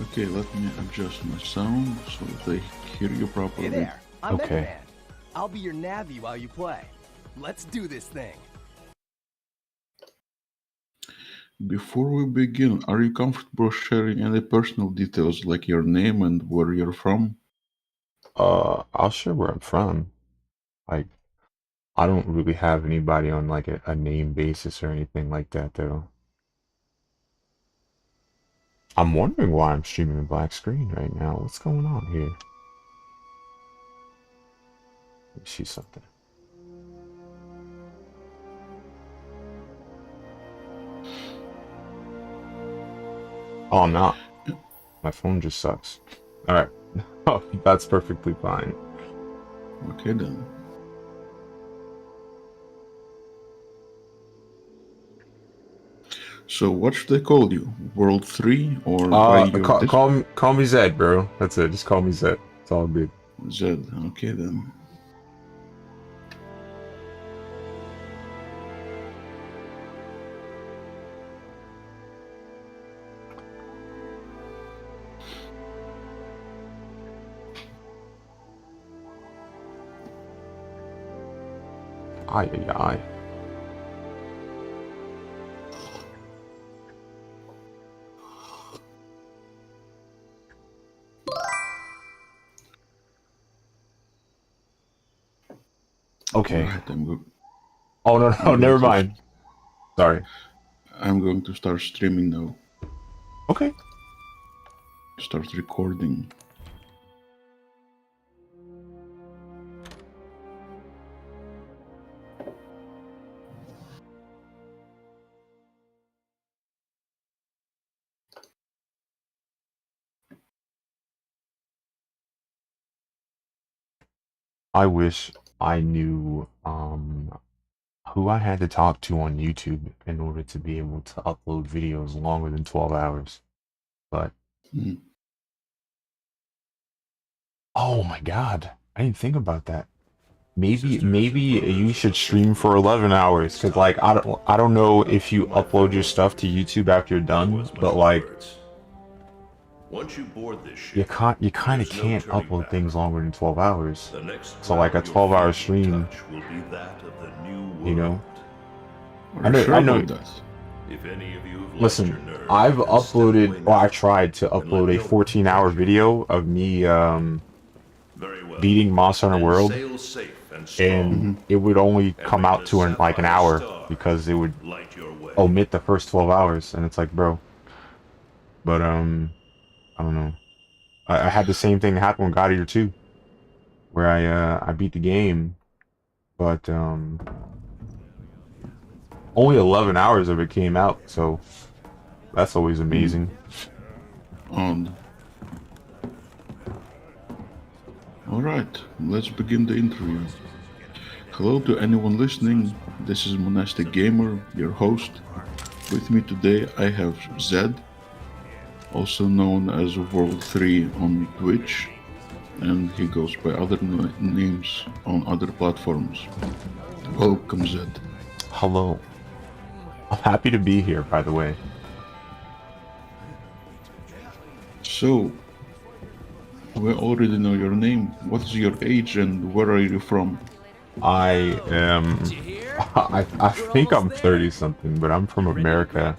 Okay, let me adjust my sound so that they hear you properly. Hey there, I'm Okay. Mega Man. I'll be your Navi while you play. Let's do this thing. Before we begin, are you comfortable sharing any personal details like your name and where you're from? I'll share where I'm from. Like, I don't really have anybody on like a name basis or anything like that, though. I'm wondering why I'm streaming a black screen right now. What's going on here? Let me see something. Oh, I'm not. My phone just sucks. All right. Oh, that's perfectly fine. Okay then. So what should I call you? World 3 or by your Call me Zed, bro. That's it. Just call me Zed. It's all good. Zed? Okay then. Ay, ay, ay. Okay. Alright, Oh, no, I'm never going to mind. Sorry. I'm going to start streaming now. Okay. Start recording. I wish I knew who I had to talk to on YouTube in order to be able to upload videos longer than 12 hours. But oh my God, I didn't think about that. Maybe you should stream for 11 hours because like I don't know if you upload your stuff to YouTube after you're done, but like once you board this ship, you kind of there's no can't turning upload back. things longer than 12 hours. The next So like a ground your 12-hour feet stream, touch will be that of the new world. you know. Are you sure I know. about that? If any of you have Listen, lost your nerve, I've then step away uploaded, or now. I tried to upload a 14-hour video of me Very well. beating Monster Hunter Then World, sail safe and strong, and it would only come make out the to like an sapphire hour star because it would light your way. omit the first 12 hours, and it's like, bro. But I don't know. I had the same thing happen with God Eater 2, where I beat the game, but only 11 hours of it came out, so that's always amazing. On. Alright, let's begin the interview. Hello to anyone listening, this is Monastic Gamer, your host. With me today I have Zed, also known as World 3 on Twitch, and he goes by other names on other platforms. Welcome, Zed. Hello. I'm happy to be here, by the way. So, we already know your name. What is your age and where are you from? I am. I think I'm 30 something, but I'm from America.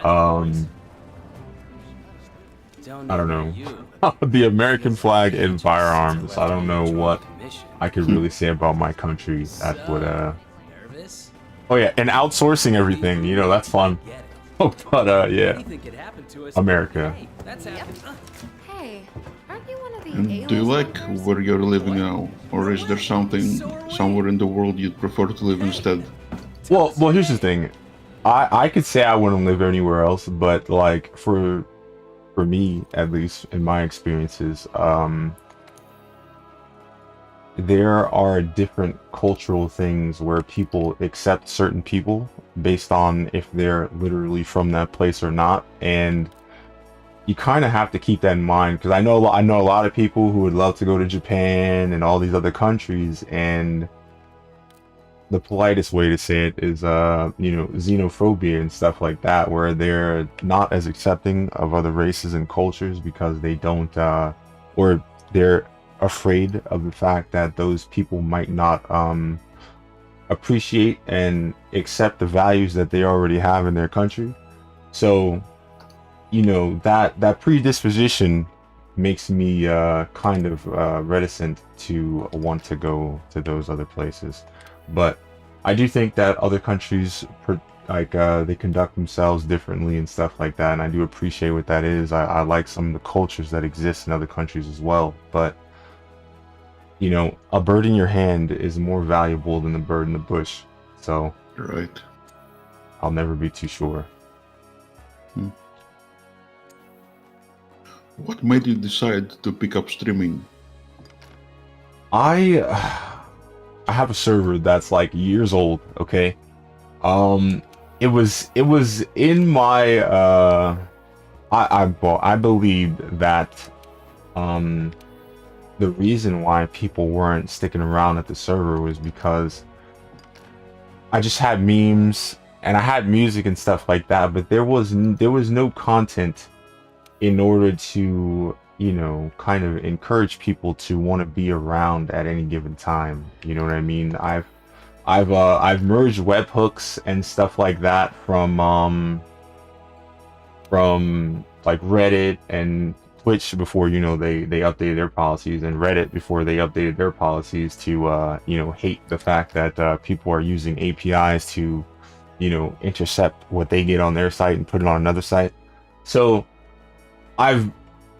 I don't know. The American flag and firearms. I don't know what I could really say about my country. That would Oh yeah, and outsourcing everything. You know, that's fun. But yeah, America. Hey, aren't you one of the And do you like where you're living now? Or is there something somewhere in the world you'd prefer to live instead? Well, here's the thing. I could say I wouldn't live anywhere else, but like for me, at least in my experiences, there are different cultural things where people accept certain people based on if they're literally from that place or not, and you kind of have to keep that in mind because I know a lot of people who would love to go to Japan and all these other countries, and the politest way to say it is xenophobia and stuff like that, where they're not as accepting of other races and cultures because they don't or they're afraid of the fact that those people might not appreciate and accept the values that they already have in their country. So that predisposition makes me kind of reticent to want to go to those other places. But I do think that other countries they conduct themselves differently and stuff like that, and I do appreciate what that is. I like some of the cultures that exist in other countries as well, but a bird in your hand is more valuable than the bird in the bush, so Right. I'll never be too sure. What made you decide to pick up streaming? I have a server that's like years old, okay? It was in my I believed that the reason why people weren't sticking around at the server was because I just had memes and I had music and stuff like that, but there was no content in order to kind of encourage people to want to be around at any given time. You know what I mean? I've merged webhooks and stuff like that from like Reddit and Twitch before they updated their policies, and Reddit before they updated their policies to hate the fact that people are using APIs to intercept what they get on their site and put it on another site. So I've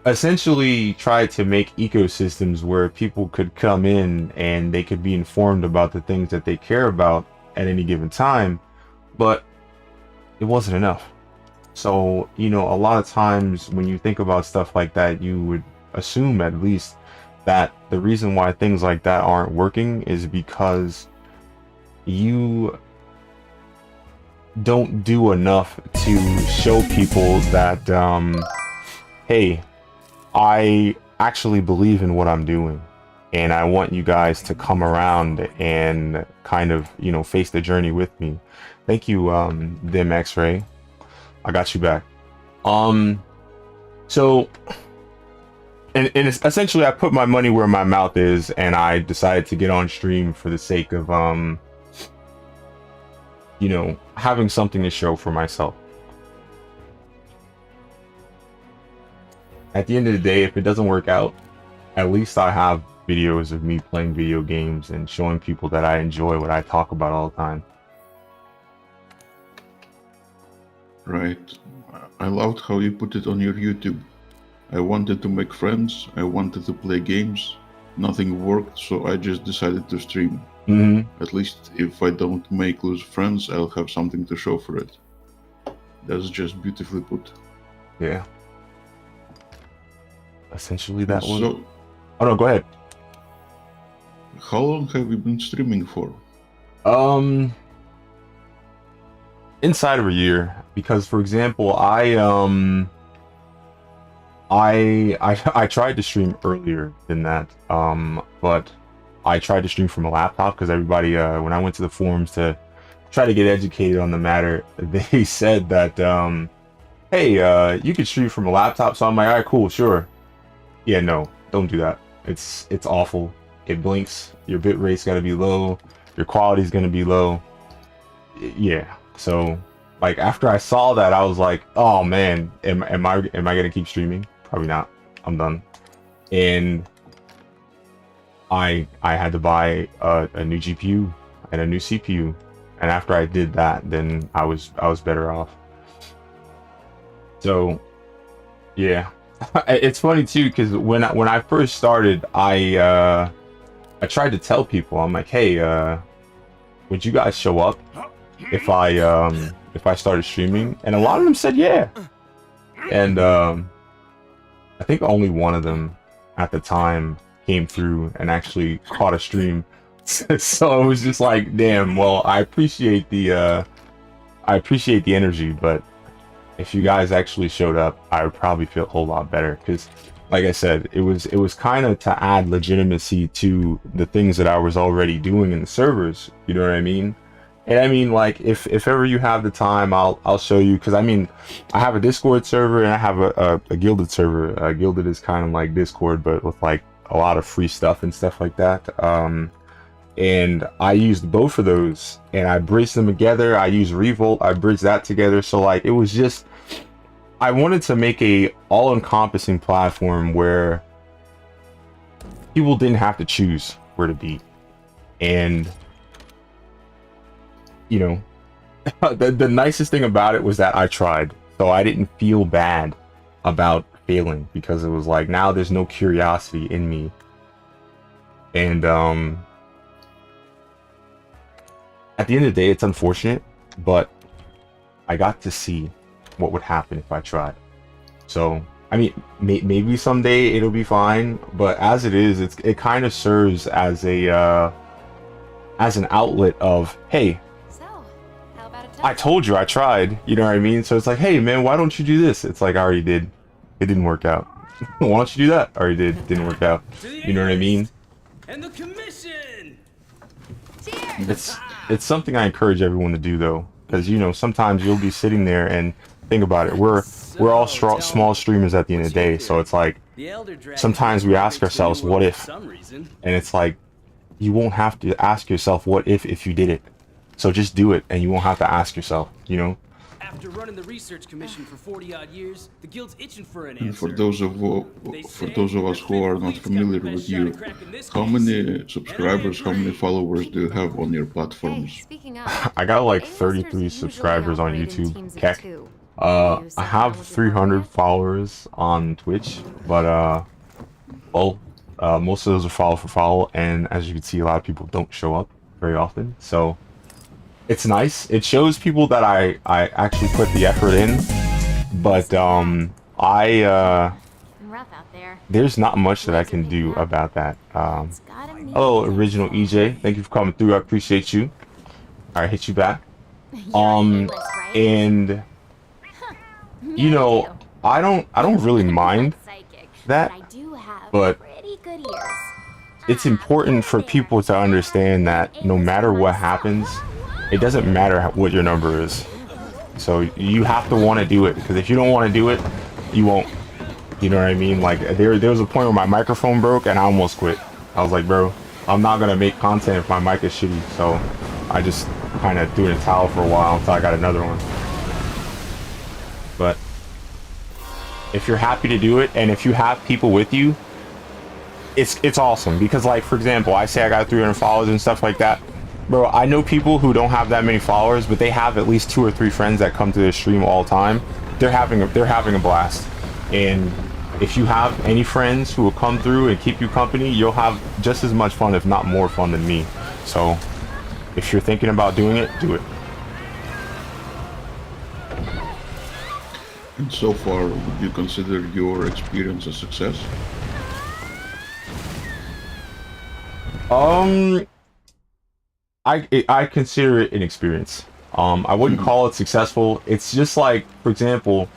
essentially tried to make ecosystems where people could come in and they could be informed about the things that they care about at any given time, but it wasn't enough. So, a lot of times when you think about stuff like that, you would assume at least that the reason why things like that aren't working is because you don't do enough to show people that, hey, I actually believe in what I'm doing, and I want you guys to come around and kind of, face the journey with me. Thank you, Dim X-Ray. I got you back. So, and it's essentially I put my money where my mouth is, and I decided to get on stream for the sake of, having something to show for myself. At the end of the day, if it doesn't work out, at least I have videos of me playing video games and showing people that I enjoy what I talk about all the time. Right. I loved how you put it on your YouTube. I wanted to make friends, I wanted to play games, nothing worked, so I just decided to stream. At least if I don't lose friends, I'll have something to show for it. That's just beautifully put. Yeah. Essentially that was... So, oh no, go ahead. how long have you been streaming for? Inside of a year, because for example, I tried to stream earlier than that, but I tried to stream from a laptop because everybody, when I went to the forums to try to get educated on the matter, they said that, hey, you could stream from a laptop. So I'm like, all right, cool, sure. Yeah, no, don't do that. It's awful. It blinks. Your bit rate's got to be low. Your quality's going to be low. Yeah. So, like, after I saw that, I was like, oh man, am I gonna keep streaming? Probably not. I'm done. And I had to buy a new GPU and a new CPU. And after I did that, then I was better off. So, yeah, it's funny too, because when I first started, I tried to tell people, I'm like, hey, would you guys show up if I started streaming? And a lot of them said yeah. And I think only one of them at the time came through and actually caught a stream. So it was just like, damn, well, I appreciate the energy, but if you guys actually showed up, I would probably feel a whole lot better, because like I said, it was kind of to add legitimacy to the things that I was already doing in the servers. You know what I mean? And I mean, like, if ever you have the time, I'll show you, because I mean, I have a Discord server and I have a Guilded server. Guilded is kind of like Discord, but with like a lot of free stuff and stuff like that. And I used both of those and I bridged them together. I used Revolt, I bridged that together. So like, it was just, I wanted to make a all-encompassing platform where people didn't have to choose where to be. And you know, the nicest thing about it was that I tried, so I didn't feel bad about failing, because it was like, now there's no curiosity in me. And at the end of the day, it's unfortunate, but I got to see what would happen if I tried. So I mean, maybe someday it'll be fine, but as it is, it kind of serves as a as an outlet of, hey, How about a I told you I tried, you know what I mean? So it's like, hey man, why don't you do this? It's like, I already did, it didn't work out. Why don't you do that? I already did, didn't work out. You know what I mean? And the commission. It's something I encourage everyone to do though, because you know, sometimes you'll be sitting there and think about it, we're all small streamers at the end of the day, so it's like, sometimes we ask ourselves, what if? And it's like, you won't have to ask yourself what if you did it. So just do it and you won't have to ask yourself, you know? After running the research commission for 40-odd years, the guild's itching for an And answer. for those of us who are not familiar with you, how many subscribers, how many followers do you have on your Hey, platforms? speaking of, I got like A-listers 33 usually subscribers on operate in YouTube. teams of Keck. two. I have 300 followers on Twitch, but well, most of those are follow for follow, and as you can see, a lot of people don't show up very often, so it's nice. It shows people that I actually put the effort in, but Rough out there. there's not much that I can do about that. It's gotta mean Hello, Original EJ, thank you for coming through. I appreciate you. I hit you back. you're a list, right? And you know, I don't really mind Psychic, that, I do have but pretty good ears. it's important for people to understand that no matter what happens, it doesn't matter what your number is. So you have to want to do it, because if you don't want to do it, you won't. You know what I mean? Like there was a point where my microphone broke and I almost quit. I was like, bro, I'm not gonna make content if my mic is shitty. So I just kind of threw in a towel for a while until I got another one. But if you're happy to do it, and if you have people with you, it's awesome. Because like, for example, I say I got 300 followers and stuff like that. Bro, I know people who don't have that many followers, but they have at least 2 or 3 friends that come to their stream all the time. They're having a blast. And if you have any friends who will come through and keep you company, you'll have just as much fun, if not more fun than me. So if you're thinking about doing it, do it. And so far, would you consider your experience a success? I consider it an experience. I wouldn't call it successful. It's just like, for example,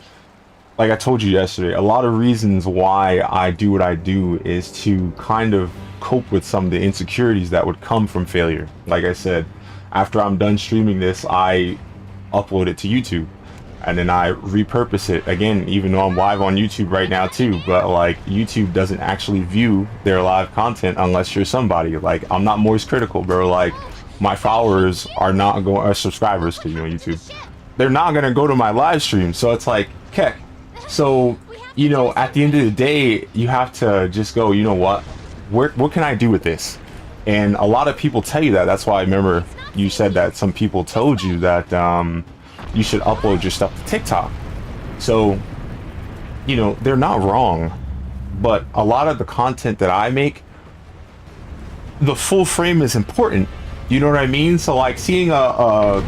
like I told you yesterday, a lot of reasons why I do what I do is to kind of cope with some of the insecurities that would come from failure. Like I said, after I'm done streaming this, I upload it to YouTube, and then I repurpose it again, even though I'm live on YouTube right now too. But like, YouTube doesn't actually view their live content unless you're somebody. Like, I'm not Moist Critical, bro. Like, my followers are not going, or subscribers, because you know, YouTube, they're not gonna go to my live stream. So it's like, heck. So, you know, at the end of the day, you have to just go, you know what can I do with this? And a lot of people tell you that. That's why I remember you said that some people told you that you should upload your stuff to TikTok. So, you know, they're not wrong, but a lot of the content that I make, the full frame is important. You know what I mean? So like, seeing I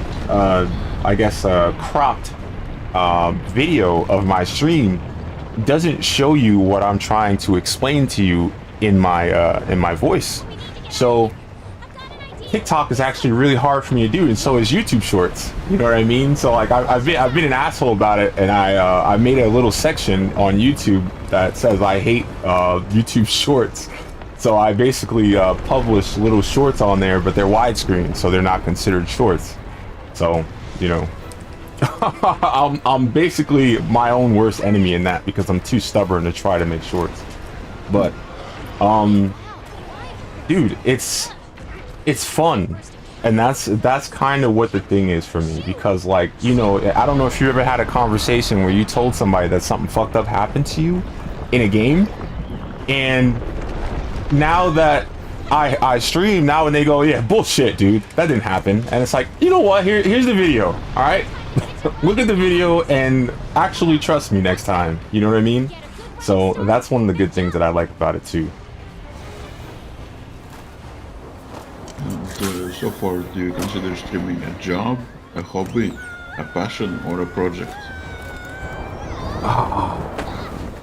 guess a cropped video of my stream doesn't show you what I'm trying to explain to you in my voice. So TikTok is actually really hard for me to do, and so is YouTube Shorts. You know what I mean? So like I've been an asshole about it, and I made a little section on YouTube that says I hate YouTube Shorts. So I basically publish little shorts on there, but they're widescreen, so they're not considered shorts. So you know, I'm basically my own worst enemy in that because I'm too stubborn to try to make shorts. But dude, it's fun, and that's kind of what the thing is for me, because like, you know, I don't know if you ever had a conversation where you told somebody that something fucked up happened to you in a game, and now that I stream now and they go, yeah, bullshit, dude, that didn't happen, and it's like, you know what, here's the video, all right. Look at the video and actually trust me next time, you know what I mean? So that's one of the good things that I like about it too. And so far, do you consider streaming a job, a hobby, a passion, or a project?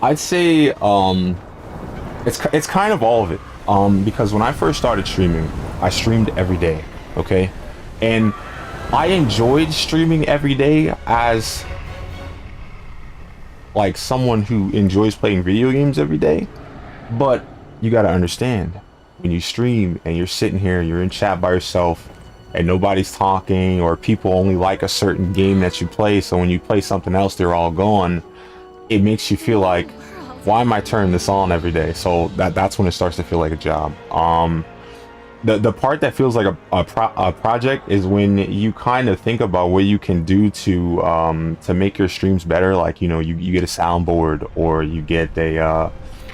I'd say it's kind of all of it. Because when I first started streaming, I streamed every day, okay? And I enjoyed streaming every day as like someone who enjoys playing video games every day. But you gotta understand, when you stream and you're sitting here, you're in chat by yourself and nobody's talking, or people only like a certain game that you play, so when you play something else, they're all gone. It makes you feel like, why am I turning this on every day? So that's when it starts to feel like a job. The part that feels like a project is when you kind of think about what you can do to make your streams better. Like, you know, you get a soundboard, or you get a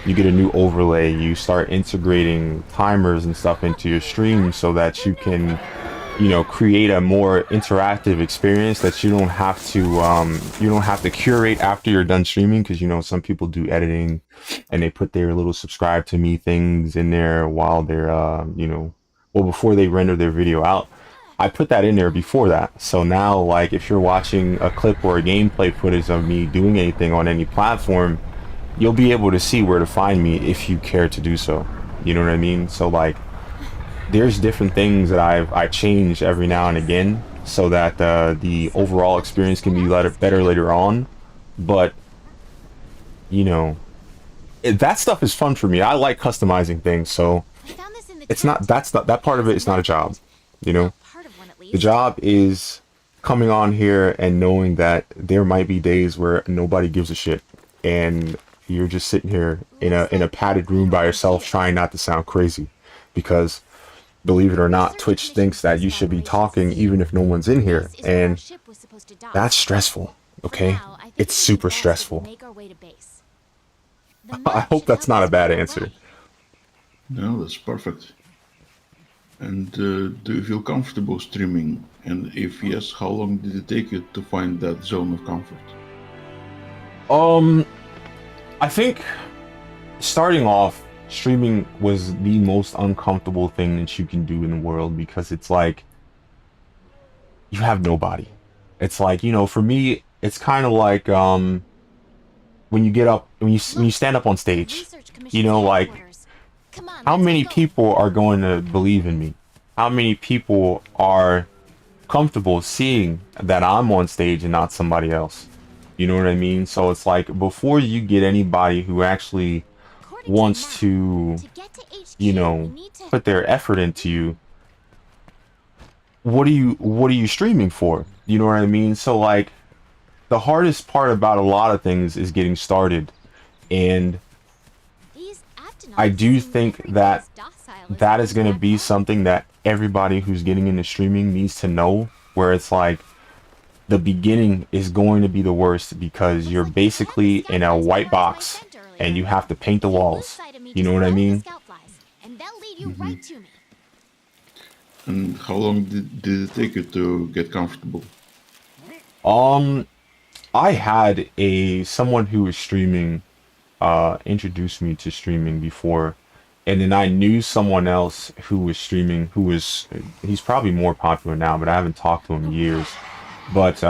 new overlay. You start integrating timers and stuff into your stream so that you can, you know, create a more interactive experience that you don't have to curate after you're done streaming, because, you know, some people do editing and they put their little subscribe to me things in there while they're you know, well, before they render their video out. I put that in there before that, so now, like, if you're watching a clip or a gameplay footage of me doing anything on any platform, you'll be able to see where to find me if you care to do so. You know what I mean? So like, there's different things that I change every now and again so that the overall experience can be better later on. But, you know, that stuff is fun for me. I like customizing things, so it's not, that part of it is not a job, you know. The job is coming on here and knowing that there might be days where nobody gives a shit, and you're just sitting here in a padded room by yourself trying not to sound crazy, because believe it or not, Twitch thinks that you should be talking even if no one's in here, and that's stressful, okay? It's super stressful. I hope that's not a bad answer. No, that's perfect. And do you feel comfortable streaming? And if yes, how long did it take you to find that zone of comfort? I think starting off, streaming was the most uncomfortable thing that you can do in the world, because it's like you have nobody. It's like, you know, for me, it's kind of like when you stand up on stage, you know, like, how many people are going to believe in me? How many people are comfortable seeing that I'm on stage and not somebody else? You know what I mean? So it's like, before you get anybody who actually wants to, you know, put their effort into you, what are you streaming for? You know what I mean? So like, the hardest part about a lot of things is getting started, and I do think that that is going to be something that everybody who's getting into streaming needs to know, where it's like, the beginning is going to be the worst, because you're basically in a white box and you have to paint the walls. You know what I mean? Mm-hmm. And how long did it take you to get comfortable? I had someone who was streaming introduced me to streaming before, and then I knew someone else who was streaming, he's probably more popular now, but I haven't talked to him in years. But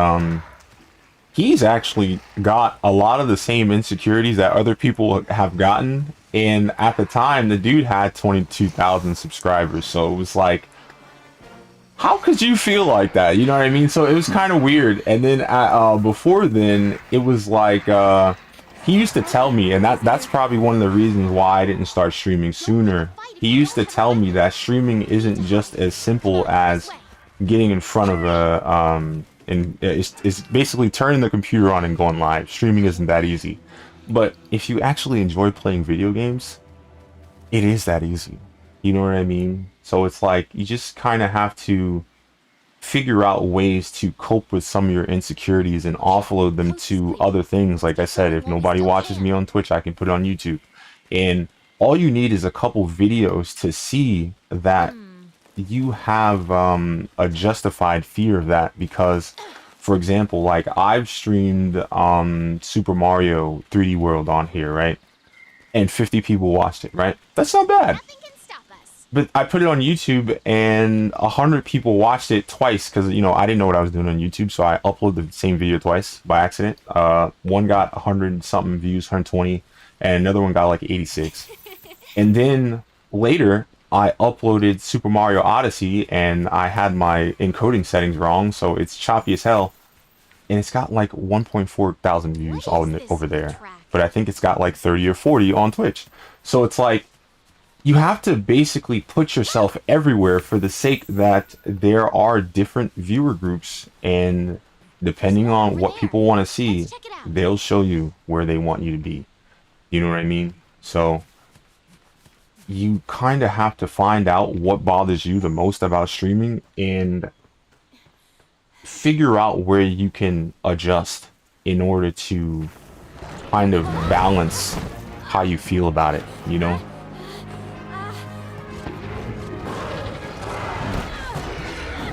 he's actually got a lot of the same insecurities that other people have gotten, and at the time the dude had 22,000 subscribers, so it was like, how could you feel like that? You know what I mean? So it was kind of weird. And then before then, it was like he used to tell me, and that's probably one of the reasons why I didn't start streaming sooner. He used to tell me that streaming isn't just as simple as getting in front of a and it's basically turning the computer on and going live. Streaming isn't that easy. But if you actually enjoy playing video games, it is that easy. You know what I mean? So it's like you just kind of have to figure out ways to cope with some of your insecurities and offload them to other things. Like I said, if nobody watches me on Twitch, I can put it on YouTube. And all you need is a couple videos to see that you have a justified fear of that. Because, for example, like I've streamed Super Mario 3D World on here, right? And 50 people watched it, right? That's not bad. Nothing can stop us. But I put it on YouTube and 100 people watched it twice because, you know, I didn't know what I was doing on YouTube. So I uploaded the same video twice by accident. One got 100 something views, 120, and another one got like 86. And then later I uploaded Super Mario Odyssey and I had my encoding settings wrong. So it's choppy as hell. And it's got like 1.4 thousand views all over there. But I think it's got like 30 or 40 on Twitch. So it's like, you have to basically put yourself everywhere for the sake that there are different viewer groups, and depending on what people want to see, they'll show you where they want you to be. You know what I mean? So you kind of have to find out what bothers you the most about streaming and figure out where you can adjust in order to kind of balance how you feel about it, you know?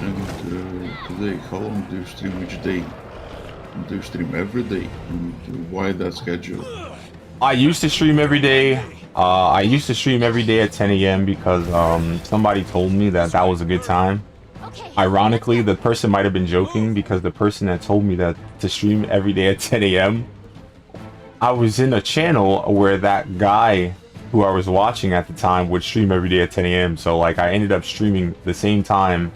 And today, how long do you stream each day? Do you stream every day? And why that schedule? I used to stream every day. I used to stream every day at 10 a.m. because somebody told me that that was a good time. Okay. Ironically, the person might have been joking because the person that told me that to stream every day at 10 a.m. I was in a channel where that guy who I was watching at the time would stream every day at 10 a.m. So like I ended up streaming the same time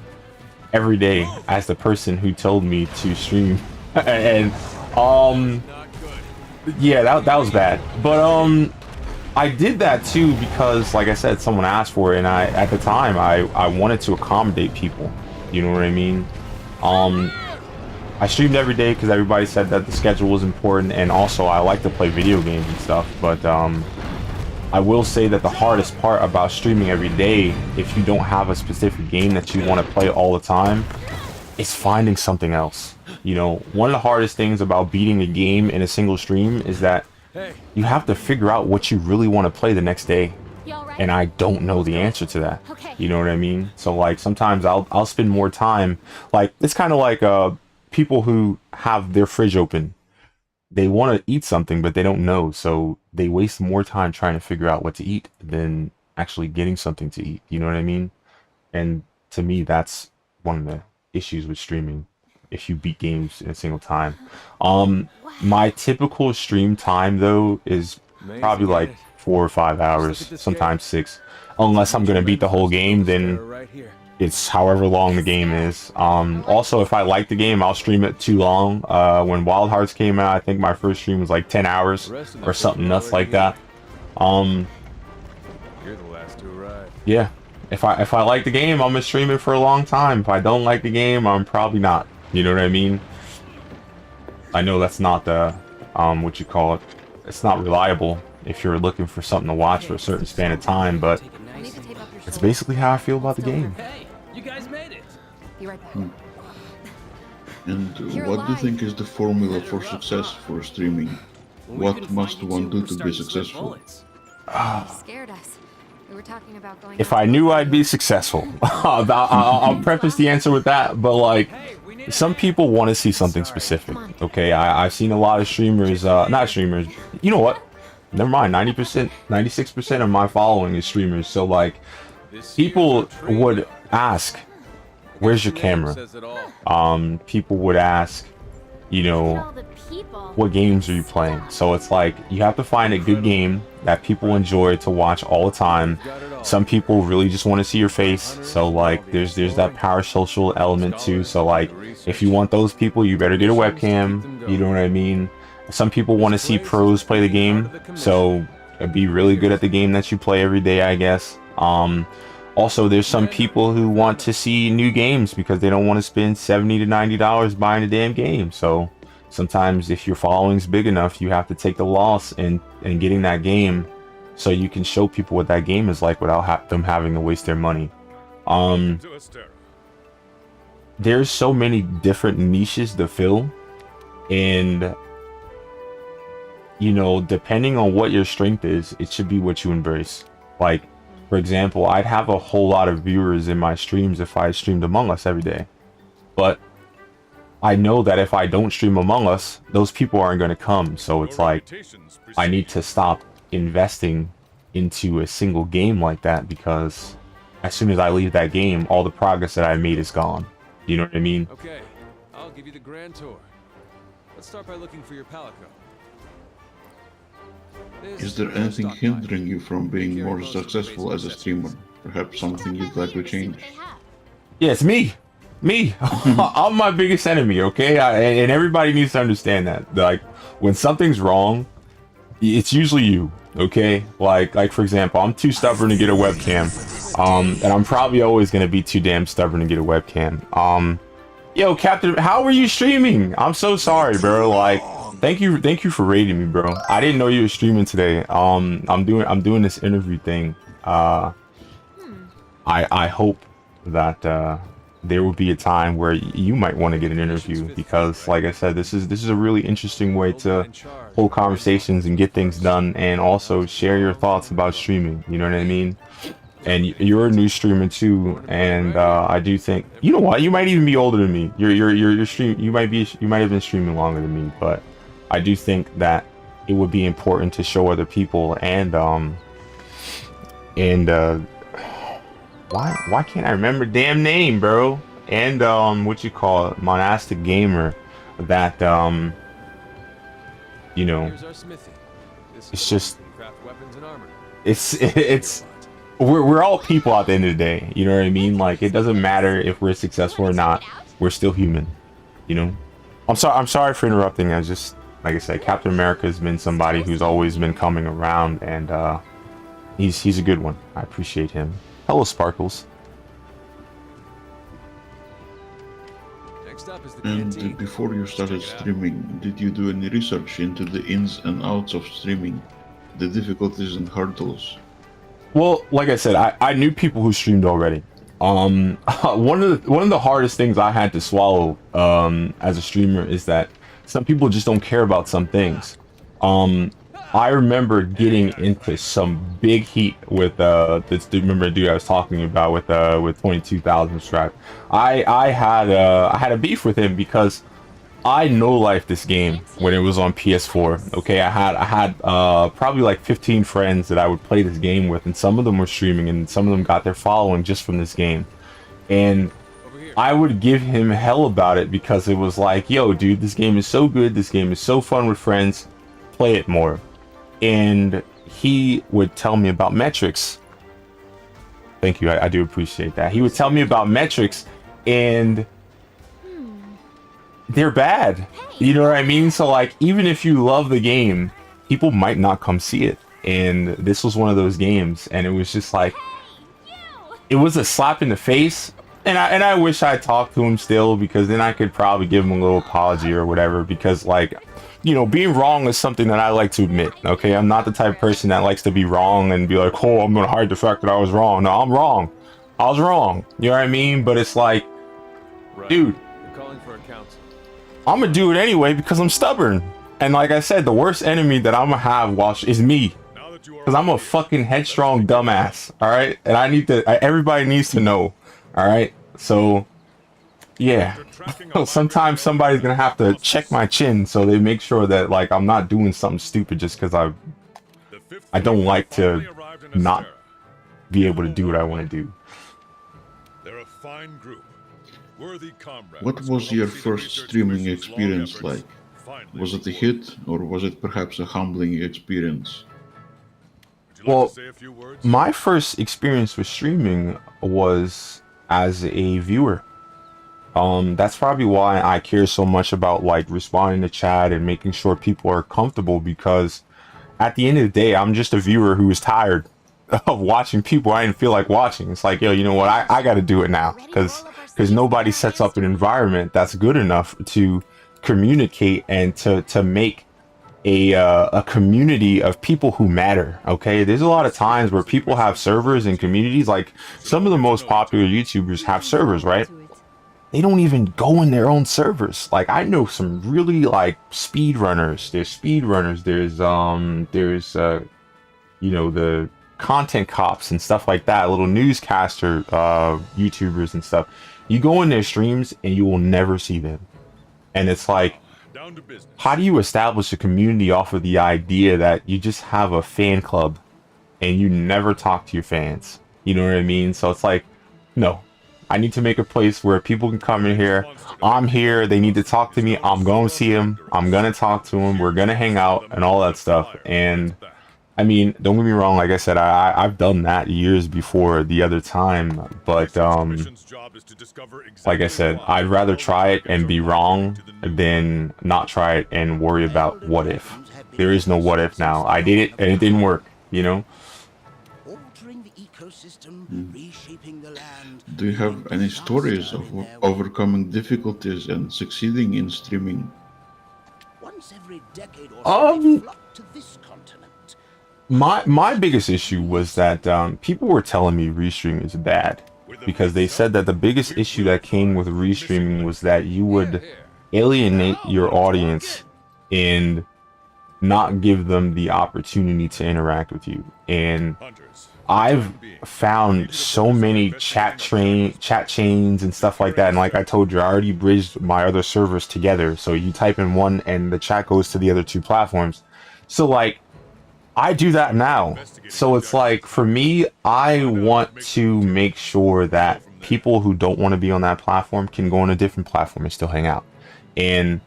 every day as the person who told me to stream. And yeah, that was bad. But I did that too because, like I said, someone asked for it, and at the time I wanted to accommodate people. You know what I mean? I streamed every day because everybody said that the schedule was important, and also I like to play video games and stuff. But I will say that the hardest part about streaming every day, if you don't have a specific game that you want to play all the time, is finding something else. You know, one of the hardest things about beating a game in a single stream is that you have to figure out what you really want to play the next day. You all right? And I don't know the answer to that. Okay. You know what I mean? So like sometimes I'll spend more time, like it's kind of like people who have their fridge open. They want to eat something, but they don't know. So they waste more time trying to figure out what to eat than actually getting something to eat. You know what I mean? And to me, that's one of the issues with streaming. If you beat games in a single time. My typical stream time though is probably like 4 or 5 hours, sometimes 6. Unless I'm going to beat the whole game, then it's however long the game is. Also, if I like the game, I'll stream it too long. When Wild Hearts came out, I think my first stream was like 10 hours or something nuts like that. You're the last to arrive. Yeah, if I like the game, I'm gonna stream it for a long time. If I don't like the game, I'm probably not. You know what I mean? I know that's not the what you call it. It's not reliable if you're looking for something to watch for a certain span of time, but Take it I need nice. to tape up your it's shoulder. basically how I feel about the game. Hey, you guys made it. Be right back. And You're what do you alive. think is the formula for success for streaming? When we What couldn't must find one YouTube, do we to be started to split successful? bullets. You scared us. We were talking about going. If out I to knew a I'd be successful, I'll preface the answer with that. But like, some people want to see something specific. Okay, I've seen a lot of streamers, not streamers. You know what? Never mind. 90%, 96% of my following is streamers. So like, people would ask, "Where's your camera?" Says it all. People would ask, you know, all the people. what games are you playing? So it's like you have to find a good game that people enjoy to watch all the time. Some people really just want to see your face, so like there's that parasocial element too. So like if you want those people, you better get a webcam, you know what I mean? Some people want to see pros play the game, so be really good at the game that you play every day, I guess. Also, there's some people who want to see new games because they don't want to spend $70 to $90 buying a damn game. So sometimes if your following's big enough, you have to take the loss and getting that game so you can show people what that game is like without them having to waste their money. There's so many different niches to fill, and you know, depending on what your strength is, it should be what you embrace. Like, for example, I'd have a whole lot of viewers in my streams if I streamed Among Us every day. But I know that if I don't stream Among Us, those people aren't going to come. So it's like, I need to stop investing into a single game like that, because as soon as I leave that game, all the progress that I made is gone. You know what I mean? Okay, I'll give you the grand tour. Let's start by looking for your Palico. Is there anything hindering you from being more successful as a streamer? Perhaps something you'd like to change? Yeah, it's me. I'm my biggest enemy, okay? And everybody needs to understand that. Like, when something's wrong, it's usually you, okay? Like for example, I'm too stubborn to get a webcam. And I'm probably always gonna be too damn stubborn to get a webcam. Yo, Captain, how are you streaming? I'm so sorry, bro. Like, thank you for rating me, bro. I didn't know you were streaming today. I'm doing this interview thing. I hope that there will be a time where you might want to get an interview, because like I said, this is a really interesting way to hold conversations and get things done, and also share your thoughts about streaming, you know what I mean? And you're a new streamer too, and I do think, you know what, you might even be older than me. You're stream, you might have been streaming longer than me, but I do think that it would be important to show other people, and why can't I remember damn name, bro? And what you call it, Monastic Gamer, that you know, it's just, it's we're all people at the end of the day, you know what I mean? Like, it doesn't matter if we're successful or not, we're still human, you know? I'm sorry for interrupting. I just, like I said, Captain America has been somebody who's always been coming around, and he's a good one. I appreciate him. Hello, Sparkles. Next up is the And canteen. before you started streaming, did you do any research into the ins and outs of streaming, the difficulties and hurdles? Well, like I said, I knew people who streamed already. One of the hardest things I had to swallow as a streamer is that some people just don't care about some things. I remember getting into some big heat with this dude, remember the dude I was talking about with 22,000 subscribers. I had a beef with him because I no-lifed this game when it was on PS4. Okay, I had probably like 15 friends that I would play this game with, and some of them were streaming, and some of them got their following just from this game. And I would give him hell about it because it was like, yo, dude, this game is so good, this game is so fun with friends, play it more. And he would tell me about metrics. Thank you, I do appreciate that. He would tell me about metrics, and they're bad. You know what I mean? So like, even if you love the game, people might not come see it. And this was one of those games, and it was just like, it was a slap in the face. And I wish I talked to him still, because then I could probably give him a little apology or whatever, because like, you know, being wrong is something that I like to admit. Okay, I'm not the type of person that likes to be wrong and be like, oh, I'm gonna hide the fact that I was wrong. No, I'm wrong. I was wrong. You know what I mean? But it's like, dude, You're calling for a council. I'm gonna do it anyway because I'm stubborn. And like I said, the worst enemy that I'm gonna have is me, because I'm a fucking headstrong dumbass. All right, and I need to. Everybody needs to know. All right, so yeah. Sometimes somebody's gonna have to check my chin so they make sure that like I'm not doing something stupid just because I don't like to not be able to do what I want to do. They're a fine group. Worthy comrades. What was your first streaming experience like? finally Was it a rewarded. hit, or was it perhaps a humbling experience? Would you like Well, to say a few words? my first experience with streaming was as a viewer. That's probably why I care so much about like responding to chat and making sure people are comfortable, because at the end of the day, I'm just a viewer who is tired of watching people I didn't feel like watching. It's like, yo, you know what? I got to do it now, because nobody sets up an environment that's good enough to communicate and to make a community of people who matter. Okay, there's a lot of times where people have servers and communities. Like some of the most popular YouTubers have servers, right? They don't even go in their own servers. Like I know some really like speedrunners. There's speedrunners. There's you know, the content cops and stuff like that, little newscaster YouTubers and stuff. You go in their streams and you will never see them. And it's like, Down to business. how do you establish a community off of the idea that you just have a fan club and you never talk to your fans? You know what I mean? So it's like, no, I need to make a place where people can come in here. I'm here. They need to talk to me. I'm going to see them. I'm going to talk to them. We're going to hang out and all that stuff. And I mean, don't get me wrong. Like I said, I've done that years before the other time. But Commission's job is to discover like I exactly said, why I'd rather try it and be wrong to the new than not try it and worry about what if. There is no what if now. I did it and it didn't work, you know? Altering the ecosystem, reshaping the land. Do you have any stories of overcoming difficulties and succeeding in streaming? Once every decade or so, they flock to this continent. My biggest issue was that people were telling me restreaming is bad, because they said that the biggest issue that came with restreaming was that you would alienate your audience and not give them the opportunity to interact with you. And hunters. I've found so many chat chains and stuff like that, and like I told you, I already bridged my other servers together, so you type in one and the chat goes to the other two platforms. So like I do that now. So it's like, for me, I want to make sure that people who don't want to be on that platform can go on a different platform and still hang out. And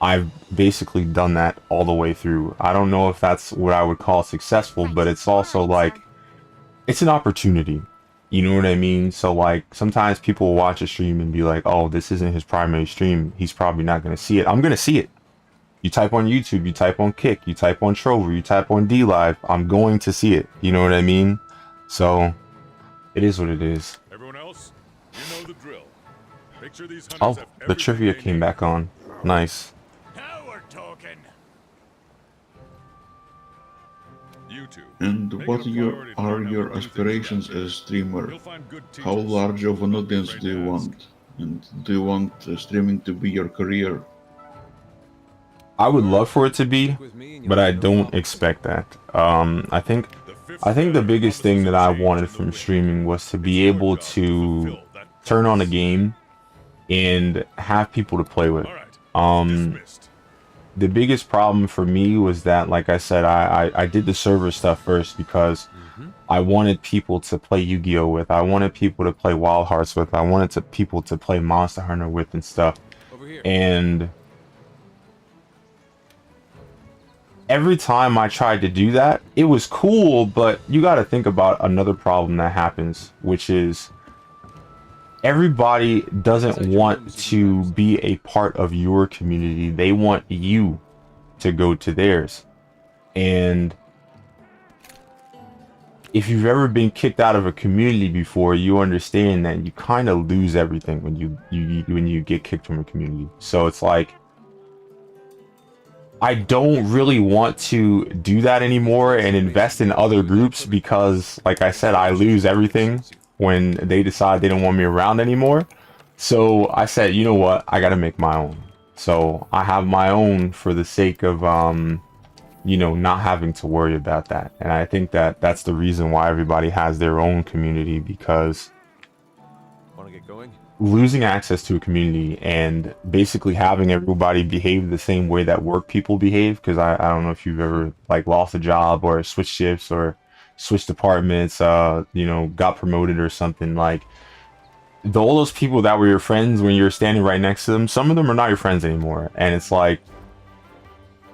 I've basically done that all the way through. I don't know if that's what I would call successful, but it's also like, it's an opportunity. You know what I mean? So like, sometimes people will watch a stream and be like, oh, this isn't his primary stream. He's probably not going to see it. I'm going to see it. You type on YouTube, you type on Kick, you type on Trover, you type on DLive, I'm going to see it. You know what I mean? So, it is what it is. Everyone else, you know the drill. Picture these hunters Oh, have the everything trivia they came need. back on. Nice. Now we're talking. YouTube. And Make what it a priority to are learn how your to do things aspirations faster. as a streamer? You'll find good How teachers. large of an audience Afraid do you to ask. want? And do you want streaming to be your career? I would love for it to be, With me and but you'll I have no don't problem. expect that. I think the biggest thing that I wanted from streaming was to be able to turn on a game and have people to play with. All right. Dismissed. The biggest problem for me was that, like I said, I did the server stuff first because I wanted people to play Yu-Gi-Oh with. I wanted people to play Wild Hearts with. I wanted people to play Monster Hunter with and stuff. Over here. And every time I tried to do that, it was cool, but you got to think about another problem that happens, which is everybody doesn't want to be a part of your community. They want you to go to theirs. And if you've ever been kicked out of a community before, you understand that you kind of lose everything when you get kicked from a community. So it's like, I don't really want to do that anymore and invest in other groups because, like I said, I lose everything when they decide they don't want me around anymore. So I said, you know what? I got to make my own. So I have my own for the sake of, you know, not having to worry about that. And I think that that's the reason why everybody has their own community, because Want to get going? losing access to a community and basically having everybody behave the same way that work people behave, because I don't know if you've ever like lost a job or switched shifts or switched departments, you know, got promoted or something. Like all those people that were your friends when you were standing right next to them, some of them are not your friends anymore. And it's like,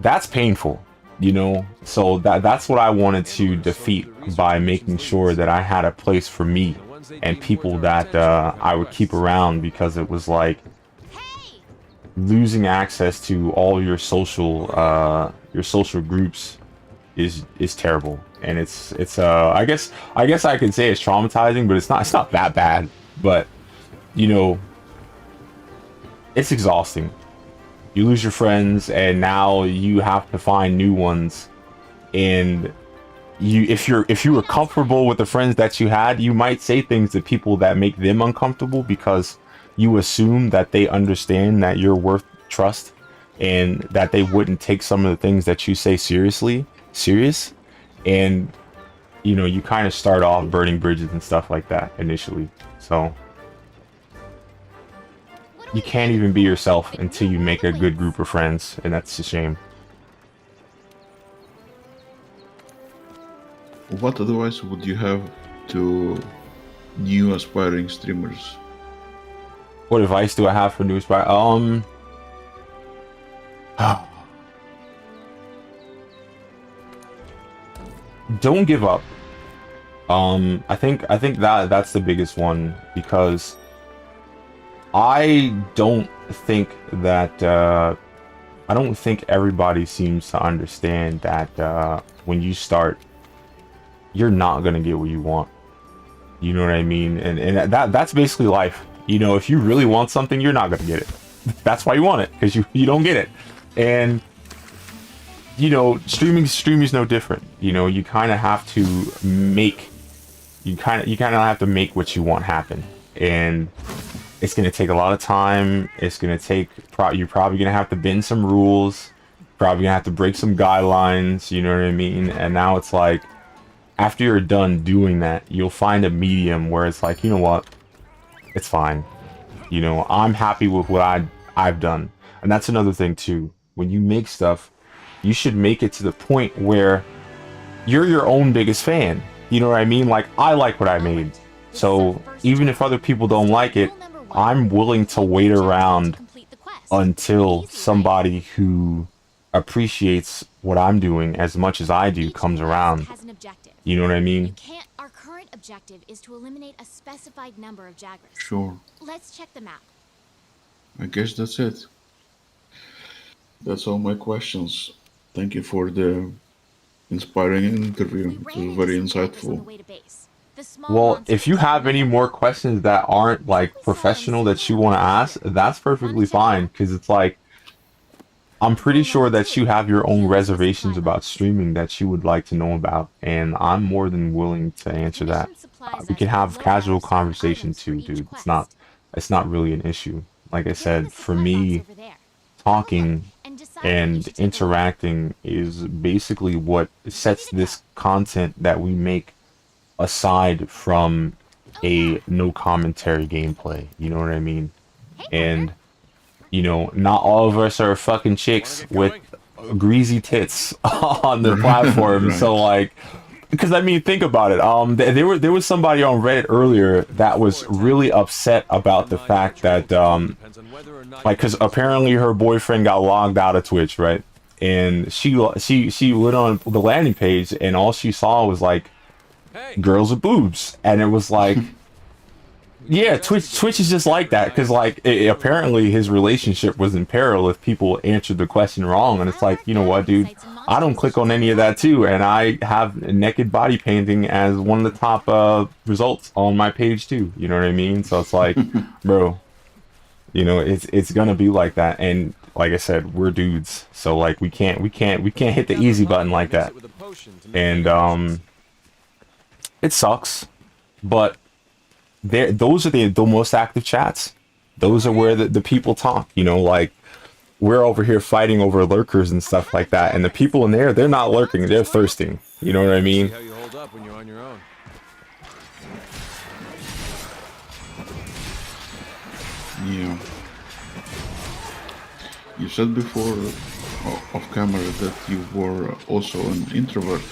that's painful, you know. So that's what I wanted to defeat by making sure that I had a place for me and people that I would keep around, because it was like losing access to all your social groups is terrible. And it's I guess I could say it's traumatizing, but it's not that bad. But you know, it's exhausting. You lose your friends, and now you have to find new ones. And if you were comfortable with the friends that you had, you might say things to people that make them uncomfortable, because you assume that they understand that you're worth trust, and that they wouldn't take some of the things that you say serious. And you know, you kind of start off burning bridges and stuff like that initially. So you can't even be yourself until you make a good group of friends, and that's a shame. What advice would you have to new aspiring streamers? What advice do I have for new aspiring? Don't give up. I think that's the biggest one, because I don't think everybody seems to understand that when you start, you're not gonna get what you want. You know what I mean? And that's basically life. You know, if you really want something, you're not gonna get it. That's why you want it, because you don't get it. And you know, streaming is no different. You know, you kind of have to make what you want happen, and it's gonna take a lot of time. It's gonna take you're probably gonna have to bend some rules, probably gonna have to break some guidelines. You know what I mean? And now it's like, after you're done doing that, you'll find a medium where it's like, you know what, it's fine. You know, I'm happy with what I've done. And that's another thing too. When you make stuff, you should make it to the point where you're your own biggest fan. You know what I mean? Like, I like what I made. So even if other people don't like it, I'm willing to wait around until somebody who appreciates what I'm doing as much as I do comes around. You know what I mean? Our current objective is to eliminate a specified number of Jagras. Sure. Let's check the map. I guess that's it. That's all my questions. Thank you for the inspiring interview. It was very insightful. Well, if you have any more questions that aren't like professional that you want to ask, that's perfectly fine, because it's like, I'm pretty sure that you have your own reservations about streaming that you would like to know about, and I'm more than willing to answer that. We can have casual conversation too, dude. It's not really an issue. Like I said, for me, talking and interacting is basically what sets this content that we make aside from a no commentary gameplay. You know what I mean? And you know, not all of us are fucking chicks with greasy tits on the platform. Right. So like, because I mean, think about it. There was somebody on Reddit earlier that was really upset about the fact that like, because apparently her boyfriend got logged out of Twitch, right? And she went on the landing page, and all she saw was like girls with boobs, and it was like. Yeah, Twitch is just like that, because like apparently his relationship was in peril if people answered the question wrong, and it's like, you know what, dude, I don't click on any of that too, and I have naked body painting as one of the top results on my page too. You know what I mean? So it's like, bro, you know, it's gonna be like that, and like I said, we're dudes, so like we can't hit the easy button like that, and it sucks, but. Those are the most active chats. Those are where the people talk, you know, like we're over here fighting over lurkers and stuff like that, and the people in there, they're not lurking, they're thirsting. You know what I mean? How you hold up when you're on your own. Yeah. You said before off camera that you were also an introvert.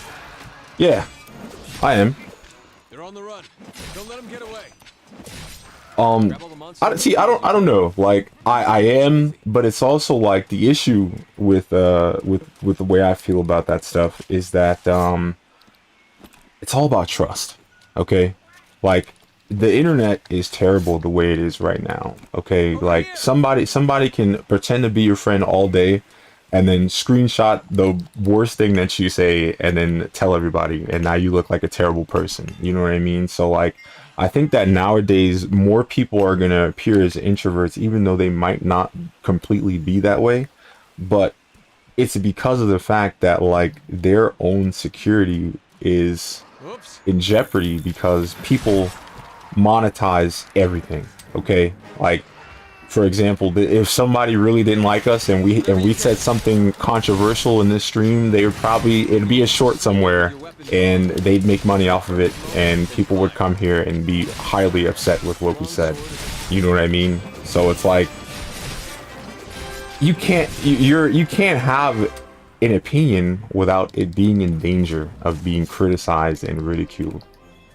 Yeah, I am. They're on the run. Don't let them get away. I don't know. Like I am, but it's also like the issue with the way I feel about that stuff is that it's all about trust. Okay, like the internet is terrible the way it is right now. Okay, like somebody can pretend to be your friend all day and then screenshot the worst thing that you say and then tell everybody, and now you look like a terrible person. You know what I mean? So like I think that nowadays more people are going to appear as introverts even though they might not completely be that way, but it's because of the fact that like their own security is in jeopardy because people monetize everything. Okay, like for example, if somebody really didn't like us and we said something controversial in this stream, they would probably, it'd be a short somewhere and they'd make money off of it, and people would come here and be highly upset with what we said. You know what I mean? So it's like you can't have an opinion without it being in danger of being criticized and ridiculed.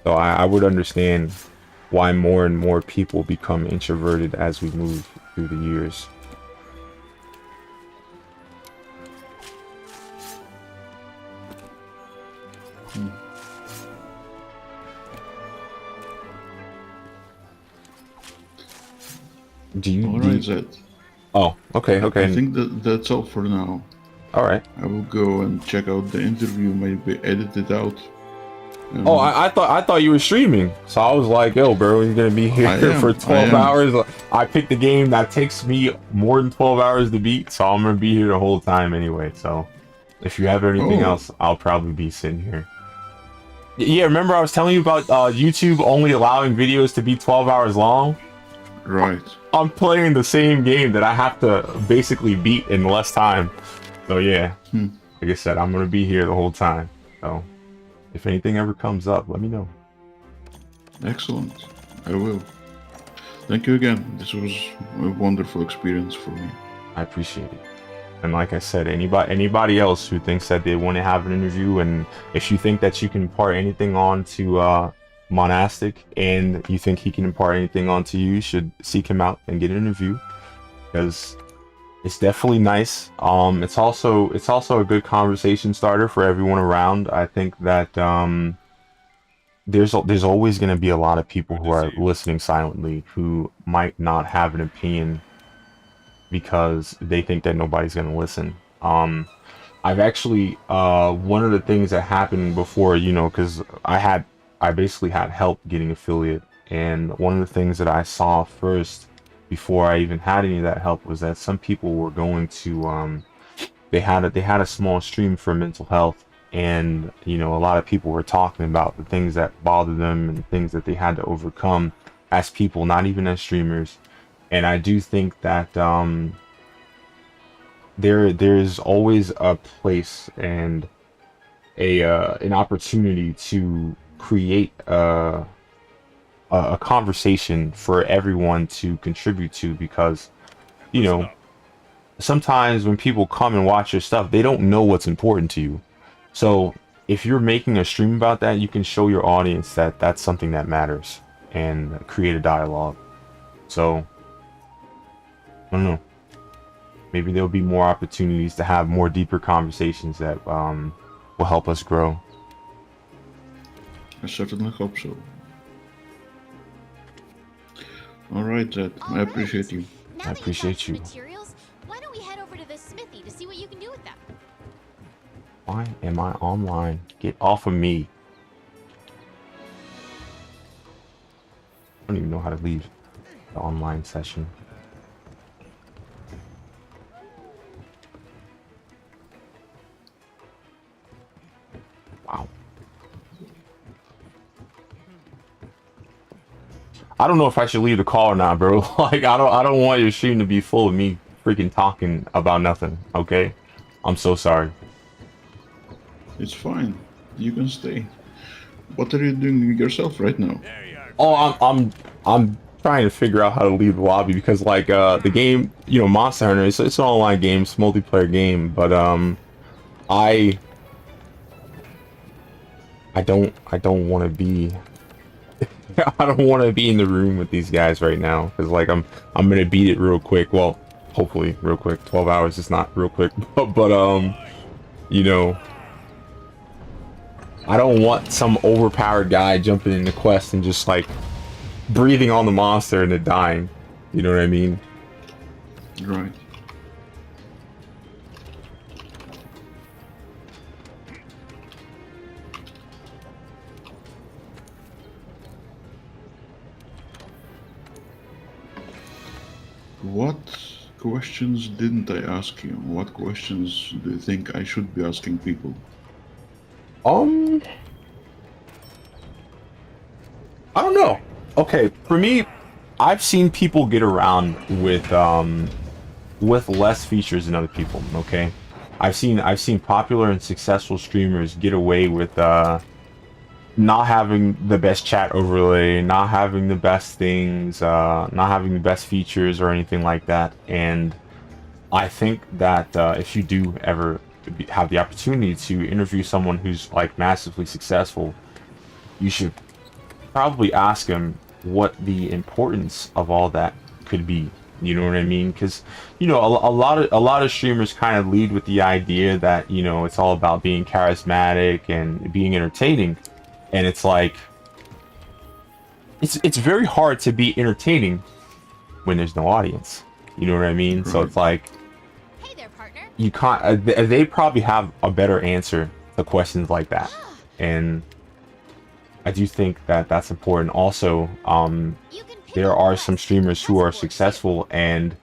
So I would understand why more and more people become introverted as we move through the years. Alright, Zed. Oh, okay. I think that's all for now. Alright. I will go and check out the interview, maybe edit it out. Oh, I thought you were streaming, so I was like, "Yo, bro, you're gonna be here for 12 hours." I picked a game that takes me more than 12 hours to beat, so I'm gonna be here the whole time anyway. So, if you have anything else, I'll probably be sitting here. Yeah, remember I was telling you about YouTube only allowing videos to be 12 hours long? Right. I'm playing the same game that I have to basically beat in less time. So yeah, like I said, I'm gonna be here the whole time. So. If anything ever comes up, let me know. Excellent. I will. Thank you again. This was a wonderful experience for me. I appreciate it. And like I said, anybody else who thinks that they want to have an interview, and if you think that you can impart anything on to Monastic and you think he can impart anything on to you, you should seek him out and get an interview, because it's definitely nice. It's also a good conversation starter for everyone around. I think that there's always going to be a lot of people who are listening silently who might not have an opinion because they think that nobody's going to listen. I've actually one of the things that happened before, you know, because I basically had help getting affiliate, and one of the things that I saw first before I even had any of that help was that some people were going to they had a small stream for mental health, and you know, a lot of people were talking about the things that bothered them and things that they had to overcome as people, not even as streamers. And I do think that there's always a place and an opportunity to create a conversation for everyone to contribute to, because you know, sometimes when people come and watch your stuff, they don't know what's important to you. So if you're making a stream about that, you can show your audience that that's something that matters and create a dialogue. So I don't know, maybe there'll be more opportunities to have more deeper conversations that will help us grow. I certainly hope so. Alright, Zed. I appreciate you. Now I that appreciate you. you. Materials, why don't we head over to the smithy to see what you can do with them? Why am I online? Get off of me. I don't even know how to leave the online session. Wow. I don't know if I should leave the call or not, bro. Like, I don't want your stream to be full of me freaking talking about nothing, okay? I'm so sorry. It's fine. You can stay. What are you doing yourself right now? Oh, I'm trying to figure out how to leave the lobby, because like the game, you know, Monster Hunter, it's an online game, it's a multiplayer game, but I don't want to be I don't want to be in the room with these guys right now because like I'm gonna beat it real quick. Well, hopefully real quick. 12 hours is not real quick, but you know, I don't want some overpowered guy jumping in the quest and just like breathing on the monster and it dying. You know what I mean? Right. What questions didn't I ask you? What questions do you think I should be asking people? I don't know. Okay, for me, I've seen people get around with less features than other people. Okay, I've seen popular and successful streamers get away with not having the best chat overlay, not having the best things, not having the best features or anything like that. And I think that if you do ever have the opportunity to interview someone who's like massively successful, you should probably ask them what the importance of all that could be. You know what I mean? Because you know a lot of streamers kind of lead with the idea that, you know, it's all about being charismatic and being entertaining. And it's like, it's very hard to be entertaining when there's no audience. You know what I mean? So it's like, Hey there, partner. you can't. They probably have a better answer to questions like that, and I do think that that's important. Also, You can pick there up are the some rest. streamers who are That's important, successful and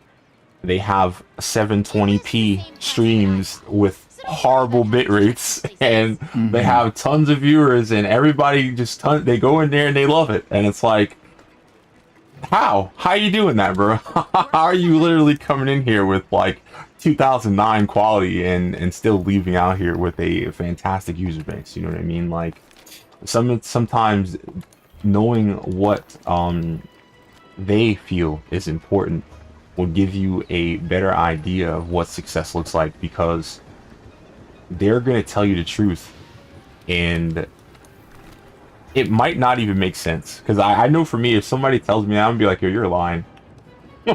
they have 720p streams with horrible bit rates, and they have tons of viewers, and everybody just they go in there and they love it. And it's like, how are you doing that, bro? How are you literally coming in here with like 2009 quality and still leaving out here with a fantastic user base? You know what I mean? Like, sometimes knowing what they feel is important will give you a better idea of what success looks like, because they're going to tell you the truth, and it might not even make sense. Because I know for me, if somebody tells me, I'm gonna be like, yo, you're lying.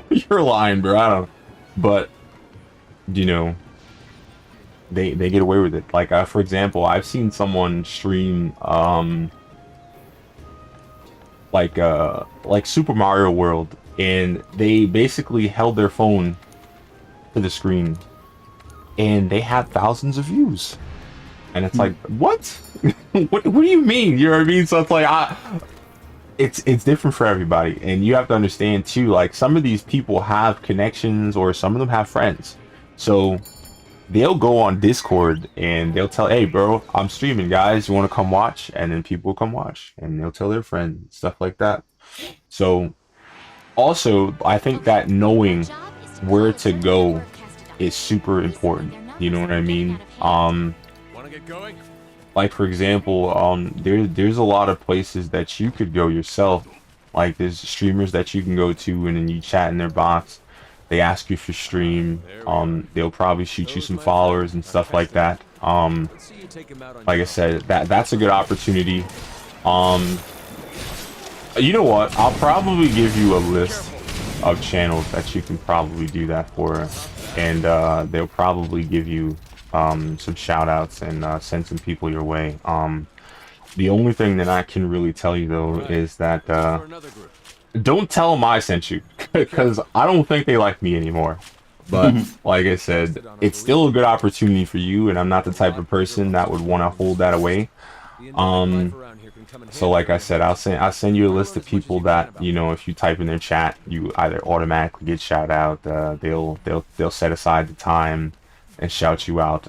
You're lying, bro. I don't. But you know, they get away with it. Like for example, I've seen someone stream like Super Mario World, and they basically held their phone to the screen and they had thousands of views. And it's like, what? what do you mean? You know what I mean? So it's like, it's different for everybody. And you have to understand too, like, some of these people have connections, or some of them have friends. So they'll go on Discord and they'll tell, hey bro, I'm streaming, guys, you want to come watch? And then people will come watch, and they'll tell their friends, stuff like that. So also, I think that knowing where to go is super important. You know what I mean? Wanna get going? Like for example, there's a lot of places that you could go yourself. Like there's streamers that you can go to, and then you chat in their box. They ask you if you stream. They'll probably shoot you some followers and stuff like that. Let's see you take him out on Like I your said, that's a good opportunity. You know what? I'll probably give you a list of channels that you can probably do that for, and they'll probably give you some shout outs and send some people your way. The only thing that I can really tell you though is that for another group. don't tell them I sent you, because I don't think they like me anymore. But like I said, it's still a good opportunity for you, and I'm not the type of person that would want to hold that away. The independent life around here can come in So like I said, I'll send you a list of people that, you know, if you type in their chat, you either automatically get shout out. They'll set aside the time and shout you out.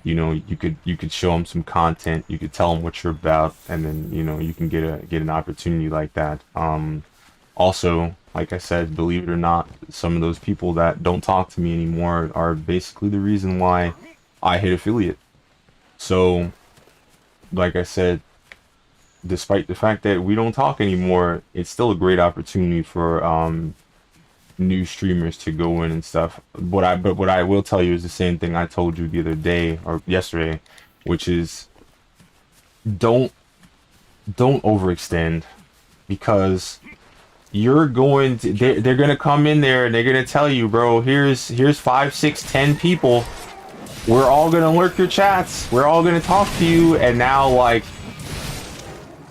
You know, you could show them some content, you could tell them what you're about, and then, you know, you can get an opportunity like that. Also, like I said, believe it or not, some of those people that don't talk to me anymore are basically the reason why I hit affiliate. So like I said, despite the fact that we don't talk anymore, it's still a great opportunity for new streamers to go in and stuff. But what I will tell you is the same thing I told you the other day or yesterday, which is don't overextend. because you're going to they're gonna come in there and they're gonna tell you, bro, here's 5, 6, 10 people. We're all gonna lurk your chats. We're all gonna talk to you, and now like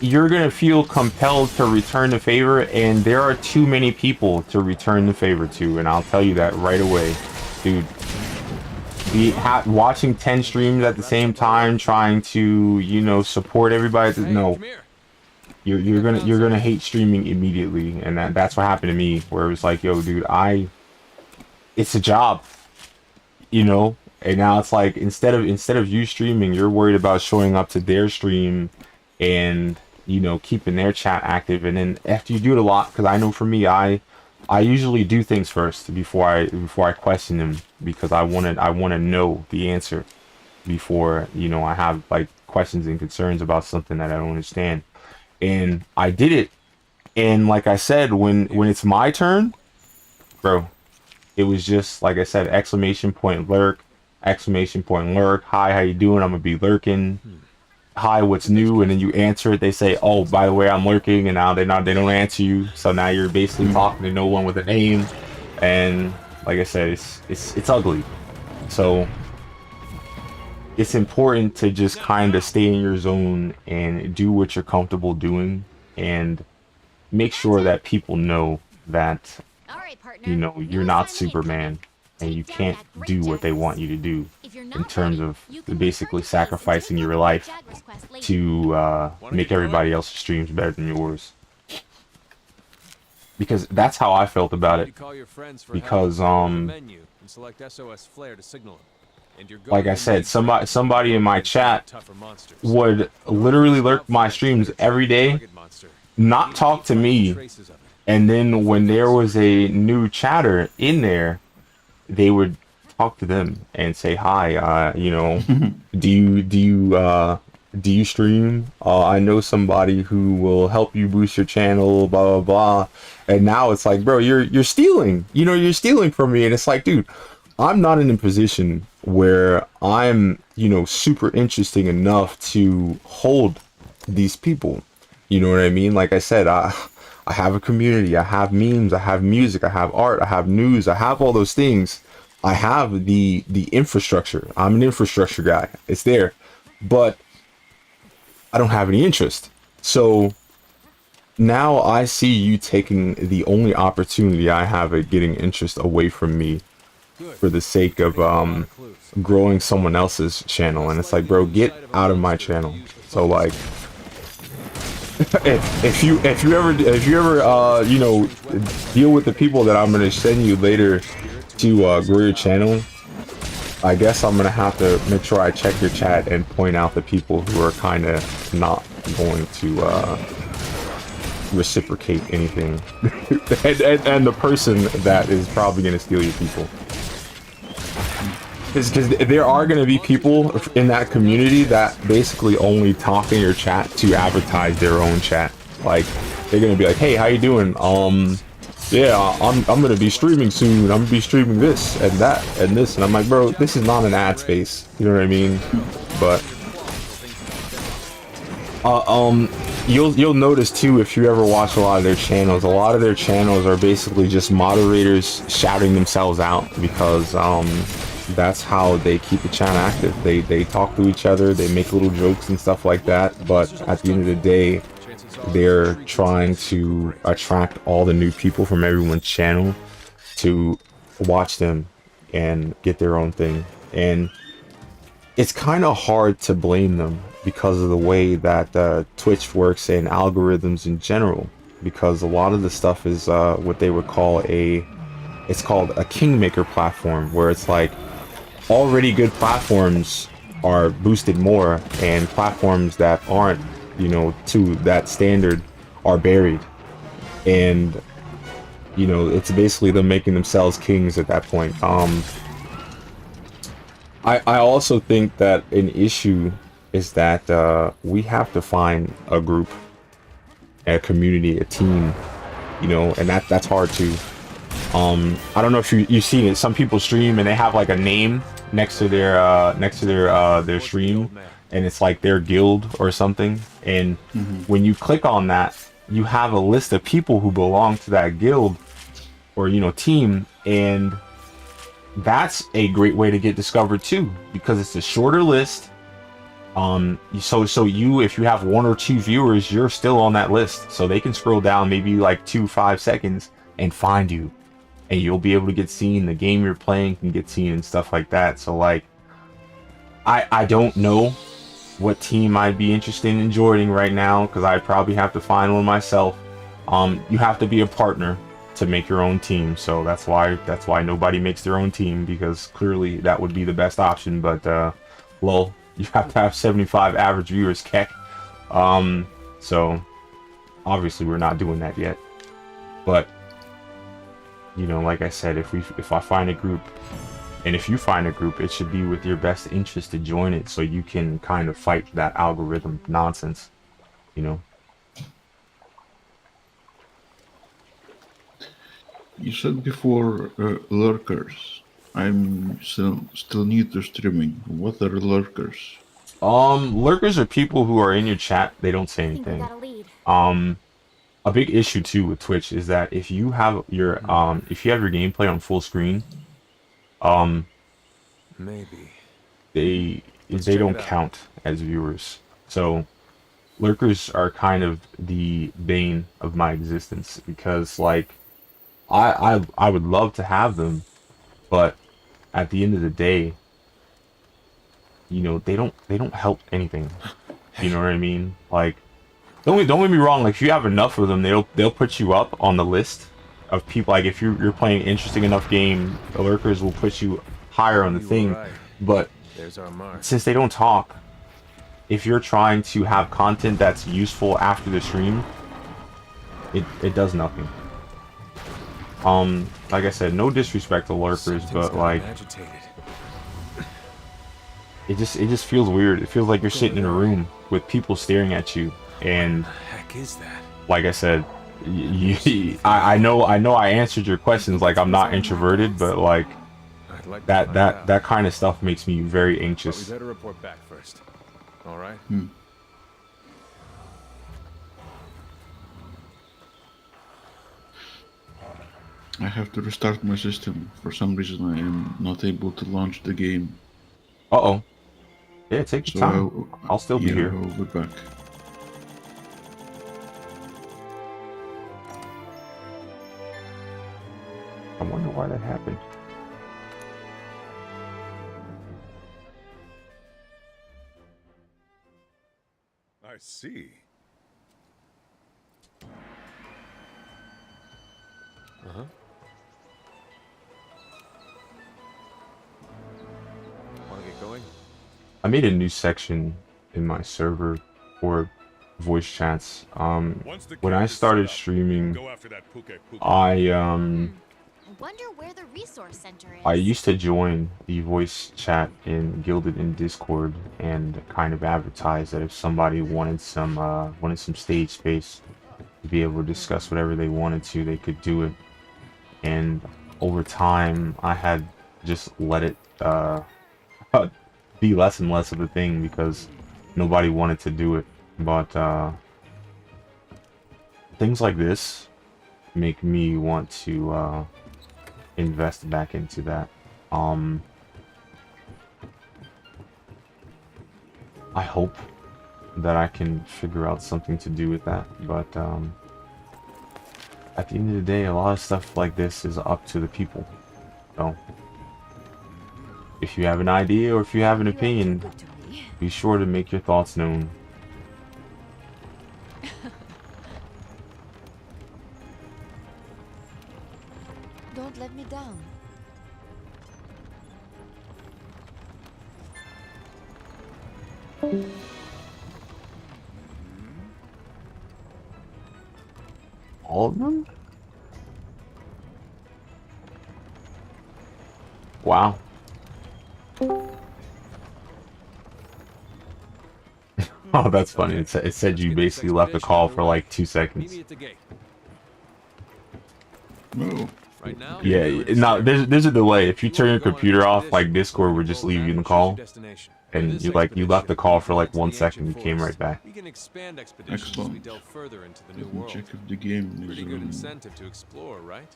you're gonna feel compelled to return the favor, and there are too many people to return the favor to, and I'll tell you that right away, dude. Watching 10 streams at the same time, trying to, you know, support everybody. No, you're gonna hate streaming immediately, and that's what happened to me. Where it was like, yo, dude, it's a job, you know. And now it's like instead of you streaming, you're worried about showing up to their stream, and you know, keeping their chat active. And then after you do it a lot, because I know for me, I usually do things first before I question them, because I want to know the answer before, you know, I have like questions and concerns about something that I don't understand. And I did it, and like I said, when it's my turn, bro, it was just like I said, exclamation point lurk, exclamation point lurk. Hi, how you doing? I'm gonna be lurking. Hi, what's new? And then you answer it. They say, oh, by the way, I'm lurking, and now they don't answer you. So now you're basically talking to no one with a name, and like I said, it's ugly. So it's important to just kind of stay in your zone and do what you're comfortable doing, and make sure that people know that, you know, you're not Superman, and you can't do what they want you to do in terms of basically sacrificing your life to make everybody else's streams better than yours. Because that's how I felt about it. Because like I said, somebody in my chat would literally lurk my streams every day, not talk to me, and then when there was a new chatter in there, they would talk to them and say, hi, you know, do you stream? I know somebody who will help you boost your channel, blah blah blah. And now it's like, bro, you're stealing, you know, you're stealing from me. And it's like, dude, I'm not in a position where I'm, you know, super interesting enough to hold these people. You know what I mean? Like I said, I have a community, I have memes, I have music, I have art, I have news, I have all those things. I have the infrastructure. I'm an infrastructure guy. It's there, but I don't have any interest. So now I see you taking the only opportunity I have at getting interest away from me for the sake of growing someone else's channel. And it's like, bro, get out of my channel. So like, if you ever you know, deal with the people that I'm gonna send you later to grow your channel, I guess I'm gonna have to make sure I check your chat and point out the people who are kind of not going to reciprocate anything, and the person that is probably gonna steal your people. Because there are going to be people in that community that basically only talk in your chat to advertise their own chat. Like, they're going to be like, hey, how you doing? Yeah, I'm going to be streaming soon. I'm going to be streaming this and that and this. And I'm like, bro, this is not an ad space. You know what I mean? But you'll notice too, if you ever watch a lot of their channels, a lot of their channels are basically just moderators shouting themselves out, because that's how they keep the chat active. They talk to each other, they make little jokes and stuff like that, but at the end of the day, they're trying to attract all the new people from everyone's channel to watch them and get their own thing. And it's kind of hard to blame them because of the way that Twitch works and algorithms in general, because a lot of the stuff is what they would call it's called a kingmaker platform, where it's like already good platforms are boosted more, and platforms that aren't, you know, to that standard are buried. And, you know, it's basically them making themselves kings at that point. I also think that an issue is that we have to find a group, a community, a team, you know, and that's hard too. I don't know if you've seen it. Some people stream and they have like a name next to their stream, and it's like their guild or something. And when you click on that, you have a list of people who belong to that guild or, you know, team, and that's a great way to get discovered too, because it's a shorter list. So you, if you have 1 or 2 viewers, you're still on that list, so they can scroll down maybe like 2-5 seconds and find you, and you'll be able to get seen. The game you're playing can get seen and stuff like that. So like, I don't know what team I'd be interested in joining right now, because I'd probably have to find one myself. You have to be a partner to make your own team, so that's why nobody makes their own team, because clearly that would be the best option. But lol, you have to have 75 average viewers, keck. So obviously we're not doing that yet. But you know, like I said, if I find a group, and if you find a group, it should be with your best interest to join it, so you can kind of fight that algorithm nonsense, you know. You said before lurkers. I'm still new to streaming. What are lurkers? Lurkers are people who are in your chat. They don't say I think we anything. got a lead. A big issue too with Twitch is that if you have your gameplay on full screen, Maybe. they check don't it out. count as viewers. So lurkers are kind of the bane of my existence, because like I would love to have them, but at the end of the day, you know, they don't help anything. You know what I mean? Like, don't get me wrong, like if you have enough of them, they'll put you up on the list of people. Like if you're playing an interesting enough game, the lurkers will put you higher on the You were thing. right. But There's our mark. since they don't talk, if you're trying to have content that's useful after the stream, it does nothing. Like I said, no disrespect to lurkers, Something's but got him like agitated. it just feels weird. It feels like you're sitting in a room with people staring at you, and The heck is that? like I said, I know I answered your questions. Like, I'm not introverted, but like I'd like to find out. that kind of stuff makes me very But we anxious. better report back first. All right. I have to restart my system. For some reason, I am not able to launch the game. Uh-oh. Yeah, take your time. I'll still be yeah, here. I'll be back. I wonder why that happened. I see. Uh-huh. Want to get going? I made a new section in my server for voice chats. Once the When camp I is set started up, streaming, go after that puke. I wonder where the resource center is. I used to join the voice chat in Gilded in Discord and kind of advertise that if somebody wanted some stage space to be able to discuss whatever they wanted to, they could do it. And over time, I had just let it be less and less of a thing because nobody wanted to do it. But things like this make me want to invest back into that. I hope that I can figure out something to do with that, but at the end of the day, a lot of stuff like this is up to the people. So if you have an idea or if you have an opinion, be sure to make your thoughts known. Don't let me down. All of them? Wow. Oh, that's funny. It said you basically left the call for like 2 Meet seconds. me at the gate. No. Right now? Yeah, no, there's a delay. If you turn your computer off, like Discord would just leave you in the call. Destination. And you left the call for like 1 second, you came right back. We can expand expeditions as we Excellent. delve further into the new Let me world. check if the game is Pretty good running. incentive to explore, right?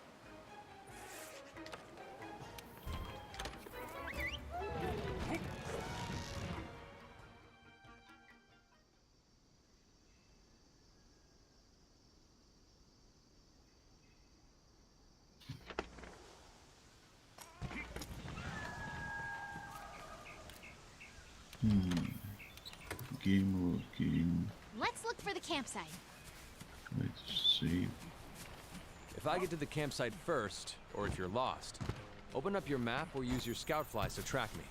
Game. Let's look for the campsite. Let's see. If I get to the campsite first, or if you're lost, open up your map or use your scout flies to track me.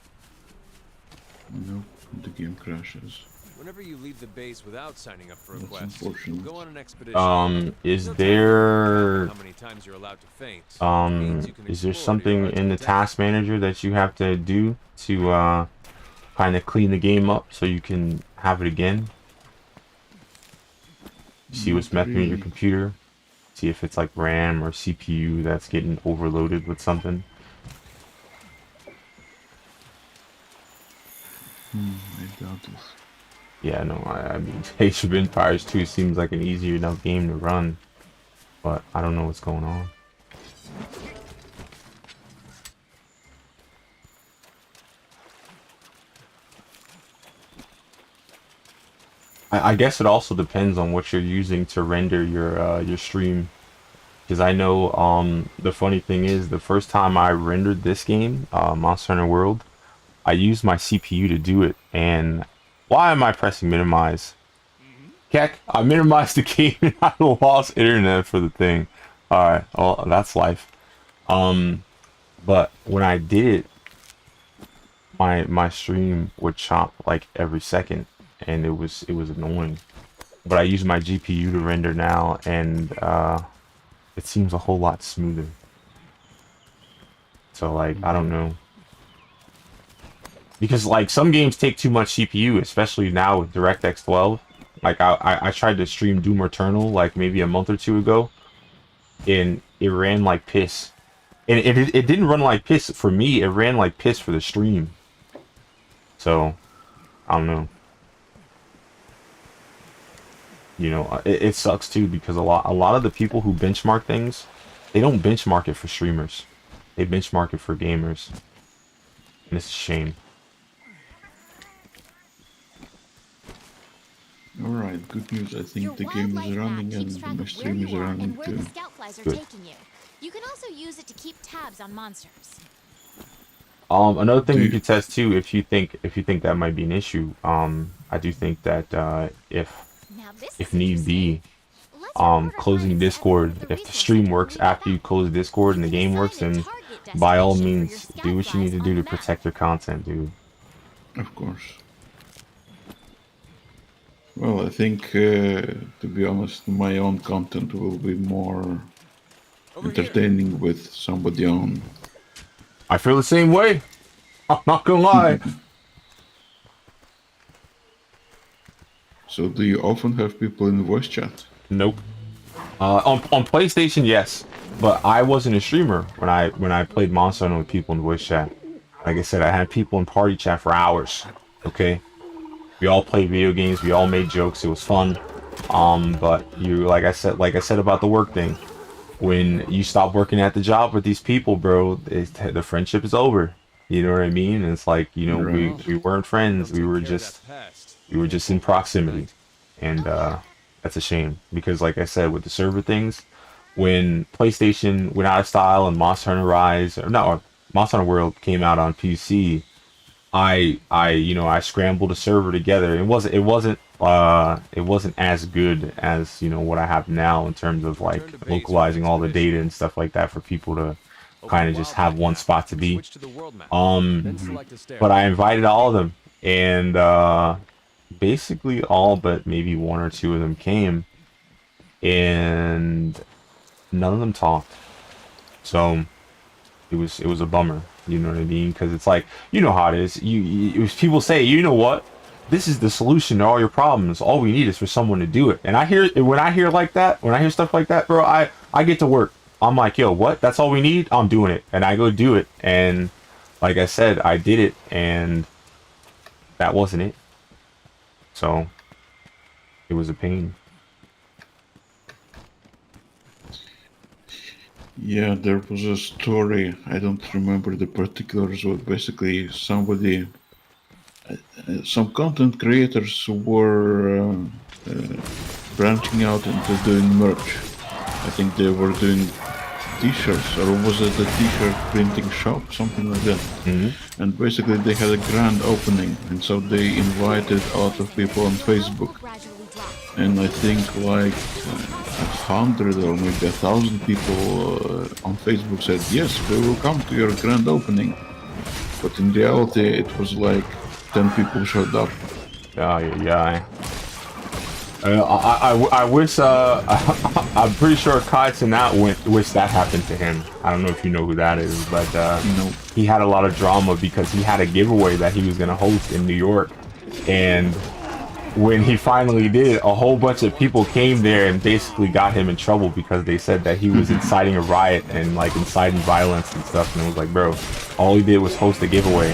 Nope, the game crashes. Whenever you leave the base without signing up for a That's quest, unfortunate. go on an expedition. Is No there how many times you're allowed to faint. It means you can is there explore something your in the heart's task manager that you have to do to kind of clean the game up so you can have it again? See what's messing with your computer. See if it's like RAM or CPU that's getting overloaded with something. I doubt it. Yeah, no, I mean, Age of Empires 2 seems like an easier enough game to run, but I don't know what's going on. I guess it also depends on what you're using to render your stream, because I know the funny thing is the first time I rendered this game, Monster Hunter World, I used my CPU to do it, and why am I pressing minimize? Heck, I minimized the game and I lost internet for the thing. Alright, well, that's life. But when I did it, my stream would chop like every second, and it was annoying. But I use my GPU to render now, and it seems a whole lot smoother. So like, I don't know. Because like some games take too much CPU, especially now with DirectX 12. Like I tried to stream Doom Eternal like maybe a month or two ago, and it ran like piss. And it didn't run like piss for me, it ran like piss for the stream. So, I don't know. You know, it sucks too, because a lot of the people who benchmark things, they don't benchmark it for streamers. They benchmark it for gamers. And it's a shame. Alright, good news. I think Your the game wildlife is map running keeps and track my of where stream is you are running and where too. the scout flies are Good. taking you. You can also use it to keep tabs on monsters. Another thing Do you you- could test too, if you think that might be an issue, I do think that if Now this if is need be, interesting. Let's record our closing friends Discord, and the if the resources stream that works we after you found. close Discord and the You can game works, assign a then target by all destination for your means scout do what you need to flies do on to the map. protect your content, dude. Of course. Well, I think, to be honest, my own content will be more Over here. entertaining with somebody on. I feel the same way. I'm not gonna lie. So, do you often have people in voice chat? Nope. On PlayStation, yes, but I wasn't a streamer when I played Monster Hunter with people in voice chat. Like I said, I had people in party chat for hours. Okay, we all played video games, we all made jokes, it was fun. But you, like I said about the work thing, when you stop working at the job with these people, bro, the friendship is over. You know what I mean? And it's like, you know, Right. we weren't friends, we Take were care of just. that past. We were just in proximity, and that's a shame, because like I said, with the server things, when PlayStation went out of style and Monster Hunter Rise, or no, Monster Hunter World came out on PC, I scrambled a server together. It wasn't as good as, you know, what I have now in terms of like localizing all the data and stuff like that for people to kind of just have one spot to be. Switch to the world map. Then select a stair. But I invited all of them, and basically all but maybe one or two of them came, and none of them talked. So it was a bummer, you know what I mean? Because it's like, you know how it is. People say, you know what? This is the solution to all your problems. All we need is for someone to do it. And when I hear stuff like that, bro, I get to work. I'm like, yo, what? That's all we need? I'm doing it. And I go do it. And like I said, I did it, and that wasn't it. So it was a pain. Yeah, there was a story. I don't remember the particulars, but basically somebody, some content creators were branching out into doing merch. I think they were doing t-shirts, or was it a t-shirt printing shop, something like that. And basically they had a grand opening, and so they invited a lot of people on Facebook. Gradually drop. And I think like 100 or maybe 1,000 people on Facebook said, yes, we will come to your grand opening. But in reality, it was like 10 people showed up. Yeah. I wish, I'm pretty sure Kai Cenat wish that happened to him. I don't know if you know who that is, but No. he had a lot of drama because he had a giveaway that he was going to host in New York. And when he finally did, a whole bunch of people came there and basically got him in trouble because they said that he was inciting a riot and like inciting violence and stuff. And it was like, bro, all he did was host a giveaway.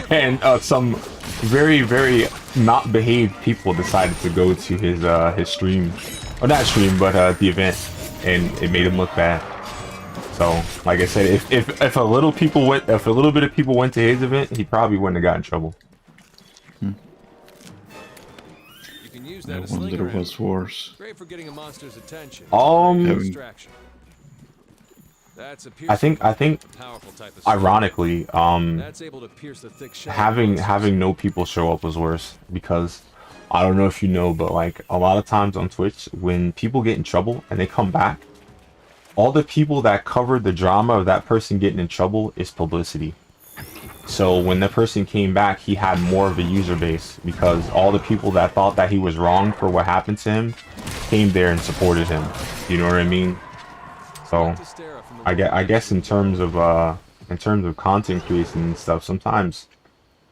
And some very, very not behaved people decided to go to his stream, or not stream, but the event, and it made him look bad. So, like I said, if a little bit of people went to his event, he probably wouldn't have got in trouble. You can use that I as sling wonder around. what's worse. Great for getting a monster's attention. Having- Distraction. That's a I think powerful type of ironically, that's able to pierce the thick shell. having no people show up was worse, because I don't know if you know, but like a lot of times on Twitch, when people get in trouble and they come back, all the people that covered the drama of that person getting in trouble is publicity. So when the person came back, he had more of a user base because all the people that thought that he was wrong for what happened to him came there and supported him. You know what I mean? So I guess in terms of content creation and stuff, sometimes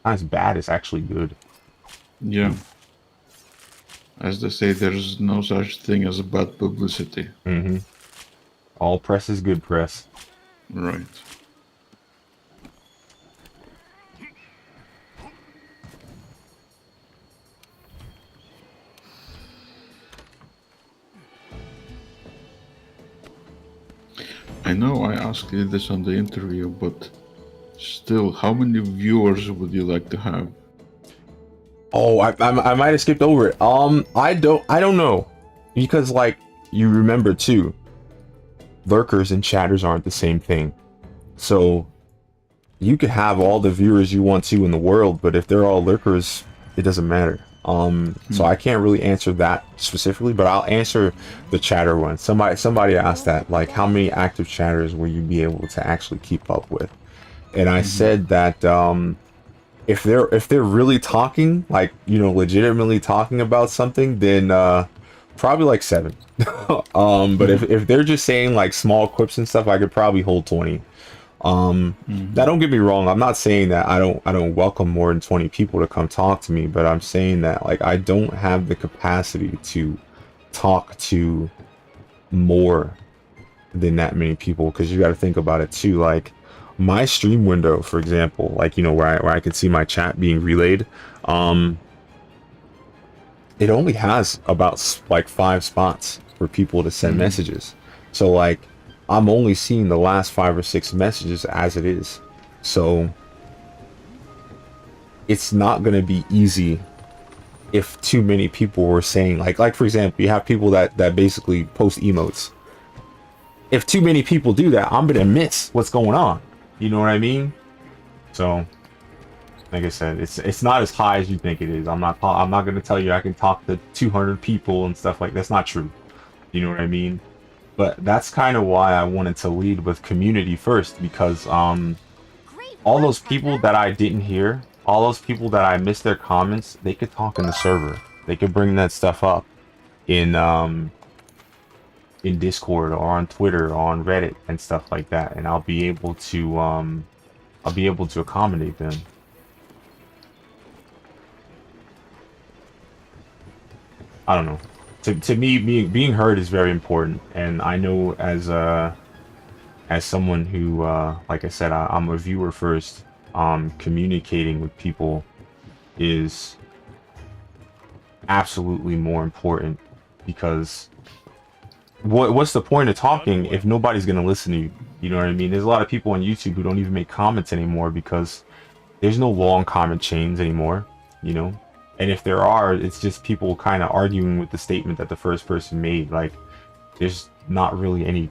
bad is actually good. Yeah. As they say, there's no such thing as a bad publicity. All press is good press. Right. I know I asked you this on the interview, but still, how many viewers would you like to have? Oh, I might have skipped over it. I don't know, because like you remember too, lurkers and chatters aren't the same thing. So you could have all the viewers you want to in the world, but if they're all lurkers, it doesn't matter. So I can't really answer that specifically, but I'll answer the chatter one. Somebody asked that, like, how many active chatters will you be able to actually keep up with? And I said that if they're really talking, like, you know, legitimately talking about something, then probably like 7. But if they're just saying like small quips and stuff, I could probably hold 20. Now don't get me wrong, I'm not saying that I don't welcome more than 20 people to come talk to me, but I'm saying that like I don't have the capacity to talk to more than that many people, because you got to think about it too. Like my stream window, for example, like, you know, where I can see my chat being relayed, it only has about like 5 spots for people to send messages. So like I'm only seeing the last 5 or 6 messages as it is. So it's not going to be easy if too many people were saying, like for example, you have people that basically post emotes. If too many people do that, I'm going to miss what's going on. You know what I mean? So like I said, it's not as high as you think it is. I'm not going to tell you I can talk to 200 people and stuff like that's not true. You know what I mean? But that's kind of why I wanted to lead with community first, because all those people that I didn't hear, all those people that I missed their comments, they could talk in the server. They could bring that stuff up in Discord or on Twitter or on Reddit and stuff like that, and I'll be able to accommodate them. I don't know. To me, being heard is very important, and I know as someone who, like I said, I'm a viewer first. Communicating with people is absolutely more important, because what's the point of talking if nobody's gonna listen to you? You know what I mean? There's a lot of people on YouTube who don't even make comments anymore because there's no long comment chains anymore, you know? And if there are, it's just people kind of arguing with the statement that the first person made. Like, there's not really any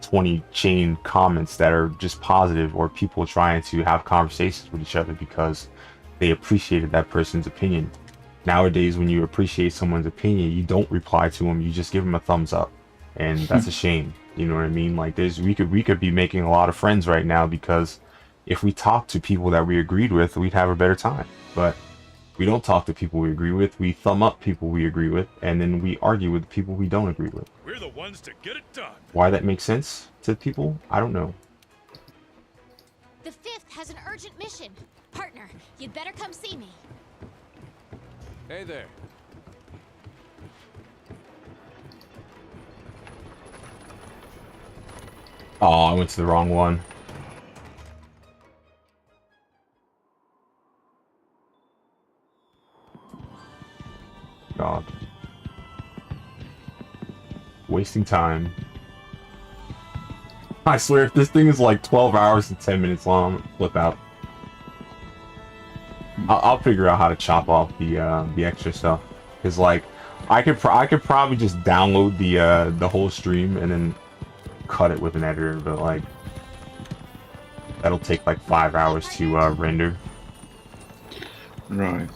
20 chain comments that are just positive, or people trying to have conversations with each other because they appreciated that person's opinion. Nowadays, when you appreciate someone's opinion, you don't reply to them, you just give them a thumbs up. And that's a shame. You know what I mean? Like, we could be making a lot of friends right now, because if we talk to people that we agreed with, we'd have a better time. But we don't talk to people we agree with. We thumb up people we agree with, and then we argue with people we don't agree with. We're the ones to get it done. Why that makes sense to people, I don't know. The 5th has an urgent mission. Partner, you'd better come see me. Hey there. Oh, I went to the wrong one. God. Wasting time. I swear, if this thing is like 12 hours and 10 minutes long, I'm gonna flip out. I'll figure out how to chop off the extra stuff, because like I could probably just download the whole stream and then cut it with an editor, but like that'll take like 5 hours to render. Right.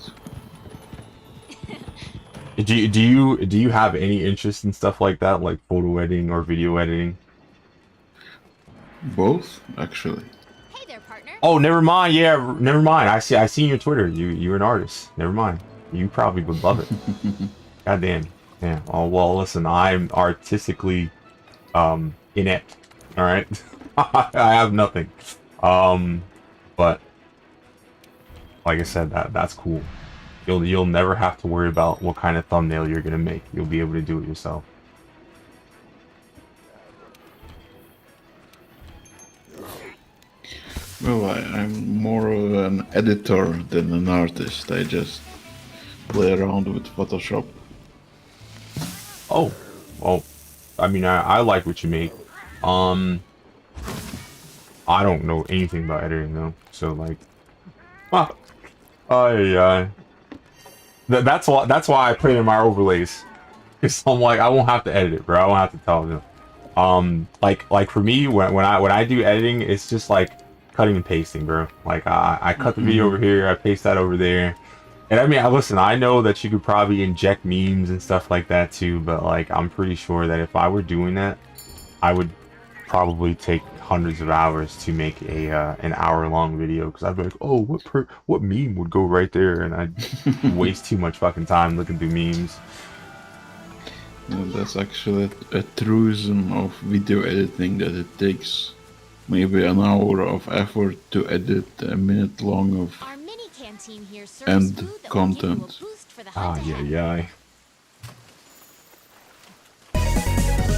Do you have any interest in stuff like that, like photo editing or video editing? Both, actually. Hey there, partner. Oh, never mind. Yeah, never mind. I seen your Twitter. You're an artist. Never mind. You probably would love it. Goddamn. Yeah. Oh well. Listen, I'm artistically inept. All right. I have nothing. But like I said, that's cool. You'll never have to worry about what kind of thumbnail you're gonna make. You'll be able to do it yourself. Well, I'm more of an editor than an artist. I just play around with Photoshop. Oh, well, I mean, I like what you make. I don't know anything about editing though, so like, that's why I put in my overlays, because I'm like, I won't have to edit it, bro. I won't have to tell them. Like for me, when I do editing, it's just like cutting and pasting, bro. Like I cut the video over here, I paste that over there. And I mean, listen, I know that you could probably inject memes and stuff like that too, but like, I'm pretty sure that if I were doing that, I would probably take hundreds of hours to make an hour-long video, because I'd be like, oh, what meme would go right there, and I'd waste too much fucking time looking through memes. Well, that's actually a truism of video editing, that it takes maybe an hour of effort to edit a minute long of Our mini canteen here serves and food that will content. give you a boost for the hunt ahead. Yeah.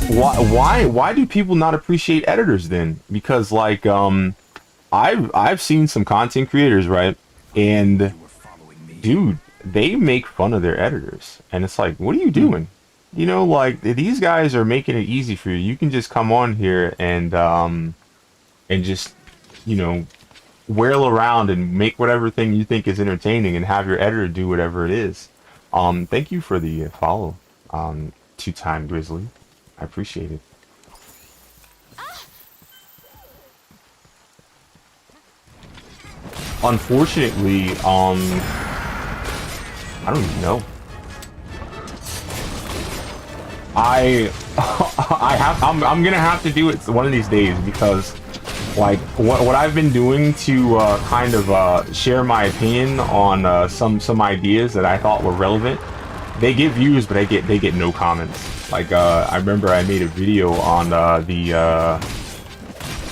Why do people not appreciate editors then? Because like I've seen some content creators, right? And dude, they make fun of their editors, and it's like, what are you doing? You know, like, these guys are making it easy for you. You can just come on here and just, you know, whirl around and make whatever thing you think is entertaining, and have your editor do whatever it is. Thank you for the follow, Two-Time Grizzly. I appreciate it. Unfortunately, I don't even know. I'm gonna have to do it one of these days, because like what I've been doing to kind of share my opinion on some ideas that I thought were relevant. They get views, but they get no comments. Like I remember I made a video on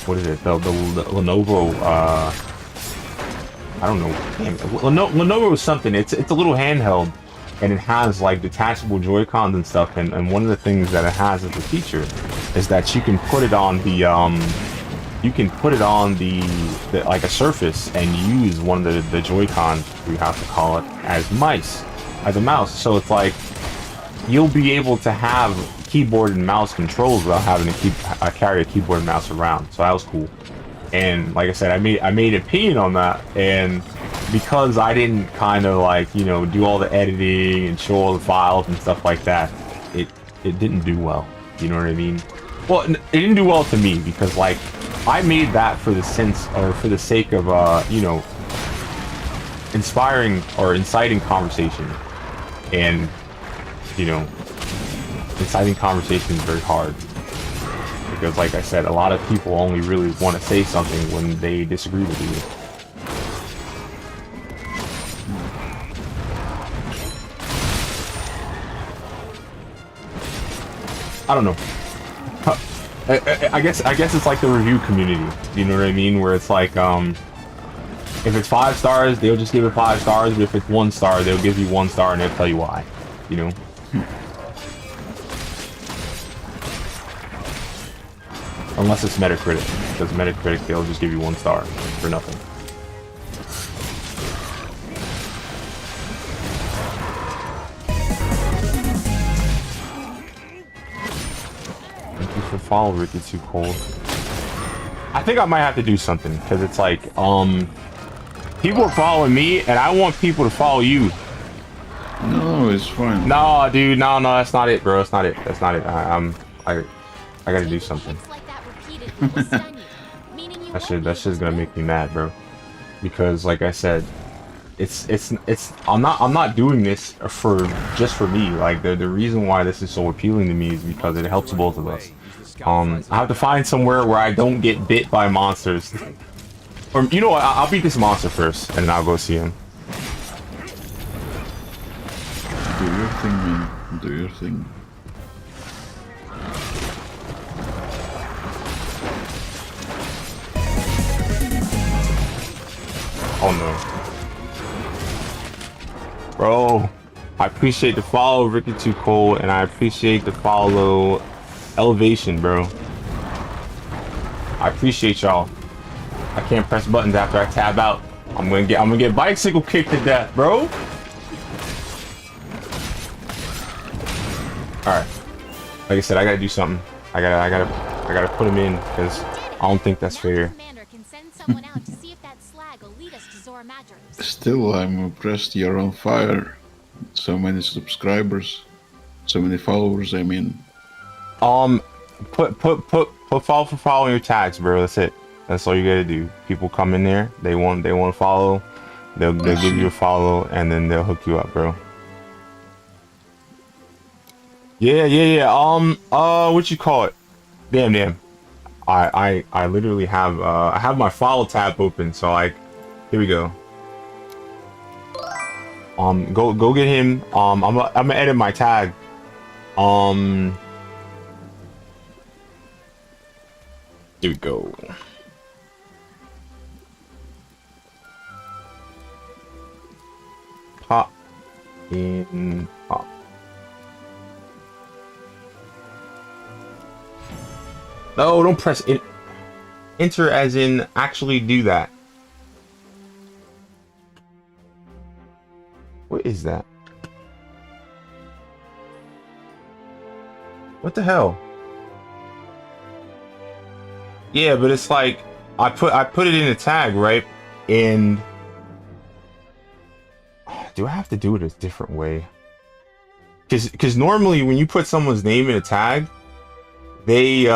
what is it? The Lenovo. I don't know. Damn, Lenovo was something. It's a little handheld, and it has like detachable Joy-Cons and stuff. And one of the things that it has as a feature is that you can put it on the you can put it on the like a surface and use one of the Joy-Cons, we have to call it, as a mouse. So it's like you'll be able to have keyboard and mouse controls without having to carry a keyboard and mouse around. So that was cool. And like I said, I made an opinion on that, and because I didn't kind of like, you know, do all the editing and show all the files and stuff like that, it didn't do well. You know what I mean? Well, it didn't do well to me because like I made that for the sake of you know, inspiring or inciting conversation, and you know, inciting conversation is very hard. Because like I said, a lot of people only really want to say something when they disagree with you. I don't know. I guess it's like the review community. You know what I mean? Where it's like, if it's 5 stars, they'll just give it 5 stars. But if it's 1 star, they'll give you 1 star and they'll tell you why. You know? Unless it's Metacritic, because Metacritic, they'll just give you 1 star for nothing. Thank you for following, Ricky Too Cold. I think I might have to do something, because it's like, people are following me, and I want people to follow you. No, it's fine. No, dude, no, that's not it, bro. That's not it. That's not it. I gotta do something. That shit's gonna make me mad, bro. Because like I said, I'm not doing this just for me. Like the reason why this is so appealing to me is because it helps both of us. I have to find somewhere where I don't get bit by monsters. Or you know what? I'll beat this monster first, and then I'll go see him. Do your thing, man. Do your thing. Oh no. Bro, I appreciate the follow, Ricky Too Cold, and I appreciate the follow, Elevation, bro. I appreciate y'all. I can't press buttons after I tab out. I'm gonna get bicycle kicked to death, bro. Alright. Like I said, I gotta do something. I gotta put him in, because I don't think that's fair. Still, I'm impressed you're on fire. So many subscribers, so many followers, I mean. Put follow for following your tags, bro. That's it. That's all you gotta do. People come in there, they want to follow, they'll give you a follow, and then they'll hook you up, bro. Yeah. What you call it? Damn. I literally have I have my follow tab open, so like, here we go. Go get him. I'm gonna edit my tag. Here we go. Pop in pop. No, don't press it. Enter as in actually do that. What is that? What the hell? Yeah, but it's like I put it in a tag, right? And do I have to do it a different way? Because normally when you put someone's name in a tag, they're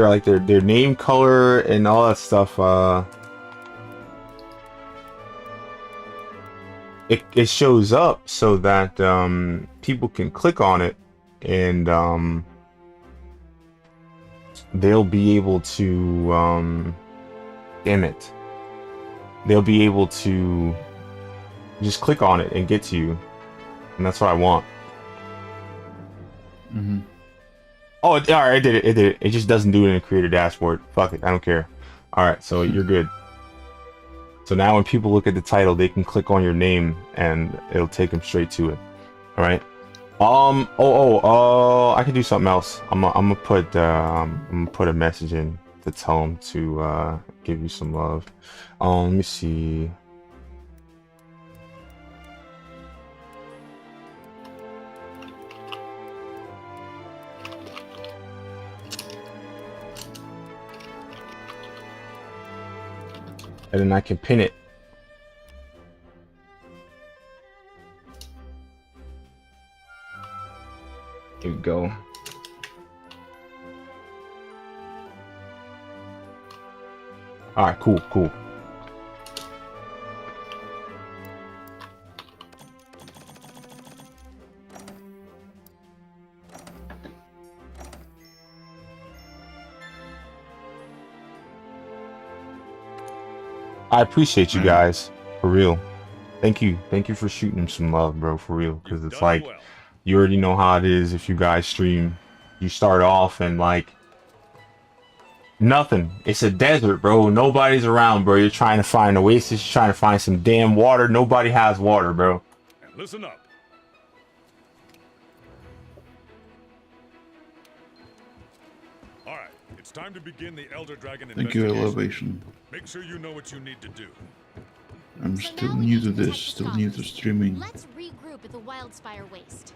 like their name, color, and all that stuff. It shows up so that people can click on it, and they'll be able to damn it, they'll be able to just click on it and get to you, and that's what I want. Oh, all right, I did it. It just doesn't do it in a creator dashboard. Fuck it, I don't care. All right, so you're good. So now when people look at the title, they can click on your name and it'll take them straight to it. All right. I can do something else. I'm gonna put a message in to tell him to give you some love. Let me see. And then I can pin it. Here we go. All right, cool. I appreciate you guys, for real. Thank you for shooting him some love, bro, for real. Because it's like, you already know how it is if you guys stream. You start off and like, nothing. It's a desert, bro. Nobody's around, bro. You're trying to find an oasis. You're trying to find some damn water. Nobody has water, bro. And listen up. All right, it's time to begin the Elder Dragon Thank you, investigation. Elevation. Make sure you know what you need to do. I'm So still now we new need to to this, check still the new to stocks. streaming. Let's regroup at the Wildspire Waste.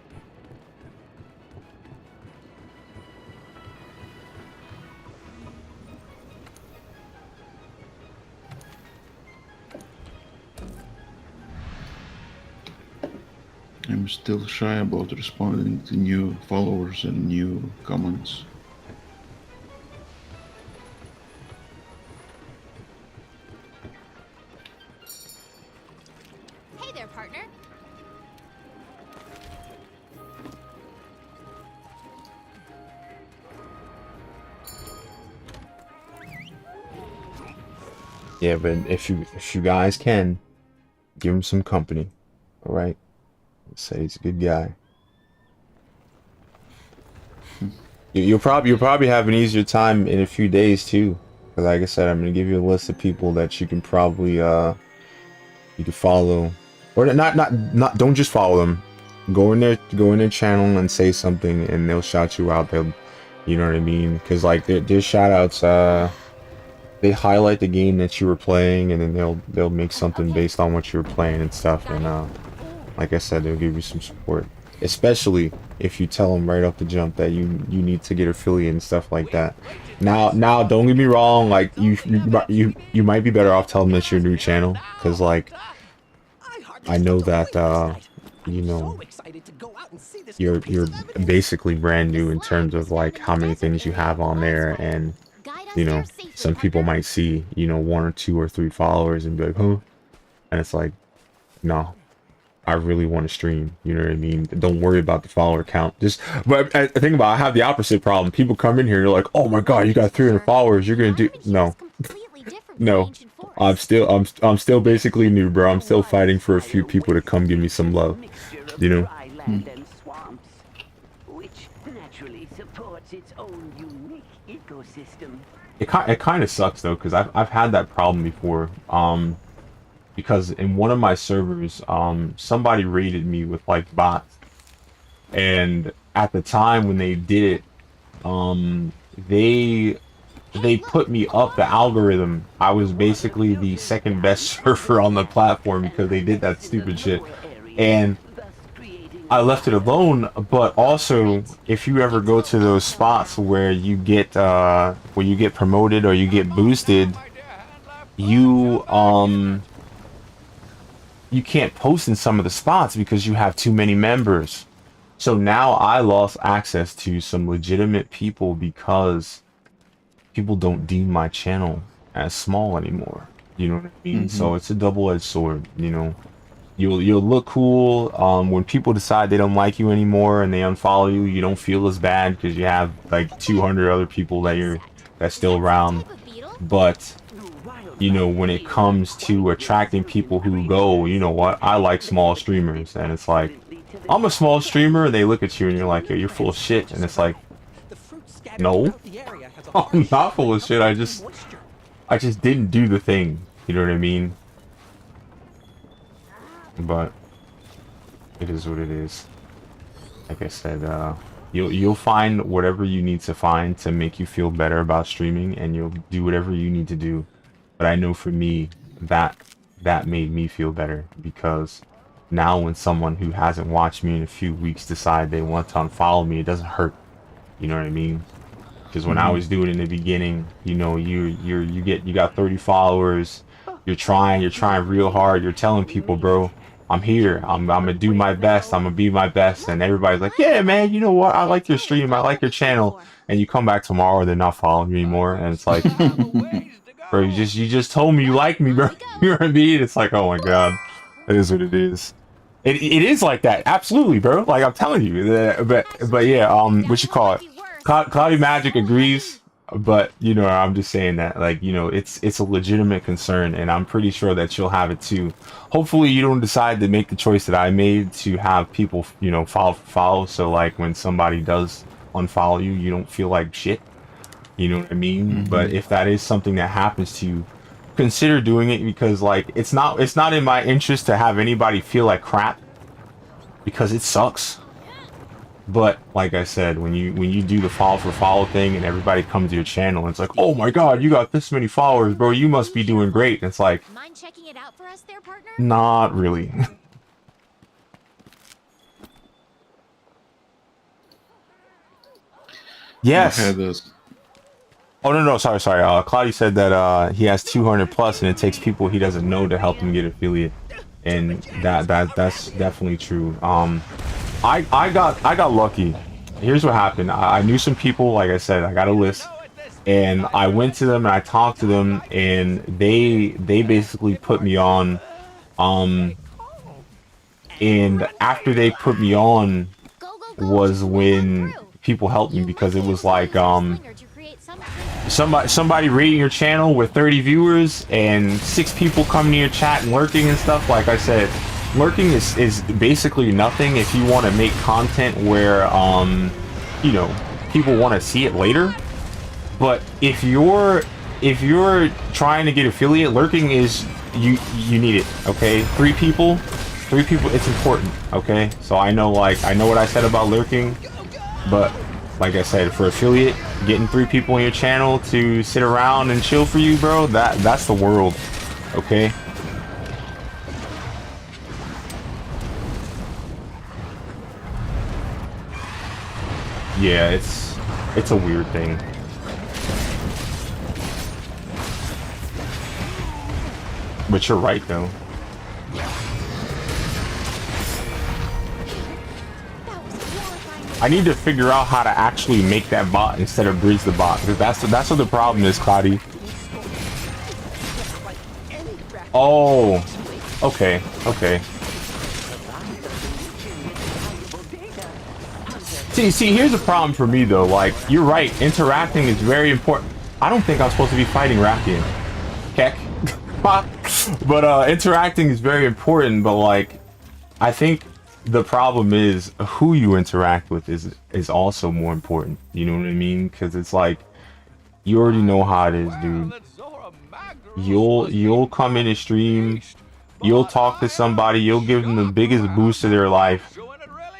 I'm still shy about responding to new followers and new comments. Hey there, partner. Yeah, but if you guys can, give him some company. All right. Say he's a good guy. You'll probably have an easier time in a few days too. But like I said, I'm gonna give you a list of people that you can probably you can follow, or not. Don't just follow them. Go in their channel and say something, and they'll shout you out. They'll, you know what I mean? Because like their shout outs, they highlight the game that you were playing, and then they'll make something based on what you were playing and stuff. And like I said, they'll give you some support, especially if you tell them right off the jump that you need to get affiliate and stuff like that. Now, don't get me wrong. Like you might be better off telling them it's your new channel, because like I know that you know you're basically brand new in terms of like how many things you have on there, and you know some people might see 1 or 2 or 3 followers and be like, huh, and it's like, no, I really want to stream, you know what I mean? Don't worry about the follower count. But I think about it, I have the opposite problem. People come in here, you're like, oh my god, you got 300 followers, you're gonna do no. I'm still basically new, bro. I'm still fighting for a few people to come give me some love, you know. Which naturally supports its own unique ecosystem. It kind of sucks though, because I've had that problem before. Because in one of my servers, somebody raided me with like bots, and at the time when they did it, they put me up the algorithm. I was basically the second best server on the platform because they did that stupid shit, and I left it alone. But also, if you ever go to those spots where you get promoted or you get boosted, you can't post in some of the spots because you have too many members. So now I lost access to some legitimate people because people don't deem my channel as small anymore. You know what I mean? So it's a double-edged sword, you know. You'll look cool when people decide they don't like you anymore and they unfollow you. You don't feel as bad because you have like 200 other people that's still around. But you know, when it comes to attracting people who go, you know what, I like small streamers, and it's like, I'm a small streamer, and they look at you and you're like, yo, you're full of shit, and it's like, no, I'm not full of shit. I just didn't do the thing, you know what I mean? But it is what it is. like I said, you'll find whatever you need to find to make you feel better about streaming, and you'll do whatever you need to do. But I know for me, that made me feel better, because now when someone who hasn't watched me in a few weeks decide they want to unfollow me, it doesn't hurt. You know what I mean? Because when I was doing it in the beginning, you know, you got 30 followers, you're trying real hard, you're telling people, bro, I'm here, I'm gonna do my best, I'm gonna be my best, and everybody's like, yeah, man, you know what, I like your stream, I like your channel, and you come back tomorrow, they're not following you anymore, and it's like, bro, you just told me you like me, bro. You know what I mean? It's like, oh my god, it is what it is. It is like that, absolutely, bro. Like I'm telling you, but yeah, what you call it? Cloudy Magic agrees, but you know, I'm just saying that, like, you know, it's a legitimate concern, and I'm pretty sure that you'll have it too. Hopefully, you don't decide to make the choice that I made to have people, you know, follow. So like when somebody does unfollow you, you don't feel like shit. You know what I mean? But if that is something that happens to you, consider doing it, because like it's not in my interest to have anybody feel like crap, because it sucks. But like I said, when you do the follow for follow thing and everybody comes to your channel and it's like, oh my god, you got this many followers, bro, you must be doing great. And it's like, Mind checking it out for us there, partner? not really. Yes. Oh no, sorry. Cloudy said that he has 200 plus, and it takes people he doesn't know to help him get affiliate, and that's definitely true. I got lucky. Here's what happened. I knew some people, like I said, I got a list, and I went to them and I talked to them, and they basically put me on. And after they put me on was when people helped me, because it was like somebody rating your channel with 30 viewers and 6 people coming to your chat and lurking and stuff. Like I said, lurking is basically nothing if you want to make content where you know, people want to see it later. But if you're trying to get affiliate, lurking is you need it. Okay, 3 people, it's important. Okay, so I know what I said about lurking, but like I said, for affiliate, getting 3 people on your channel to sit around and chill for you, bro, that's the world. Okay. Yeah, it's a weird thing. But you're right though. I need to figure out how to actually make that bot instead of bridge the bot, because that's what the problem is, Cloudy. Oh, okay. See, here's the problem for me though. Like, you're right, interacting is very important. I don't think I'm supposed to be fighting Rathian. Heck. But interacting is very important, but like, I think the problem is who you interact with is also more important. You know what I mean? Because it's like, you already know how it is, dude. You'll come in and stream, you'll talk to somebody, you'll give them the biggest boost of their life,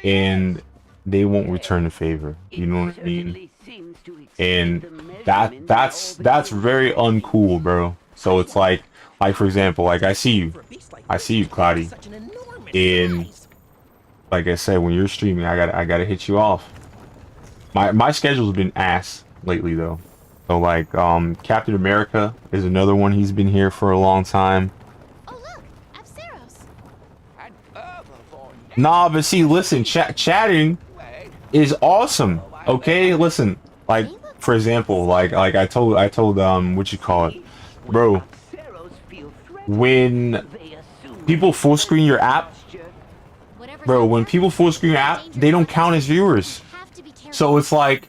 and they won't return the favor. You know what I mean? And that's very uncool, bro. So it's like for example, like I see you, Cloudy, and like I said, when you're streaming, I gotta hit you off. My schedule's been ass lately though. So like Captain America is another one. He's been here for a long time. Oh look, Apsaros. Nah, but see, listen, chatting is awesome. Okay, listen, like for example, like I told what you call it, bro. When people full screen your app, bro, when people full screen your app, they don't count as viewers. So it's like,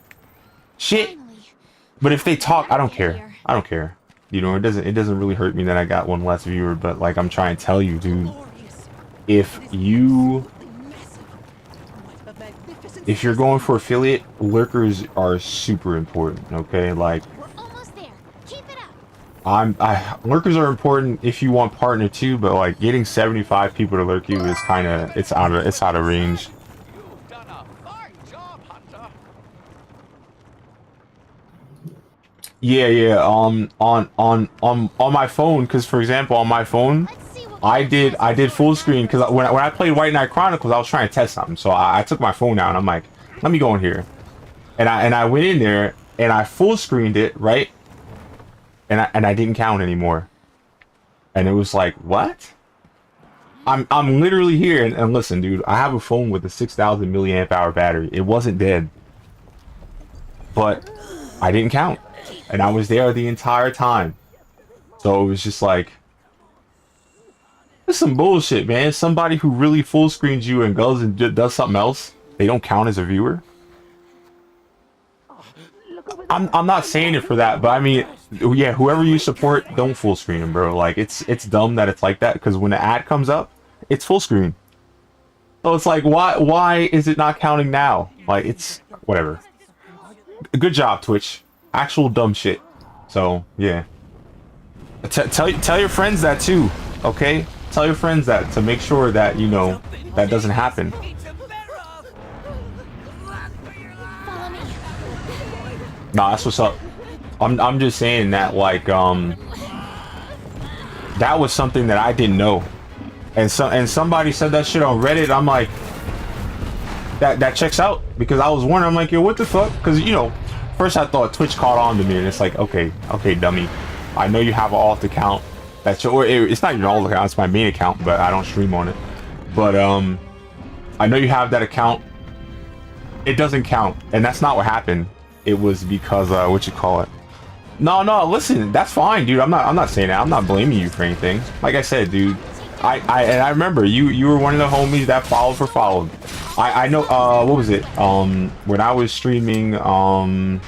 shit. But if they talk, I don't care. You know, it doesn't really hurt me that I got one less viewer. But like, I'm trying to tell you, dude, if you're going for affiliate, lurkers are super important. Okay, like, lurkers are important if you want partner too, but like getting 75 people to lurk you is it's out of range. Yeah. On my phone, because for example, on my phone, I did full screen because when I played White Knight Chronicles, I was trying to test something. So I took my phone out and I'm like, let me go in here, and I went in there and I full screened it, right, and I didn't count anymore, and it was like, what? I'm literally here, and listen, dude, I have a phone with a 6,000 milliamp hour battery. It wasn't dead, but I didn't count, and I was there the entire time. So it was just like, it's some bullshit, man. Somebody who really full screens you and goes and does something else, they don't count as a viewer. I'm not saying it for that, but I mean, yeah, whoever you support, don't full screen them, bro. Like it's dumb that it's like that, because when the ad comes up, it's full screen. So it's like, why is it not counting now? Like, it's whatever. Good job, Twitch. Actual dumb shit. So yeah, tell your friends that too, okay? Tell your friends that, to make sure that, you know, that doesn't happen. Nah, that's what's up. I'm just saying that, like, that was something that I didn't know, and somebody said that shit on Reddit. I'm like, that checks out, because I was wondering, I'm like, yo, what the fuck? Because, you know, first I thought Twitch caught on to me, and it's like, okay, dummy, I know you have an alt account. That's your, it's not your alt account, it's my main account, but I don't stream on it. But I know you have that account. It doesn't count, and that's not what happened. It was because what you call it? No, listen, that's fine, dude. I'm not saying that. I'm not blaming you for anything. Like I said, dude, I remember you were one of the homies that followed. I know, what was it? When I was streaming, when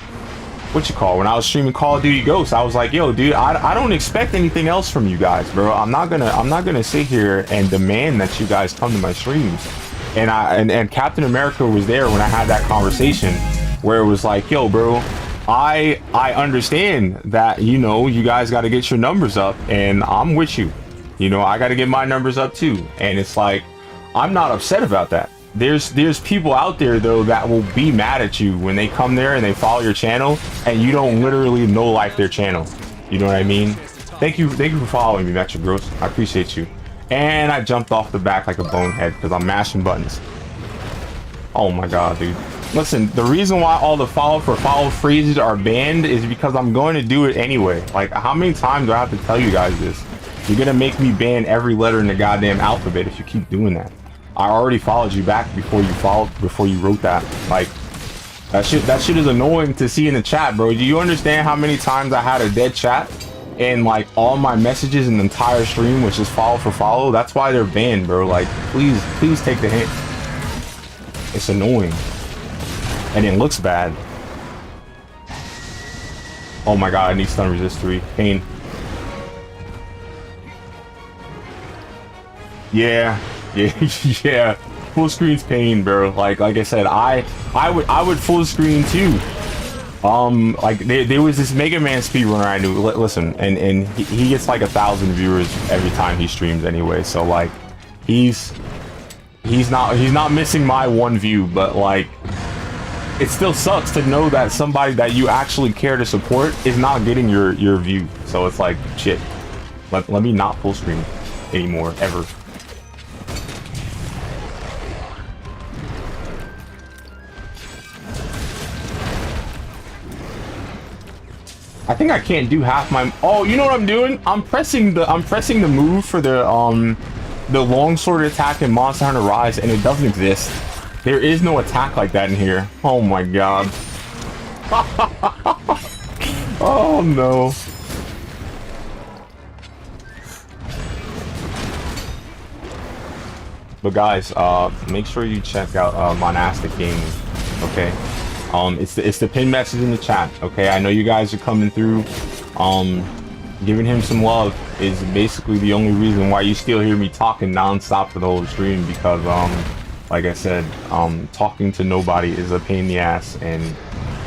I was streaming Call of Duty Ghosts, I was like, yo, dude, I don't expect anything else from you guys, bro. I'm not gonna sit here and demand that you guys come to my streams. And Captain America was there when I had that conversation, where it was like, yo, bro, I understand that, you know, you guys got to get your numbers up, and I'm with you. You know, I got to get my numbers up too. And it's like, I'm not upset about that. There's people out there though that will be mad at you when they come there and they follow your channel and you don't literally know like their channel. You know what I mean? Thank you for following me, Metro Gross. I appreciate you. And I jumped off the back like a bonehead because I'm mashing buttons. Oh my god, dude. Listen, the reason why all the follow phrases are banned is because I'm going to do it anyway. Like, how many times do I have to tell you guys this? You're gonna make me ban every letter in the goddamn alphabet if you keep doing that. I already followed you back before you wrote that. Like, that shit is annoying to see in the chat, bro. Do you understand how many times I had a dead chat and like all my messages in the entire stream was just follow? That's why they're banned, bro. Like, please take the hint. It's annoying. And it looks bad. Oh my god, I need stun resist 3. Pain. Yeah. Full screen's pain, bro. Like I said, I would full screen too. Like there was this Mega Man speedrunner I knew. Listen, and he gets like 1,000 viewers every time he streams anyway. So like, he's not missing my one view, but like, it still sucks to know that somebody that you actually care to support is not getting your view. So it's like, shit, let me not full screen anymore, ever. I think I can't do half my. Oh, you know what I'm doing? I'm pressing the move for the longsword attack in Monster Hunter Rise, and it doesn't exist. There is no attack like that in here. Oh my god. Oh no. But guys, make sure you check out Monastic Gaming. Okay. It's the pin message in the chat. Okay, I know you guys are coming through. Giving him some love is basically the only reason why you still hear me talking non-stop for the whole stream, because like I said, talking to nobody is a pain in the ass, and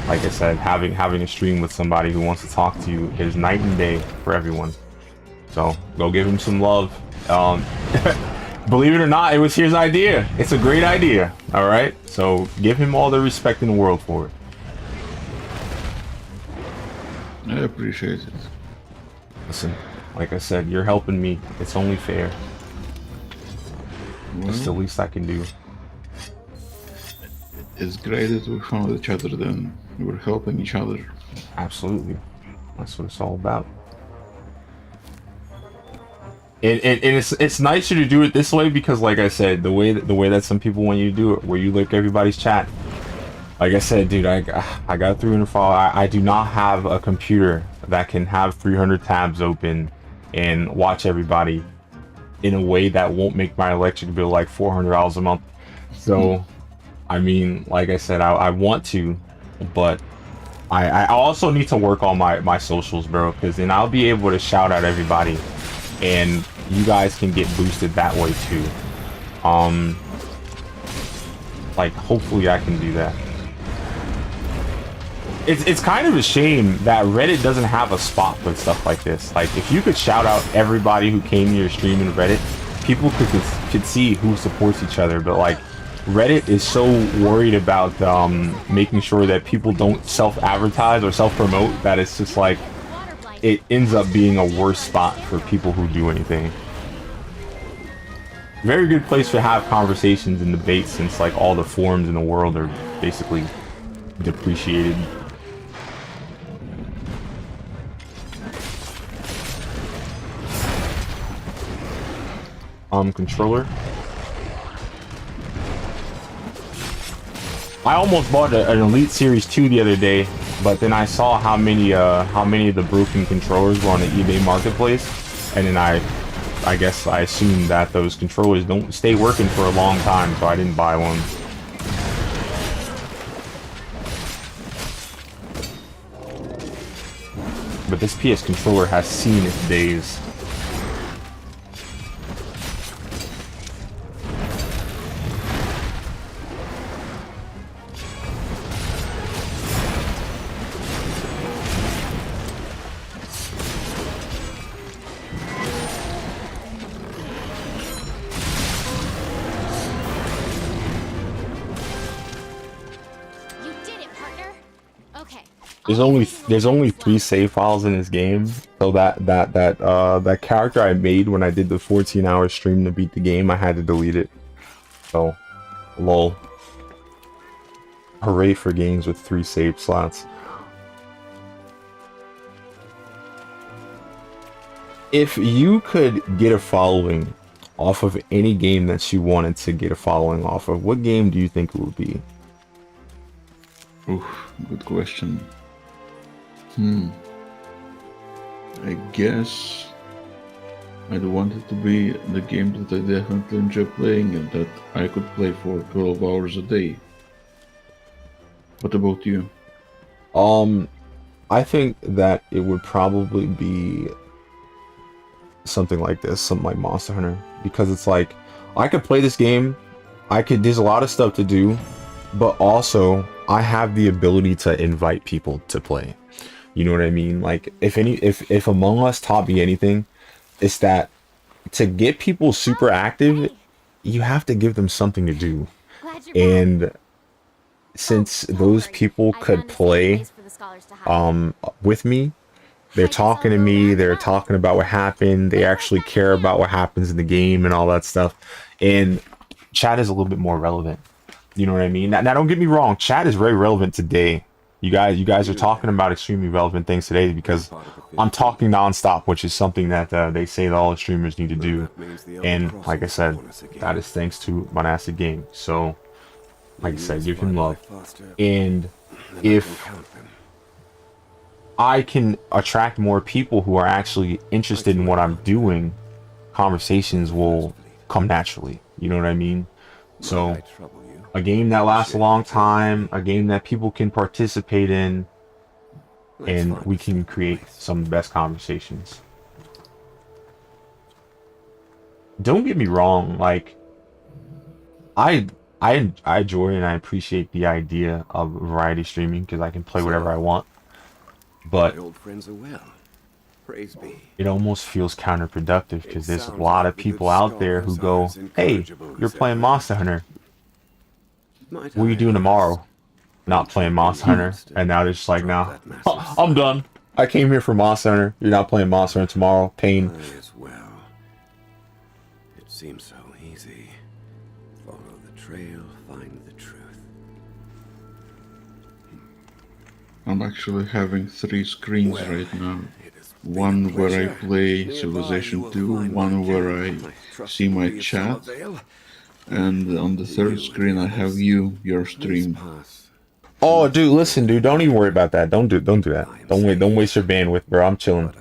like I said, having a stream with somebody who wants to talk to you is night and day for everyone. So go give him some love. Believe it or not, it was his idea. It's a great idea. All right, so give him all the respect in the world for it. I appreciate it. Listen, like I said, you're helping me. It's only fair. It's the Well, least I can do. it's great that we found each other then. We're helping each other. Absolutely. That's what it's all about. And it's nicer to do it this way because, like I said, the way that some people want you to do it, where you look everybody's chat. Like I said, dude, I got 300 followers. I do not have a computer that can have 300 tabs open and watch everybody in a way that won't make my electric bill like $400 a month. So, I mean, like I said, I want to, but I also need to work on my socials, bro, because then I'll be able to shout out everybody, and you guys can get boosted that way too. Like, hopefully I can do that. It's kind of a shame that Reddit doesn't have a spot for stuff like this. Like, if you could shout out everybody who came to your stream in Reddit, people could see who supports each other. But like, Reddit is so worried about making sure that people don't self-advertise or self-promote that it's just like it ends up being a worse spot for people who do anything. Very good place to have conversations and debates, since like all the forums in the world are basically depreciated. Controller. I almost bought an Elite Series 2 the other day, but then I saw how many of the broken controllers were on the eBay marketplace, and then I guess I assumed that those controllers don't stay working for a long time, so I didn't buy one. But this PS controller has seen its days. There's only 3 save files in this game, so that character I made when I did the 14-hour stream to beat the game, I had to delete it. So, lol. Hooray for games with 3 save slots. If you could get a following off of any game that you wanted to get a following off of, what game do you think it would be? Oof, good question. I guess I'd want it to be the game that I definitely enjoy playing and that I could play for 12 hours a day. What about you? I think that it would probably be something like this, something like Monster Hunter, because it's like I could play this game, there's a lot of stuff to do, but also I have the ability to invite people to play. You know what I mean? Like, if Among Us taught me anything, it's that to get people super active, you have to give them something to do. And since those people could play with me, they're talking to me, they're talking about what happened, they actually care about what happens in the game and all that stuff. And chat is a little bit more relevant. You know what I mean? Now don't get me wrong, chat is very relevant today. You guys are talking about extremely relevant things today because I'm talking nonstop, which is something that they say that all the streamers need to do. And like I said, that is thanks to Monastic Game. So, like I said, give him love. And if I can attract more people who are actually interested in what I'm doing, conversations will come naturally. You know what I mean? So, a game that lasts a long time, a game that people can participate in, and we can create some of the best conversations. Don't get me wrong, like, I enjoy and I appreciate the idea of variety streaming because I can play whatever I want, but it almost feels counterproductive because there's a lot of people out there who go, hey, you're playing Monster Hunter. What are you doing tomorrow? Not playing Monster Hunter. And now they're just like, nah, I'm done. I came here for Monster Hunter. You're not playing Monster Hunter tomorrow. Pain. As well. It seems so easy. Follow the trail, find the truth. I'm actually having 3 screens right now. One where I play Civilization 2, one where I see my chat, and on the 3rd screen I have your stream. Oh, dude, listen, dude, don't even worry about that. Don't do that. Don't waste your bandwidth, bro. I'm chilling.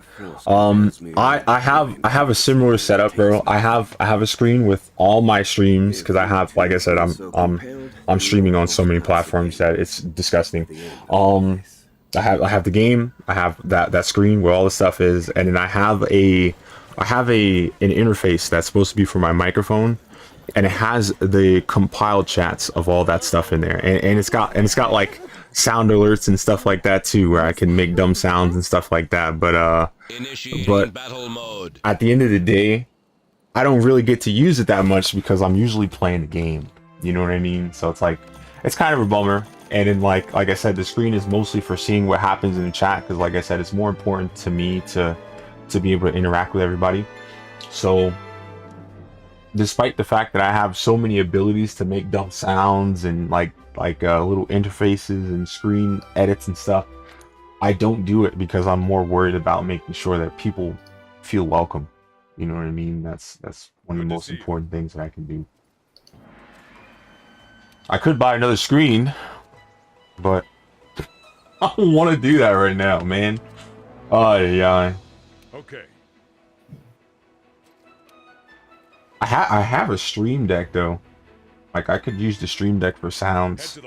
I have a similar setup, bro. I have a screen with all my streams because I have, like I said, I'm streaming on so many platforms that it's disgusting. I have the game, I have that screen where all the stuff is, and then I have an interface that's supposed to be for my microphone, and it has the compiled chats of all that stuff in there, and it's got like sound alerts and stuff like that too, where I can make dumb sounds and stuff like that. But battle mode. at the end of the day, I don't really get to use it that much because I'm usually playing the game. You know what I mean? So it's like, it's kind of a bummer. And then like I said, the screen is mostly for seeing what happens in the chat, because like I said, it's more important to me to be able to interact with everybody. So despite the fact that I have so many abilities to make dumb sounds and like little interfaces and screen edits and stuff, I don't do it because I'm more worried about making sure that people feel welcome. You know what I mean? That's one of the most important things that I can do. I could buy another screen, but I don't want to do that right now, man. Oh yeah. Okay. I have a stream deck though. Like I could use the stream deck for sounds,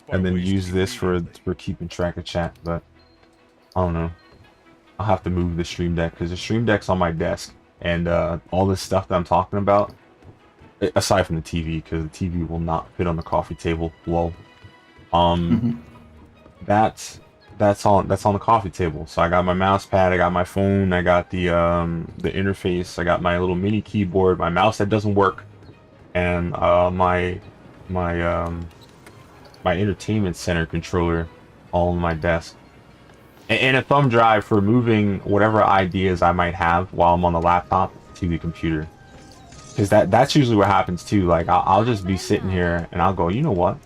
and then use this for keeping track of chat. But I don't know. I'll have to move the stream deck because the stream deck's on my desk, and all this stuff that I'm talking about, aside from the TV, because the TV will not fit on the coffee table. Lol. That's on the coffee table. So I got my mouse pad, I got my phone, I got the interface, I got my little mini keyboard, my mouse that doesn't work, and my entertainment center controller all on my desk, and a thumb drive for moving whatever ideas I might have while I'm on the laptop to the computer. Because that's usually what happens too. Like I'll just be sitting here and I'll go, you know what,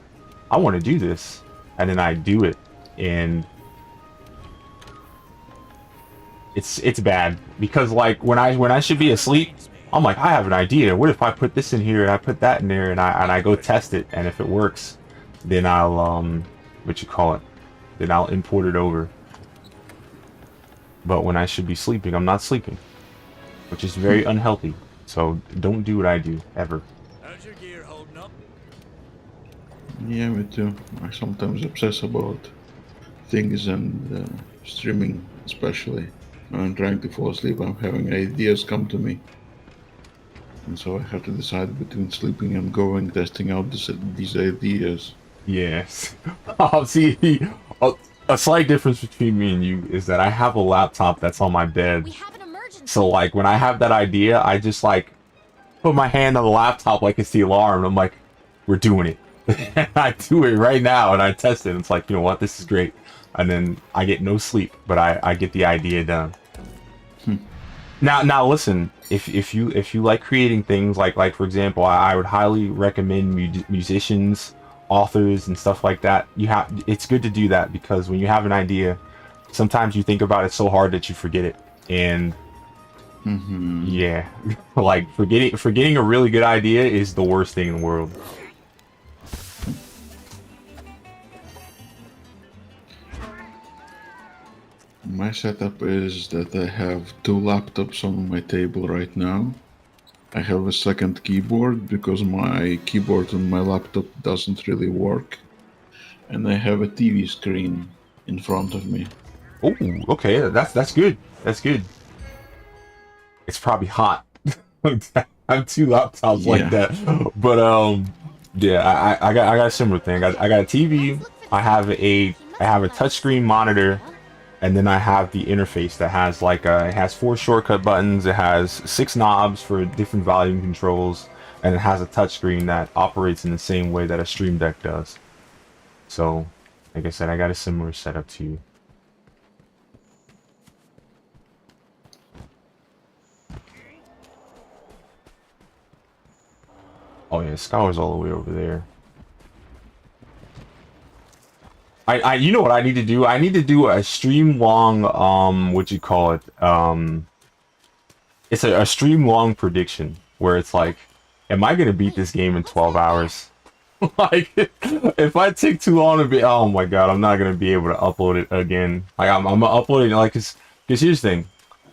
I want to do this, and then I do it, and it's bad because like when I should be asleep, I'm like, I have an idea. What if I put this in here and I put that in there, and I go test it, and if it works, then I'll then I'll import it over. But when I should be sleeping, I'm not sleeping, which is very unhealthy. So don't do what I do ever. How's your gear holding up? Yeah, me too. I sometimes obsess about things, and streaming especially. When I'm trying to fall asleep, I'm having ideas come to me. And so I have to decide between sleeping and going, testing out these ideas. Yes. See, a slight difference between me and you is that I have a laptop that's on my bed. We have an emergency. So like when I have that idea, I just like put my hand on the laptop like it's the alarm, and I'm like, we're doing it. I do it right now, and I test it. And it's like, you know what, this is great. And then I get no sleep, but I get the idea done. Now listen, if you like creating things, like for example, I would highly recommend musicians, authors, and stuff like that. It's good to do that, because when you have an idea, sometimes you think about it so hard that you forget it. And yeah, like forgetting a really good idea is the worst thing in the world. My setup is that I have 2 laptops on my table right now. I have a second keyboard because my keyboard on my laptop doesn't really work. And I have a TV screen in front of me. Oh, okay, that's good. That's good. It's probably hot. I have 2 laptops like that. But yeah, I got a similar thing. I got a TV. I have a touchscreen monitor. And then I have the interface that has like it has 4 shortcut buttons, it has 6 knobs for different volume controls, and it has a touchscreen that operates in the same way that a Stream Deck does. So, like I said, I got a similar setup to you. Oh yeah, Scholar's all the way over there. You know what I need to do? I need to do a stream long, what you call it? It's a stream long prediction where it's like, am I gonna beat this game in 12 hours? Like, if I take too long to be, oh my god, I'm not gonna be able to upload it again. Like, I'm gonna upload it, like, cause here's the thing.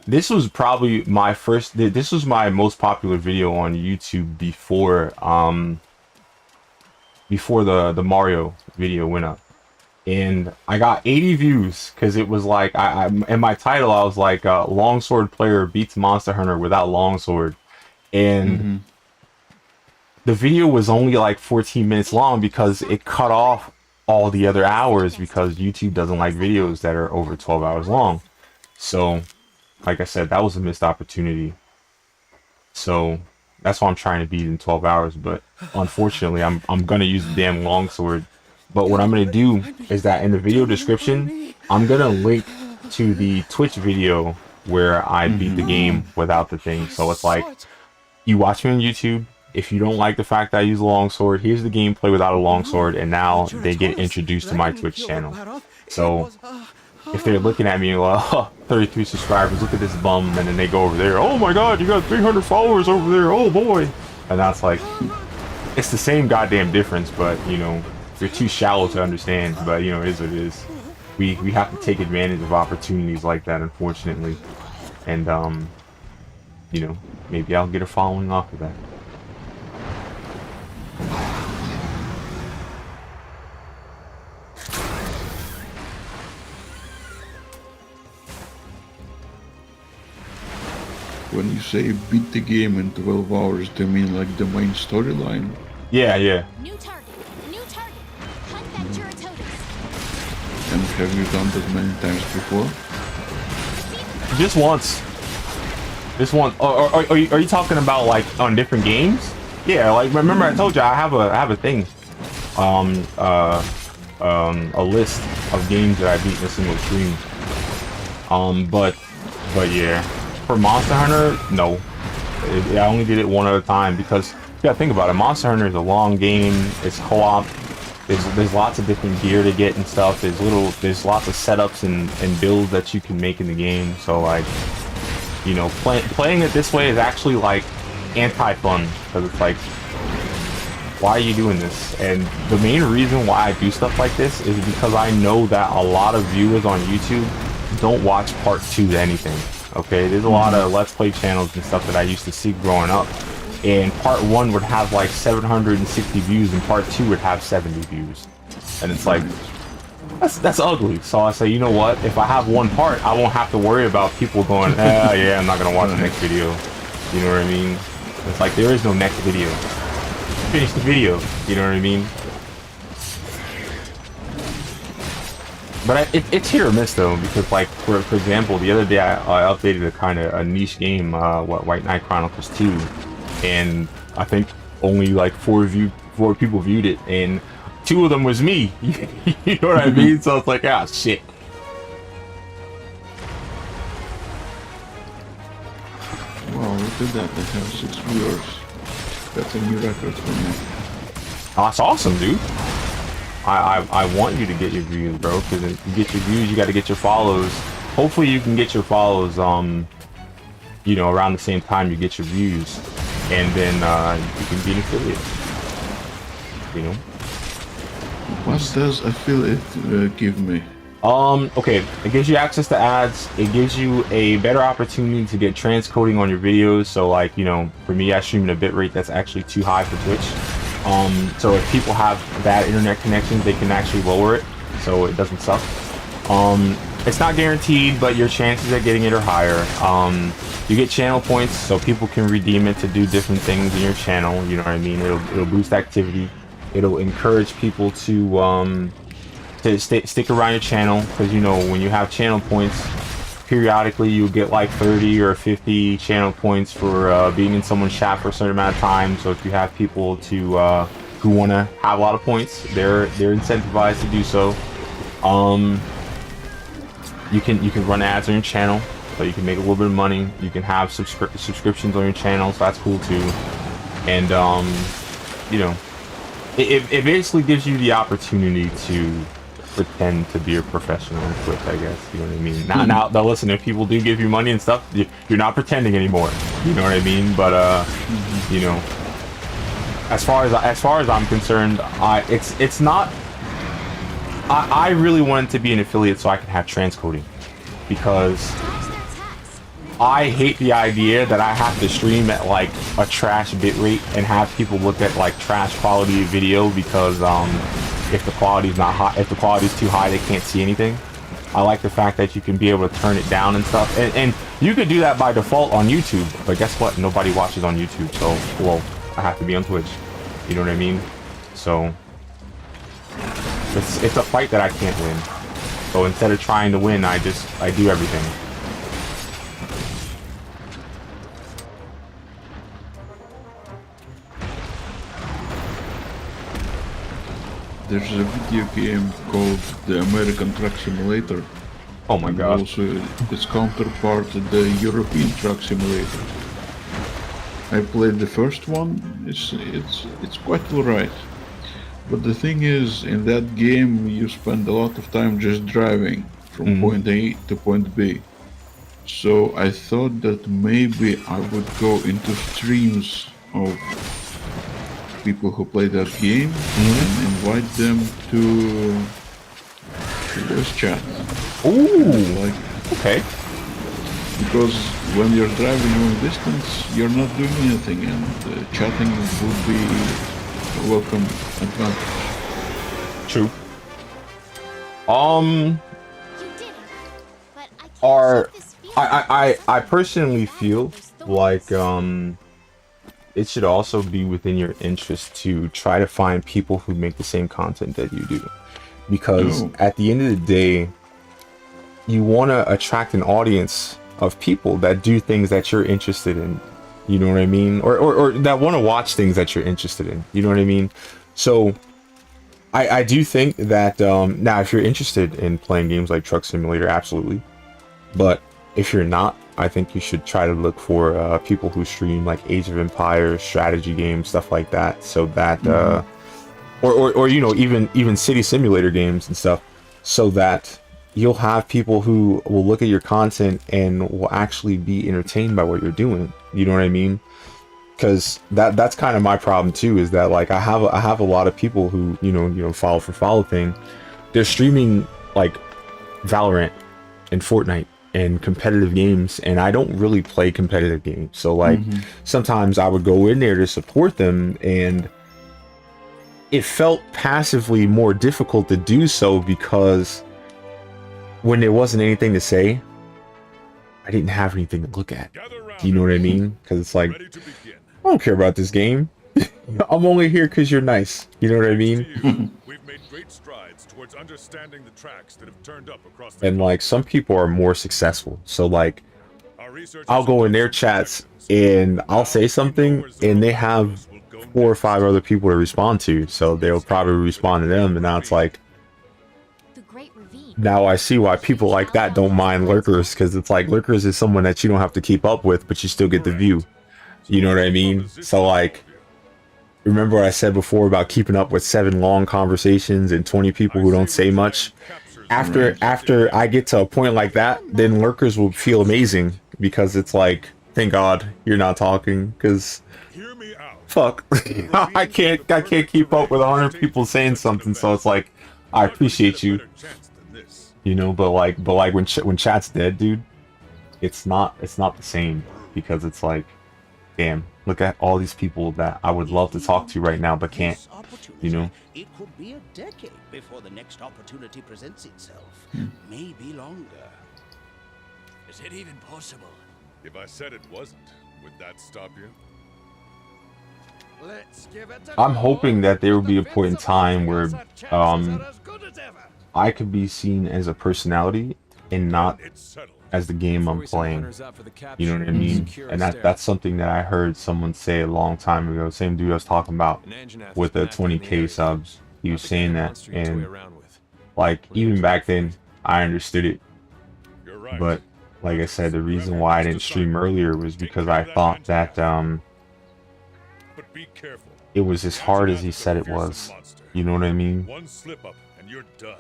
This was probably my first, this was my most popular video on YouTube before, before the Mario video went up. And I got 80 views because it was like, in my title I was like, longsword player beats Monster Hunter without longsword. And the video was only like 14 minutes long because it cut off all the other hours because YouTube doesn't like videos that are over 12 hours long. So, like I said, that was a missed opportunity. So that's why I'm trying to beat it in 12 hours. But unfortunately, I'm gonna use the damn longsword. But what I'm going to do is that in the video description, I'm going to link to the Twitch video where I beat the game without the thing. So it's like, you watch me on YouTube. If you don't like the fact that I use a longsword, here's the gameplay without a longsword. And now they get introduced to my Twitch channel. So if they're looking at me like, oh, 33 subscribers, look at this bum. And then they go over there, oh my god, you got 300 followers over there, oh boy. And that's like, it's the same goddamn difference, but you know, you're too shallow to understand, but you know, it is what it is. We have to take advantage of opportunities like that, unfortunately. And you know, maybe I'll get a following off of that. When you say beat the game in 12 hours, do you mean like the main storyline? Yeah, yeah. New target. New target. Hunt that Juratotus. And have you done that many times before? Just once. Just once. Are you talking about like on different games? Yeah, like remember I told you I have a thing. A list of games that I beat in a single stream. But yeah. For Monster Hunter, no. I only did it one at a time because you gotta think about it. Monster Hunter is a long game. It's co-op. There's lots of different gear to get and stuff. There's lots of setups and builds that you can make in the game. So like, you know, playing it this way is actually like anti-fun because it's like, why are you doing this? And the main reason why I do stuff like this is because I know that a lot of viewers on YouTube don't watch part 2 to anything. Okay, there's a lot of Let's Play channels and stuff that I used to see growing up. And part 1 would have like 760 views and part 2 would have 70 views. And it's like, that's ugly. So I say, you know what? If I have one part, I won't have to worry about people going, yeah, I'm not going to watch the next video. You know what I mean? It's like, there is no next video. Finish the video. You know what I mean? But it's hit or miss though, because like for example, the other day I updated a kind of a niche game, White Knight Chronicles 2, and I think only like 4 people viewed it, and 2 of them was me. You know what I mean? So it's like, ah, shit. Wow, look at that! I have 6 viewers. That's a new record for me. Oh, that's awesome, dude. I want you to get your views, bro, because if you get your views, you got to get your follows. Hopefully you can get your follows, you know, around the same time you get your views, and then you can be an affiliate, you know. What does affiliate give me? Okay, it gives you access to ads. It gives you a better opportunity to get transcoding on your videos. So like, you know, for me, I stream at a bitrate that's actually too high for Twitch. So if people have bad internet connections, they can actually lower it so it doesn't suck. It's not guaranteed, but your chances of getting it are higher. You get channel points, so people can redeem it to do different things in your channel. You know what I mean? It'll boost activity. It'll encourage people to stick around your channel, because you know when you have channel points, periodically you'll get like 30 or 50 channel points for being in someone's chat for a certain amount of time. So if you have people to who want to have a lot of points, they're incentivized to do so. You can run ads on your channel, so you can make a little bit of money. You can have subscriptions on your channel, so that's cool too. And you know, it basically gives you the opportunity to pretend to be a professional on Twitch, I guess. You know what I mean? Now, listen, if people do give you money and stuff, you're not pretending anymore. You know what I mean? But you know, as far as I'm concerned, it's not. I really wanted to be an affiliate so I could have transcoding, because I hate the idea that I have to stream at like a trash bitrate and have people look at like trash quality video because if the quality's not high, if the quality's too high, they can't see anything. I like the fact that you can be able to turn it down and stuff, and you could do that by default on YouTube. But guess what? Nobody watches on YouTube, so well, I have to be on Twitch. You know what I mean? So it's a fight that I can't win. So instead of trying to win, I do everything. There's a video game called the American Truck Simulator. Oh my god. Also, its counterpart, the European Truck Simulator. I played the first one. It's quite alright. But the thing is, in that game, you spend a lot of time just driving from point A to point B. So I thought that maybe I would go into streams of people who play that game and invite them to voice chat. Ooh, like, okay. Because when you're driving long distance, you're not doing anything, and chatting would be a welcome advantage. True. I personally feel like it should also be within your interest to try to find people who make the same content that you do, because at the end of the day, you want to attract an audience of people that do things that you're interested in. You know what I mean? Or that want to watch things that you're interested in. You know what I mean? So I do think that now if you're interested in playing games like Truck Simulator, absolutely. But if you're not, I think you should try to look for people who stream like Age of Empires, strategy games, stuff like that, so that or you know, even city simulator games and stuff, so that you'll have people who will look at your content and will actually be entertained by what you're doing. You know what I mean? Because that's kind of my problem too, is that like I have a lot of people who you know follow for follow thing. They're streaming like Valorant and Fortnite and competitive games, and I don't really play competitive games. So like sometimes I would go in there to support them, and it felt passively more difficult to do so because when there wasn't anything to say, I didn't have anything to look at. You know what I mean? Because it's like, I don't care about this game. I'm only here because you're nice. You know what I mean? We've made great strides towards understanding the tracks that have turned up across the And like some people are more successful. So like I'll go in their chats and I'll say something and they have 4 or 5 other people to respond to. So they'll probably respond to them, and now it's like, now I see why people like that don't mind lurkers, because it's like lurkers is someone that you don't have to keep up with, but you still get the view. You know what I mean? So like, remember what I said before about keeping up with 7 long conversations and 20 people who don't say much? After I get to a point like that, then lurkers will feel amazing, because it's like, thank God you're not talking, because fuck, I can't keep up with 100 people saying something. So it's like, I appreciate you. You know, but like when chat's dead, dude, it's not the same, because it's like, damn, look at all these people that I would love to talk to right now but can't. You know, it could be a decade before the next opportunity presents itself. Maybe longer. Is it even possible? If I said it wasn't, would that stop you? Let's give it I'm hoping that there will be a point in time where I could be seen as a personality and not as the game I'm playing. You know what I mean? And that's something that I heard someone say a long time ago. Same dude I was talking about with the 20k subs. He was saying that, and like even back then I understood it. But like I said, the reason why I didn't stream earlier was because I thought that it was as hard as he said it was. You know what I mean? One slip up and you're done.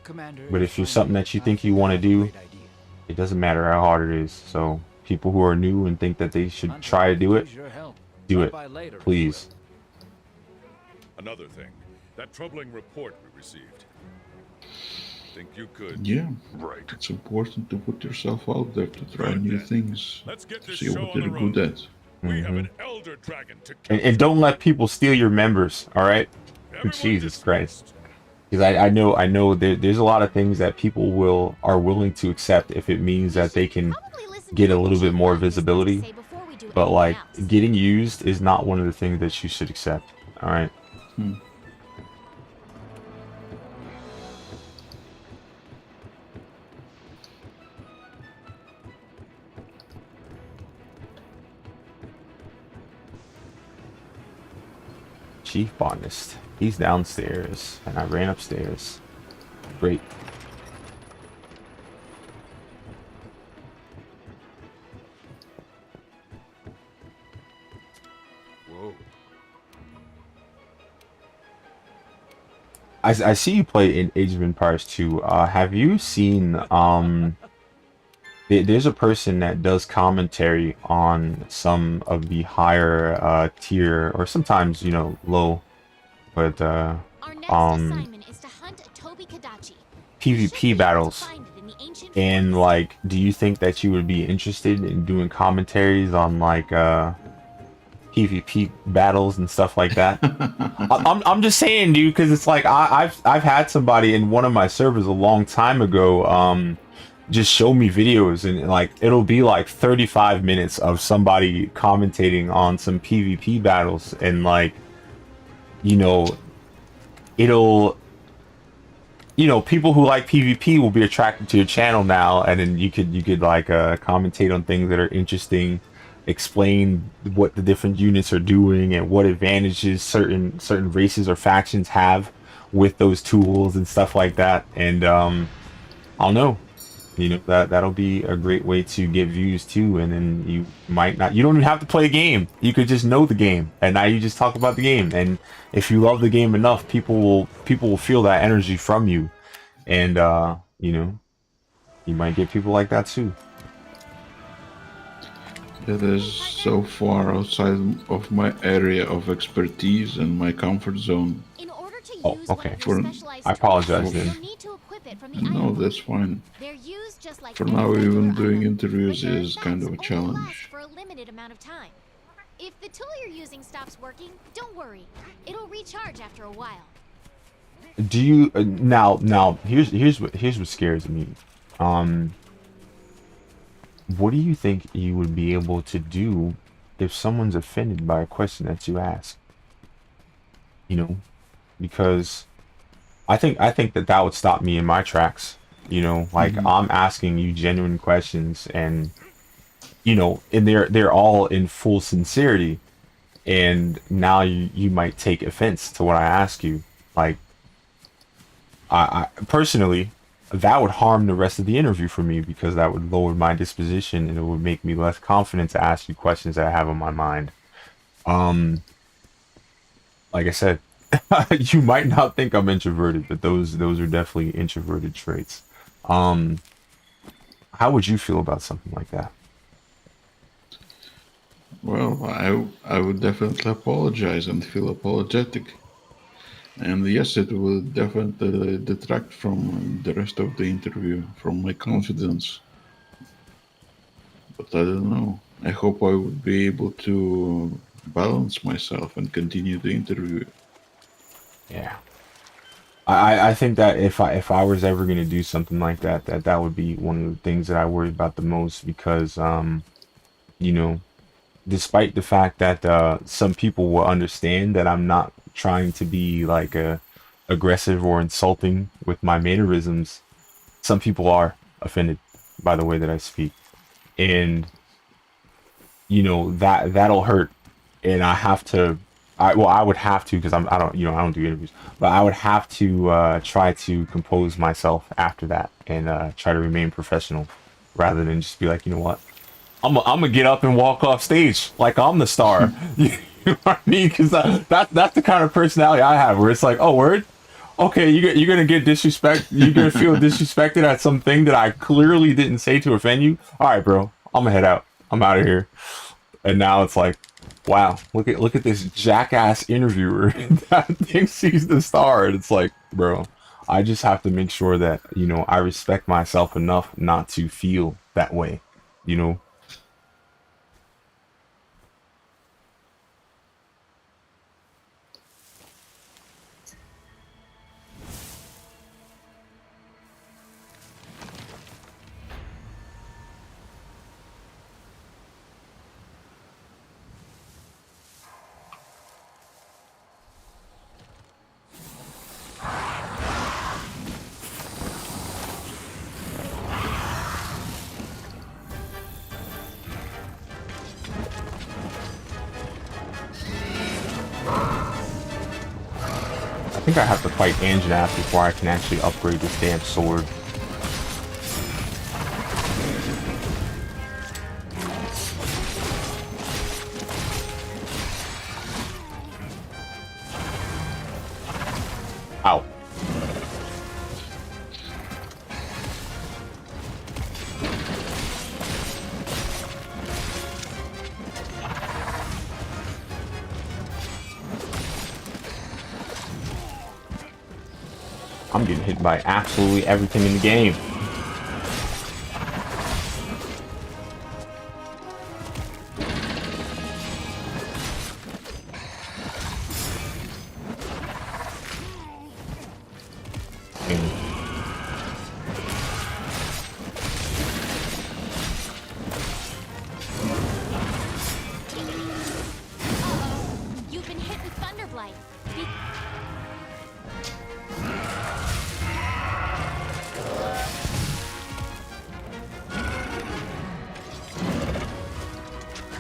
Commander, But if it's something that you think you want to do, it doesn't matter how hard it is. So people who are new and think that they should try to do it, do it, please. Another thing, that troubling report we received. Think you could? Yeah, Right. it's important to put yourself out there to try new things, Let's get this see show what on they're the good road. at. We have an elder dragon to And don't let people steal your members, all right? Everyone Jesus dismissed. Christ. Because I know there's a lot of things that people are willing to accept if it means that they can get a little bit more visibility. But like getting used is not one of the things that you should accept. All right. Chief Botanist. He's downstairs, and I ran upstairs. Great. Whoa. I see you play in Age of Empires 2. Have you seen there's a person that does commentary on some of the higher tier, or sometimes, you know, low, but PvP battles. And like, do you think that you would be interested in doing commentaries on like PvP battles and stuff like that? I'm just saying, dude, because it's like I've had somebody in one of my servers a long time ago just show me videos, and like it'll be like 35 minutes of somebody commentating on some PvP battles, and like, you know, it'll, you know, people who like PvP will be attracted to your channel now, and then you could like commentate on things that are interesting, explain what the different units are doing and what advantages certain races or factions have with those tools and stuff like that. And I don't know, you know, that'll be a great way to get views too. And then you don't even have to play a game, you could just know the game, and now you just talk about the game. And if you love the game enough, people will feel that energy from you, and you know, you might get people like that too. That is so far outside of my area of expertise and my comfort zone. Oh, okay. I apologize then. No, that's fine. For now, even doing interviews is kind of a challenge. For a limited amount of time. If the tool you're using stops working, don't worry. It'll recharge after a while. Do you now here's what scares me. What do you think you would be able to do if someone's offended by a question that you ask? You know, because I think that would stop me in my tracks. You know, like I'm asking you genuine questions, and you know, and they're all in full sincerity, and now you might take offense to what I ask you. Like, I personally, that would harm the rest of the interview for me, because that would lower my disposition, and it would make me less confident to ask you questions that I have on my mind. Like I said, you might not think I'm introverted, but those are definitely introverted traits. How would you feel about something like that? Well, I would definitely apologize and feel apologetic. And yes, it will definitely detract from the rest of the interview, from my confidence. But I don't know. I hope I would be able to balance myself and continue the interview. Yeah. I think that if I was ever going to do something like that, that would be one of the things that I worry about the most, because, you know, despite the fact that some people will understand that I'm not trying to be like aggressive or insulting with my mannerisms, some people are offended by the way that I speak, and you know, that'll hurt, and I would have to, because I don't do interviews, but I would have to try to compose myself after that, and try to remain professional, rather than just be like, you know what, I'm gonna get up and walk off stage like I'm the star. You know what I mean? Because that's the kind of personality I have, where it's like, oh, word? Okay, you're gonna get you're gonna feel disrespected at something that I clearly didn't say to offend you. All right, bro, I'm gonna head out. I'm out of here. And now it's like, wow, look at this jackass interviewer that thinks he's the star. And it's like, bro, I just have to make sure that, you know, I respect myself enough not to feel that way, you know. I think I have to fight Anjanath before I can actually upgrade this damn sword. Ow. I'm getting hit by absolutely everything in the game. You've been hit with Thunderblight.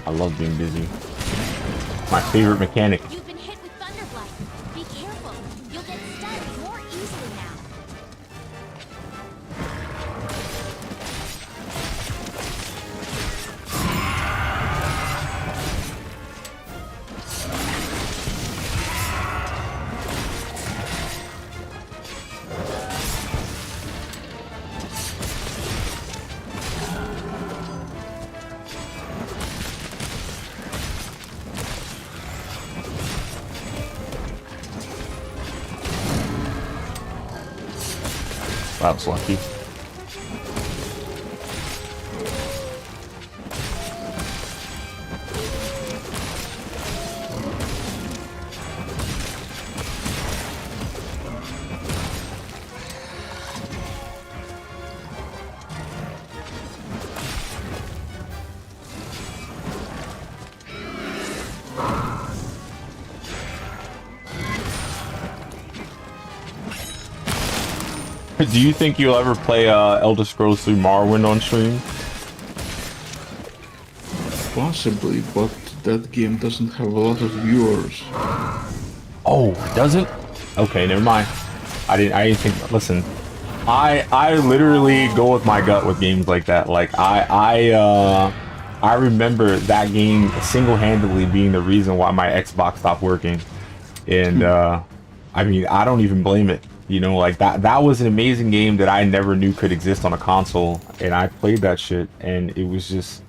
I love being busy. My favorite mechanic. You've been hit with Thunderblight. Be careful. You'll get stunned more easily now. That was lucky. Do you think you'll ever play Elder Scrolls 3 Morrowind on stream? Possibly, but that game doesn't have a lot of viewers. Oh, it doesn't? Okay, never mind. I didn't think. Listen, I literally go with my gut with games like that. Like I remember that game single-handedly being the reason why my Xbox stopped working, and I mean, I don't even blame it. You know, like that was an amazing game that I never knew could exist on a console, and I played that shit, and it was just,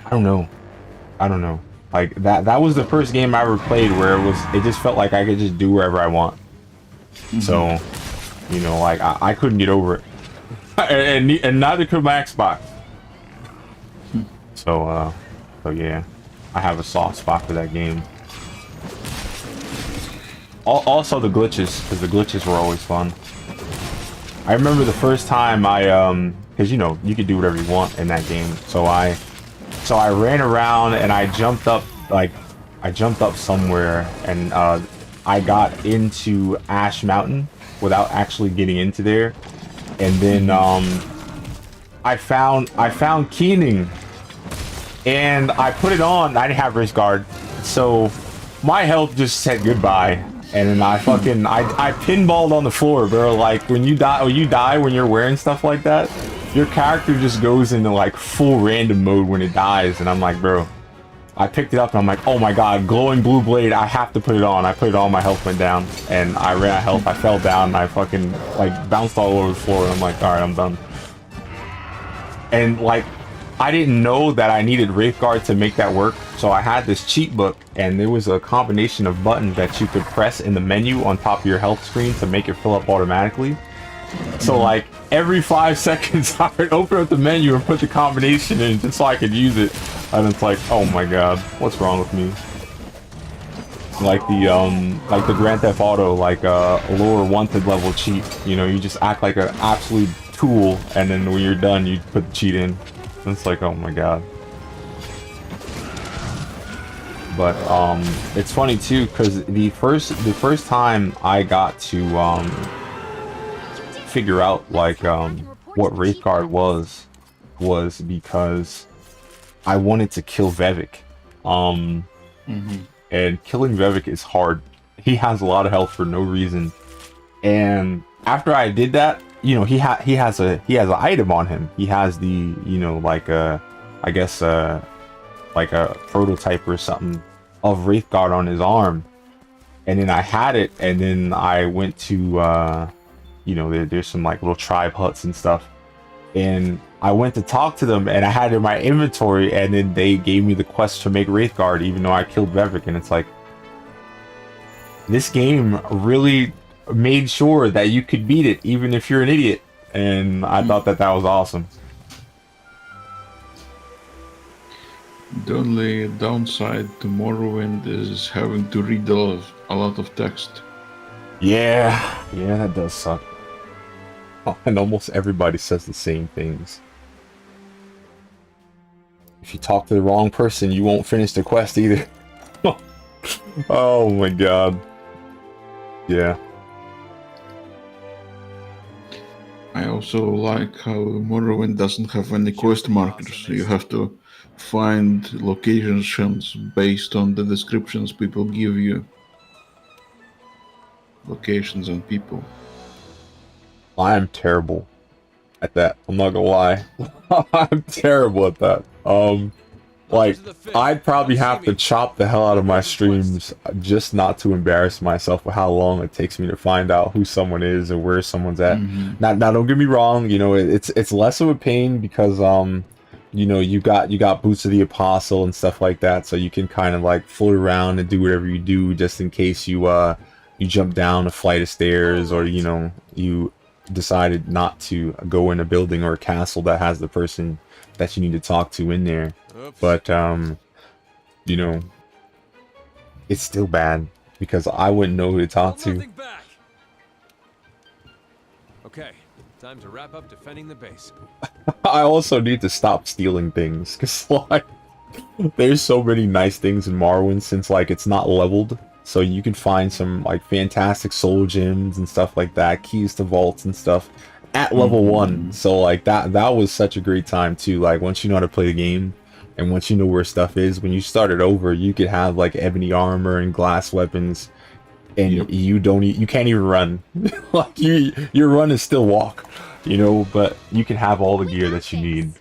I don't know. Like that was the first game I ever played where it just felt like I could just do wherever I want. Mm-hmm. So, you know, like I couldn't get over it, and neither could my Xbox. So yeah, I have a soft spot for that game. Also the glitches, because the glitches were always fun. I remember the first time because you know, you could do whatever you want in that game. So I ran around and I jumped up somewhere, and I got into Ash Mountain without actually getting into there. And then I found Keening, and I put it on. I didn't have wrist guard, so my health just said goodbye. And then I pinballed on the floor, bro. Like when you die when you're wearing stuff like that, your character just goes into like full random mode when it dies. And I'm like, bro, I picked it up and I'm like, oh my god, glowing blue blade, I have to put it on. I put it on, my health went down, and I ran out of health, I fell down, and I fucking, like, bounced all over the floor, and I'm like, alright, I'm done. And, like, I didn't know that I needed Wraithguard to make that work, so I had this cheat book, and there was a combination of buttons that you could press in the menu on top of your health screen to make it fill up automatically. So, like, every 5 seconds, I would open up the menu and put the combination in just so I could use it. And it's like, oh my god, what's wrong with me? Like the Grand Theft Auto, like, lower wanted level cheat. You know, you just act like an absolute tool, and then when you're done, you put the cheat in. And it's like, oh my god. But, it's funny too, because the first time I got to, figure out like what Wraithguard was because I wanted to kill Vivek. And killing Vivek is hard. He has a lot of health for no reason. And after I did that, you know, he has an item on him. He has the, you know, like I guess like a prototype or something of Wraithguard on his arm. And then I had it, and then I went to you know, there's some like little tribe huts and stuff, and I went to talk to them, and I had it in my inventory, and then they gave me the quest to make Wraithguard, even though I killed Vivek. And it's like, this game really made sure that you could beat it, even if you're an idiot, and I thought that was awesome. The only downside to Morrowind is having to read a lot of text. Yeah, that does suck. And almost everybody says the same things. If you talk to the wrong person, you won't finish the quest either. Oh my god. Yeah. I also like how Morrowind doesn't have any quest markers. You have to find locations based on the descriptions people give you. Locations and people. I am terrible at that. I'm not gonna lie. I'm terrible at that. Like, I'd probably have to chop the hell out of my streams just not to embarrass myself with how long it takes me to find out who someone is or where someone's at. Now don't get me wrong, you know, it's less of a pain because you know, you got Boots of the Apostle and stuff like that, so you can kind of like float around and do whatever you do just in case you jump down a flight of stairs, or you know, you decided not to go in a building or a castle that has the person that you need to talk to in there. Oops. But you know, it's still bad because I wouldn't know who to talk to. Back. Okay, time to wrap up defending the base. I also need to stop stealing things because like there's so many nice things in Morrowind since like it's not leveled. So you can find some like fantastic soul gems and stuff like that, keys to vaults and stuff at level 1. So like that was such a great time too. Like once you know how to play the game and once you know where stuff is, when you start it over, you could have like ebony armor and glass weapons, and you can't even run. Like your run is still walk, you know, but you can have all the gear that you need.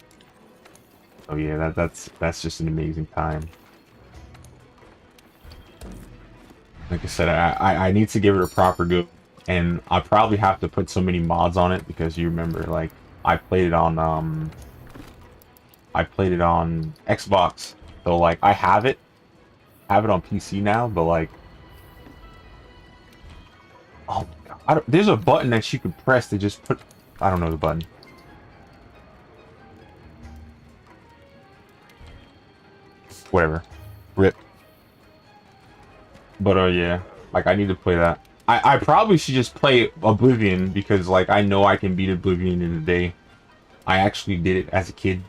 Oh yeah, that's just an amazing time. Like I said, I need to give it a proper go, and I probably have to put so many mods on it because you remember, like, I played it on Xbox, so like I have it on PC now, but like, oh my god, there's a button that you can press to just put, I don't know the button. Whatever, rip. But yeah, like I need to play that. I probably should just play Oblivion because like I know I can beat Oblivion in a day. I actually did it as a kid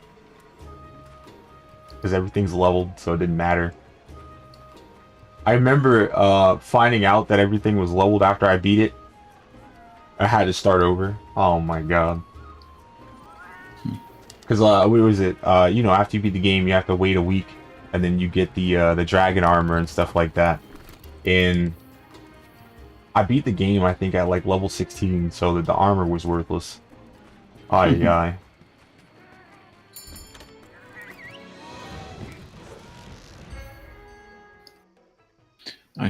because everything's leveled, so it didn't matter. I remember finding out that everything was leveled after I beat it. I had to start over. Oh my god. Because what was it? You know, after you beat the game, you have to wait a week, and then you get the dragon armor and stuff like that. And I beat the game, I think, at like level 16, so that the armor was worthless.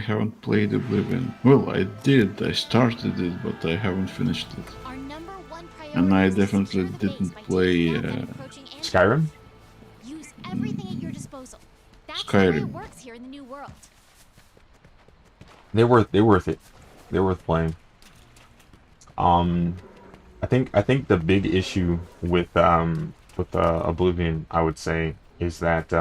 haven't played Oblivion. Well, I did. I started it, but I haven't finished it. Our number one priority And I is to definitely secure the base didn't by play taking out that encroaching android. Skyrim? Use everything at your disposal. That's the way it Skyrim. works here in the new world. They're worth it. They're worth playing. I think the big issue with Oblivion, I would say, is that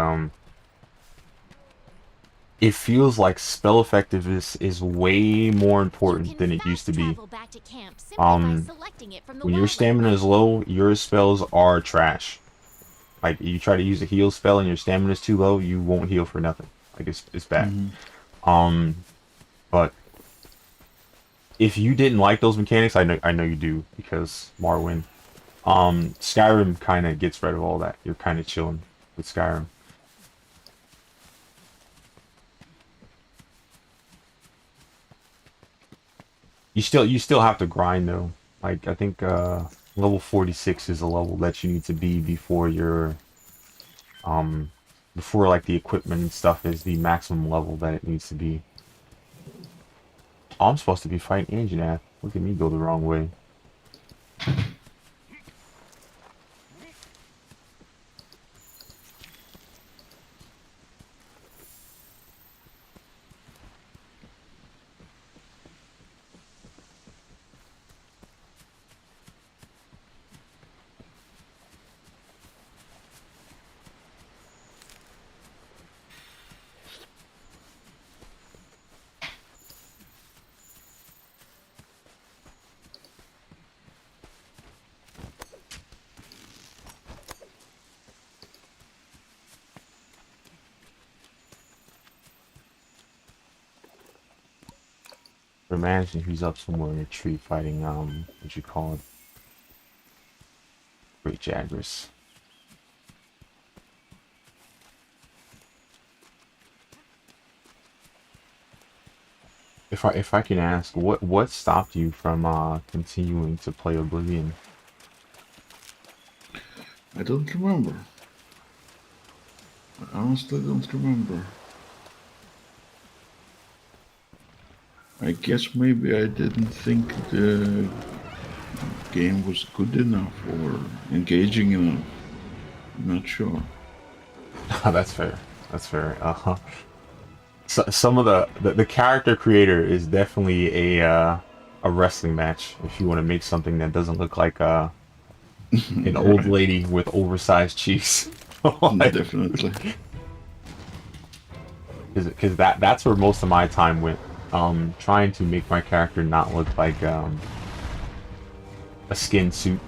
it feels like spell effectiveness is way more important than it used to be. When your stamina is low, your spells are trash. Like, you try to use a heal spell and your stamina is too low, you won't heal for nothing. Like, it's bad. But if you didn't like those mechanics, I know you do, because Morrowind. Skyrim kind of gets rid of all that. You're kind of chilling with Skyrim. You still have to grind though. Like, I think level 46 is a level that you need to be before your before like the equipment and stuff is the maximum level that it needs to be. Oh, I'm supposed to be fighting Anjanath. Look at me go the wrong way. Imagine he's up somewhere in a tree fighting, what you call it? Great Jagras. If I can ask, what stopped you from continuing to play Oblivion? I don't remember. I honestly don't remember. I guess maybe I didn't think the game was good enough or engaging enough. I'm not sure. That's fair. That's fair. So, some of the character creator is definitely a wrestling match. If you want to make something that doesn't look like an old lady with oversized cheeks. Like, definitely. Because that's where most of my time went. Trying to make my character not look like a skin suit.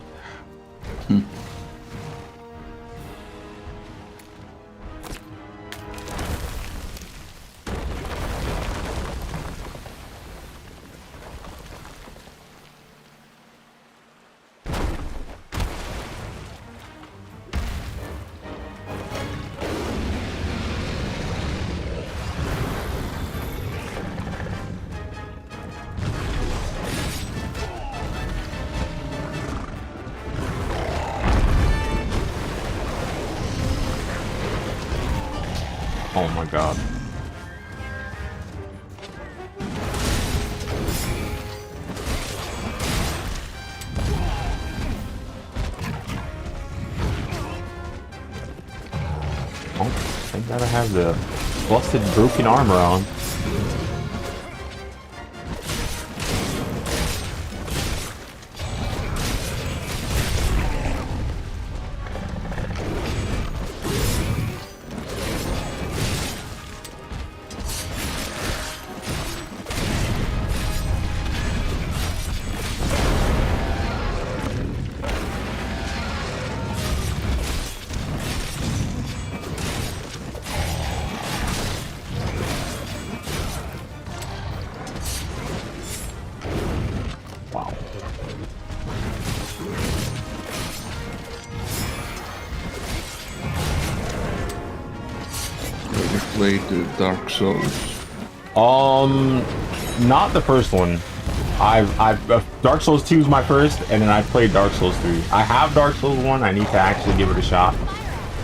Oh my god. Oh, thank God I have the busted broken armor on. Played the Dark Souls? Not the first one. I've Dark Souls 2 is my first, and then I played Dark Souls 3. I have Dark Souls 1. I need to actually give it a shot,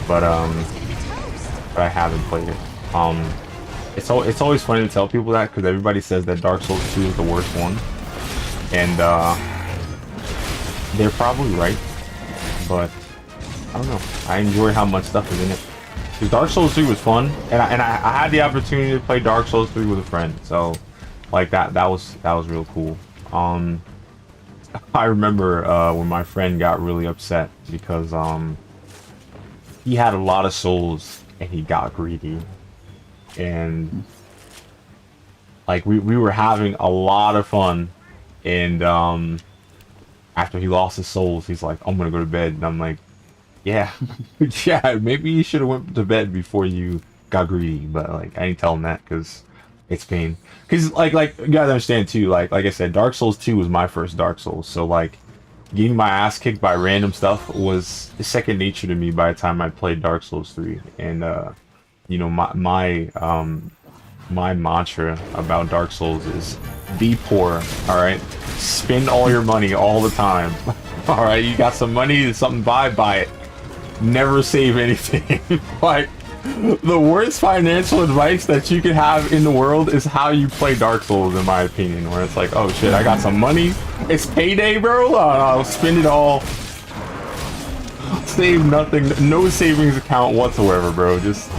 but I haven't played it. it's always funny to tell people that because everybody says that Dark Souls 2 is the worst one, and they're probably right. But I don't know. I enjoy how much stuff is in it. Because Dark Souls 3 was fun, and I had the opportunity to play Dark Souls 3 with a friend, so like that was real cool. I remember when my friend got really upset because he had a lot of souls and he got greedy, and like we were having a lot of fun, and after he lost his souls, he's like, I'm gonna go to bed, and I'm like, yeah, yeah, maybe you should have went to bed before you got greedy, but like I didn't tell him that because it's pain. Because like you gotta understand too, like I said, Dark Souls 2 was my first Dark Souls, so like getting my ass kicked by random stuff was second nature to me by the time I played Dark Souls 3. And you know, my mantra about Dark Souls is be poor, alright? Spend all your money all the time. Alright, you got some money, something buy it. Never save anything. Like, the worst financial advice that you could have in the world is how you play Dark Souls, in my opinion, where it's like, oh shit, I got some money, it's payday, bro, I'll spend it all, save nothing, no savings account whatsoever, bro, just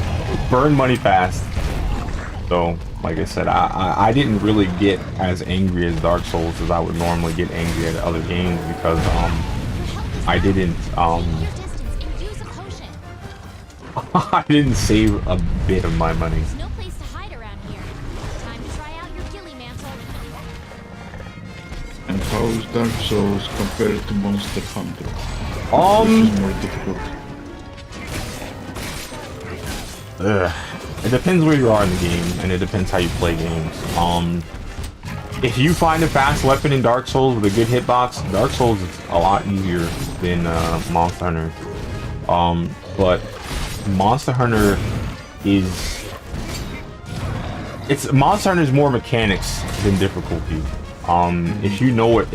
burn money fast. So, like I said, I didn't really get as angry as Dark Souls as I would normally get angry at other games because, I didn't, I didn't save a bit of my money. There's no place to hide around here. Time to try out your ghillie mantle. And how is Dark Souls compared to Monster Hunter? Which is more difficult? It depends where you are in the game, and it depends how you play games. If you find a fast weapon in Dark Souls with a good hitbox, Dark Souls is a lot easier than Monster Hunter. But Monster Hunter is Monster Hunter is more mechanics than difficulty. If you know what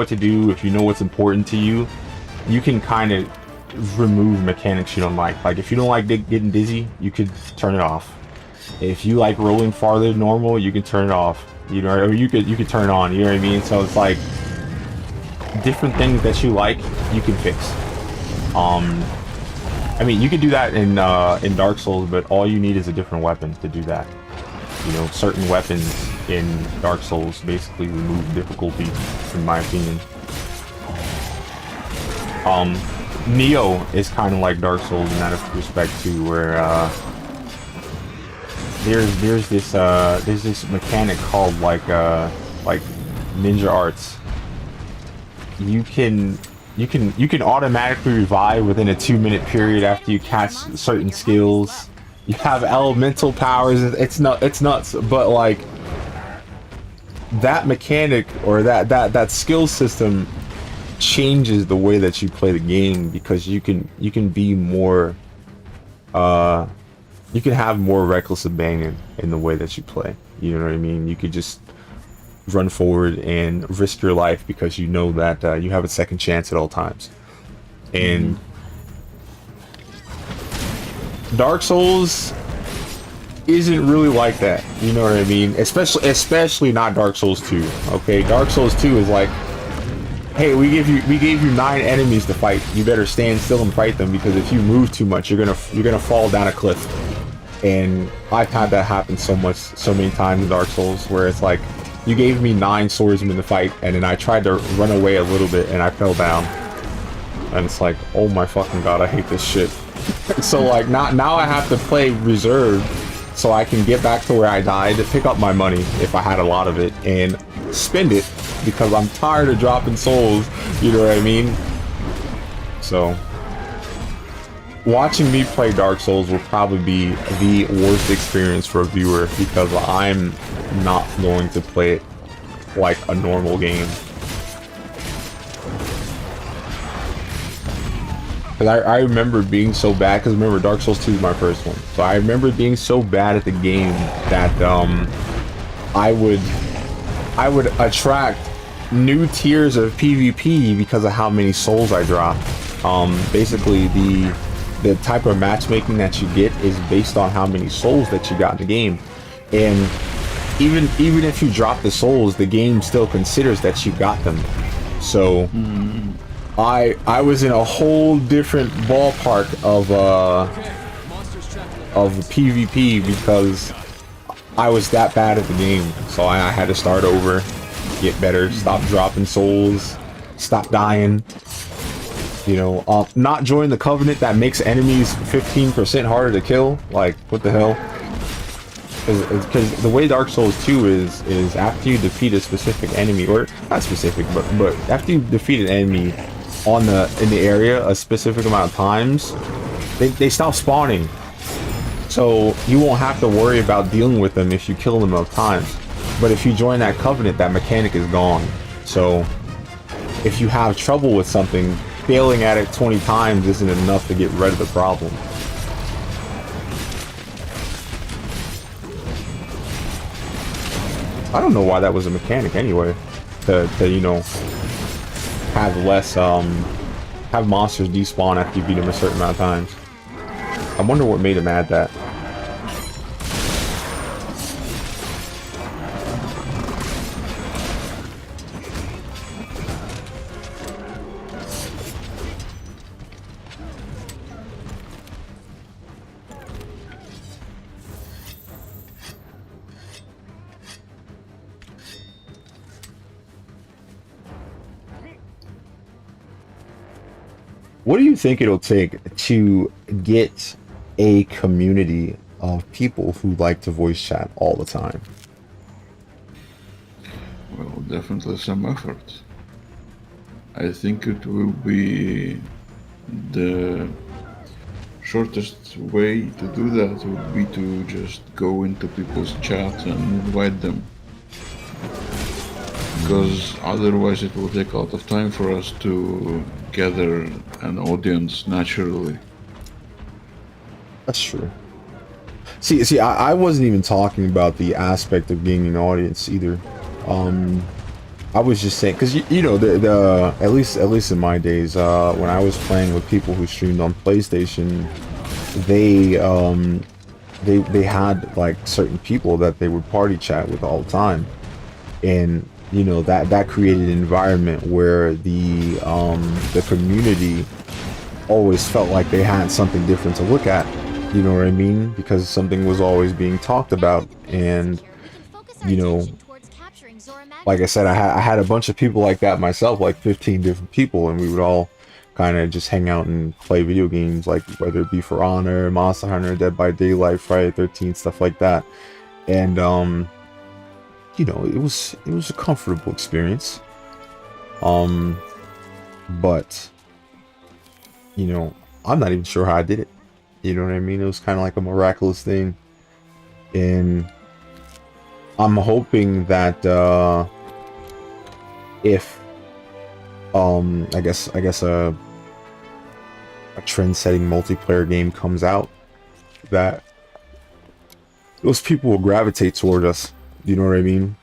to do, if you know what's important to you, you can kind of remove mechanics you don't like. Like if you don't like getting dizzy, you could turn it off. If you like rolling farther than normal, you can turn it off. You know, or you could turn it on. You know what I mean? So it's like different things that you like, you can fix. I mean, you could do that in Dark Souls, but all you need is a different weapon to do that. You know, certain weapons in Dark Souls basically remove difficulty, in my opinion. Neo is kind of like Dark Souls in that respect too, where there's this mechanic called like ninja arts. You can automatically revive within a 2-minute period after you catch certain skills. You have elemental powers. It's nuts. But like that mechanic or that skill system changes the way that you play the game because you can be more you can have more reckless abandon in the way that you play. You know what I mean? You could just run forward and risk your life because you know that you have a second chance at all times. And Dark Souls isn't really like that. You know what I mean? Especially not Dark Souls 2. Okay, Dark Souls 2 is like, hey, we gave you 9 enemies to fight. You better stand still and fight them because if you move too much, you're gonna fall down a cliff. And I've had that happen so many times in Dark Souls where it's like, you gave me 9 swordsmen to fight, and then I tried to run away a little bit, and I fell down. And it's like, oh my fucking god, I hate this shit. So like, now I have to play reserve, so I can get back to where I died, to pick up my money, if I had a lot of it, and spend it, because I'm tired of dropping souls, you know what I mean? So, watching me play Dark Souls will probably be the worst experience for a viewer because I'm not going to play it like a normal game. Because I remember being so bad, because remember Dark Souls 2 is my first one. So I remember being so bad at the game that I would attract new tiers of PvP because of how many souls I dropped. Basically the type of matchmaking that you get is based on how many souls that you got in the game. And even if you drop the souls, the game still considers that you got them. So I was in a whole different ballpark of PvP because I was that bad at the game. So I had to start over, get better, stop dropping souls, stop dying. You know, not join the Covenant that makes enemies 15% harder to kill. Like, what the hell? Because the way Dark Souls 2 is after you defeat a specific enemy, or not specific, but after you defeat an enemy in the area a specific amount of times, they stop spawning. So you won't have to worry about dealing with them if you kill them enough times. But if you join that Covenant, that mechanic is gone. So if you have trouble with something, failing at it 20 times isn't enough to get rid of the problem. I don't know why that was a mechanic anyway. To you know, have less have monsters despawn after you beat them a certain amount of times. I wonder what made him add that. What do you think it'll take to get a community of people who like to voice chat all the time? Well, definitely some effort. I think it will be the shortest way to do that would be to just go into people's chats and invite them. Because otherwise it will take a lot of time for us to gather an audience naturally. That's true. See, I wasn't even talking about the aspect of gaining an audience either. I was just saying, because you know, the at least in my days, when I was playing with people who streamed on PlayStation, they had like certain people that they would party chat with all the time, and you know that created an environment where the community always felt like they had something different to look at. You know what I mean? Because something was always being talked about, and you know, like I said, I had a bunch of people like that myself, like 15 different people, and we would all kind of just hang out and play video games, like whether it be For Honor, Monster Hunter, Dead by Daylight, Friday the 13th, stuff like that. And you know, it was a comfortable experience. But you know, I'm not even sure how I did it. You know what I mean? It was kind of like a miraculous thing, and I'm hoping that if I guess a trend-setting multiplayer game comes out, that those people will gravitate toward us. You know what I mean?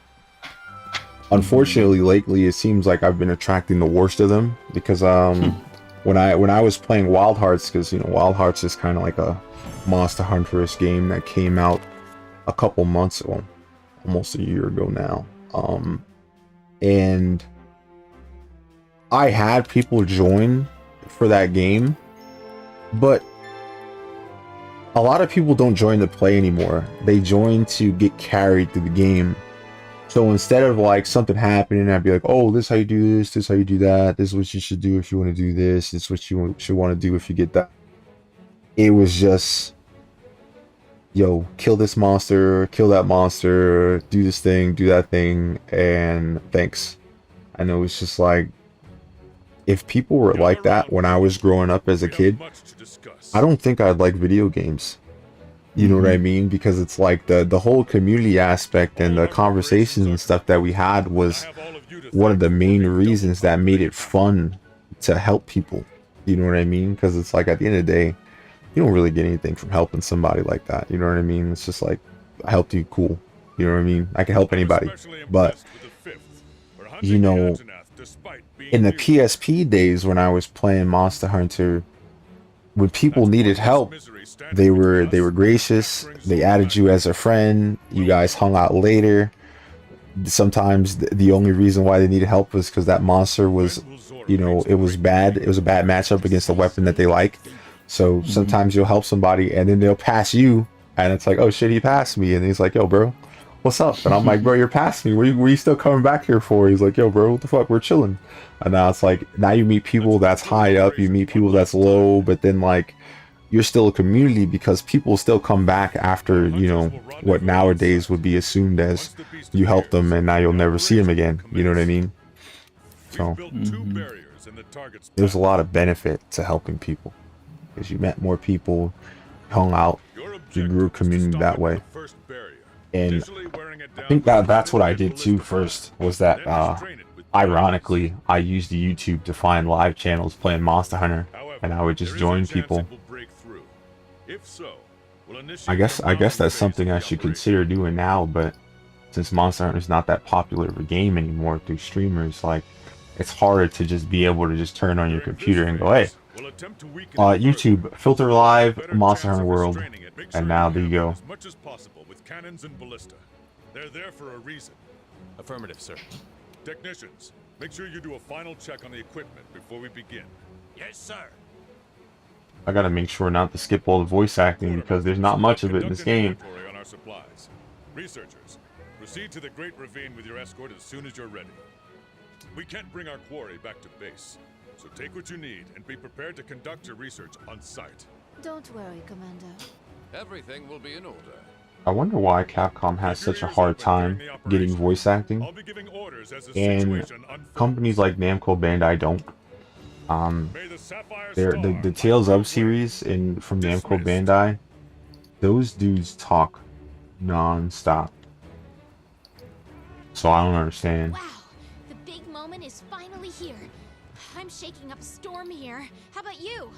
Unfortunately, lately it seems like I've been attracting the worst of them, because when I was playing Wild Hearts, because you know Wild Hearts is kind of like a Monster Hunter-ish game that came out a couple months ago, almost a year ago now, and I had people join for that game, but a lot of people don't join to play anymore. They join to get carried through the game. So instead of like something happening, I'd be like, oh, this is how you do this, this is how you do that, this is what you should do if you want to do this is what you should want to do if you get that. It was just, yo, kill this monster, kill that monster, do this thing, do that thing, and thanks. I know it's just like, if people were like that when I was growing up as a kid, I don't think I'd like video games. You know what I mean? Because it's like the whole community aspect and the conversations and stuff that we had was one of the main reasons that made it fun to help people. You know what I mean? Because it's like at the end of the day, you don't really get anything from helping somebody like that. You know what I mean? It's just like, I helped you, cool. You know what I mean? I can help anybody. But, you know, in the PSP days when I was playing Monster Hunter, when people needed help, they were gracious. They added you as a friend. You guys hung out later. Sometimes the only reason why they needed help was because that monster was, you know, it was bad. It was a bad matchup against the weapon that they like. So sometimes you'll help somebody and then they'll pass you, and it's like, oh shit, he passed me, and he's like, yo, bro, what's up? And I'm like, bro, you're past me. What are you still coming back here for? He's like, yo, bro, what the fuck? We're chilling. And now it's like, now you meet people that's high up, you meet people that's low, but then like you're still a community because people still come back after, you know, what nowadays would be assumed as you help them and now you'll never see them again. You know what I mean? So there's a lot of benefit to helping people because you met more people, hung out, you grew a community that way. And I think that's what I did too first, was that ironically I used YouTube to find live channels playing Monster Hunter, and I would just join people. I guess that's something I should consider doing now, but since Monster Hunter is not that popular of a game anymore through streamers, like it's harder to just be able to just turn on your computer and go, hey, YouTube, filter live Monster Hunter World, and now there you go. Cannons and ballista. They're there for a reason. Affirmative, sir. Technicians, make sure you do a final check on the equipment before we begin. Yes, sir. I gotta make sure not to skip all the voice acting because there's not much of it in this game. On our supplies. Researchers, proceed to the Great Ravine with your escort as soon as you're ready. We can't bring our quarry back to base, so take what you need and be prepared to conduct your research on site. Don't worry, Commander. Everything will be in order. I wonder why Capcom has such a hard time getting voice acting, and companies like Namco Bandai don't. The Tales of series from Namco Bandai, those dudes talk non-stop. So I don't understand. Wow, the big moment is finally here. I'm shaking up a storm here. How about you?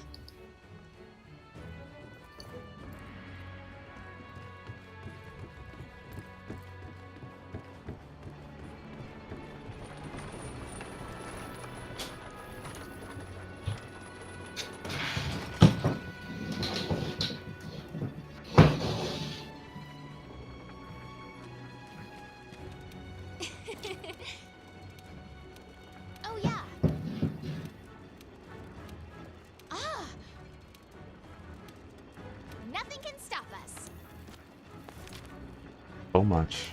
Oh yeah. Ah. Nothing can stop us. So much.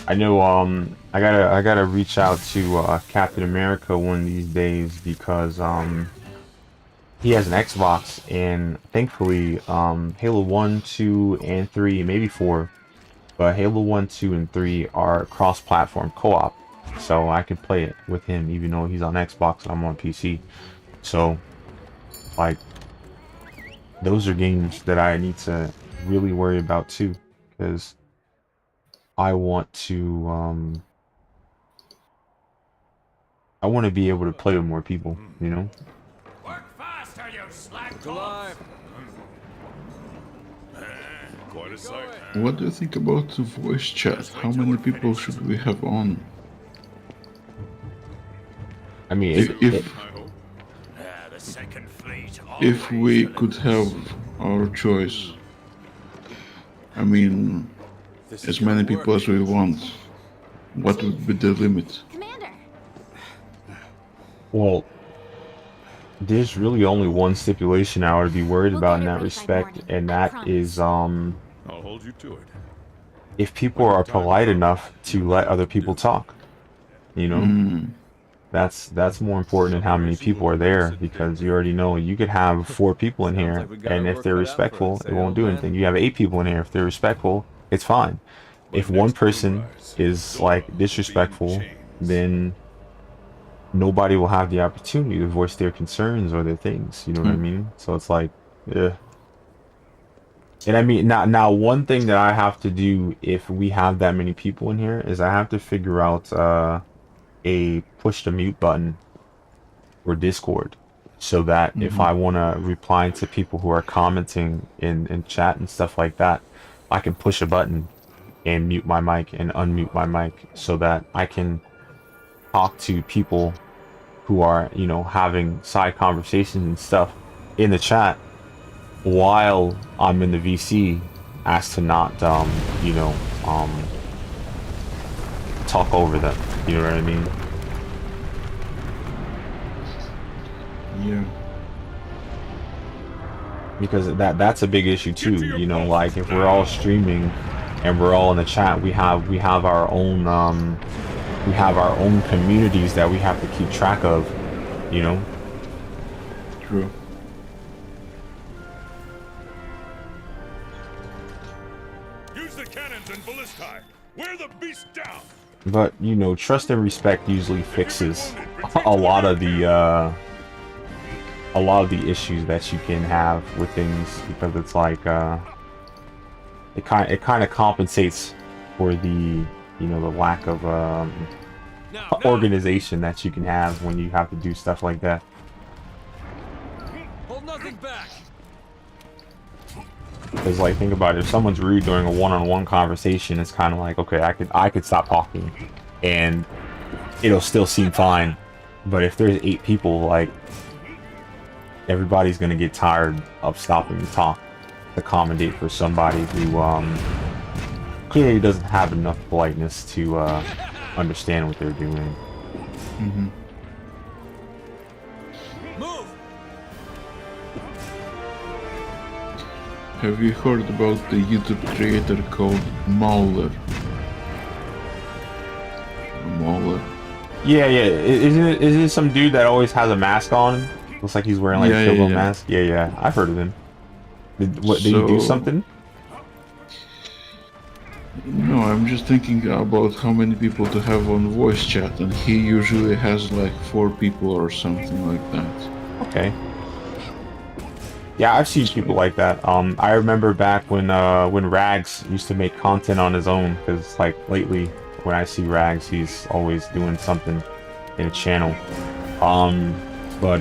I know I gotta reach out to Captain America one of these days because he has an Xbox, and thankfully Halo 1, 2, and 3, maybe 4, but Halo 1, 2, and 3 are cross-platform co-op, so I could play it with him even though he's on Xbox and I'm on PC. So like those are games that I need to really worry about too, because I want to be able to play with more people, you know? Work faster, you slack Alive. Quite a sight. What do you think about the voice chat? How many people should we have on? I mean, If the second fleet. if we could have our choice, I mean, as many people as we want, what would be the limit? Commander. well, there's really only one stipulation I would be worried We'll about get in it that ready by respect, morning, and I that promise. is I'll hold you to it. if people are polite enough to let other people talk, you know? That's more important than how many people are there, because you already know you could have 4 people in here, and if they're respectful, it won't do anything. You have 8 people in here, if they're respectful, it's fine. If one person is like disrespectful, then nobody will have the opportunity to voice their concerns or their things, you know what I mean? So it's like, yeah. And I mean, now one thing that I have to do if we have that many people in here is I have to figure out a push the mute button for Discord, so that if I want to reply to people who are commenting in chat and stuff like that, I can push a button and mute my mic and unmute my mic, so that I can talk to people who are, you know, having side conversations and stuff in the chat while I'm in the VC, as to not, you know, talk over them. You know what I mean? Yeah. Because that's a big issue too. You know, like if we're all streaming and we're all in the chat, we have our own communities that we have to keep track of. You know. True. Use the cannons and ballistae. Wear the beast down. But you know, trust and respect usually fixes a lot of the issues that you can have with things, because it's like it kind of compensates for the, you know, the lack of organization that you can have when you have to do stuff like that. Hold nothing back. Because, like, think about it, if someone's rude during a one-on-one conversation, it's kind of like, okay, I could stop talking and it'll still seem fine. But if there's 8 people, like, everybody's gonna get tired of stopping to talk to accommodate for somebody who clearly doesn't have enough politeness to understand what they're doing. Move. Have you heard about the YouTube creator called Mauler? Mauler. Yeah. Isn't it some dude that always has a mask on? Looks like he's wearing like a Kilbo mask. Yeah. I've heard of him. Did he do something? No, I'm just thinking about how many people to have on voice chat, and he usually has like 4 people or something like that. Okay. Yeah, I've seen people like that. I remember back when Rags used to make content on his own, because like lately when I see Rags, he's always doing something in a channel. But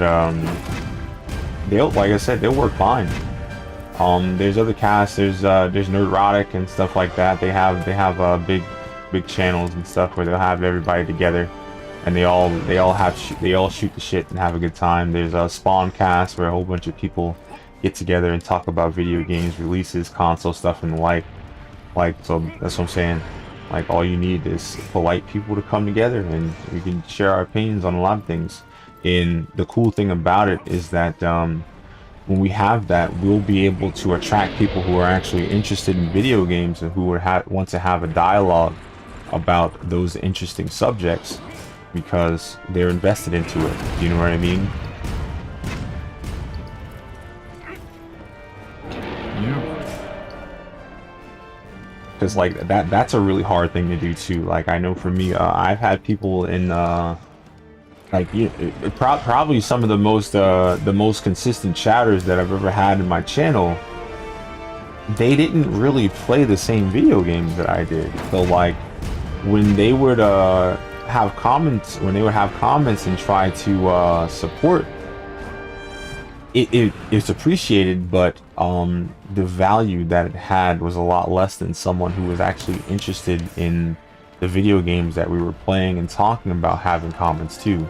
they'll, like I said, they'll work fine. There's other casts. There's Nerdrotic and stuff like that. They have big channels and stuff where they'll have everybody together, and they all shoot the shit and have a good time. There's a Spawncast where a whole bunch of people get together and talk about video games, releases, console stuff, and the like. So that's what I'm saying. Like, all you need is polite people to come together, and we can share our opinions on a lot of things. And the cool thing about it is that when we have that, we'll be able to attract people who are actually interested in video games and who would want to have a dialogue about those interesting subjects, because they're invested into it. Do you know what I mean? Yeah. Because like that's a really hard thing to do too. Like, I know for me, I've had people in like, probably some of the most consistent chatters that I've ever had in my channel. They didn't really play the same video games that I did. So like, when they would have comments and try to support, it's appreciated, but the value that it had was a lot less than someone who was actually interested in the video games that we were playing and talking about, having comments too.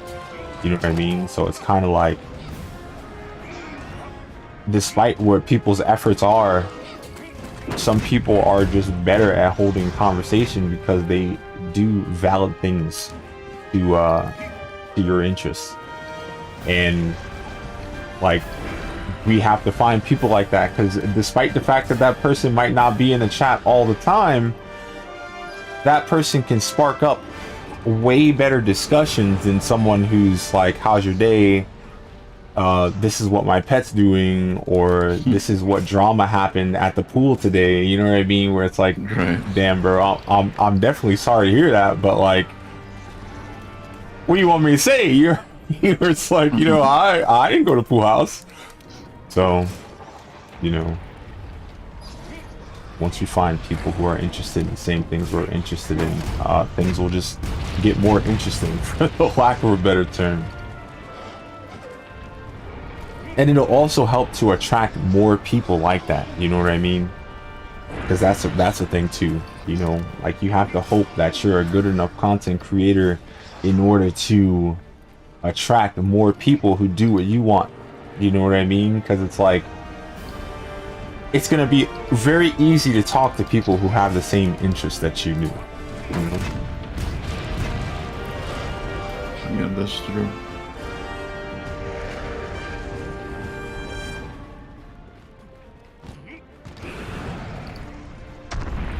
You know what I mean? So it's kind of like, despite what people's efforts are, some people are just better at holding conversation because they do valid things to your interests. And like, we have to find people like that, because despite the fact that that person might not be in the chat all the time, that person can spark up way better discussions than someone who's like, how's your day? This is what my pet's doing, or this is what drama happened at the pool today. You know what I mean? Where it's like, damn, bro, I'm definitely sorry to hear that, but like, what do you want me to say? It's like, you know, I didn't go to pool house. So, you know, once we find people who are interested in the same things we're interested in, things will just get more interesting, for the lack of a better term. And it'll also help to attract more people like that, you know what I mean? Because that's a thing too, you know, like you have to hope that you're a good enough content creator in order to attract more people who do what you want, you know what I mean? Because it's like, it's going to be very easy to talk to people who have the same interests that you do, you know? Yeah, that's true.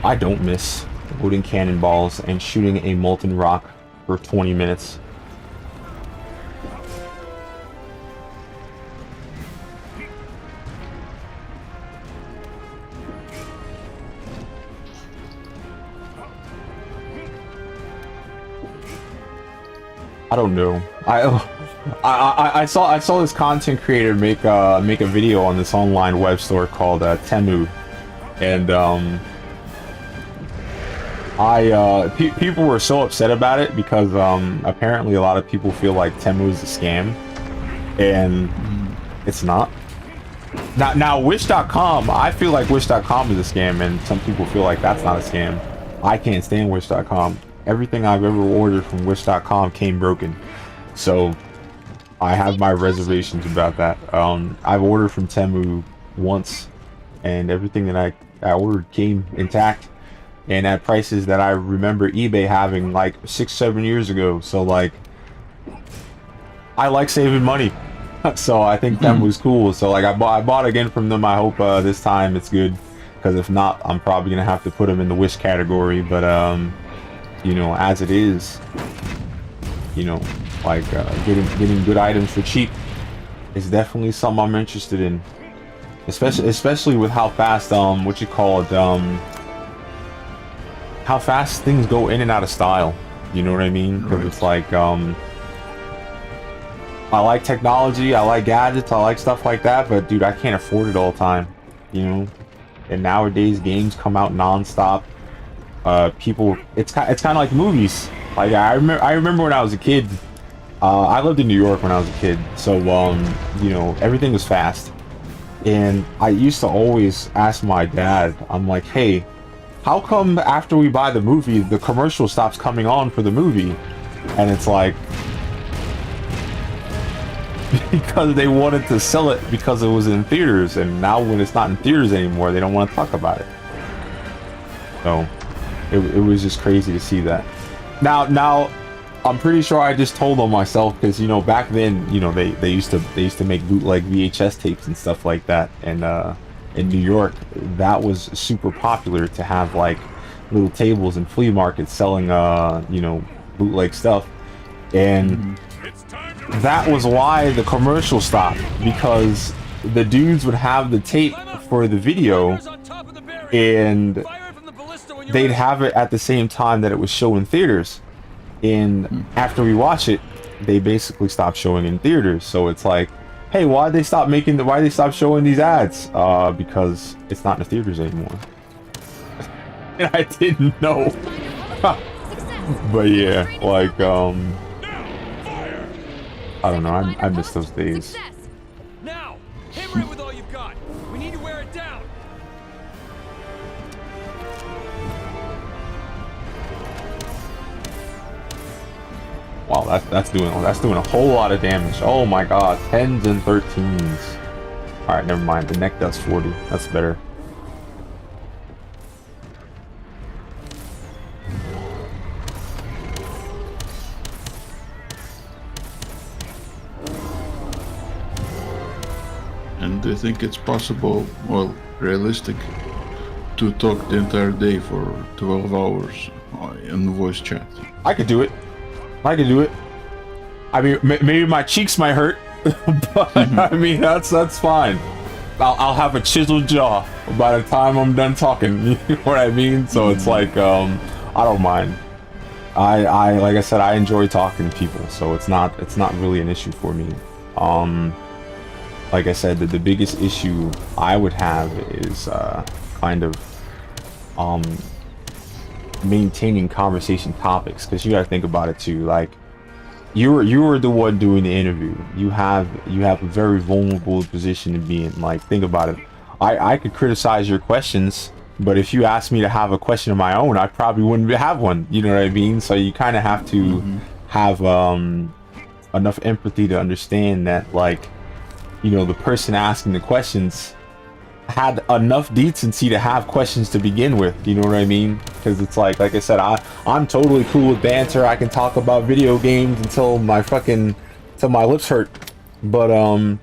I don't miss loading cannonballs and shooting a molten rock for 20 minutes. I don't know. I saw this content creator make a video on this online web store called Temu, and people were so upset about it because apparently a lot of people feel like Temu is a scam, and it's not. Now Wish.com, I feel like Wish.com is a scam, and some people feel like that's not a scam. I can't stand Wish.com. Everything I've ever ordered from Wish.com came broken, so I have my reservations about that. I've ordered from Temu once, and everything that I ordered came intact, and at prices that I remember eBay having like 6-7 years ago. So like, I like saving money, so I think Temu was cool. So like, I bought again from them. I hope this time it's good, because if not, I'm probably gonna have to put them in the Wish category. But you know, as it is, you know, like getting good items for cheap is definitely something I'm interested in, especially with how fast how fast things go in and out of style, you know what I mean? Because it's like I like technology, I like gadgets, I like stuff like that, but dude, I can't afford it all the time, you know? And nowadays games come out non-stop. People, it's kind of like movies. Like I remember when I was a kid, I lived in New York when I was a kid, so you know, everything was fast, and I used to always ask my dad, I'm like, hey, how come after we buy the movie the commercial stops coming on for the movie? And it's like, because they wanted to sell it because it was in theaters, and now when it's not in theaters anymore, they don't want to talk about it. So it was just crazy to see that. Now I'm pretty sure I just told on myself, because you know, back then, you know, they used to make bootleg VHS tapes and stuff like that, and in New York that was super popular to have like little tables and flea markets selling you know, bootleg stuff, and that was why the commercial stopped, because the dudes would have the tape for the video and they'd have it at the same time that it was shown in theaters, and after we watch it, they basically stopped showing in theaters. So it's like, hey, why they stop showing these ads? Because it's not in the theaters anymore. And I didn't know. But yeah, like I don't know, I miss those days. Now, hammer it with all you've got. We need to wear it down. Wow, that's doing a whole lot of damage. Oh my god, 10s and 13s. All right, never mind. The neck does 40. That's better. And do you think it's possible, well, realistic, to talk the entire day for 12 hours in voice chat? I could do it. I mean, maybe my cheeks might hurt, but I mean, that's fine. I'll have a chiseled jaw by the time I'm done talking. You know what I mean? So it's like, I don't mind. I like I said, I enjoy talking to people, so it's not really an issue for me. Like I said, the biggest issue I would have is kind of maintaining conversation topics, because you got to think about it too. Like, you were the one doing the interview. You have a very vulnerable position to be in. Like, think about it. I could criticize your questions, but if you asked me to have a question of my own, I probably wouldn't have one. You know what I mean? So you kind of have to have enough empathy to understand that, like, you know, the person asking the questions had enough decency to have questions to begin with. You know what I mean? Because it's like I said, I'm totally cool with banter. I can talk about video games until my lips hurt. But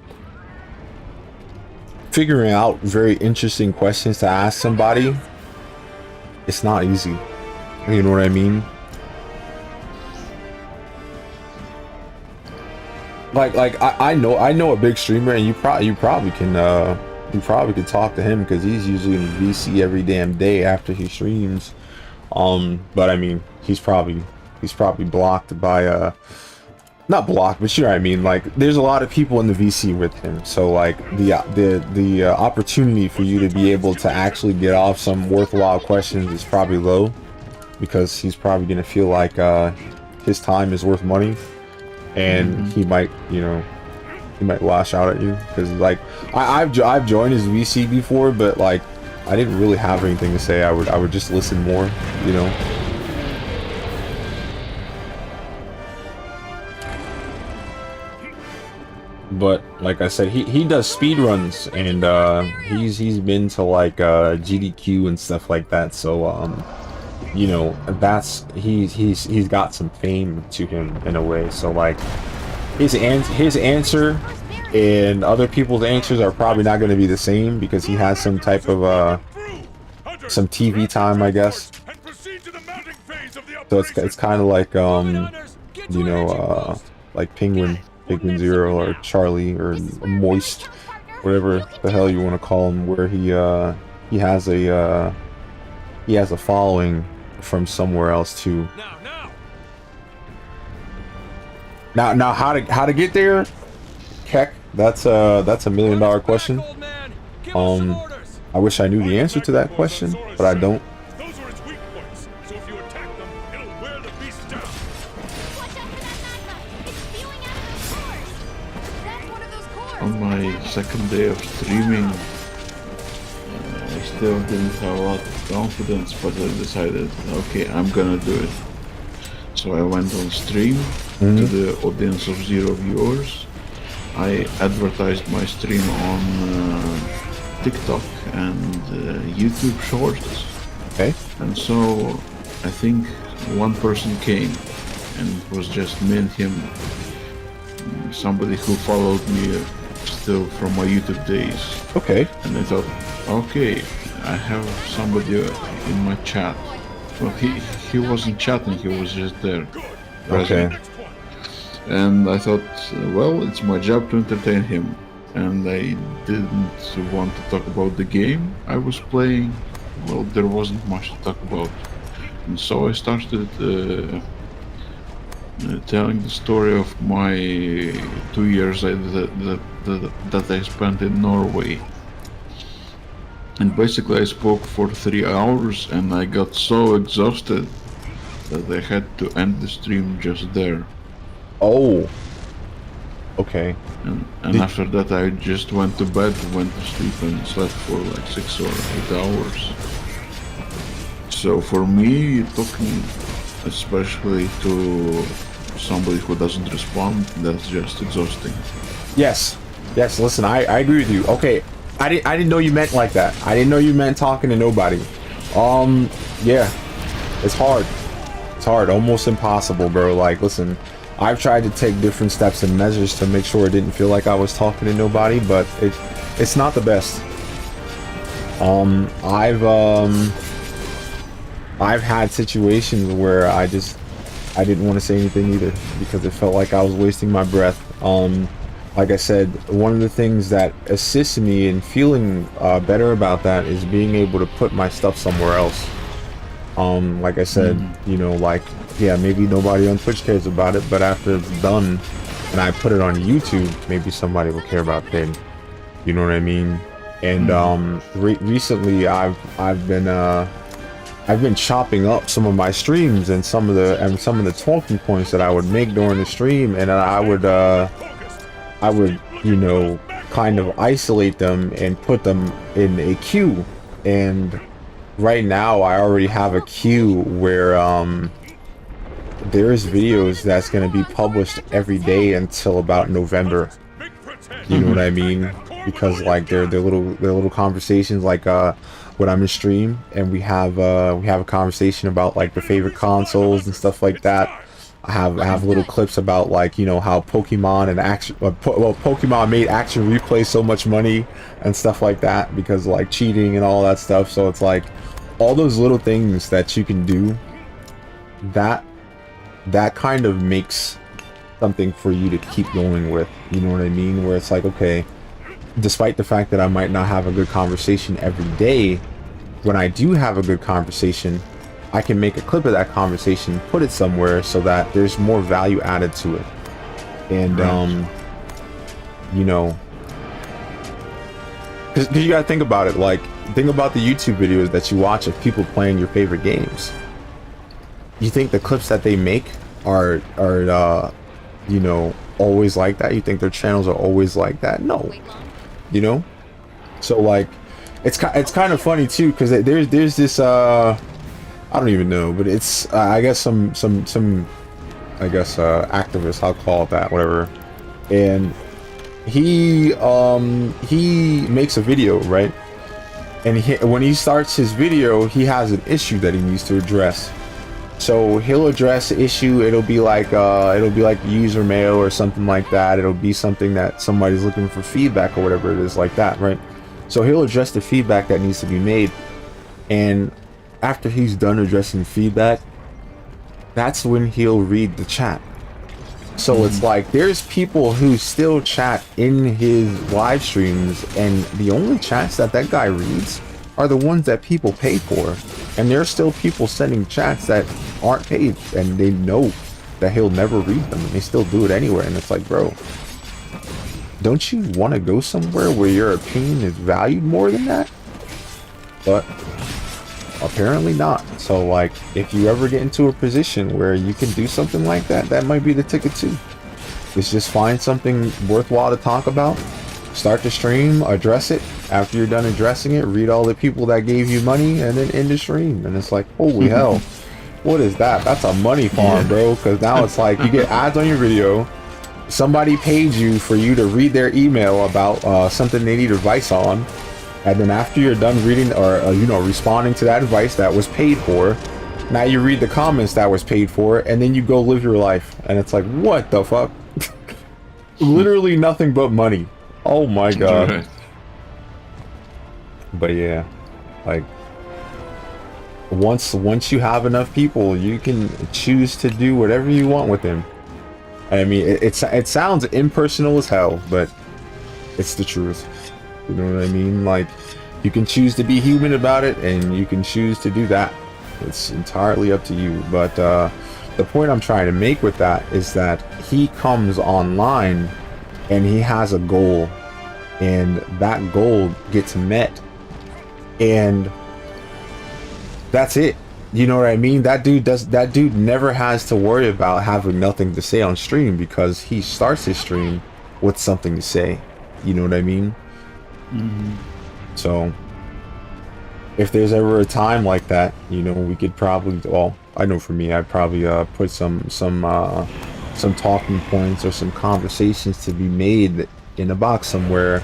figuring out very interesting questions to ask somebody, it's not easy. You know what I mean? Like I know a big streamer, and you probably can talk to him, because he's usually in VC every damn day after he streams. But I mean, he's probably blocked by not blocked, but you know what I mean. Like, there's a lot of people in the VC with him, so like the opportunity for you to be able to actually get off some worthwhile questions is probably low, because he's probably gonna feel like his time is worth money, and he might lash out at you, because like I've joined his VC before, but like I didn't really have anything to say. I would just listen more, you know. But like I said, he does speed runs, and he's been to like GDQ and stuff like that. So you know, he's got some fame to him in a way. So like his answer and other people's answers are probably not going to be the same, because he has some type of some TV time, I guess. So it's kind of like you know, like Penguin Zero or Charlie or Moist, whatever the hell you want to call him, where he has a following from somewhere else too. Now how to get there? Heck, that's a $1 million question. I wish I knew the answer to that question, but I don't. Those are its weak points, so if you attack them, it'll wear the beast down. On my second day of streaming, I still didn't have a lot of confidence, but I decided, okay, I'm gonna do it. So I went on stream to the audience of 0 viewers. I advertised my stream on TikTok and YouTube Shorts. Okay. And so I think one person came, and it was just me and him. Somebody who followed me still from my YouTube days. Okay. And I thought, okay, I have somebody in my chat. Well, he wasn't chatting, he was just there. Present. Okay. And I thought, well, it's my job to entertain him. And I didn't want to talk about the game I was playing. Well, there wasn't much to talk about. And so I started telling the story of my 2 years that I spent in Norway. And basically I spoke for 3 hours, and I got so exhausted that I had to end the stream just there. Oh. Okay. And after that I just went to bed, went to sleep, and slept for like 6 or 8 hours. So for me, talking, especially to somebody who doesn't respond, that's just exhausting. Yes. Listen, I agree with you. Okay, I didn't know you meant like that. I didn't know you meant talking to nobody. Yeah, it's hard. It's hard, almost impossible, bro. Like, listen, I've tried to take different steps and measures to make sure it didn't feel like I was talking to nobody, but it's not the best. I've had situations where I didn't want to say anything either, because it felt like I was wasting my breath. Like I said, one of the things that assists me in feeling better about that is being able to put my stuff somewhere else. Like I said, you know, like, yeah, maybe nobody on Twitch cares about it, but after it's done and I put it on YouTube, maybe somebody will care about it. You know what I mean? And recently I've been I've been chopping up some of my streams and some of the talking points that I would make during the stream, and I would, you know, kind of isolate them and put them in a queue. And right now I already have a queue where there's videos that's going to be published every day until about November. You know what I mean? Because like they're little conversations, like when I'm in stream and we have a conversation about like the favorite consoles and stuff like that. I have little clips about, like, you know, how Pokemon and Pokemon made action replay so much money and stuff like that because like cheating and all that stuff. So it's like all those little things that you can do, that kind of makes something for you to keep going with. You know what I mean? Where it's like, okay, despite the fact that I might not have a good conversation every day, when I do have a good conversation, I can make a clip of that conversation, put it somewhere so that there's more value added to it. And you know, because you gotta think about it. Like, think about the YouTube videos that you watch of people playing your favorite games. You think the clips that they make are you know, always like that? You think their channels are always like that? No. You know? So like, it's kind of funny too, because there's this I don't even know, but it's I guess some I guess activist, I'll call it that, whatever. And he makes a video, right? And when he starts his video, he has an issue that he needs to address. So he'll address the issue. It'll be like user mail or something like that. It'll be something that somebody's looking for feedback or whatever it is like that, right? So he'll address the feedback that needs to be made, and after he's done addressing feedback, that's when he'll read the chat. So it's like there's people who still chat in his live streams, and the only chats that guy reads are the ones that people pay for. And there's still people sending chats that aren't paid, and they know that he'll never read them, and they still do it anyway. And it's like, bro, don't you want to go somewhere where your opinion is valued more than that? But apparently not. So like, if you ever get into a position where you can do something like that, that might be the ticket too. Is just find something worthwhile to talk about, start the stream, address it. After you're done addressing it, read all the people that gave you money, and then end the stream. And it's like, holy hell, what is that? That's a money farm, bro. Because now it's like you get ads on your video, somebody paid you for you to read their email about something they need advice on, and then after you're done reading or you know, responding to that advice that was paid for, now you read the comments that was paid for, and then you go live your life. And it's like, what the fuck? Literally nothing but money. Oh my god. Right. But yeah, like once you have enough people, you can choose to do whatever you want with them. I mean, it sounds impersonal as hell, but it's the truth. You know what I mean? Like, you can choose to be human about it, and you can choose to do that. It's entirely up to you. But the point I'm trying to make with that is that he comes online and he has a goal, and that goal gets met, and that's it. You know what I mean? That dude never has to worry about having nothing to say on stream, because he starts his stream with something to say. You know what I mean? Mm-hmm. So if there's ever a time like that, you know, we could probably, well, I know for me, I'd probably put some talking points or some conversations to be made in a box somewhere,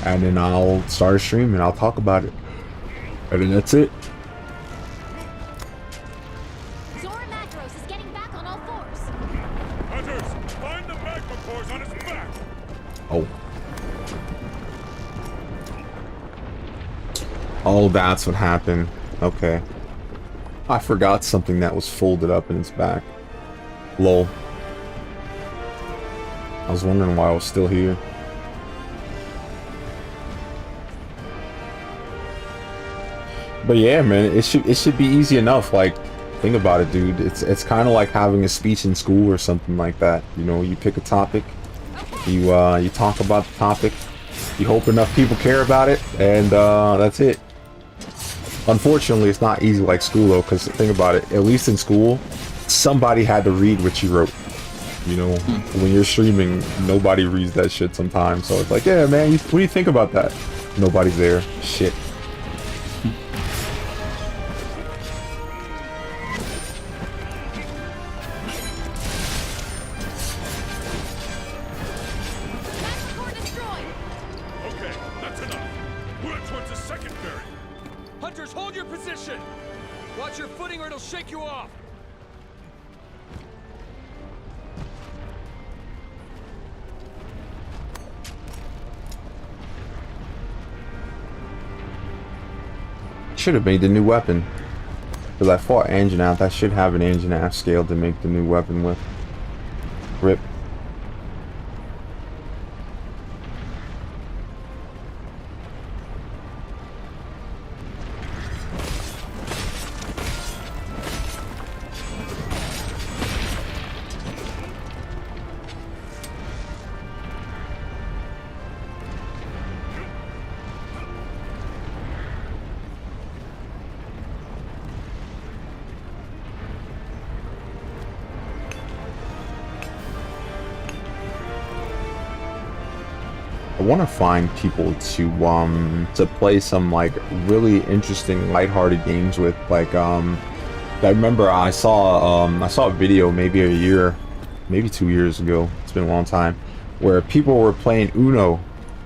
and then I'll start a stream and I'll talk about it, and then that's it. Zora Magdaros is getting back on all fours. Hunters, find the magma cores on his back. Oh. Oh, that's what happened. Okay. I forgot something that was folded up in its back. Lol. I was wondering why I was still here. But yeah, man, it should be easy enough. Like, think about it, dude. It's kind of like having a speech in school or something like that. You know, you pick a topic, you talk about the topic, you hope enough people care about it, and that's it. Unfortunately, it's not easy like school though, because think about it, at least in school, somebody had to read what you wrote. You know, when you're streaming, nobody reads that shit sometimes. So it's like, yeah, man, what do you think about that? Nobody's there. Shit. Okay, that's enough. We're towards the second ferry. Hunters, hold your position! Watch your footing or it'll shake you off! Should have made the new weapon. Because I fought Anjanath, I should have an Anjanath scale to make the new weapon with. Rip. I want to find people to play some like really interesting lighthearted games with. Like I remember I saw a video maybe a year, maybe 2 years ago, it's been a long time, where people were playing Uno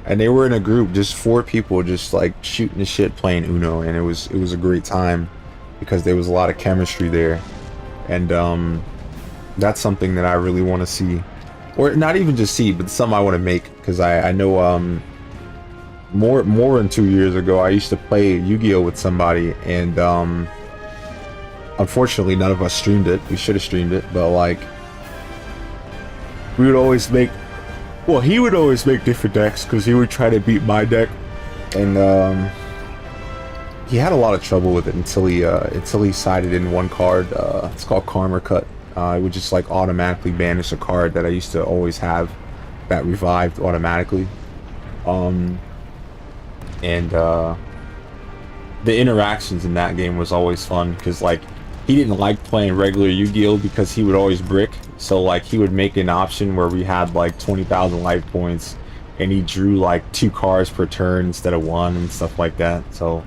and they were in a group, just 4 people just like shooting the shit playing Uno, and it was a great time because there was a lot of chemistry there. And that's something that I really want to see. Or not even just see, but something I want to make, because I know more than 2 years ago I used to play Yu-Gi-Oh with somebody, and unfortunately none of us streamed it. We should have streamed it, but like we would always make, well, he would always make different decks because he would try to beat my deck, and he had a lot of trouble with it until he sided in one card. It's called Karma Cut. It would just like automatically banish a card that I used to always have that revived automatically. And the interactions in that game was always fun because like he didn't like playing regular Yu-Gi-Oh because he would always brick. So like he would make an option where we had like 20,000 life points and he drew like 2 cards per turn instead of 1 and stuff like that. So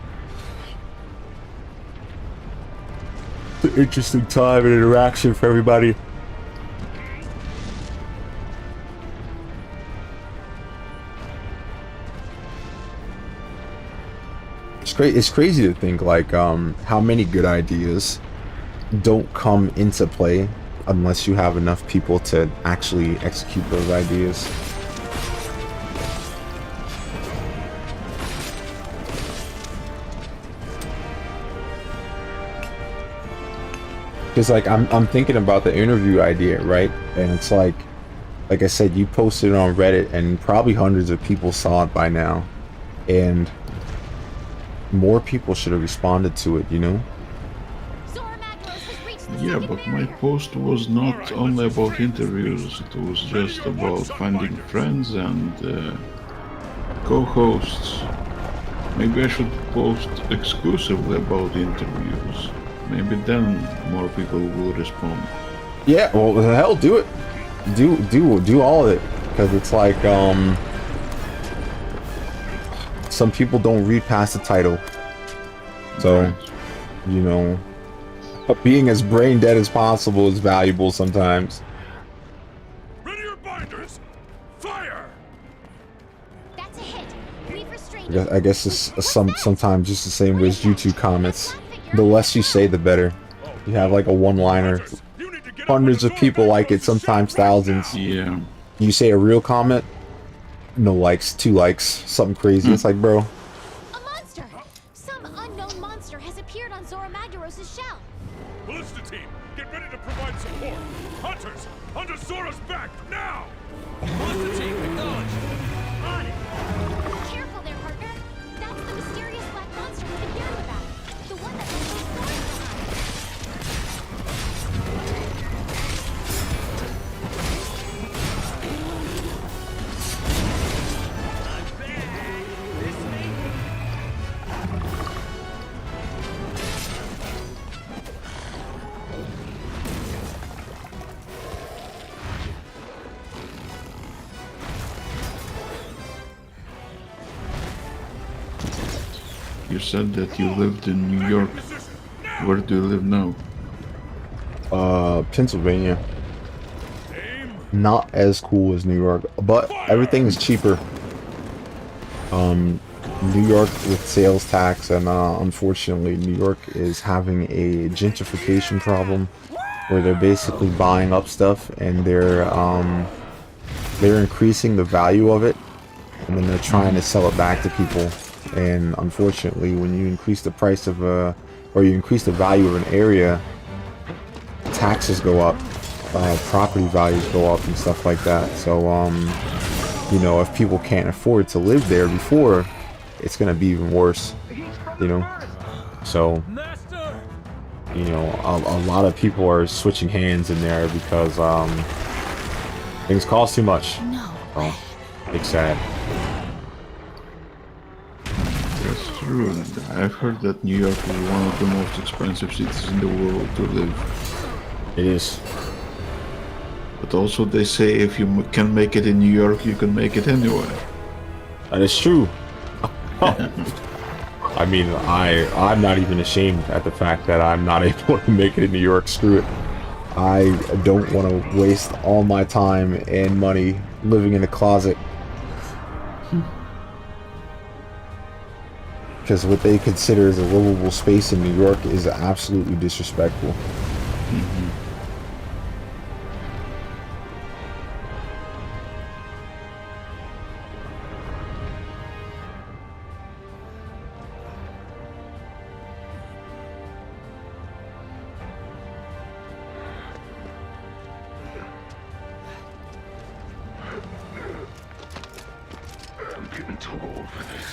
interesting time and interaction for everybody. It's crazy to think like how many good ideas don't come into play unless you have enough people to actually execute those ideas. Because like I'm thinking about the interview idea, right? And it's like I said, you posted it on Reddit and probably hundreds of people saw it by now, and more people should have responded to it, you know? Yeah, but my post was not only about interviews, it was just about finding friends and co-hosts. Maybe I should post exclusively about interviews. Maybe then more people will respond. Yeah, well, the hell, do it. Do all of it, because it's like some people don't read past the title, so right. You know, but being as brain dead as possible is valuable sometimes. Ready your binders! Fire! That's a hit. We've restrained. I guess it's sometimes just the same way as YouTube comments. The less you say, the better. You have like a one-liner. Hundreds of people like it, sometimes thousands. Yeah. You say a real comment, no likes, 2 likes, something crazy. It's like, bro. A monster! Some unknown monster has appeared on Zora Magdaros' shell. Ballista team, get ready to provide support. Hunters, under Zora's back, now! Ballista team, acknowledge. On it. Careful there, partner. That's the mysterious black monster we've been hearing about. The one that was so behind. You said that you lived in New York. Where do you live now? Pennsylvania. Not as cool as New York, but everything is cheaper. New York with sales tax, and unfortunately New York is having a gentrification problem where they're basically buying up stuff and they're increasing the value of it, and then they're trying to sell it back to people. And unfortunately, when you increase the price of or you increase the value of an area, taxes go up, property values go up and stuff like that. So you know, if people can't afford to live there before, it's gonna be even worse, you know. So you know, a lot of people are switching hands in there because things cost too much. No. So it's sad. That's true. I've heard that New York is one of the most expensive cities in the world to live. It is. But also they say if you can make it in New York, you can make it anywhere. That is true. I mean, I'm not even ashamed at the fact that I'm not able to make it in New York. Screw it. I don't want to waste all my time and money living in a closet. Because what they consider as a livable space in New York is absolutely disrespectful. I'm getting too old for this.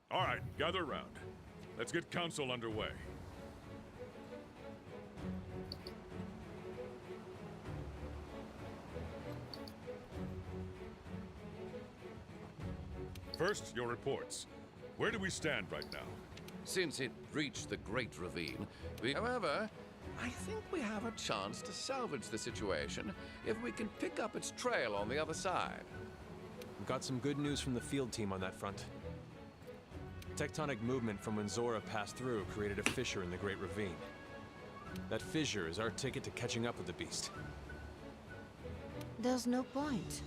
All right, gather around. Let's get council underway. First, your reports. Where do we stand right now? Since it reached the Great Ravine, however, I think we have a chance to salvage the situation if we can pick up its trail on the other side. We've got some good news from the field team on that front. Tectonic movement from when Zora passed through created a fissure in the Great Ravine. That fissure is our ticket to catching up with the beast. There's no point.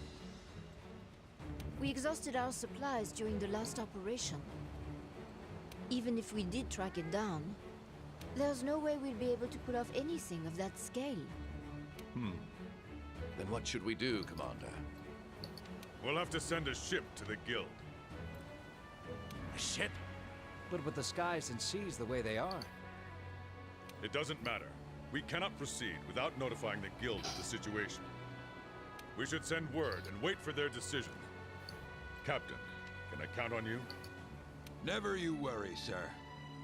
We exhausted our supplies during the last operation. Even if we did track it down, there's no way we'll be able to pull off anything of that scale. Then what should we do, Commander? We'll have to send a ship to the guild. A ship? But with the skies and seas the way they are. It doesn't matter. We cannot proceed without notifying the guild of the situation. We should send word and wait for their decision. Captain, can I count on you? Never you worry, sir.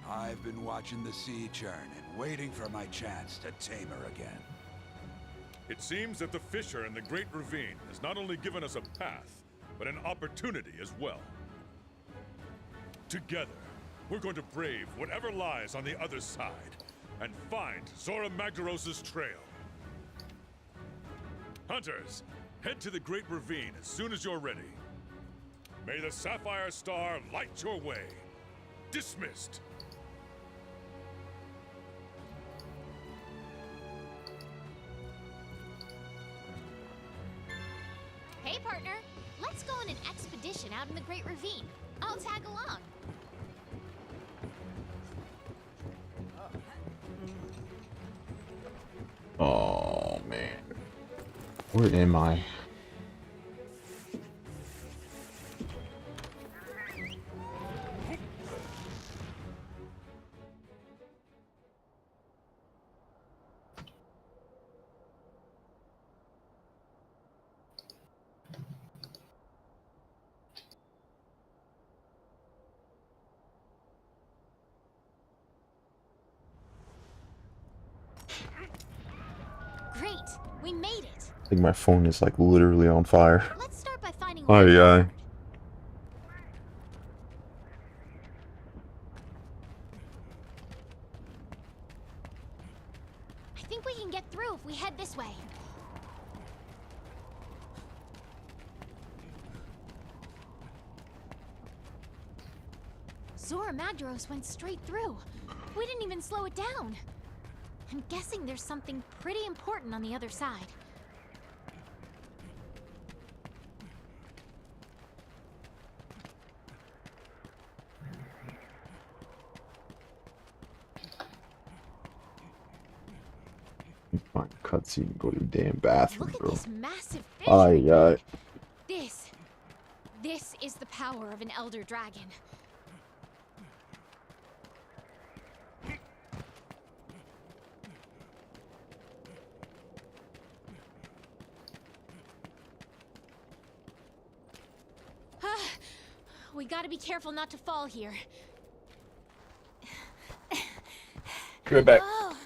I've been watching the sea churn and waiting for my chance to tame her again. It seems that the fissure in the Great Ravine has not only given us a path, but an opportunity as well. Together, we're going to brave whatever lies on the other side and find Zora Magdaros' trail. Hunters, head to the Great Ravine as soon as you're ready. May the Sapphire Star light your way. Dismissed. Hey, partner. Let's go on an expedition out in the Great Ravine. I'll tag along. Oh man, where am I? We made it. I think my phone is like literally on fire. Let's start by finding. Oh yeah. I think we can get through if we head this way. Zora Magdaros went straight through. We didn't even slow it down. I'm guessing there's something pretty important on the other side. Find a cutscene, go to the damn bathroom, Look at bro. this massive fish. Oh yeah. This is the power of an elder dragon. We gotta be careful not to fall here. Be right back. Oh.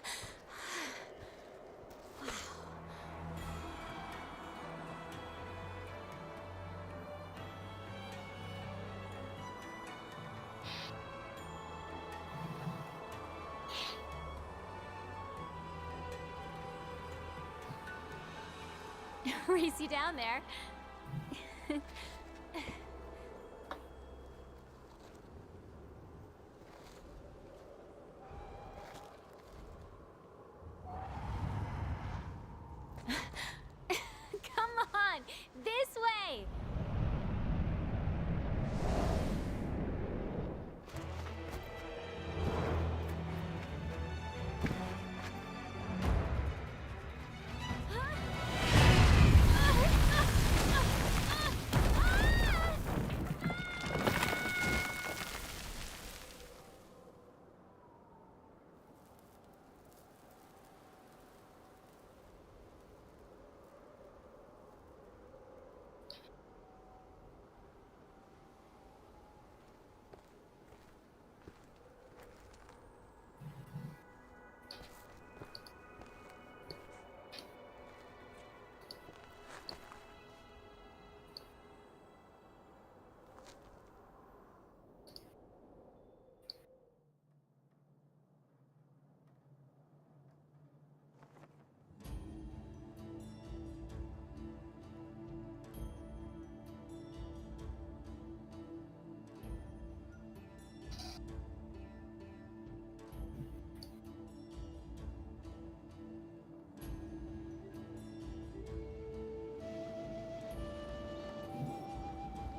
Race you down there. Come on, this way.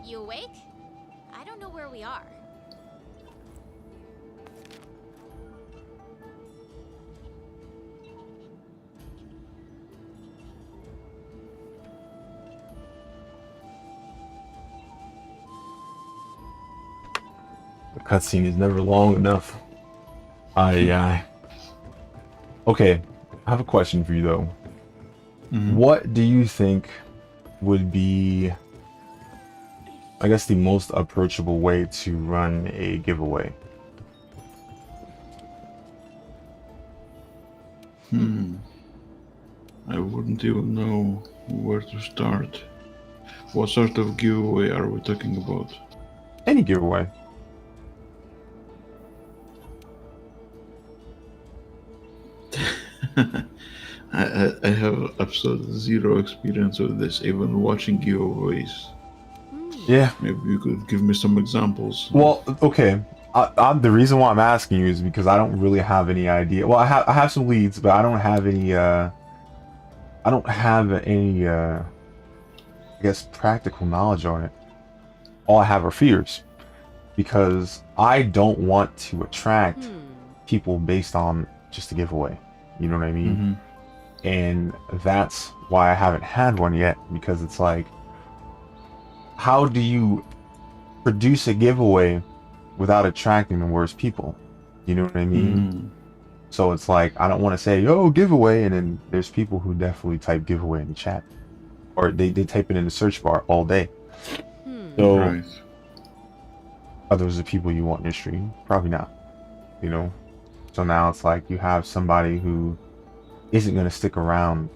You awake? I don't know where we are. The cutscene is never long enough. Aye. Okay, I have a question for you though. What do you think would be, I guess, the most approachable way to run a giveaway? I wouldn't even know where to start. What sort of giveaway are we talking about? Any giveaway. I have absolutely zero experience with this, even watching giveaways. Yeah. Maybe you could give me some examples. Well, okay. The reason why I'm asking you is because I don't really have any idea. Well, I have some leads, but I don't have any. I guess, practical knowledge on it. All I have are fears, because I don't want to attract people based on just a giveaway. You know what I mean? And that's why I haven't had one yet, because it's like, how do you produce a giveaway without attracting the worst people? You know what I mean? So it's like, I don't want to say, yo, giveaway, and then there's people who definitely type giveaway in the chat, or they type it in the search bar all day. So are those the people you want in your stream? Probably not, you know? So now it's like you have somebody who isn't going to stick around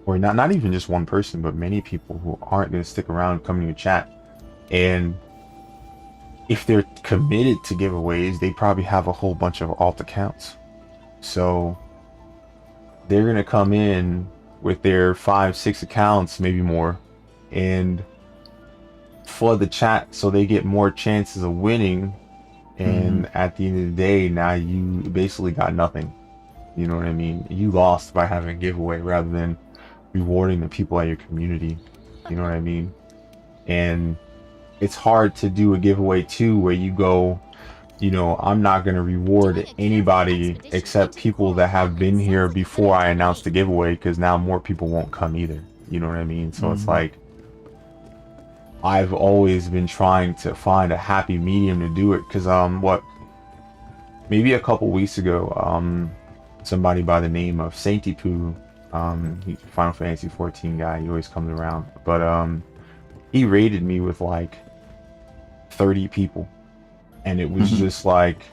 or not even just one person, but many people who aren't going to stick around coming to your chat. And if they're committed to giveaways, they probably have a whole bunch of alt accounts. So they're going to come in with their 5-6 accounts, maybe more, and flood the chat so they get more chances of winning. And at the end of the day, now you basically got nothing. You know what I mean? You lost by having a giveaway rather than rewarding the people at your community. You know what I mean? And it's hard to do a giveaway too where you go, you know, I'm not going to reward anybody except people that have been here before I announced the giveaway, because now more people won't come either. You know what I mean? So it's like, I've always been trying to find a happy medium to do it, because maybe a couple weeks ago, somebody by the name of Sainty Poo, he's a Final Fantasy 14 guy, he always comes around, but he raided me with like 30 people, and it was just like,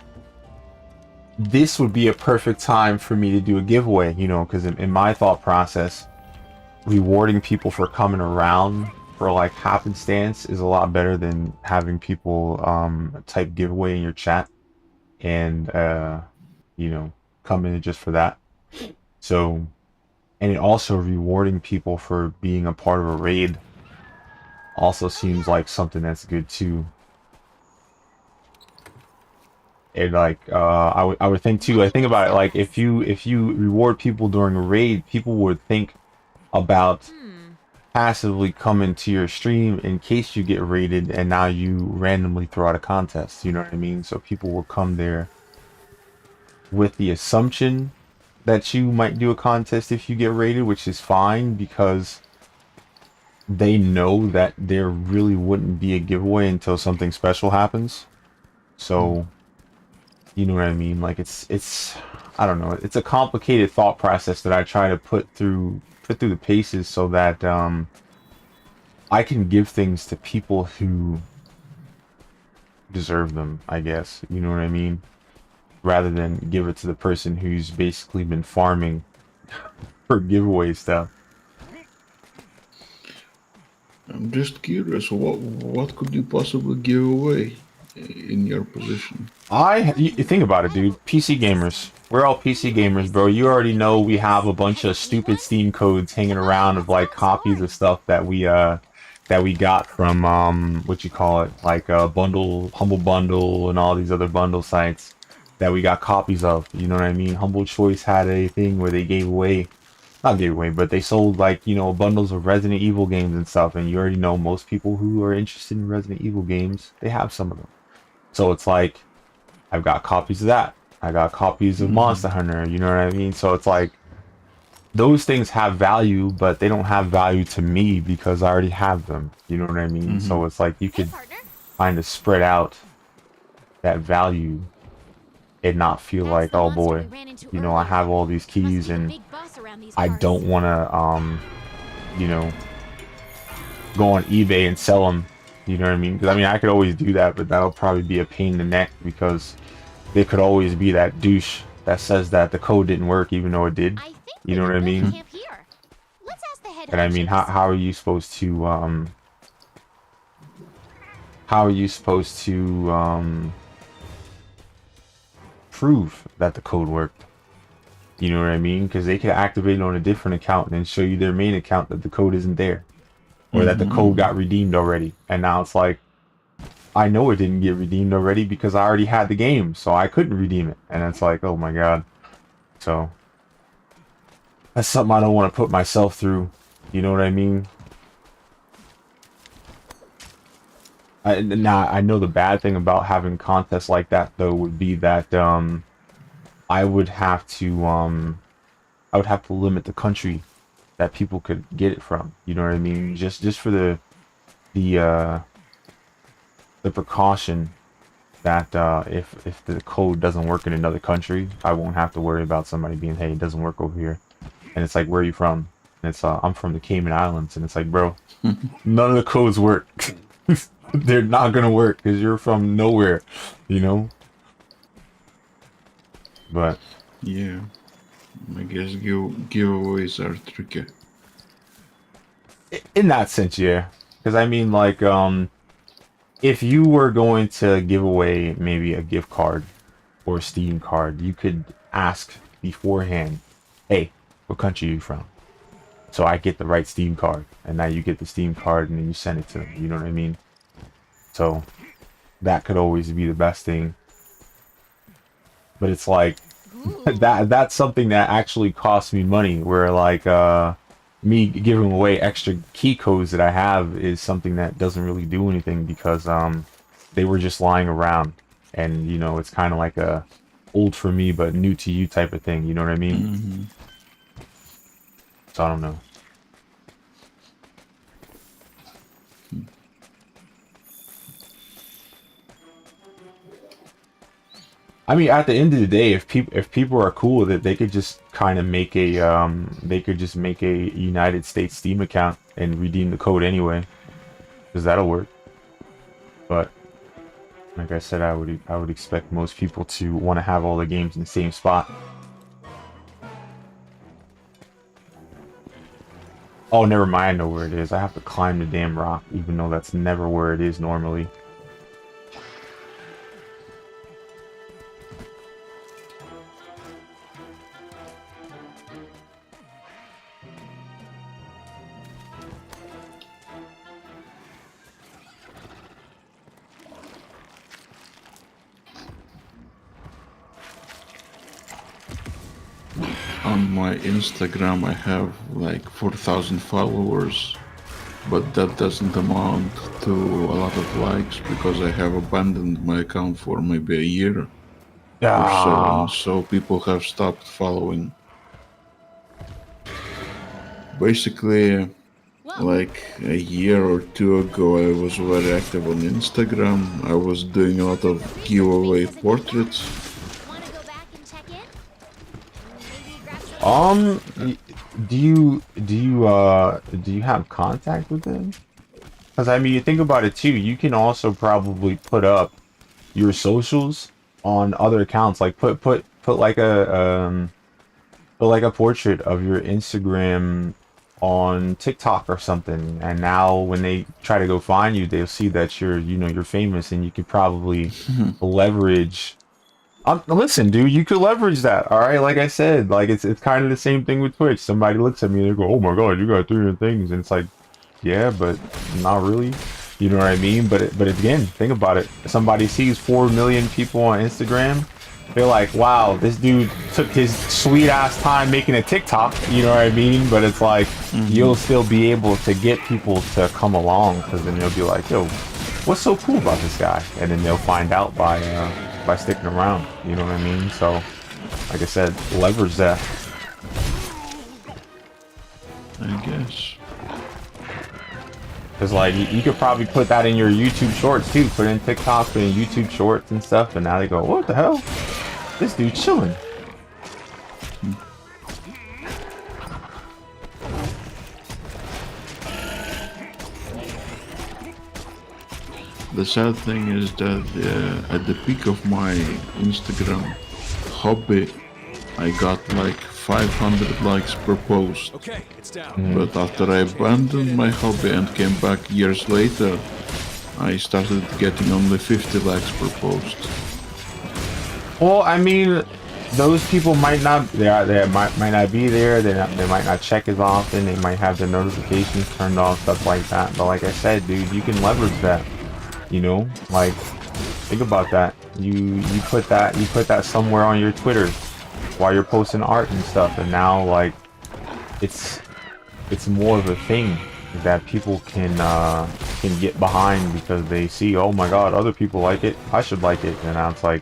this would be a perfect time for me to do a giveaway, you know, because in my thought process, rewarding people for coming around for like happenstance is a lot better than having people type giveaway in your chat and you know, come in just for that. So, and it also rewarding people for being a part of a raid also seems like something that's good too. And like I would think too, I think about it like if you reward people during a raid, people would think about passively coming to your stream in case you get raided and now you randomly throw out a contest, you know what I mean? So people will come there with the assumption that you might do a contest if you get raided, which is fine because they know that there really wouldn't be a giveaway until something special happens. So you know what I mean? Like it's I don't know, it's a complicated thought process that I try to put through the paces so that I can give things to people who deserve them, I guess. You know what I mean? Rather than give it to the person who's basically been farming for giveaway stuff. I'm just curious, what could you possibly give away in your position? You think about it, dude. PC gamers. We're all PC gamers, bro. You already know we have a bunch of stupid Steam codes hanging around of like copies of stuff that we got from what you call it, like Humble Bundle and all these other bundle sites that we got copies of. You know what I mean? Humble Choice had a thing where they but they sold like, you know, bundles of Resident Evil games and stuff, and you already know most people who are interested in Resident Evil games, they have some of them. So it's like, I've got copies of that. I got copies of Monster Hunter, you know what I mean? So it's like, those things have value, but they don't have value to me because I already have them. You know what I mean? So it's like, you could kind of spread out that value and not feel like, oh boy, you know, I have all these keys and I don't want to, you know, go on eBay and sell them. You know what I mean? Because I mean, I could always do that, but that'll probably be a pain in the neck because there could always be that douche that says that the code didn't work even though it did. You know what I mean? And I mean, how are you supposed to prove that the code worked? You know what I mean? Because they could activate it on a different account and then show you their main account that the code isn't there. Or that the code got redeemed already. And now it's like, I know it didn't get redeemed already because I already had the game, so I couldn't redeem it. And it's like, oh my god. So, that's something I don't want to put myself through. You know what I mean? I know the bad thing about having contests like that, though, would be that I would have to limit the country that people could get it from. You know what I mean? Just for the precaution that if the code doesn't work in another country, I won't have to worry about somebody being, hey, it doesn't work over here. And it's like, where are you from? And it's I'm from the Cayman Islands. And it's like, bro, none of the codes work. They're not gonna work because you're from nowhere, you know. But yeah, I guess giveaways are tricky. In that sense, yeah. Because I mean, like, if you were going to give away maybe a gift card or a Steam card, you could ask beforehand, hey, what country are you from? So I get the right Steam card, and now you get the Steam card, and then you send it to them. You know what I mean? So that could always be the best thing. But it's like that's something that actually costs me money. Where like me giving away extra key codes that I have is something that doesn't really do anything because they were just lying around, and you know it's kind of like a old for me but new to you type of thing. You know what I mean? Mm-hmm. So I don't know. I mean, at the end of the day, if people are cool with it, they could just kind of make a United States Steam account and redeem the code anyway, because that'll work. But like I said, I would expect most people to want to have all the games in the same spot. Oh, never mind. I know where it is. I have to climb the damn rock, even though that's never where it is normally. On my Instagram I have like 4,000 followers, but that doesn't amount to a lot of likes because I have abandoned my account for maybe a year or so, so people have stopped following. Basically, like a year or two ago I was very active on Instagram. I was doing a lot of giveaway portraits. Do you have contact with them? Because I mean, you think about it too. You can also probably put up your socials on other accounts. Like put like a portrait of your Instagram on TikTok or something. And now when they try to go find you, they'll see that you're famous, and you could probably leverage. Listen, dude, you could leverage that, all right? Like I said, like it's kind of the same thing with Twitch. Somebody looks at me and they go, "Oh my god, you got 300 things," and it's like, yeah, but not really. You know what I mean? But again, think about it. Somebody sees 4 million people on Instagram. They're like, "Wow, this dude took his sweet ass time making a TikTok." You know what I mean? But it's like you'll still be able to get people to come along, because then they'll be like, "Yo, what's so cool about this guy?" And then they'll find out by sticking around, you know what I mean? So, like I said, leverage that. I guess. Because, like, you could probably put that in your YouTube shorts, too. Put in TikTok, put in YouTube shorts and stuff, and now they go, what the hell? This dude's chilling. The sad thing is that at the peak of my Instagram hobby, I got like 500 likes per post. Okay, it's down. But after I abandoned my hobby and came back years later, I started getting only 50 likes per post. Well, I mean, those people might not might not be there. They might not check as often. They might have their notifications turned off, stuff like that. But like I said, dude, you can leverage that. You know, like, think about that. You put that somewhere on your Twitter while you're posting art and stuff, and now like it's more of a thing that people can get behind because they see, oh my god, other people like it, I should like it. And now it's like,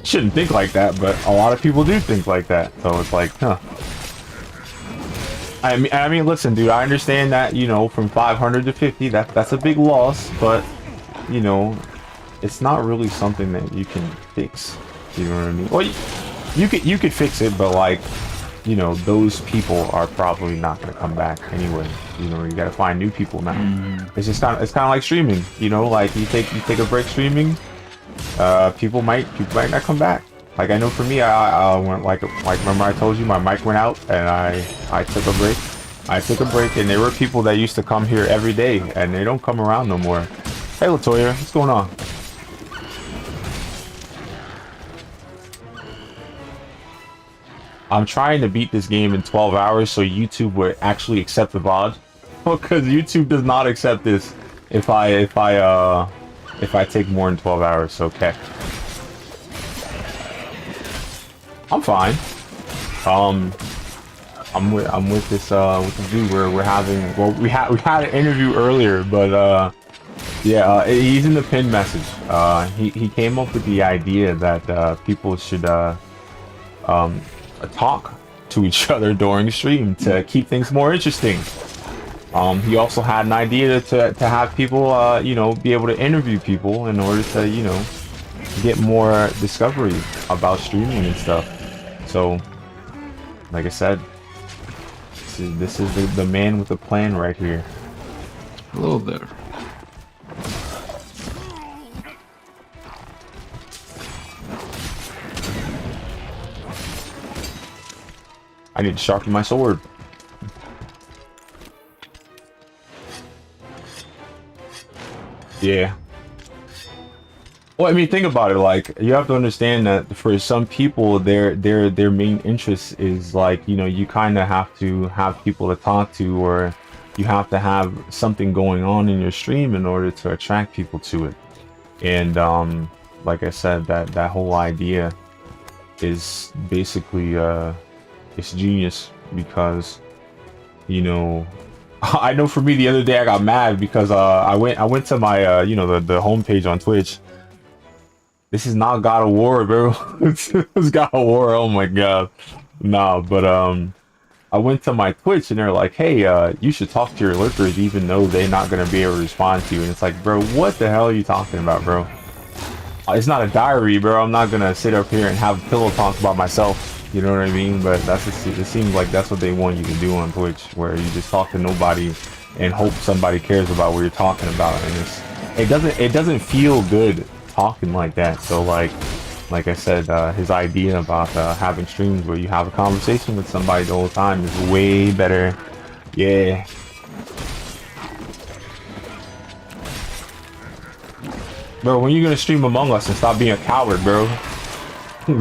shouldn't think like that, but a lot of people do think like that. So it's like, huh. I mean, listen, dude, I understand that, you know, from 500 to 50, that's a big loss, but you know, it's not really something that you can fix. You know what I mean? Well, you could fix it, but like, you know, those people are probably not going to come back anyway. You know, you got to find new people now. It's just kind of like streaming. You know, like you take a break streaming, people might not come back. Like I know for me, I went like remember I told you my mic went out and I took a break. I took a break, and there were people that used to come here every day, and they don't come around no more. Hey, Latoya, what's going on? I'm trying to beat this game in 12 hours so YouTube would actually accept the VOD. Because YouTube does not accept this if I take more than 12 hours. Okay. I'm fine. I'm with this with the dude we're having. Well, we had an interview earlier, but yeah, he's in the pinned message. He came up with the idea that people should talk to each other during stream to keep things more interesting. He also had an idea to have people you know, be able to interview people in order to, you know, get more discovery about streaming and stuff. So, like I said, this is the man with the plan right here. Hello there. I need to sharpen my sword. Yeah. Well, I mean, think about it. Like, you have to understand that for some people, their main interest is like, you know, you kind of have to have people to talk to, or you have to have something going on in your stream in order to attract people to it. And like I said, that whole idea is basically it's genius, because, you know, I know for me the other day I got mad because I went to my you know, the homepage on Twitch. This is not God of War, bro. It's God of War. Oh my god. Nah, but I went to my Twitch and they're like, hey, you should talk to your lurkers even though they're not gonna be able to respond to you. And it's like, bro, what the hell are you talking about, bro? It's not a diary, bro. I'm not gonna sit up here and have pillow talk about myself. You know what I mean? But it seems like that's what they want you to do on Twitch, where you just talk to nobody and hope somebody cares about what you're talking about. And it doesn't feel good talking like that. So like I said, his idea about having streams where you have a conversation with somebody the whole time is way better. Yeah. Bro, when you gonna stream Among Us and stop being a coward, bro?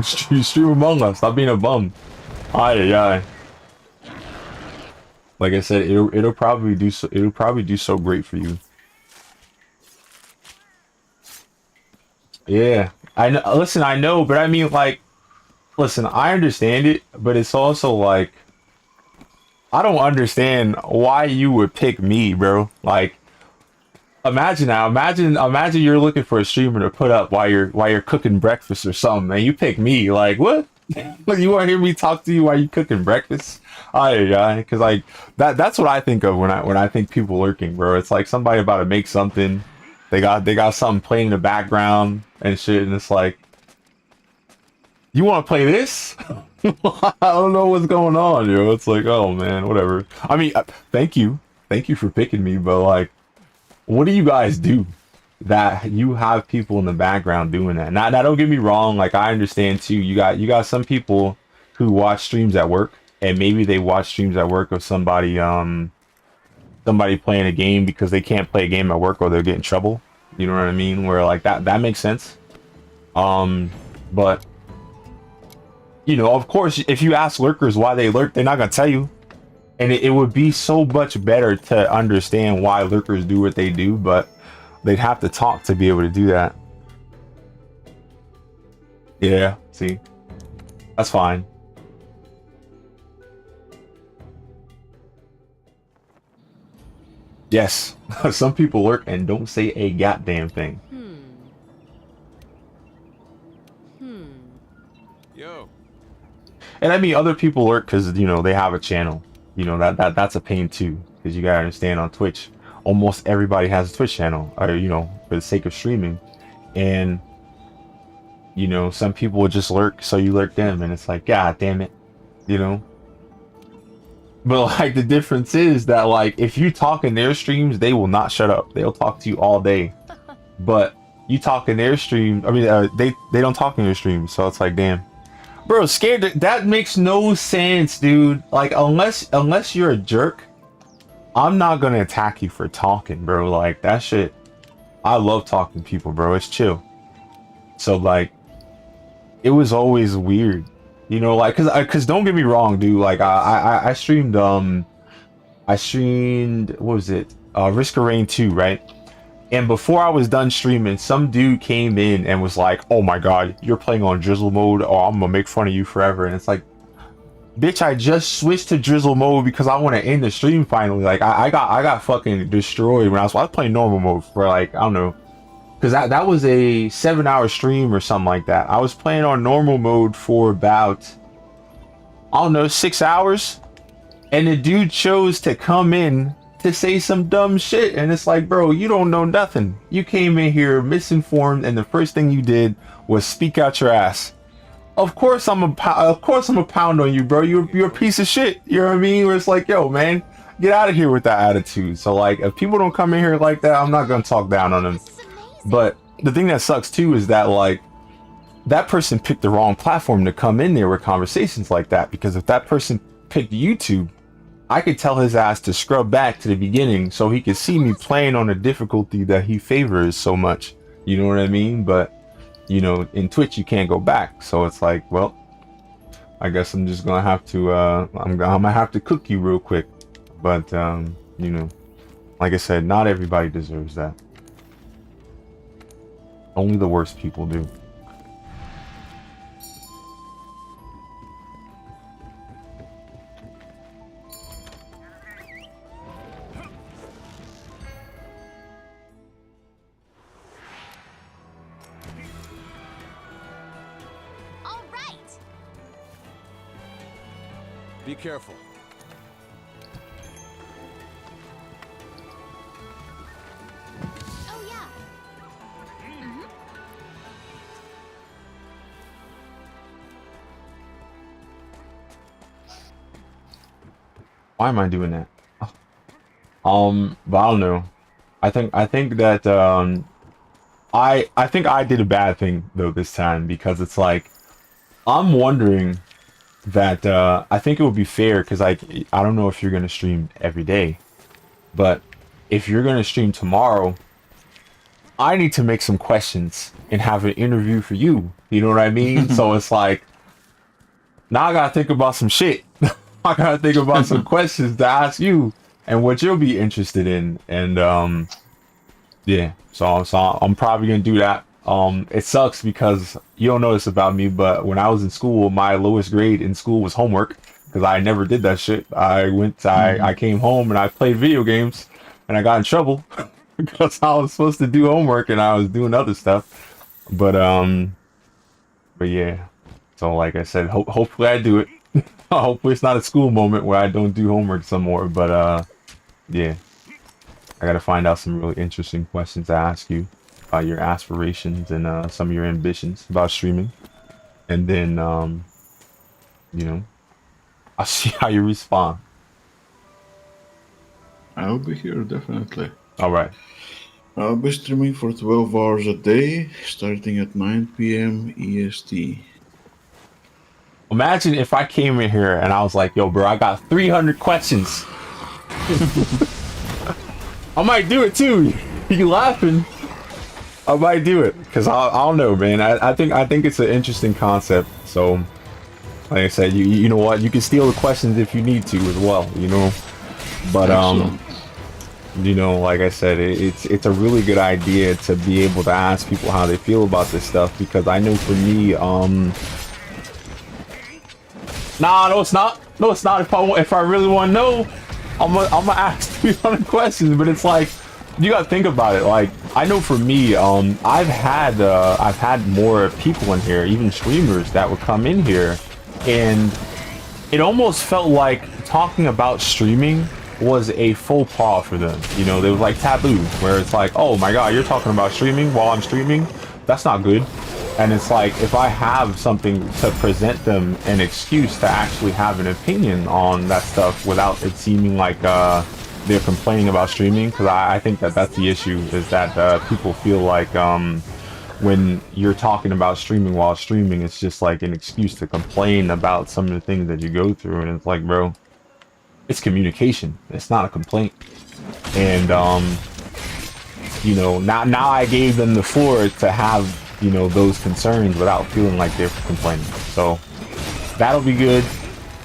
Stream Among Us, stop being a bum. Aye. Like I said, it'll probably do so great for you. Yeah, I know. Listen, I know, but I mean, like, listen, I understand it, but it's also like, I don't understand why you would pick me, bro. Like, imagine you're looking for a streamer to put up while you're cooking breakfast or something, and you pick me. Like, what? Like, you want to hear me talk to you while you cooking breakfast? Because like that's what I think of when I think people lurking, bro. It's like somebody about to make something. They got something playing in the background and shit, and it's like, you want to play this? I don't know what's going on, yo. It's like, oh man, whatever. I mean, thank you for picking me, but like, what do you guys do that you have people in the background doing that? Now don't get me wrong, like, I understand too. You got some people who watch streams at work, and maybe they watch streams at work of somebody playing a game because they can't play a game at work or they'll get in trouble. You know what I mean? Where like that makes sense. But you know, of course, if you ask lurkers why they lurk, they're not gonna tell you. And it would be so much better to understand why lurkers do what they do, but they'd have to talk to be able to do that. Yeah, see? That's fine. Yes, some people lurk and don't say a goddamn thing. Yo. And I mean, other people lurk because, you know, they have a channel. You know, that's a pain too, because you gotta understand, on Twitch, almost everybody has a Twitch channel, or, you know, for the sake of streaming. And, you know, some people will just lurk, so you lurk them, and it's like, god damn it, you know. But like, the difference is that, like, if you talk in their streams, they will not shut up. They'll talk to you all day. But you talk in their stream, I mean, they don't talk in their streams, so it's like, damn. Bro, scared, that makes no sense, dude. Like, unless you're a jerk I'm not gonna attack you for talking, bro. Like, that shit, I love talking to people, bro. It's chill. So, like, it was always weird, you know, like, cause don't get me wrong, dude. Like, I streamed, what was it? Risk of Rain 2, right? And before I was done streaming, some dude came in and was like, "Oh my god, you're playing on drizzle mode, or I'm gonna make fun of you forever." And it's like, bitch, I just switched to drizzle mode because I want to end the stream finally. Like, I got fucking destroyed when I was playing normal mode for, like, I don't know, because that was a 7-hour stream or something like that. I was playing on normal mode for about, I don't know, 6 hours, and the dude chose to come in to say some dumb shit, and it's like, bro, you don't know nothing. You came in here misinformed, and the first thing you did was speak out your ass. Of course I'm a pound on you, bro. You're a piece of shit. You know what I mean? Where it's like, yo, man, get out of here with that attitude. So, like, if people don't come in here like that, I'm not gonna talk down on them. But the thing that sucks too is that, like, that person picked the wrong platform to come in there with conversations like that, because if that person picked YouTube, I could tell his ass to scrub back to the beginning so he could see me playing on a difficulty that he favors so much. You know what I mean? But, you know, in Twitch you can't go back. So it's like, well, I guess I'm just gonna have to I'm gonna have to cook you real quick. But you know, like I said, not everybody deserves that. Only the worst people do. Be careful. Oh, yeah. Why am I doing that? But I don't know. I think that I think I did a bad thing though this time, because it's like, I'm wondering that I think it would be fair, because I don't know if you're gonna stream every day, but if you're gonna stream tomorrow, I need to make some questions and have an interview for you. You know what I mean? So it's like, now I gotta think about some shit. I gotta think about some questions to ask you and what you'll be interested in. And yeah, so I'm probably gonna do that. It sucks because you don't know this about me, but when I was in school, my lowest grade in school was homework, because I never did that shit. I came home and I played video games, and I got in trouble because I was supposed to do homework and I was doing other stuff. But yeah. So like I said, hopefully I do it. Hopefully it's not a school moment where I don't do homework some more. But yeah, I gotta find out some really interesting questions to ask you about your aspirations and some of your ambitions about streaming, and then you know, I'll see how you respond. I'll be here definitely. All right. I'll be streaming for 12 hours a day, starting at 9 p.m. EST. Imagine if I came in here and I was like, yo, bro, I got 300 questions. I might do it too. You laughing? I might do it, because I don't know, man. I think it's an interesting concept. So, like I said, you know what? You can steal the questions if you need to as well, you know. But Excellent. you know, like I said, it's a really good idea to be able to ask people how they feel about this stuff, because I know for me, nah, no, it's not. No, it's not. If I really want to know, I'm gonna ask 300 questions. But it's like, you gotta think about it. Like, I know for me, I've had more people in here, even streamers, that would come in here, and it almost felt like talking about streaming was a faux pas for them. You know, they was like taboo, where it's like, oh my god, you're talking about streaming while I'm streaming? That's not good. And it's like, if I have something to present them an excuse to actually have an opinion on that stuff without it seeming like they're complaining about streaming, because I think that's the issue, is that people feel like when you're talking about streaming while streaming, it's just like an excuse to complain about some of the things that you go through. And it's like, bro, It's communication. It's not a complaint. And you know, now I gave them the floor to have, you know, those concerns without feeling like they're complaining. So that'll be good.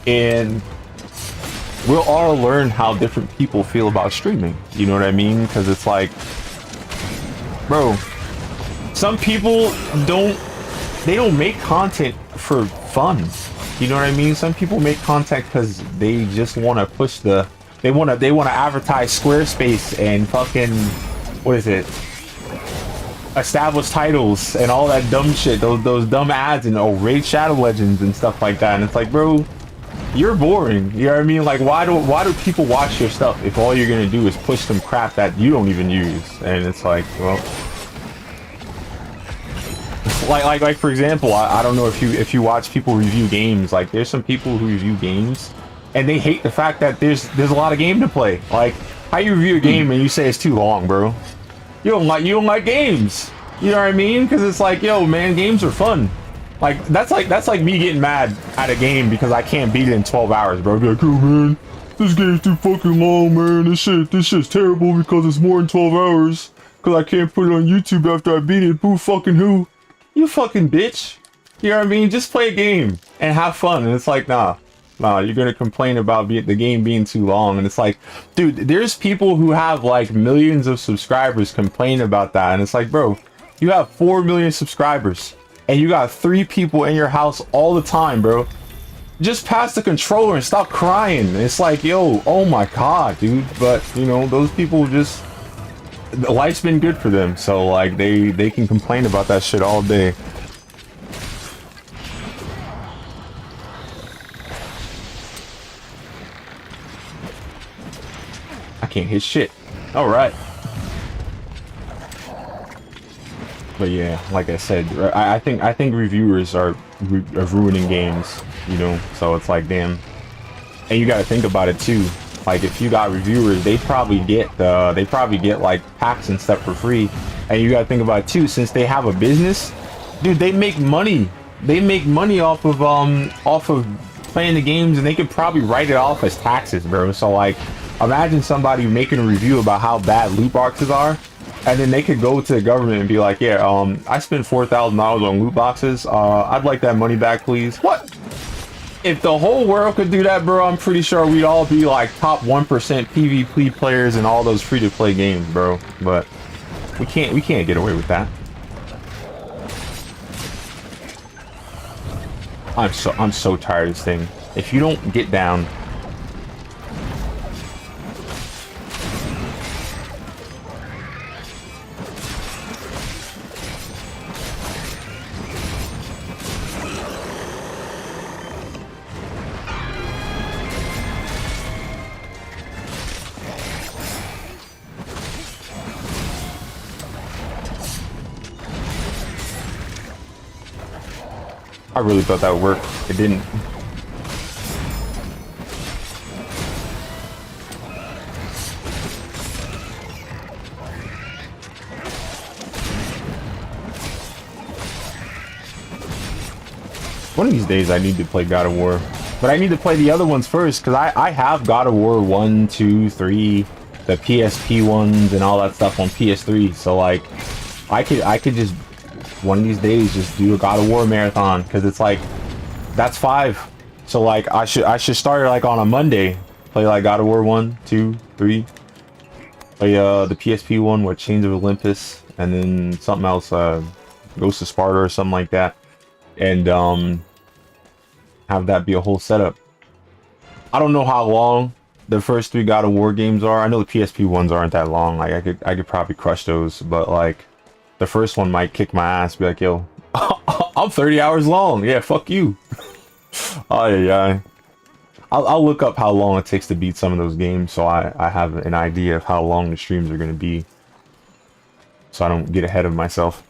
And we'll all learn how different people feel about streaming. You know what I mean? Because it's like, bro, some people don't make content for fun. You know what I mean? Some people make content because they just want to push the, they want to advertise Squarespace and fucking, what is it? Establish titles and all that dumb shit. Those dumb ads and Raid Shadow Legends and stuff like that. And it's like, bro, you're boring. You know what I mean? Like, why do people watch your stuff if all you're gonna do is push some crap that you don't even use? And it's like, well, like for example, I don't know if you watch people review games. Like, there's some people who review games and they hate the fact that there's a lot of game to play. Like, how you review a game and you say it's too long, bro? You don't like games. You know what I mean? Because it's like, yo, man, games are fun. Like, that's like me getting mad at a game because I can't beat it in 12 hours, bro. I'd be like, yo, man, this game's too fucking long, man. This shit's terrible because it's more than 12 hours. Because I can't put it on YouTube after I beat it. Boo fucking who? You fucking bitch. You know what I mean? Just play a game and have fun. And it's like, nah, you're gonna complain about the game being too long. And it's like, dude, there's people who have like millions of subscribers complain about that. And it's like, bro, you have 4 million subscribers and you got 3 people in your house all the time, bro. Just pass the controller and stop crying. It's like, yo, oh my god, dude. But you know, those people just, life's been good for them, so like they can complain about that shit all day. I can't hit shit. All right. But yeah, like I said, I think reviewers are ruining games, you know. So it's like, damn. And you got to think about it too. Like, if you got reviewers, they probably get like packs and stuff for free. And you got to think about it too, since they have a business, dude, they make money. They make money off of playing the games, and they could probably write it off as taxes, bro. So like, imagine somebody making a review about how bad loot boxes are, and then they could go to the government and be like, yeah, I spent $4,000 on loot boxes. I'd like that money back, please. What? If the whole world could do that, bro, I'm pretty sure we'd all be like top 1% PvP players in all those free-to-play games, bro. But we can't get away with that. I'm so tired of this thing. If you don't get down, I really thought that would work. It didn't. One of these days I need to play God of War. But I need to play the other ones first, because I have God of War 1, 2, 3, the PSP ones and all that stuff on PS3. So like, I could just one of these days just do a God of War marathon, because it's like, that's 5. So like, I should start like on a Monday, play like God of War 1, 2, 3, play the PSP one with Chains of Olympus, and then something else, Ghost of Sparta or something like that, and have that be a whole setup. I don't know how long the first 3 God of War games are. I know the PSP ones aren't that long. Like, I could probably crush those, but like, the first one might kick my ass, be like, yo, I'm 30 hours long. Yeah, fuck you. Oh yeah. I'll look up how long it takes to beat some of those games, so I have an idea of how long the streams are going to be, so I don't get ahead of myself.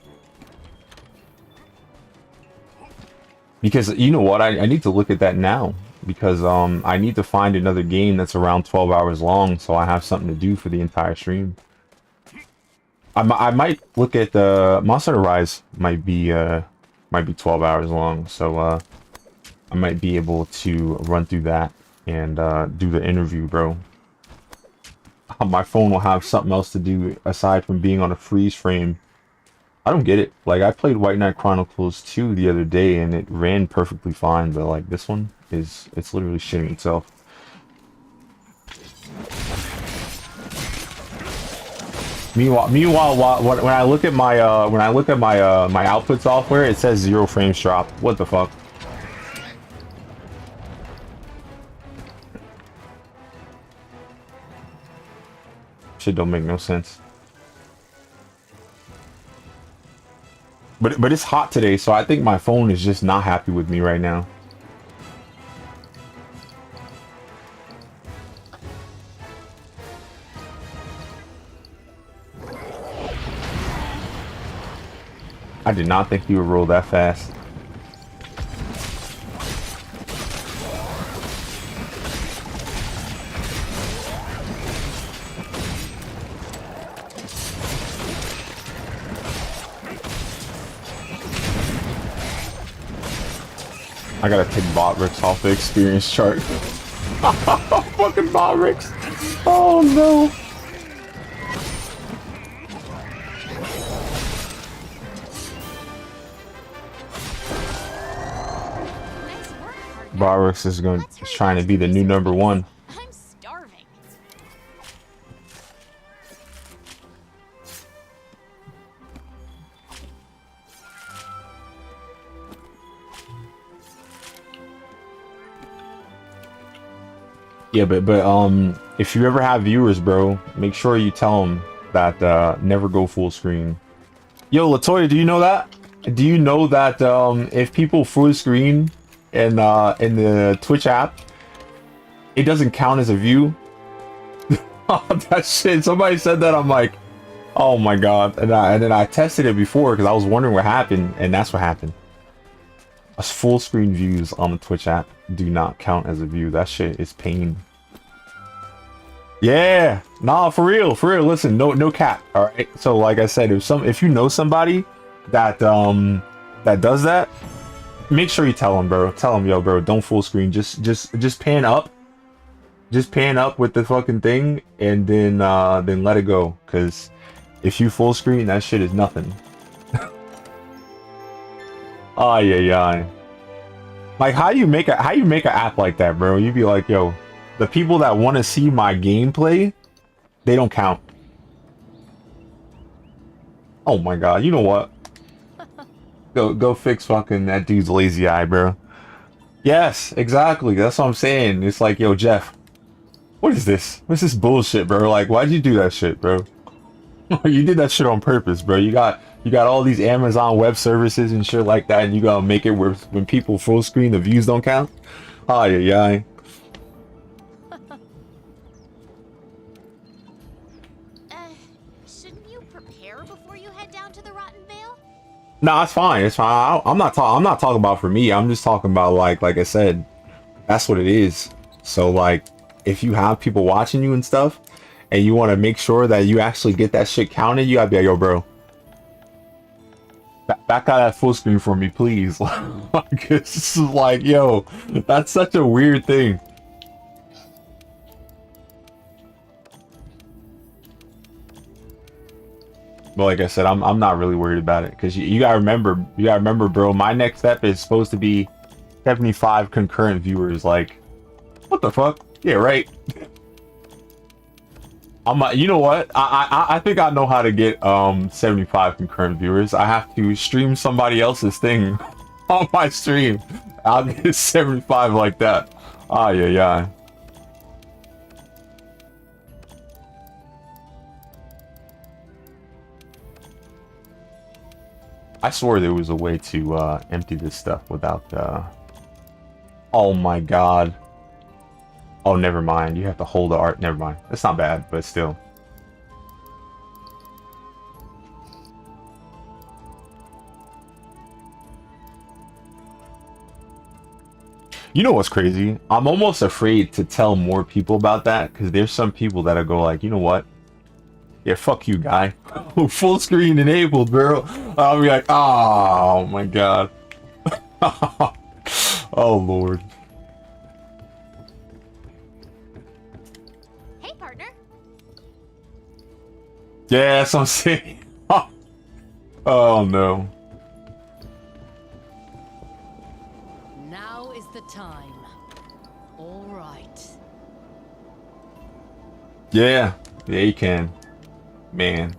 Because, you know what, I need to look at that now, because I need to find another game that's around 12 hours long, so I have something to do for the entire stream. I might look at the Monster Hunter Rise. Might be 12 hours long, so I might be able to run through that and do the interview, bro. My phone will have something else to do aside from being on a freeze frame. I don't get it. Like, I played White Knight Chronicles 2 the other day and it ran perfectly fine, but like this one it's literally shitting itself. Meanwhile, when I look at my my output software, it says 0 frames drop. What the fuck? Shit don't make no sense. But it's hot today, so I think my phone is just not happy with me right now. I did not think you would roll that fast. I gotta take Botrix off the experience chart. Fucking Botrix. Oh no. Botrix is trying to be the new #1. I'm starving. Yeah, but if you ever have viewers, bro, make sure you tell them that never go full screen. Yo, Latoya, do you know that? Do you know that if people full screen in the Twitch app, it doesn't count as a view? That shit. Somebody said that. I'm like, oh my god. And then I tested it before because I was wondering what happened, and that's what happened. Full screen views on the Twitch app do not count as a view. That shit is pain. Yeah, nah, for real. Listen, no cap. All right. So like I said, if you know somebody that that does that, make sure you tell them, bro. Tell them, yo, bro, don't full screen. Just pan up. Just pan up with the fucking thing, and then let it go. Cause if you full screen, that shit is nothing. Oh yeah. Like how you make an app like that, bro? You be like, yo, the people that want to see my gameplay, they don't count. Oh my god, you know what? Go fix fucking that dude's lazy eye, bro. Yes, exactly. That's what I'm saying. It's like, yo, Jeff, what is this? What's this bullshit, bro? Like, why'd you do that shit, bro? You did that shit on purpose, bro. You got all these Amazon Web Services and shit like that, and you gotta make it where when people full screen, the views don't count. Oh yeah. Shouldn't you prepare before you head down to the Rotten Vale? No, it's fine. It's fine. I'm not talking about for me. I'm just talking about like I said, that's what it is. So like, if you have people watching you and stuff, and you want to make sure that you actually get that shit counted, you gotta be like, yo, bro, back out that full screen for me, please. Like, it's like, yo, that's such a weird thing. But like I said, I'm not really worried about it because you gotta remember, bro. My next step is supposed to be 75 concurrent viewers. Like, what the fuck? Yeah, right. You know what? I think I know how to get 75 concurrent viewers. I have to stream somebody else's thing on my stream. I'll get 75 like that. Ah, yeah. I swore there was a way to empty this stuff without oh my god. Oh, never mind. You have to hold the art. Never mind. It's not bad, but still. You know what's crazy? I'm almost afraid to tell more people about that because there's some people that'll go like, you know what? Yeah, fuck you, guy. Full screen enabled, bro. I'll be like, oh my god. Oh, Lord. partner. Yeah, that's what I'm saying. Oh no. Now is the time. All right. Yeah. Yeah, you can. Man.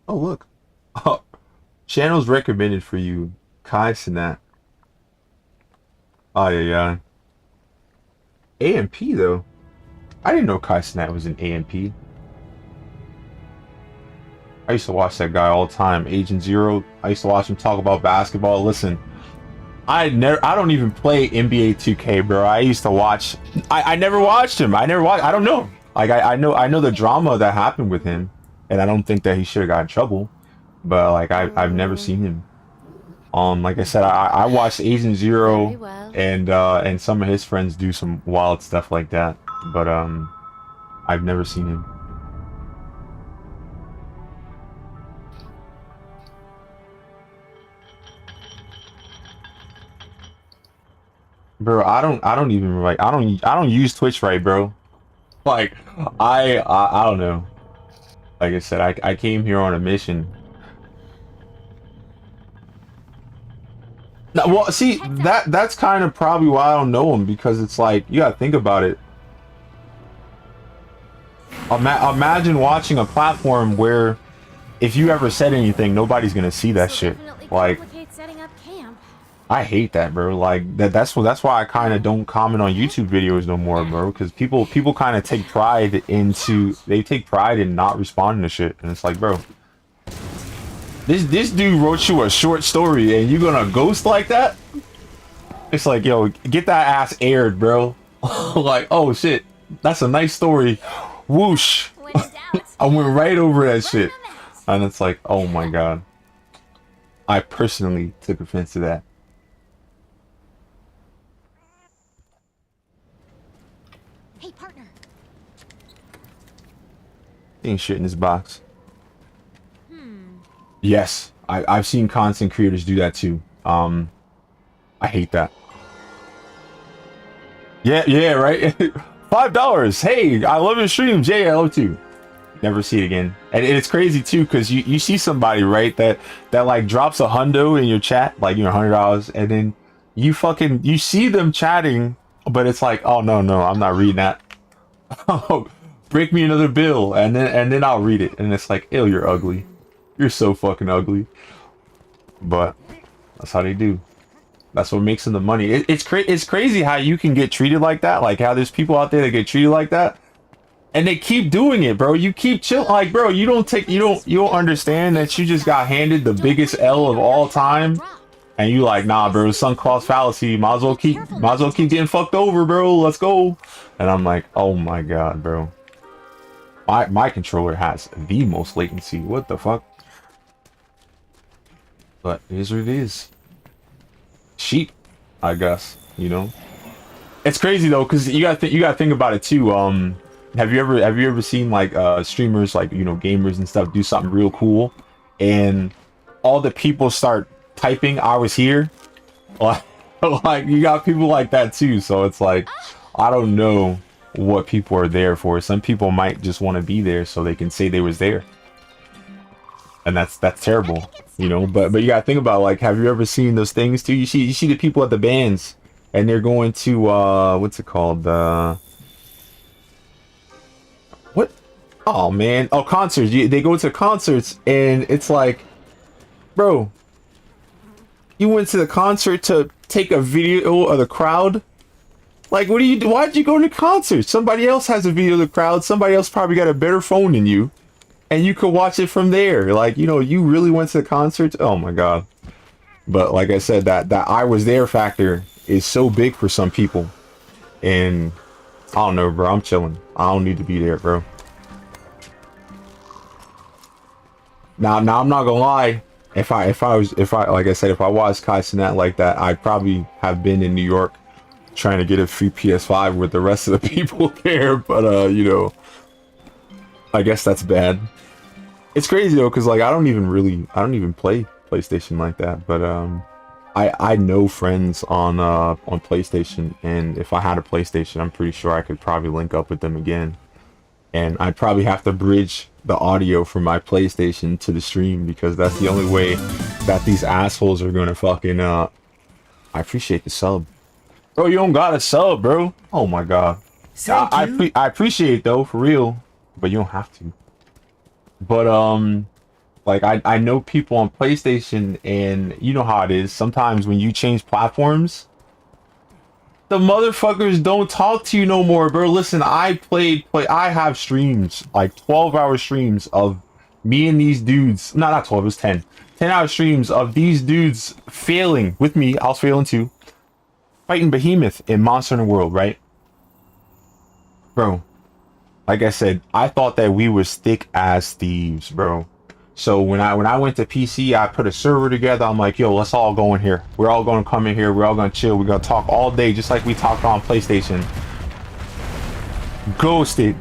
Oh, look. Oh, channels recommended for you. Kai Cenat. Oh, yeah. AMP, though. I didn't know Kai Cenat was an AMP. I used to watch that guy all the time. Agent Zero. I used to watch him talk about basketball. Listen, I don't even play NBA 2K, bro. I used to watch. I never watched him. I don't know. Like I know the drama that happened with him, and I don't think that he should have got in trouble. But like I've never seen him. Like I said, I watched Agent Zero and some of his friends do some wild stuff like that. But I've never seen him. Bro, I don't even like I don't use Twitch right, bro. Like I don't know. Like I said, I came here on a mission. No, well, see, that's kind of probably why I don't know him, because it's like, you gotta think about it. Imagine watching a platform where if you ever said anything, nobody's gonna see that shit. Like, I hate that, bro. Like that's why I kind of don't comment on YouTube videos no more, bro. Because people kind of take pride in not responding to shit, and it's like, bro, this dude wrote you a short story and you gonna ghost like that? It's like, yo, get that ass aired, bro. Like, oh shit, that's a nice story. Whoosh. I went right over that shit, and it's like, oh my god. I personally took offense to that. Hey, partner. Ain't shit in this box. Yes, I've seen content creators do that too. I hate that. Yeah, right. $5. Hey, I love your streams. Yeah, I love too. Never see it again. And it's crazy too, because you see somebody, right, that like drops a hundo in your chat, like, you know, $100, and then you see them chatting, but it's like, oh no, I'm not reading that. Oh, break me another bill, and then I'll read it, and it's like, ew, you're ugly. You're so fucking ugly. But that's how they do. That's what makes them the money. It's crazy how you can get treated like that. Like how there's people out there that get treated like that, and they keep doing it, bro. You keep chill. Like, bro, you don't understand that you just got handed the biggest L of all time, and you like, nah, bro, sunk cost fallacy. Might as well keep getting fucked over, bro. Let's go. And I'm like, oh my god, bro. My controller has the most latency. What the fuck? But it is what it is. Sheep, I guess, you know. It's crazy though, because you gotta think about it too. Have you ever seen like streamers, like, you know, gamers and stuff, do something real cool, and all the people start typing "I was here"? Like you got people like that too. So it's like, I don't know what people are there for. Some people might just want to be there so they can say they was there, and that's terrible, you know. But you gotta think about, like, have you ever seen those things too? You see the people at the bands, and they're going to what's it called, what, oh man, oh, concerts. They go to concerts, and it's like, bro, you went to the concert to take a video of the crowd. Like, what do you do? Why'd you go to concerts? Somebody else has a video of the crowd. Somebody else probably got a better phone than you, and you could watch it from there. Like, you know, you really went to the concert. Oh my god. But like I said, that I was there factor is so big for some people, and I don't know, bro. I'm chilling. I don't need to be there, bro. Now I'm not gonna lie. If I like I said, if I watched Kai Cenat like that, I'd probably have been in New York trying to get a free PS5 with the rest of the people there. But you know, I guess that's bad. It's crazy though, because like I don't even play PlayStation like that. But I know friends on PlayStation, and if I had a PlayStation, I'm pretty sure I could probably link up with them again. And I'd probably have to bridge the audio from my PlayStation to the stream, because that's the only way that these assholes are gonna fucking I appreciate the sub. Bro, you don't got a sub, bro. Oh my god. I appreciate it though, for real. But you don't have to. But like I know people on PlayStation, and you know how it is. Sometimes when you change platforms, the motherfuckers don't talk to you no more, bro. Listen, I have streams, like 12-hour streams of me and these dudes. No, not 12, it was 10. 10-hour streams of these dudes failing with me. I was failing too. Fighting Behemoth in Monster Hunter World, right? Bro, like I said, I thought that we were thick as thieves, bro. So when I went to PC, I put a server together. I'm like, yo, let's all go in here. We're all going to come in here. We're all going to chill. We're going to talk all day, just like we talked on PlayStation. Ghosted.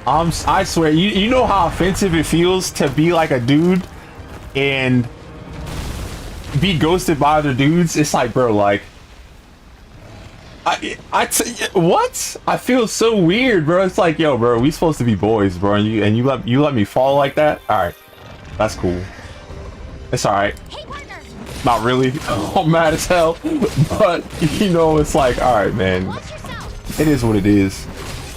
I swear, you know how offensive it feels to be like a dude and be ghosted by other dudes? It's like, bro, like, what? I feel so weird, bro. It's like, yo, bro, we supposed to be boys, bro, and you let me fall like that. All right, that's cool. It's all right. Not really. I'm mad as hell, but you know, it's like, all right, man. It is what it is.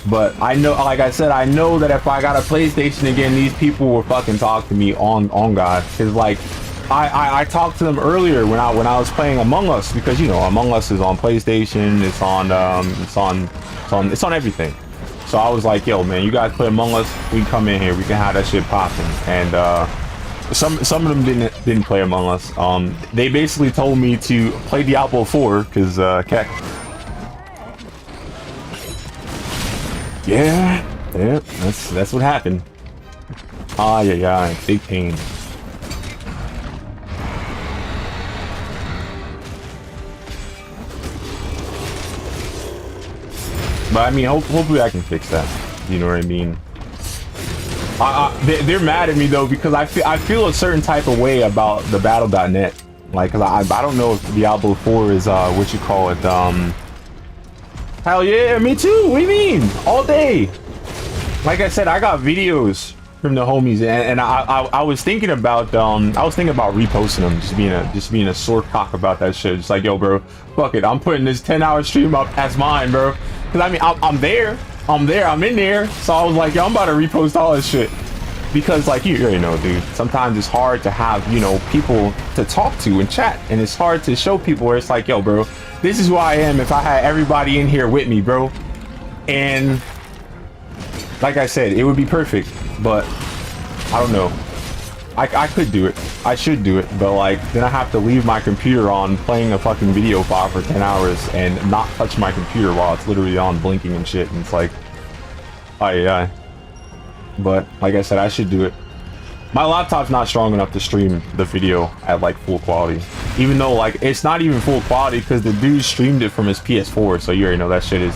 But I know, like I said, I know that if I got a PlayStation again, these people will fucking talk to me on God, because like. I talked to them earlier when I was playing Among Us, because you know Among Us is on PlayStation, it's on everything. So I was like, yo, man, you guys play Among Us, we can come in here, we can have that shit popping. And some of them didn't play Among Us. They basically told me to play Diablo 4 because Keck. Yeah, that's what happened. Yeah, big pain. But I mean, hopefully I can fix that. You know what I mean? They're mad at me though, because I feel a certain type of way about the Battle.net. Like, cause I don't know if Diablo 4 is what you call it. Hell yeah, me too. What do you mean? All day. Like I said, I got videos from the homies, and I was thinking about reposting them, just being a sore cock about that shit. Just like, yo, bro, fuck it, I'm putting this 10-hour stream up as mine, bro. Cause I mean, I'm in there. So I was like, yo, I'm about to repost all this shit. Because like, you already know, dude, sometimes it's hard to have, you know, people to talk to and chat. And it's hard to show people where it's like, yo, bro, this is who I am if I had everybody in here with me, bro. And like I said, it would be perfect, but I don't know. I could do it. I should do it, but like, then I have to leave my computer on playing a fucking video file for 10 hours and not touch my computer while it's literally on blinking and shit. And it's like, yeah. But like I said, I should do it. My laptop's not strong enough to stream the video at like full quality, even though like it's not even full quality because the dude streamed it from his PS4. So you already know that shit is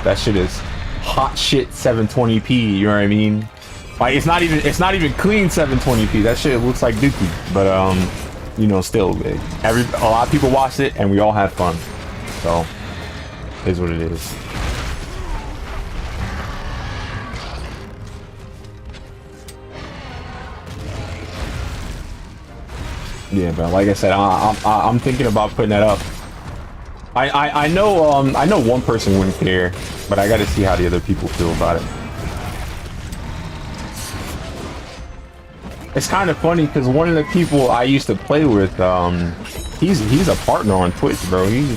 hot shit 720p. You know what I mean? Like it's not even clean 720p. That shit looks like dookie. But you know, still, a lot of people watched it and we all had fun. So it is what it is. Yeah, but like I said, I'm thinking about putting that up. I know one person wouldn't care, but I got to see how the other people feel about it. It's kind of funny because one of the people I used to play with, he's a partner on Twitch, bro. He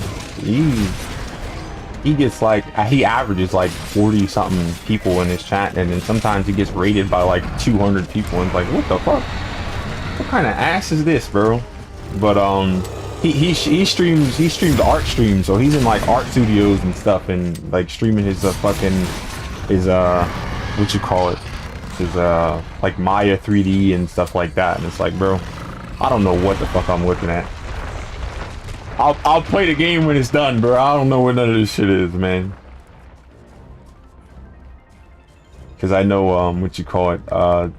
gets like, he averages like 40 something people in his chat, and then sometimes he gets rated by like 200 people, and it's like, what the fuck? What kind of ass is this, bro? But he streams art streams, so he's in like art studios and stuff, and like streaming his what you call it, his like Maya 3D and stuff like that. And it's like, bro, I don't know what the fuck I'm looking at. I'll play the game when it's done, bro. I don't know what none of this shit is, man. Because I know what you call it.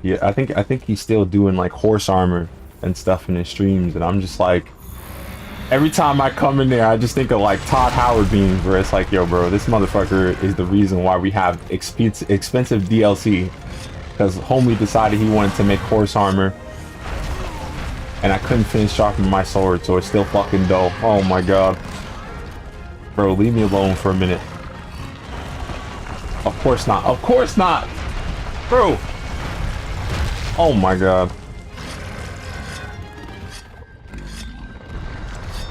Yeah, I think he's still doing like horse armor and stuff in his streams, and I'm just like, Every time I come in there, I just think of like Todd Howard memes where it's like, yo, bro, this motherfucker is the reason why we have expensive DLC. Because homie decided he wanted to make horse armor. And I couldn't finish sharpening my sword, so it's still fucking dull. Oh my god. Bro, leave me alone for a minute. Of course not. Of course not! Bro! Oh my god.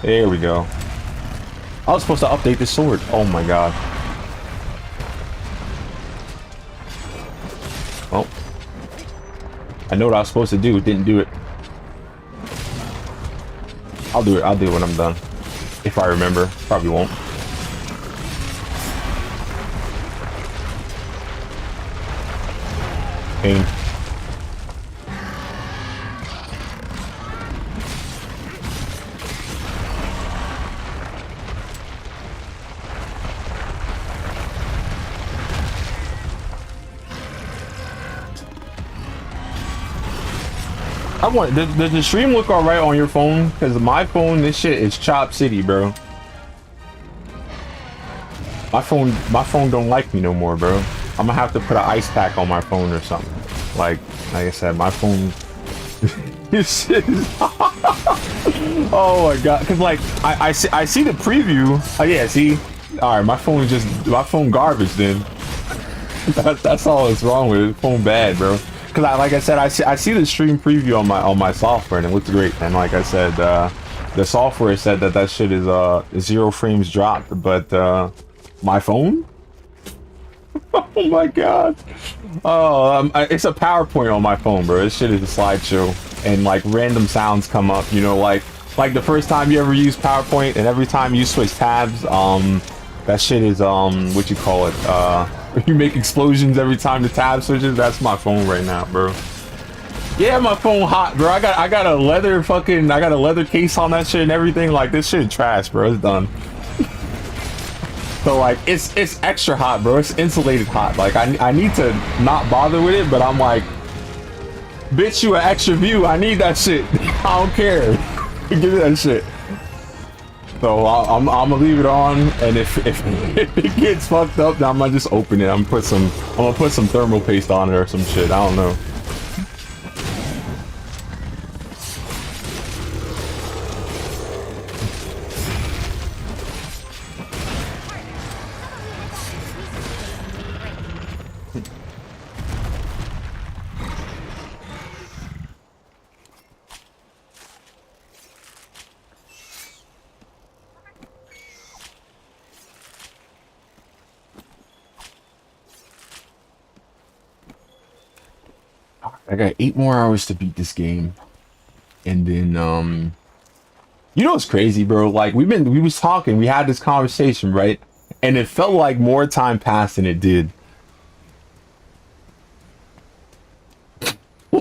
There we go. I was supposed to update this sword. Oh my god. Well. I know what I was supposed to do. Didn't do it. I'll do it. I'll do it when I'm done. If I remember. Probably won't. Pain. I want does the stream look alright on your phone? Because my phone, this shit is Chop City, bro. My phone don't like me no more, bro. I'm gonna have to put an ice pack on my phone or something. Like I said, my phone. This shit is. Oh my god! Cause like I see the preview. Oh yeah, see. All right, my phone garbage. Then that's all that's wrong with it. Phone bad, bro. Cause like I said, I see the stream preview on my software and it looks great. And like I said, the software said that shit is 0 frames dropped, but my phone. Oh my god. Oh, it's a PowerPoint on my phone, bro. This shit is a slideshow, and like random sounds come up. You know, like the first time you ever use PowerPoint, and every time you switch tabs, that shit is what you call it? You make explosions every time the tab switches. That's my phone right now, bro. Yeah, my phone hot, bro. I got a leather case on that shit and everything. Like this shit trash, bro. It's done. So like it's extra hot, bro. It's insulated hot. Like I need to not bother with it, but I'm like, bitch, you an extra view. I need that shit. I don't care. Give me that shit. So I'm gonna leave it on, and if it gets fucked up, then I'm gonna just open it. I'm gonna put some thermal paste on it or some shit. I don't know. I got 8 more hours to beat this game, and then you know what's crazy, bro? Like we was talking, we had this conversation, right? And it felt like more time passed than it did. Yo,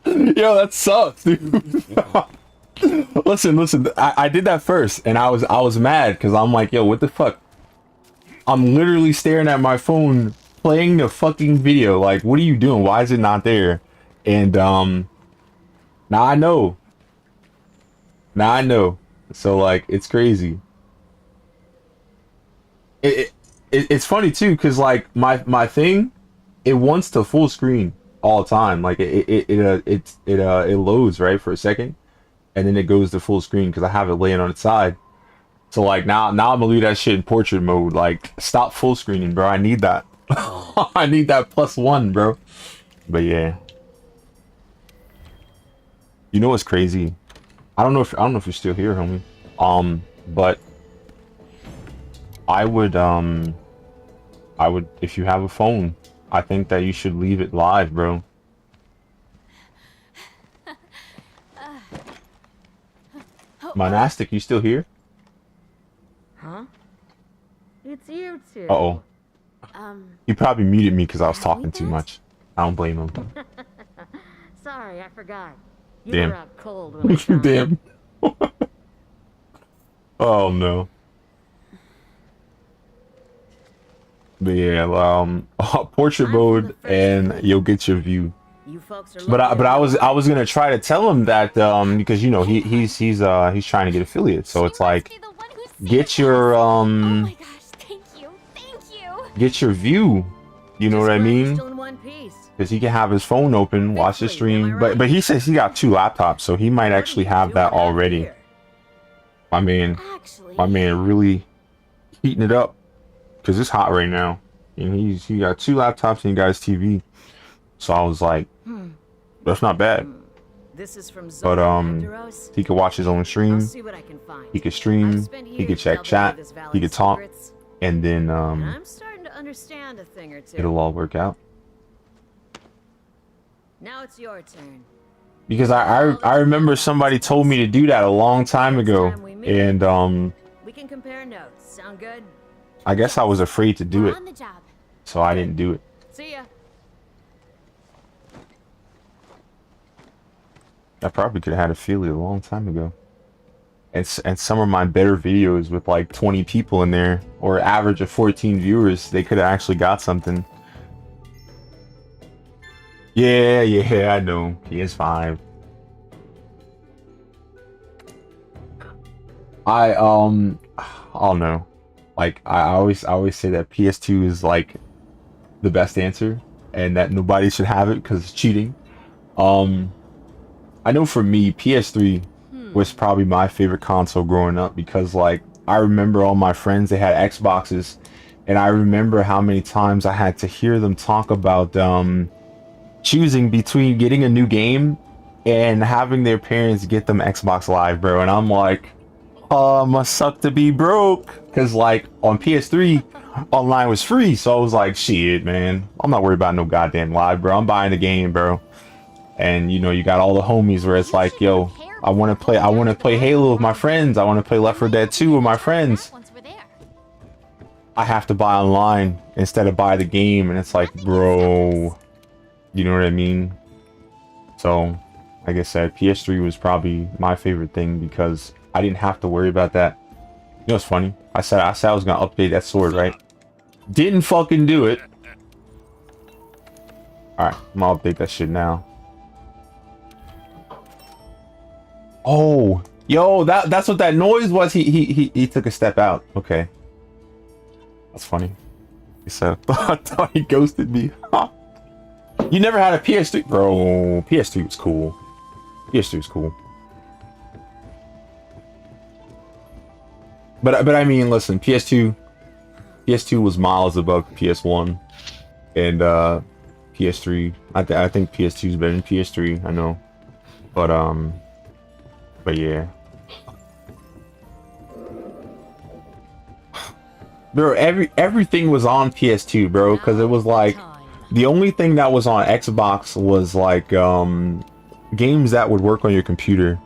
that sucks, dude. listen, I did that first, and I was mad because I'm like, yo, what the fuck? I'm literally staring at my phone, playing the fucking video. Like, what are you doing? Why is it not there? And now I know. So like, it's crazy. It's funny too, because like my thing, it wants to full screen all the time. Like it loads right for a second, and then it goes to full screen because I have it laying on its side. So like now I'm gonna leave that shit in portrait mode. Like, stop full screening, bro. I need that. I need that +1, bro. But yeah, you know what's crazy? I don't know if you're still here, homie. But I would if you have a phone, I think that you should leave it live, bro. Monastic, you still here? Huh? It's you two. Uh-oh. He probably muted me because I was talking too much. I don't blame him. Sorry, I forgot. You Damn. were out cold when I found Damn. Oh no. But yeah, portrait mode, and you'll get your view. You folks are But I was gonna try to tell him that because you know he's trying to get affiliates, so it's like get your get your view, you know what I mean? still in one piece. Because he can have his phone open, watch the stream, but he says he got 2 laptops, so he might actually have that already. My man really heating it up because it's hot right now, and he got 2 laptops and he got his TV. So I was like, that's not bad. This is from But he could watch his own stream. see what I can find. He could stream. He could check chat. He could talk, and then I'm starting to understand a thing or two. it'll all work out. Now it's your turn. Because I remember somebody told me to do that a long time ago, and We can compare notes. Sound good? I guess I was afraid to do it, On the job. so I didn't do it. See ya. I probably could have had affiliate a long time ago. And some of my better videos with like 20 people in there, or average of 14 viewers, they could have actually got something. Yeah, I know. PS5. I don't know. Like I always say that PS2 is like the best answer, and that nobody should have it because it's cheating. I know for me, PS3 was probably my favorite console growing up because, like, I remember all my friends, they had Xboxes, and I remember how many times I had to hear them talk about choosing between getting a new game and having their parents get them Xbox Live, bro. And I'm like, must suck to be broke, because, like, on PS3, online was free, so I was like, shit, man, I'm not worried about no goddamn Live, bro. I'm buying the game, bro. And you know, you got all the homies where it's like, yo, I want to play Halo with my friends. I want to play Left 4 Dead 2 with my friends. I have to buy online instead of buy the game, and it's like, bro, you know what I mean? So, like I said, PS3 was probably my favorite thing because I didn't have to worry about that. You know what's funny? I said I was gonna update that sword, right? Didn't fucking do it. All right, I'm gonna update that shit now. Oh, yo, that's what that noise was. He took a step out. Okay, that's funny. He said, I thought he ghosted me. You never had a PS3, bro? PS3 was cool. PS3 was cool. But I mean, listen, PS2 was miles above PS1, and PS3. I think PS2 is better than PS3. I know, but yeah. Bro, everything was on PS2, bro, because it was like the only thing that was on Xbox was like games that would work on your computer.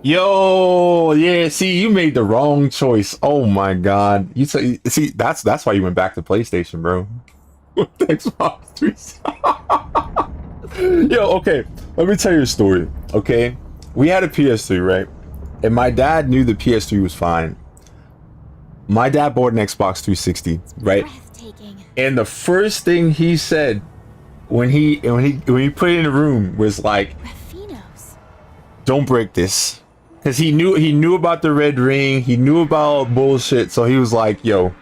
Yo, yeah, see, you made the wrong choice. Oh my god. You see, that's why you went back to PlayStation, bro. Xbox 360. Yo, okay, let me tell you a story. Okay, we had a PS3, right? And my dad knew the PS3 was fine. My dad bought an Xbox 360, right? And the first thing he said when he put it in the room was like, "Don't break this," because he knew about the red ring. He knew about bullshit, so he was like, "Yo,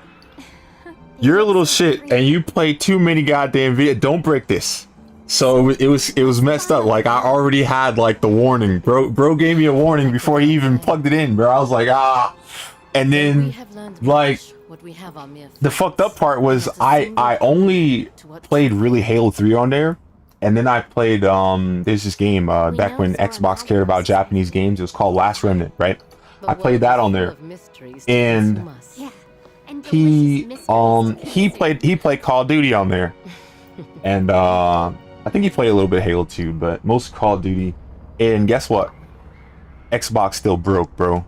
you're a little shit, and you play too many goddamn videos. Don't break this." So it was messed up. Like, I already had like the warning. Bro gave me a warning before he even plugged it in, bro. I was like, ah. And then like the fucked up part was I only played really Halo 3 on there. And then I played there's this game back when Xbox cared about Japanese games. It was called Last Remnant, right? I played that on there. And he played Call of Duty on there. And I think he played a little bit of Halo 2, but most Call of Duty. And guess what? Xbox still broke, bro.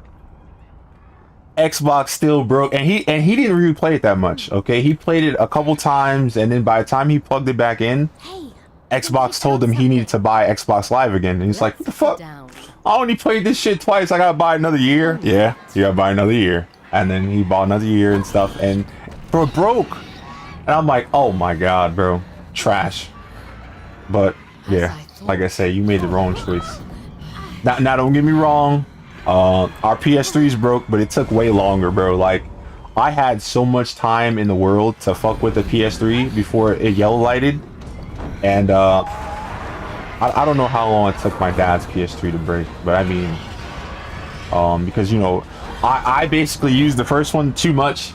Xbox still broke, and he didn't really play it that much. Okay, he played it a couple times, and then by the time he plugged it back in, Xbox told him he needed to buy Xbox Live again, and he's like, "What the fuck? I only played this shit twice. I gotta buy another year." Yeah, you gotta buy another year. and then he bought another year and stuff, and bro, it broke. And I'm like, oh my god, bro, trash. But yeah, like I said, you made the wrong choice. Now don't get me wrong, our PS3's broke, but it took way longer, bro. Like, I had so much time in the world to fuck with the PS3 before it yellow lighted, and I don't know how long it took my dad's PS3 to break, but I mean, because you know, I basically used the first one too much.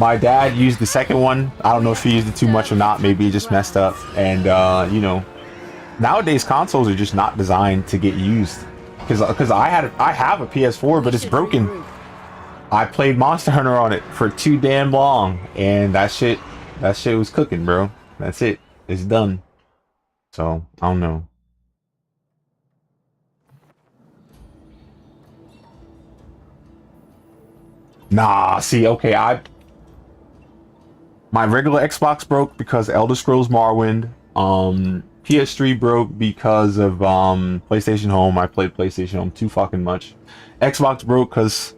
My dad used the second one. I don't know if he used it too much or not. Maybe he just messed up. And you know, nowadays consoles are just not designed to get used. Because I have a PS4, but it's broken. I played Monster Hunter on it for too damn long, and that shit was cooking, bro. That's it. It's done. So I don't know. Nah, see, okay, my regular Xbox broke because Elder Scrolls Morrowind. PS3 broke because of PlayStation Home. I played PlayStation Home too fucking much. Xbox broke because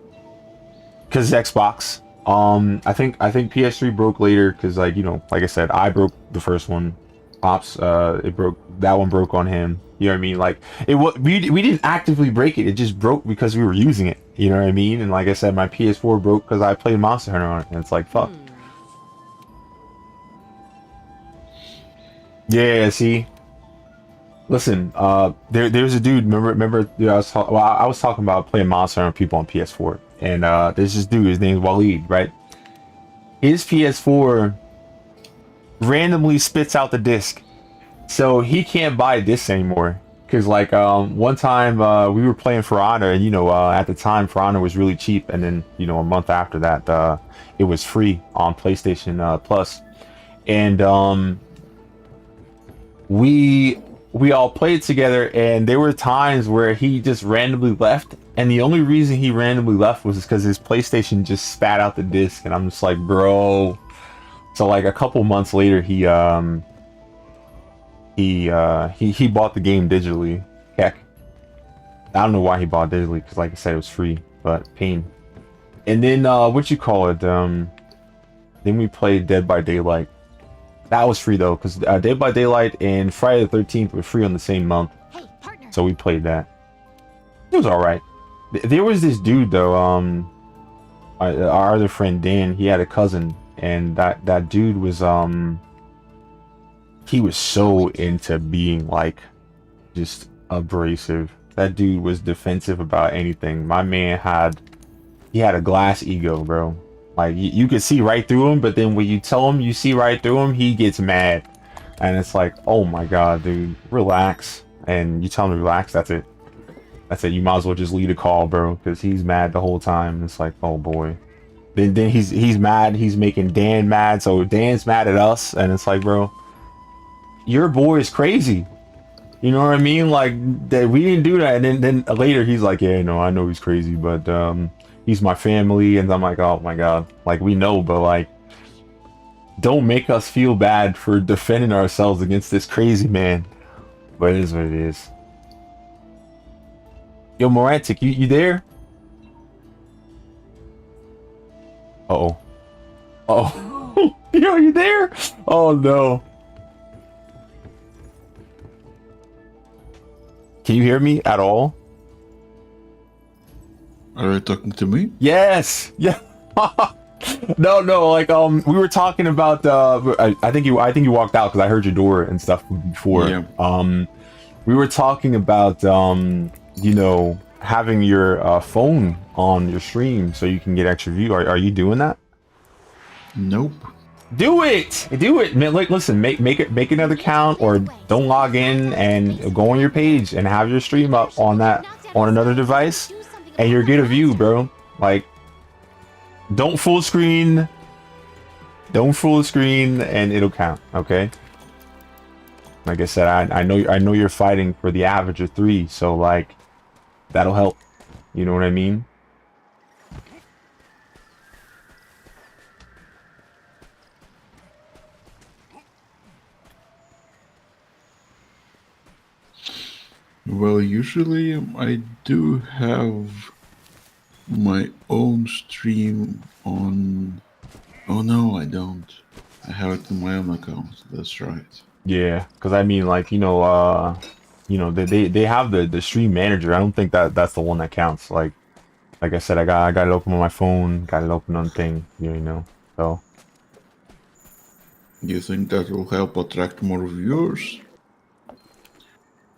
Xbox. I think PS3 broke later because, like, you know, like I said, I broke the first one. Pops, it broke. That one broke on him. You know what I mean? Like, we didn't actively break it. It just broke because we were using it. You know what I mean? And like I said, my PS4 broke because I played Monster Hunter on it. And it's like, fuck. Yeah, see. Listen, there's a dude. Remember? I was talking about playing Monster Hunter people on PS4, and there's this dude. His name's Waleed, right? His PS4 randomly spits out the disc, so he can't buy discs anymore. Cause like one time we were playing For Honor, and you know at the time For Honor was really cheap, and then you know a month after that it was free on PlayStation Plus, and we all played together, and there were times where he just randomly left, and the only reason he randomly left was because his PlayStation just spat out the disc, and I'm just like, bro. So like a couple months later, he bought the game digitally. Heck, I don't know why he bought it digitally, because like I said, it was free, but pain. And then what you call it? Then we played Dead by Daylight. That was free though, because Dead by Daylight and Friday the 13th were free on the same month. Hey, partner. So we played that. It was all right. There was this dude though. Our other friend Dan. He had a cousin, and that dude was he was so into being like just abrasive. That dude was defensive about anything. My man had a glass ego, bro. Like you could see right through him, but then when you tell him you see right through him, he gets mad. And it's like, oh my god, dude, relax. And you tell him to relax, that's it. That's it. You might as well just lead a call, bro, because he's mad the whole time. It's like, oh boy. Then he's mad. He's making Dan mad, so Dan's mad at us, and it's like, bro, your boy is crazy. You know what I mean? Like that we didn't do that, and then later he's like, yeah, no, I know he's crazy, but he's my family, and I'm like, oh my god, like we know, but like, don't make us feel bad for defending ourselves against this crazy man. But it is what it is. Yo, Morantic, you there? Uh-oh. Uh-oh. Yo, you there? Oh no. Can you hear me at all? Are you talking to me? Yes. Yeah. No, like we were talking about I think you walked out because I heard your door and stuff before. Yeah. We were talking about you know, having your phone on your stream so you can get extra view. Are you doing that? Nope. Do it, man. Like, listen, make another account, or don't log in and go on your page and have your stream up on another device, and you'll get a view, bro. Like, don't full screen, and it'll count. Okay. Like I said, I know you're fighting for the average of 3, so like, that'll help. You know what I mean? Well, usually I do have my own stream on... Oh no, I don't. I have it in my own account. That's right. Yeah, because I mean, like, they have the stream manager. I don't think that's the one that counts. Like I said, I got it open on my phone, got it open on thing, so. You think that will help attract more viewers?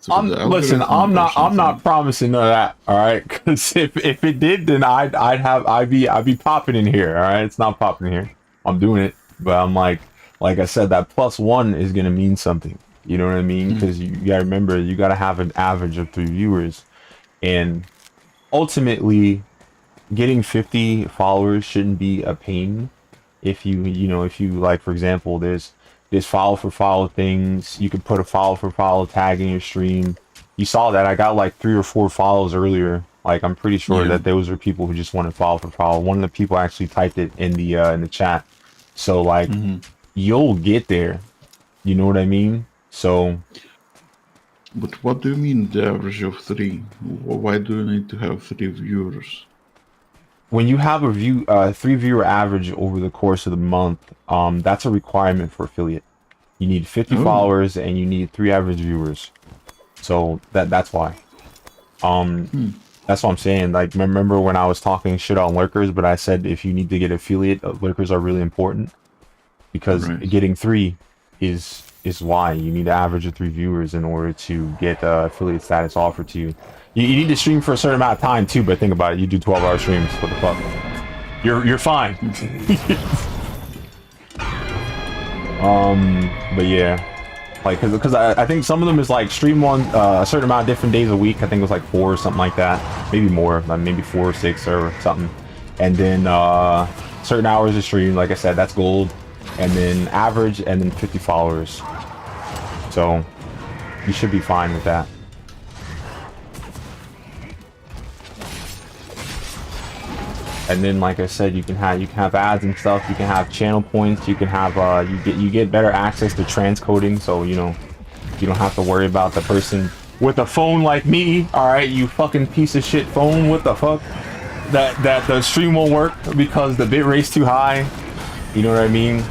Listen, I'm not promising none of that, all right? Because if it did, then I'd be popping in here, all right? It's not popping here. I'm doing it, but I'm like I said, that +1 is gonna mean something. You know what I mean? Because you gotta remember, you gotta have an average of 3 viewers, and ultimately, getting 50 followers shouldn't be a pain. If you like, for example, there's follow for follow things. You could put a follow for follow tag in your stream. You saw that I got like 3 or 4 follows earlier. Like, I'm pretty sure that those are people who just wanted follow for follow. One of the people actually typed it in the chat. So like, you'll get there. You know what I mean? So. But what do you mean the average of 3? Why do you need to have 3 viewers? When you have a 3 viewer average over the course of the month, that's a requirement for affiliate. You need 50 followers and you need 3 average viewers. So that's why. That's what I'm saying. Like, remember when I was talking shit on lurkers, but I said if you need to get affiliate, lurkers are really important, because getting 3 is why you need an average of 3 viewers in order to get affiliate status offered to you. You need to stream for a certain amount of time too, but think about it. You do 12-hour streams. What the fuck? You're fine. But yeah, like, because I think some of them is like stream on a certain amount of different days a week. I think it was like 4 or something like that, maybe more, maybe 4 or 6 or something. And then certain hours of stream, like I said, that's gold, and then average, and then 50 followers. So you should be fine with that. And then, like I said, you can have ads and stuff. You can have channel points. You can have you get better access to transcoding, so you don't have to worry about the person with a phone like me. All right, you fucking piece of shit phone. What the fuck? That the stream won't work because the bit rate's too high. You know what I mean?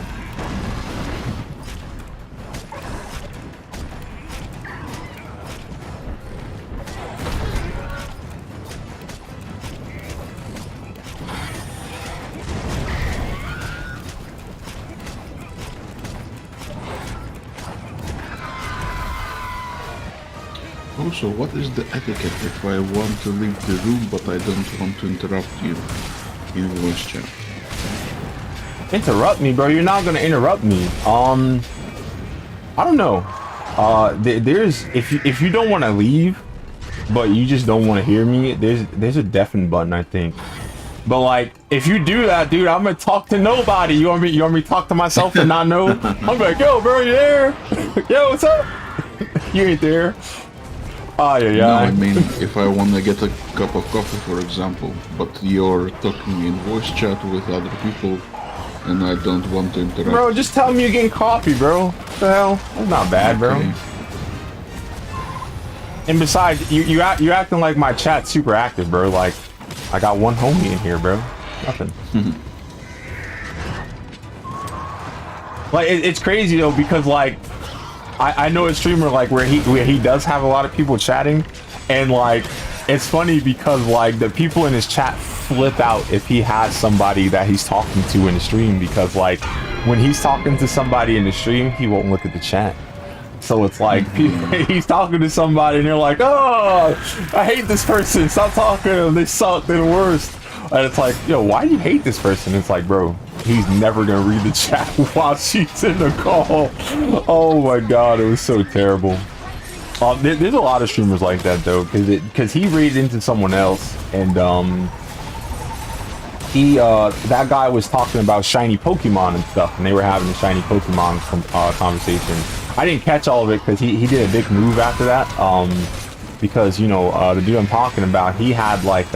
Also, what is the etiquette if I want to leave the room but I don't want to interrupt you in voice chat? Interrupt me, bro? You're not gonna interrupt me. I don't know. There's if you don't want to leave, but you just don't want to hear me, there's a deafen button, I think. But like, if you do that, dude, I'm gonna talk to nobody. You want me to talk to myself and not know? I'm like, yo, bro, you there? Yo, what's up? You ain't there. Oh, yeah, No, I mean, if I want to get a cup of coffee, for example, but you're talking in voice chat with other people, and I don't want to interrupt. Bro, just tell me you're getting coffee, bro. What the hell? That's not bad, bro. And besides, you're acting like my chat's super active, bro. Like, I got one homie in here, bro. Nothing. Like, it's crazy though, because like, I know a streamer like where he does have a lot of people chatting, and like, it's funny because like the people in his chat flip out if he has somebody that he's talking to in the stream, because like when he's talking to somebody in the stream, he won't look at the chat. So it's like he's talking to somebody and they're like, oh, I hate this person, stop talking to them, they suck, they're the worst. And it's like, yo, why do you hate this person? It's like, bro, he's never gonna read the chat while she's in the call. Oh my god, it was so terrible. There's a lot of streamers like that though, because he raided into someone else, and that guy was talking about shiny Pokemon and stuff, and they were having a shiny Pokemon conversation. I didn't catch all of it because he did a big move after that, because you know, the dude I'm talking about, he had like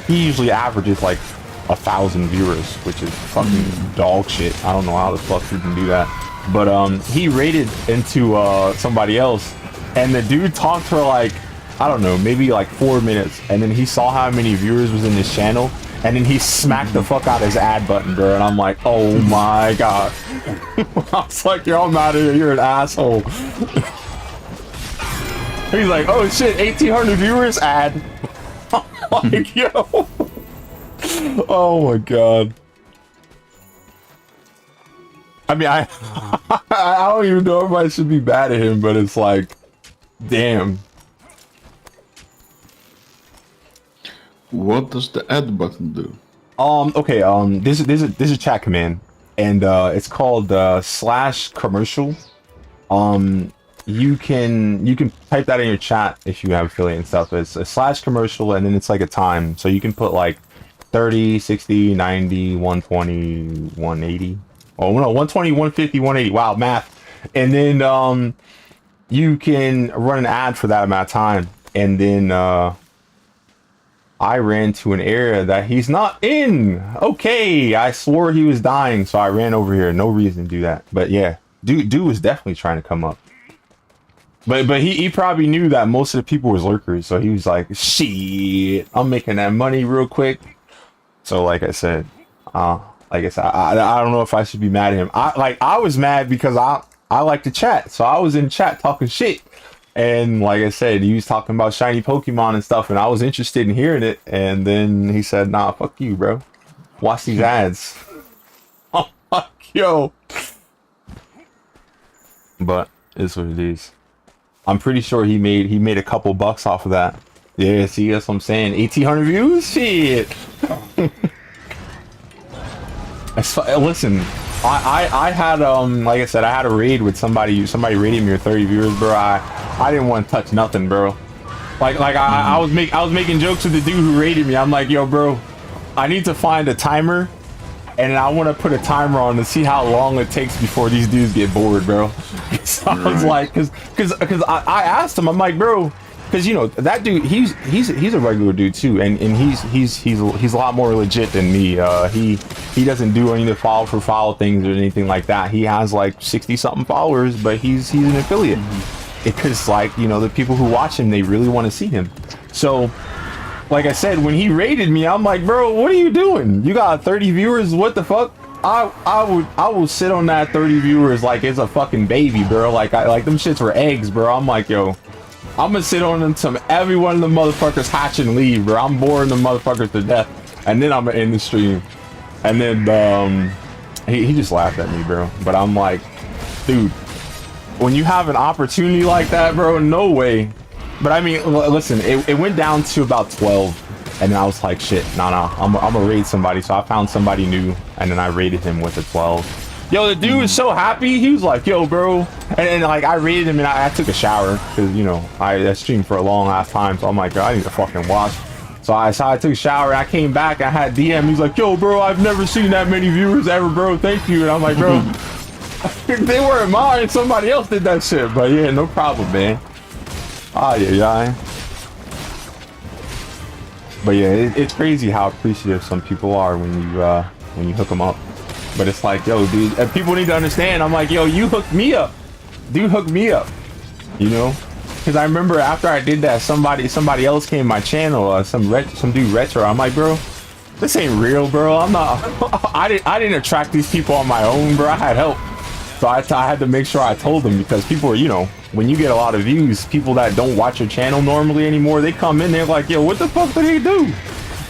he usually averages like 1,000 viewers, which is fucking dog shit. I don't know how the fuck he can do that, but he raided into somebody else, and the dude talked for like I don't know, maybe like 4 minutes, and then he saw how many viewers was in his channel, and then he smacked the fuck out of his ad button, bro. And I'm like, oh my god. I was like, yo, I'm out of here. You're an asshole. He's like, oh shit, 1,800 viewers ad. I'm like, yo. Oh my god. I mean, I don't even know if I should be mad at him, but it's like, damn. What does the add button do? Okay, there's a chat command, and it's called /commercial. You can type that in your chat if you have affiliate and stuff. It's a /commercial, and then it's like a time, so you can put like 30, 60, 90, 120, 180. Oh no, 120, 150, 180. Wow, math. And then you can run an ad for that amount of time, and then I ran to an area that he's not in. Okay, I swore he was dying, so I ran over here. No reason to do that. But yeah, dude was definitely trying to come up. But he probably knew that most of the people was lurkers, so he was like, shit, I'm making that money real quick. So like I said, I don't know if I should be mad at him. I was mad because I like to chat, so I was in chat talking shit. And like I said, he was talking about shiny Pokemon and stuff, and I was interested in hearing it. And then he said, nah, fuck you, bro. Watch these ads. Oh, fuck, yo. But it's what it is. I'm pretty sure he made a couple bucks off of that. Yeah, see, that's what I'm saying. 1,800 views? Shit. Listen, I had like I said, I had a raid with somebody raided me with 30 viewers, bro. I didn't want to touch nothing, bro. I was making jokes with the dude who raided me. I'm like, yo, bro, I need to find a timer, and I want to put a timer on to see how long it takes before these dudes get bored, bro. So I was like, cause I asked him, I'm like, bro, because you know that dude, he's a regular dude too, and he's a lot more legit than me. He doesn't do any of the follow for follow things or anything like that. He has like 60 something followers, but he's an affiliate. Because like, you know, the people who watch him, they really want to see him. So like I said, when he raided me, I'm like, bro, what are you doing? You got 30 viewers? What the fuck? I will sit on that 30 viewers like it's a fucking baby, bro. Like them shits were eggs, bro. I'm like, yo, I'm gonna sit on them till every one of the motherfuckers hatch and leave, bro. I'm boring the motherfuckers to death, and then I'm gonna end the stream. And then he just laughed at me, bro. But I'm like, dude, when you have an opportunity like that, bro, no way. But I mean, listen, it went down to about 12, and then I was like, shit, nah, I'm gonna raid somebody. So I found somebody new, and then I raided him with a 12. Yo, the dude was so happy. He was like, yo, bro. And like, I raided him, and I took a shower, because, you know, I streamed for a long ass time. So I'm like, I need to fucking wash. So I took a shower, and I came back, I had DM. He's like, yo, bro, I've never seen that many viewers ever, bro. Thank you. And I'm like, bro, they weren't mine. Somebody else did that shit. But yeah, no problem, man. Ah, yeah. But yeah, it's crazy how appreciative some people are when you hook them up. But it's like, yo, dude, people need to understand. I'm like, yo, you hooked me up. Dude hooked me up. You know? Because I remember after I did that, somebody else came to my channel, some dude retro. I'm like, bro, this ain't real, bro. I'm not. I didn't attract these people on my own, bro. I had help. So I had to make sure I told them, because people are, you know, when you get a lot of views, people that don't watch your channel normally anymore, they come in there like, yo, what the fuck did he do?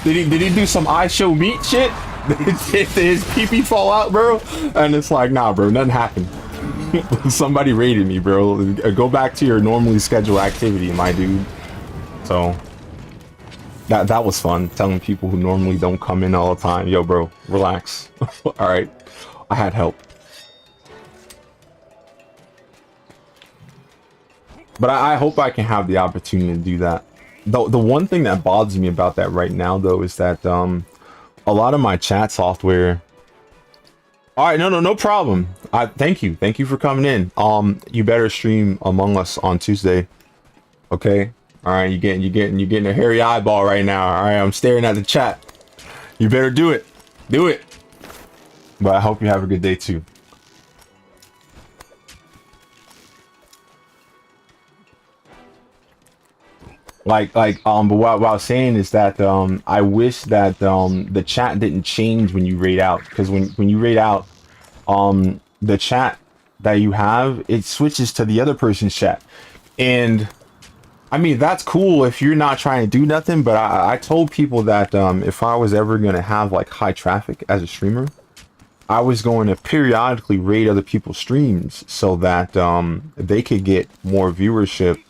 Did he do some I show meat shit? Did his pee-pee fall out, bro? And it's like, nah, bro, nothing happened. Somebody raided me, bro. Go back to your normally scheduled activity, my dude. So that was fun, telling people who normally don't come in all the time, yo, bro, relax. All right, I had help. But I hope I can have the opportunity to do that. The one thing that bothers me about that right now, though, is that a lot of my chat software. All right, no problem. Thank you for coming in. You better stream Among Us on Tuesday. Okay. All right, you're getting a hairy eyeball right now. All right, I'm staring at the chat. You better do it. Do it. But I hope you have a good day too. But what I was saying is that I wish that the chat didn't change when you raid out, because when you raid out, the chat that you have, it switches to the other person's chat. And I mean, that's cool if you're not trying to do nothing, but I told people that if I was ever going to have like high traffic as a streamer, I was going to periodically raid other people's streams so that they could get more viewership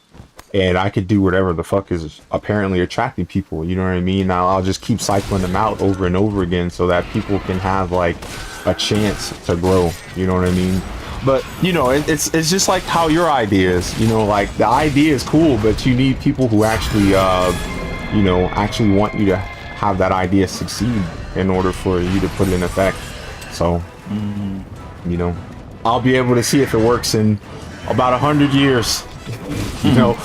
and I could do whatever the fuck is apparently attracting people. You know what I mean? I'll just keep cycling them out over and over again so that people can have like a chance to grow. You know what I mean? But you know, it's just like how your idea is. You know, like the idea is cool, but you need people who actually, you know, actually want you to have that idea succeed in order for you to put it in effect. So, you know, I'll be able to see if it works in about 100 years. You know.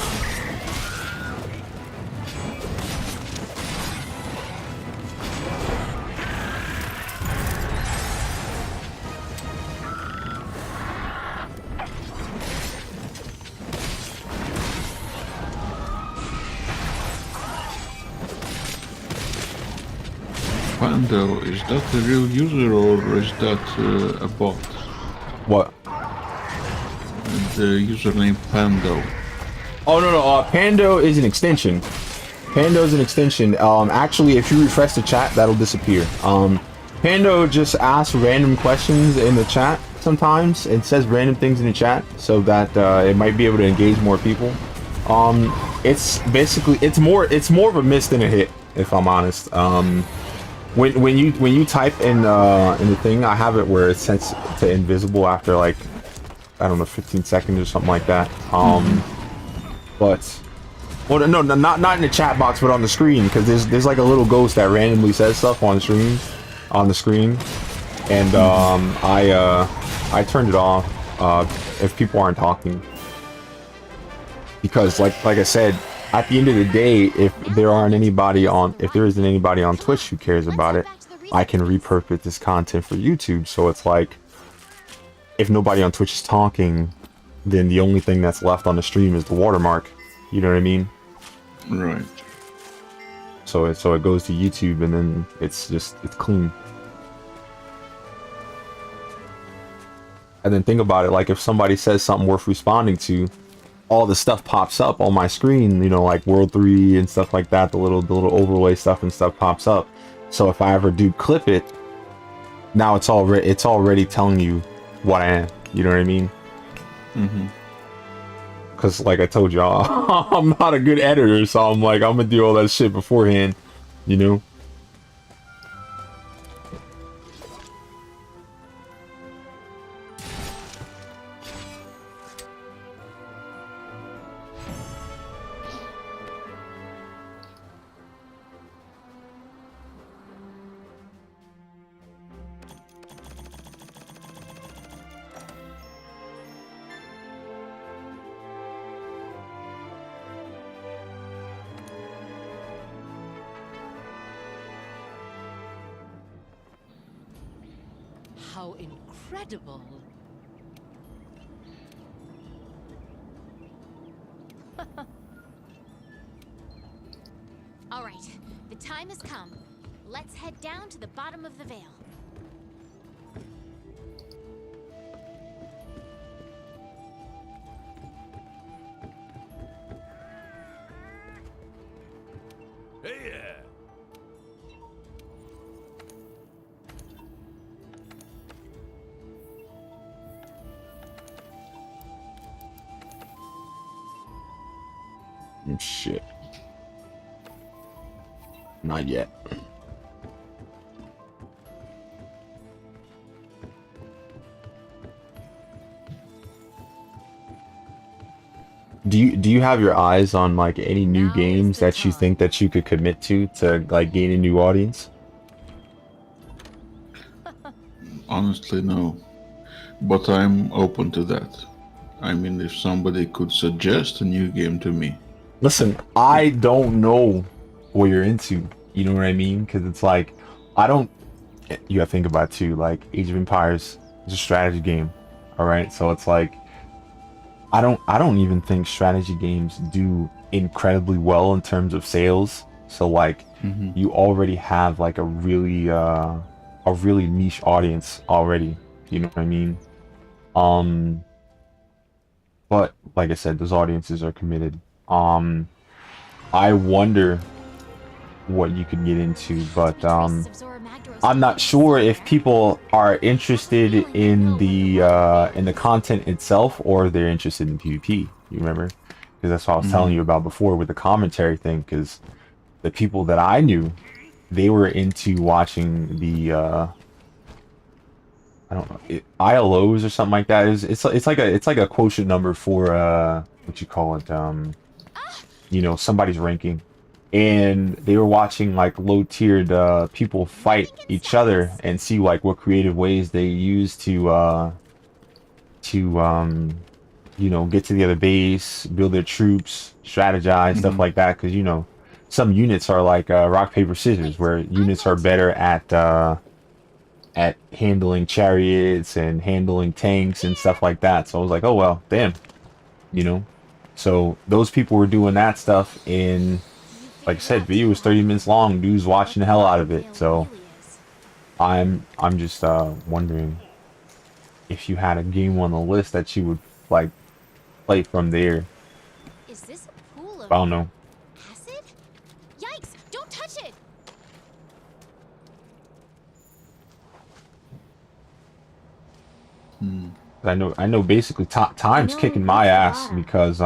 Pando, is that a real user or is that a bot? What? The username Pando. Oh no, Pando is an extension. Pando is an extension. Actually, if you refresh the chat, that'll disappear. Pando just asks random questions in the chat sometimes and says random things in the chat so that it might be able to engage more people. It's basically it's more of a miss than a hit, if I'm honest. When you type in the thing, I have it where it sets to invisible after like, I don't know, 15 seconds or something like that. But well, no, not in the chat box, but on the screen, because there's like a little ghost that randomly says stuff on the screen, and I turned it off if people aren't talking, because like I said, at the end of the day, if there isn't anybody on Twitch who cares about it, I can repurpose this content for YouTube. So it's like, if nobody on Twitch is talking, then the only thing that's left on the stream is the watermark. You know what I mean? Right. So it goes to YouTube, and then it's clean. And then think about it, like if somebody says something worth responding to, all the stuff pops up on my screen, you know, like World 3 and stuff like that, the little overlay stuff and stuff pops up. So if I ever do clip it, now it's already telling you what I am. You know what I mean? Mm-hmm. Because like I told y'all, I'm not a good editor, so I'm gonna do all that shit beforehand, you know? How incredible. All right, the time has come. Let's head down to the bottom of the Vale. Hey, Shit. Not yet. Do you have your eyes on like any new games that you think that you could commit to like gain a new audience? Honestly, no. But I'm open to that. I mean, if somebody could suggest a new game to me. Listen, I don't know what you're into. You know what I mean? Because it's like, you gotta think about it too. Like, Age of Empires is a strategy game. Alright? So it's like, I don't even think strategy games do incredibly well in terms of sales. So like you already have like a really niche audience already. You know what I mean? But like I said, those audiences are committed. I wonder what you could get into, but I'm not sure if people are interested in the content itself or they're interested in PvP. You remember? Because that's what I was telling you about before with the commentary thing. Because the people that I knew, they were into watching the I don't know, ILOs or something like that. It's like a quotient number for what you call it, you know, somebody's ranking. And they were watching like low-tiered people fight each other and see like what creative ways they use to you know, get to the other base, build their troops, strategize, stuff like that. Because you know, some units are like rock paper scissors, where units are better at handling chariots and handling tanks and stuff like that. So I was like, oh well, damn, you know. So those people were doing that stuff in. Like I said, video was 30 minutes long. Dude's watching the hell out of it. So I'm just wondering if you had a game on the list that you would like play from there. Is this a pool of I don't know. acid? Yikes! Don't touch it. I know basically time's kicking my ass because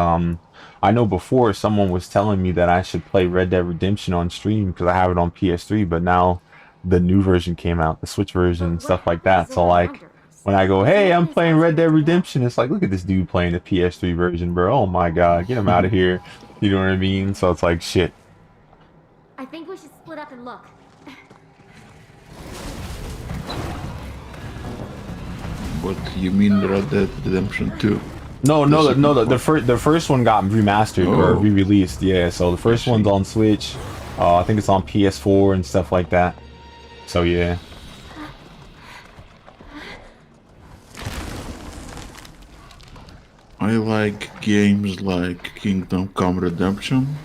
I know before someone was telling me that I should play Red Dead Redemption on stream because I have it on PS3, but now the new version came out, the Switch version and stuff like that. So like when I go, hey, I'm playing Red Dead Redemption, it's like, look at this dude playing the PS3 version, bro. Oh my god, get him out of here. You know what I mean? So it's like, shit. I think we should split up and look. What you mean, Red Dead Redemption 2? No, the first one got remastered or re-released. Yeah, so the first one's on Switch. I think it's on PS4 and stuff like that. So yeah. I like games like Kingdom Come Redemption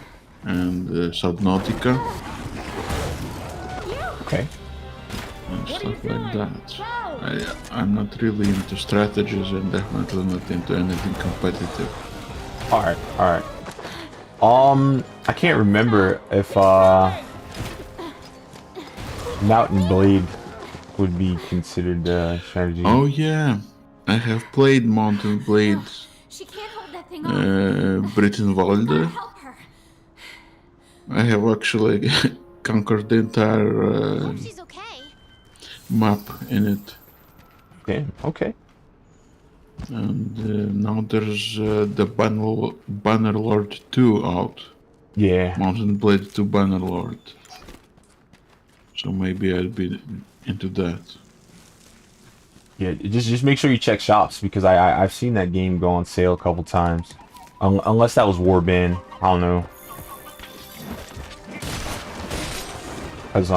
and Subnautica. Okay. And stuff like that. I'm not really into strategies and definitely not into anything competitive. Alright. I can't remember if Mountain Blade would be considered strategy. Oh yeah, I have played Mountain Blade. She can't hold that thing on. Brittenwalde. I have actually conquered the entire map in it. Damn, okay. And now there's the Bannerlord 2 out. Yeah. Mountain Blade 2 Bannerlord. So maybe I'll be into that. Yeah, just make sure you check shops because I've seen that game go on sale a couple times. Unless that was Warband, I don't know. Cause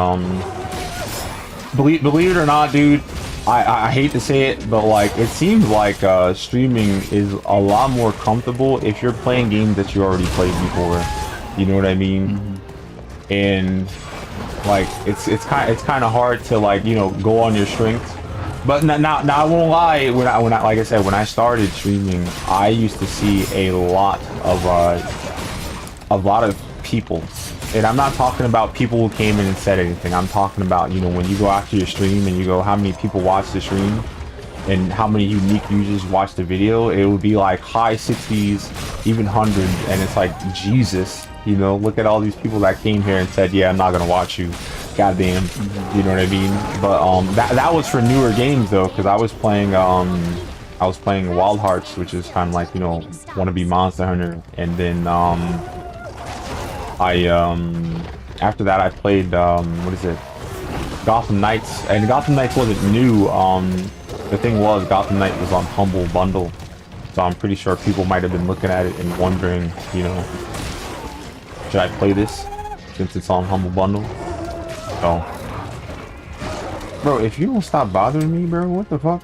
believe it or not, dude, I hate to say it, but like it seems like streaming is a lot more comfortable if you're playing games that you already played before. You know what I mean? And like it's kind of hard to like, you know, go on your strengths. But now I won't lie, when I like I said, when I started streaming, I used to see a lot of people. And I'm not talking about people who came in and said anything. I'm talking about, you know, when you go after your stream and you go, how many people watch the stream and how many unique users watch the video, it would be like high 60s, even hundreds. And it's like, Jesus, you know, look at all these people that came here and said, yeah, I'm not going to watch you. Goddamn. You know what I mean? But that was for newer games though, because I was playing Wild Hearts, which is kind of like, you know, wannabe Monster Hunter. And then after that I played what is it, Gotham Knights. And Gotham Knights wasn't new. The thing was, Gotham Knight was on Humble Bundle, so I'm pretty sure people might have been looking at it and wondering, you know, should I play this since it's on Humble Bundle? So bro, if you don't stop bothering me, bro, what the fuck?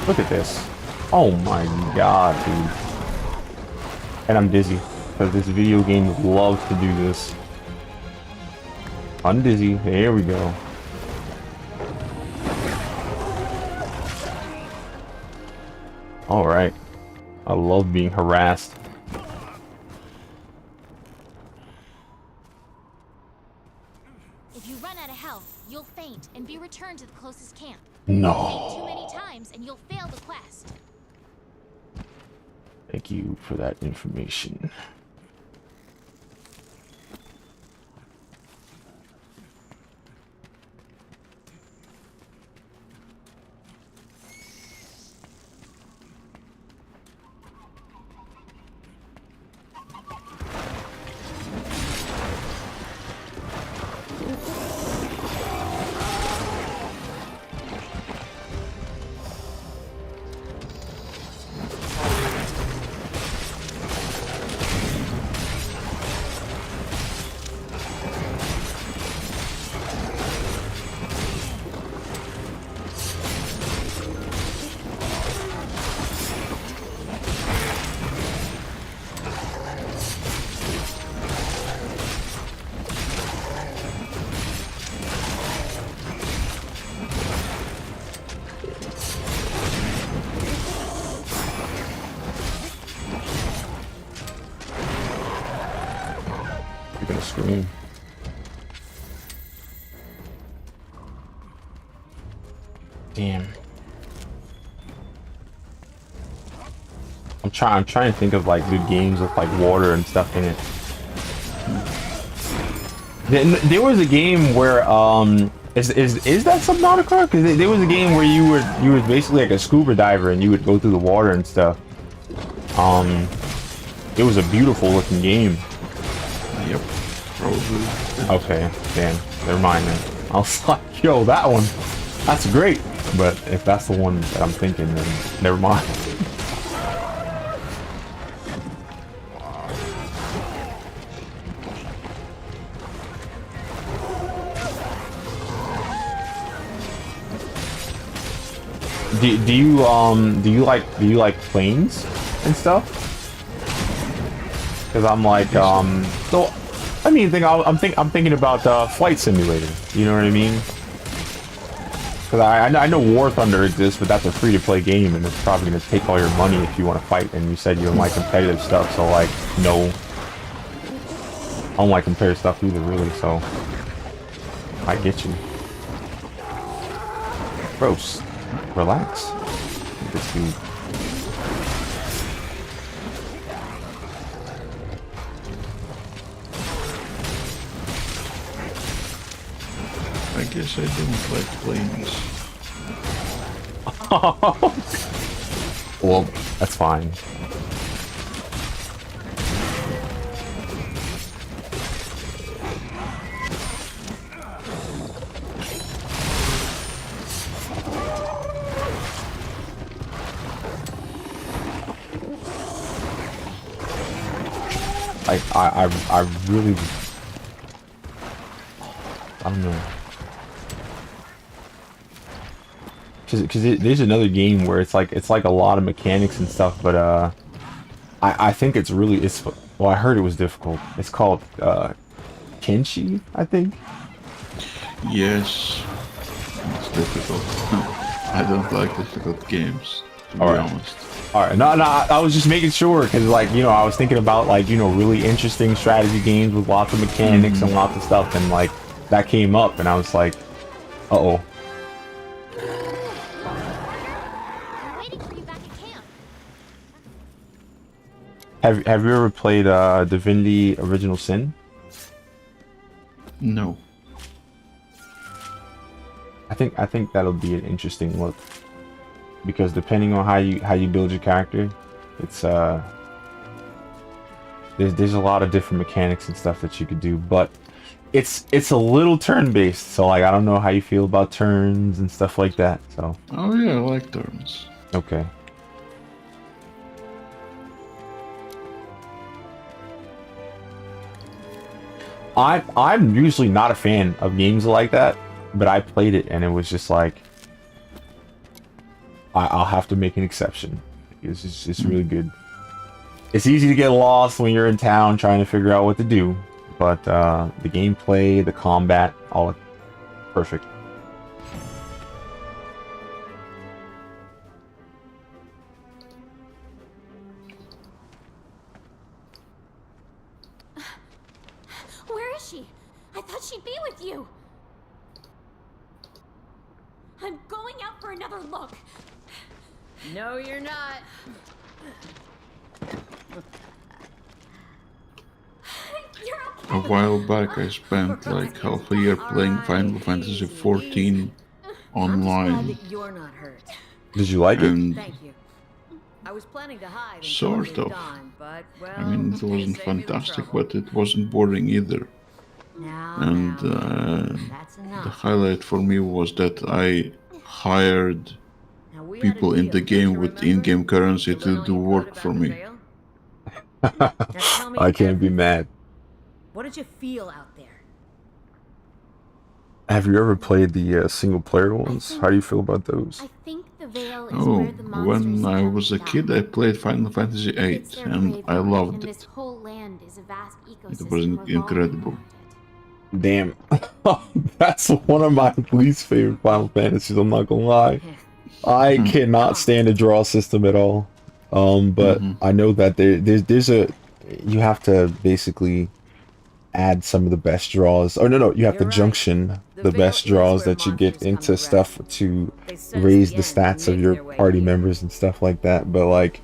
Look at this. Oh my god, dude. And I'm dizzy, because this video game loves to do this. Undizzy, there we go. Alright. I love being harassed. If you run out of health, you'll faint and be returned to the closest camp. No. Faint too many times and you'll fail the quest. Thank you for that information. You're gonna scream. Damn. I'm trying to think of like good games with like water and stuff in it. There was a game where is that Subnautica? Because there was a game where you were basically like a scuba diver and you would go through the water and stuff. It was a beautiful looking game. Yep, probably. Okay, damn, never mind then. I was like, yo, that one, that's great. But if that's the one that I'm thinking, then never mind. Do you like planes and stuff? Because I'm like so I mean I'm thinking about Flight Simulator. You know what I mean? Because I know War Thunder exists, but that's a free-to-play game, and it's probably gonna take all your money if you want to fight. And you said you don't like competitive stuff, so like no, I don't like competitive stuff either, really. So I get you. Gross. Relax. This dude. I guess I don't like planes. Well, that's fine. I really, I don't know. Because there's another game where it's like a lot of mechanics and stuff, but I think it's well, I heard it was difficult. It's called Kenshi, I think. Yes, it's difficult. I don't like difficult games, to be honest. Alright, no, I was just making sure, because, like, you know, I was thinking about, like, you know, really interesting strategy games with lots of mechanics and lots of stuff, and, like, that came up, and I was like, uh-oh. Have you ever played Divinity Original Sin? No. I think that'll be an interesting look. Because depending on how you build your character, it's there's a lot of different mechanics and stuff that you could do, but it's a little turn-based, so like I don't know how you feel about turns and stuff like that. So oh yeah, I like turns. Okay. I'm usually not a fan of games like that, but I played it and it was just like I'll have to make an exception. It's really good. It's easy to get lost when you're in town trying to figure out what to do, but the gameplay, the combat, all perfect. Where is she? I thought she'd be with you. I'm going out for another look. No, you're not. You're A while back, I spent like half a year playing Final Fantasy XIV online. That you're not hurt. Did you like it? And Thank you. I was planning to hide until sort moved of. on, but, well, I mean, it they wasn't saved me the fantastic, trouble. but it wasn't boring either. And the highlight for me was that I hired people in the game with in-game currency to do work for me. I can't be mad. What did you feel out there? Have you ever played the single-player ones? How do you feel about those? I think the veil is Oh, where the monsters when I come was a from. kid, I played Final Fantasy VIII, It's their and I graveyard, loved and it. this whole land is a vast It ecosystem was revolving incredible. Damn. That's one of my least favorite Final Fantasies, I'm not gonna lie. I cannot stand the draw system at all. But I know that there's a... You have to basically add some of the best draws. Oh, no, you have to junction the best draws that you get into stuff to raise the stats of your party members and stuff like that. But, like,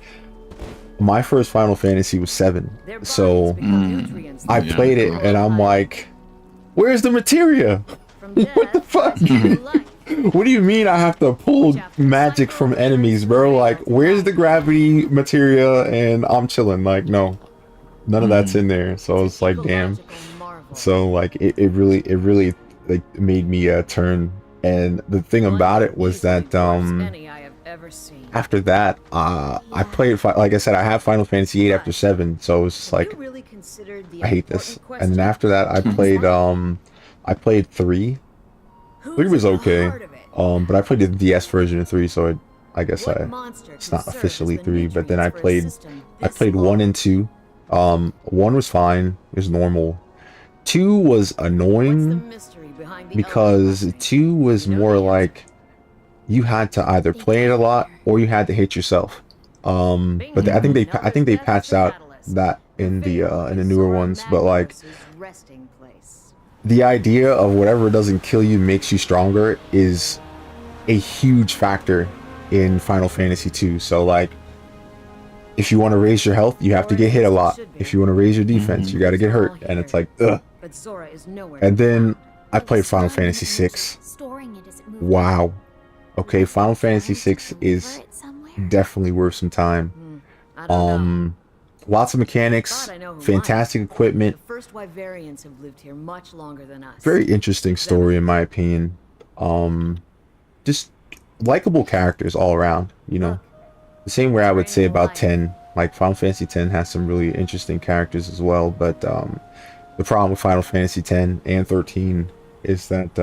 my first Final Fantasy was 7. So, I played it and I'm like, where's the materia? What the fuck? What do you mean I have to pull magic from enemies, bro? Like, where's the gravity materia? And I'm chilling. Like, no. None of that's in there. So it's like, damn. So, like, it really like made me turn. And the thing about it was that after that, I played, like I said, I have Final Fantasy VIII after 7, so it was just like, I hate this. And then after that, I played 3. 3 was okay, but I played the DS version of 3, so I guess it's not officially 3. But then I played 1 and 2. 1 was fine, it was normal. 2 was annoying because 2 was more like you had to either play it a lot or you had to hit yourself. But I think they patched out that in the newer ones. But like, the idea of whatever doesn't kill you makes you stronger is a huge factor in Final Fantasy 2. So like, if you want to raise your health, you have to get hit a lot. If you want to raise your defense, you got to get hurt. And it's like, ugh. And then I played Final Fantasy 6. Wow. Okay, Final Fantasy 6 is definitely worth some time. Lots of mechanics, fantastic equipment. First Wyverians have lived here much longer than us. Very interesting story in my opinion. Just likable characters all around, you know. The same way I would say about 10. Like, Final Fantasy 10 has some really interesting characters as well, but the problem with Final Fantasy 10 and 13 is that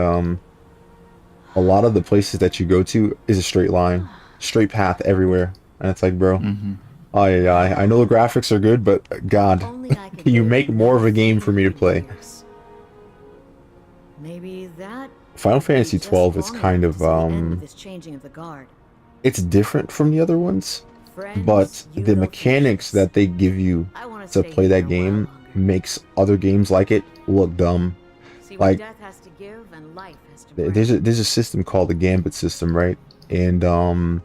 a lot of the places that you go to is a straight line, straight path everywhere, and it's like, bro, I know the graphics are good, but God, can you make more of a game for me to play? Maybe that Final Fantasy 12 is kind of this changing of the guard. it's different from the other ones, but the mechanics that they give you to play that game makes other games like it look dumb. Like, there's a system called the Gambit system, right? And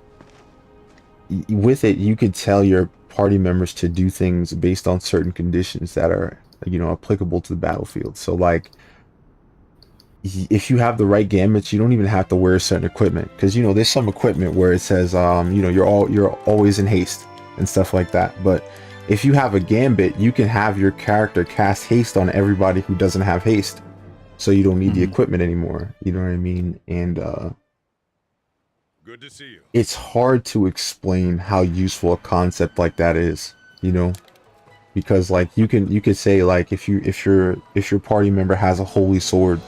with it, you could tell your party members to do things based on certain conditions that are, you know, applicable to the battlefield. So like, if you have the right gambits, you don't even have to wear certain equipment, because, you know, there's some equipment where it says you know, you're always in haste and stuff like that. But if you have a gambit, you can have your character cast haste on everybody who doesn't have haste, so you don't need the equipment anymore. You know what I mean? And good to see you. It's hard to explain how useful a concept like that is, you know, because like you could say, like, if your party member has a holy sword,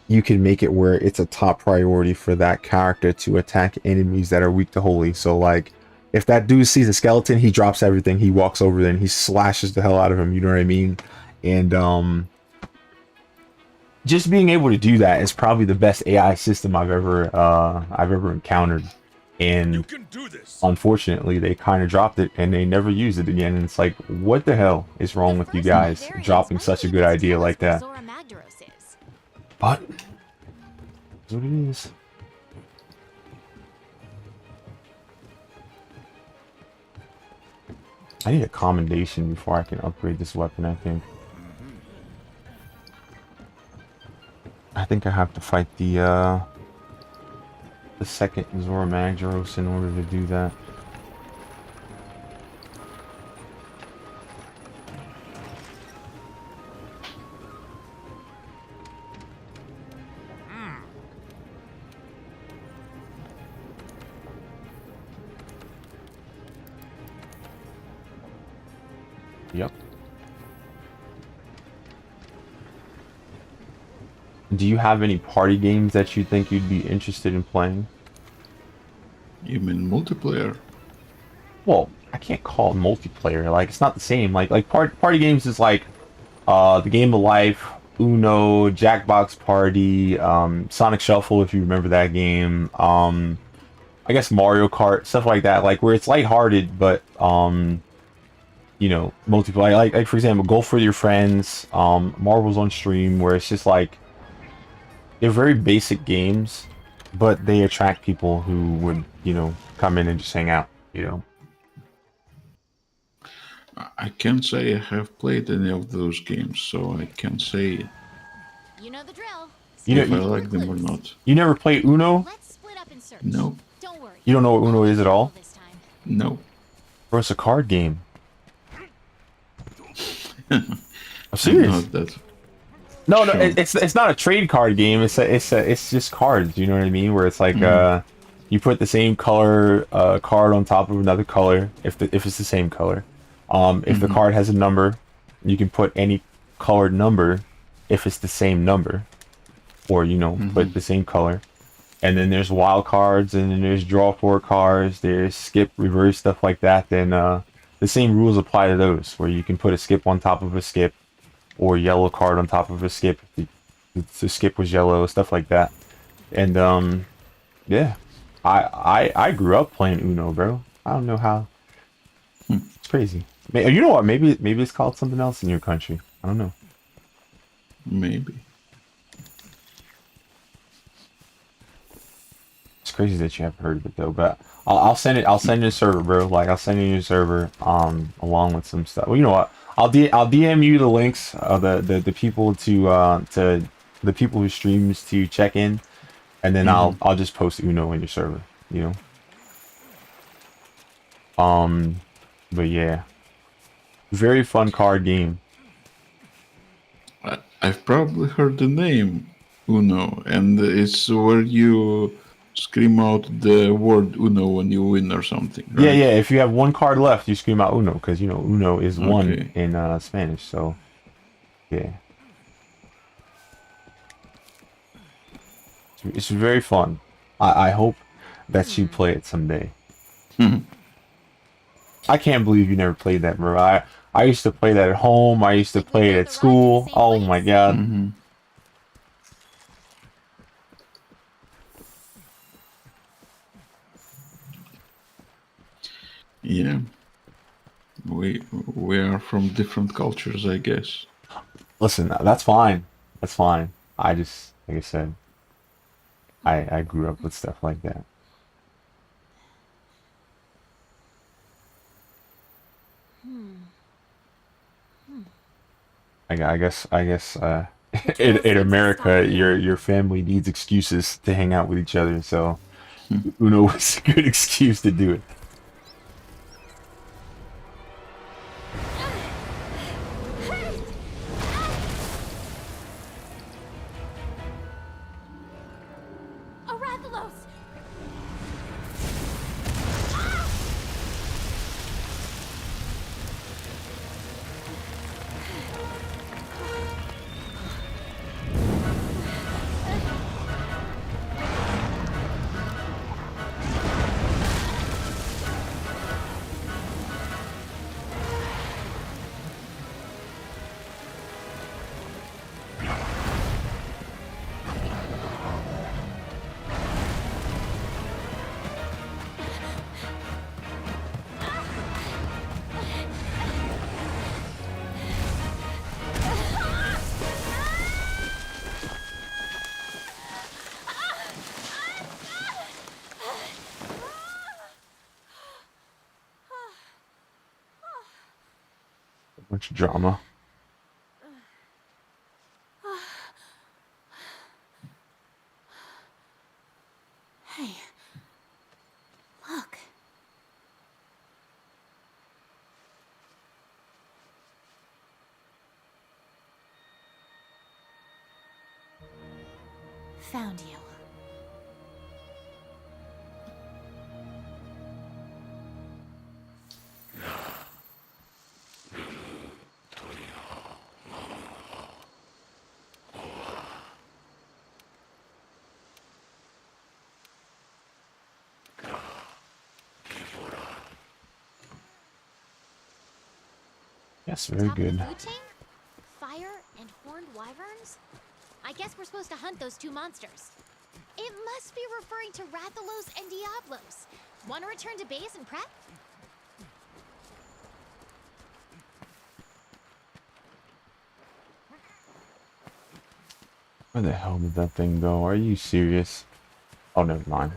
you can make it where it's a top priority for that character to attack enemies that are weak to holy. So like, if that dude sees a skeleton, he drops everything. He walks over there and he slashes the hell out of him. You know what I mean? And just being able to do that is probably the best AI system I've ever encountered. And unfortunately, they kind of dropped it and they never used it again. And it's like, what the hell is wrong with you guys dropping such a good idea like that? But that's what it is. I need a commendation before I can upgrade this weapon, I think. I think I have to fight the second Zora Magdaros in order to do that. Yep. Do you have any party games that you think you'd be interested in playing? You mean multiplayer? Well, I can't call it multiplayer. Like, it's not the same. Like party games is like the Game of Life, Uno, Jackbox Party, Sonic Shuffle, if you remember that game. I guess Mario Kart, stuff like that. Like, where it's lighthearted, but you know, multiplayer. Like for example, Golf with Your Friends, Marbles on Stream, where it's just like, they're very basic games, but they attract people who would, you know, come in and just hang out, you know. I can't say I have played any of those games, so I can't say You know the drill. if I like them or not. You never played Uno? Let's split up and search. No. Don't worry. You don't know what Uno is at all? No. Bro, it's a card game. I'm serious. Not that. No, it's not a trade card game. It's just cards. You know what I mean? Where it's like you put the same color card on top of another color if it's the same color. If the card has a number, you can put any colored number if it's the same number, or you know, put the same color. And then there's wild cards, and then there's draw four cards. There's skip, reverse, stuff like that. Then the same rules apply to those, where you can put a skip on top of a skip, or yellow card on top of a skip. The skip was yellow, stuff like that. And yeah, I grew up playing Uno, bro. I don't know how. It's crazy. You know what? Maybe it's called something else in your country. I don't know. Maybe. It's crazy that you haven't heard of it though. But I'll send it. I'll send you a server, bro. Like I'll send you a server along with some stuff. Well, you know what? I'll DM you the links of the people to the people who streams to check in, and then I'll just post Uno in your server. You know. But yeah, very fun card game. I've probably heard the name Uno, and it's where you scream out the word Uno when you win or something, right? Yeah. If you have one card left, you scream out Uno, because you know Uno is one in Spanish. So yeah, it's very fun. I hope that you play it someday. I can't believe you never played that, bro. I used to play that at home. I used to play it at school. Oh my god. Yeah. We are from different cultures, I guess. Listen, that's fine. That's fine. I just, like I said, I grew up with stuff like that. I guess in America your family needs excuses to hang out with each other, so Uno was a good excuse to do it. Much drama. Hey. Look. Found you. Yes, very good. Food chain? Fire and horned wyverns? I guess we're supposed to hunt those two monsters. It must be referring to Rathalos and Diablos. Want to return to base and prep? Where the hell did that thing go? Are you serious? Oh, never mind.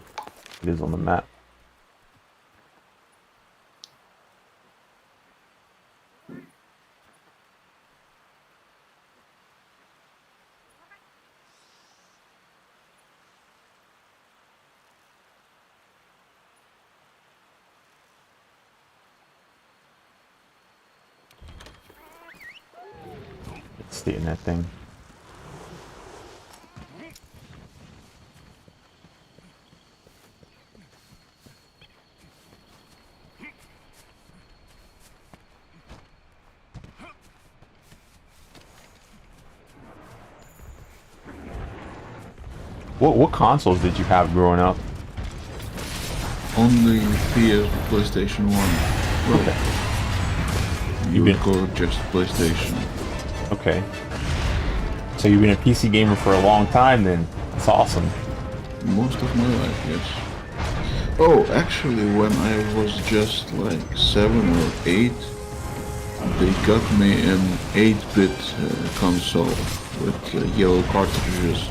It is on the map. Stay in that thing. What consoles did you have growing up? Only the PlayStation 1. Well, okay. You would go just PlayStation. Okay. So you've been a PC gamer for a long time then. That's awesome. Most of my life, yes. Oh, actually, when I was just like 7 or 8, they got me an 8-bit console with yellow cartridges.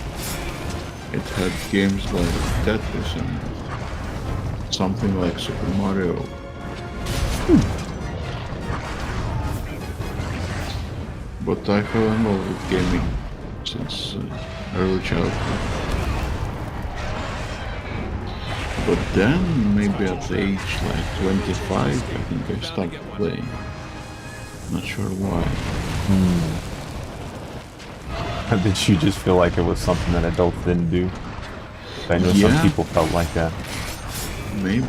It had games like Tetris and something like Super Mario. But I fell in love with gaming since early childhood. But then, maybe at the age like 25, I think I stopped playing. Not sure why. Did you just feel like it was something that adults didn't do? I know some people felt like that. Maybe.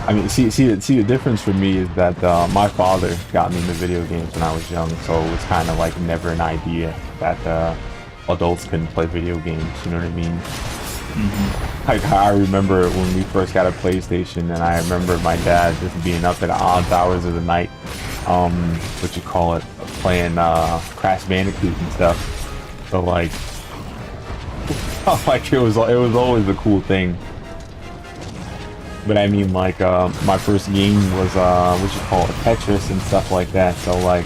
I mean, see the difference for me is that my father got me into video games when I was young, so it was kind of like never an idea that adults couldn't play video games. You know what I mean? Like I remember when we first got a PlayStation, and I remember my dad just being up at odd hours of the night, playing Crash Bandicoot and stuff. So like, it was always a cool thing. But I mean, like, my first game was Tetris and stuff like that. So like,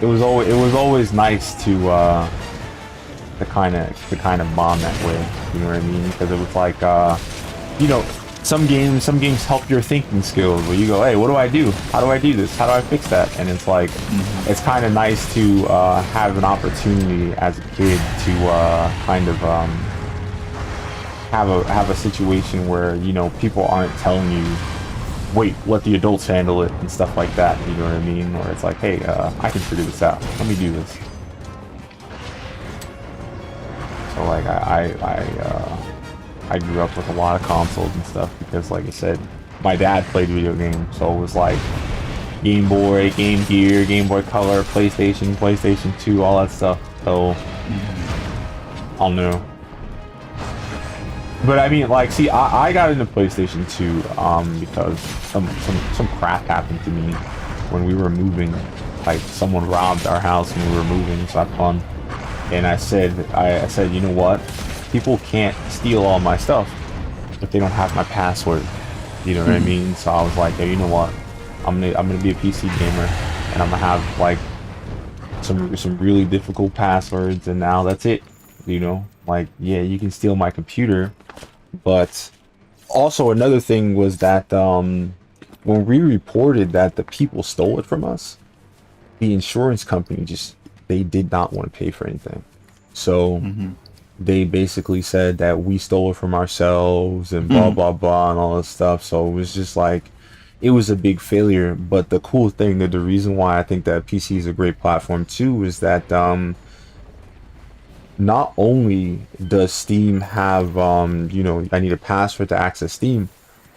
it was always nice to kind of bond that way. You know what I mean? Because it was like, you know, some games help your thinking skills. Where you go, hey, what do I do? How do I do this? How do I fix that? And it's like, it's kind of nice to have an opportunity as a kid to kind of have a situation where, you know, people aren't telling you, wait, let the adults handle it and stuff like that. You know what I mean? Or it's like, hey, I can figure this out. Let me do this. So like I grew up with a lot of consoles and stuff because, like I said, my dad played video games, so it was like Game Boy, Game Gear, Game Boy Color, PlayStation, PlayStation 2, all that stuff. So I'll know. But I mean, like, see, I got into PlayStation 2 because some crap happened to me when we were moving. Like, someone robbed our house when we were moving, so I fun. And I said, you know what? People can't steal all my stuff if they don't have my password. You know what I mean? So I was like, hey, you know what? I'm gonna be a PC gamer, and I'm gonna have like some really difficult passwords, and now that's it. You know, like, yeah, you can steal my computer, but also another thing was that when we reported that the people stole it from us, the insurance company they did not want to pay for anything. So they basically said that we stole it from ourselves and blah, blah, blah, and all this stuff. So it was just like, it was a big failure. But the cool thing, that the reason why I think that PC is a great platform too, is that not only does Steam have, you know, I need a password to access Steam,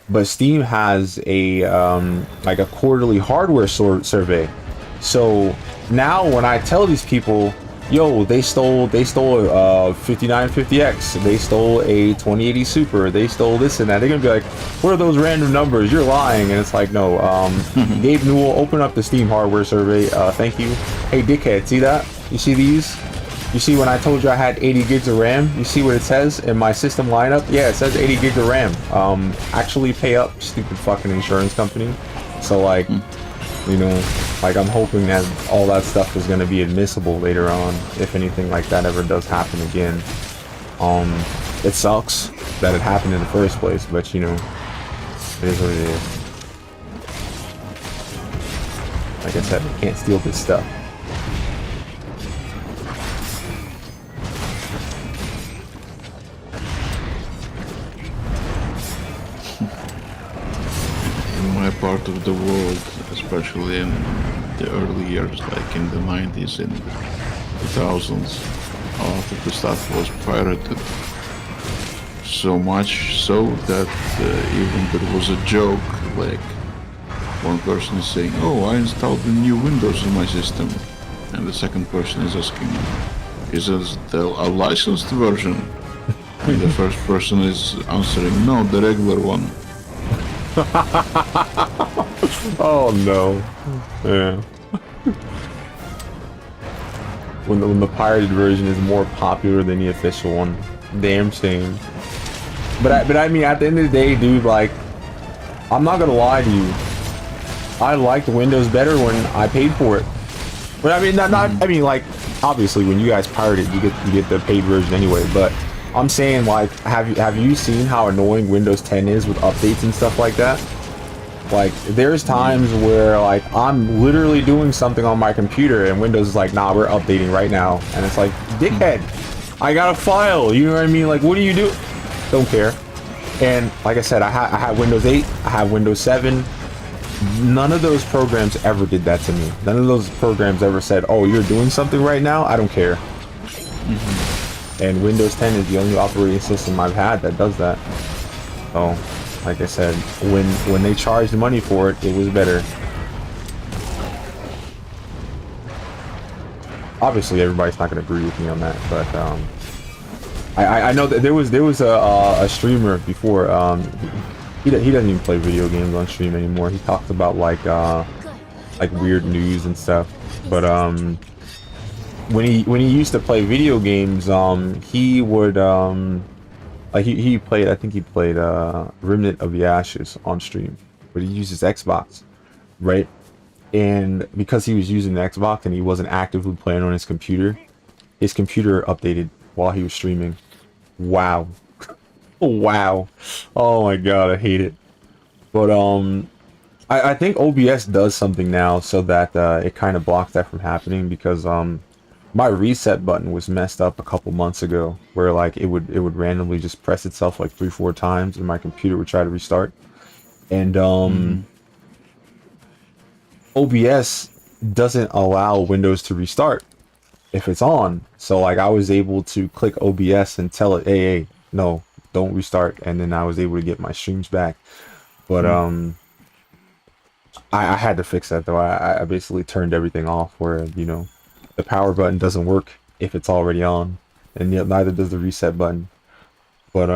but Steam has a like a quarterly hardware survey. So now when I tell these people, yo, they stole a 5950X, they stole a 2080 Super, they stole this and that, they're gonna be like, what are those random numbers? You're lying. And it's like, no, Gabe Newell, open up the Steam hardware survey. Thank you. Hey, dickhead, see that? You see these? You see when I told you I had 80 gigs of RAM? You see what it says in my system lineup? Yeah, it says 80 gigs of RAM. Actually pay up, stupid fucking insurance company. So like, you know, like I'm hoping that all that stuff is going to be admissible later on, if anything like that ever does happen again. It sucks that it happened in the first place, but you know, it is what it is. Like I said, we can't steal this stuff. In my part of the world, especially in the early years, like in the 90s and 2000s, a lot of the stuff was pirated. So much so that even there was a joke, like one person is saying, oh, I installed the new Windows in my system. And the second person is asking, is it a licensed version? And the first person is answering, no, the regular one. Oh no. Yeah. When the pirated version is more popular than the official one. Damn shame. But I mean, at the end of the day, dude, like, I'm not gonna lie to you. I liked Windows better when I paid for it. But I mean, I mean, like, obviously when you guys pirate it, you get the paid version anyway. But I'm saying, like, have you seen how annoying Windows 10 is with updates and stuff like that? Like, there's times where, like, I'm literally doing something on my computer and Windows is like, nah, we're updating right now. And it's like, dickhead, I got a file, you know what I mean? Like, what do you do? Don't care. And like I said, I have Windows 8, I have Windows 7. None of those programs ever did that to me. None of those programs ever said, oh, you're doing something right now? I don't care. And Windows 10 is the only operating system I've had that does that. So, like I said, when they charged money for it, it was better. Obviously, everybody's not going to agree with me on that, but I know that there was a streamer before. He doesn't even play video games on stream anymore. He talks about like weird news and stuff. But when he used to play video games, he would like he played, I think he played Remnant of the Ashes on stream, but he used his Xbox, right? And because he was using the Xbox and he wasn't actively playing on his computer updated while he was streaming. Wow. Wow. Oh my god, I hate it. But I think OBS does something now so that it kind of blocks that from happening, because my reset button was messed up a couple months ago, where like it would randomly just press itself like 3-4 times and my computer would try to restart. And OBS doesn't allow Windows to restart if it's on. So like I was able to click OBS and tell it, hey, no, don't restart, and then I was able to get my streams back. But I had to fix that though. I basically turned everything off where, you know, the power button doesn't work if it's already on, and yet neither does the reset button. But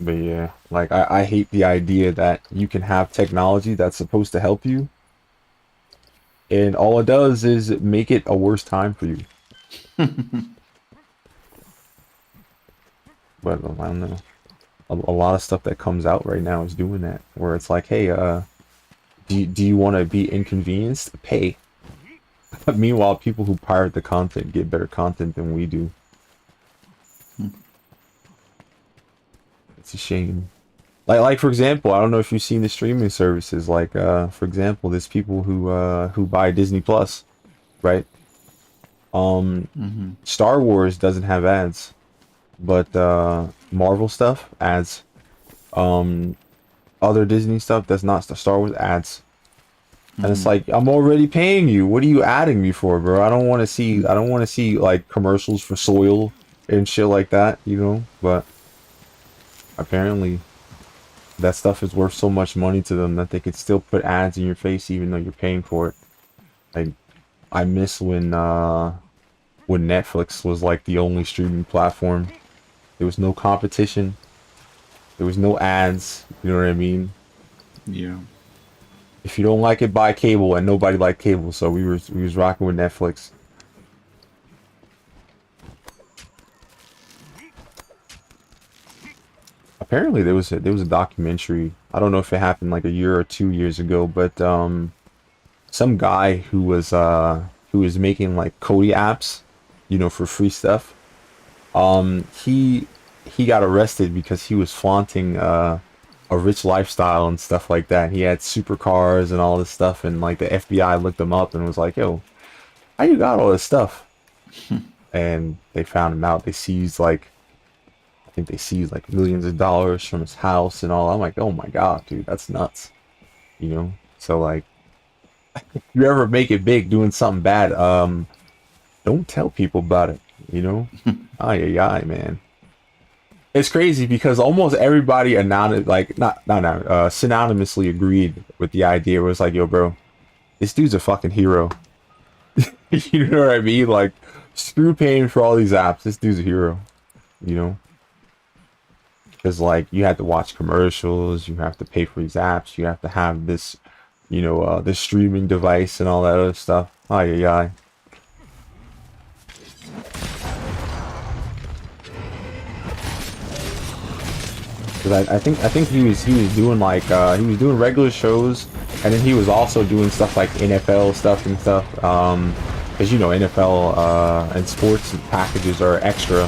yeah, like I hate the idea that you can have technology that's supposed to help you, and all it does is make it a worse time for you. But I don't know. A lot of stuff that comes out right now is doing that, where it's like, hey, do you want to be inconvenienced? Pay. Meanwhile, people who pirate the content get better content than we do. It's a shame. Like for example, I don't know if you've seen the streaming services. Like for example, there's people who buy Disney Plus, right? Star Wars doesn't have ads, but Marvel stuff ads. Other Disney stuff that's not Star Wars ads. And it's like, I'm already paying you. What are you adding me for, bro? I don't want to see like commercials for soil and shit like that, you know? But apparently that stuff is worth so much money to them that they could still put ads in your face even though you're paying for it. Like, I miss when Netflix was like the only streaming platform. There was no competition. There was no ads. You know what I mean? Yeah. If you don't like it, buy cable, and nobody liked cable, so we was rocking with Netflix. Apparently, there was a documentary. I don't know if it happened like a year or 2 years ago, but some guy who was making like Kodi apps, you know, for free stuff. He got arrested because he was flaunting a rich lifestyle and stuff like that. He had supercars and all this stuff, and like the FBI looked him up and was like, "Yo, how you got all this stuff?" And they found him out. They seized like, I think they seized like millions of dollars from his house and all. I'm like, oh my god, dude, that's nuts. You know? So like, if you ever make it big doing something bad, don't tell people about it. You know? Ay, man. It's crazy because almost everybody synonymously agreed with the idea. It was like, yo, bro, this dude's a fucking hero. You know what I mean? Like, screw paying for all these apps. This dude's a hero. You know? Because, like, you have to watch commercials. You have to pay for these apps. You have to have this, you know, this streaming device and all that other stuff. Ay. I think he was doing like he was doing regular shows, and then he was also doing stuff like NFL stuff and stuff. Because you know NFL and sports packages are extra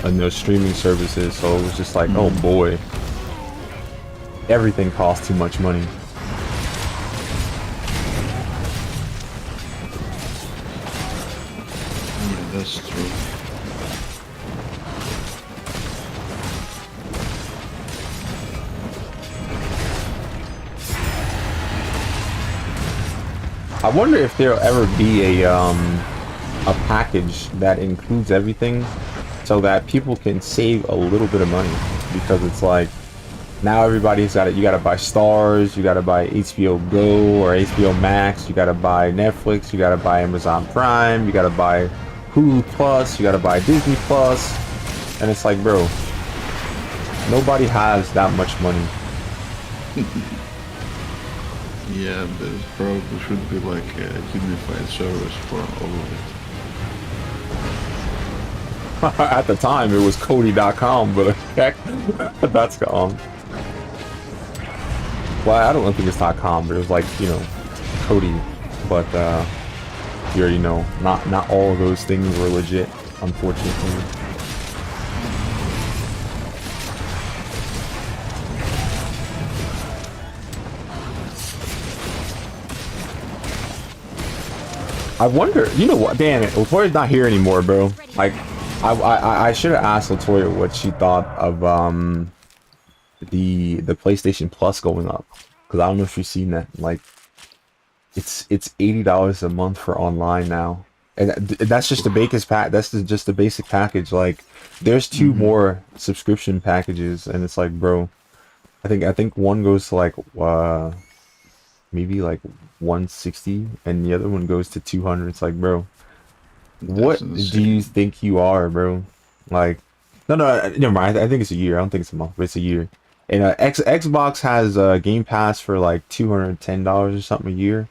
on those streaming services, so it was just like, oh boy, everything costs too much money. Yeah, that's true. I wonder if there'll ever be a package that includes everything so that people can save a little bit of money, because it's like now everybody's got it. You got to buy Stars, you got to buy HBO Go or HBO Max, you got to buy Netflix, you got to buy Amazon Prime, you got to buy Hulu Plus, you got to buy Disney Plus, and it's like, bro, nobody has that much money. Yeah, there probably should be like a unified service for all of it. At the time, it was Kodi.com, but heck, that's gone. Well, I don't think it's .com, but it was like, you know, Kodi. But you already know, not all of those things were legit, unfortunately. I wonder, you know what? Damn it, Latoya's not here anymore, bro. Like, I should have asked Latoya what she thought of the PlayStation Plus going up, because I don't know if you've seen that. Like, it's $80 a month for online now, and that's just the basic pack. That's just the basic package. Like, there's two more subscription packages, and it's like, bro, I think one goes to like maybe like 160 and the other one goes to 200. It's like, bro, what do you think you are, bro? Like, no, never mind. I think it's a year. I don't think it's a month, but it's a year. And Xbox has Game Pass for like $210 or something a year,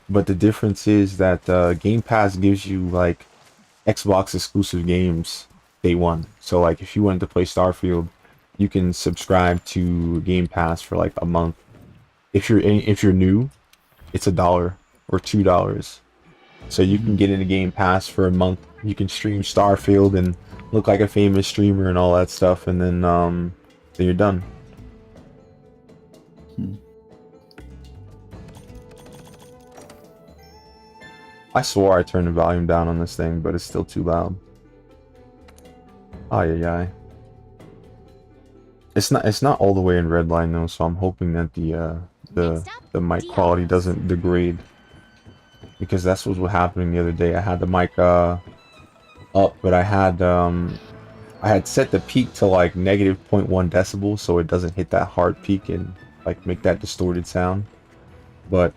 but the difference is that Game Pass gives you like Xbox exclusive games day one. So like, if you wanted to play Starfield, you can subscribe to Game Pass for like a month. If you're new, it's $1 or $2, so you can get into Game Pass for a month. You can stream Starfield and look like a famous streamer and all that stuff, and then you're done. I swore I turned the volume down on this thing, but it's still too loud. Ay ay ay. It's not all the way in redline though, so I'm hoping that the mic quality doesn't degrade. Because that's what was happening the other day. I had the mic up, but I had set the peak to like -0.1 decibels, so it doesn't hit that hard peak and like make that distorted sound. But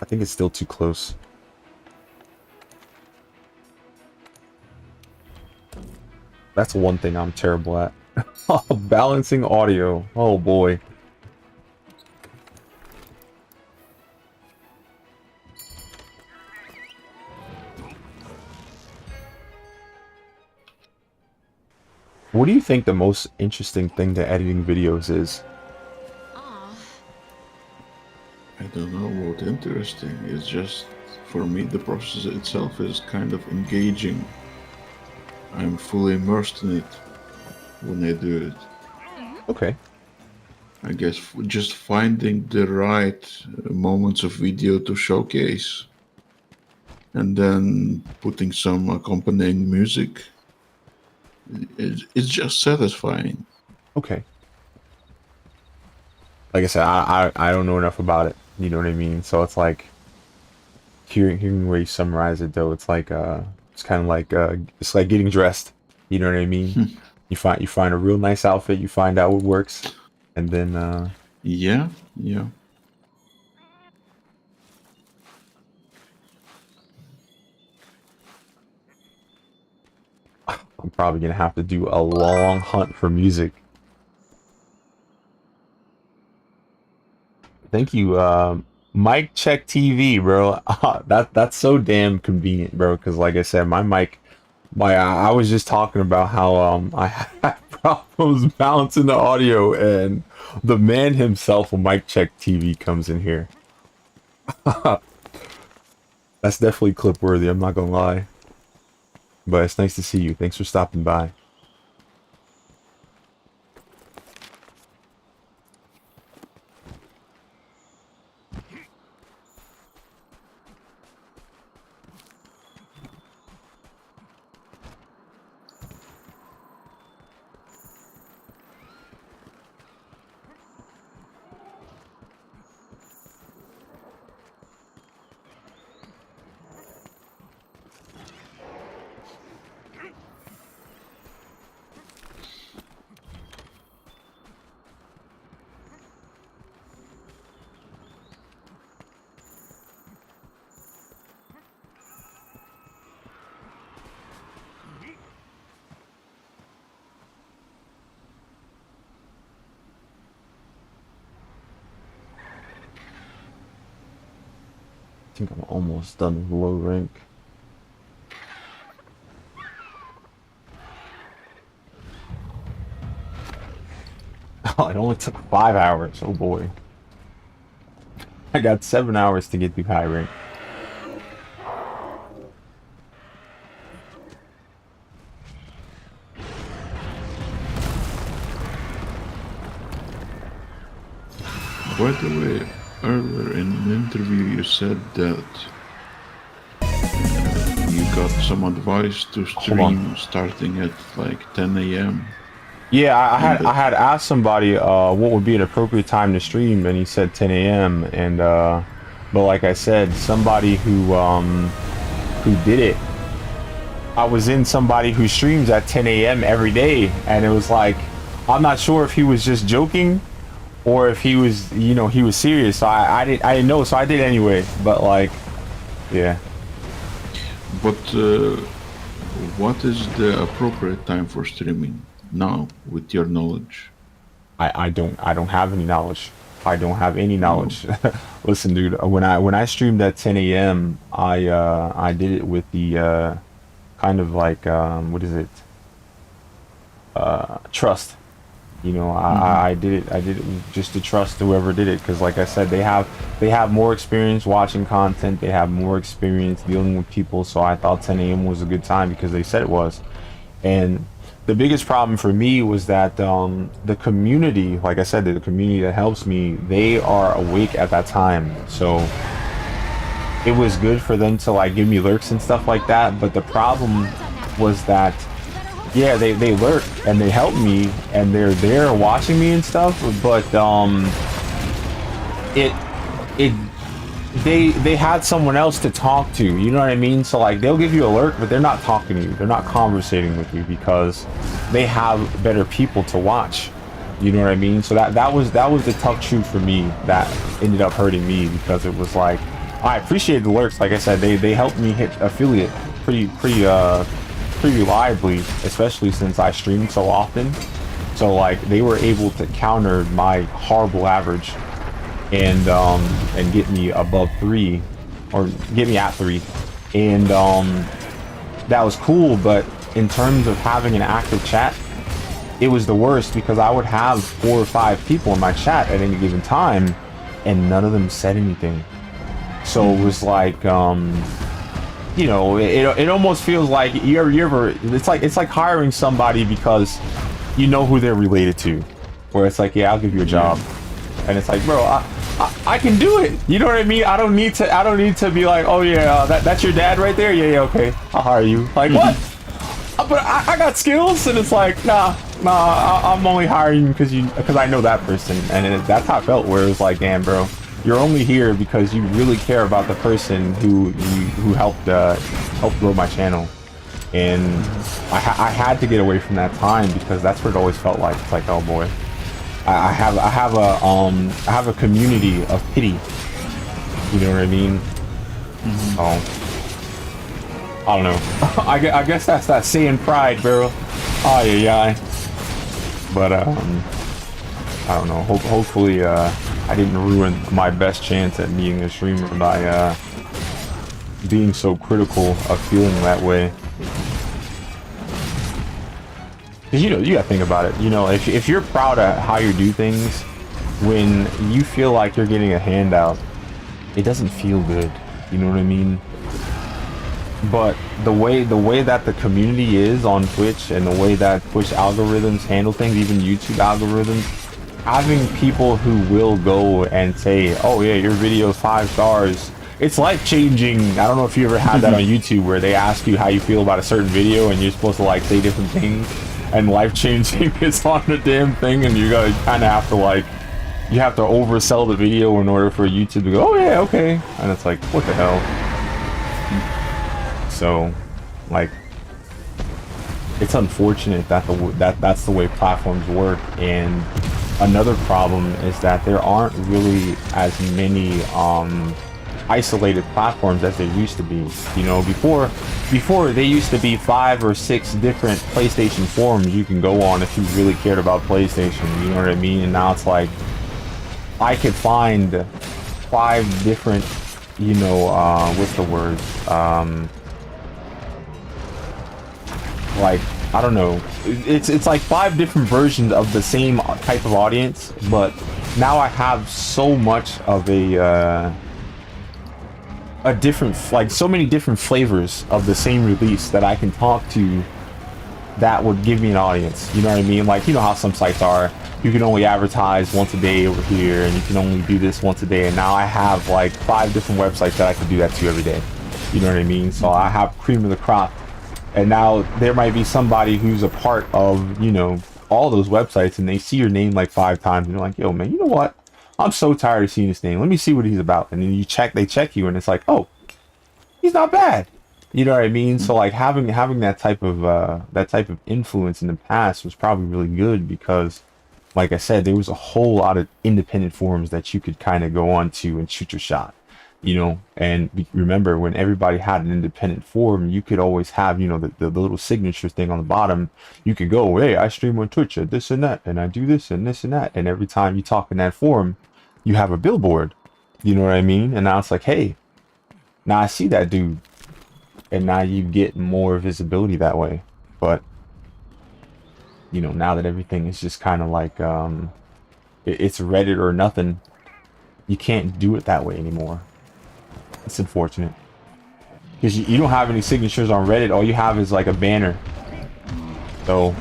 I think it's still too close. That's one thing I'm terrible at. Balancing audio. Oh boy. What do you think the most interesting thing to editing videos is? I don't know what interesting. It's just, for me, the process itself is kind of engaging. I'm fully immersed in it when I do it. Okay. I guess just finding the right moments of video to showcase and then putting some accompanying music. It's just satisfying. Okay. Like I said, I don't know enough about it. You know what I mean? So it's like hearing where you summarize it though. It's like it's kind of like it's like getting dressed. You know what I mean? You find a real nice outfit. You find out what works, and then yeah. I'm probably gonna have to do a long hunt for music. Thank you, Mic Check TV, bro. That's so damn convenient, bro. Because like I said, my mic, I was just talking about how I had problems balancing the audio, and the man himself, Mic Check TV, comes in here. That's definitely clip worthy. I'm not gonna lie. But it's nice to see you. Thanks for stopping by. I think I'm almost done with low rank. Oh, it only took 5 hours. Oh boy. I got 7 hours to get through high rank. By the way, earlier in an interview you said that you got some advice to stream starting at like 10 a.m. Yeah, I had asked somebody what would be an appropriate time to stream, and he said 10 a.m. and but like I said, somebody who did it, I was in somebody who streams at 10 a.m. every day, and it was like, I'm not sure if he was just joking or if he was, you know, he was serious. So I didn't know, so I did anyway. But like, yeah. But what is the appropriate time for streaming now, with your knowledge? I don't have any knowledge. I don't have any knowledge. Listen, dude, when I streamed at 10 a.m., I did it with the kind of like what is it? Trust. You know, I did it just to trust whoever did it, because like I said, they have more experience watching content, they have more experience dealing with people, so I thought 10 a.m. was a good time because they said it was. And the biggest problem for me was that the community, like I said, the community that helps me, they are awake at that time. So it was good for them to like give me lurks and stuff like that, but the problem was that yeah, they lurk and they help me and they're there watching me and stuff, but they had someone else to talk to, you know what I mean? So like they'll give you a lurk, but they're not talking to you, they're not conversating with you because they have better people to watch, you know what I mean? So that was the tough truth for me that ended up hurting me, because it was like I appreciate the lurks. Like I said, they helped me hit affiliate pretty reliably, especially since I stream so often. So like they were able to counter my horrible average and get me above 3, or get me at 3, and that was cool. But in terms of having an active chat, it was the worst, because I would have 4 or 5 people in my chat at any given time and none of them said anything. So it was like you know, it almost feels like you ever it's like hiring somebody because you know who they're related to, where it's like, yeah, I'll give you a job, and it's like, bro, I can do it, you know what I mean? I don't need to be like, oh yeah, that's your dad right there, yeah, okay, I'll hire you. Like, what? But I got skills. And it's like, nah, I'm only hiring you because I know that person. And that's how I felt, where it was like, damn, bro, you're only here because you really care about the person who helped grow my channel. And I had to get away from that time, because that's what it always felt like. It's like, oh boy, I have a community of pity, you know what I mean? So I don't know. I guess that's that Saiyan pride, bro. Oh yeah. But I don't know. Hopefully I didn't ruin my best chance at being a streamer by being so critical of feeling that way. Cause you gotta think about it. You know, if you're proud of how you do things, when you feel like you're getting a handout, it doesn't feel good. You know what I mean? But the way that the community is on Twitch, and the way that Twitch algorithms handle things, even YouTube algorithms, having people who will go and say, oh yeah, your video is 5 stars, it's life changing. I don't know if you ever had that on YouTube, where they ask you how you feel about a certain video and you're supposed to like say different things, and life changing is on the damn thing, and you gotta kind of have to like, you have to oversell the video in order for YouTube to go, oh yeah, okay, and it's like, what the hell? So, like, it's unfortunate that that's the way platforms work. And another problem is that there aren't really as many isolated platforms as there used to be. You know, before there used to be 5 or 6 different PlayStation forums you can go on if you really cared about PlayStation. You know what I mean? And now it's like, I could find 5 different, you know, what's the word? Like, I don't know, it's like 5 different versions of the same type of audience, but now I have so much of a different, like, so many different flavors of the same release that I can talk to that would give me an audience. You know what I mean? Like, you know how some sites are, you can only advertise once a day over here, and you can only do this once a day, and now I have like 5 different websites that I can do that to every day. You know what I mean? So I have cream of the crop. And now there might be somebody who's a part of, you know, all those websites, and they see your name like 5 times, and they're like, yo, man, you know what? I'm so tired of seeing this name. Let me see what he's about. And then they check you, and it's like, oh, he's not bad. You know what I mean? So like having that type of influence in the past was probably really good, because, like I said, there was a whole lot of independent forums that you could kind of go on to and shoot your shot. You know, and remember, when everybody had an independent forum, you could always have, you know, the little signature thing on the bottom. You could go, hey, I stream on Twitch at this and that, and I do this and this and that, and every time you talk in that forum, you have a billboard. You know what I mean? And now it's like, hey, now I see that dude, and now you get more visibility that way. But, you know, now that everything is just kind of like it's Reddit or nothing, you can't do it that way anymore. It's unfortunate, because you don't have any signatures on Reddit. All you have is like a banner. So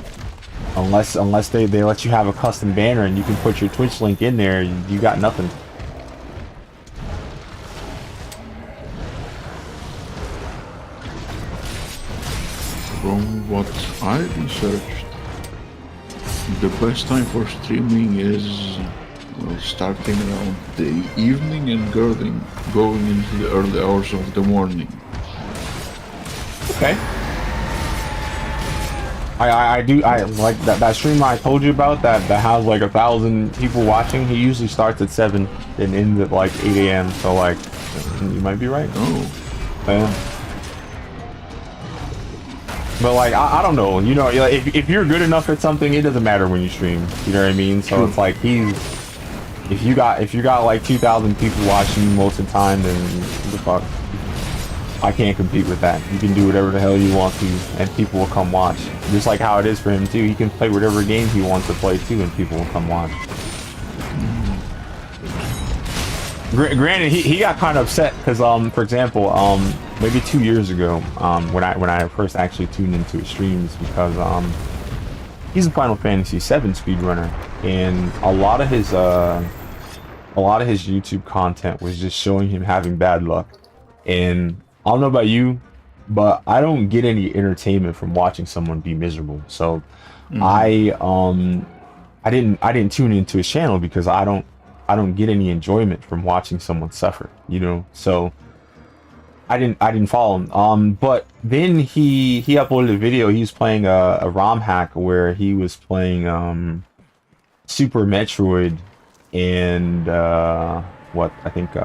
unless they let you have a custom banner and you can put your Twitch link in there, you got nothing. from what I researched, the best time for streaming is starting around the evening and going into the early hours of the morning. Okay. I like that stream I told you about that has like 1,000 people watching. He usually starts at 7 and ends at like 8 a.m. So like, you might be right. Oh. Yeah. But like, I don't know. You know, if you're good enough at something, it doesn't matter when you stream. You know what I mean? So it's like if you got like 2,000 people watching you most of the time, then what the fuck? I can't compete with that. You can do whatever the hell you want to, and people will come watch. Just like how it is for him too. He can play whatever game he wants to play too, and people will come watch. Granted, he got kind of upset because, for example, maybe 2 years ago, when I first actually tuned into his streams, because he's a Final Fantasy VII speedrunner, and a lot of his YouTube content was just showing him having bad luck. And I don't know about you, but I don't get any entertainment from watching someone be miserable. So I didn't tune into his channel because I don't get any enjoyment from watching someone suffer, you know. So I didn't follow him. But then he uploaded a video. He was playing a ROM hack where he was playing Super Metroid and what I think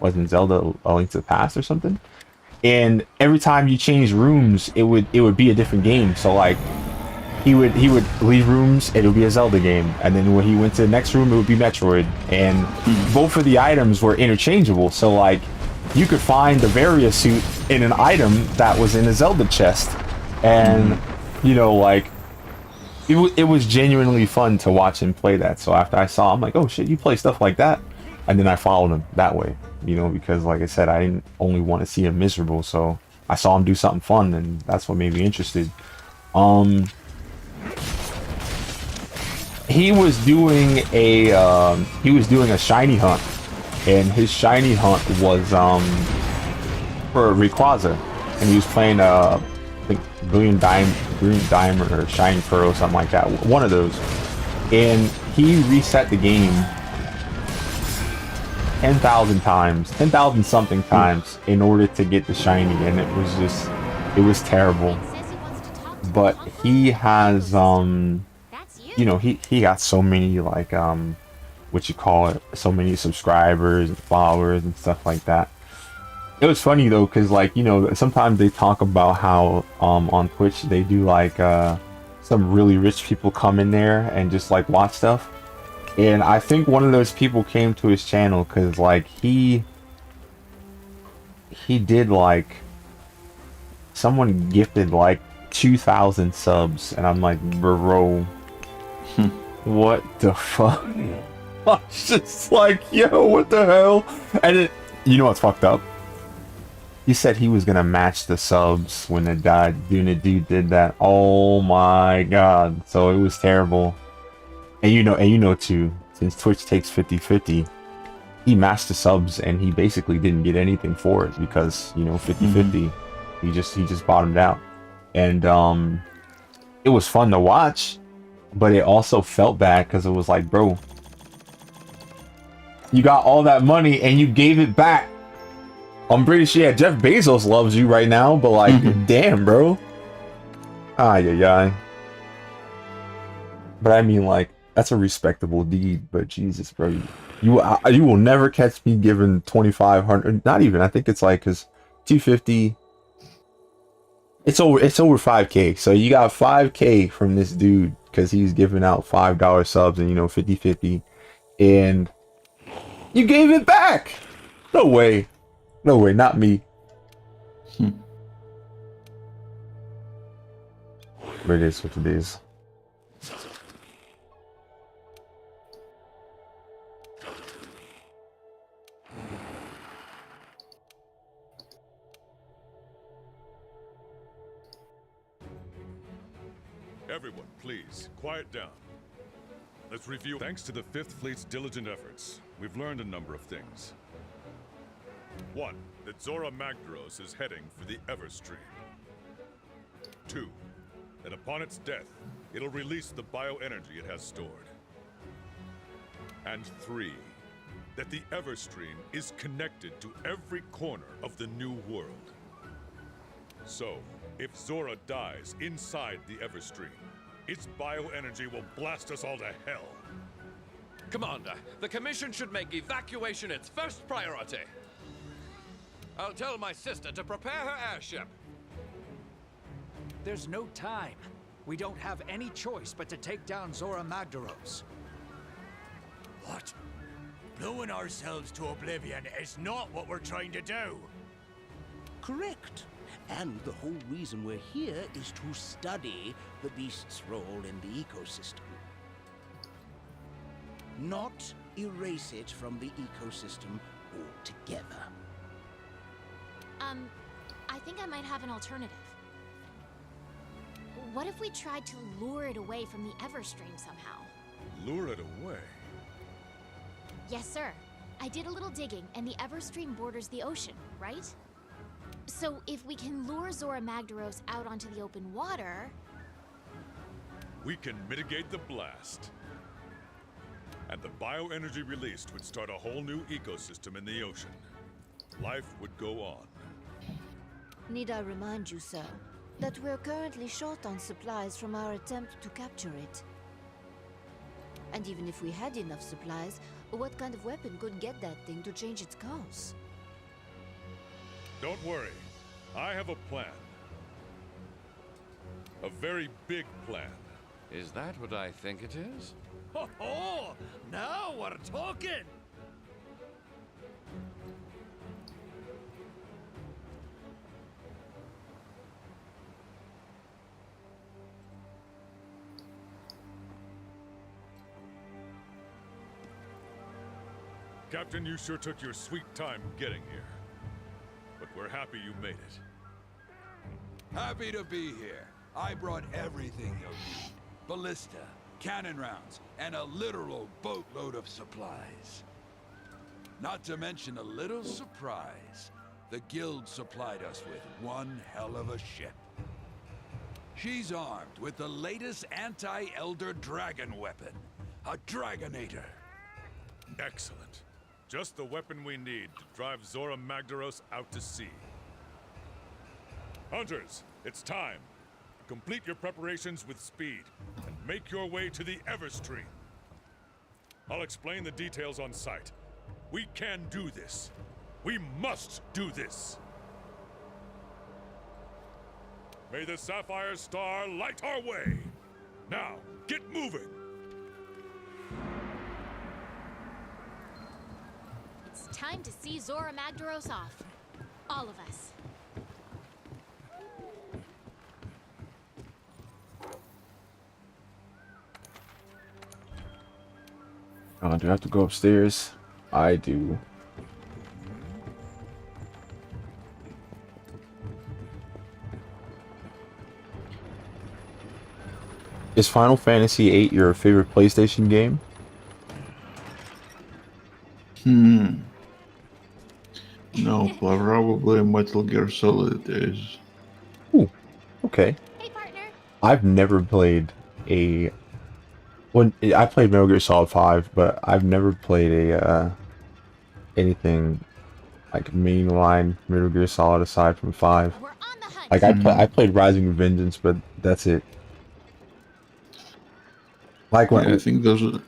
wasn't Zelda A Link to the Past or something. And every time you change rooms, it would be a different game. So like he would leave rooms, it would be a Zelda game, and then when he went to the next room, it would be Metroid. And both of the items were interchangeable. So like you could find the Varia suit in an item that was in a Zelda chest, and you know, like it was genuinely fun to watch him play that. So after I saw, I'm like, oh shit, you play stuff like that, and then I followed him that way, you know, because like I said, I didn't only want to see him miserable, so I saw him do something fun, and that's what made me interested. He was doing a shiny hunt, and his shiny hunt was for Rayquaza, and he was playing I think Brilliant Diamond or Shining Pearl or something like that, one of those, and he reset the game 10,000 times, 10,000 something times in order to get the shiny, and it was terrible. But he has you know, he got so many like so many subscribers and followers and stuff like that. It was funny though, because like, you know, sometimes they talk about how on Twitch they do like some really rich people come in there and just like watch stuff. And I think one of those people came to his channel because like he did like, someone gifted like 2,000 subs, and I'm like, bro, what the fuck? I was just like, yo, what the hell? And it, you know what's fucked up? He said he was gonna match the subs when it died. The dude did that. Oh my god. So it was terrible. And you know too, since Twitch takes 50-50, he matched the subs and he basically didn't get anything for it because, you know, 50-50. He just bottomed out. And it was fun to watch, but it also felt bad because it was like, bro, you got all that money and you gave it back. I'm pretty sure, yeah, Jeff Bezos loves you right now, but like, damn, bro. Ay. But I mean, like, that's a respectable deed, but Jesus, bro, you will never catch me giving 2,500. Not even. I think it's like, cause 250. It's over 5K. So you got 5K from this dude because he's giving out $5 subs and, you know, 50-50, and you gave it back. No way, not me. But it is what it is. Everyone, please, quiet down. Let's review. Thanks to the 5th Fleet's diligent efforts, we've learned a number of things. 1. That Zora Magdaros is heading for the Everstream. 2. That upon its death, it'll release the bioenergy it has stored. And 3. That the Everstream is connected to every corner of the new world. So, if Zora dies inside the Everstream, its bioenergy will blast us all to hell. Commander, the Commission should make evacuation its first priority. I'll tell my sister to prepare her airship. There's no time. We don't have any choice but to take down Zora Magdaros. What? Blowing ourselves to oblivion is not what we're trying to do. Correct. And the whole reason we're here is to study the beast's role in the ecosystem. Not erase it from the ecosystem altogether. I think I might have an alternative. What if we tried to lure it away from the Everstream somehow? Lure it away? Yes, sir. I did a little digging, and the Everstream borders the ocean, right? So if we can lure Zora Magdaros out onto the open water... We can mitigate the blast. And the bioenergy released would start a whole new ecosystem in the ocean. Life would go on. Need I remind you, sir, that we're currently short on supplies from our attempt to capture it? And even if we had enough supplies, what kind of weapon could get that thing to change its course? Don't worry. I have a plan. A very big plan. Is that what I think it is? Ho ho! Now we're talking! Captain, you sure took your sweet time getting here. But we're happy you made it. Happy to be here. I brought everything you'll need. Ballista, cannon rounds, and a literal boatload of supplies. Not to mention a little surprise. The Guild supplied us with one hell of a ship. She's armed with the latest anti-Elder Dragon weapon, a Dragonator. Excellent. Just the weapon we need to drive Zora Magdaros out to sea. Hunters, it's time. Complete your preparations with speed, and make your way to the Everstream. I'll explain the details on site. We can do this. We must do this. May the Sapphire Star light our way. Now, get moving. It's time to see Zora Magdaros off. All of us. Do I have to go upstairs? I do. Is Final Fantasy VIII your favorite PlayStation game? No, probably Metal Gear Solid is. Ooh, okay. Hey, partner. I've never played a... Well, I played Metal Gear Solid 5, but I've never played a anything like mainline Metal Gear Solid aside from 5. Like I played Rising of Vengeance, but that's it. Like when I think those are...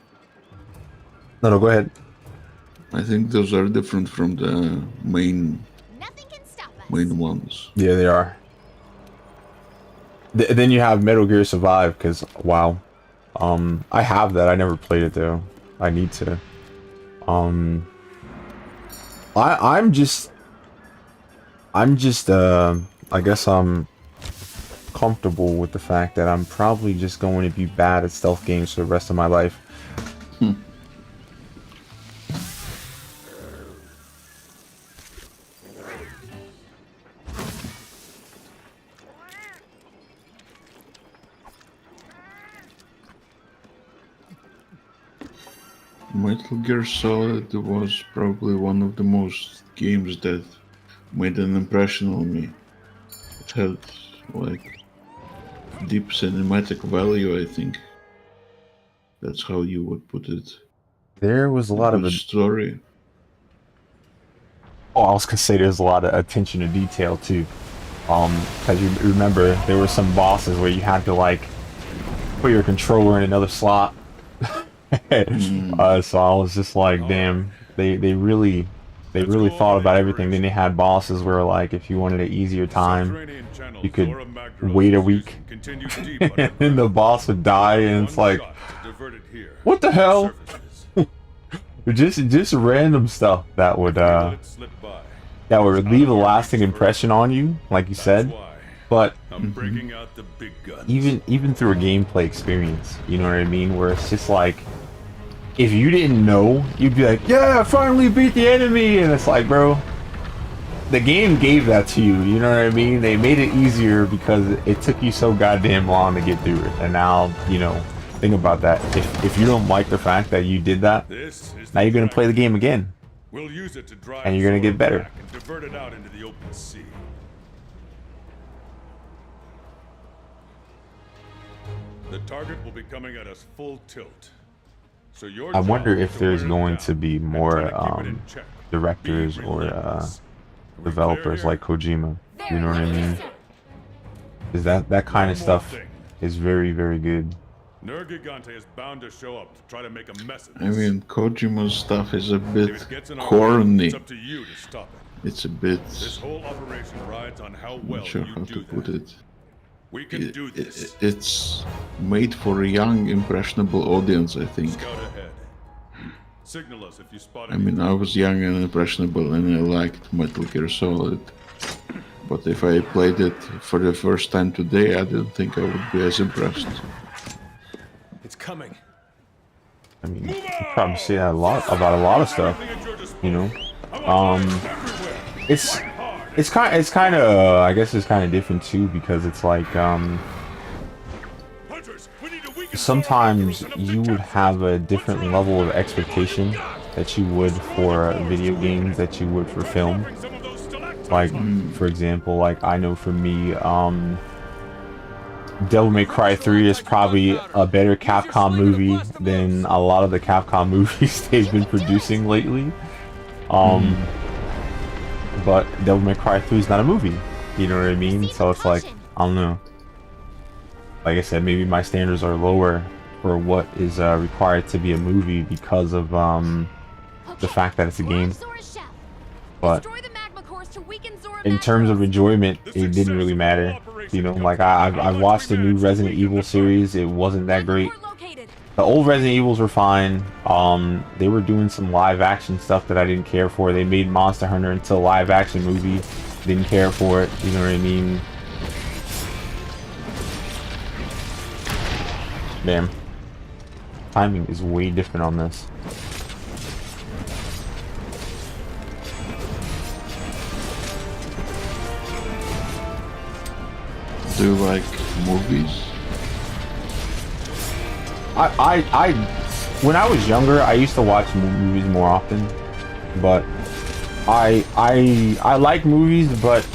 No, go ahead. I think those are different from the main ones. Yeah, they are. Then you have Metal Gear Survive, because wow. I have that. I never played it though. I need to. I'm just I guess I'm comfortable with the fact that I'm probably just going to be bad at stealth games for the rest of my life. Metal Gear Solid was probably one of the most games that made an impression on me. It had like deep cinematic value, I think. That's how you would put it. There was a lot of story. Oh, I was gonna say there's a lot of attention to detail too. Because you remember there were some bosses where you had to like put your controller in another slot. So I was just like, damn, they really thought about everything. Then they had bosses where like if you wanted an easier time, you could wait a week, and then the boss would die, and it's like, what the hell? just random stuff that would leave a lasting impression on you, like you said. But even through a gameplay experience, you know what I mean, where it's just like, if you didn't know, you'd be like, yeah, I finally beat the enemy, and it's like, bro, the game gave that to you, you know what I mean? They made it easier because it took you so goddamn long to get through it. And now, you know, think about that. If you don't like the fact that you did that, now you're gonna play the game again. We'll use it to drive and you're gonna get better. And divert it out into the open sea. The target will be coming at us full tilt. So I wonder if there's going to be more directors or developers like Kojima. You know what I mean? Because that kind of stuff is very, very good. Nergigante is bound to show up to try to make a mess of I this. mean, Kojima's stuff is a bit corny. It's up to you to stop it. It's a bit. This whole operation rides on how well Not sure you how do to put that. it. We can do this. It's made for a young, impressionable audience, I think. Scout ahead. Signal us if you spot I mean, I was young and impressionable, and I liked Metal Gear Solid. But if I played it for the first time today, I don't think I would be as impressed. It's coming. I mean, you probably say that about a lot of stuff, you know. It's kind of I guess it's kind of different too, because it's like sometimes you would have a different level of expectation that you would for video games that you would for film. Like for example, like I know for me, Devil May Cry 3 is probably a better Capcom movie than a lot of the Capcom movies they've been producing lately. But Devil May Cry 3 is not a movie, you know what I mean? So it's like, I don't know. Like I said, maybe my standards are lower for what is required to be a movie because of the fact that it's a game. But in terms of enjoyment, it didn't really matter. You know, like I watched the new Resident Evil series. It wasn't that great. The old Resident Evils were fine. They were doing some live action stuff that I didn't care for. They made Monster Hunter into a live action movie. Didn't care for it. You know what I mean? Damn. Timing is way different on this. Do you like movies? When I was younger, I used to watch movies more often, but I like movies, but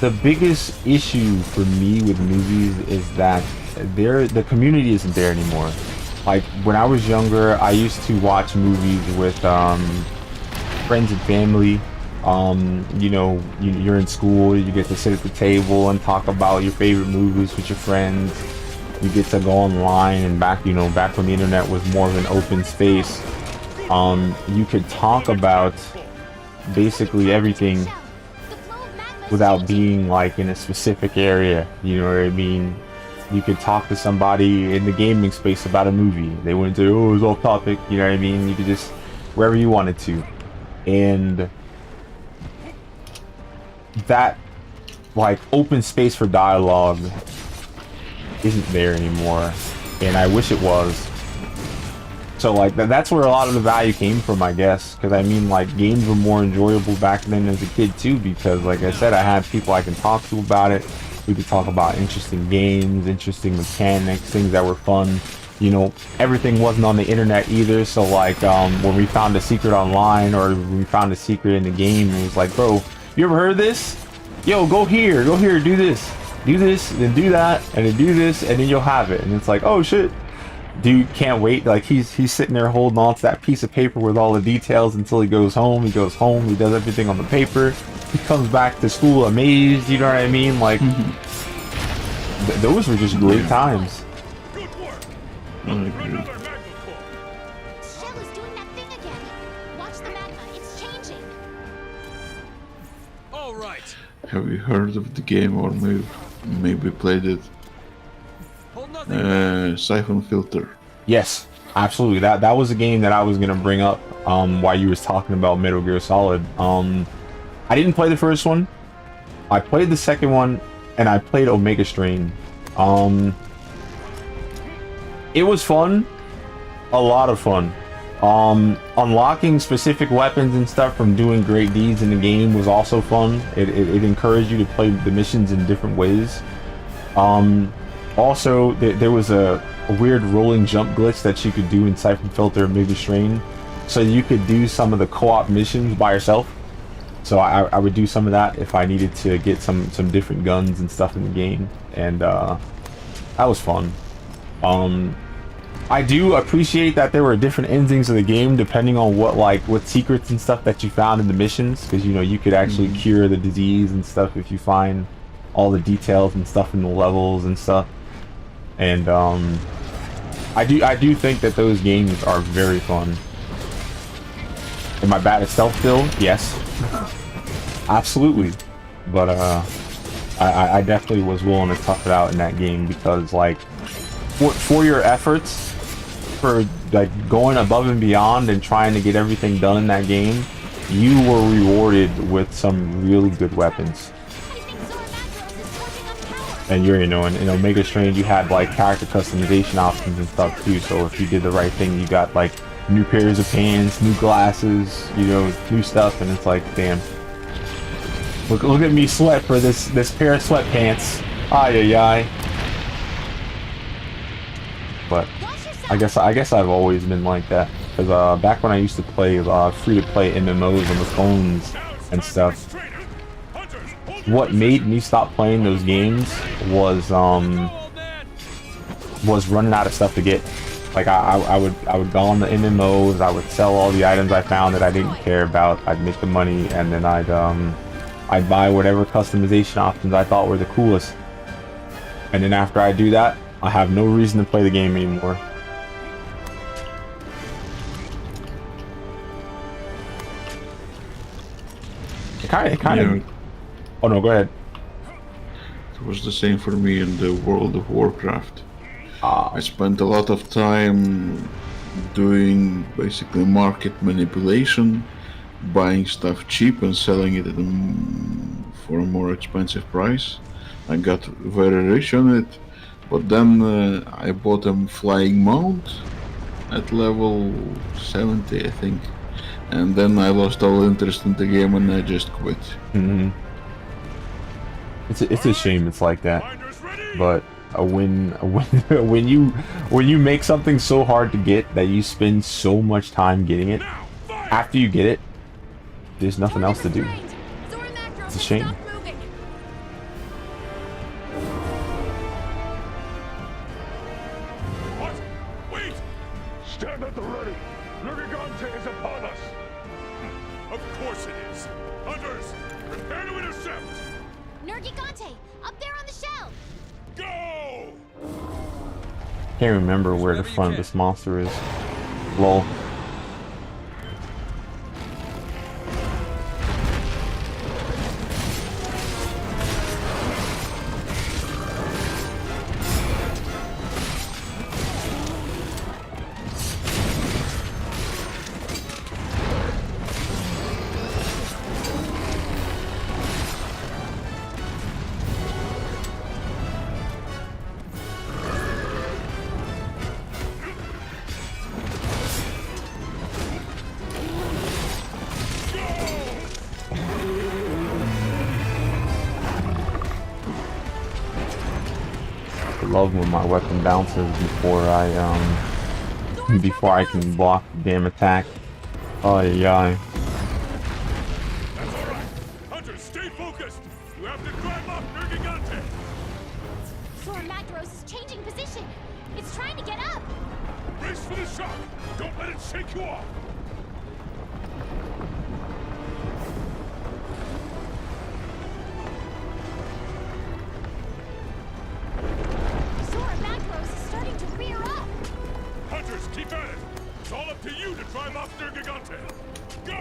the biggest issue for me with movies is that the community isn't there anymore. Like when I was younger, I used to watch movies with friends and family. You know, you're in school, you get to sit at the table and talk about your favorite movies with your friends. You get to go online, and back when the internet was more of an open space, you could talk about basically everything without being like in a specific area, you know what I mean? You could talk to somebody in the gaming space about a movie. They wouldn't say, oh, it's off topic, you know what I mean? You could just, wherever you wanted to. And that, like, open space for dialogue isn't there anymore. And I wish it was. So, like, that's where a lot of the value came from, I guess. Because, I mean, like, games were more enjoyable back then as a kid, too. Because, like I said, I had people I can talk to about it. We could talk about interesting games, interesting mechanics, things that were fun. You know, everything wasn't on the internet either. So, like, when we found a secret online or when we found a secret in the game, it was like, bro, you ever heard of this? Yo, go here, do this. do this, then do that, and then do this, and then you'll have it. And it's like, oh shit. Dude can't wait. Like he's sitting there holding on to that piece of paper with all the details until he goes home. He goes home, he does everything on the paper. He comes back to school amazed, you know what I mean? Like those were just great times. I agree. Shell is doing that thing again. Watch the magma, it's changing. All right. Have you heard of the game or maybe played it? Siphon Filter. Yes, absolutely. That was a game that I was gonna bring up while you was talking about Metal Gear Solid. I didn't play the first one. I played the second one, and I played Omega Strain. It was fun, a lot of fun. Unlocking specific weapons and stuff from doing great deeds in the game was also fun. It encouraged you to play the missions in different ways. Also, there was a weird rolling jump glitch that you could do in Siphon Filter and Omega Strain, so you could do some of the co-op missions by yourself. So I would do some of that if I needed to get some different guns and stuff in the game, and that was fun. I do appreciate that there were different endings of the game depending on what secrets and stuff that you found in the missions, because you know you could actually cure the disease and stuff if you find all the details and stuff in the levels and stuff. And I do think that those games are very fun. Am I bad at stealth still? Yes. Absolutely. But I definitely was willing to tough it out in that game, because like for your efforts, for like going above and beyond and trying to get everything done in that game, you were rewarded with some really good weapons. And you know, in Omega Strain you had like character customization options and stuff too, so if you did the right thing you got like new pairs of pants, new glasses, you know, new stuff, and it's like, damn. Look at me sweat for this pair of sweatpants. Ay ay ay. But I guess I've always been like that, because back when I used to play free-to-play MMOs on the phones and stuff, what made me stop playing those games was running out of stuff to get. Like I would go on the MMOs, I would sell all the items I found that I didn't care about, I'd make the money, and then I'd buy whatever customization options I thought were the coolest. And then after I do that, I have no reason to play the game anymore. It kind of. Oh no, go ahead. It was the same for me in the World of Warcraft. I spent a lot of time doing basically market manipulation, buying stuff cheap and selling it for a more expensive price. I got very rich on it, but then I bought a flying mount at level 70, I think, and then I lost all interest in the game and I just quit. It's a shame it's like that, but when you make something so hard to get that you spend so much time getting it, after you get it, there's nothing else to do. It's a shame. What? Wait! Stand at the ready. Nergigante is upon us. Of course it is. Hunters, prepare to intercept. Nergigante, up there on the shell. Go! Can't remember where the front of this monster is. Lol. Love when my weapon bounces before I can block the damn attack. Oh yeah. That's all right. Hunters, stay focused. You have to drive off Nergigante. Zora Magdaros is changing position. It's trying to get up. Brace for the shock! Don't let it shake you off! Zora Magdaros is starting to rear up. Hunters, keep at it! It's all up to you to drive off Nergigante! Go!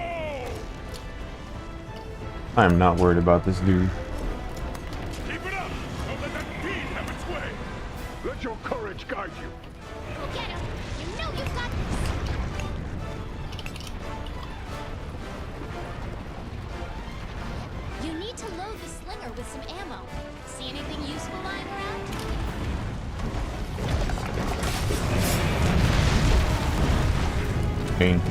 I am not worried about this dude. Keep it up! Don't let that bead have its way! Let your courage guide you! Go get him. You know you've got this. You need to load the slinger with some ammo. See anything useful lying around? Pain.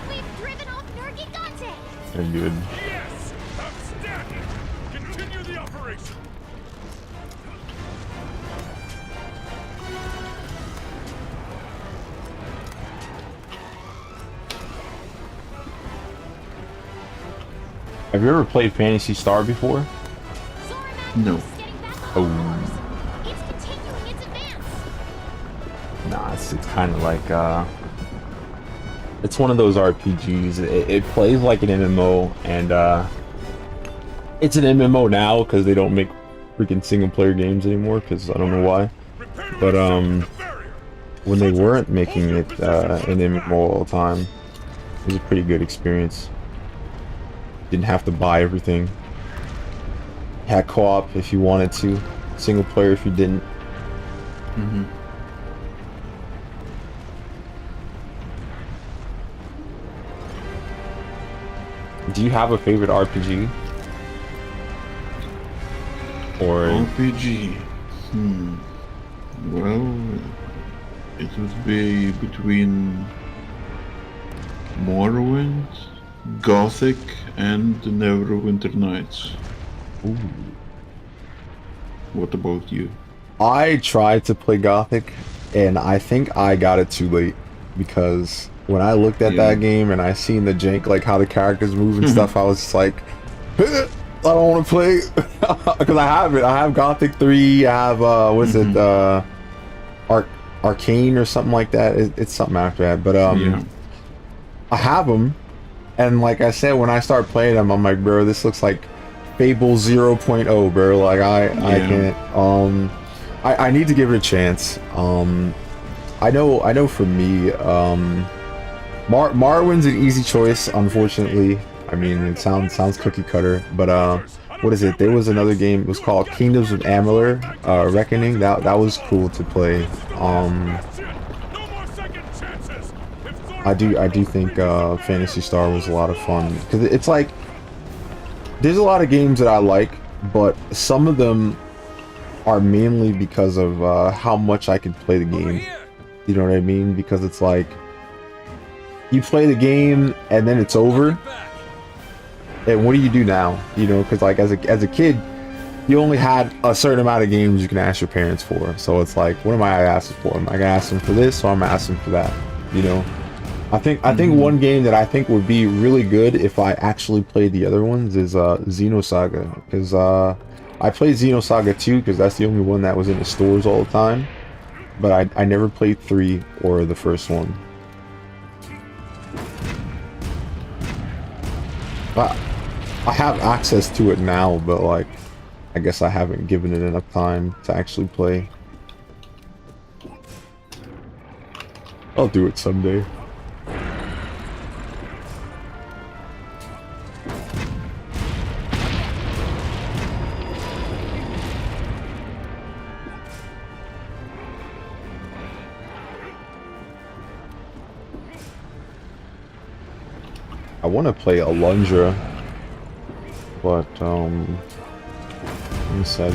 We've driven off Nergigante. Very good. Yes! Outstanding! Continue the operation! Have you ever played Phantasy Star before? No. Oh. It's continuing its advance. Nah, it's kind of like it's one of those RPGs. It plays like an MMO, and it's an MMO now because they don't make freaking single player games anymore. Because I don't know why, but when they weren't making it an MMO all the time, it was a pretty good experience. Didn't have to buy everything. Had co-op if you wanted to, single player if you didn't. Mm-hmm. Do you have a favorite RPG? Or RPG? Well, it would be between Morrowind, Gothic, and the Neverwinter Nights. Ooh. What about you? I tried to play Gothic, and I think I got it too late, because when I looked at that game and I seen the jank, like how the characters move and stuff, I was just like, I don't want to play, because I have it. I have Gothic 3. I have what's it, Arcane or something like that. It's something after that, but I have them, and like I said, when I start playing them, I'm like, bro, this looks like Fable 0.0, bro. Like I can't. I need to give it a chance. I know for me, Morrowind's an easy choice, unfortunately. I mean, it sounds cookie cutter, but what is it? There was another game. It was called Kingdoms of Amalur: Reckoning. That was cool to play. I do think Phantasy Star was a lot of fun, because it's like there's a lot of games that I like, but some of them are mainly because of how much I can play the game. You know what I mean? Because it's like you play the game and then it's over, and what do you do now? You know, because like as a kid, you only had a certain amount of games you can ask your parents for. So it's like, what am I asking for? Am I gonna ask them for this, or am I asking for that? You know. I think one game that I think would be really good if I actually played the other ones is Xenosaga, because I played Xenosaga 2 because that's the only one that was in the stores all the time, but I never played 3 or the first one. But I have access to it now, but like I guess I haven't given it enough time to actually play. I'll do it someday. I want to play Alundra, but like I said,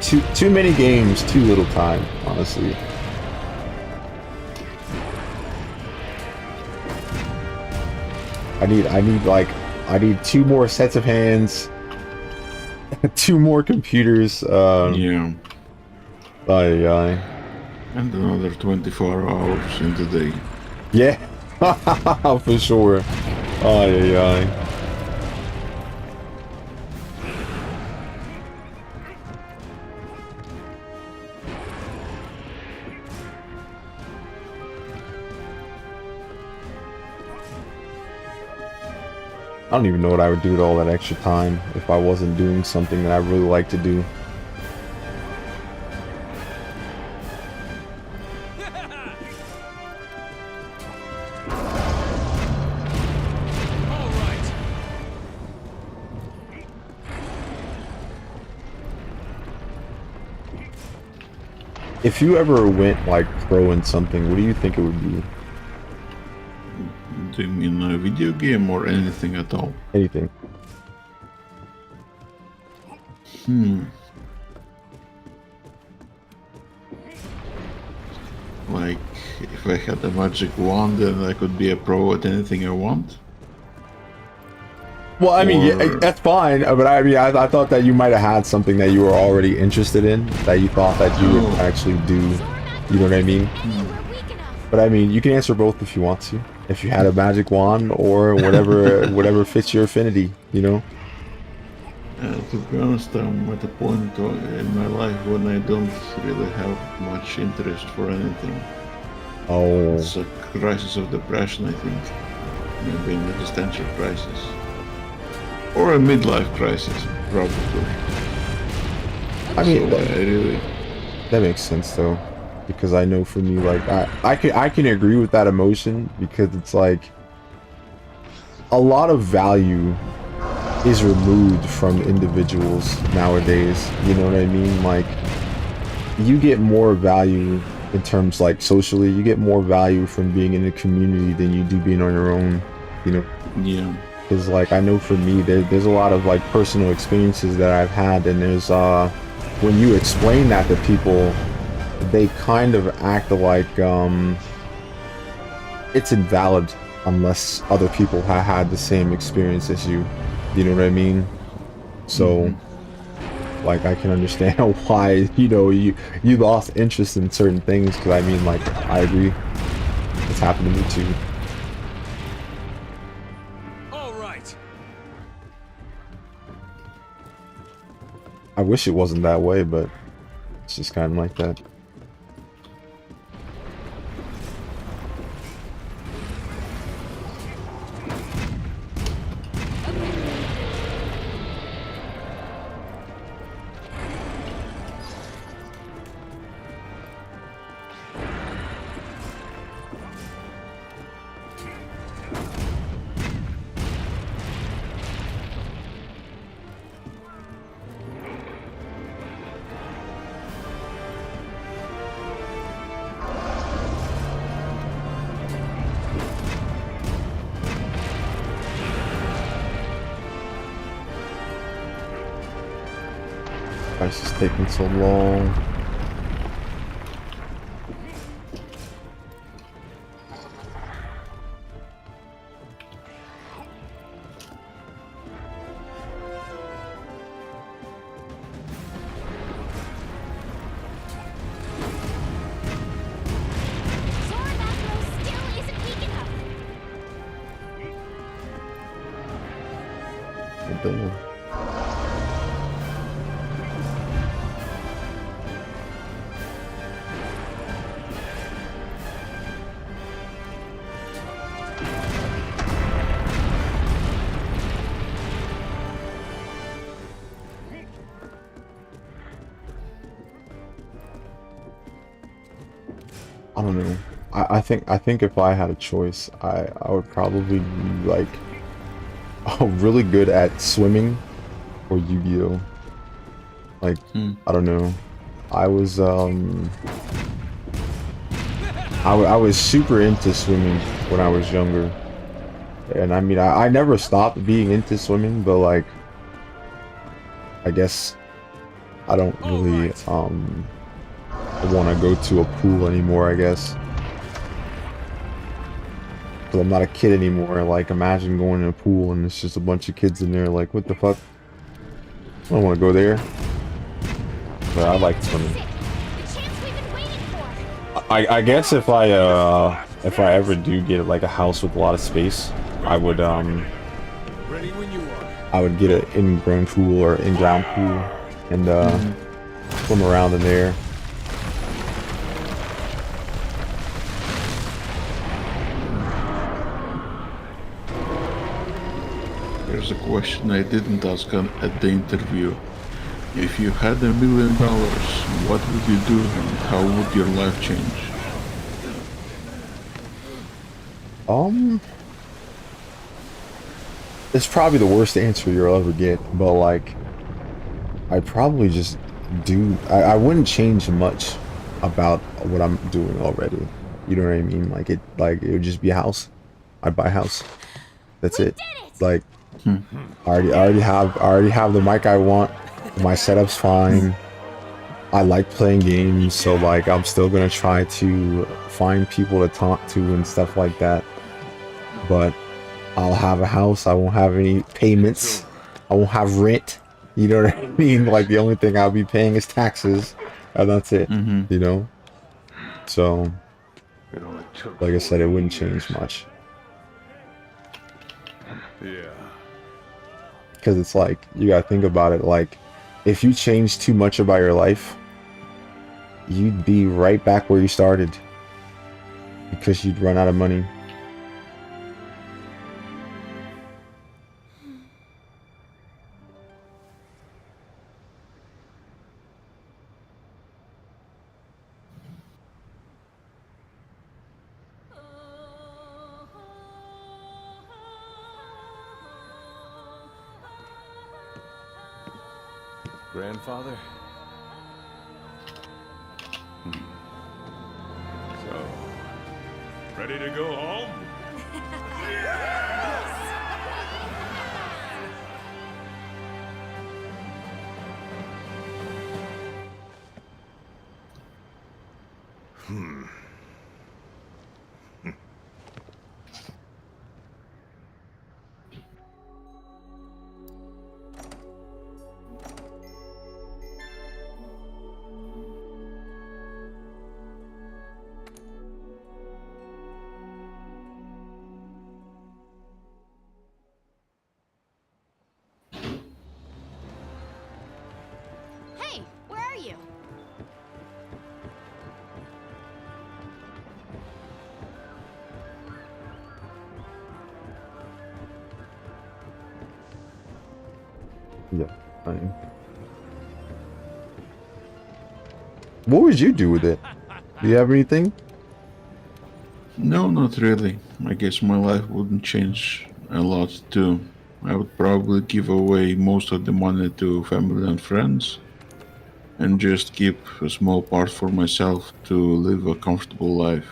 too many games, too little time, honestly. I need 2 more sets of hands, 2 more computers. Yeah. Aye. And another 24 hours in the day. Yeah, for sure. Aye. I don't even know what I would do with all that extra time if I wasn't doing something that I really like to do. If you ever went like pro in something, what do you think it would be? Do you mean a video game or anything at all? Anything. Like, if I had a magic wand, then I could be a pro at anything I want? Well, I mean, Or- yeah, that's fine, but I mean, I thought that you might have had something that you were already interested in, that you thought that you would actually do, you know what I mean? But I mean, you can answer both if you want to. If you had a magic wand or whatever, whatever fits your affinity, you know? To be honest, I'm at a point in my life when I don't really have much interest for anything. Oh. It's a crisis of depression, I think. Maybe an existential crisis. Or a midlife crisis, probably. I mean, So, that makes sense though, because I know for me, like I can agree with that emotion, because it's like a lot of value is removed from individuals nowadays. You know what I mean? Like, you get more value in terms like socially. You get more value from being in a community than you do being on your own. You know? Yeah. Because like I know for me, there's a lot of like personal experiences that I've had, and there's when you explain that to people, they kind of act like it's invalid unless other people have had the same experience as you. You know what I mean? So, like, I can understand why, you know, you lost interest in certain things, because I mean, like, I agree. It's happened to me too. All right. I wish it wasn't that way, but it's just kind of like that. Why is this taking so long? Oh, damn. I don't know. I think if I had a choice, I would probably be like really good at swimming or Yu-Gi-Oh. Like, I don't know. I was I was super into swimming when I was younger. And I mean, I never stopped being into swimming, but like, I guess I don't really want to go to a pool anymore, I guess. Because I'm not a kid anymore. Like, imagine going in a pool and it's just a bunch of kids in there. Like, what the fuck? I don't want to go there. But I like swimming. I guess if I ever do get like a house with a lot of space, I would get an in-ground pool or in-ground pool and swim around in there. Here's a question I didn't ask at the interview. If you had $1 million, what would you do and how would your life change? It's probably the worst answer you'll ever get, but like, I'd probably just do, I wouldn't change much about what I'm doing already. You know what I mean? Like it would just be a house. I'd buy a house. That's it. Like, I already have the mic I want. My setup's fine. I like playing games, so like I'm still gonna try to find people to talk to and stuff like that. But I'll have a house. I won't have any payments. I won't have rent. You know what I mean? Like the only thing I'll be paying is taxes, and that's it. You know. So, like I said, it wouldn't change much. Yeah. Because it's like, you gotta think about it, like, if you change too much about your life, you'd be right back where you started. Because you'd run out of money. Grandfather? So, ready to go home? Hey, where are you? Yeah, fine. What would you do with it? Do you have anything? No, not really. I guess my life wouldn't change a lot too. I would probably give away most of the money to family and friends and just keep a small part for myself to live a comfortable life.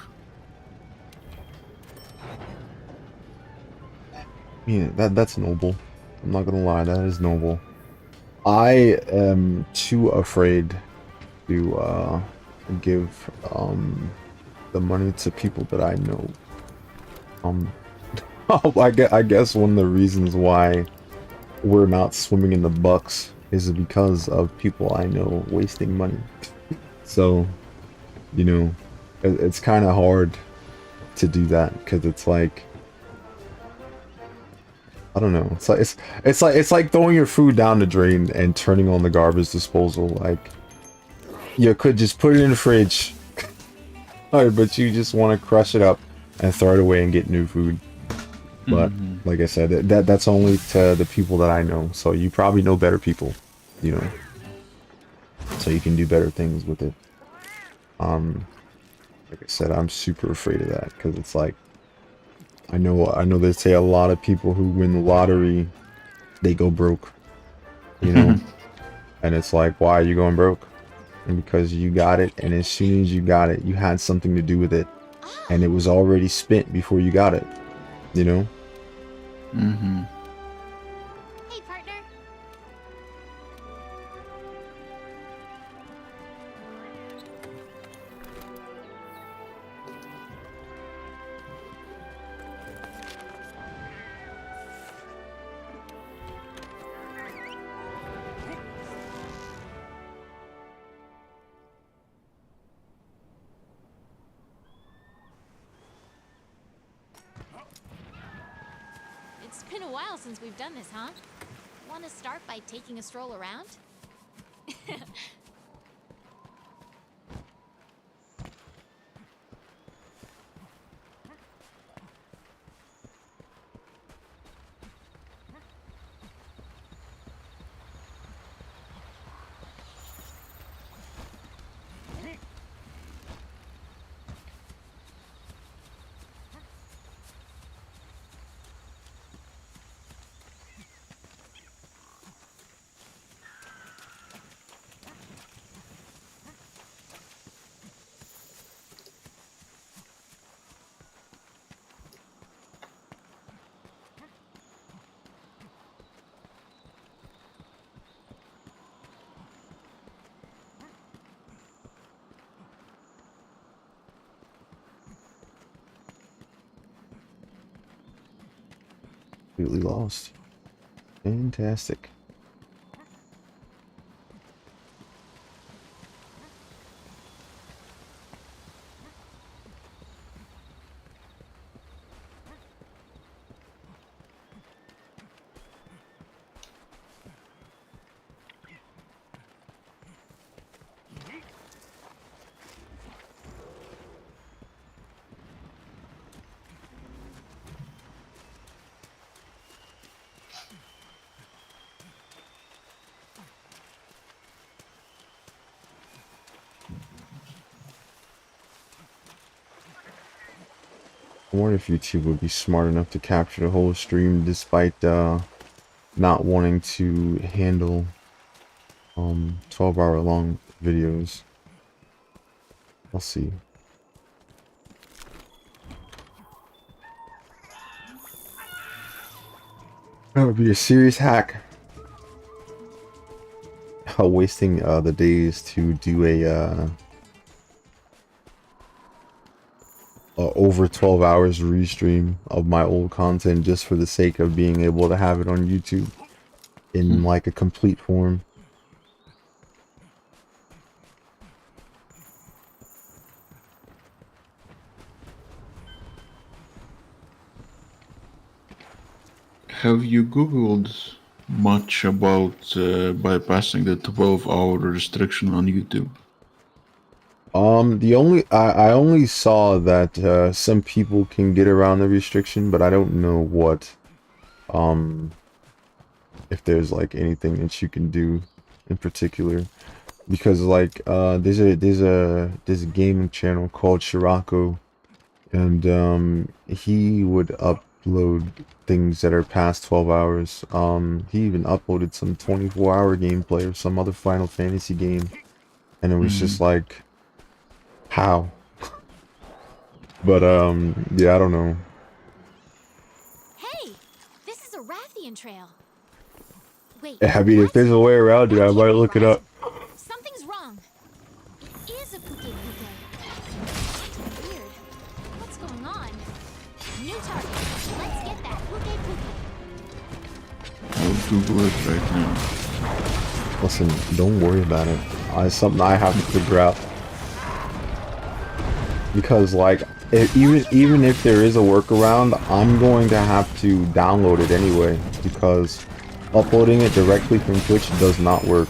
Yeah, that's noble. I'm not gonna lie, that is noble. I am too afraid to give the money to people that I know. I guess one of the reasons why we're not swimming in the bucks is because of people I know wasting money. So, you know, it's kind of hard to do that because it's like, I don't know. It's like throwing your food down the drain and turning on the garbage disposal. Like, you could just put it in the fridge, but you just want to crush it up and throw it away and get new food. But like I said, that's only to the people that I know. So you probably know better people, you know. So you can do better things with it. Like I said, I'm super afraid of that because it's like, I know they say a lot of people who win the lottery, they go broke, you know. And it's like, why are you going broke? And because you got it, and as soon as you got it, you had something to do with it, and it was already spent before you got it, you know. Hey, partner. Been a while since we've done this, huh? Want to start by taking a stroll around? Completely lost. Fantastic. I wonder if YouTube would be smart enough to capture the whole stream despite not wanting to handle 12-hour long videos. I'll see. That would be a serious hack. Wasting the days to do a over 12 hours restream of my old content just for the sake of being able to have it on YouTube in like a complete form. Have you Googled much about bypassing the 12-hour restriction on YouTube? I only saw that some people can get around the restriction, but I don't know what if there's like anything that you can do in particular, because like there's a gaming channel called Shirako, and he would upload things that are past 12 hours. He even uploaded some 24-hour gameplay of some other Final Fantasy game, and it was just like, how? But yeah, I don't know. Hey, this is a Rathian trail. Wait, I mean, if there's a way around it, I might look it up. something's wrong. It is a Puke Puke. Weird. What's going on? New target. Let's get that Puke Puke. I'll Google it right now. Listen, don't worry about it. It's something I have to figure out. Because like, even if there is a workaround, I'm going to have to download it anyway, because uploading it directly from Twitch does not work.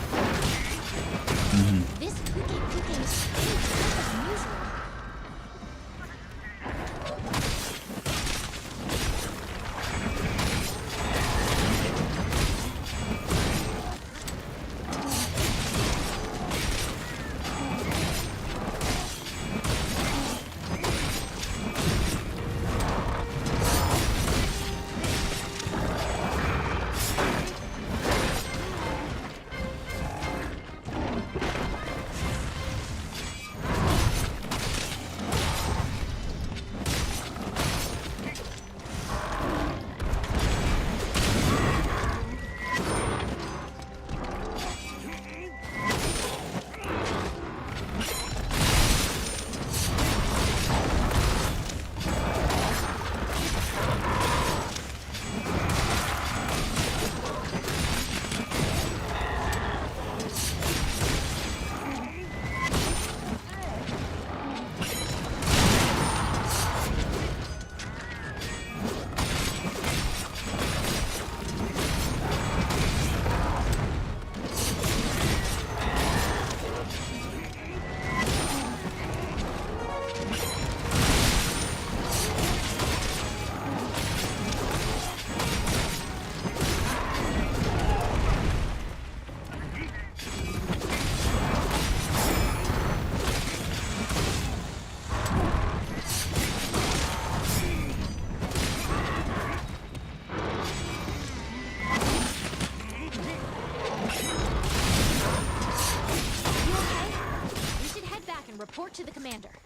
Commander.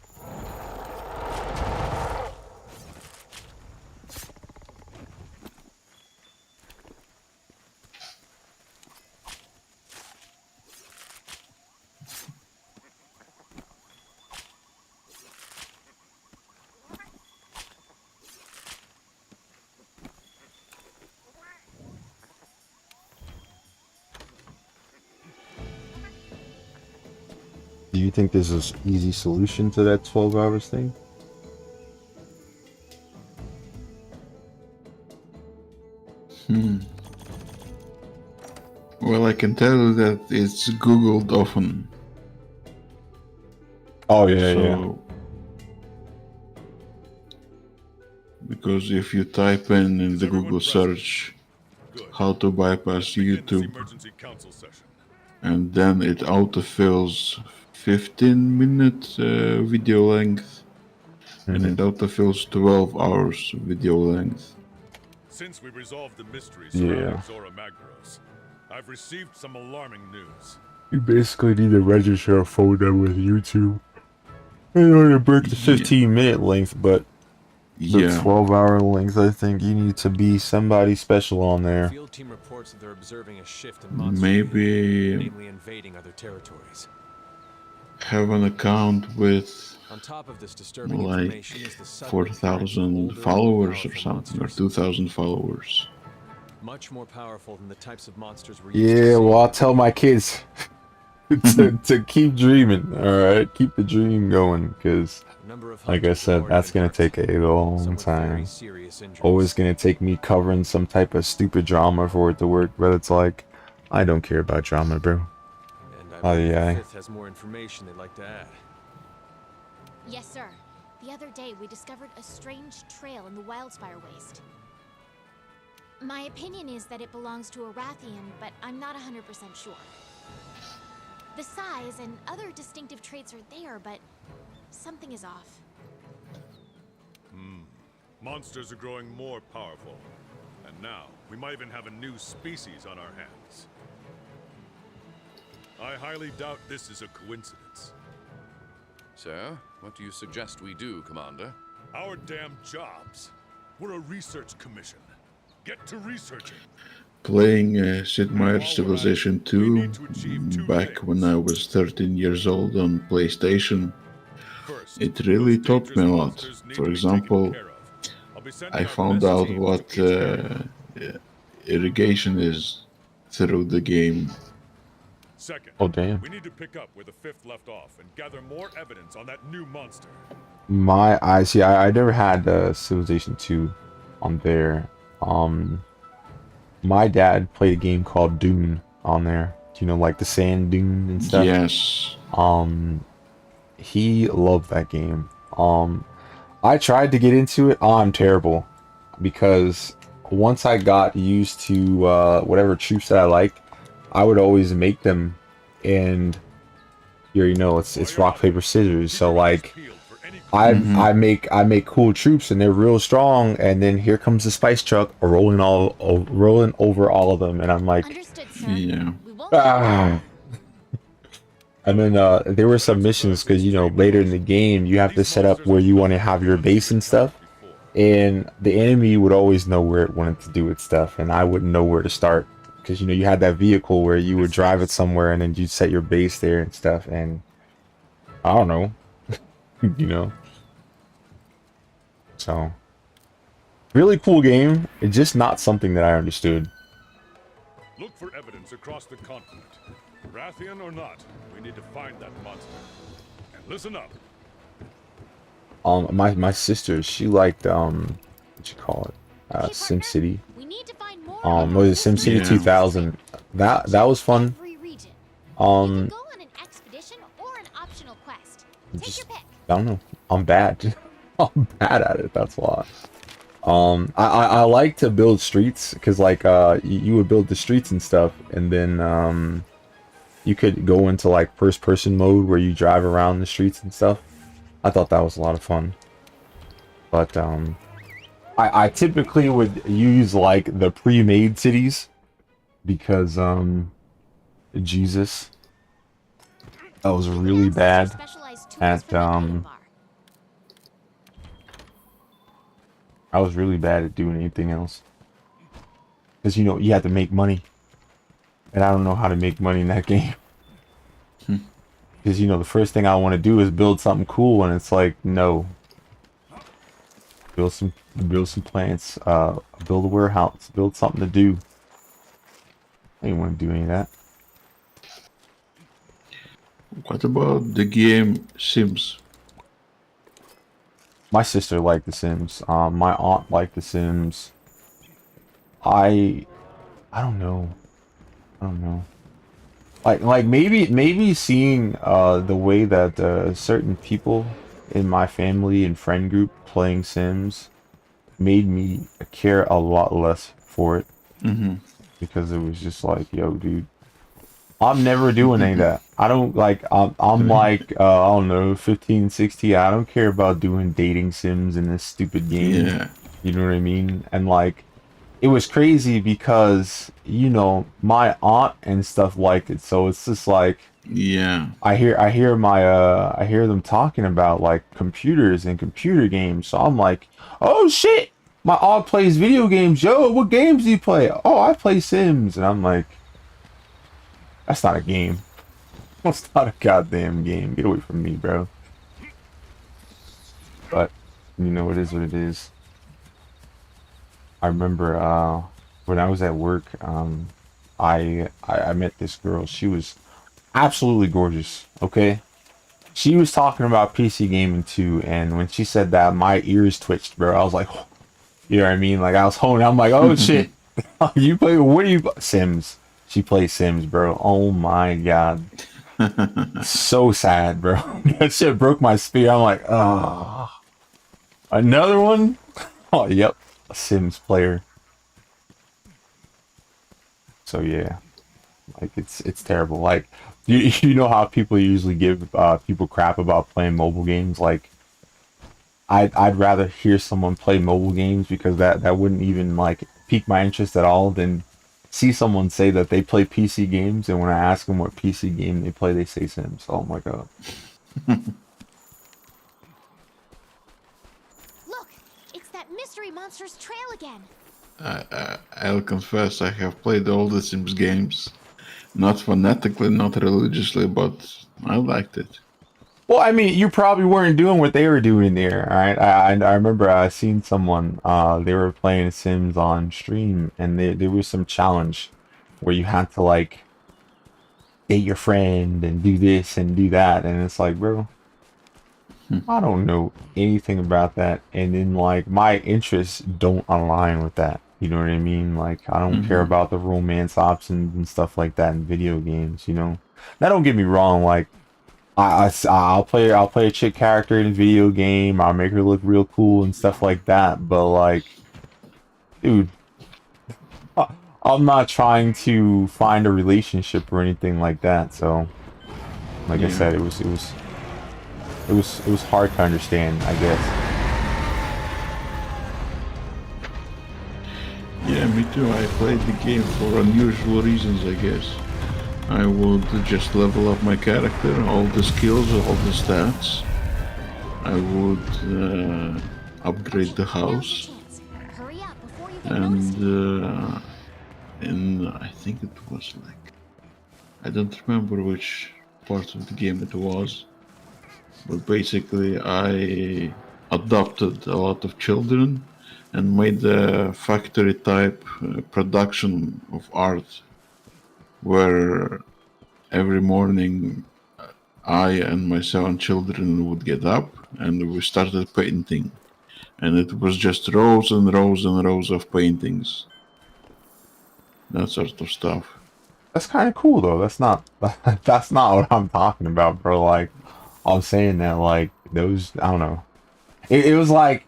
Do you think there's an easy solution to that 12 hours thing? Well, I can tell you that it's Googled often. Oh, yeah. Because if you type in the Google search how to bypass YouTube, and then it autofills 15-minute video length, and it autofills 12 hours video length. Since we resolved the mystery Yeah. surrounding Zora Magdaros, I've received some alarming news. You basically need to register a phone number with YouTube in order to break the 15-minute length, but the 12-hour length, I think you need to be somebody special on there. Field team reports that they're observing a shift in monster Maybe namely invading other territories. have an account with On top of this disturbing like information is the sudden 4,000 followers or something, or 2,000 followers. much more powerful than the types of monsters we're used to Yeah, seeing. well, I'll tell my kids to keep dreaming, alright? Keep the dream going, because, like I said, that's going to take a long time. Always going to take me covering some type of stupid drama for it to work, but it's like, I don't care about drama, bro. Oh, yeah. Fifth has more information they'd like to add. Yes, sir. The other day, we discovered a strange trail in the Wildspire Waste. My opinion is that it belongs to a Rathian, but I'm not 100% sure. The size and other distinctive traits are there, but something is off. Monsters are growing more powerful. And now, we might even have a new species on our hands. I highly doubt this is a coincidence. So, what do you suggest we do, Commander? Our damn jobs. We're a research commission. Get to researching. Playing Sid Meier's Civilization 2 back when I was 13 years old on PlayStation, it really taught me a lot. For example, I found out what irrigation is through the game. Second, Oh, damn. we need to pick up where the fifth left off and gather more evidence on that new monster. I never had Civilization 2 on there. My dad played a game called Dune on there. You know, like the sand dune and stuff. Yes. He loved that game. I tried to get into it. I'm terrible, because once I got used to whatever troops that I liked, I would always make them, and you already know it's rock paper scissors. So like, I make cool troops and they're real strong, and then here comes the spice truck rolling over all of them, and I'm like, yeah. And then there were some missions, because you know later in the game you have to set up where you want to have your base and stuff, and the enemy would always know where it wanted to do its stuff, and I wouldn't know where to start, because you know you had that vehicle where you would drive it somewhere and then you'd set your base there and stuff, and I don't know. You know, so really cool game. It's just not something that I understood. Look for evidence across the continent. Rathian or not, we need to find that monster. And listen up. My sister, she liked what you call it, SimCity. Was it SimCity 2000? That was fun. Just, I don't know. I'm bad. I'm bad at it. That's why. I like to build streets, because like you would build the streets and stuff, and then you could go into like first person mode where you drive around the streets and stuff. I thought that was a lot of fun. But I typically would use like the pre-made cities, because Jesus, that was really bad. at I was really bad at doing anything else. Because, you know, you have to make money. And I don't know how to make money in that game. Because, you know, the first thing I want to do is build something cool, and it's like, no. Build some plants, build a warehouse, build something to do. I didn't want to do any of that. What about the game Sims? My sister liked The Sims. My aunt liked The Sims. I don't know. Like maybe seeing the way that certain people in my family and friend group playing Sims made me care a lot less for it. Because it was just like, yo, dude, I'm never doing any of that. I don't like, I'm like, I don't know, 15, 16. I don't care about doing dating sims in this stupid game. Yeah. You know what I mean? And like, it was crazy because, you know, my aunt and stuff liked it. So it's just like, yeah, I hear them talking about like computers and computer games. So I'm like, oh shit, my aunt plays video games. Yo, what games do you play? Oh, I play Sims. And I'm like, that's not a game. That's not a goddamn game. Get away from me, bro. But, you know, it is what it is. I remember when I was at work, I met this girl. She was absolutely gorgeous, okay? She was talking about PC gaming too, and when she said that, my ears twitched, bro. I was like, you know what I mean? Like, I was holding, I'm like, oh shit. You play, what do you, Sims? She plays Sims, bro. Oh my god. So sad, bro. That shit broke my spirit. I'm like, oh. Another one? Oh, yep. A Sims player. So yeah. Like, it's terrible. Like, you know how people usually give people crap about playing mobile games? Like, I'd rather hear someone play mobile games because that wouldn't even like pique my interest at all than see someone say that they play PC games, and when I ask them what PC game they play, they say Sims. Oh my god. Look, it's that mystery monster's trail again. I'll confess I have played all the Sims games. Not fanatically, not religiously, but I liked it. Well, I mean, you probably weren't doing what they were doing there, right? I remember I seen someone, they were playing Sims on stream, and there was some challenge where you had to, like, date your friend and do this and do that, and it's like, bro, I don't know anything about that, and then, like, my interests don't align with that. You know what I mean? Like, I don't care about the romance options and stuff like that in video games, you know? Now, don't get me wrong, like, I'll play a chick character in a video game. I'll make her look real cool and stuff like that. But like, dude, I'm not trying to find a relationship or anything like that. So, like I said, it was hard to understand, I guess. Yeah, me too. I played the game for unusual reasons, I guess. I would just level up my character, all the skills, all the stats. I would upgrade the house. And I think it was like, I don't remember which part of the game it was, but basically I adopted a lot of children and made a factory type production of art, where every morning I and my 7 children would get up and we started painting. And it was just rows and rows and rows of paintings. That sort of stuff. That's kind of cool though. That's not what I'm talking about, bro. Like, I'm saying that, like, those, I don't know. It was like,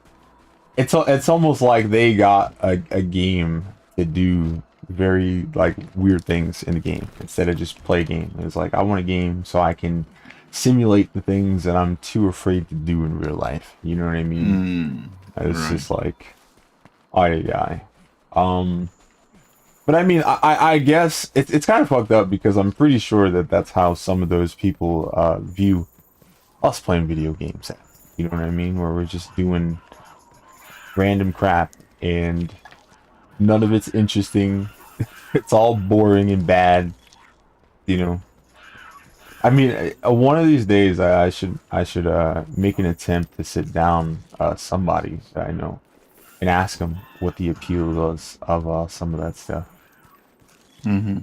it's almost like they got a game to do very like weird things in the game instead of just play a game. It's like, I want a game so I can simulate the things that I'm too afraid to do in real life. You know what I mean? It's just like, but I mean, I guess it's kind of fucked up because I'm pretty sure that that's how some of those people view us playing video games at. You know what I mean? Where we're just doing random crap and none of it's interesting. It's all boring and bad. You know. I mean, one of these days I should make an attempt to sit down somebody that I know and ask them what the appeal was of some of that stuff. Mm-hmm.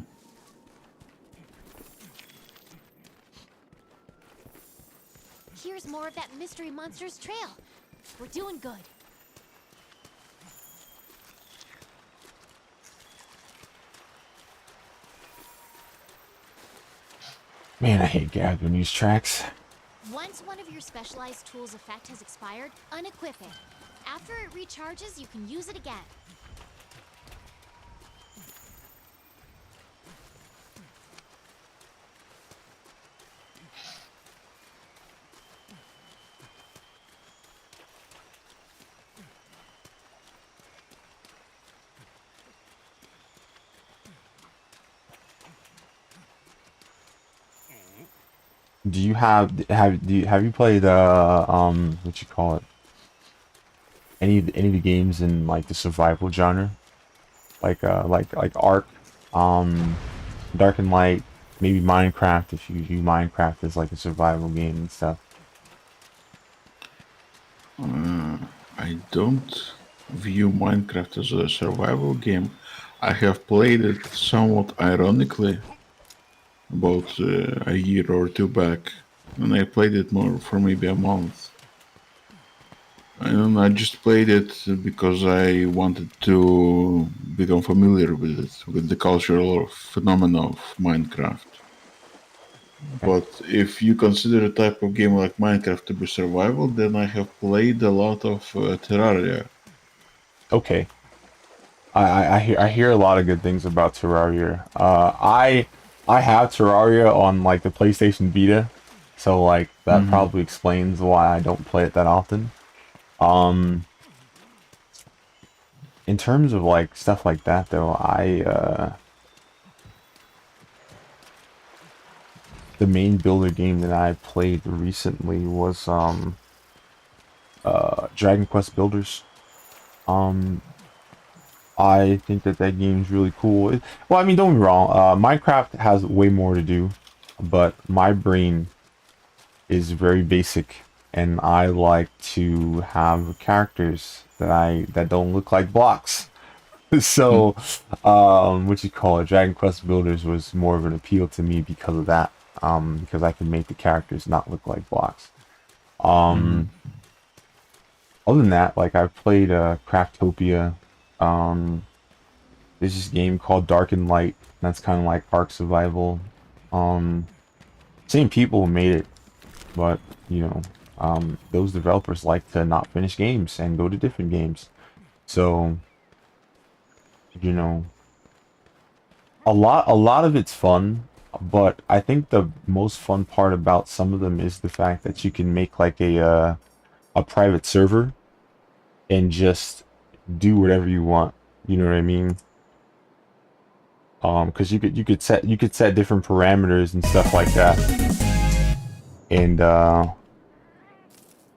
Here's more of that mystery monster's trail. We're doing good. Man, I hate gathering these tracks. Once one of your specialized tools' effect has expired, unequip it. After it recharges, you can use it again. Do you have you played what you call it? Any of the games in like the survival genre? Like Ark, Dark and Light, maybe Minecraft if you view Minecraft as like a survival game and stuff. I don't view Minecraft as a survival game. I have played it somewhat ironically about a year or two back, and I played it more for maybe a month. And I just played it because I wanted to become familiar with it, with the cultural phenomena of Minecraft. But if you consider a type of game like Minecraft to be survival, then I have played a lot of Terraria. Okay. I hear a lot of good things about Terraria. I have Terraria on like the PlayStation Vita, so like that probably explains why I don't play it that often. In terms of like stuff like that though, the main builder game that I played recently was Dragon Quest Builders. I think that game's really cool. Well, I mean, don't get me wrong. Minecraft has way more to do, but my brain is very basic, and I like to have characters that don't look like blocks. So, what you call it? Dragon Quest Builders was more of an appeal to me because of that. Because I can make the characters not look like blocks. Other than that, like I've played Craftopia. There's this game called Dark and Light. That's kind of like Ark Survival. Same people who made it, but you know, those developers like to not finish games and go to different games. So, you know, a lot of it's fun, but I think the most fun part about some of them is the fact that you can make like a private server and just do whatever you want. You know what I mean? Because you could set different parameters and stuff like that. And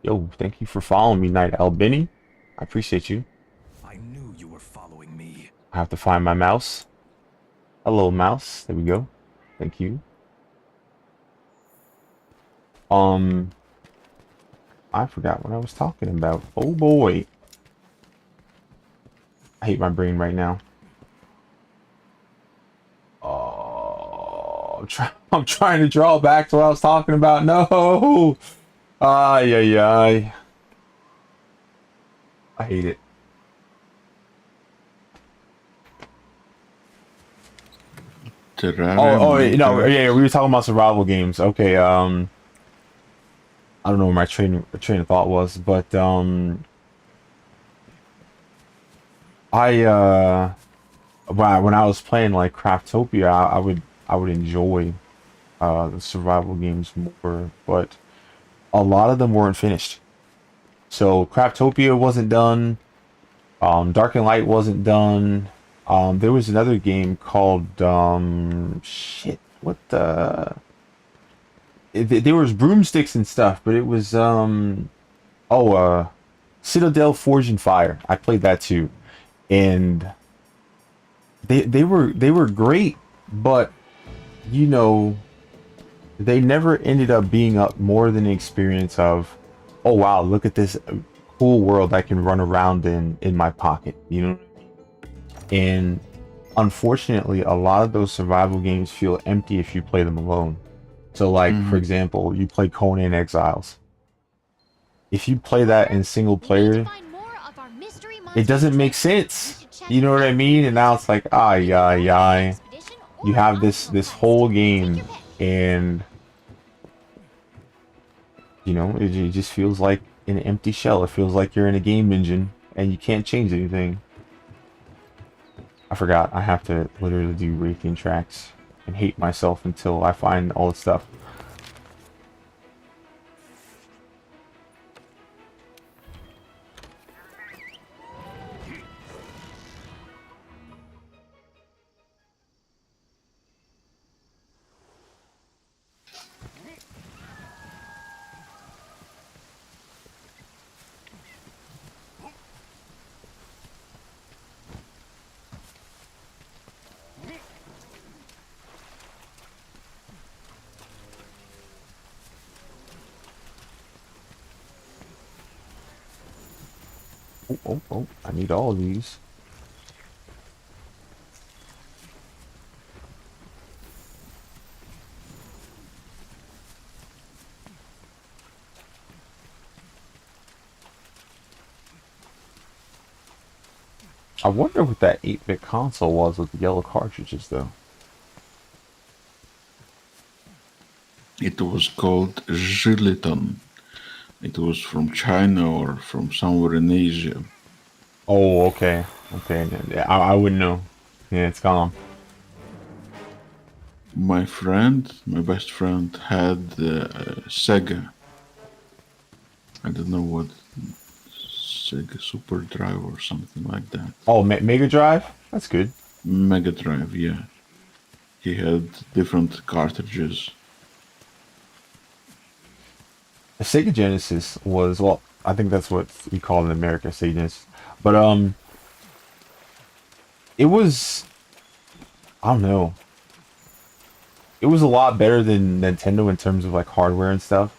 yo, thank you for following me, Night Albini. I appreciate you. I knew you were following me. I have to find my mouse. Hello, mouse. There we go. Thank you. I forgot what I was talking about. Oh boy. I hate my brain right now. Oh, I'm trying to draw back to what I was talking about. No. Ay. I hate it. Oh, no, yeah, we were talking about survival games. Okay, I don't know where my train of thought was, but when I was playing like Craftopia, I would enjoy the survival games more, but a lot of them weren't finished. So Craftopia wasn't done. Dark and Light wasn't done. There was another game called shit. What the? there was broomsticks and stuff, but it was Citadel Forge and Fire. I played that too, and they were great, but you know, they never ended up being up more than the experience of, oh wow, look at this cool world I can run around in my pocket, you know. And unfortunately, a lot of those survival games feel empty if you play them alone. So like, for example, you play Conan Exiles. If you play that in single player, it doesn't make sense. You know what I mean? And now it's like, you have this whole game, and you know, it just feels like an empty shell. It feels like you're in a game engine and you can't change anything. I forgot, I have to literally do Raytheon tracks and hate myself until I find all the stuff. Oh, I need all of these. I wonder what that 8-bit console was with the yellow cartridges, though. It was called Zhiliton. It was from China or from somewhere in Asia. Oh, okay. Okay, I wouldn't know. Yeah, it's gone. My best friend, had Sega. I don't know what, Sega Super Drive or something like that. Oh, Mega Drive? That's good. Mega Drive, yeah. He had different cartridges. The Sega Genesis was, well, I think that's what we call it in America, Sega Genesis. But, it was, I don't know. It was a lot better than Nintendo in terms of, like, hardware and stuff.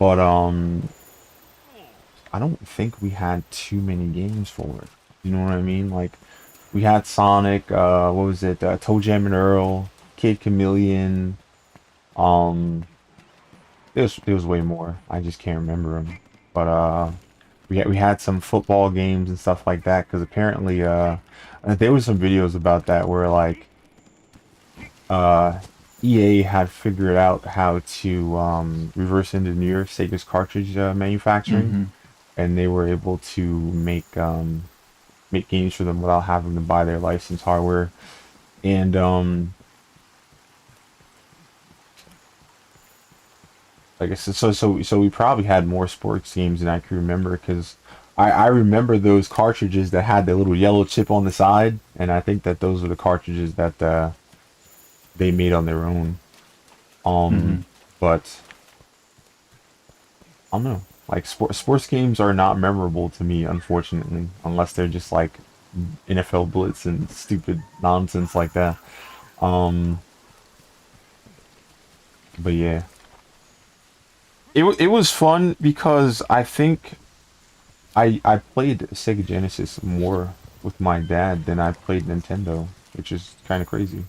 But, I don't think we had too many games for it. You know what I mean? Like, we had Sonic, what was it? Toe Jam and Earl, Kid Chameleon, It was way more. I just can't remember them. But we had some football games and stuff like that, because apparently there was some videos about that where like EA had figured out how to reverse engineer Sega's cartridge manufacturing, and they were able to make games for them without having to buy their licensed hardware. And like I said, so we probably had more sports games than I can remember, because I remember those cartridges that had the little yellow chip on the side, and I think that those are the cartridges that they made on their own. But I don't know. Like sports games are not memorable to me, unfortunately, unless they're just like NFL Blitz and stupid nonsense like that. But yeah. It was fun because I think I played Sega Genesis more with my dad than I played Nintendo, which is kind of crazy.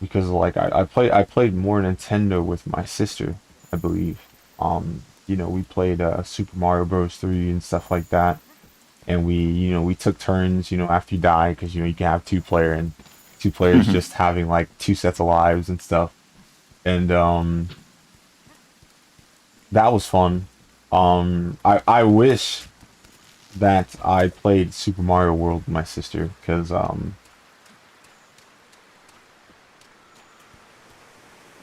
Because like I played more Nintendo with my sister, I believe. You know, we played Super Mario Bros. 3 and stuff like that, and we took turns, after you die, because you can have two players just having like two sets of lives and stuff, and that was fun. I wish that I played Super Mario World with my sister, because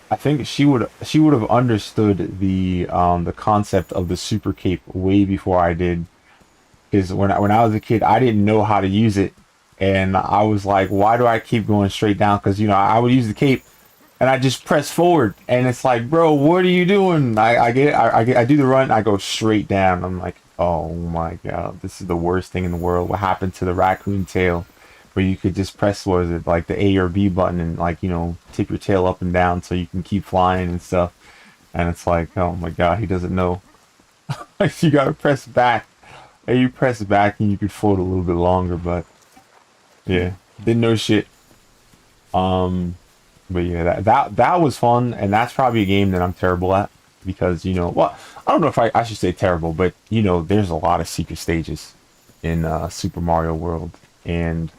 I think she would have understood the concept of the super cape way before I did, because when I was a kid, I didn't know how to use it, and I was like, why do I keep going straight down? Because, you know, I would use the cape and I just press forward, and it's like, bro, what are you doing? I do the run, I go straight down. I'm like, oh my god, this is the worst thing in the world. What happened to the raccoon tail, where you could just press, what is it, like the A or B button, and like, you know, tip your tail up and down so you can keep flying and stuff. And it's like, oh my god, he doesn't know. You gotta press back, and you press back and you can float a little bit longer. But yeah, didn't know shit. But yeah, that was fun, and that's probably a game that I'm terrible at, because, you know, well, I don't know if I should say terrible, but, you know, there's a lot of secret stages in Super Mario World, and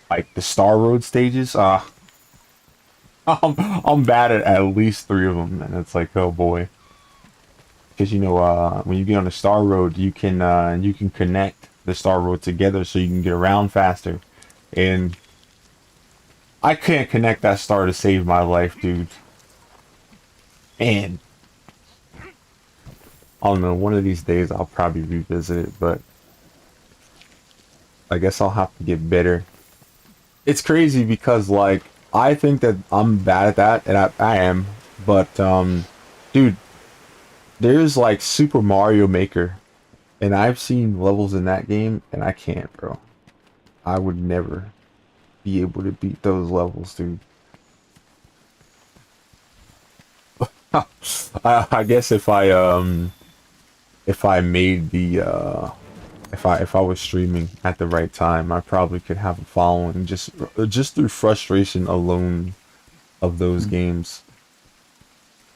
like the Star Road stages, I'm bad at least 3 of them, and it's like, oh boy, because, you know, when you get on the Star Road, you can connect the Star Road together so you can get around faster, and I can't connect that star to save my life, dude. And I don't know, one of these days I'll probably revisit it, but I guess I'll have to get better. It's crazy because, like, I think that I'm bad at that, and I am, but dude, there's like Super Mario Maker, and I've seen levels in that game, and I can't, bro. I would never be able to beat those levels, dude. I guess if I made the if I was streaming at the right time, I probably could have a following just through frustration alone of those games,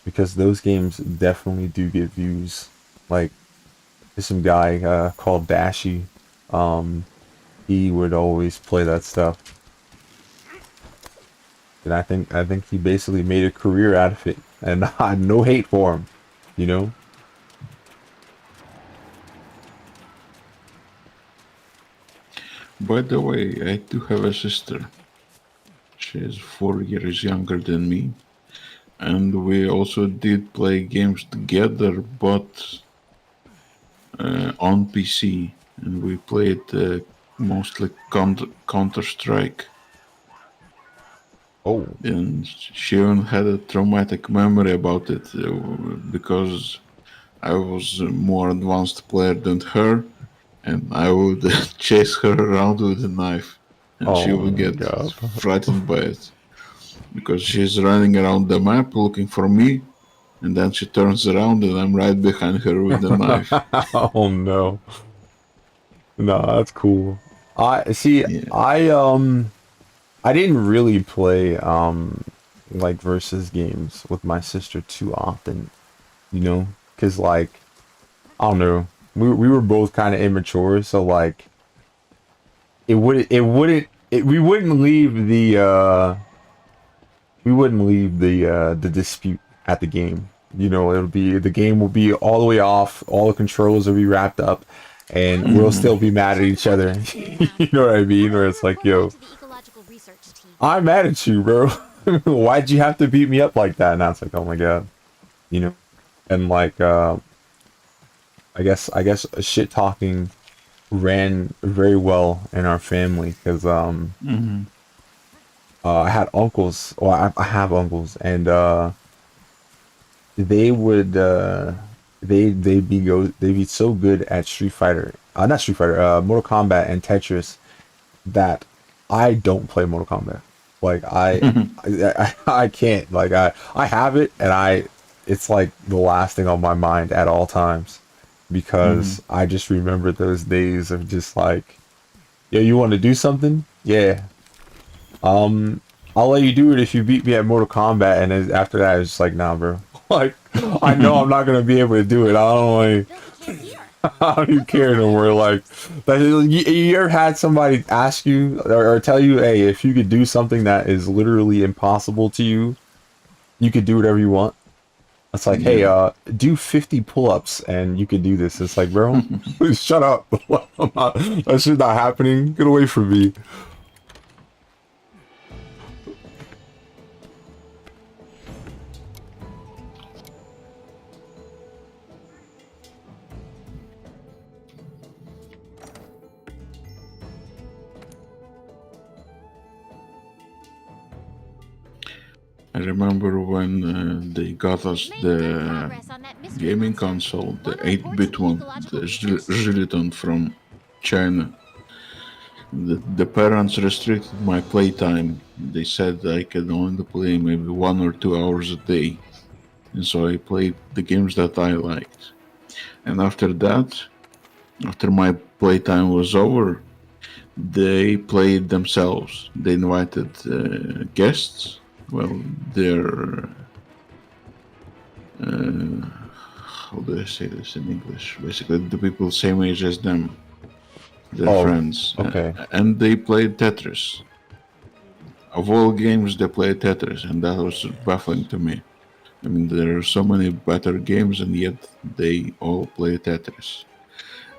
because those games definitely do get views. Like, there's some guy called Dashy, he would always play that stuff. And I think he basically made a career out of it, and no hate for him, you know. By the way, I do have a sister. She is 4 years younger than me, and we also did play games together, but on PC, and we played mostly Counter-Strike. Oh. And she even had a traumatic memory about it, because I was a more advanced player than her, and I would chase her around with a knife, and she would get frightened by it, because she's running around the map looking for me, and then she turns around and I'm right behind her with the knife. Oh no. No, that's cool. I see. Yeah. I didn't really play like versus games with my sister too often, you know, because, like, I don't know, we were both kind of immature, so like we wouldn't leave the dispute at the game. You know, the game will be all the way off, all the controls will be wrapped up, and we'll still be mad at each other. You know what I mean? Where it's like, yo, I'm mad at you, bro. Why'd you have to beat me up like that? And now it's like, oh my god, you know. And like, I guess shit talking ran very well in our family, because I had uncles. Well, I have uncles, and they would they'd be so good at Mortal Kombat and Tetris, that I don't play Mortal Kombat. Like, I can't. Like, I have it, and it's like the last thing on my mind at all times, because I just remember those days of just like, yo, you want to do something? Yeah. I'll let you do it if you beat me at Mortal Kombat. And then after that, it's just like, nah, bro. Like, I know I'm not gonna be able to do it. I don't even care no more. Like, you ever had somebody ask you or tell you, hey, if you could do something that is literally impossible to you, you could do whatever you want? It's like, hey, do 50 pull-ups and you could do this. It's like, bro, please shut up. That shit's not happening. Get away from me. I remember when they got us the gaming console, the 8-bit one, the Ziliton from China. The parents restricted my playtime. They said I could only play maybe 1 or 2 hours a day. And so I played the games that I liked. And after that, after my playtime was over, they played themselves. They invited guests. Well, they're... how do I say this in English? Basically, the people same age as them. Their friends. Okay. And they played Tetris. Of all games, they played Tetris, and that was baffling to me. I mean, there are so many better games, and yet they all play Tetris.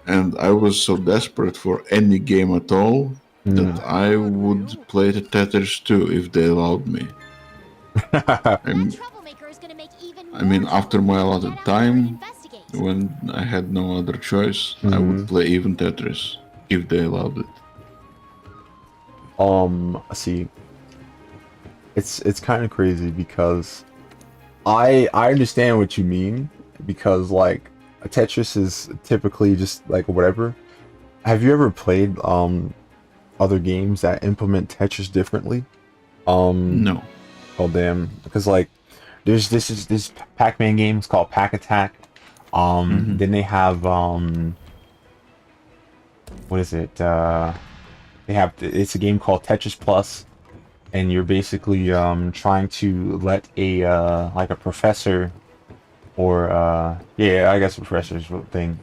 And I was so desperate for any game at all that I would play the Tetris too if they allowed me. I mean, after my allotted time, when I had no other choice, I would play even Tetris if they allowed it. See, it's kind of crazy because I understand what you mean, because like Tetris is typically just like whatever. Have you ever played other games that implement Tetris differently? No. Oh damn! Because like there's this Pac-Man game. It's called Pac Attack. Then they have what is it? It's a game called Tetris Plus, and you're basically trying to let a like a professor or yeah, I guess a professor's thing.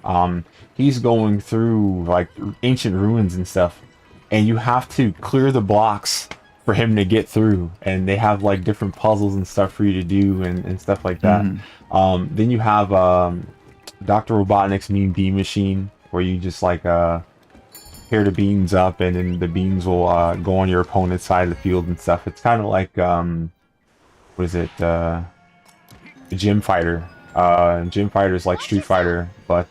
He's going through like ancient ruins and stuff, and you have to clear the blocks for him to get through, and they have like different puzzles and stuff for you to do and stuff like that. Then you have Dr. Robotnik's Mean Bean Machine, where you just like pair the beans up, and then the beans will go on your opponent's side of the field and stuff. It's kind of like what is it? Gym Fighter. Gym Fighter is like Street Fighter, but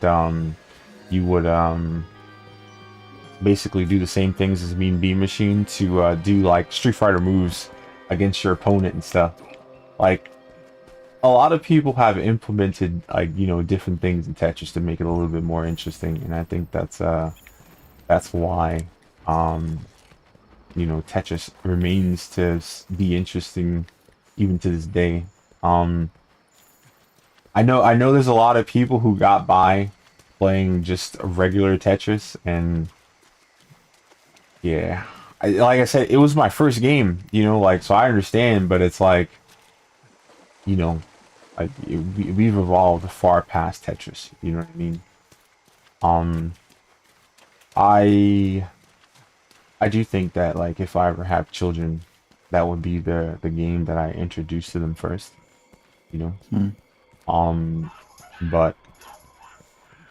you would basically do the same things as Mean Bean Machine to do like Street Fighter moves against your opponent and stuff. Like a lot of people have implemented like, you know, different things in Tetris to make it a little bit more interesting, and I think that's why you know, Tetris remains to be interesting even to this day. I know there's a lot of people who got by playing just a regular Tetris, and yeah, like I said, it was my first game, you know, like, so I understand, but it's like, you know, like we've evolved far past Tetris, you know what I mean? I do think that like if I ever have children, that would be the game that I introduce to them first, you know. But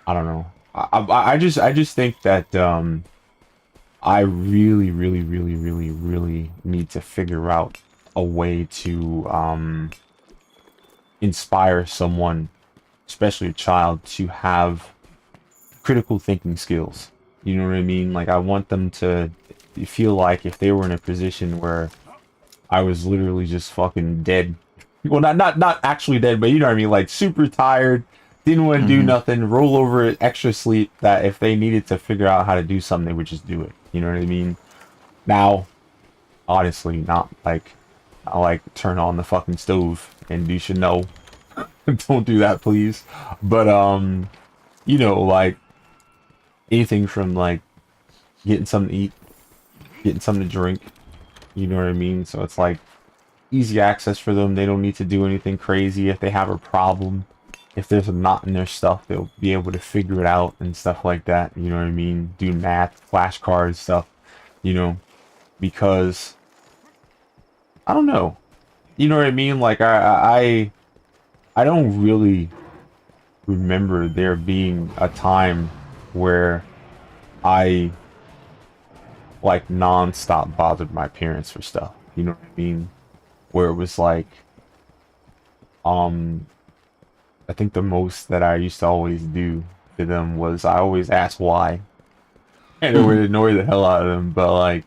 I don't know. I just think that I really need to figure out a way to inspire someone, especially a child, to have critical thinking skills. You know what I mean? Like I want them to feel like if they were in a position where I was literally just fucking dead. Well, not actually dead, but you know what I mean, like super tired, didn't want to do nothing, roll over, extra sleep, that if they needed to figure out how to do something, they would just do it. You know what I mean? Now, honestly, not like I like turn on the fucking stove and you should know. Don't do that, please. But you know, like anything from like getting something to eat, getting something to drink, you know what I mean? So it's like easy access for them. They don't need to do anything crazy. If they have a problem, if there's a knot in their stuff, they'll be able to figure it out and stuff like that. You know what I mean? Do math, flashcards, stuff, you know, because I don't know. You know what I mean? Like I don't really remember there being a time where I like non-stop bothered my parents for stuff. You know what I mean? Where it was like, I think the most that I used to always do to them was I always asked why, and it would annoy the hell out of them. But like,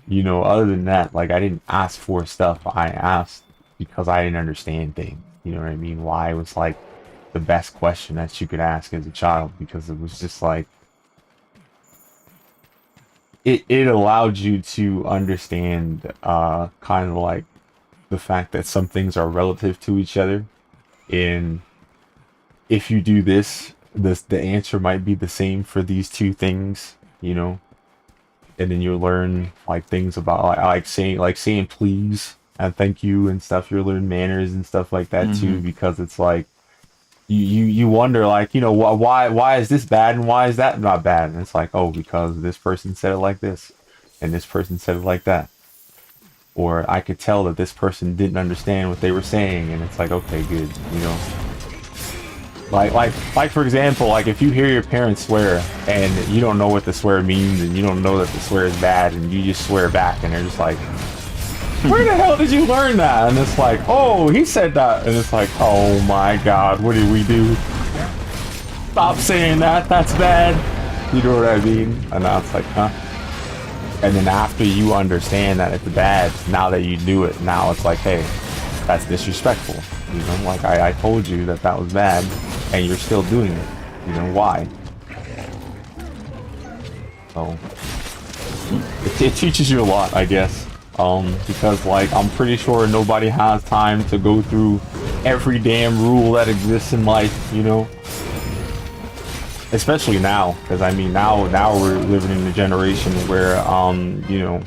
you know, other than that, like I didn't ask for stuff. I asked because I didn't understand things. You know what I mean? Why was like the best question that you could ask as a child, because it was just like it allowed you to understand kind of like the fact that some things are relative to each other, and if you do this, the answer might be the same for these two things, you know. And then you learn like things about like saying please and thank you and stuff. You learn manners and stuff like that too, because it's like you wonder, like, you know, why is this bad and why is that not bad? And it's like, oh, because this person said it like this and this person said it like that. Or I could tell that this person didn't understand what they were saying, and it's like, okay, good, you know. Like for example, like if you hear your parents swear and you don't know what the swear means and you don't know that the swear is bad and you just swear back and they're just like, where the hell did you learn that? And it's like, oh, he said that. And it's like, oh my god, what did we do? Stop saying that, that's bad. You know what I mean? And now it's like, huh? And then after you understand that it's bad, now that you do it, now it's like, hey, that's disrespectful. You know, like I told you that that was bad and you're still doing it. You know, why? So it teaches you a lot, I guess. Because like I'm pretty sure nobody has time to go through every damn rule that exists in life, you know. Especially now, because I mean now we're living in a generation where you know,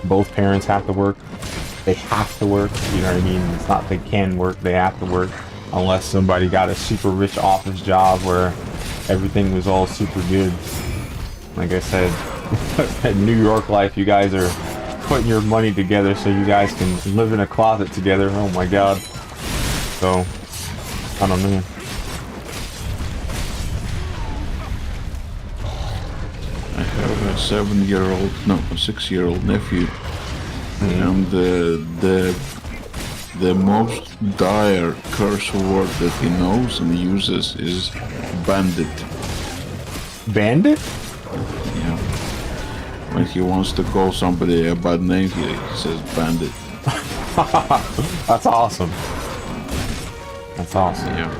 both parents have to work. They have to work, you know what I mean? It's not they can work, they have to work. Unless somebody got a super rich office job where everything was all super good. Like I said, at New York life, you guys are putting your money together so you guys can live in a closet together. Oh my god. So, I don't know. I have a 7-year-old, no, a 6-year-old nephew. And the most dire curse word that he knows and uses is bandit. Bandit? Yeah. When he wants to call somebody a bad name, he says bandit. That's awesome. That's awesome. Yeah.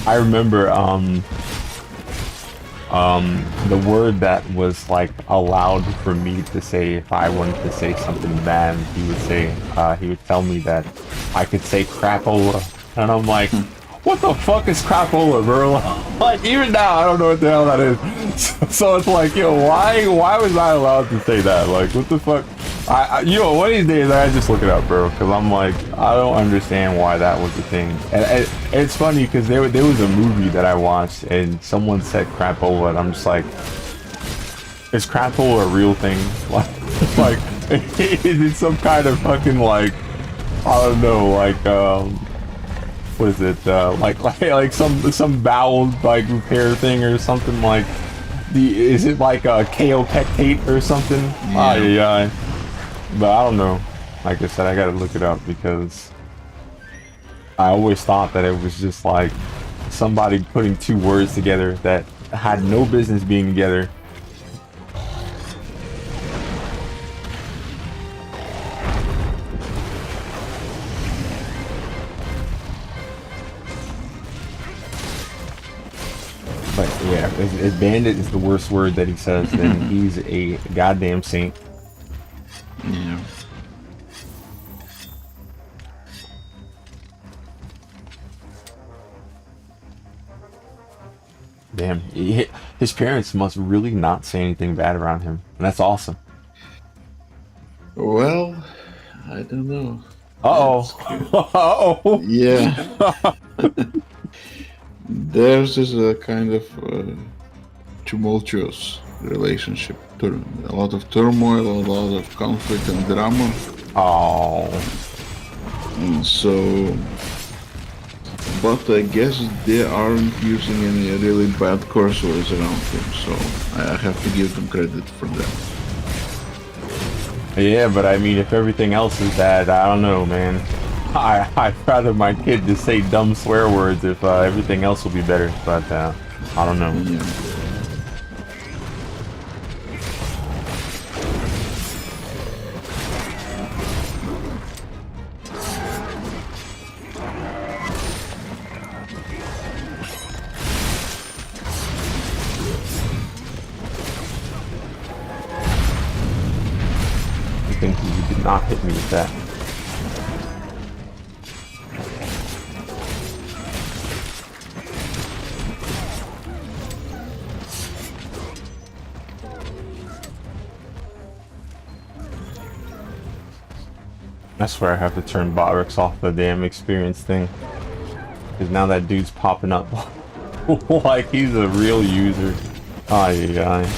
I remember the word that was like allowed for me to say if I wanted to say something bad, he would tell me that I could say crapola, and I'm like, what the fuck is crapola, bro? Like even now I don't know what the hell that is. So it's like, yo, why was I allowed to say that? Like what the fuck? You know, one of these days I just look it up, bro, because I'm like, I don't understand why that was a thing. And it's funny because there was a movie that I watched and someone said crapola, and I'm just like, is crapola a real thing? Like is it some kind of fucking like, I don't know, like what is it? Like some bowel like repair thing or something, like is it like a kaopectate or something? Yeah. But I don't know. Like I said, I gotta look it up because I always thought that it was just like somebody putting two words together that had no business being together. But yeah, if bandit is the worst word that he says, then he's a goddamn saint. Yeah. Damn, his parents must really not say anything bad around him, and that's awesome. Well, I don't know. Uh-oh. Yeah. Theirs is a kind of tumultuous relationship. A lot of turmoil, a lot of conflict and drama. Oh. So, but I guess they aren't using any really bad curse words around him, so I have to give them credit for that. Yeah, but I mean, if everything else is bad, I don't know, man. I'd rather my kid just say dumb swear words if everything else will be better, but I don't know. Yeah. not hit me with that. I swear I have to turn Botrix off the damn experience thing. Because now that dude's popping up like he's a real user. Ay, ay.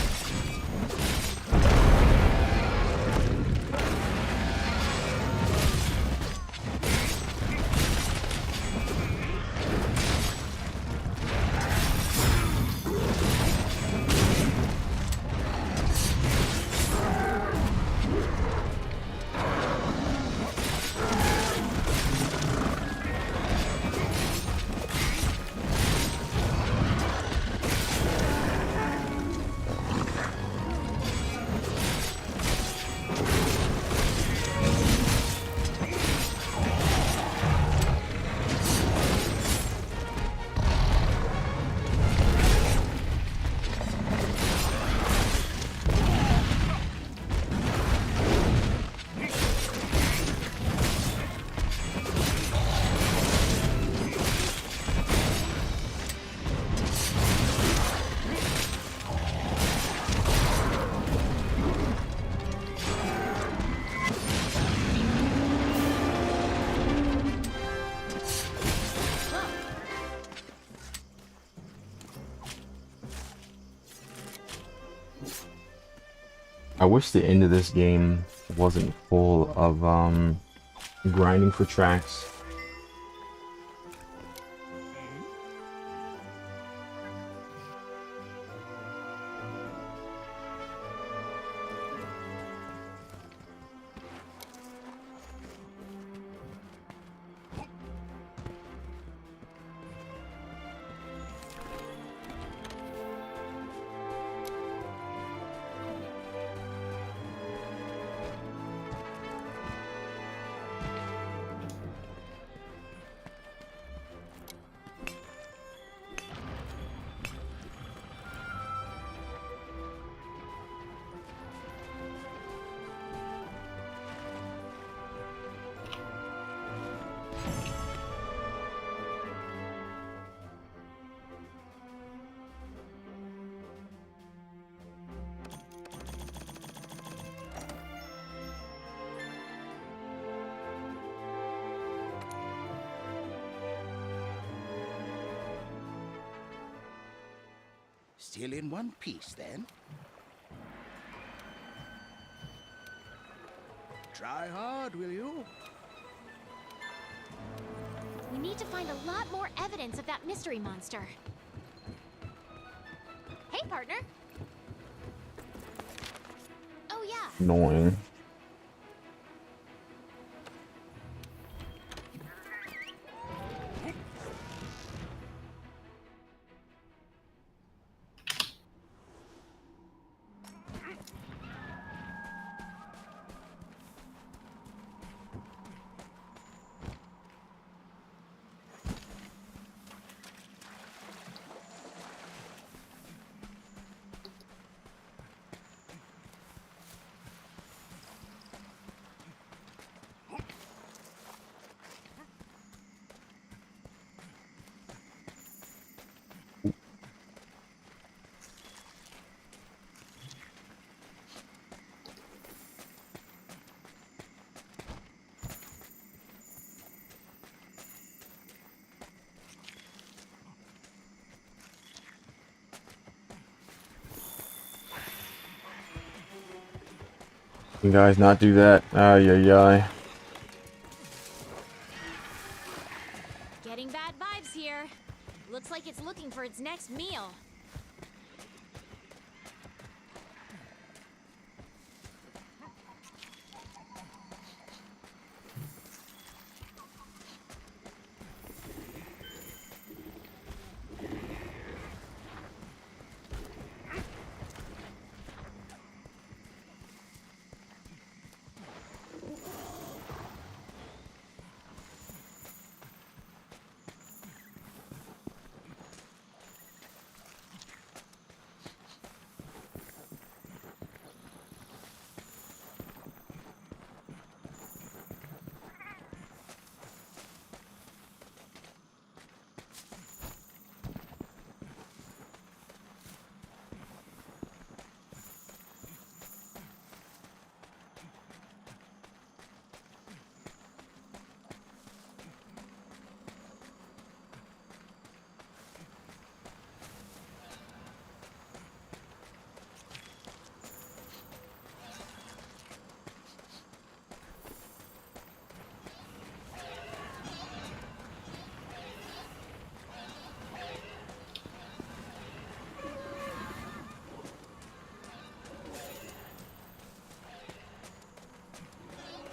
I wish the end of this game wasn't full of grinding for tracks. Still in one piece, then? Try hard, will you? We need to find a lot more evidence of that mystery monster. Hey, partner. Oh, yeah. Annoying. You guys not do that? Ay, ay, ay. Getting bad vibes here. Looks like it's looking for its next meal.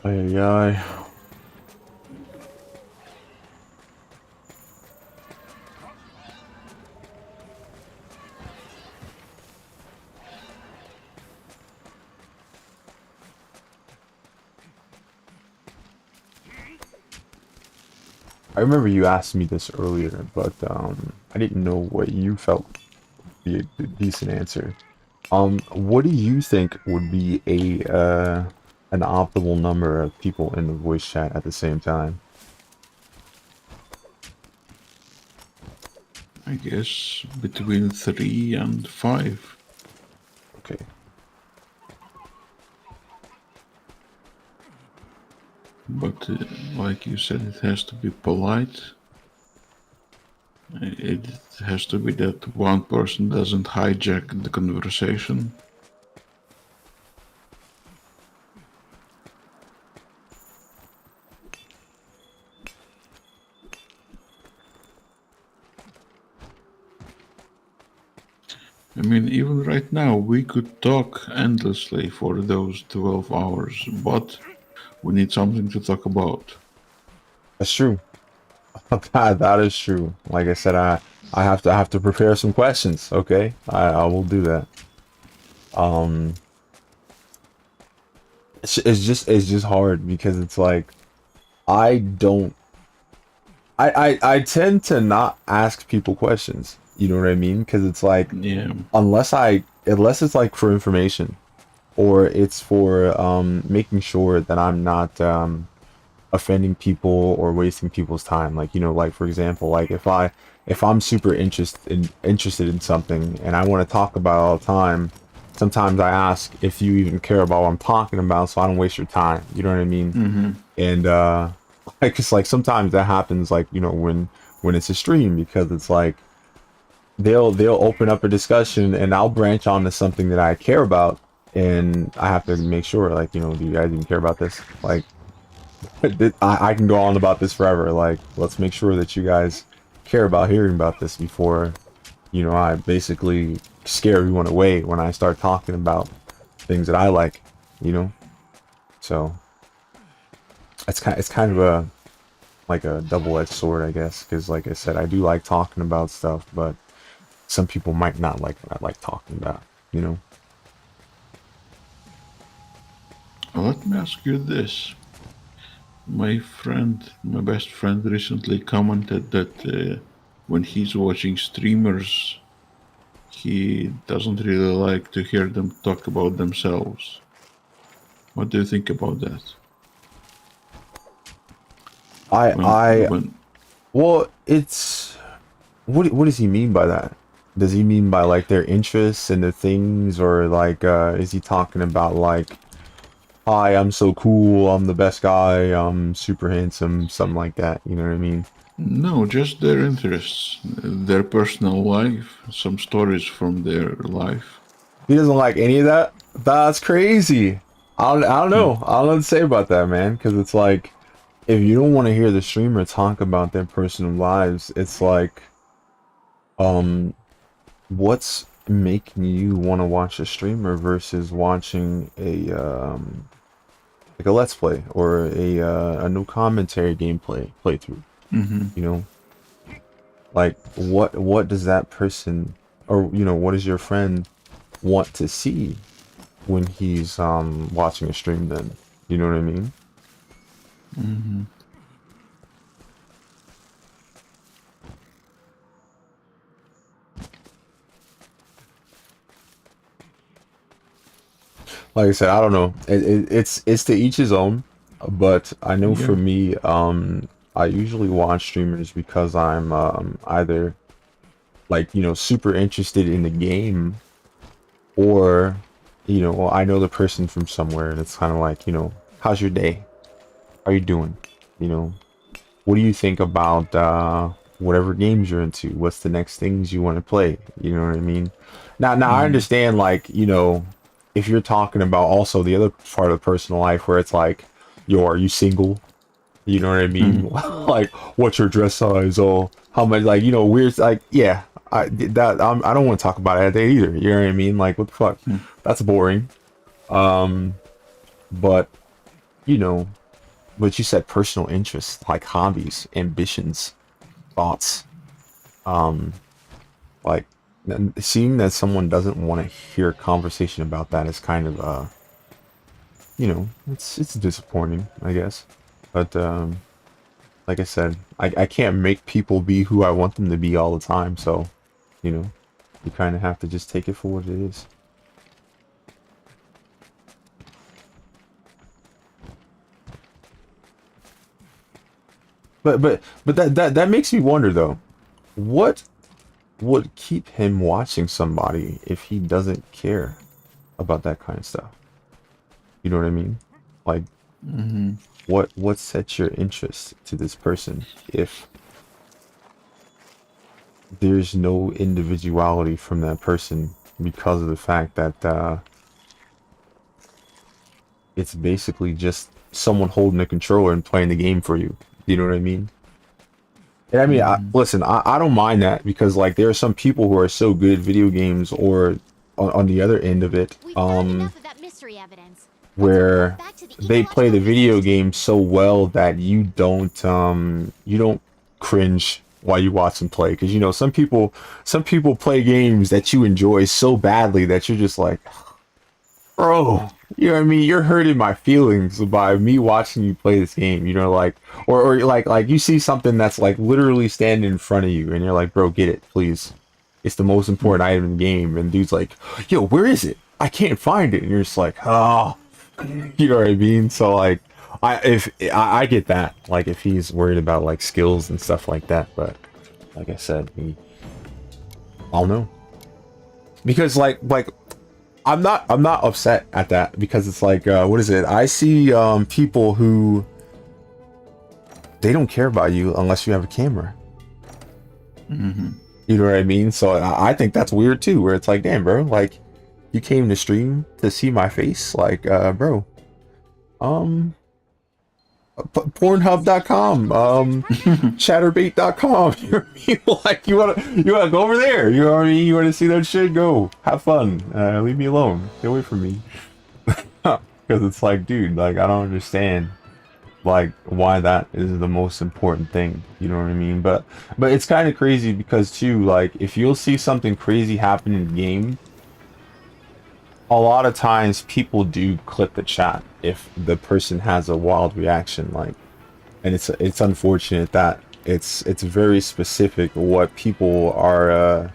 Ay, ay. I remember you asked me this earlier, but I didn't know what you felt would be a decent answer. What do you think would be an optimal number of people in the voice chat at the same time? I guess between 3 and 5. Okay. But like you said, it has to be polite. It has to be that one person doesn't hijack the conversation. I mean, even right now, we could talk endlessly for those 12 hours, but we need something to talk about. That's true. That is true. Like I said, I have to prepare some questions. Okay, I will do that. It's just hard because it's like I tend to not ask people questions. You know what I mean? Because it's like, yeah, unless it's like for information, or it's for making sure that I'm not offending people or wasting people's time. Like, you know, like for example, like if I'm super interested in something and I want to talk about it all the time, sometimes I ask if you even care about what I'm talking about, so I don't waste your time. You know what I mean? Mm-hmm. And like it's like sometimes that happens, like, you know, when it's a stream, because it's like they'll open up a discussion and I'll branch onto something that I care about, and I have to make sure, like, you know, do you guys even care about this? Like, I can go on about this forever. Like, let's make sure that you guys care about hearing about this before, you know, I basically scare everyone away when I start talking about things that I like, you know. So it's kind of a like a double-edged sword, I guess, because like I said, I do like talking about stuff, but some people might not like what I like talking about, you know. Let me ask you this. My best friend recently commented that when he's watching streamers, he doesn't really like to hear them talk about themselves. What do you think about that? Well, it's what does he mean by that? Does he mean by like their interests and the things, or like is he talking about like, hi, I'm so cool, I'm the best guy, I'm super handsome, something like that, you know what I mean? No, just their interests, their personal life, some stories from their life. He doesn't like any of that? That's crazy. I don't know. I don't know what to say about that, man, because it's like, if you don't want to hear the streamer talk about their personal lives, it's like, what's making you want to watch a streamer versus watching a like a let's play or a no commentary gameplay playthrough? Mm-hmm. You know, like what does that person, or you know, what does your friend want to see when he's watching a stream? Then, you know what I mean? Mm-hmm. Like I said, I don't know. It's to each his own, but I know for me, I usually watch streamers because I'm either like, you know, super interested in the game, or, you know, I know the person from somewhere, and it's kind of like, you know, how's your day? How are you doing? You know, what do you think about whatever games you're into? What's the next things you want to play? You know what I mean? Now I understand, like, you know, if you're talking about also the other part of personal life where it's like, yo, are you single? You know what I mean? Like, what's your dress size? Or how much, like, you know, weird, like, yeah, I don't want to talk about it either. You know what I mean? Like, what the fuck? That's boring. But you know, but you said personal interests, like hobbies, ambitions, thoughts. Like, seeing that someone doesn't want to hear a conversation about that is kind of, you know, it's disappointing, I guess. But, like I said, I can't make people be who I want them to be all the time, so, you know, you kind of have to just take it for what it is. But that makes me wonder though, what would keep him watching somebody if he doesn't care about that kind of stuff? You know what I mean? Like, what sets your interest to this person if there's no individuality from that person because of the fact that it's basically just someone holding a controller and playing the game for you. You know what I mean? And I mean, listen, I don't mind that because like there are some people who are so good at video games, or on the other end of it, where they play the video game so well that you don't cringe while you watch them play. Because you know, some people play games that you enjoy so badly that you're just like, bro, you know what I mean? You're hurting my feelings by me watching you play this game, you know, like, or like you see something that's like literally standing in front of you and you're like, bro, get it, please. It's the most important item in the game. And dude's like, yo, where is it? I can't find it. And you're just like, oh, you know what I mean? So like, I get that, like if he's worried about like skills and stuff like that, but like I said, I'll know. Because like, I'm not upset at that because it's like, what is it? I see people who they don't care about you unless you have a camera. You know what I mean? So I think that's weird too, where it's like, damn, bro, like you came to stream to see my face, like, bro, Pornhub.com, Chatterbait.com. You know what I mean? Like you wanna go over there. You know what I mean? You wanna see that shit? Go have fun. Leave me alone. Get away from me. Because it's like, dude, like I don't understand like why that is the most important thing. You know what I mean? But it's kind of crazy because too, like if you'll see something crazy happen in the game, a lot of times people do clip the chat if the person has a wild reaction, like, and it's unfortunate that it's very specific what people are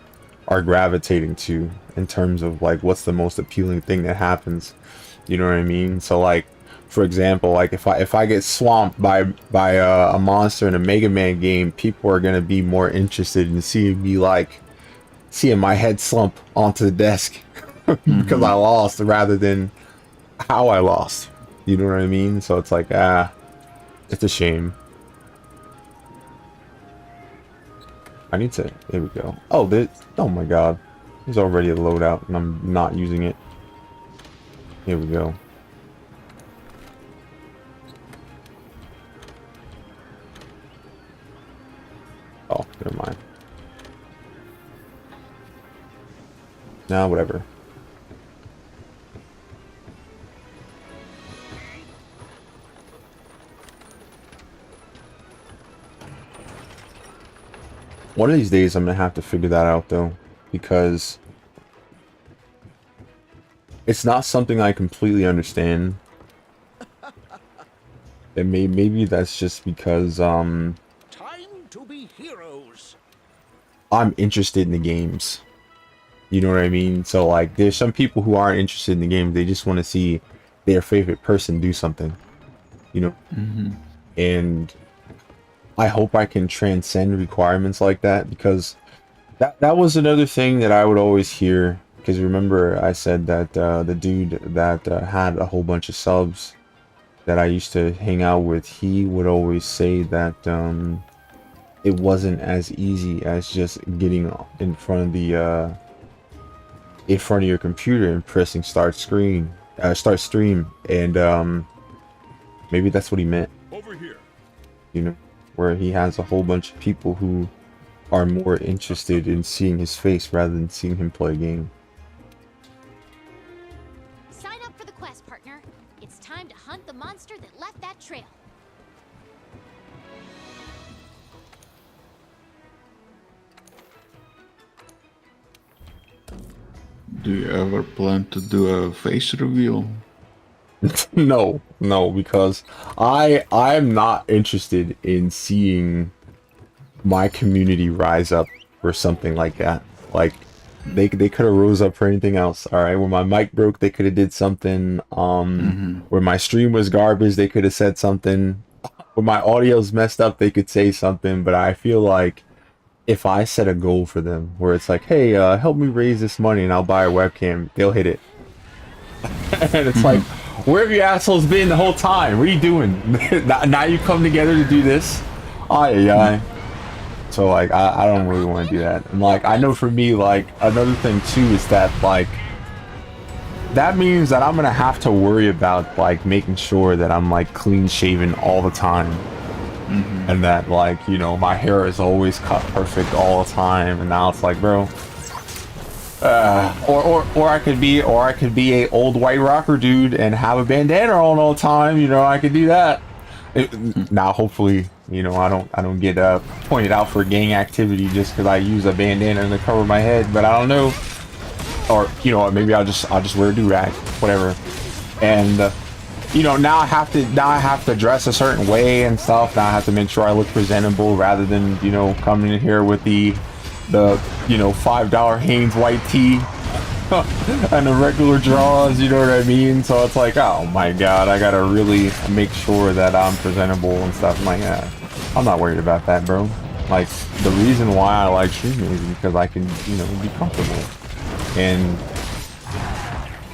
gravitating to in terms of like what's the most appealing thing that happens. You know what I mean? So like, for example, like if I get swamped by a monster in a Mega Man game, people are gonna be more interested in seeing my head slump onto the desk because I lost rather than how I lost. You know what I mean? So it's like, it's a shame. I need to, there we go. Oh, oh my god. There's already a loadout and I'm not using it. Here we go. Oh, never mind. Nah, whatever. One of these days I'm gonna have to figure that out though, because it's not something I completely understand. And maybe that's just because Time to be heroes. I'm interested in the games. You know what I mean? So like there's some people who aren't interested in the game, they just want to see their favorite person do something. You know? And I hope I can transcend requirements like that, because that was another thing that I would always hear. Because remember I said that the dude that had a whole bunch of subs that I used to hang out with, he would always say that it wasn't as easy as just getting in front of the your computer and pressing start stream, and maybe that's what he meant. Over here. You know, where he has a whole bunch of people who are more interested in seeing his face rather than seeing him play a game. Sign up for the quest, partner. It's time to hunt the monster that left trail. Do you ever plan to do a face reveal? No, because I'm not interested in seeing my community rise up for something like that. Like they could have rose up for anything else. All right, when my mic broke, they could have did something. When my stream was garbage, they could have said something. When my audio's messed up, they could say something. But I feel like if I set a goal for them where it's like, hey, help me raise this money and I'll buy a webcam, they'll hit it. And it's like, where have you assholes been the whole time? What are you doing? Now you come together to do this? Aye. So like, I don't really want to do that. And like, I know for me, like, another thing too is that like, that means that I'm gonna have to worry about like making sure that I'm like clean shaven all the time. And that like, you know, my hair is always cut perfect all the time. And now it's like, bro, or I could be a old white rocker dude and have a bandana on all the time. You know, I could do that. Now, hopefully, you know, I don't get pointed out for gang activity just because I use a bandana to cover my head. But I don't know, or you know, maybe I'll just wear a do-rag, whatever. And you know, now I have to dress a certain way and stuff. Now I have to make sure I look presentable rather than, you know, coming in here with the you know, $5 Hanes white tee and the regular draws, you know what I mean? So it's like, oh my god, I gotta really make sure that I'm presentable and stuff like that. I'm not worried about that, bro. Like, the reason why I like streaming is because I can, you know, be comfortable. And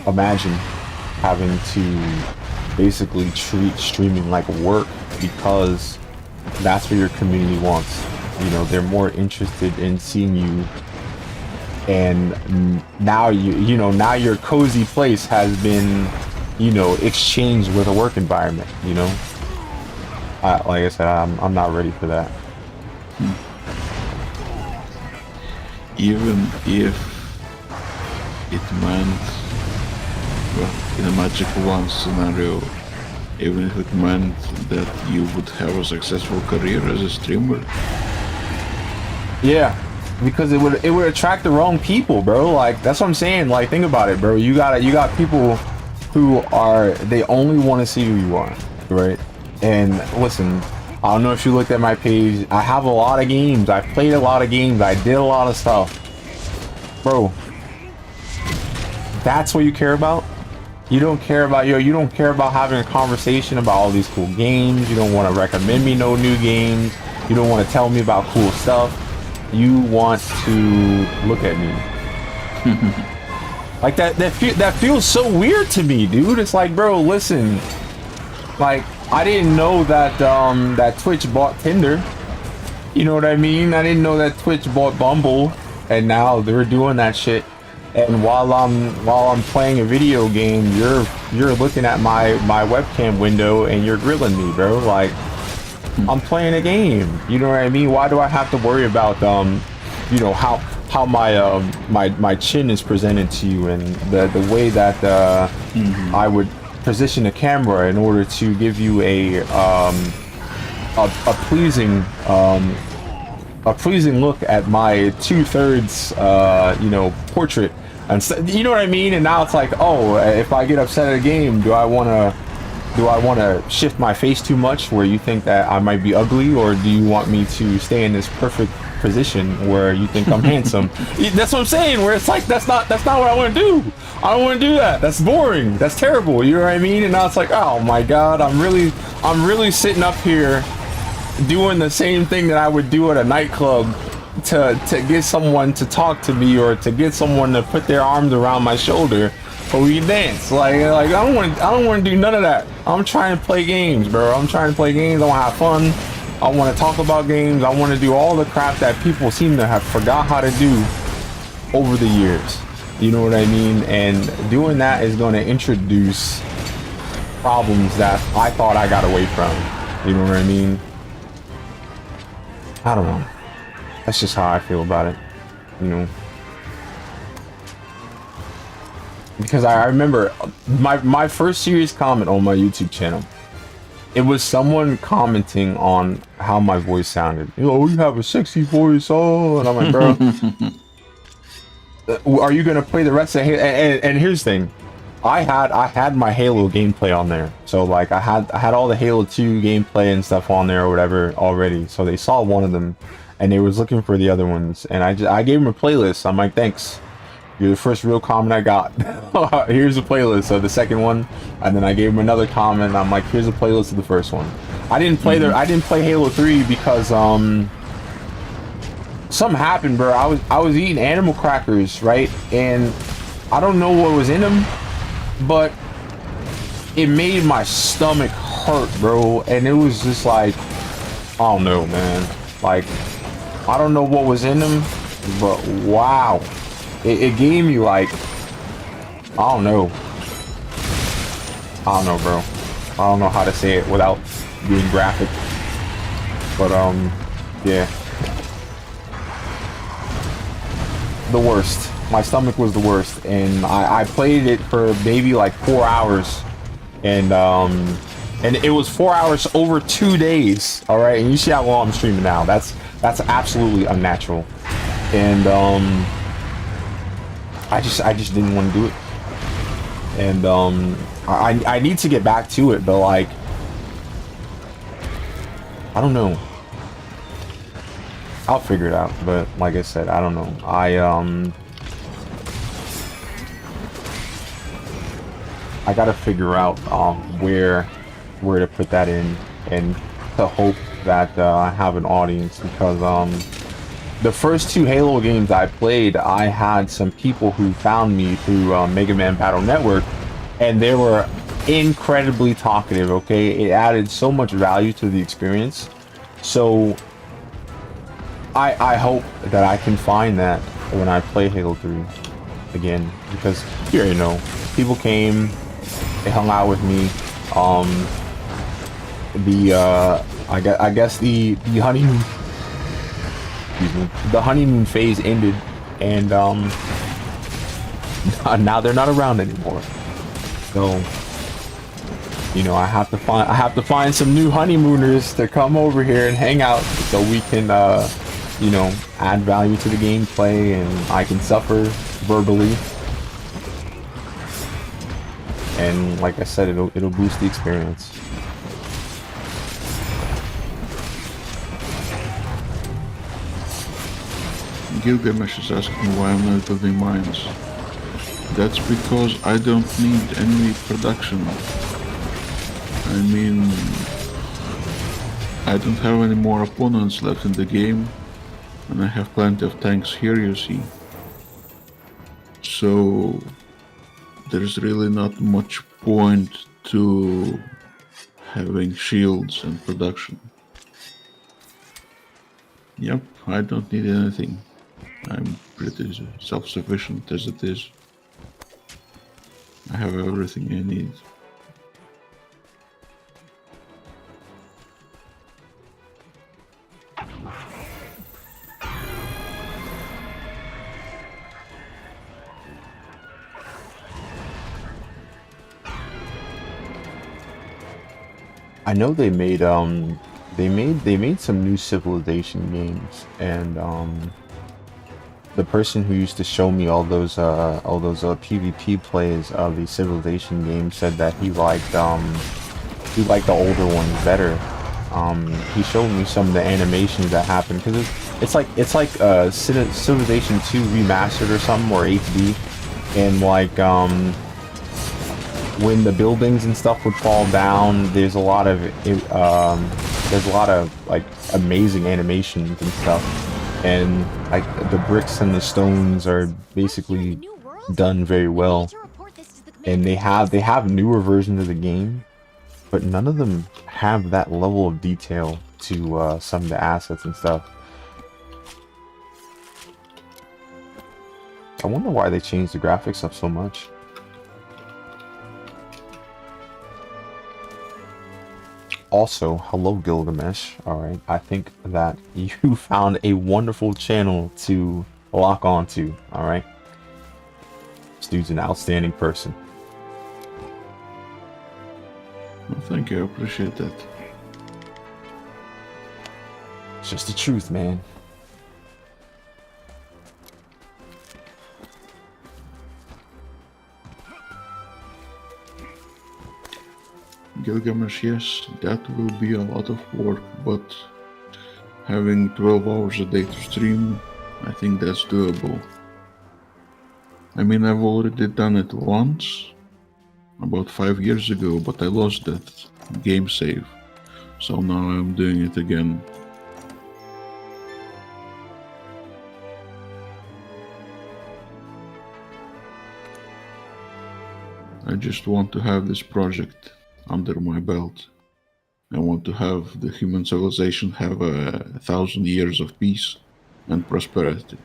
imagine having to basically treat streaming like work because that's what your community wants. You know, they're more interested in seeing you, and now now your cozy place has been, you know, exchanged with a work environment. You know, like I said, I'm not ready for that. Even if it meant, well, in a Magic 1 scenario, even if it meant that you would have a successful career as a streamer. Yeah, because it would attract the wrong people, bro. Like, that's what I'm saying. Like, think about it, bro. You got people who they only want to see who you are, right? And listen, I don't know if you looked at my page. I have a lot of games. I played a lot of games. I did a lot of stuff, bro. That's what you care about. You don't care about you don't care about having a conversation about all these cool games. You don't want to recommend me no new games. You don't want to tell me about cool stuff. You want to look at me. Like that feels so weird to me, dude. It's like, bro, listen. Like, I didn't know that that Twitch bought Tinder. You know what I mean? I didn't know that Twitch bought Bumble, and now they're doing that shit. And while I'm playing a video game, you're looking at my webcam window and you're grilling me, bro. Like, I'm playing a game. You know what I mean? Why do I have to worry about you know, how my chin is presented to you and the way that I would position the camera in order to give you a pleasing look at my 2/3 you know, portrait, and you know what I mean? And now it's like, oh, if I get upset at a game, do I want to shift my face too much where you think that I might be ugly, or do you want me to stay in this perfect position where you think I'm handsome? That's what I'm saying, where it's like, that's not what I want to do. I don't want to do that. That's boring. That's terrible. You know what I mean? And now it's like, oh my god, I'm really sitting up here doing the same thing that I would do at a nightclub to get someone to talk to me, or to get someone to put their arms around my shoulder so we can dance. Like I don't want to do none of that. I'm trying to play games, bro. I'm trying to play games. I want to have fun. I want to talk about games. I want to do all the crap that people seem to have forgot how to do over the years. You know what I mean? And doing that is going to introduce problems that I thought I got away from. You know what I mean? I don't know. That's just how I feel about it, you know. Because I remember my first serious comment on my YouTube channel, It was someone commenting on how my voice sounded. Oh, you have a sexy voice. Oh, and I'm like, bro, are you gonna play the rest of Halo? And here's the thing, I had my Halo gameplay on there, so like I had all the Halo 2 gameplay and stuff on there or whatever already. So they saw one of them, and they was looking for the other ones, and I gave them a playlist. I'm like, thanks. You're the first real comment I got. Here's a playlist of the second one, and then I gave him another comment. I'm like, here's a playlist of the first one. I didn't play I didn't play Halo 3 because something happened, bro. I was eating animal crackers, right? And I don't know what was in them, but it made my stomach hurt, bro. And it was just like, I don't know, man. Like, I don't know what was in them, but wow. It gave me like, I don't know, bro. I don't know how to say it without being graphic, but yeah, the worst. My stomach was the worst, and I played it for maybe like 4 hours, and it was 4 hours over 2 days. All right, and you see how long I'm streaming now. That's absolutely unnatural, and I just didn't want to do it, and I need to get back to it, but like, I don't know. I'll figure it out, but like I said, I don't know. I gotta figure out where to put that in, and to hope that I have an audience, because the first 2 Halo games I played, I had some people who found me through Mega Man Battle Network, and they were incredibly talkative, okay? It added so much value to the experience. So I hope that I can find that when I play Halo 3 again, because you already know, people came, they hung out with me. I guess the honeymoon, excuse me, the honeymoon phase ended, and now they're not around anymore. So, you know, I have to find some new honeymooners to come over here and hang out, so we can you know, add value to the gameplay, and I can suffer verbally. And like I said, it'll boost the experience. Gilgamesh is asking why I'm not building mines. That's because I don't need any production. I mean, I don't have any more opponents left in the game, and I have plenty of tanks here, you see. So there's really not much point to having shields and production. Yep, I don't need anything. I'm pretty self-sufficient as it is. I have everything I need. I know they made some new Civilization games, and the person who used to show me all those PvP plays of the Civilization games said that he liked the older ones better. He showed me some of the animations that happened, because it's like Civilization 2 remastered or something, or HD, and like when the buildings and stuff would fall down, there's a lot of like amazing animations and stuff, and like the bricks and the stones are basically done very well, and they have newer versions of the game, but none of them have that level of detail to some of the assets and stuff. I wonder why they changed the graphics up so much. Also, hello Gilgamesh. Alright, I think that you found a wonderful channel to lock onto. Alright, this dude's an outstanding person. Well, thank you, I appreciate that. It's just the truth, man. Gilgamesh, yes, that will be a lot of work, but having 12 hours a day to stream, I think that's doable. I mean, I've already done it once, about 5 years ago, but I lost that game save, so now I'm doing it again. I just want to have this project under my belt. I want to have the human civilization have 1,000 years of peace and prosperity.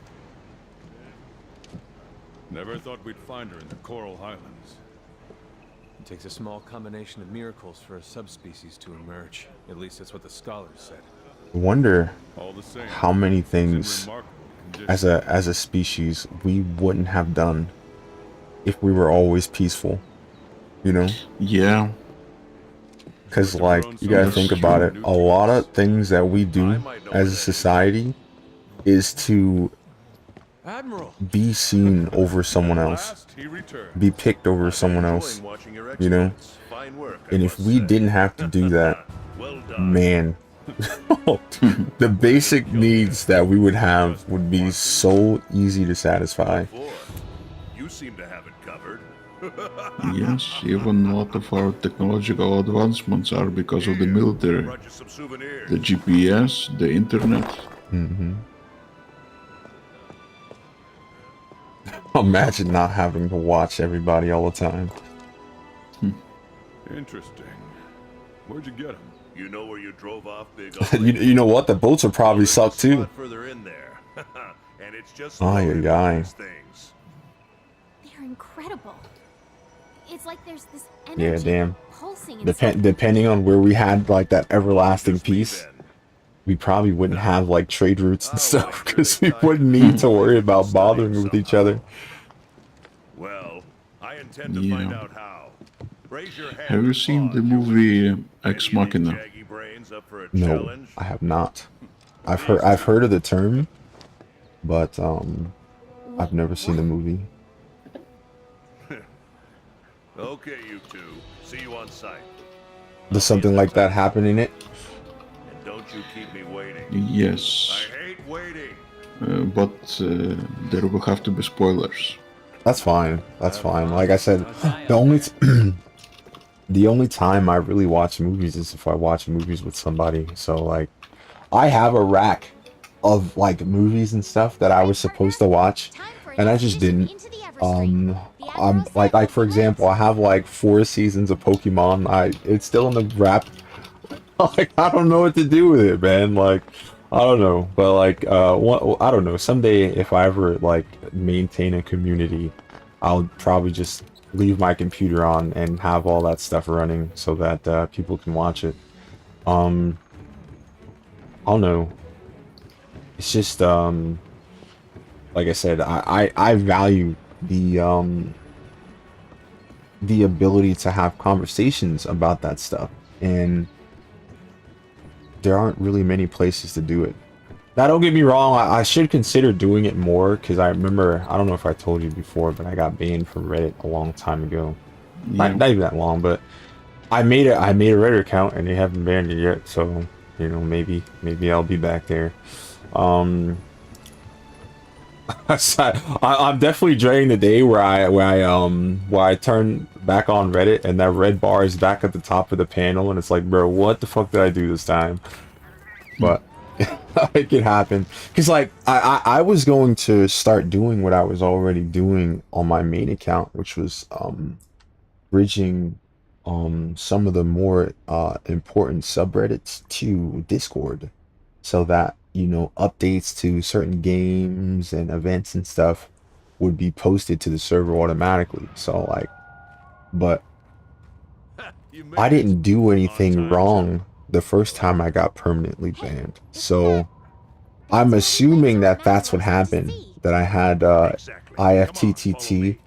Never thought we'd find her in the Coral Highlands. It takes a small combination of miracles for a subspecies to emerge. At least that's what the scholars said. I wonder All the same, how many it's in things remarkable as a species we wouldn't have done if we were always peaceful, you know? Yeah. Because, like, you gotta think about it, a lot of things that we do as a society is to be seen over someone else, be picked over someone else, you know? And if we didn't have to do that, man, the basic needs that we would have would be so easy to satisfy. You seem to have it covered. Yes, even a lot of our technological advancements are because of the military. The GPS, the internet. Mm-hmm. Imagine not having to watch everybody all the time. Interesting. Where'd you get them? You know where you drove off, Big you know what? The boats would probably suck too. further in there. And it's just Oh, loaded with yeah. these things. They're incredible. It's like there's this Yeah, energy damn. pulsing inside. Depending on where we had like that everlasting peace, we probably wouldn't have like trade routes and stuff because we wouldn't need to worry about bothering with each other. Well, I intend to Yeah. find out how. Raise your hand. Have you seen the movie Ex Machina? Jaggy brains up for a No, challenge. I have not. I've heard of the term, but I've never seen the movie. Okay, you two. See you on site. Does something like that happen in it? And don't you keep me waiting. Yes, I hate waiting. but there will have to be spoilers. That's fine. That's fine. Like I said, the only time I really watch movies is if I watch movies with somebody. So like, I have a rack of like movies and stuff that I was supposed to watch, and I just didn't. I'm like for example, I have like 4 seasons of Pokemon. It's still in the wrap. Like I don't know what to do with it, man. Like I don't know, but like I don't know. Someday, if I ever like maintain a community, I'll probably just leave my computer on and have all that stuff running so that people can watch it. I don't know. It's just like I said, I value the ability to have conversations about that stuff, and there aren't really many places to do it. Now, don't get me wrong, I should consider doing it more, because I remember, I don't know if I told you before, but I got banned from Reddit a long time ago. Yeah. Not even that long, but I made a Reddit account and they haven't banned it yet, so you know, maybe I'll be back there. I'm definitely dreading the day where I turn back on Reddit and that red bar is back at the top of the panel and it's like, bro, what the fuck did I do this time? But it could happen, because like I was going to start doing what I was already doing on my main account, which was bridging some of the more important subreddits to Discord, so that, you know, updates to certain games and events and stuff would be posted to the server automatically. So like, but I didn't do anything wrong the first time I got permanently banned. So I'm assuming that that's what happened, that I had IFTTT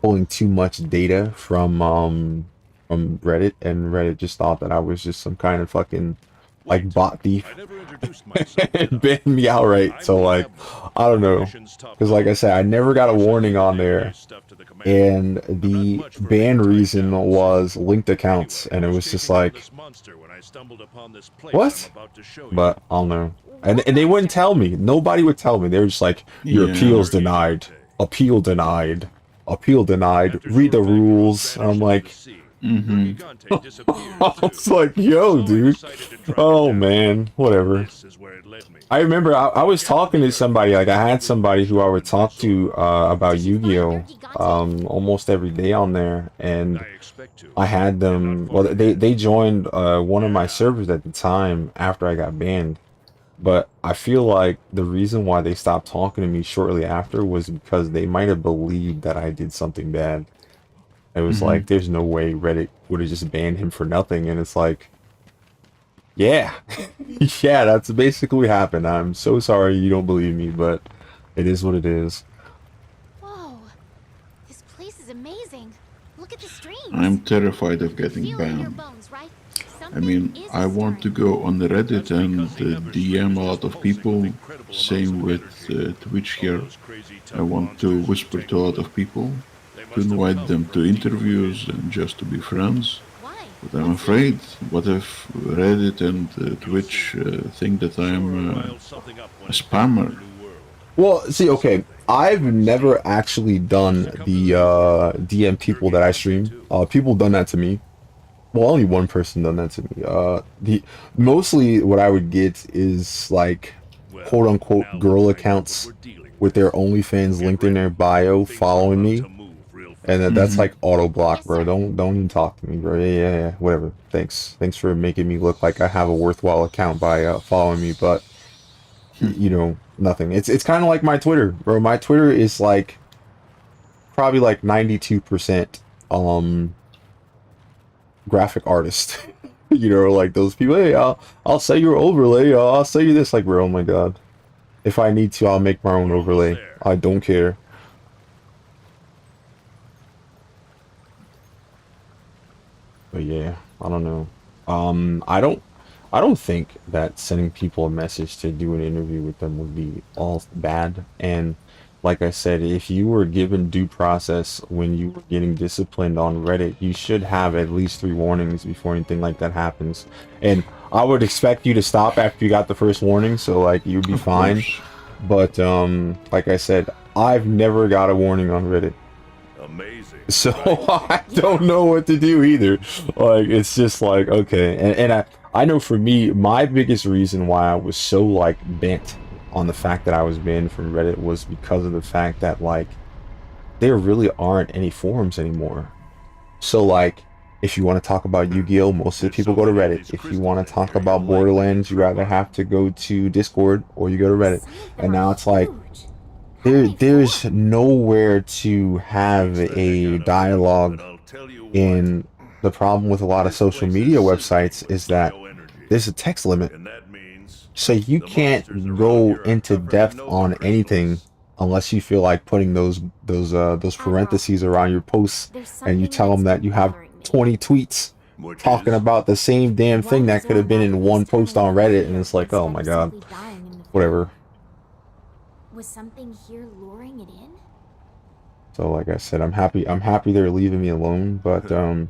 pulling too much data from from Reddit, and Reddit just thought that I was just some kind of fucking like bot thief and banned me outright. So like, I don't know, because like I said, I never got a warning on there, and the ban reason was linked accounts, and it was just like, what? But I don't know, and they wouldn't tell me. Nobody would tell me. They were just like, your appeal's denied, appeal denied, appeal denied. Read the rules. And I'm like. I was like, yo, dude. Oh man, whatever. I remember I was talking to somebody, like I had somebody who I would talk to about Yu-Gi-Oh! Almost every day on there, and I had them, well, they joined one of my servers at the time after I got banned, but I feel like the reason why they stopped talking to me shortly after was because they might have believed that I did something bad. It was like, there's no way Reddit would have just banned him for nothing. And it's like, yeah, yeah, that's basically what happened. I'm so sorry you don't believe me, but it is what it is. Whoa, this place is amazing. Look at the streams. I'm terrified of getting banned. I mean, I want to go on the Reddit and DM a lot of people. Same with Twitch here. I want to whisper to a lot of people, to invite them to interviews and just to be friends. But I'm afraid, what if Reddit and Twitch think that I'm a spammer? Well, see, okay, I've never actually done the DM people that I stream. People done that to me. Well, only one person done that to me. Mostly what I would get is like quote-unquote girl accounts with their OnlyFans linked in their bio following me. And that's like auto block, bro. Don't even talk to me, bro. Yeah, whatever. Thanks for making me look like I have a worthwhile account by following me, but you know, nothing. It's kind of like my Twitter, bro. My Twitter is like probably like 92% graphic artist. You know, like those people. Hey, I'll say your overlay. I'll say you this. Like, bro, oh my god. If I need to, I'll make my own overlay. I don't care. But yeah, I don't know. I don't think that sending people a message to do an interview with them would be all bad. And like I said, if you were given due process when you were getting disciplined on Reddit, you should have at least 3 warnings before anything like that happens. And I would expect you to stop after you got the first warning, so like you'd be fine. But like I said, I've never got a warning on Reddit. Amazing. So I don't know what to do either. Like, it's just like, okay. And I know for me, my biggest reason why I was so like bent on the fact that I was banned from Reddit was because of the fact that like there really aren't any forums anymore. So like, if you want to talk about Yu-Gi-Oh, most of the people go to Reddit. If you want to talk about Borderlands, you either have to go to Discord or you go to Reddit. And now it's like there's nowhere to have a dialogue. And the problem with a lot of social media websites is that there's a text limit. So you can't go into depth on anything unless you feel like putting those parentheses around your posts, and you tell them that you have 20 tweets talking about the same damn thing that could have been in one post on Reddit, and it's like, oh my god, whatever. Was something here luring it in? So like I said, I'm happy they're leaving me alone, but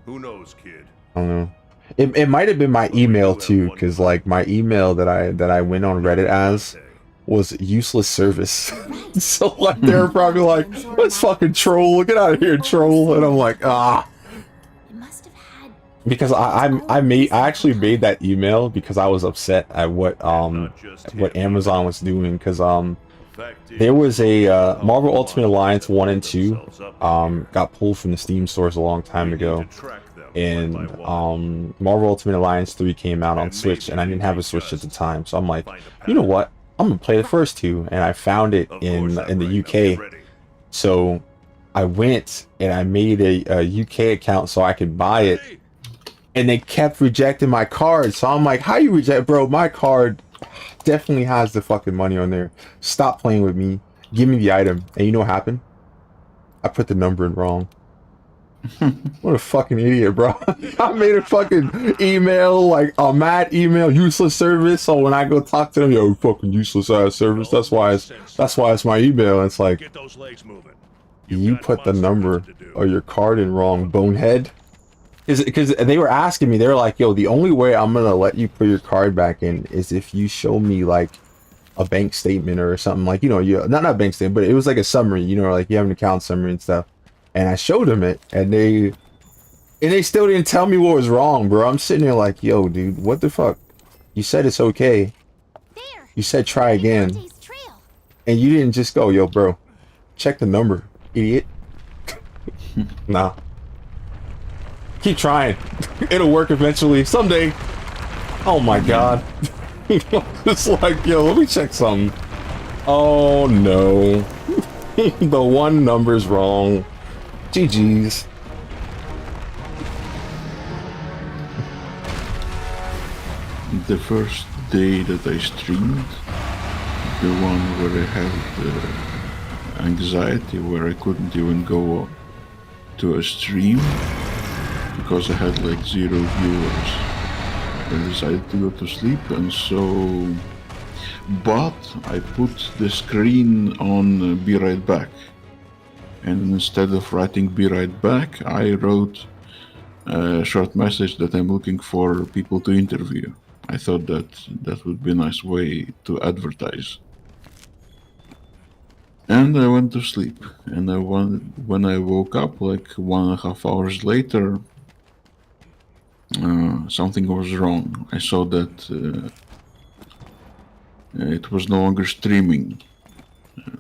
who knows, kid? I don't know. It might have been my email too, because like my email that I went on Reddit as was useless service. So like they were probably like, let's fucking troll, get out of here, troll. And I'm like, ah. Because I actually made that email because I was upset at what Amazon was doing, because there was a Marvel Ultimate Alliance 1 and 2 got pulled from the Steam stores a long time ago, and Marvel Ultimate Alliance 3 came out on Switch, and I didn't have a Switch at the time, so I'm like, you know what, I'm gonna play the first 2, and I found it in the UK, so I went and I made a UK account so I could buy it, and they kept rejecting my card. So I'm like, how you reject, bro? My card definitely has the fucking money on there. Stop playing with me. Give me the item. And you know what happened? I put the number in wrong. What a fucking idiot, bro. I made a fucking email, like a mad email, useless service. So when I go talk to them, yo, fucking useless ass service. That's why it's my email. And it's like, Get those legs moving. you put the number of your card in wrong, bonehead. Because they were asking me, they were like, yo, the only way I'm gonna let you put your card back in is if you show me like a bank statement or something, like, you know, not a bank statement, but it was like a summary, you know, like you have an account summary and stuff. And I showed them it, and they still didn't tell me what was wrong, bro. I'm sitting there like, yo, dude, what the fuck? You said it's okay. You said try again. And you didn't just go, yo, bro, check the number, idiot. Nah. Keep trying. It'll work eventually. Someday. Oh my god. It's like, yo, let me check something. Oh no. The one number's wrong. GG's. The first day that I streamed, the one where I had anxiety, where I couldn't even go to a stream because I had like 0 viewers, I decided to go to sleep, and so, but I put the screen on be right back, and instead of writing be right back, I wrote a short message that I'm looking for people to interview. I thought that would be a nice way to advertise. And I went to sleep, and when I woke up like 1.5 hours later, something was wrong. I saw that it was no longer streaming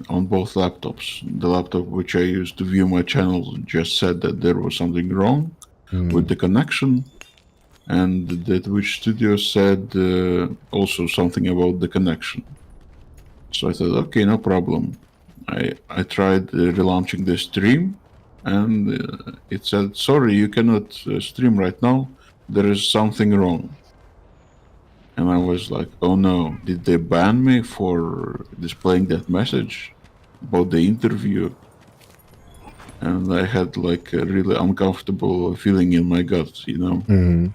on both laptops. The laptop which I used to view my channel just said that there was something wrong with the connection, and the Twitch studio said also something about the connection. So I thought, okay, no problem. I tried relaunching the stream, and it said, sorry, you cannot stream right now. There is something wrong. And I was like, oh no, did they ban me for displaying that message about the interview? And I had like a really uncomfortable feeling in my gut, you know?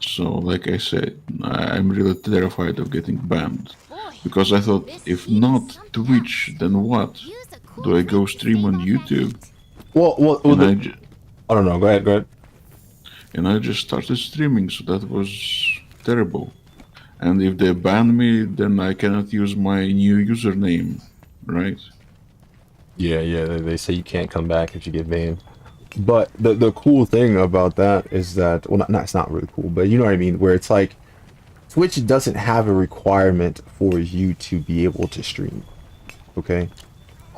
So, like I said, I'm really terrified of getting banned. Because I thought, if not Twitch, then what? Do I go stream on YouTube? Well, I don't know, go ahead. And I just started streaming, so that was terrible. And if they ban me, then I cannot use my new username, right? Yeah, they say you can't come back if you get banned. But the cool thing about that is that, well, it's not really cool, but you know what I mean, where it's like, Twitch doesn't have a requirement for you to be able to stream, okay?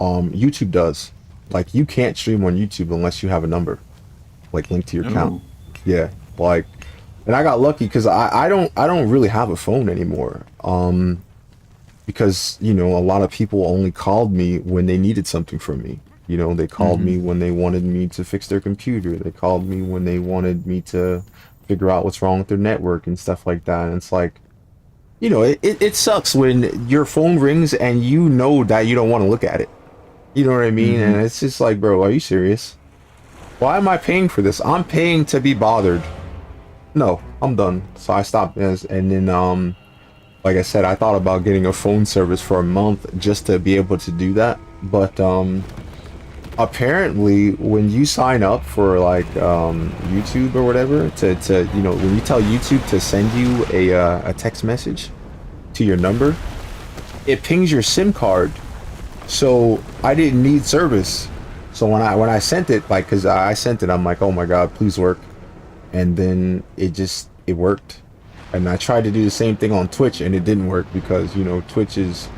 YouTube does. Like, you can't stream on YouTube unless you have a number, like, linked to your account. Yeah, like, and I got lucky because I don't really have a phone anymore. Because, you know, a lot of people only called me when they needed something from me. You know, they called me when they wanted me to fix their computer. They called me when they wanted me to figure out what's wrong with their network and stuff like that. And it's like, you know, it sucks when your phone rings and you know that you don't want to look at it. You know what I mean? And it's just like, bro, are you serious? Why am I paying for this? I'm paying to be bothered. No, I'm done. So I stopped. And then, like I said, I thought about getting a phone service for a month just to be able to do that. But apparently, when you sign up for like YouTube or whatever, to you know, when you tell YouTube to send you a text message to your number, it pings your SIM card. So I didn't need service. So when I sent it, like, cause I sent it, I'm like, oh my god, please work. And then it worked. And I tried to do the same thing on Twitch, and it didn't work because, you know, Twitch is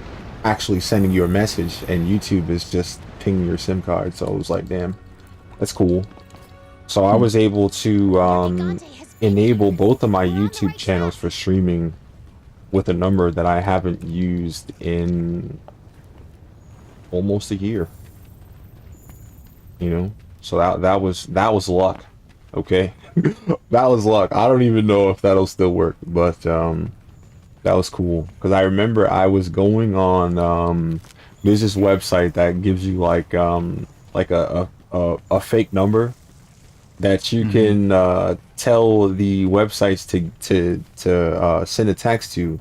actually sending you a message, and YouTube is just pinging your SIM card. So I was like, damn, that's cool. So I was able to enable both of my YouTube channels for streaming with a number that I haven't used in almost a year. You know, so that was luck. Okay. That was luck. I don't even know if that'll still work, but that was cool because I remember I was going on there's this website that gives you like a a fake number that you can tell the websites to send a text to,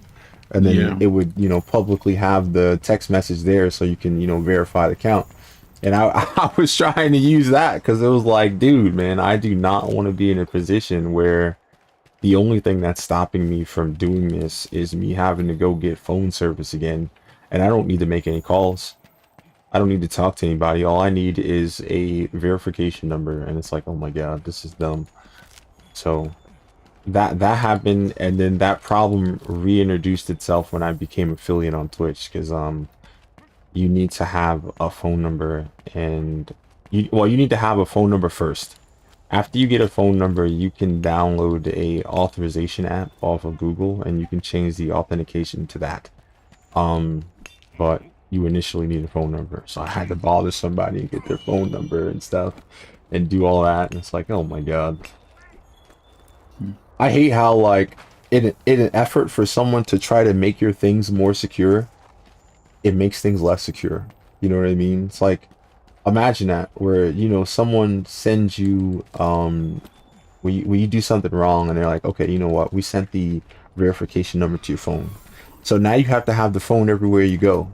and then it would, you know, publicly have the text message there so you can, you know, verify the account. And I was trying to use that because it was like, dude, man, I do not want to be in a position where the only thing that's stopping me from doing this is me having to go get phone service again. And I don't need to make any calls. I don't need to talk to anybody. All I need is a verification number. And it's like, oh my God, this is dumb. So that happened. And then that problem reintroduced itself when I became affiliate on Twitch. Because you need to have a phone number. And you need to have a phone number first. After you get a phone number, you can download a authorization app off of Google. And you can change the authentication to that. But you initially need a phone number, so I had to bother somebody and get their phone number and stuff and do all that, and it's like, oh my God. I hate how, like, in an effort for someone to try to make your things more secure, it makes things less secure. You know what I mean? It's like, imagine that, where, you know, someone sends you when you do something wrong and they're like, okay, you know what, we sent the verification number to your phone, so now you have to have the phone everywhere you go.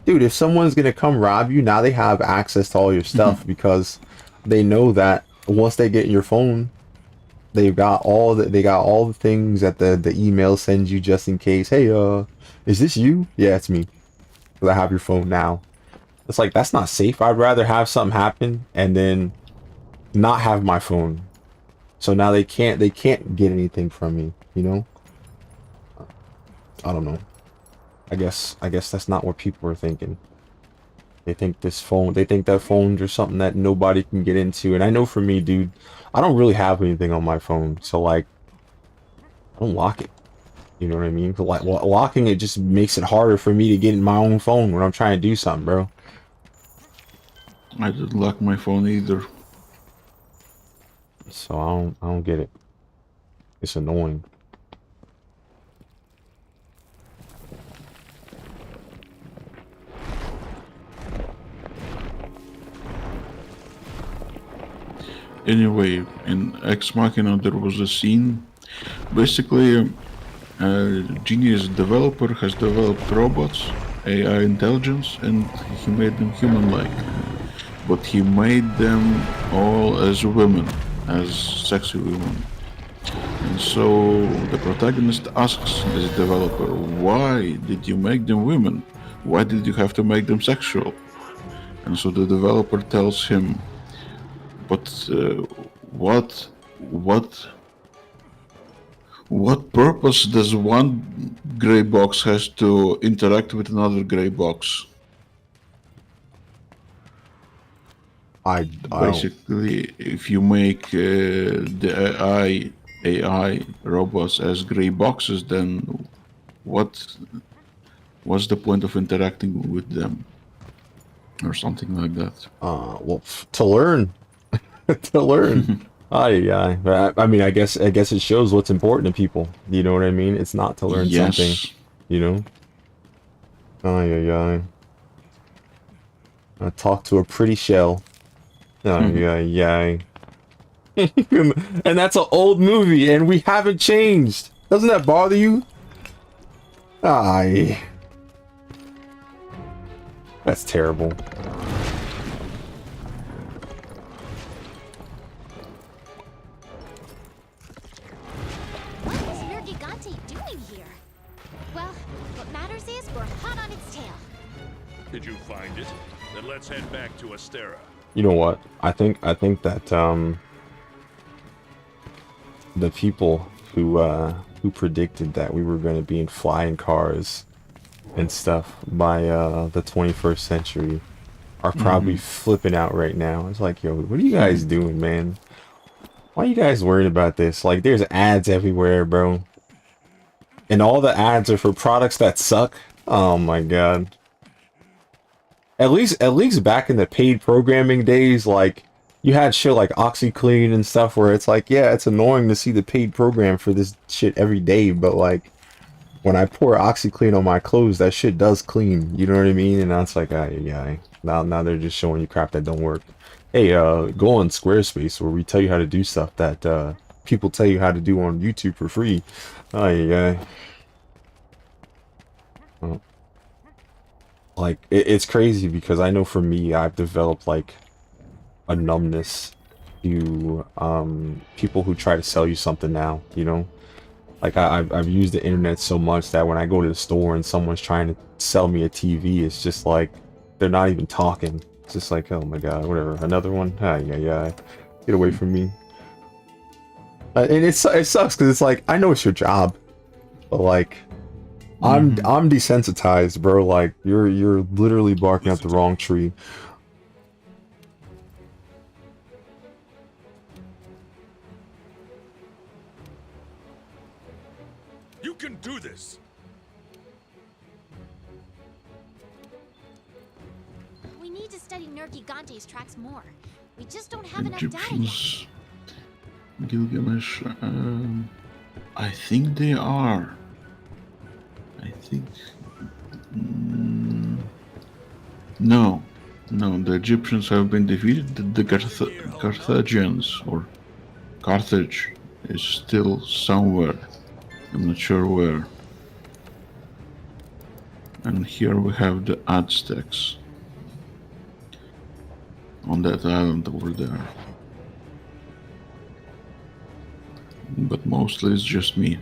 Dude, if someone's gonna come rob you, now they have access to all your stuff because they know that once they get your phone, they got all the things that the email sends you just in case. Hey, is this you? Yeah, it's me. 'Cause I have your phone now. It's like, that's not safe. I'd rather have something happen and then not have my phone. So now they can't get anything from me, you know? I don't know. I guess that's not what people are thinking. They think that phones are something that nobody can get into. And I know for me, dude, I don't really have anything on my phone. So, like, I don't lock it. You know what I mean? Like, locking it just makes it harder for me to get in my own phone when I'm trying to do something, bro. I didn't lock my phone either. So I don't get it. It's annoying. Anyway, in Ex Machina there was a scene. Basically, a genius developer has developed robots, AI intelligence, and he made them human-like. But he made them all as women, as sexy women. And so the protagonist asks this developer, why did you make them women? Why did you have to make them sexual? And so the developer tells him, but what purpose does one gray box has to interact with another gray box? Basically, if you make the AI robots as gray boxes, then what's the point of interacting with them? Or something like that. Well, to learn. To learn. I mean, I guess it shows what's important to people. You know what I mean? It's not to learn something, you know? I talk to a pretty shell. And that's an old movie, and we haven't changed. Doesn't that bother you? That's terrible. What is Nergigante doing here? Well, what matters is we're hot on its tail. Did you find it? Then let's head back to Astera. You know what? I think that the people who predicted that we were going to be in flying cars and stuff by the 21st century are probably flipping out right now. It's like, yo, what are you guys doing, man? Why are you guys worried about this? Like, there's ads everywhere, bro. And all the ads are for products that suck. Oh my God. At least back in the paid programming days, like, you had shit like OxyClean and stuff where it's like, yeah, it's annoying to see the paid program for this shit every day, but like, when I pour OxyClean on my clothes, that shit does clean. You know what I mean? And that's like, yeah. Now they're just showing you crap that don't work. Hey, go on Squarespace where we tell you how to do stuff that people tell you how to do on YouTube for free. Oh yeah. Oh. Like it's crazy because I know for me, I've developed like a numbness to people who try to sell you something now. You know, like I've used the internet so much that when I go to the store and someone's trying to sell me a TV, it's just like they're not even talking. It's just like, oh my god, whatever, another one. Yeah, get away from me. And it sucks because it's like I know it's your job, but like I'm desensitized, bro. Like you're literally barking up the wrong tree. You can do this. We need to study Nergigante's tracks more. We just don't have enough data yet. Egyptians, Gilgamesh. I think they are. I think. No, the Egyptians have been defeated. The Carthaginians or Carthage is still somewhere. I'm not sure where. And here we have the Aztecs on that island over there. But mostly it's just me.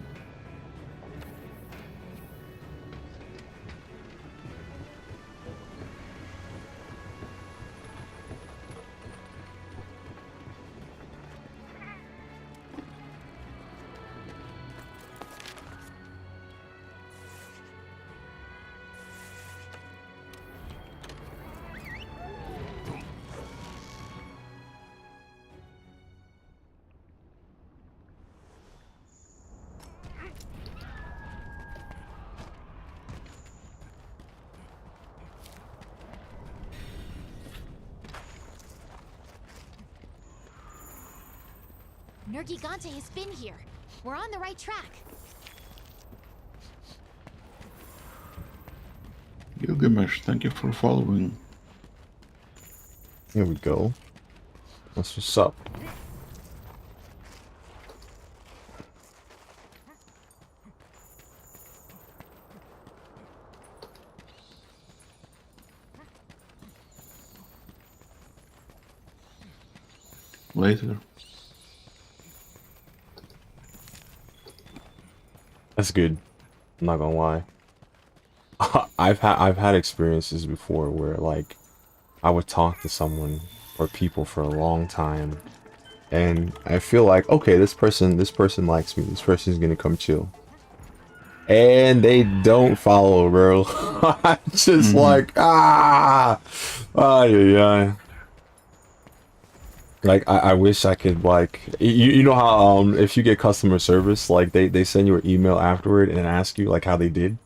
Nergigante has been here. We're on the right track. Gilgamesh, thank you for following. Here we go. That's what's up. Later. That's good. I'm not gonna lie. I've had experiences before where like I would talk to someone or people for a long time, and I feel like, okay, this person likes me. This person's gonna come chill, and they don't follow, bro. I'm just like yeah. Like I wish I could like you know how if you get customer service, like they send you an email afterward and ask you like how they did.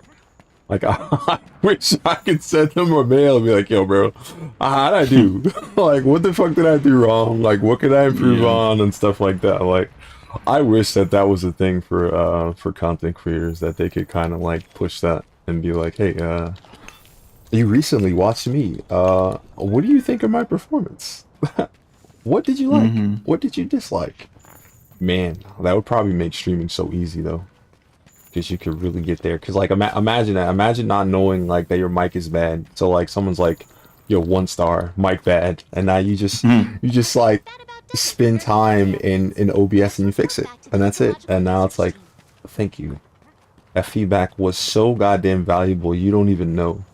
Like I wish I could send them a mail and be like, yo bro, how'd I do? Like what the fuck did I do wrong? Like what could I improve on and stuff like that. Like I wish that was a thing for content creators, that they could kind of like push that and be like, hey, you recently watched me. What do you think of my performance? What did you like? What did you dislike? Man, that would probably make streaming so easy though, because you could really get there. Because like imagine that. Imagine not knowing like that your mic is bad. So like someone's like, yo, 1 star, mic bad, and now you just like spend time in OBS and you fix it, and that's it. And now it's like, thank you. That feedback was so goddamn valuable. You don't even know.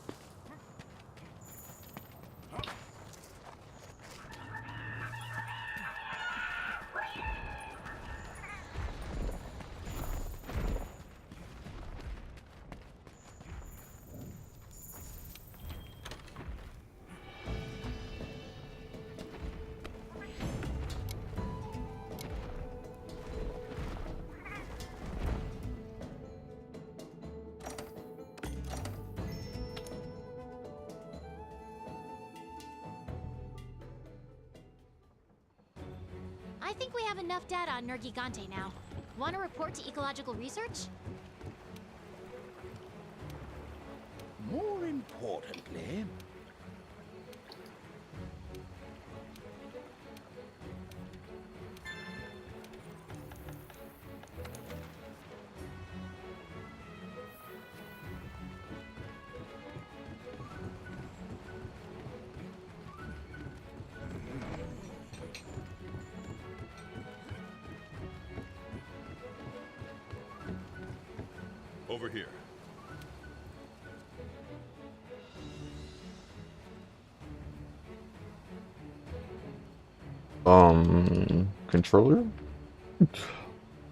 I think we have enough data on Nergigante now. Want to report to Ecological Research? Over here. Controller?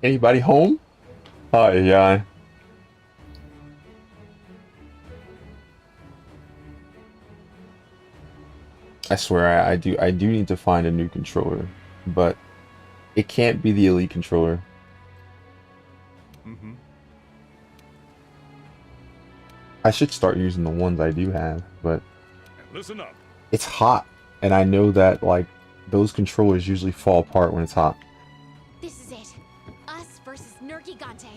Anybody home? Hi, yeah. I swear I do need to find a new controller, but it can't be the Elite controller. Mm-hmm. I should start using the ones I do have, but Listen up. it's hot, and I know that like those controllers usually fall apart when it's hot. This is it. Us versus Nergigante,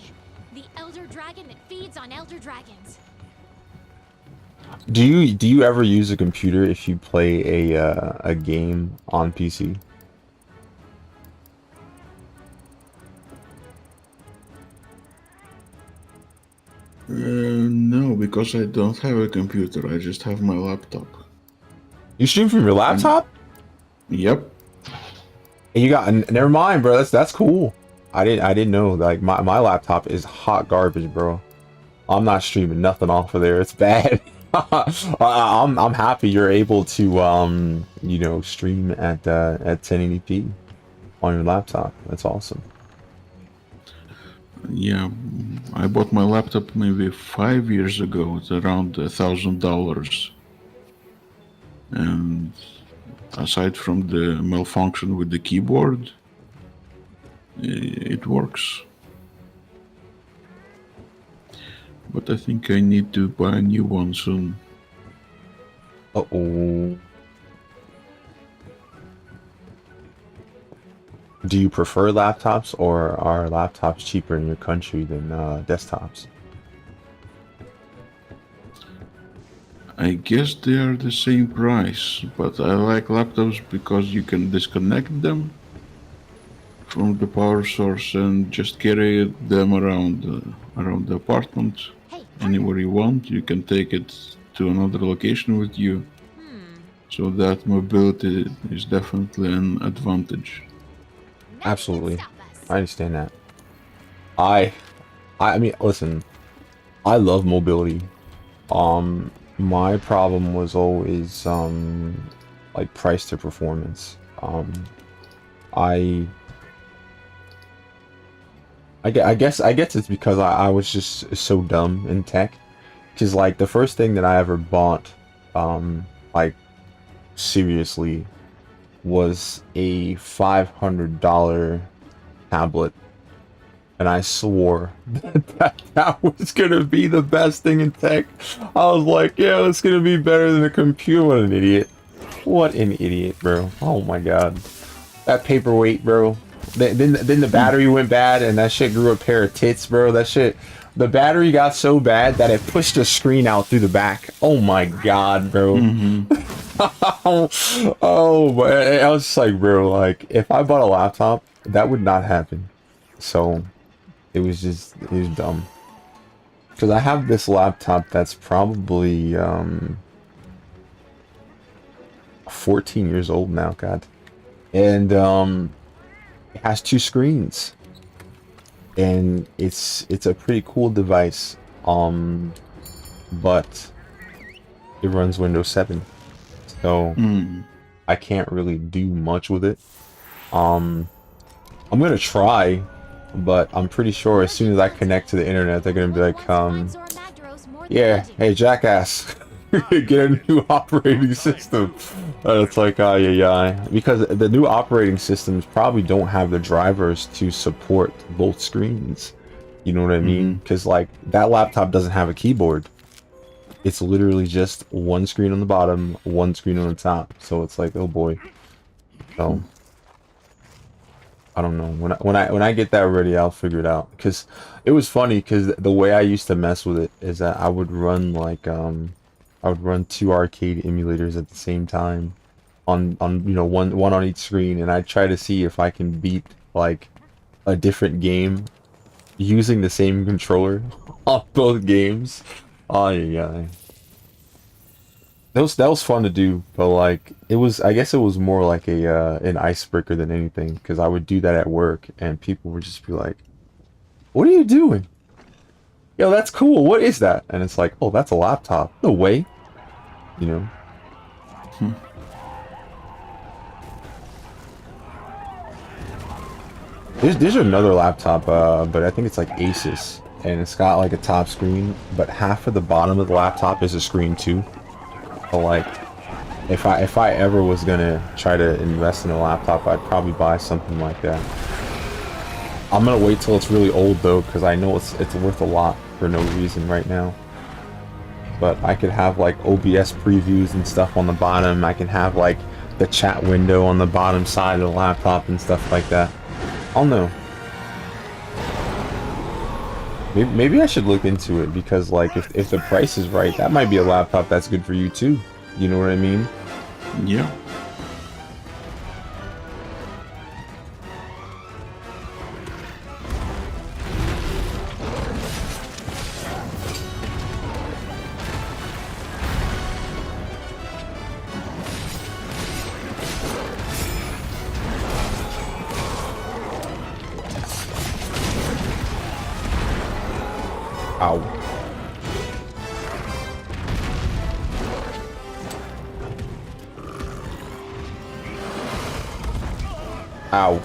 the elder dragon that feeds on elder dragons. Do you ever use a computer if you play a game on PC? No, because I don't have a computer. I just have my laptop. You stream from your laptop? Yep. And you got never mind, bro. That's cool. I didn't know. Like my laptop is hot garbage, bro. I'm not streaming nothing off of there. It's bad. I'm happy you're able to you know, stream at 1080p on your laptop. That's awesome. Yeah, I bought my laptop maybe 5 years ago. It's around $1,000, and aside from the malfunction with the keyboard, it works. But I think I need to buy a new one soon. Uh-oh. Do you prefer laptops, or are laptops cheaper in your country than desktops? I guess they are the same price, but I like laptops because you can disconnect them from the power source and just carry them around the apartment. Anywhere you want. You can take it to another location with you. So that mobility is definitely an advantage. Absolutely. I understand that. I mean, listen, I love mobility. My problem was always like price to performance. I guess it's because I was just so dumb in tech. Because like the first thing that I ever bought, like seriously, was a $500 tablet, and I swore that was gonna be the best thing in tech. I was like, yeah, it's gonna be better than a computer. What an idiot! What an idiot, bro! Oh my god, that paperweight, bro. Then the battery went bad, and that shit grew a pair of tits, bro. That shit, the battery got so bad that it pushed the screen out through the back. Oh my god, bro. Oh, but I was just like, bro, like if I bought a laptop, that would not happen. So it was dumb. Because I have this laptop that's probably 14 years old now, god. And it has 2 screens. And it's a pretty cool device. But it runs Windows 7. So I can't really do much with it. I'm gonna try, but I'm pretty sure as soon as I connect to the internet, they're gonna be like, yeah, hey jackass, get a new operating system. It's like, yeah, because the new operating systems probably don't have the drivers to support both screens. You know what I mean? Because like that laptop doesn't have a keyboard. It's literally just one screen on the bottom, one screen on the top. So it's like, oh boy. So I don't know. When I get that ready, I'll figure it out. Cause it was funny because the way I used to mess with it is that I would run like I would run 2 arcade emulators at the same time on you know one on each screen, and I'd try to see if I can beat like a different game using the same controller on both games. Oh yeah, that was fun to do, but like I guess it was more like an icebreaker than anything, because I would do that at work and people would just be like, "What are you doing?" yo, that's cool. What is that? And it's like, oh, that's a laptop. No way. You know. There's another laptop, but I think it's like Asus, and it's got like a top screen, but half of the bottom of the laptop is a screen too. So like, if I ever was gonna try to invest in a laptop, I'd probably buy something like that. I'm gonna wait till it's really old though, because I know it's worth a lot for no reason right now. But I could have like OBS previews and stuff on the bottom. I can have like the chat window on the bottom side of the laptop and stuff like that. I'll know. Maybe I should look into it, because like if the price is right, that might be a laptop that's good for you too. You know what I mean? Yeah. Ow. Ow.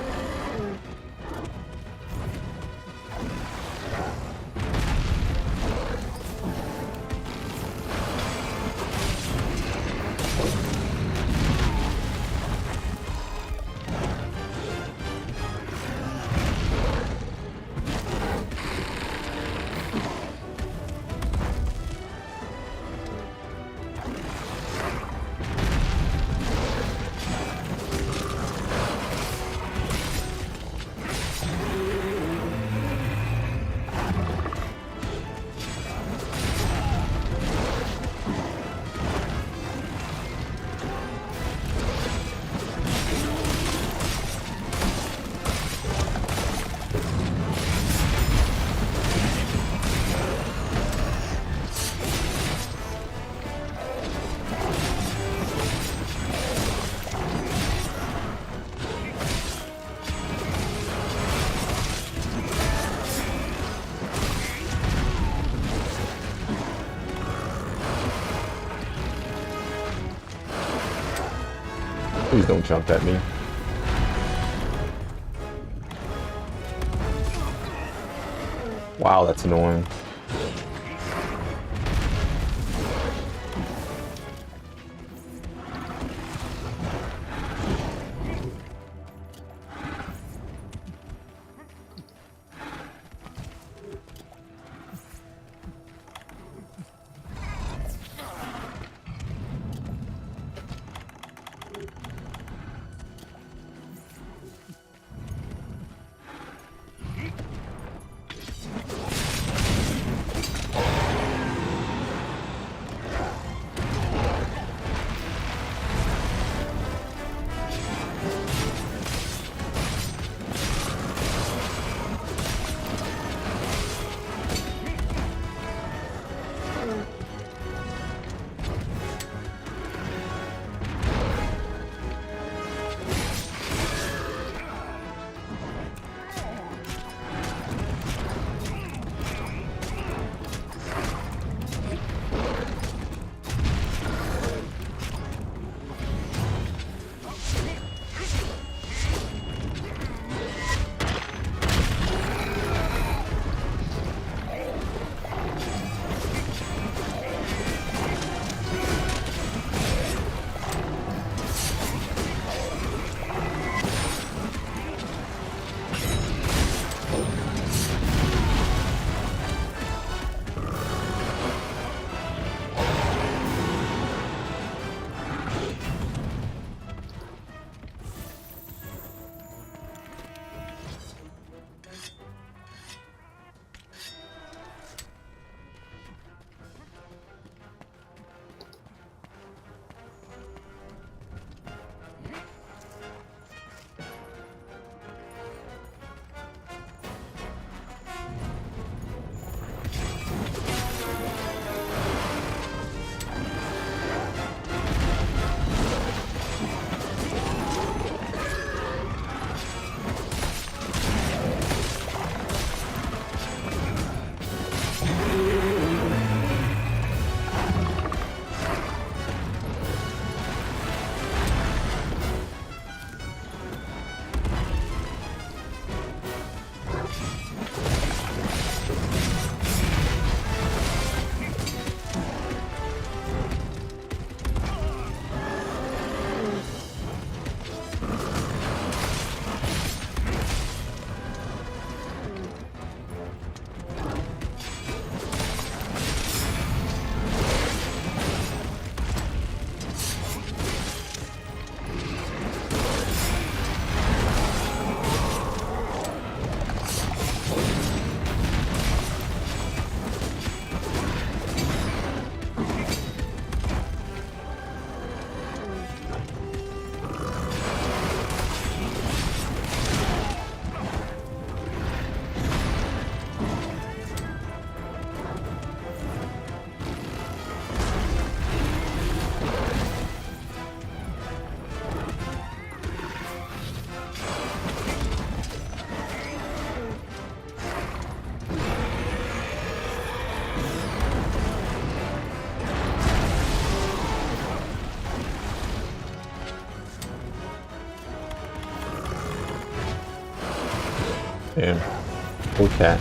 Please don't jump at me. Wow, that's annoying. Damn. Poor cat.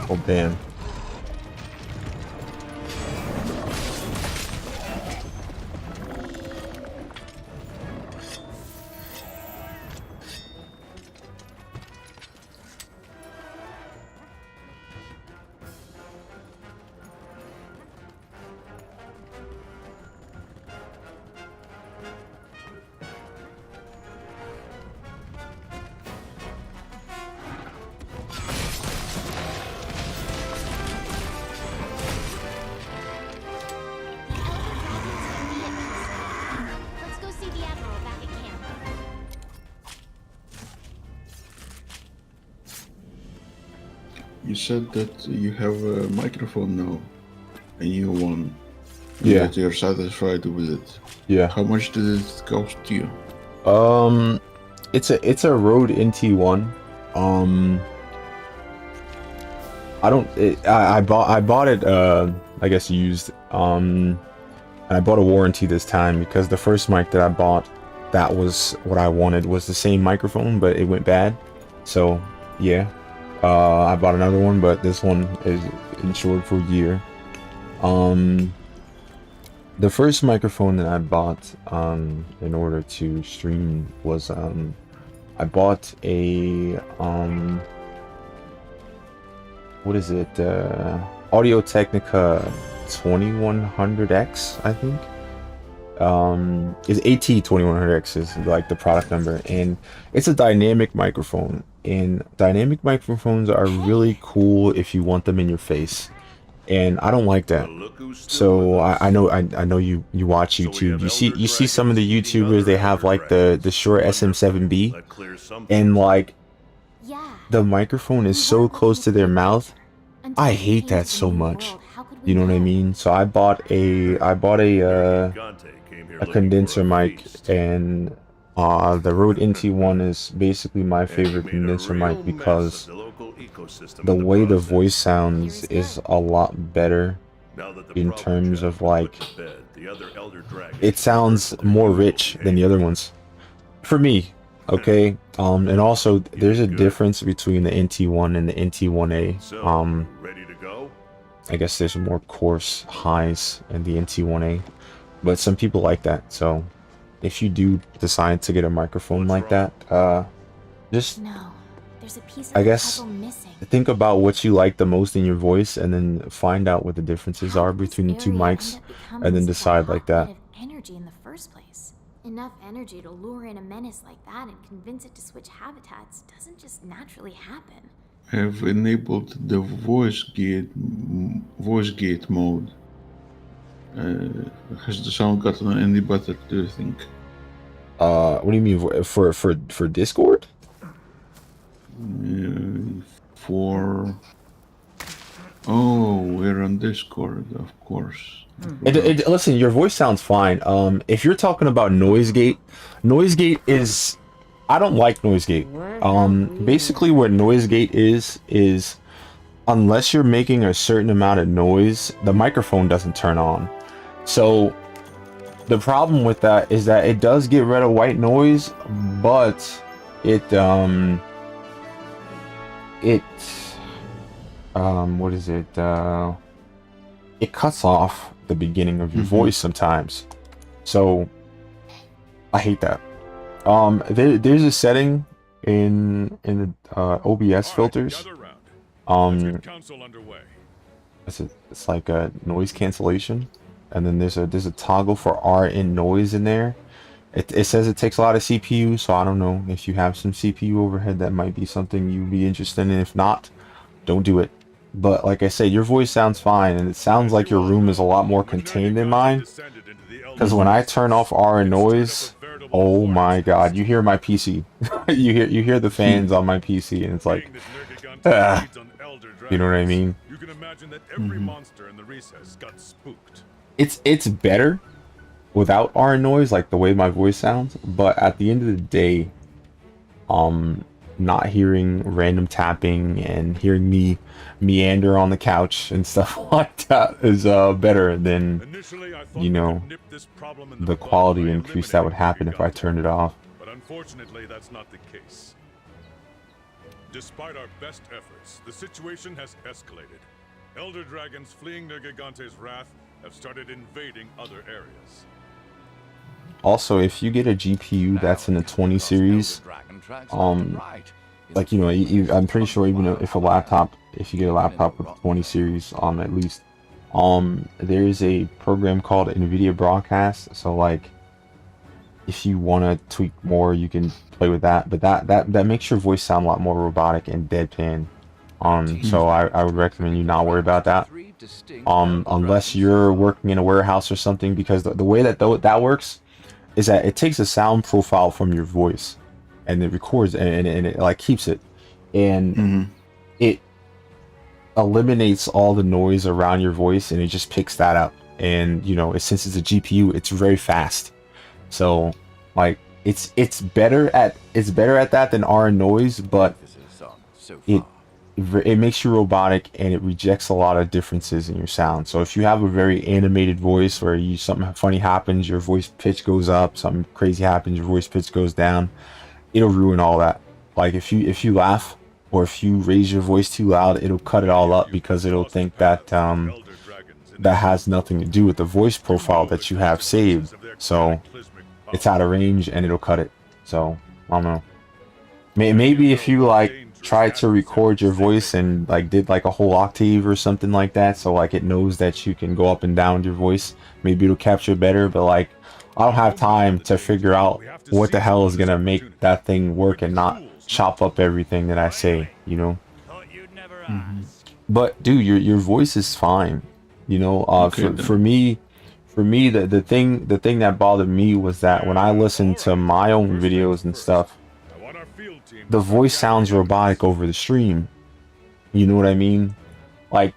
Oh, damn. Let's go see the Admiral back at camp. You said that you have a microphone now, a new one. Yeah. That you're satisfied with it. Yeah. How much did it cost you? It's a Rode NT1. I bought it I guess used. And I bought a warranty this time because the first mic that I bought, that was what I wanted, was the same microphone, but it went bad. So yeah, I bought another one, but this one is insured for a year. The first microphone that I bought in order to stream was I bought a what is it, Audio-Technica 2100X, I think. Is AT2100X is like the product number, and it's a dynamic microphone, and dynamic microphones are really cool if you want them in your face, and I don't like that. So I know you watch YouTube, you see some of the YouTubers, they have like the Shure SM7B, and like the microphone is so close to their mouth. I hate that so much. You know what I mean? So I bought a condenser mic, and the Rode NT1 is basically my favorite condenser mic because the way the voice sounds is a lot better in terms of like, it sounds more rich than the other ones for me. Okay, and also there's a difference between the NT1 and the NT1A. I guess there's more coarse highs in the NT1A, but some people like that. So if you do decide to get a microphone like that, just I guess think about what you like the most in your voice, and then find out what the differences are between the two mics, and then decide like that. Energy in the first place. Enough energy to lure in a menace like that and convince it to switch habitats doesn't just naturally happen. Have enabled the voice gate mode. Has the sound gotten any better, do you think? What do you mean for Discord? We're on Discord, of course. Listen, your voice sounds fine. If you're talking about noise gate is, I don't like noise gate. Basically what noise gate is unless you're making a certain amount of noise, the microphone doesn't turn on. So the problem with that is that it does get rid of white noise, but it what is it? It cuts off the beginning of your voice sometimes. So I hate that. There's a setting in the OBS filters. It's like a noise cancellation, and then there's a toggle for R in noise in there. It says it takes a lot of CPU, so I don't know if you have some CPU overhead, that might be something you'd be interested in. If not, don't do it. But like I said, your voice sounds fine, and it sounds like your room is a lot more contained than mine. Because when I turn off R and noise, oh my god, you hear my PC. you hear the fans on my PC, and it's like, you know what I mean? You can imagine that every monster in the recess got spooked. It's better without R and noise, like the way my voice sounds, but at the end of the day, not hearing random tapping and hearing me meander on the couch and stuff like that is better than, you know, the quality increase that would happen if I turned it off. But unfortunately, that's not the case. Despite our best efforts, the situation has escalated. Elder dragons fleeing Nergigante's wrath have started invading other areas. Also, if you get a GPU that's in the 20 series, like, you know, I'm pretty sure even if you get a laptop with 20 series on at least, there is a program called NVIDIA Broadcast. So like, if you want to tweak more, you can play with that. But that makes your voice sound a lot more robotic and deadpan. So I would recommend you not worry about that. Unless you're working in a warehouse or something, because the way that that works is that it takes a sound profile from your voice and it records and it like keeps it, and it eliminates all the noise around your voice and it just picks that up. And you know, since it's a GPU, it's very fast. So like it's better at that than R and noise, but it makes you robotic and it rejects a lot of differences in your sound. So if you have a very animated voice where something funny happens, your voice pitch goes up, something crazy happens, your voice pitch goes down, it'll ruin all that. Like if you laugh or if you raise your voice too loud, it'll cut it all up, because it'll think that that has nothing to do with the voice profile that you have saved. So it's out of range and it'll cut it. So I don't know. Maybe if you like try to record your voice and like did like a whole octave or something like that, so like it knows that you can go up and down with your voice, maybe it'll capture better. But like, I don't have time to figure out what the hell is gonna make that thing work and not chop up everything that I say, you know. But dude, your voice is fine, you know. For me the thing that bothered me was that when I listened to my own videos and stuff, the voice sounds robotic over the stream. You know what I mean? Like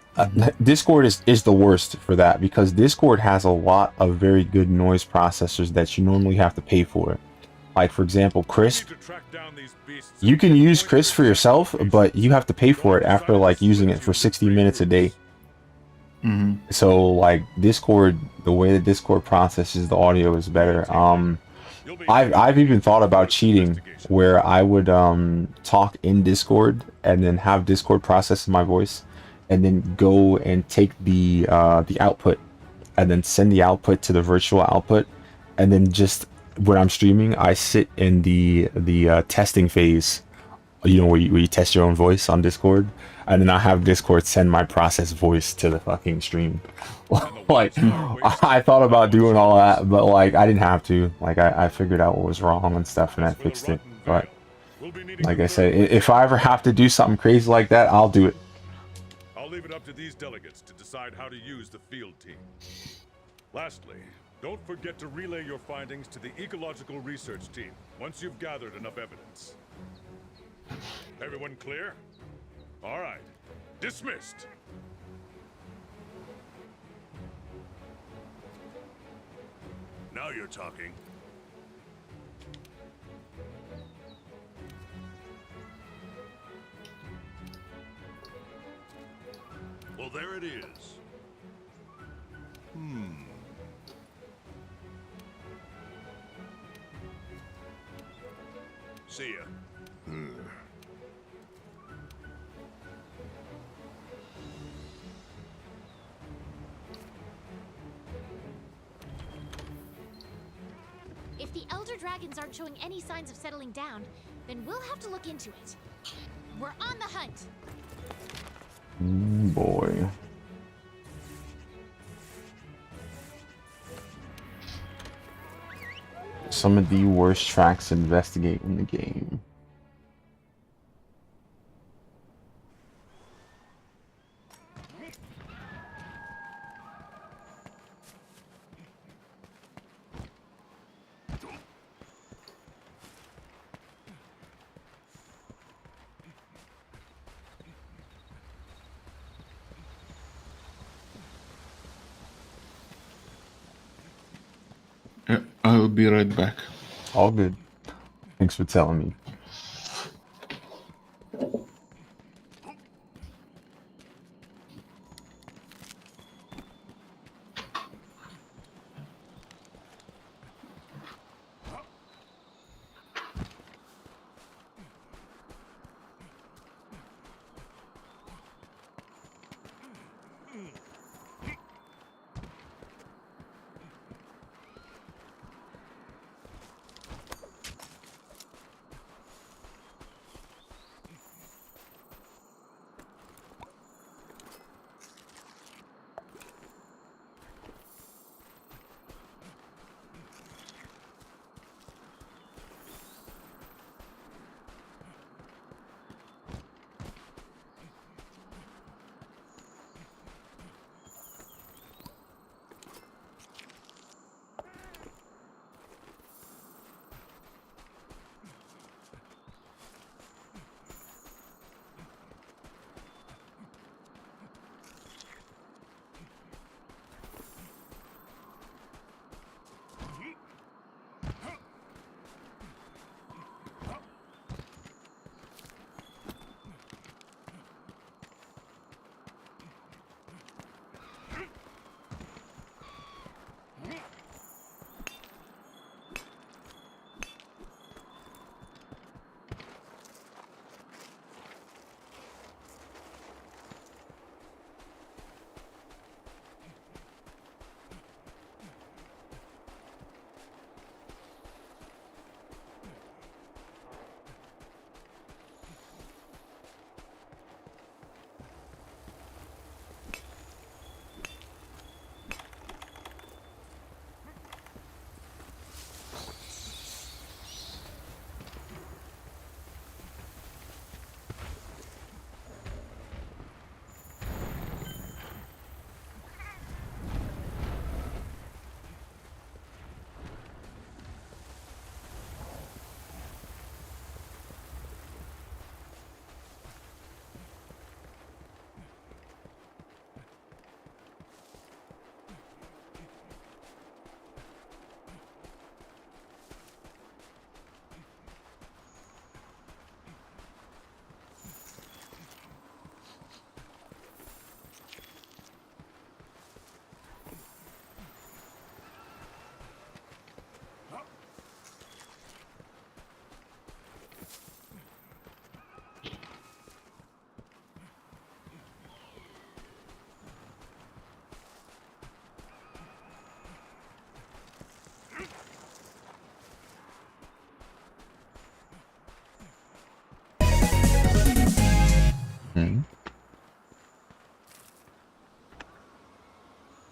Discord is the worst for that, because Discord has a lot of very good noise processors that you normally have to pay for. Like for example, Crisp. You can use Crisp for yourself, but you have to pay for it after like using it for 60 minutes a day. So like Discord, the way that Discord processes the audio is better. I've even thought about cheating, where I would talk in Discord and then have Discord process my voice, and then go and take the output and then send the output to the virtual output, and then just when I'm streaming, I sit in the testing phase, you know, where you test your own voice on Discord, and then I have Discord send my processed voice to the fucking stream. Like, I thought about doing all that, but like I didn't have to. Like I figured out what was wrong and stuff, and I fixed it. But like I said, if I ever have to do something crazy like that, I'll do it. I'll leave it up to these delegates to decide how to use the field team. Lastly, don't forget to relay your findings to the Ecological Research Team once you've gathered enough evidence. Everyone clear? All right. Dismissed. Now you're talking. Well, there it is. See ya. If the Elder Dragons aren't showing any signs of settling down, then we'll have to look into it. We're on the hunt. Boy. Some of the worst tracks to investigate in the game. Yeah, I'll be right back. All good. Thanks for telling me.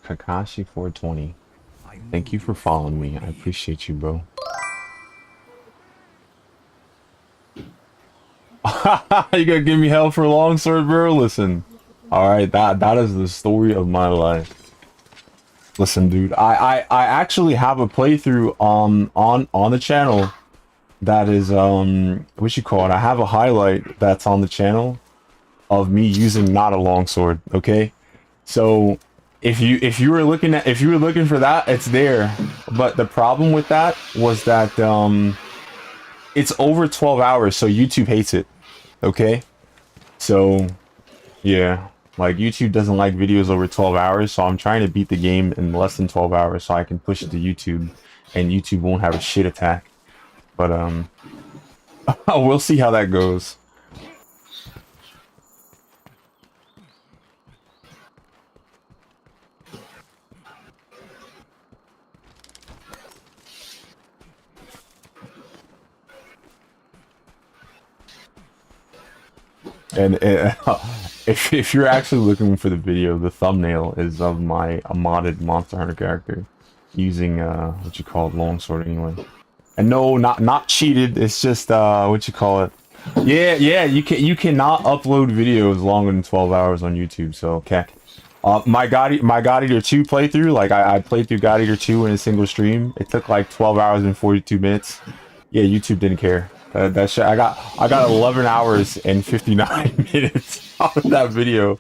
Kakashi 420. Thank you for following me. I appreciate you, bro. You gonna give me hell for longsword, bro? Listen. Alright, that is the story of my life. Listen, dude, I actually have a playthrough on the channel that is what you call it? I have a highlight that's on the channel of me using not a longsword, okay? So if you were looking for that, it's there. But the problem with that was that it's over 12 hours, so YouTube hates it. Okay? So yeah, like YouTube doesn't like videos over 12 hours, so I'm trying to beat the game in less than 12 hours so I can push it to YouTube and YouTube won't have a shit attack. But we'll see how that goes. And if you're actually looking for the video, the thumbnail is of my modded Monster Hunter character using what you call it, longsword anyway. And no, not cheated. It's just what you call it. Yeah. You cannot upload videos longer than 12 hours on YouTube. So okay. My God Eater 2 playthrough, like I played through God Eater 2 in a single stream. It took like 12 hours and 42 minutes. Yeah, YouTube didn't care. That shit, I got 11 hours and 59 minutes out of that video,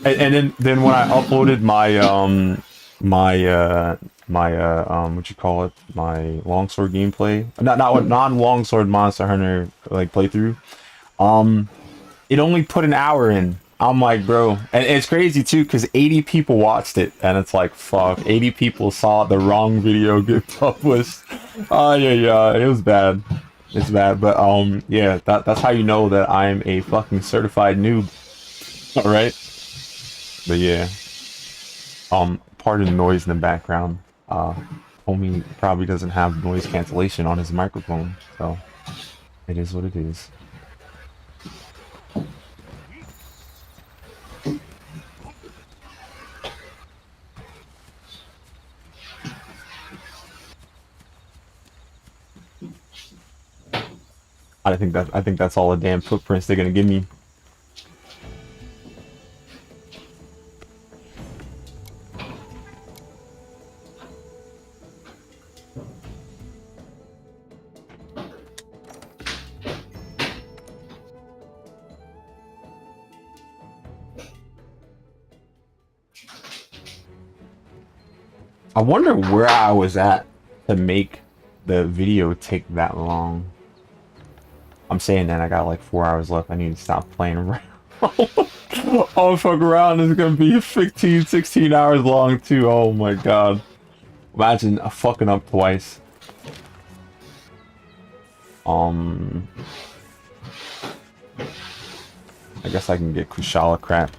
and then when I uploaded my what you call it, my longsword gameplay, not non-longsword Monster Hunter like playthrough, it only put an hour in. I'm like, bro, and it's crazy too because 80 people watched it, and it's like, fuck, 80 people saw the wrong video get published. Oh yeah, it was bad. It's bad, but yeah, that's how you know that I'm a fucking certified noob. All right, but yeah, pardon the noise in the background. Homie probably doesn't have noise cancellation on his microphone, so it is what it is. I think that's all the damn footprints they're gonna give me. I wonder where I was at to make the video take that long. I'm saying that I got like 4 hours left. I need to stop playing around. Oh, fuck around. It's gonna be 15, 16 hours long too. Oh my god. Imagine fucking up twice. I guess I can get Kushala crap.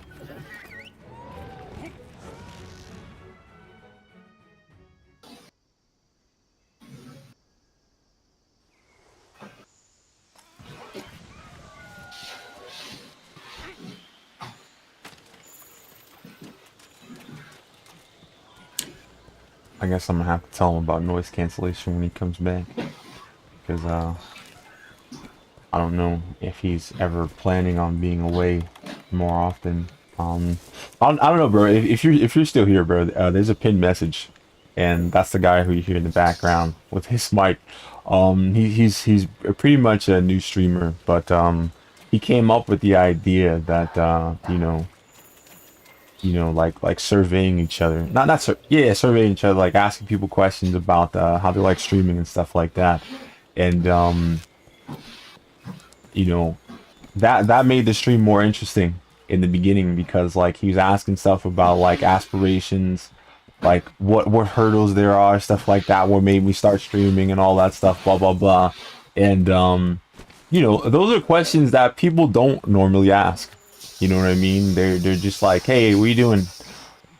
I guess I'm gonna have to tell him about noise cancellation when he comes back, because I don't know if he's ever planning on being away more often. I don't know, bro. If you're still here, bro, there's a pinned message, and that's the guy who you hear in the background with his mic. He's pretty much a new streamer, but he came up with the idea that like surveying each other, surveying each other, like asking people questions about how they like streaming and stuff like that. And that made the stream more interesting in the beginning, because like he was asking stuff about like aspirations, like what hurdles there are, stuff like that, what made me start streaming and all that stuff, blah blah blah. And those are questions that people don't normally ask. You know what I mean? They're just like, hey, what are you doing?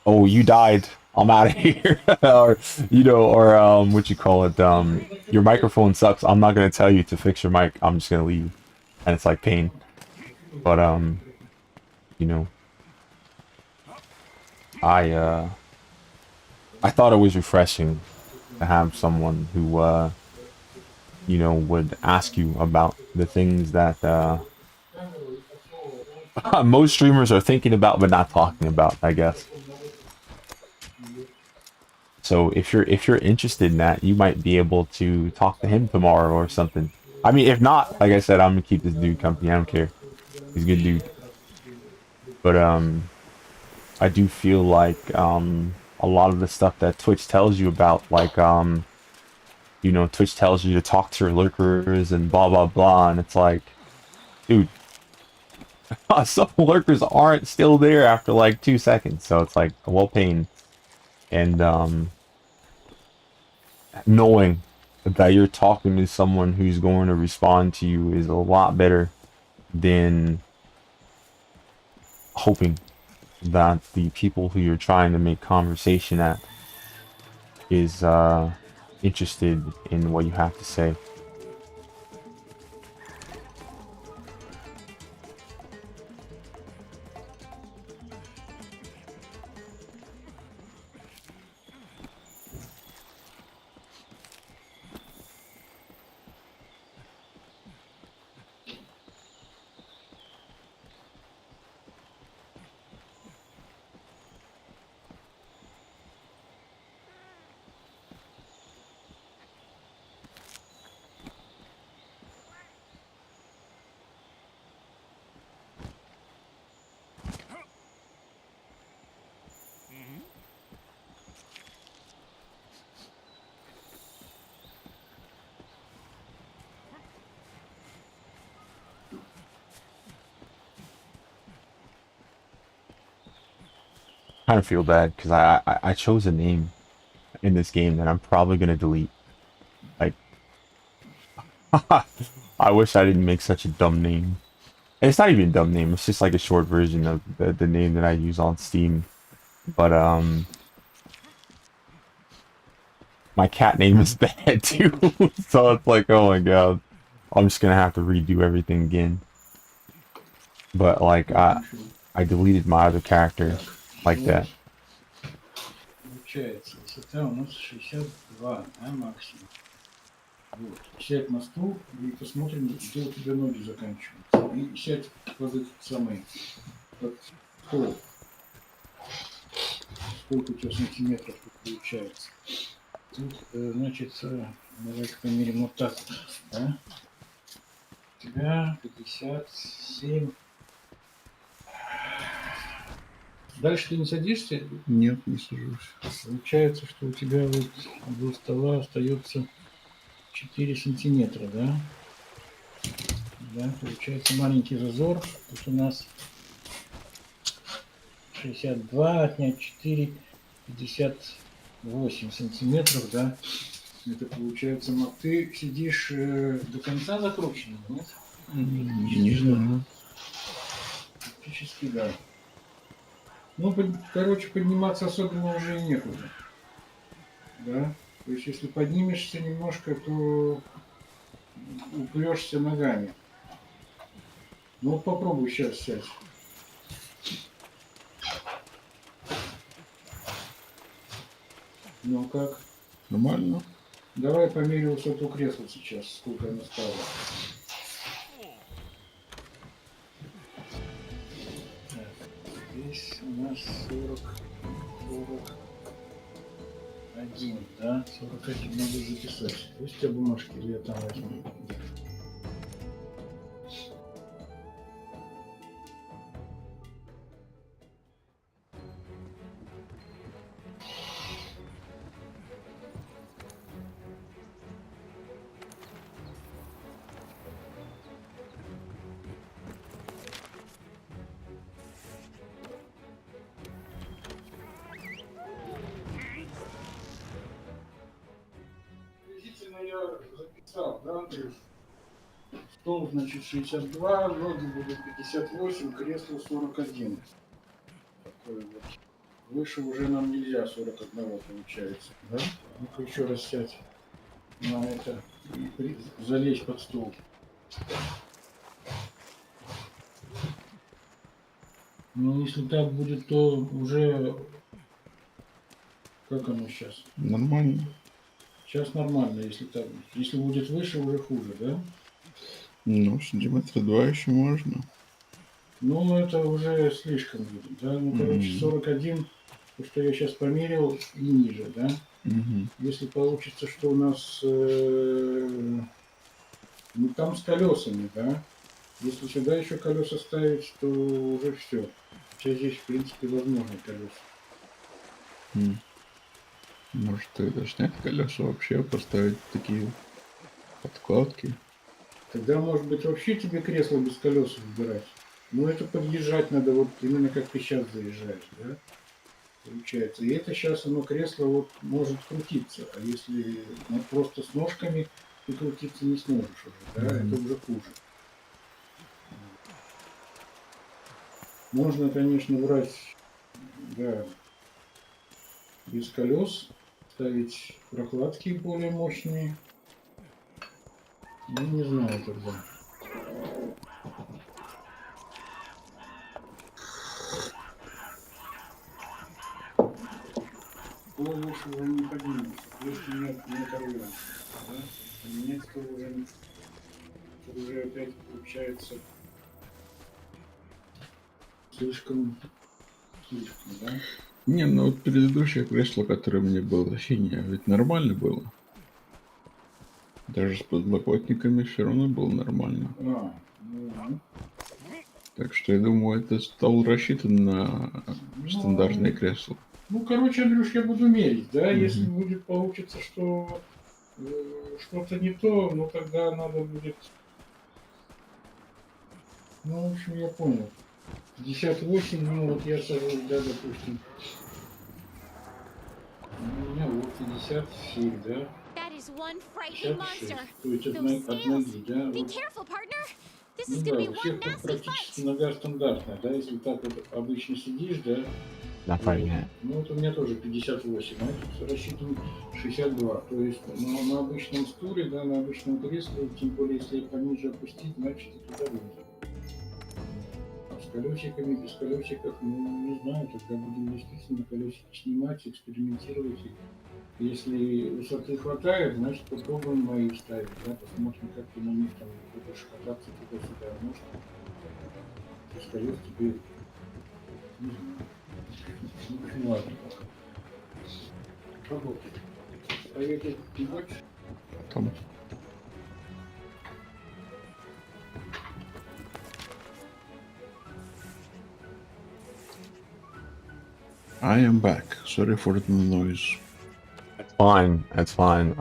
Oh, you died. I'm out of here. Or what you call it? Your microphone sucks. I'm not gonna tell you to fix your mic. I'm just gonna leave. And it's like pain. But I thought it was refreshing to have someone who would ask you about the things that most streamers are thinking about but not talking about, I guess. So if you're interested in that, you might be able to talk to him tomorrow or something. I mean, if not, like I said, I'm gonna keep this dude company. I don't care. He's a good dude. But I do feel like a lot of the stuff that Twitch tells you about, like you know, Twitch tells you to talk to your lurkers and blah blah blah, and it's like, dude, some lurkers aren't still there after like 2 seconds. So it's like, well, pain. And knowing that you're talking to someone who's going to respond to you is a lot better than hoping that the people who you're trying to make conversation at is interested in what you have to say. I kind of feel bad because I chose a name in this game that I'm probably gonna delete. Like, I wish I didn't make such a dumb name. And it's not even a dumb name. It's just like a short version of the name that I use on Steam. But my cat name is bad too. So it's like, oh my god, I'm just gonna have to redo everything again. But like, I deleted my other character. Like that. Получается, высота у нас 62, а, максимум. Вот. Сядь на стул и посмотрим, где у тебя ноги заканчиваются. И сядь под этот самый, под пол. Сколько у тебя сантиметров тут получается. Тут, значит, давай-ка померим вот так вот, да? У тебя 57. Дальше ты не садишься? Нет, не сажусь. Получается, что у тебя вот до стола остается 4 сантиметра, да? Да, получается маленький зазор. Тут у нас 62, отнять 4, 58 сантиметров, да? Это получается, ты сидишь до конца закрученного, нет? Не знаю. Практически, да. Ну, короче, подниматься особенно уже и некуда. Да? То есть, если поднимешься немножко, то упрешься ногами. Ну, вот попробуй сейчас сядь. Ну, как? Нормально. Давай померяем высоту кресла сейчас, сколько оно стало. Здесь у нас 41, да? 41 надо записать. Пусть у тебя бумажки, или я там возьму. Я записал, да, Андрюш? Стол, значит, 62, ноги будут 58, кресло 41. Такое вот. Выше уже нам нельзя, 41 получается, да? Ну-ка еще раз сядь на это и залезь под стол. Ну, если так будет, то уже... Как оно сейчас? Нормально. Сейчас нормально, если так. Если будет выше, уже хуже, да? Ну, сантиметра 2 еще можно. Ну, это уже слишком будет, да? Ну, короче, 41 то, что я сейчас померил, и ниже, да? Если получится, что у нас ну, там с колесами, да? Если сюда еще колеса ставить, то уже все. Сейчас здесь, в принципе, возможны колеса. Может, тогда снять колеса вообще, поставить такие подкладки? Тогда, может быть, вообще тебе кресло без колес выбирать. Ну, это подъезжать надо, вот именно как ты сейчас заезжаешь, да? Получается. И это сейчас оно кресло вот может крутиться. А если ну, просто с ножками, ты крутиться не сможешь уже, да? Это уже хуже. Можно, конечно, брать, да, без колес, ставить прокладки более мощные. Ну, не знаю тогда. То лучше уже не поднимется, если не оторвемся, да? Поменять то уже опять получается слишком, да? Не, ну вот предыдущее кресло, которое мне было синее, ведь нормально было. Даже с подлокотниками все равно было нормально. Так что я думаю, это стал рассчитан на стандартное кресло. Ну, короче, Андрюш, я буду мерить, да? Если будет получиться, что что-то не то, ну тогда надо будет... Ну, в общем, я понял. 58, ну вот я сажусь, да, допустим. У меня вот 57, да? 56. То есть от ноги, да? Be Вот. careful, partner. This Ну is да, gonna be у one всех nasty практически fight. нога стандартная, да? Если так вот обычно сидишь, да? Not fighting that. Ну вот у меня тоже 58, а тут рассчитан 62. То есть на обычном стуле, да, на обычном кресле, тем более если пониже опустить, значит и туда будет. А с колесиками, без колесиков, ну не знаю, тогда будем действительно колесики снимать, экспериментировать. И если высоты хватает, значит попробуем мои вставить, да, посмотрим, как ты на них там будешь кататься туда-сюда, может. Без колес тебе, не знаю. В общем, ладно. Работает. Поехали, ты хочешь? Там. I am back. Sorry for the noise. That's fine. That's fine.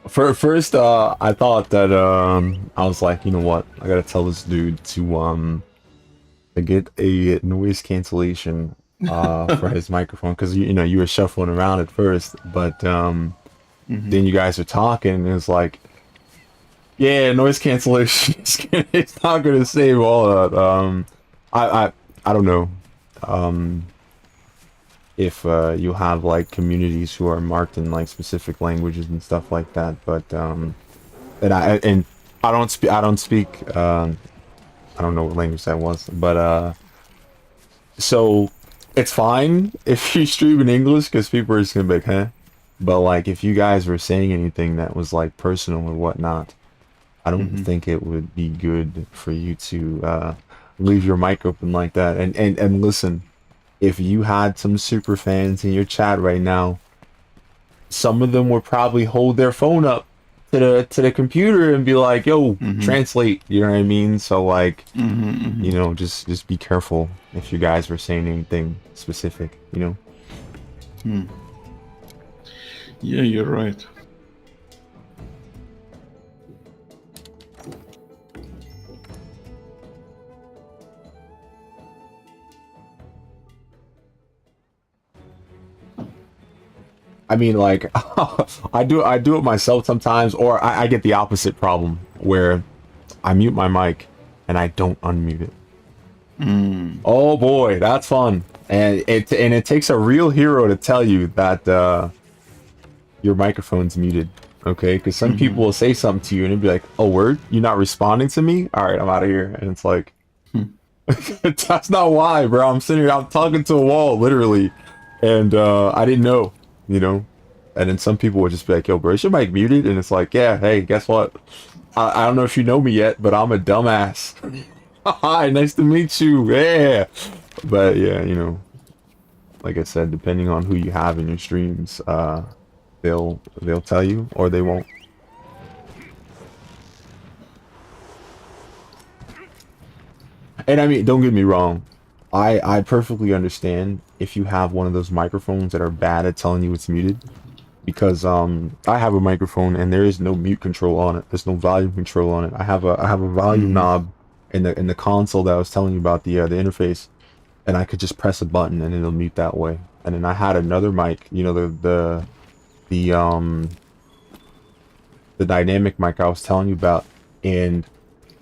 First, I thought that I was like, you know what? I gotta tell this dude to get a noise cancellation for his microphone, because you know you were shuffling around at first, but then you guys are talking and it's like, yeah, noise cancellation. It's not gonna save all that. I don't know if you have like communities who are marked in like specific languages and stuff like that, but and I don't speak I don't know what language that was, but so it's fine if you stream in English because people are just gonna be like, huh? But like if you guys were saying anything that was like personal or whatnot, I don't think it would be good for you to leave your mic open like that. And listen, if you had some super fans in your chat right now, some of them would probably hold their phone up to the computer and be like, yo, translate, you know what I mean? So like, you know, just be careful if you guys were saying anything specific, you know? Yeah, you're right. I mean, like, I do it myself sometimes, or I get the opposite problem where I mute my mic and I don't unmute it. Oh boy, that's fun, and it takes a real hero to tell you that your microphone's muted. Okay, because some people will say something to you and it'll be like, "Oh, word, you're not responding to me? All right, I'm out of here." And it's like, that's not why, bro. I'm sitting here, I'm talking to a wall, literally, and I didn't know. You know, and then some people would just be like, yo, bro, is your mic muted? And it's like, yeah, hey, guess what? I don't know if you know me yet, but I'm a dumbass. Hi, nice to meet you. Yeah. But yeah, you know, Like I said, depending on who you have in your streams, they'll tell you or they won't. And I mean, don't get me wrong. I perfectly understand if you have one of those microphones that are bad at telling you it's muted. Because I have a microphone and there is no mute control on it. There's no volume control on it. I have a volume knob in the console that I was telling you about, the interface, and I could just press a button and it'll mute that way. And then I had another mic, you know, the dynamic mic I was telling you about, and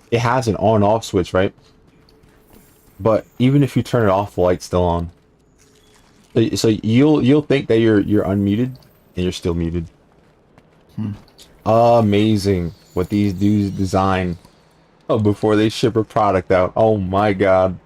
it has an on-off switch, right? But even if you turn it off, the light's still on. So you'll think that you're unmuted, and you're still muted. Amazing what these dudes design before they ship a product out. Oh my god.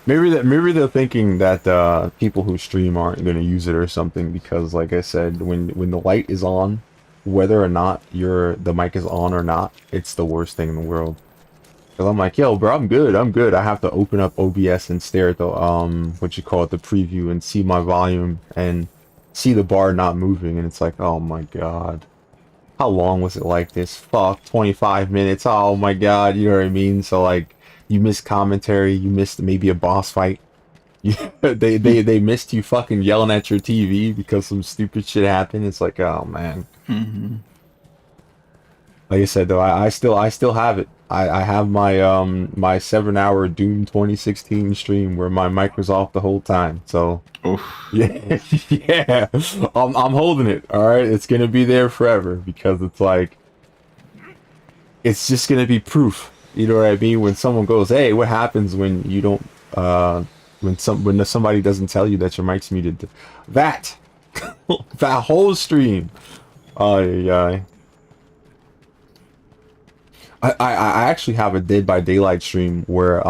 Maybe they're thinking that people who stream aren't going to use it or something, because like I said, when the light is on, whether or not the mic is on or not, it's the worst thing in the world. Cause I'm like, yo, bro, I'm good. I have to open up OBS and stare at the the preview, and see my volume and see the bar not moving, and it's like, oh my god, how long was it like this? Fuck, 25 minutes. Oh my god, you know what I mean? So like, you missed commentary, you missed maybe a boss fight. They missed you fucking yelling at your TV because some stupid shit happened. It's like, oh man. Like I said though, I still have it. I have my my 7-hour Doom 2016 stream where my mic was off the whole time. So yeah, yeah, I'm holding it. All right, it's gonna be there forever, because it's like, it's just gonna be proof. You know what I mean? When someone goes, "Hey, what happens when you don't when somebody doesn't tell you that your mic's muted?" That that whole stream. Oh yeah. I actually have a Dead by Daylight stream where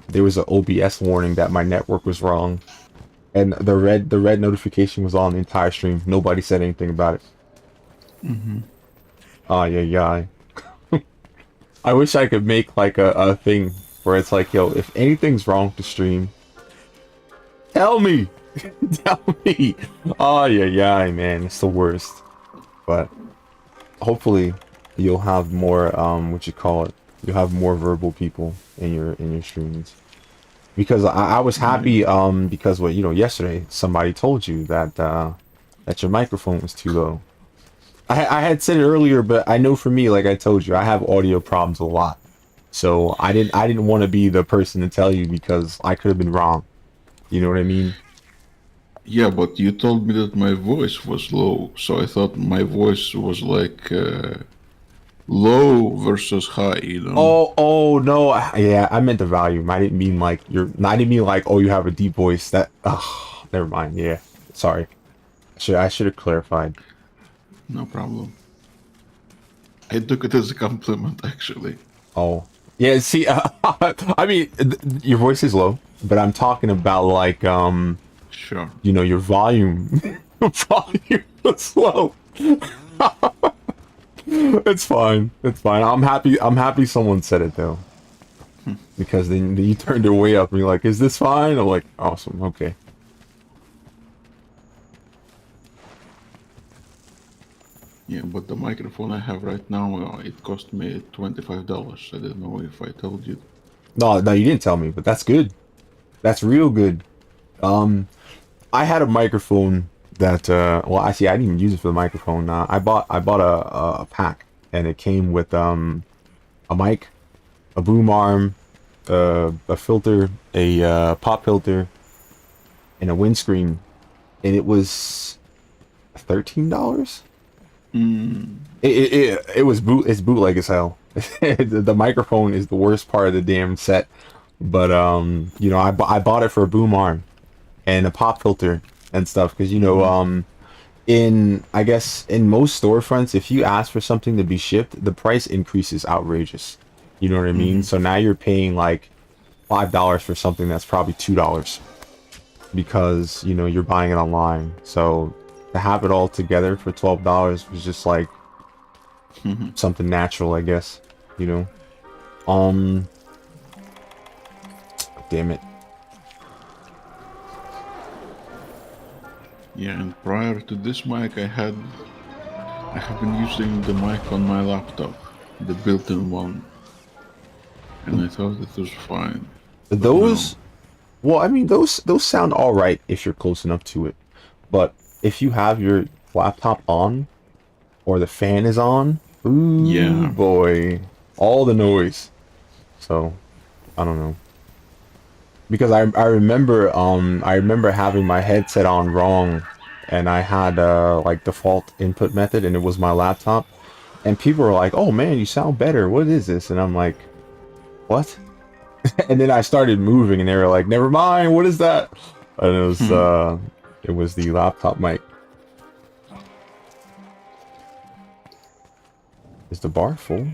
there was an OBS warning that my network was wrong, and the red notification was on the entire stream. Nobody said anything about it. Oh yeah. I wish I could make like a thing where it's like, yo, if anything's wrong with the stream, tell me. Tell me. Oh yeah, man, it's the worst. But hopefully you'll have more you'll have more verbal people in your streams, because I was happy because yesterday somebody told you that that your microphone was too low. I had said it earlier, but I know for me, like I told you, I have audio problems a lot, so I didn't want to be the person to tell you, because I could have been wrong. You know what I mean? Yeah, but you told me that my voice was low, so I thought my voice was like low versus high, you know? Oh no, yeah, I meant the volume. I didn't mean like oh, you have a deep voice. That never mind. Yeah, sorry. I should have clarified. No problem. I took it as a compliment, actually. Oh yeah, see, I mean, your voice is low, but I'm talking about like sure. You know, your volume is low. It's fine. It's fine. I'm happy someone said it though. Because then you turned it way up and you're like, is this fine? I'm like, awesome, okay. Yeah, but the microphone I have right now, it cost me $25. I don't know if I told you. No, you didn't tell me, but that's good. That's real good. I had a microphone that well, actually I didn't even use it for the microphone. I bought a pack, and it came with a mic, a boom arm, a filter, a pop filter, and a windscreen, and it was $13. It's bootleg as hell. The microphone is the worst part of the damn set, but you know, I bought it for a boom arm and a pop filter and stuff, because you know, I guess in most storefronts, if you ask for something to be shipped, the price increases outrageous. You know what I mean? So now you're paying like $5 for something that's probably $2, because you know, you're buying it online. So to have it all together for $12 was just like something natural, I guess. You know, damn it. Yeah, and prior to this mic, I have been using the mic on my laptop, the built-in one, and I thought it was fine. But Those, well, I mean, those sound all right if you're close enough to it, but if you have your laptop on, or the fan is on, ooh, yeah, boy, all the noise. So, I don't know. Because I remember having my headset on wrong, and I had like default input method, and it was my laptop, and people were like, "Oh man, you sound better. What is this?" And I'm like, "What?" And then I started moving, and they were like, "Never mind. What is that?" And it was the laptop mic. Is the bar full?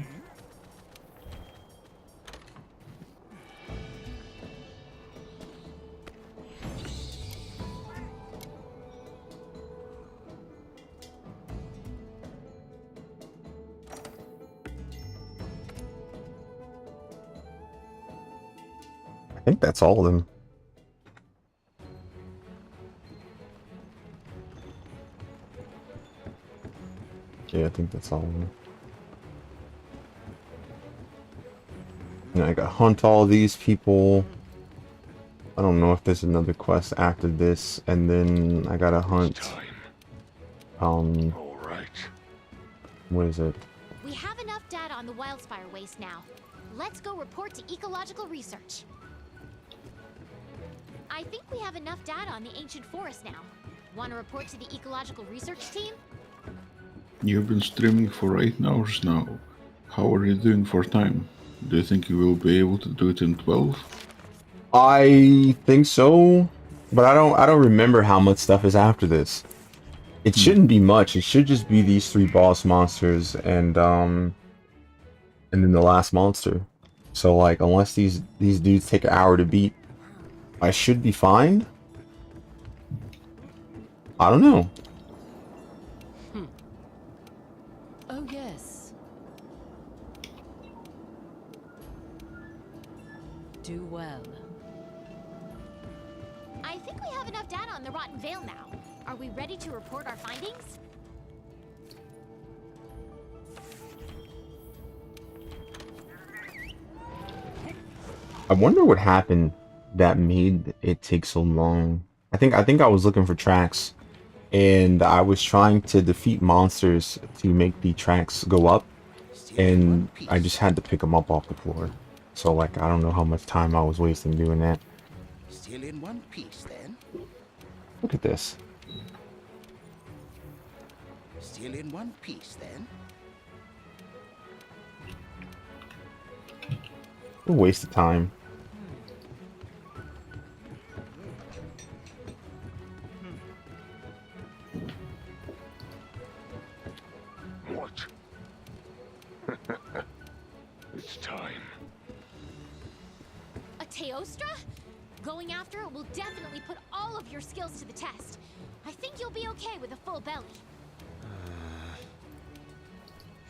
I think that's all of them. Yeah, I think that's all of them. And I gotta hunt all these people. I don't know if there's another quest after this, and then I gotta hunt. What is it? We have enough data on the Wildspire waste now. Let's go report to Ecological Research. I think we have enough data on the ancient forest now. Want to report to the Ecological Research team? You've been streaming for 8 hours now. How are you doing for time? Do you think you will be able to do it in 12? I think so, but I don't remember how much stuff is after this. It shouldn't be much. It should just be these 3 boss monsters and then the last monster. So like, unless these dudes take an hour to beat, I should be fine. I don't know. Oh yes. Do well. I think we have enough data on the Rotten Vale now. Are we ready to report our findings? I wonder what happened that made it take so long. I think I was looking for tracks, and I was trying to defeat monsters to make the tracks go up, and I just had to pick them up off the floor. So like, I don't know how much time I was wasting doing that. Still in one piece, then? Look at this. Still in one piece, then? A waste of time. What? It's time. A Teostra? Going after it will definitely put all of your skills to the test. I think you'll be okay with a full belly.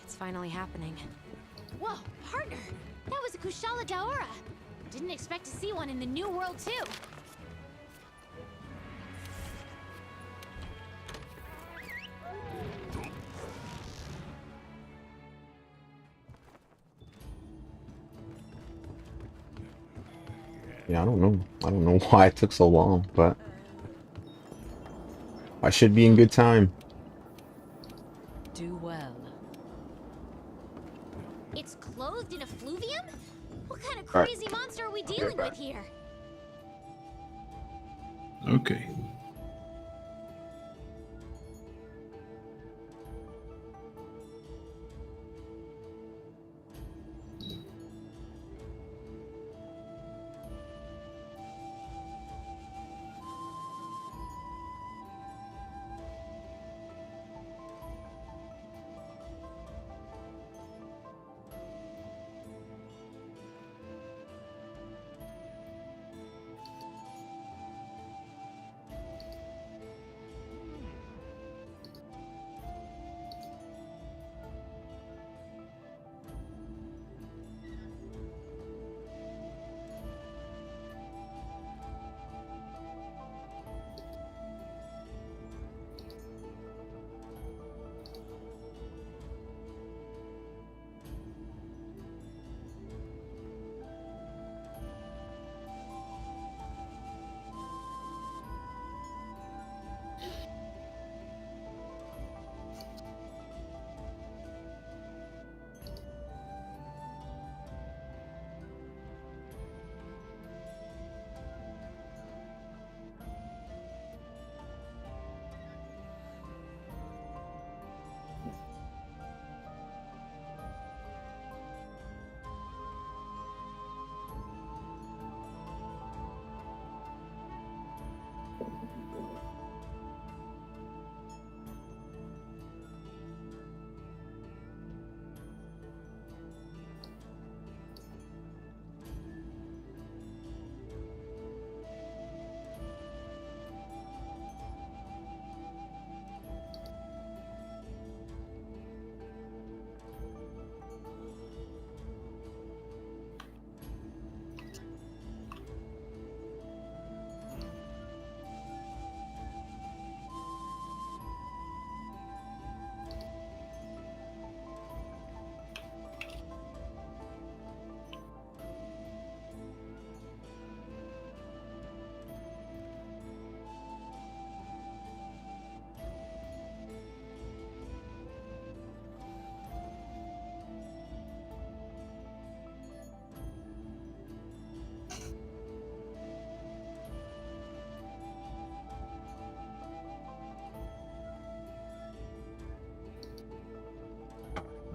It's finally happening. Whoa, partner! That was a Kushala Daora! Didn't expect to see one in the New World, too. Yeah, I don't know. I don't know why it took so long, but I should be in good time. Do well. It's clothed in effluvium? What kind of All right. crazy monster are we dealing with here? Okay.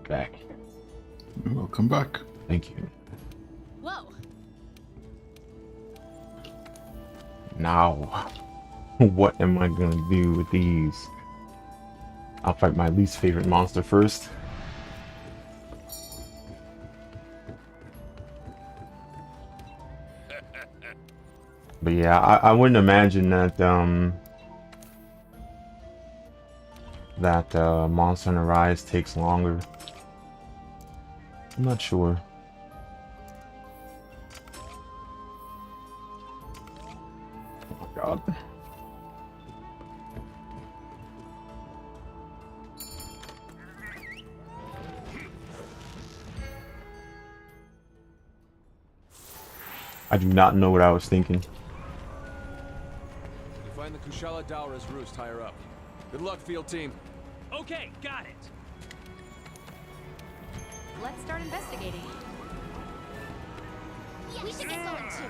back. Welcome back. Thank you. Whoa. Now, what am I gonna do with these? I'll fight my least favorite monster first. But yeah, I wouldn't imagine that Monster Hunter Rise takes longer. I'm not sure. Oh my god. I do not know what I was thinking. You find the Kushala Daura's roost higher up. Good luck, field team. Okay, got it. Let's start investigating. Yeah, we should get going too.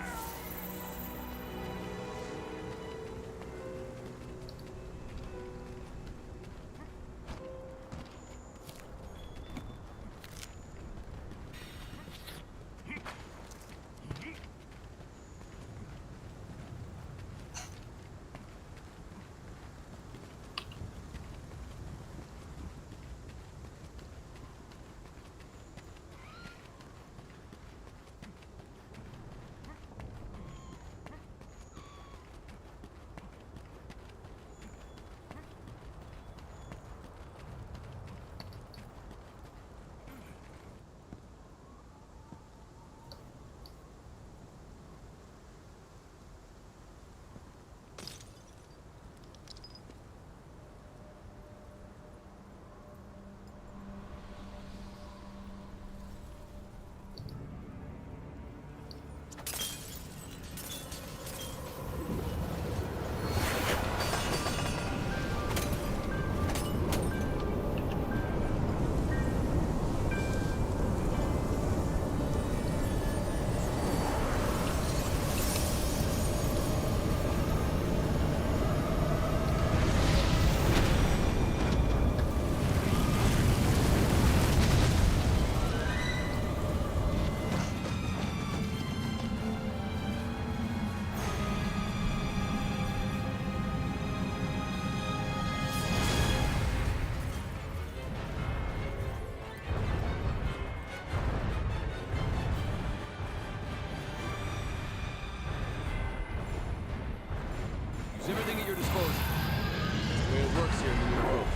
Use everything at your disposal. That's the way it works here in the new growth.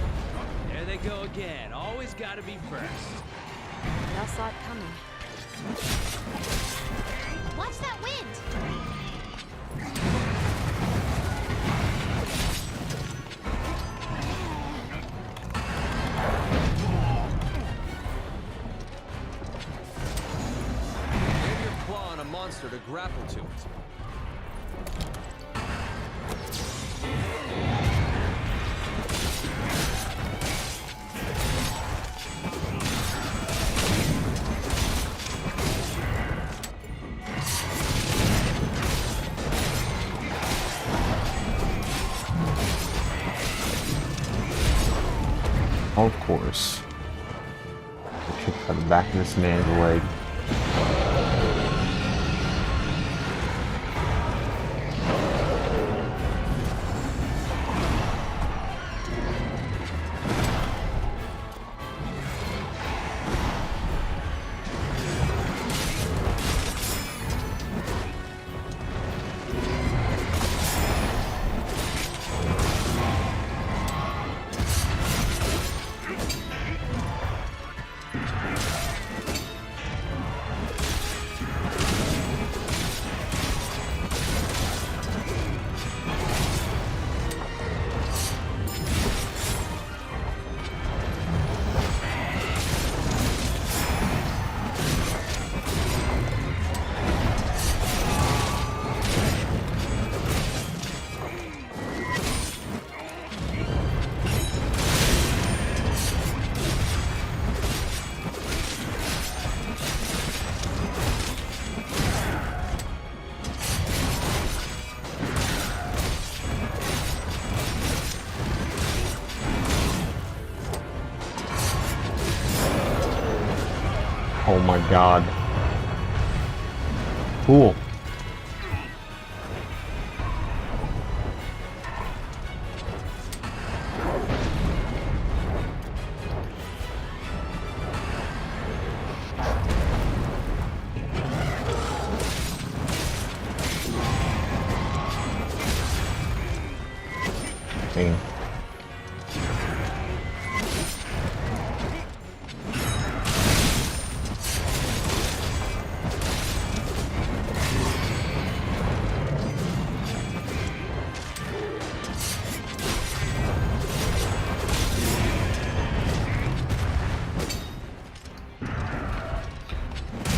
There they go again. Always gotta be first. Y'all saw it coming. Watch that wind! Aim your claw on a monster to grapple to it. Of course. I kicked by the back of this man's leg. Oh my god. Cool. Dang.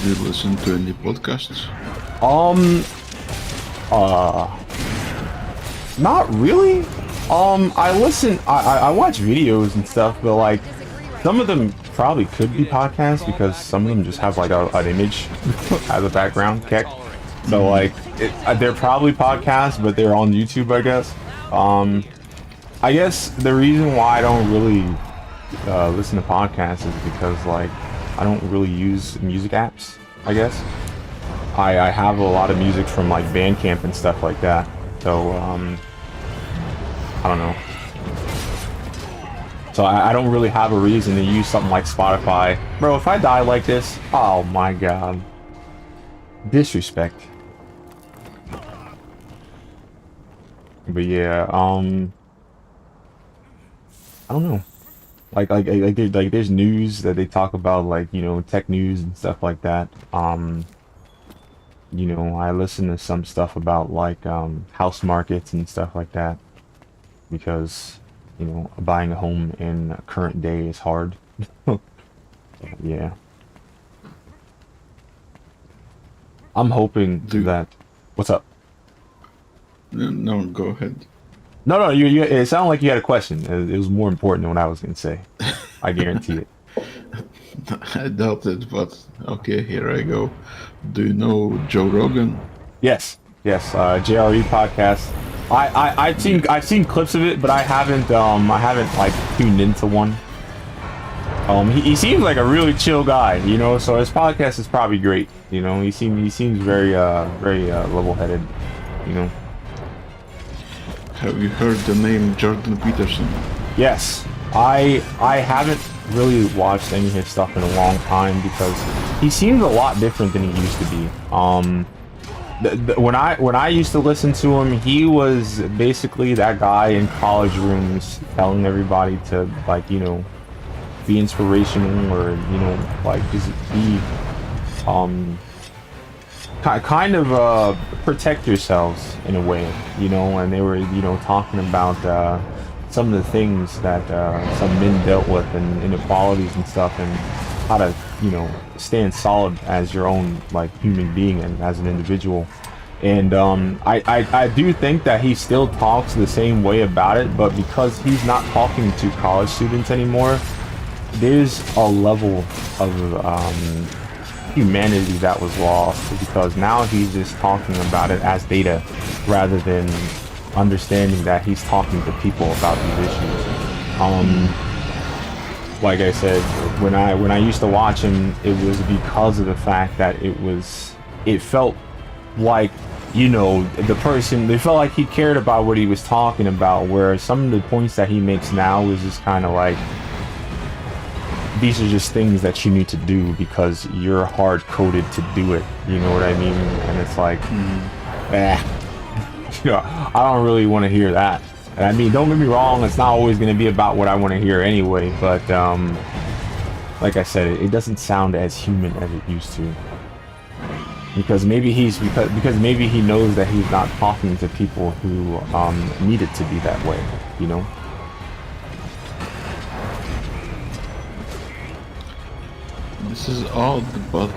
Do you listen to any podcasts? Not really. I listen, I watch videos and stuff, but like, some of them probably could be podcasts because some of them just have like an image as a background kick. So like, they're probably podcasts, but they're on YouTube, I guess. I guess the reason why I don't really listen to podcasts is because like, I don't really use music apps, I guess. I have a lot of music from like Bandcamp and stuff like that. So, I don't know. So I don't really have a reason to use something like Spotify. Bro, if I die like this, oh my god. Disrespect. But yeah, I don't know. Like there's news that they talk about, like, you know, tech news and stuff like that. You know, I listen to some stuff about like house markets and stuff like that, because, you know, buying a home in current day is hard. Yeah. I'm hoping that. What's up? No, go ahead. No, you. It sounded like you had a question. It was more important than what I was gonna say. I guarantee it. I doubt it, but okay, here I go. Do you know Joe Rogan? Yes. JRE podcast. I've seen clips of it, but I haven't like tuned into one. He seems like a really chill guy, you know, so his podcast is probably great. You know, he seems very level-headed, you know. Have you heard the name Jordan Peterson? Yes. I haven't really watched any of his stuff in a long time because he seems a lot different than he used to be. When I used to listen to him, he was basically that guy in college rooms telling everybody to, like, you know, be inspirational, or, you know, like, just be kind of protect yourselves in a way, you know. And they were, you know, talking about some of the things that some men dealt with, and inequalities and stuff, and how to, you know, stand solid as your own, like, human being and as an individual. And I do think that he still talks the same way about it, but because he's not talking to college students anymore, there's a level of humanity that was lost, because now he's just talking about it as data rather than understanding that he's talking to people about these issues. Like I said, when I used to watch him, it was because of the fact that it felt like, you know, they felt like he cared about what he was talking about, where some of the points that he makes now is just kind of like, these are just things that you need to do because you're hard-coded to do it, you know what I mean? And it's like, you know, I don't really want to hear that. And I mean, don't get me wrong, it's not always going to be about what I want to hear anyway, but like I said, it doesn't sound as human as it used to. Because maybe maybe he knows that he's not talking to people who need it to be that way, you know? This is odd, but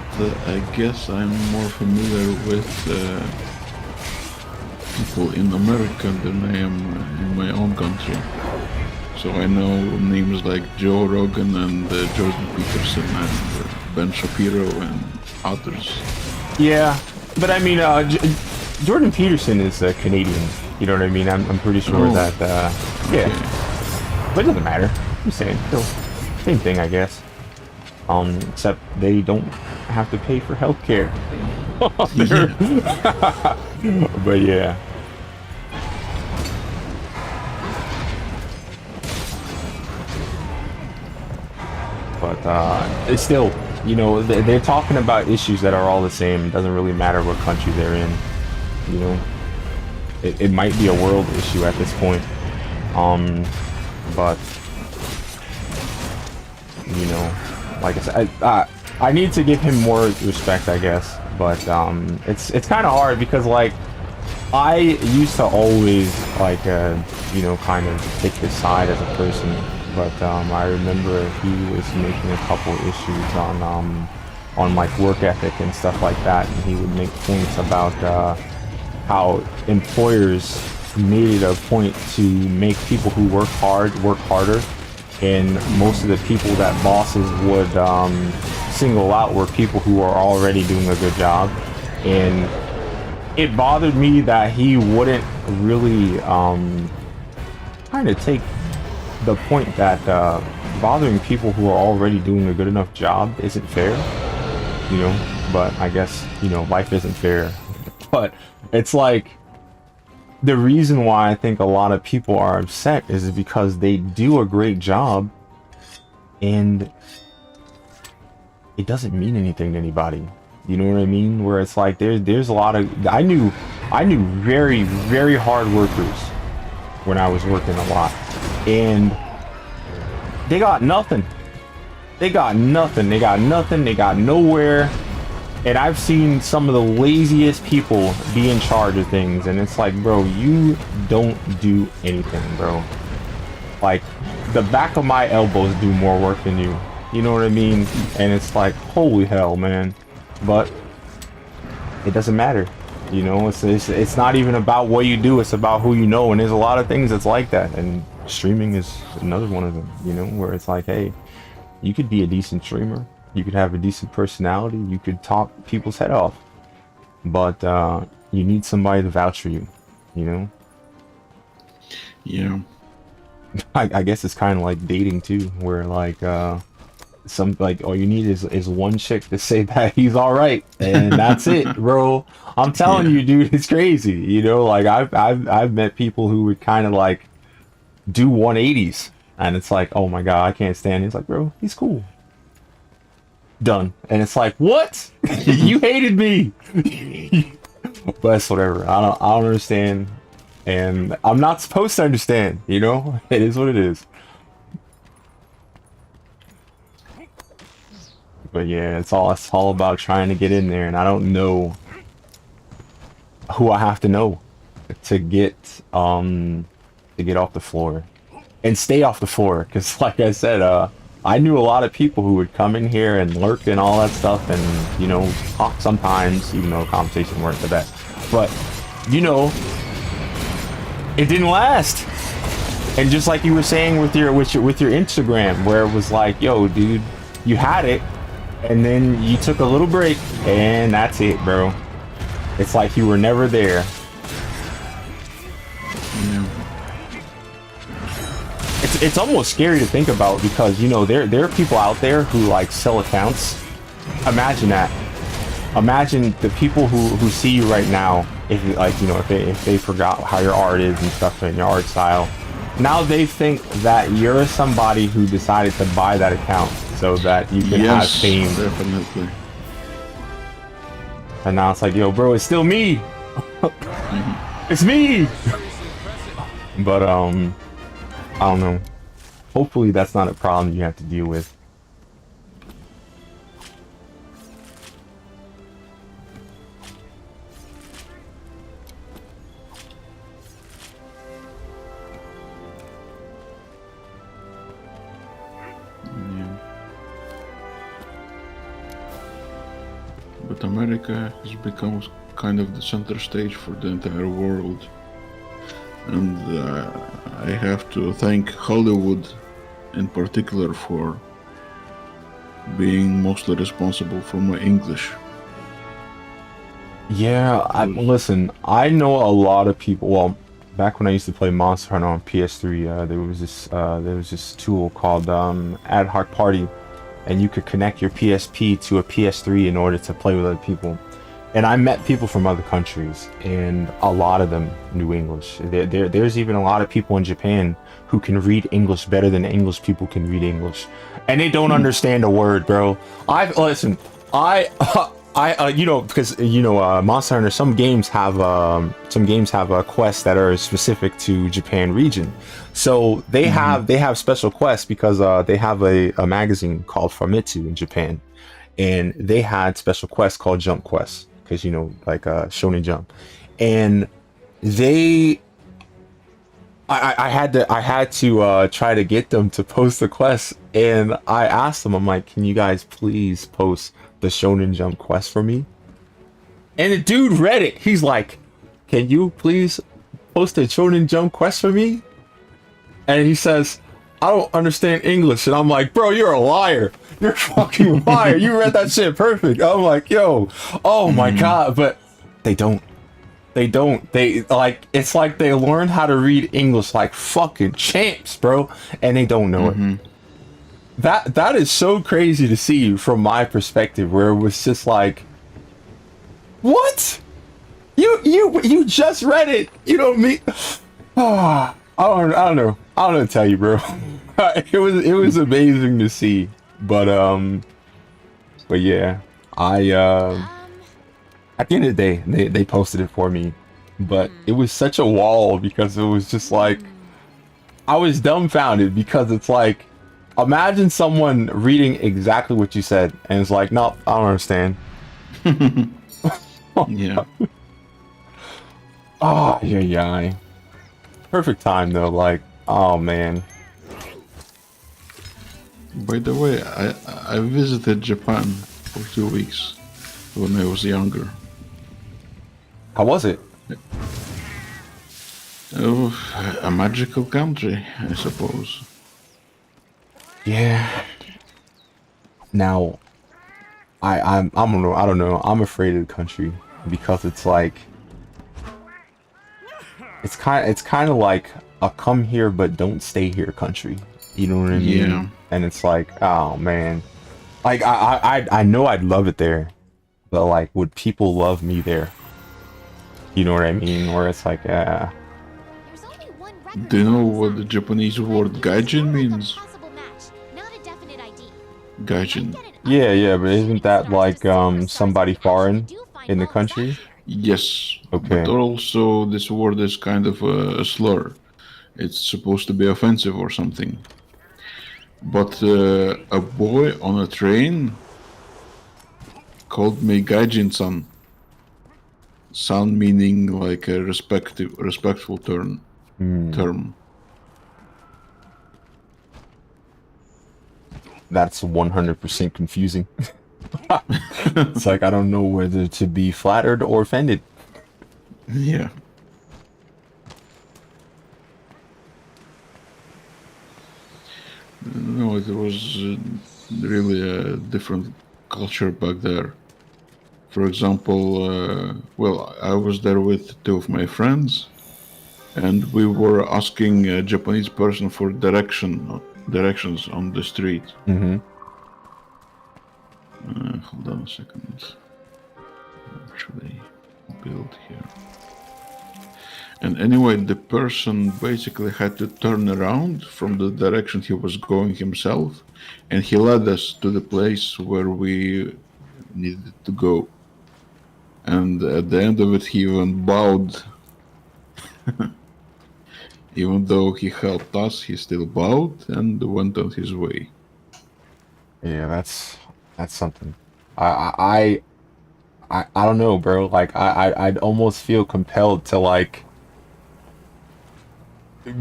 I guess I'm more familiar with people in America than I am in my own country. So I know names like Joe Rogan and Jordan Peterson and Ben Shapiro and others. Yeah, but I mean, Jordan Peterson is Canadian, you know what I mean? I'm pretty sure that, yeah. But it doesn't matter. I'm saying, still, same thing, I guess. Except they don't have to pay for healthcare. But yeah. But it's still, you know, they're talking about issues that are all the same. It doesn't really matter what country they're in. You know, it might be a world issue at this point. But you know, like I said, I need to give him more respect, I guess. But it's kind of hard because like I used to always like you know, kind of take his side as a person. But I remember he was making a couple issues on like work ethic and stuff like that, and he would make points about how employers made it a point to make people who work hard work harder, and most of the people that bosses would single out were people who are already doing a good job. And it bothered me that he wouldn't really kind of take the point that bothering people who are already doing a good enough job isn't fair, you know. But I guess, you know, life isn't fair. But it's like, the reason why I think a lot of people are upset is because they do a great job and it doesn't mean anything to anybody. You know what I mean? Where it's like there's a lot of, I knew very, very hard workers when I was working a lot, and they got nothing. They got nothing. They got nothing. They got nowhere. And I've seen some of the laziest people be in charge of things, and it's like, bro, you don't do anything, bro. Like, the back of my elbows do more work than you. You know what I mean? And it's like, holy hell, man. But it doesn't matter. You know, it's not even about what you do, it's about who you know. And there's a lot of things that's like that, and streaming is another one of them, you know, where it's like, hey, you could be a decent streamer, you could have a decent personality, you could talk people's head off, but you need somebody to vouch for you, you know? Yeah. I guess it's kind of like dating too, where like all you need is one chick to say that he's all right, and that's it, bro. I'm telling you, dude, it's crazy. You know, like I've met people who would kind of like do 180s, and it's like, oh my god, I can't stand him. He's like, bro, he's cool. Done. And it's like, what? You hated me. But it's whatever. I don't understand, and I'm not supposed to understand. You know, it is what it is. But yeah, it's all about trying to get in there, and I don't know who I have to know to get off the floor and stay off the floor. Because like I said, I knew a lot of people who would come in here and lurk and all that stuff, and you know, talk sometimes, even though the conversation weren't the best. But you know, it didn't last. And just like you were saying with your Instagram, where it was like, yo, dude, you had it, and then you took a little break, and that's it, bro. It's like you were never there. Yeah. It's almost scary to think about, because you know there are people out there who like sell accounts. Imagine that. Imagine the people who see you right now, if like, you know, if they forgot how your art is and stuff and your art style. Now they think that you're somebody who decided to buy that account so that you can have fame. Definitely. And now it's like, yo, bro, it's still me. It's me. But I don't know. Hopefully that's not a problem you have to deal with. But America has become kind of the center stage for the entire world. And I have to thank Hollywood in particular for being mostly responsible for my English. Yeah, listen, I know a lot of people. Well, back when I used to play Monster Hunter on PS3, there was this tool called Ad Hoc Party, and you could connect your PSP to a PS3 in order to play with other people. And I met people from other countries, and a lot of them knew English. There's even a lot of people in Japan who can read English better than English people can read English, and they don't understand a word, bro. You know, because Monster Hunter, some games have quests that are specific to Japan region. So they have special quests because they have a magazine called Famitsu in Japan, and they had special quests called Jump Quests, because like Shonen Jump, and I had to try to get them to post the quest, and I asked them, I'm like, can you guys please post the Shonen Jump quest for me? And the dude read it. He's like, can you please post a Shonen Jump quest for me? And he says, I don't understand English. And I'm like, bro, you're a liar. You're a fucking liar. You read that shit perfect. I'm like, yo, oh my god. But they don't. They like, it's like they learned how to read English like fucking champs, bro. And they don't know it. That is so crazy to see from my perspective, where it was just like, what? You just read it. You know me. I don't know. I don't know what to tell you, bro. It was amazing to see. But yeah, at the end of the day, they posted it for me, but it was such a wall because it was just like, I was dumbfounded, because it's like, imagine someone reading exactly what you said and it's like, nope, I don't understand. Yeah. Oh, yeah. Perfect time though, like, oh man. By the way, I visited Japan for 2 weeks when I was younger. How was it? Oh, a magical country, I suppose. Yeah. Now, I don't know. I'm afraid of the country because it's like, it's kind of like a come here but don't stay here country. You know what I mean? Yeah. And it's like, oh man, like I know I'd love it there, but like, would people love me there? You know what I mean? Where it's like, do you know what the Japanese word gaijin means? Gaijin. Yeah, but isn't that like somebody foreign in the country? Yes. Okay. But also this word is kind of a slur. It's supposed to be offensive or something. But a boy on a train called me gaijin-san. San meaning like a respectful term. That's 100% confusing. It's like, I don't know whether to be flattered or offended. Yeah. No, it was really a different culture back there. For example, well, I was there with 2 of my friends, and we were asking a Japanese person for directions on the street. Hold on a second. Actually, build here. And anyway, the person basically had to turn around from the direction he was going himself, and he led us to the place where we needed to go. And at the end of it, he even bowed. Even though he helped us, he still bowed and went on his way. Yeah, that's something. I don't know, bro. Like, I'd almost feel compelled to like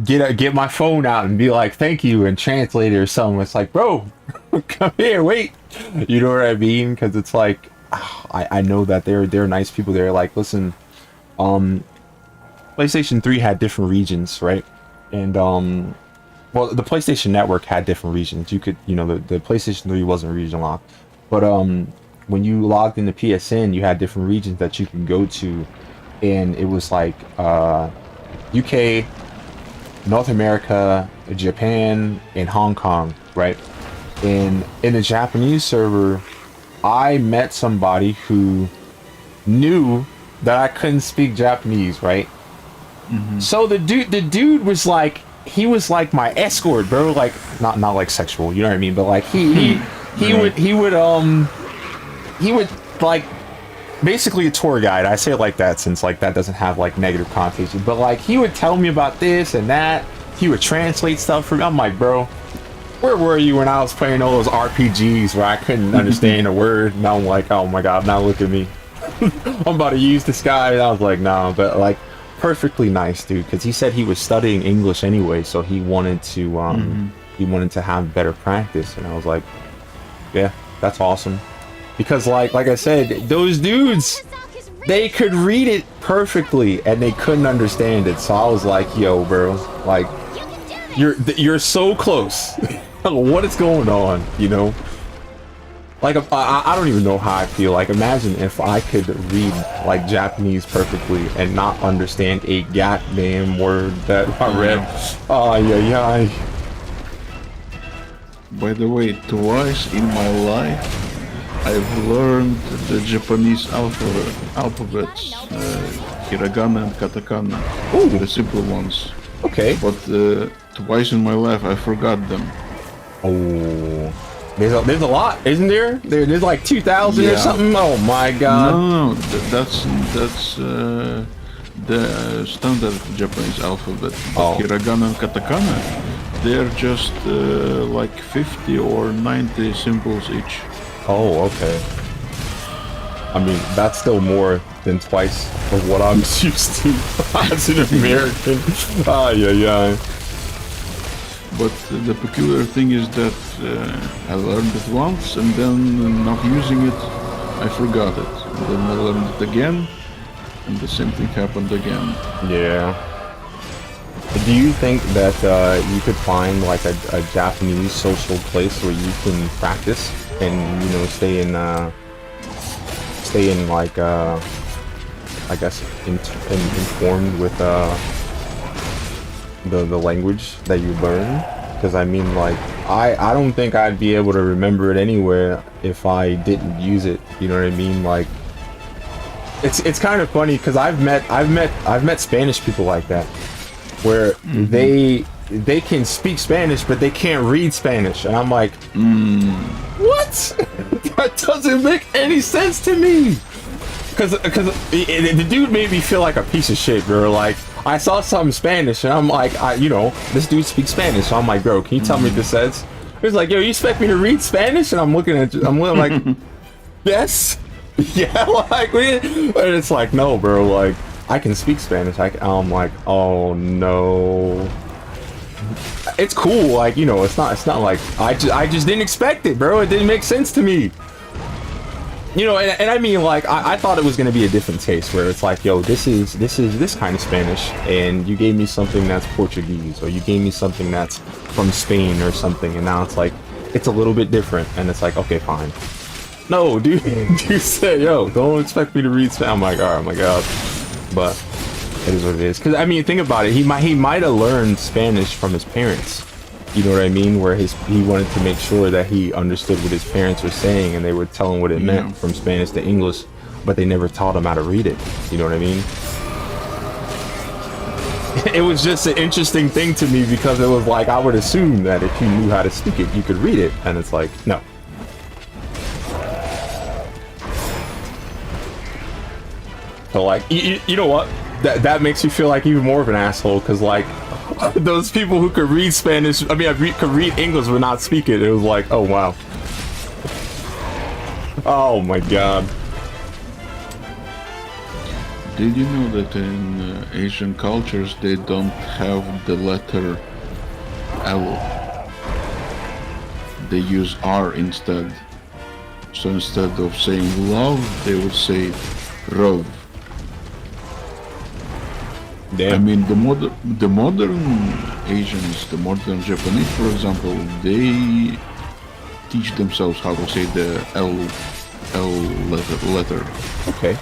get my phone out and be like, thank you, and translate it or something. It's like, bro, come here, wait. You know what I mean? Because it's like, I know that they're nice people. They're like, listen, PlayStation 3 had different regions, right? And well, the PlayStation Network had different regions. You could, the PlayStation 3 wasn't region locked, but when you logged into PSN, you had different regions that you could go to, and it was like UK, North America, Japan, and Hong Kong, right? in the Japanese server, I met somebody who knew that I couldn't speak Japanese, right? So the dude was like, he was like my escort, bro. Like not like sexual, you know what I mean? But like he would like basically a tour guide. I say it like that since like that doesn't have like negative connotation. But like he would tell me about this and that. He would translate stuff for me. I'm like, bro, where were you when I was playing all those RPGs where I couldn't understand a word? And I'm like, oh my god, now look at me. I'm about to use this guy. And I was like, no, but like perfectly nice dude, because he said he was studying English anyway, so he wanted to have better practice. And I was like, yeah, that's awesome. Because like I said, those dudes, they could read it perfectly and they couldn't understand it. So I was like, yo, bro, like you're so close. What is going on, you know? Like I don't even know how I feel. Like imagine if I could read like Japanese perfectly and not understand a goddamn word that I read. Oh yeah. By the way, twice in my life I've learned the Japanese alphabets, hiragana and katakana. Ooh. The simple ones. Okay. But twice in my life I forgot them. Oh, there's a lot, isn't there? There's like 2,000 or something. Oh my god. No, that's the standard Japanese alphabet. But hiragana and katakana, they're just like 50 or 90 symbols each. Oh, okay. I mean, that's still more than twice of what I'm used to as an American. Yeah. But the peculiar thing is that I learned it once and then not using it, I forgot it. And then I learned it again and the same thing happened again. Yeah. Do you think that you could find like a Japanese social place where you can practice and, you know, stay in like I guess informed with the language that you learn? Because I mean, like I don't think I'd be able to remember it anywhere if I didn't use it, you know what I mean? Like it's kind of funny because I've met Spanish people like that where they can speak Spanish but they can't read Spanish, and I'm like, what? That doesn't make any sense to me. Because the dude made me feel like a piece of shit, bro. Like, I saw something Spanish, and I'm like, you know, this dude speaks Spanish. So I'm like, bro, can you tell me what this says? He was like, yo, you expect me to read Spanish? And I'm looking like, yes. Yeah, like, and it's like, no, bro, like, I can speak Spanish. I'm like, oh, no. It's cool, like, you know, it's not like, I just didn't expect it, bro. It didn't make sense to me. You know, and I mean, like, I thought it was going to be a different taste where it's like, yo, this is this kind of Spanish, and you gave me something that's Portuguese, or you gave me something that's from Spain or something, and now it's like, it's a little bit different, and it's like, okay, fine. No, dude, you said, yo, don't expect me to read Spanish. I'm like, oh my god. But it is what it is. Because, I mean, think about it. He might have learned Spanish from his parents. You know what I mean? Where he wanted to make sure that he understood what his parents were saying, and they would tell him what it meant from Spanish to English, but they never taught him how to read it. You know what I mean? It was just an interesting thing to me because it was like, I would assume that if you knew how to speak it, you could read it, and it's like, no. So like, you know what? That makes you feel like even more of an asshole, because like, those people who could read Spanish, could read English but not speak it. It was like, oh wow. Oh my god. Did you know that in Asian cultures they don't have the letter L? They use R instead. So instead of saying love, they would say rov. Damn. I mean, the modern Asians, the modern Japanese, for example, they teach themselves how to say the L letter. Okay.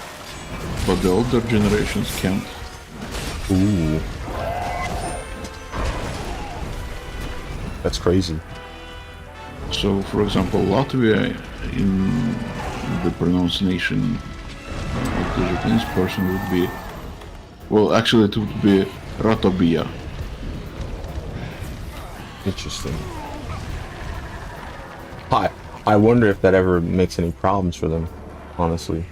But the older generations can't. Ooh. That's crazy. So, for example, Latvia, in the pronunciation of the Japanese person would be, well, actually it would be Ratobia. Interesting. I wonder if that ever makes any problems for them, honestly.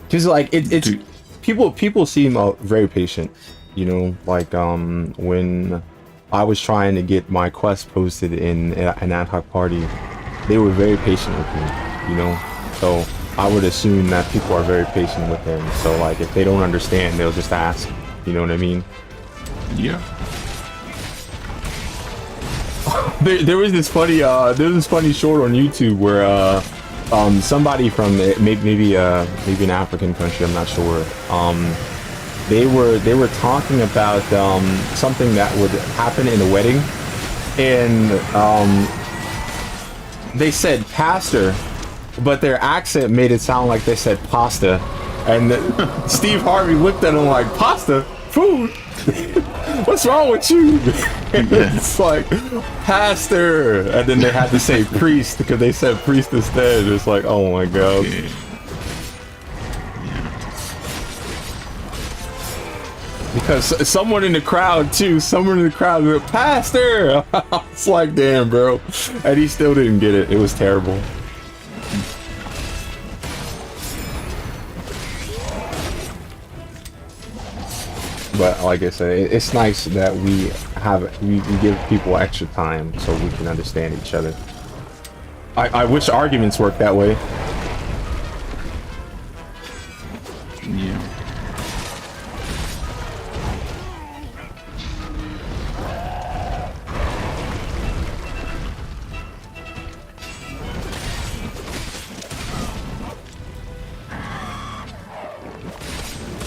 Because like it's people seem very patient, you know. Like when I was trying to get my quest posted in an ad hoc party, they were very patient with me, you know. So I would assume that people are very patient with them. So like if they don't understand, they'll just ask. You know what I mean? Yeah. There was this funny short on YouTube where somebody from maybe an African country, I'm not sure, they were talking about something that would happen in a wedding, and they said pastor, but their accent made it sound like they said pasta, and Steve Harvey looked at him like, pasta? Food? What's wrong with you? It's like pastor, and then they had to say priest because they said priest instead. It's like, oh my god. Okay. Because someone in the crowd went, pastor. It's like, damn, bro, and he still didn't get it. It was terrible. But like I said, it's nice that we give people extra time so we can understand each other. I wish arguments worked that way. Yeah.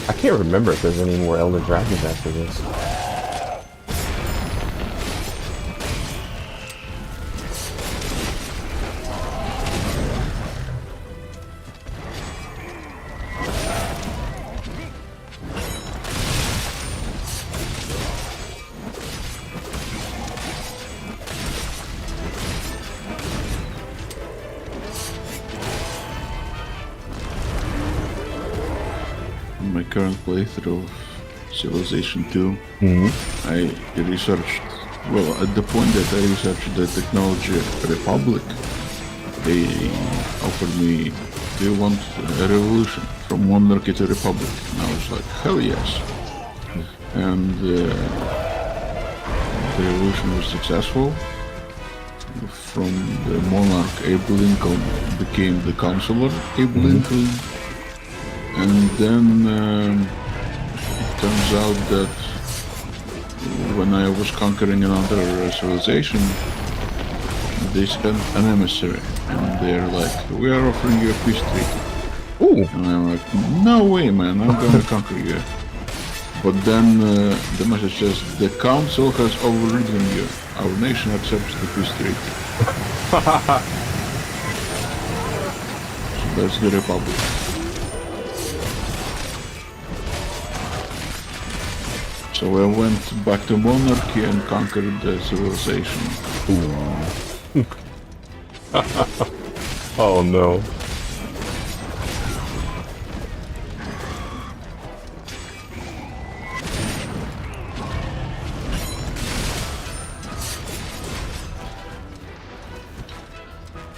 I can't remember if there's any more Elder Dragons after this. My current playthrough of Civilization 2, I researched, well, at the point that I researched the Technology Republic, they offered me, do you want a revolution from monarchy to republic? And I was like, hell yes. And the revolution was successful. From the monarch Abe Lincoln became the consular Abe Lincoln. And then it turns out that when I was conquering another civilization, they sent an emissary, and they're like, we are offering you a peace treaty. Ooh. And I'm like, no way, man, I'm gonna conquer you. But then the message says, the council has overridden you. Our nation accepts the peace treaty. So that's the republic. So I went back to monarchy and conquered the civilization. Oh no.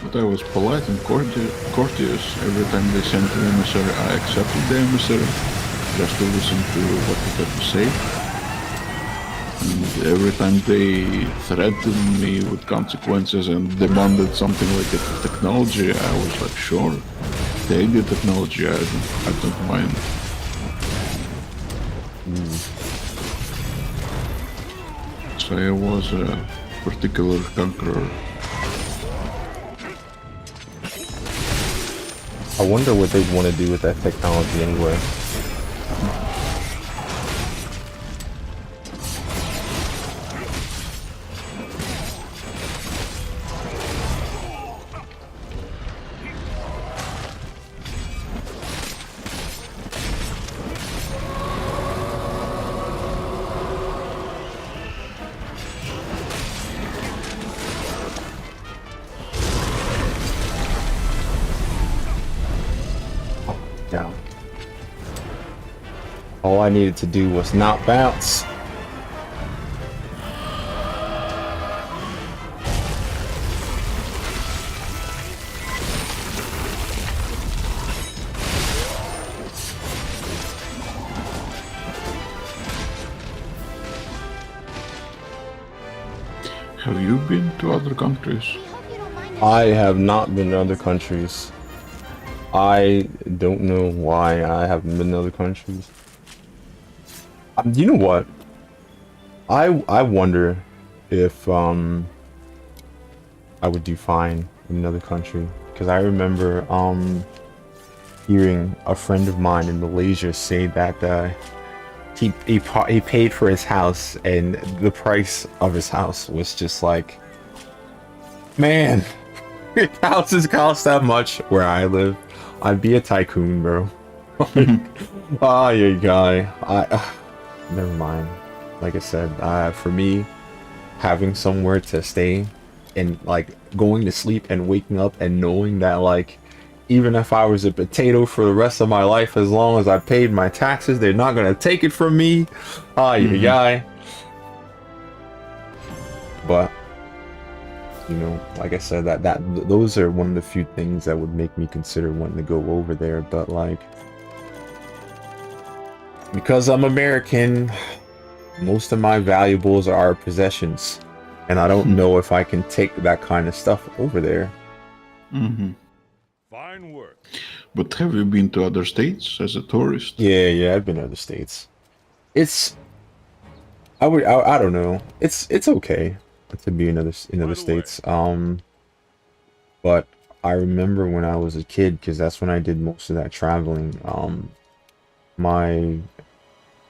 But I was polite and courteous. Every time they sent an emissary, I accepted the emissary, just to listen to what he had to say. And every time they threatened me with consequences and demanded something like a technology, I was like, sure, take the technology, I don't mind. So I was a particular conqueror. I wonder what they'd want to do with that technology anyway. down. All I needed to do was not bounce. Have you been to other countries? I have not been to other countries. I don't know why I haven't been to other countries. You know what? I wonder if I would do fine in another country, because I remember hearing a friend of mine in Malaysia say that he paid for his house, and the price of his house was just like, man, if houses cost that much where I live, I'd be a tycoon, bro. Oh, you guy. Never mind. Like I said, for me, having somewhere to stay and like going to sleep and waking up and knowing that like even if I was a potato for the rest of my life, as long as I paid my taxes, they're not gonna take it from me. You guy. But you know, like I said, those are one of the few things that would make me consider wanting to go over there. But like, because I'm American, most of my valuables are our possessions, and I don't know if I can take that kind of stuff over there. Fine work. But have you been to other states as a tourist? Yeah, I've been to other states. I don't know. It's okay to be in other states. But I remember when I was a kid, because that's when I did most of that traveling.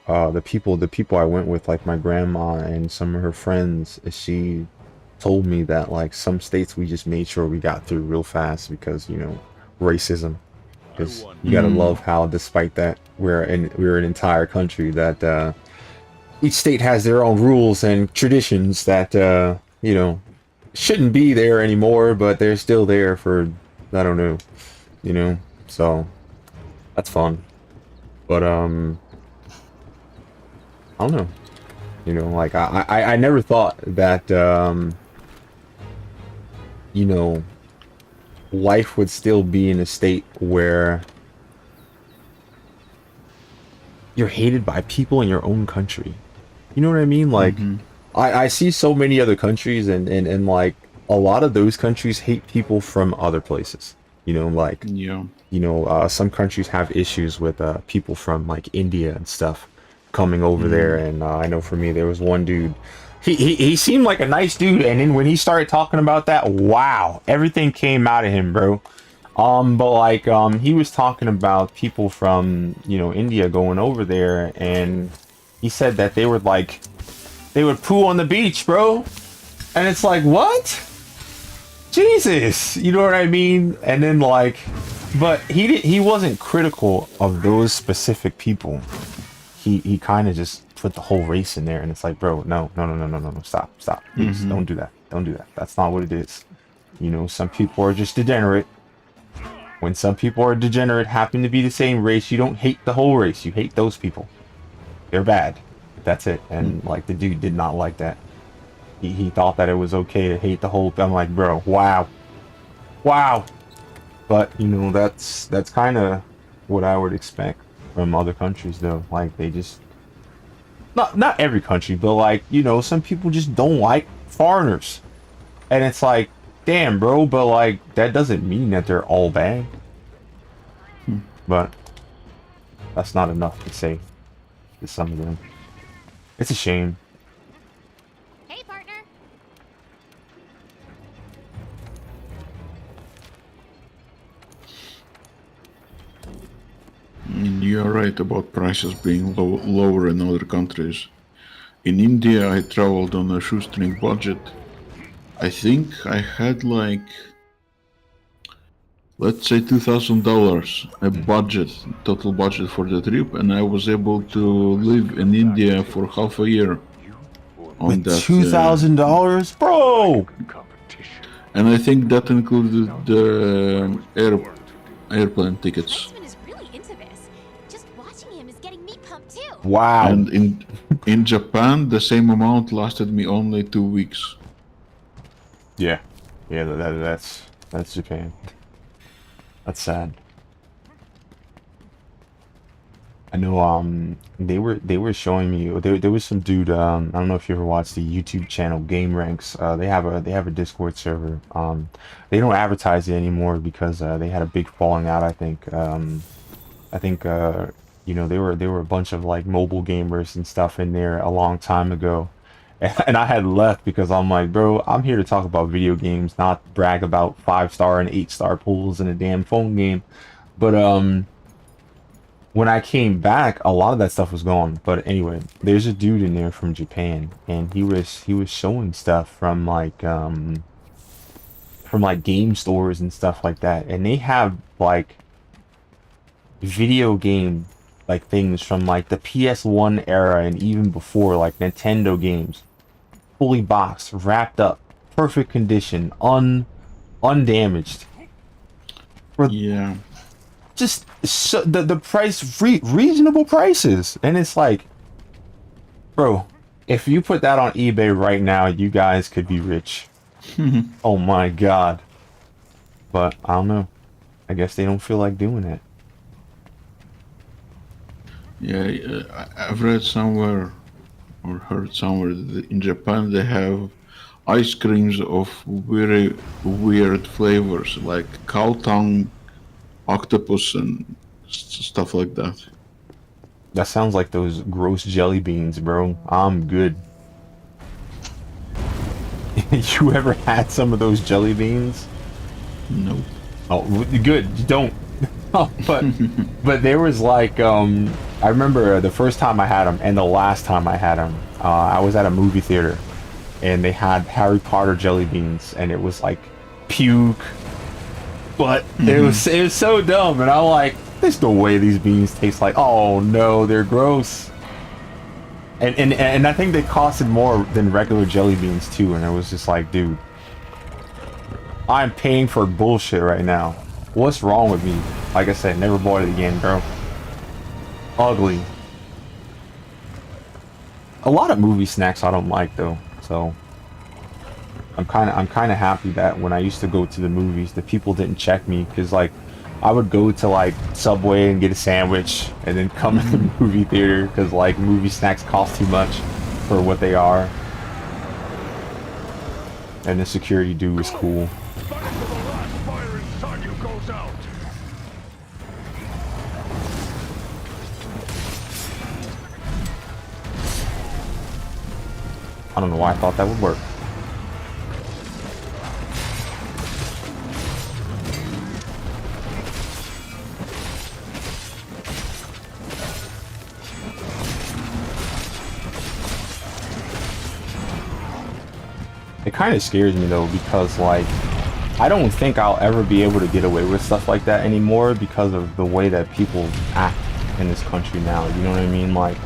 The people I went with, like my grandma and some of her friends, she told me that like some states we just made sure we got through real fast because, you know, racism. Because you gotta love how, despite that, we're an entire country that each state has their own rules and traditions that you know, shouldn't be there anymore, but they're still there for, I don't know, you know. So that's fun. But I don't know, you know, like I never thought that you know, life would still be in a state where you're hated by people in your own country. You know what I mean? Like, I see so many other countries, and like a lot of those countries hate people from other places. You know, like, you know, some countries have issues with people from like India and stuff coming over there. And I know for me, there was one dude. He seemed like a nice dude, and then when he started talking about that, wow, everything came out of him, bro. But like, he was talking about people from, you know, India going over there, and he said that they would poo on the beach, bro. And it's like, what? Jesus, you know what I mean? And then like, but he wasn't critical of those specific people. He kind of just put the whole race in there, and it's like, bro, no, stop, please, don't do that. That's not what it is. You know, some people are just degenerate. When some people are degenerate, happen to be the same race, you don't hate the whole race, you hate those people. They're bad. That's it. And like, the dude did not like that. He thought that it was okay to hate the whole. I'm like, bro, wow. But you know, that's kind of what I would expect from other countries, though. Like, they just, not every country, but like, you know, some people just don't like foreigners, and it's like, damn, bro, but like, that doesn't mean that they're all bad. But that's not enough to say to some of them. It's a shame. Hey, partner. You're right about prices being lower in other countries. In India, I traveled on a shoestring budget. I think I had like, let's say $2,000 a budget, total budget for the trip, and I was able to live in India for half a year. On that $2,000, bro. And I think that included the airplane tickets. Wow. And in Japan, the same amount lasted me only 2 weeks. Yeah, that's Japan. That's sad. I know. They were showing me. There was some dude. I don't know if you ever watched the YouTube channel Game Ranks. They have a Discord server. They don't advertise it anymore because they had a big falling out. I think. You know, they were a bunch of like mobile gamers and stuff in there a long time ago. And I had left because I'm like, bro, I'm here to talk about video games, not brag about 5-star and 8-star pools in a damn phone game. But when I came back, a lot of that stuff was gone. But anyway, there's a dude in there from Japan, and he was showing stuff from like game stores and stuff like that. And they have like video game like things from like the PS1 era and even before, like Nintendo games, fully boxed, wrapped up, perfect condition, undamaged. Yeah. Just so the price, reasonable prices, and it's like, bro, if you put that on eBay right now, you guys could be rich. Oh my god. But I don't know. I guess they don't feel like doing it. Yeah, I've read somewhere or heard somewhere that in Japan they have ice creams of very weird flavors, like cow tongue, octopus, and stuff like that. That sounds like those gross jelly beans, bro. I'm good. You ever had some of those jelly beans? No. Oh, good. You don't. but there was like I remember the first time I had them and the last time I had them. I was at a movie theater, and they had Harry Potter jelly beans, and it was like puke. But it was so dumb, and I'm like, there's no way these beans taste like. Oh no, they're gross. And I think they costed more than regular jelly beans too, and it was just like, dude, I'm paying for bullshit right now. What's wrong with me? Like I said, never bought it again, bro. Ugly. A lot of movie snacks I don't like though, so I'm kind of happy that when I used to go to the movies, the people didn't check me, because like I would go to like Subway and get a sandwich and then come to the movie theater because like movie snacks cost too much for what they are, and the security dude was cool. I don't know why I thought that would work. It kind of scares me though, because like I don't think I'll ever be able to get away with stuff like that anymore because of the way that people act in this country now. You know what I mean? Like,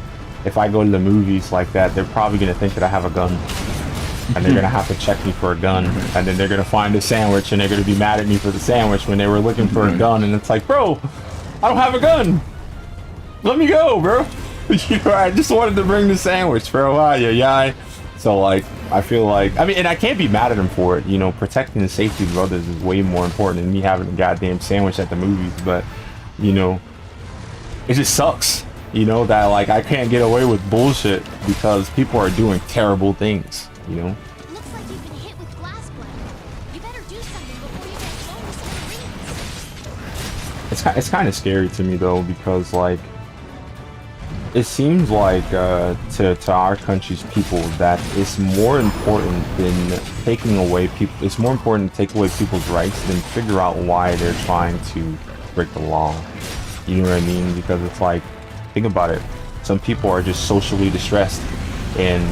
if I go to the movies like that, they're probably going to think that I have a gun. And they're going to have to check me for a gun. And then they're going to find a sandwich and they're going to be mad at me for the sandwich when they were looking for a gun. And it's like, bro, I don't have a gun. Let me go, bro. You know, I just wanted to bring the sandwich, bro. Yeah. So, like, I feel like, I mean, and I can't be mad at them for it. You know, protecting the safety of others is way more important than me having a goddamn sandwich at the movies. But, you know, it just sucks. You know, that like I can't get away with bullshit because people are doing terrible things, you know? Looks like you've been hit with glass blood. You better do something before you get blown to smithereens. It's kind of scary to me though, because like it seems like to our country's people that it's more important than taking away people. It's more important to take away people's rights than figure out why they're trying to break the law. You know what I mean? Because it's like, think about it. Some people are just socially distressed, and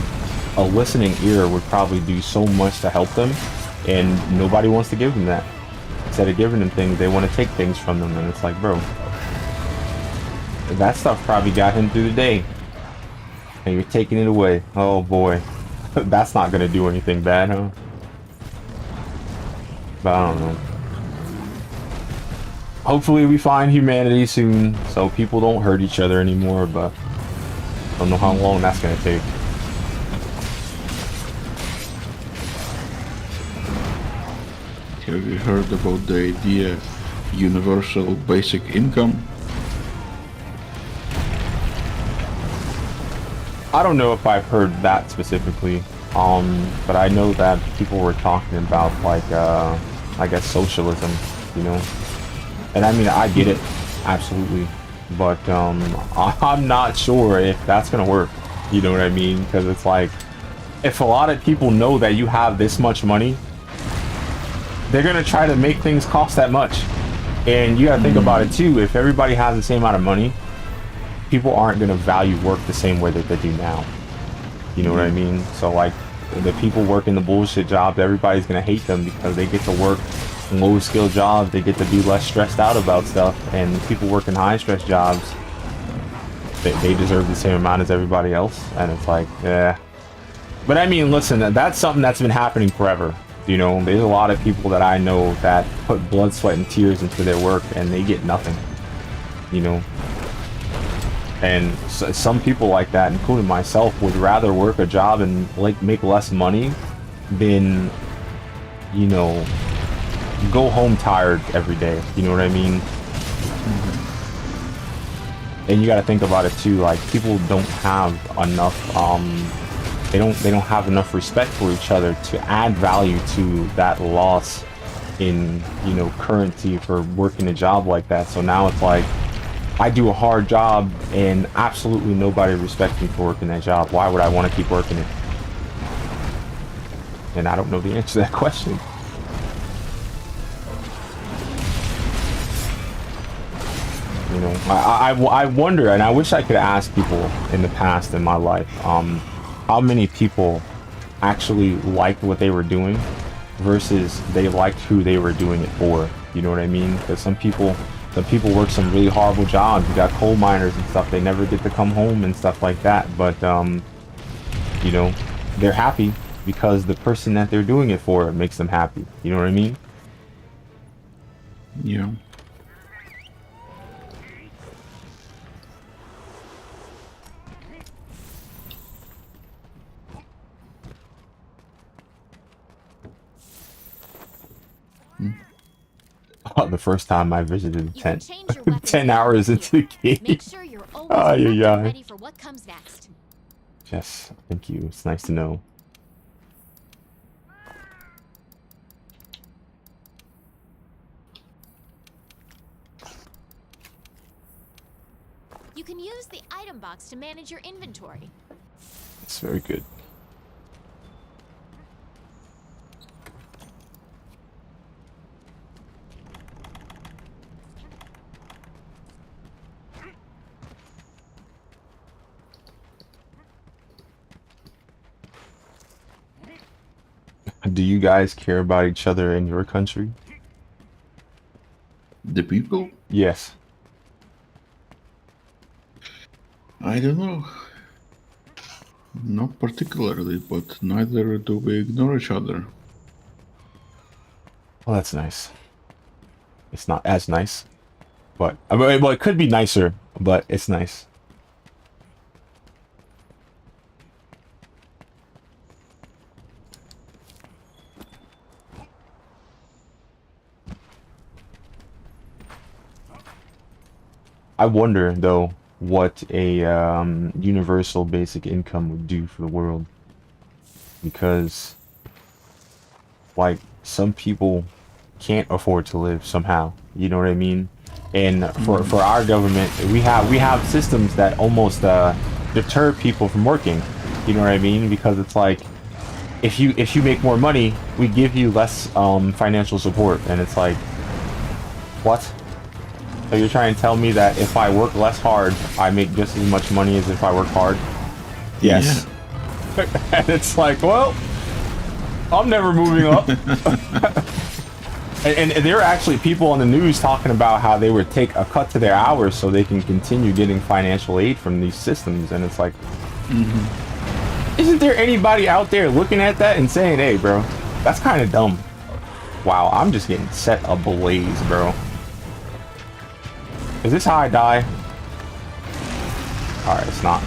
a listening ear would probably do so much to help them, and nobody wants to give them that. Instead of giving them things, they want to take things from them, and it's like, bro, that stuff probably got him through the day, and you're taking it away. Oh boy, that's not gonna do anything bad, huh? But I don't know. Hopefully we find humanity soon, so people don't hurt each other anymore, but Don't know how long that's gonna take. Have you heard about the idea universal basic income? I don't know if I've heard that specifically, but I know that people were talking about like, I guess socialism, you know. And I mean, I get it, absolutely, but I'm not sure if that's gonna work. You know what I mean? Because it's like, if a lot of people know that you have this much money, they're gonna try to make things cost that much. And you gotta think about it too. If everybody has the same amount of money, people aren't gonna value work the same way that they do now. You know what I mean? So like, the people working the bullshit jobs, everybody's gonna hate them because they get to work low skill jobs. They get to be less stressed out about stuff. And people working high stress jobs, they deserve the same amount as everybody else. And it's like, yeah. But I mean, listen, that's something that's been happening forever. You know, there's a lot of people that I know that put blood, sweat, and tears into their work, and they get nothing. You know, and some people like that, including myself, would rather work a job and like make less money than, you know, go home tired every day. You know what I mean? And you got to think about it too. Like, people don't have enough. They don't have enough respect for each other to add value to that loss in, you know, currency for working a job like that. So now it's like, I do a hard job and absolutely nobody respects me for working that job. Why would I want to keep working it? And I don't know the answer to that question. You know, I wonder, and I wish I could ask people in the past in my life, how many people actually liked what they were doing versus they liked who they were doing it for. You know what I mean? Because some people work some really horrible jobs. You got coal miners and stuff. They never get to come home and stuff like that. But, you know, they're happy because the person that they're doing it for makes them happy. You know what I mean? Yeah. The first time I visited the tent, 10 hours into the game. Make sure you're always ready for what comes next. Yes, thank you. It's nice to know. You can use the item box to manage your inventory. It's very good. Do you guys care about each other in your country? The people? Yes. I don't know. Not particularly, but neither do we ignore each other. Well, that's nice. It's not as nice, but well, it could be nicer, but it's nice. I wonder, though, what a universal basic income would do for the world. Because, like, some people can't afford to live somehow. You know what I mean? And for our government, we have systems that almost deter people from working. You know what I mean? Because it's like, if you make more money, we give you less financial support, and it's like, what? So you're trying to tell me that if I work less hard, I make just as much money as if I work hard? Yes. Yeah. And it's like, well, I'm never moving up. and there are actually people on the news talking about how they would take a cut to their hours so they can continue getting financial aid from these systems. And it's like, isn't there anybody out there looking at that and saying, hey, bro, that's kind of dumb? Wow, I'm just getting set ablaze, bro. Is this how I die? Alright, it's not.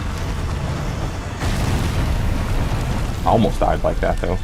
almost died like that though.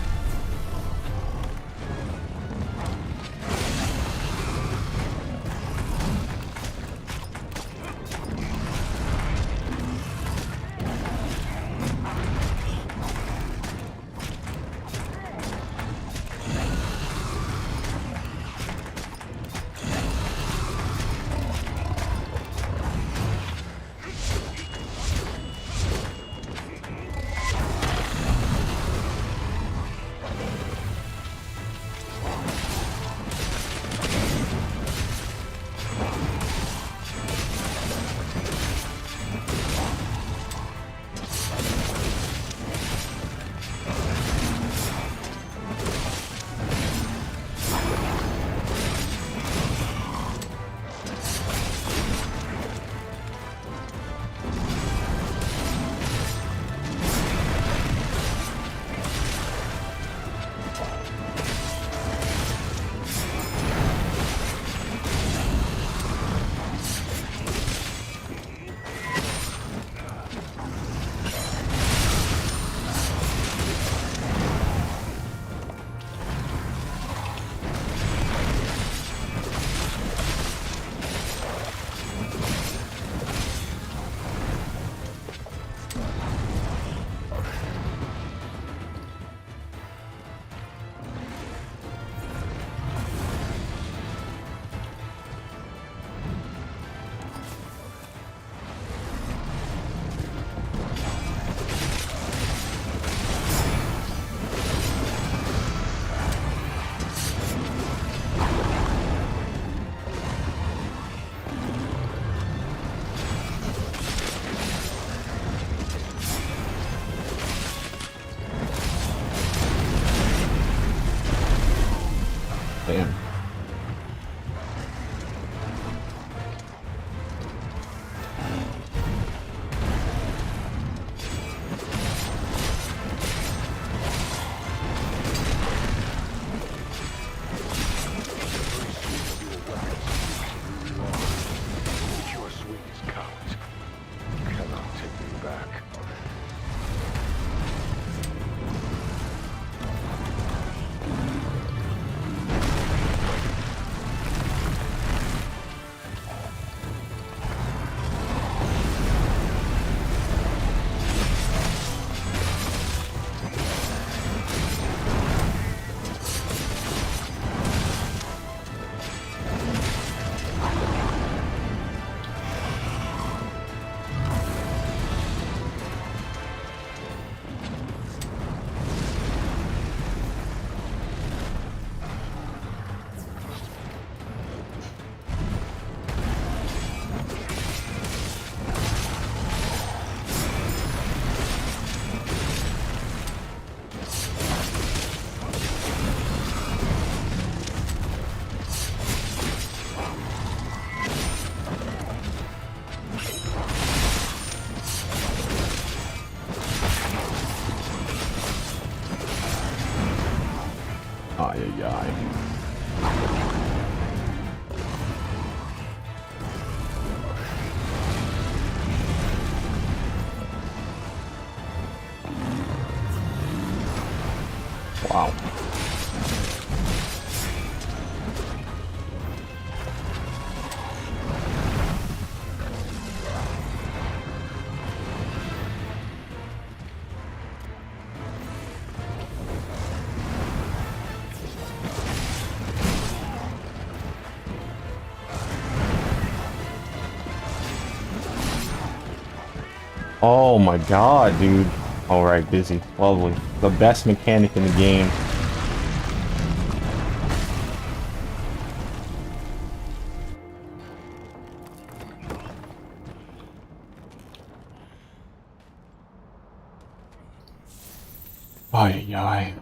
Damn. Your sweetest cowards cannot take me back. Ay, ay, ay. Wow. Oh my god, dude. Alright, busy. Lovely. The best mechanic in the game. Ay, ay, ay.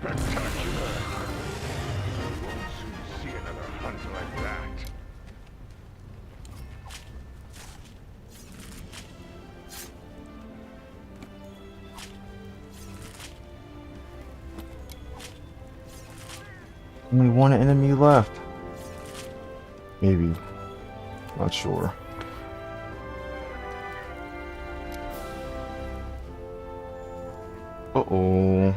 Spectacular. You won't soon see another hunt like that. Only one enemy left. Maybe. Not sure. Uh-oh.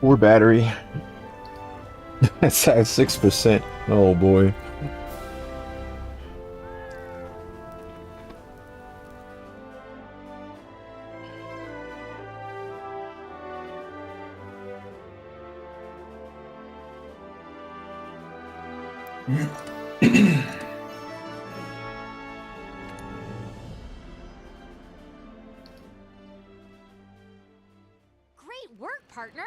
Poor battery. It's at 6%. Oh boy. Great work, partner.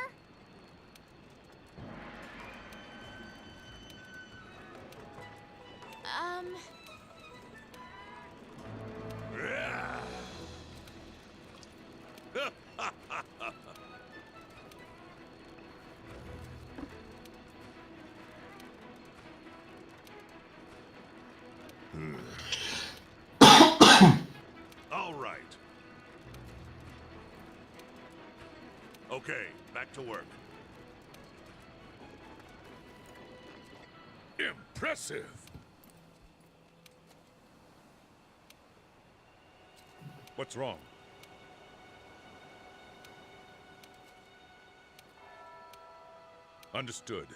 All right. Okay, back to work. Impressive. What's wrong? Understood.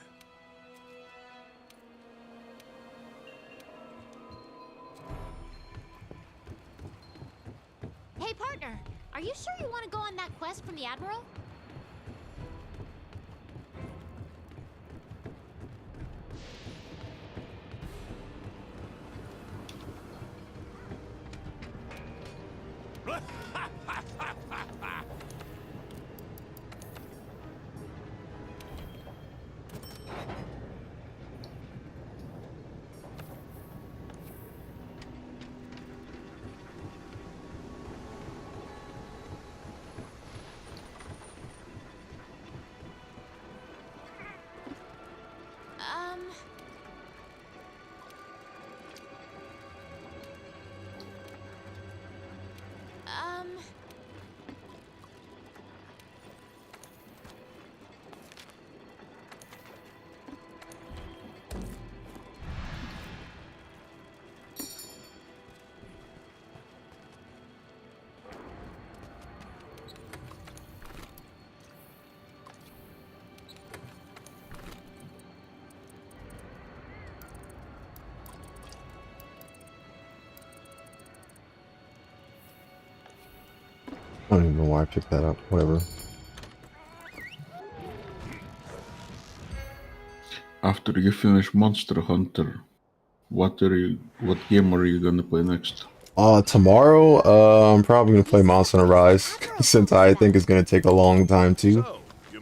Hey, partner. Are you sure you want to go on that quest from the Admiral? I don't even know why I picked that up. Whatever. After you finish Monster Hunter, what game are you gonna play next? Tomorrow, I'm probably gonna play Monster Hunter Rise, since I think it's gonna take a long time too.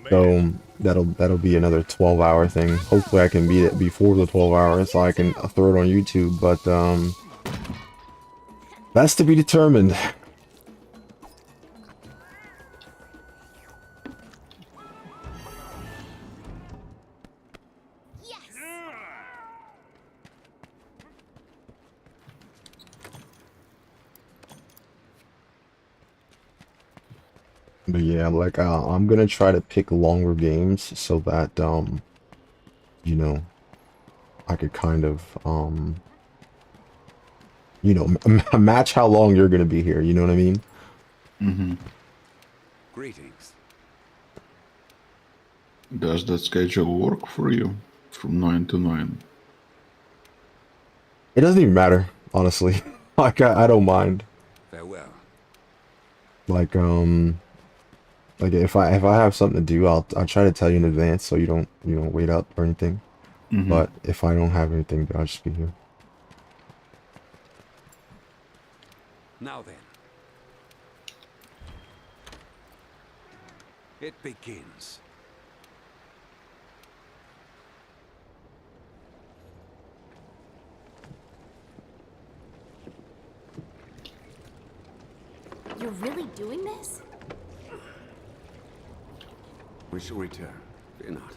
So that'll be another 12-hour thing. Hopefully I can beat it before the 12 hours so I can throw it on YouTube, but that's to be determined. But yeah, like I'm gonna try to pick longer games so that you know, I could kind of you know, match how long you're gonna be here. You know what I mean? Mm-hmm. Greetings. Does that schedule work for you? From 9 to 9? It doesn't even matter, honestly. Like I don't mind. Farewell. Like if I have something to do, I'll try to tell you in advance so you don't wait up or anything. But if I don't have anything, I'll just be here. Now then. It begins. You're really doing this? We shall return. Fear not.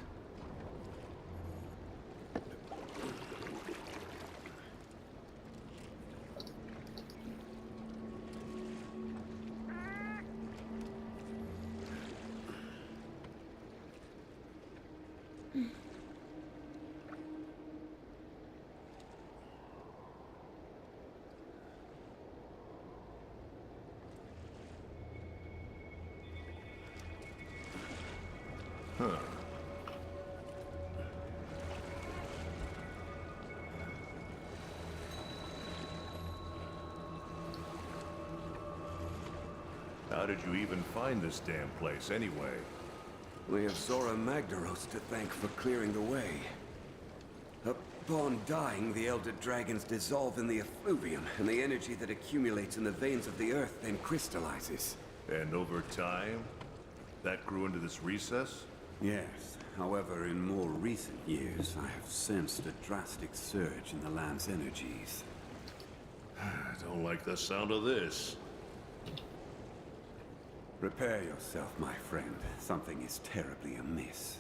Huh. How did you even find this damn place, anyway? We have Zora Magdaros to thank for clearing the way. Upon dying, the Elder Dragons dissolve in the effluvium, and the energy that accumulates in the veins of the earth then crystallizes. And over time, that grew into this recess? Yes. However, in more recent years, I have sensed a drastic surge in the land's energies. I don't like the sound of this. Prepare yourself, my friend. Something is terribly amiss.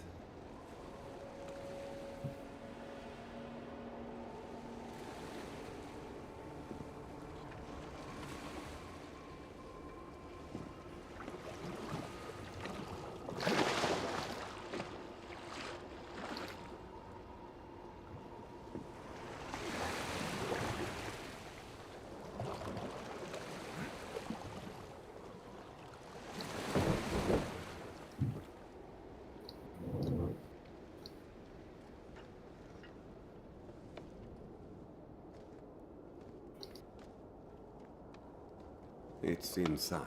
It's inside.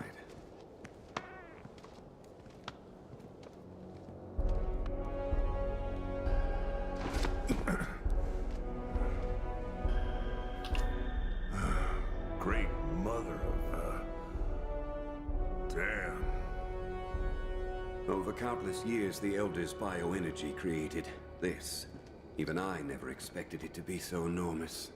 Great mother of, damn. Over countless years, the Elders' bioenergy created this. Even I never expected it to be so enormous.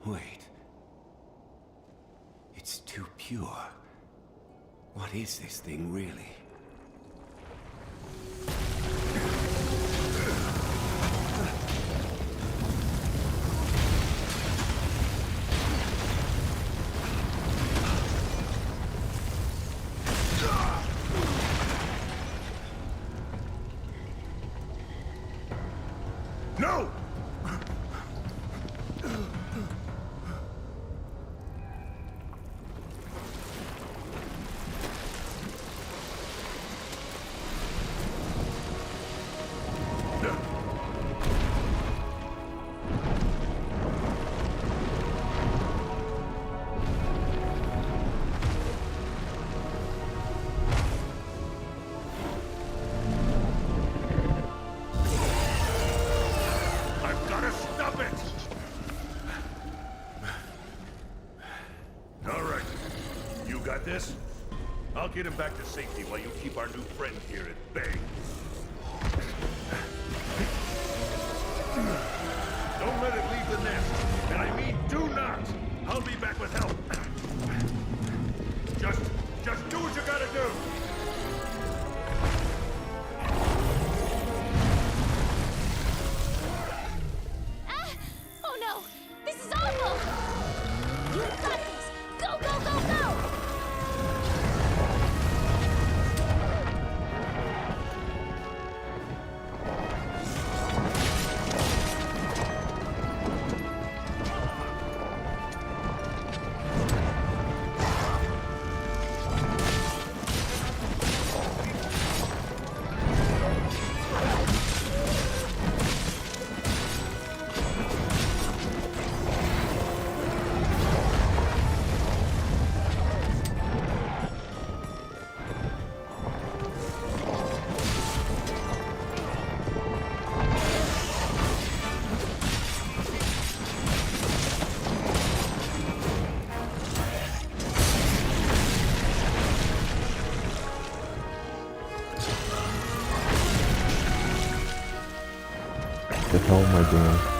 Wait. It's too pure. What is this thing, really? No! I've got to stop it! All right. You got this? I'll get him back to safety while you keep our new friend here at bay. Don't let it leave the nest. And I mean do not! I'll be back with help. Just do what you gotta do! Oh no! This is awful! You got this! Go, go, go, go! hell am I doing?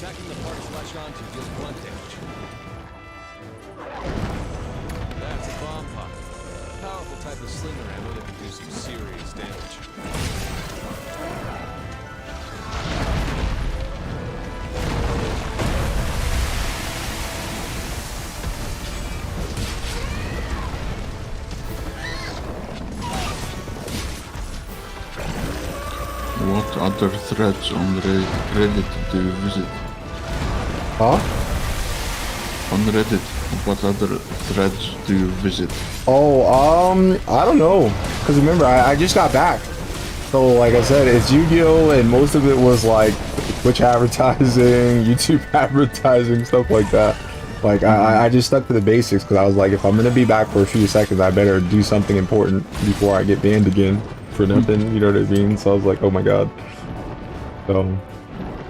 Attacking the part it's latched onto deals blunt damage. That's a bomb pop. Powerful type of slinger ammo that can do some serious damage. What other threads on Reddit do you visit? Huh? On Reddit, what other threads do you visit? Oh, I don't know. Cause remember, I just got back. So like I said, it's Yu-Gi-Oh! And most of it was like Twitch advertising, YouTube advertising, stuff like that. Like I just stuck to the basics because I was like, if I'm gonna be back for a few seconds, I better do something important before I get banned again for nothing. You know what I mean? So I was like, oh my god. So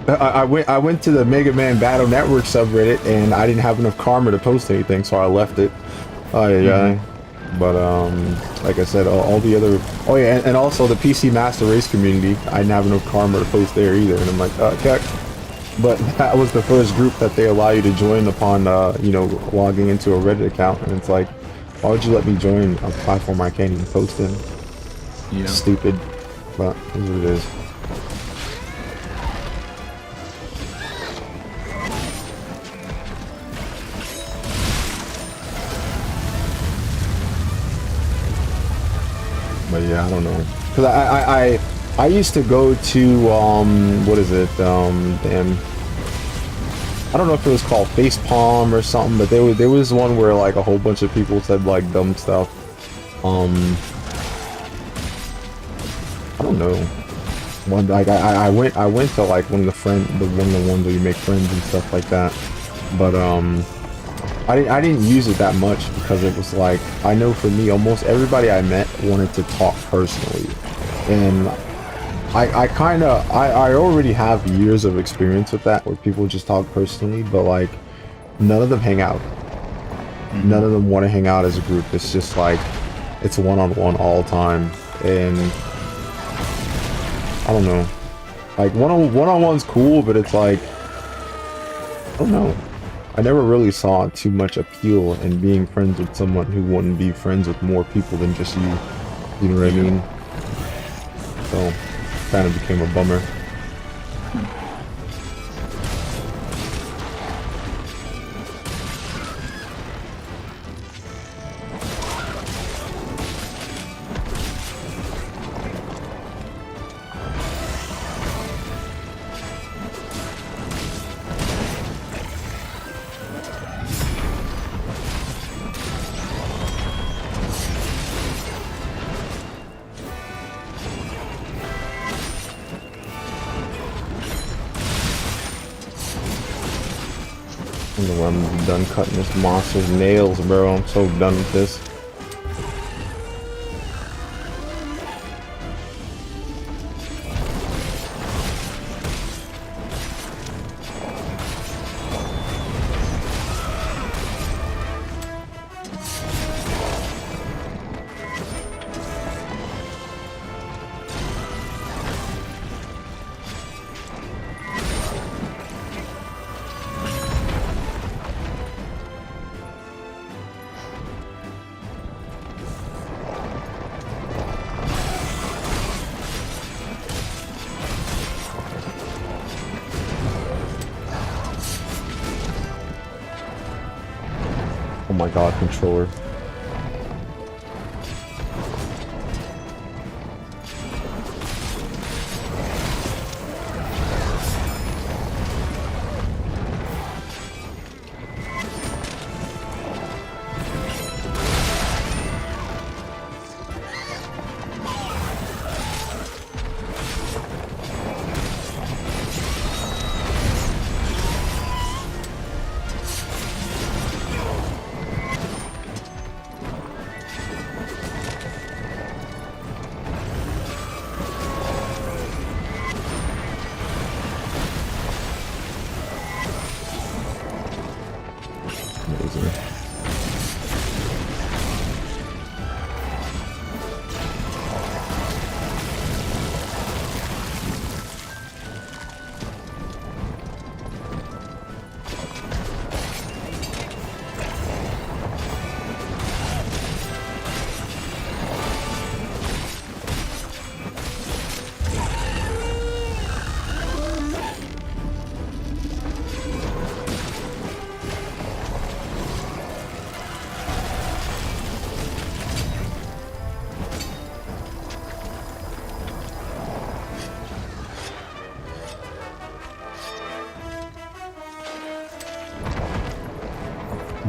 I went to the Mega Man Battle Network subreddit and I didn't have enough karma to post anything, so I left it. Oh yeah. But like I said, all the other, oh yeah, and also the PC Master Race community, I didn't have enough karma to post there either, and I'm like, okay. But that was the first group that they allow you to join upon, you know, logging into a Reddit account, and it's like, why would you let me join a platform I can't even post in? Yeah. Stupid, but it is what it is. But yeah, I don't know, cause I used to go to what is it? Damn, I don't know if it was called Facepalm or something, but there was one where like a whole bunch of people said like dumb stuff. I don't know. One like I went to like one of the ones where you make friends and stuff like that, but I didn't use it that much because it was like, I know for me, almost everybody I met wanted to talk personally, and I already have years of experience with that, where people just talk personally, but like none of them hang out. None of them want to hang out as a group. It's just like, it's one-on-one all the time, and I don't know. Like one-on-one's cool, but it's like, I don't know. I never really saw too much appeal in being friends with someone who wouldn't be friends with more people than just you. You know what I mean? So, kind of became a bummer. I'm done cutting this monster's nails, bro. I'm so done with this. Oh my god, controller.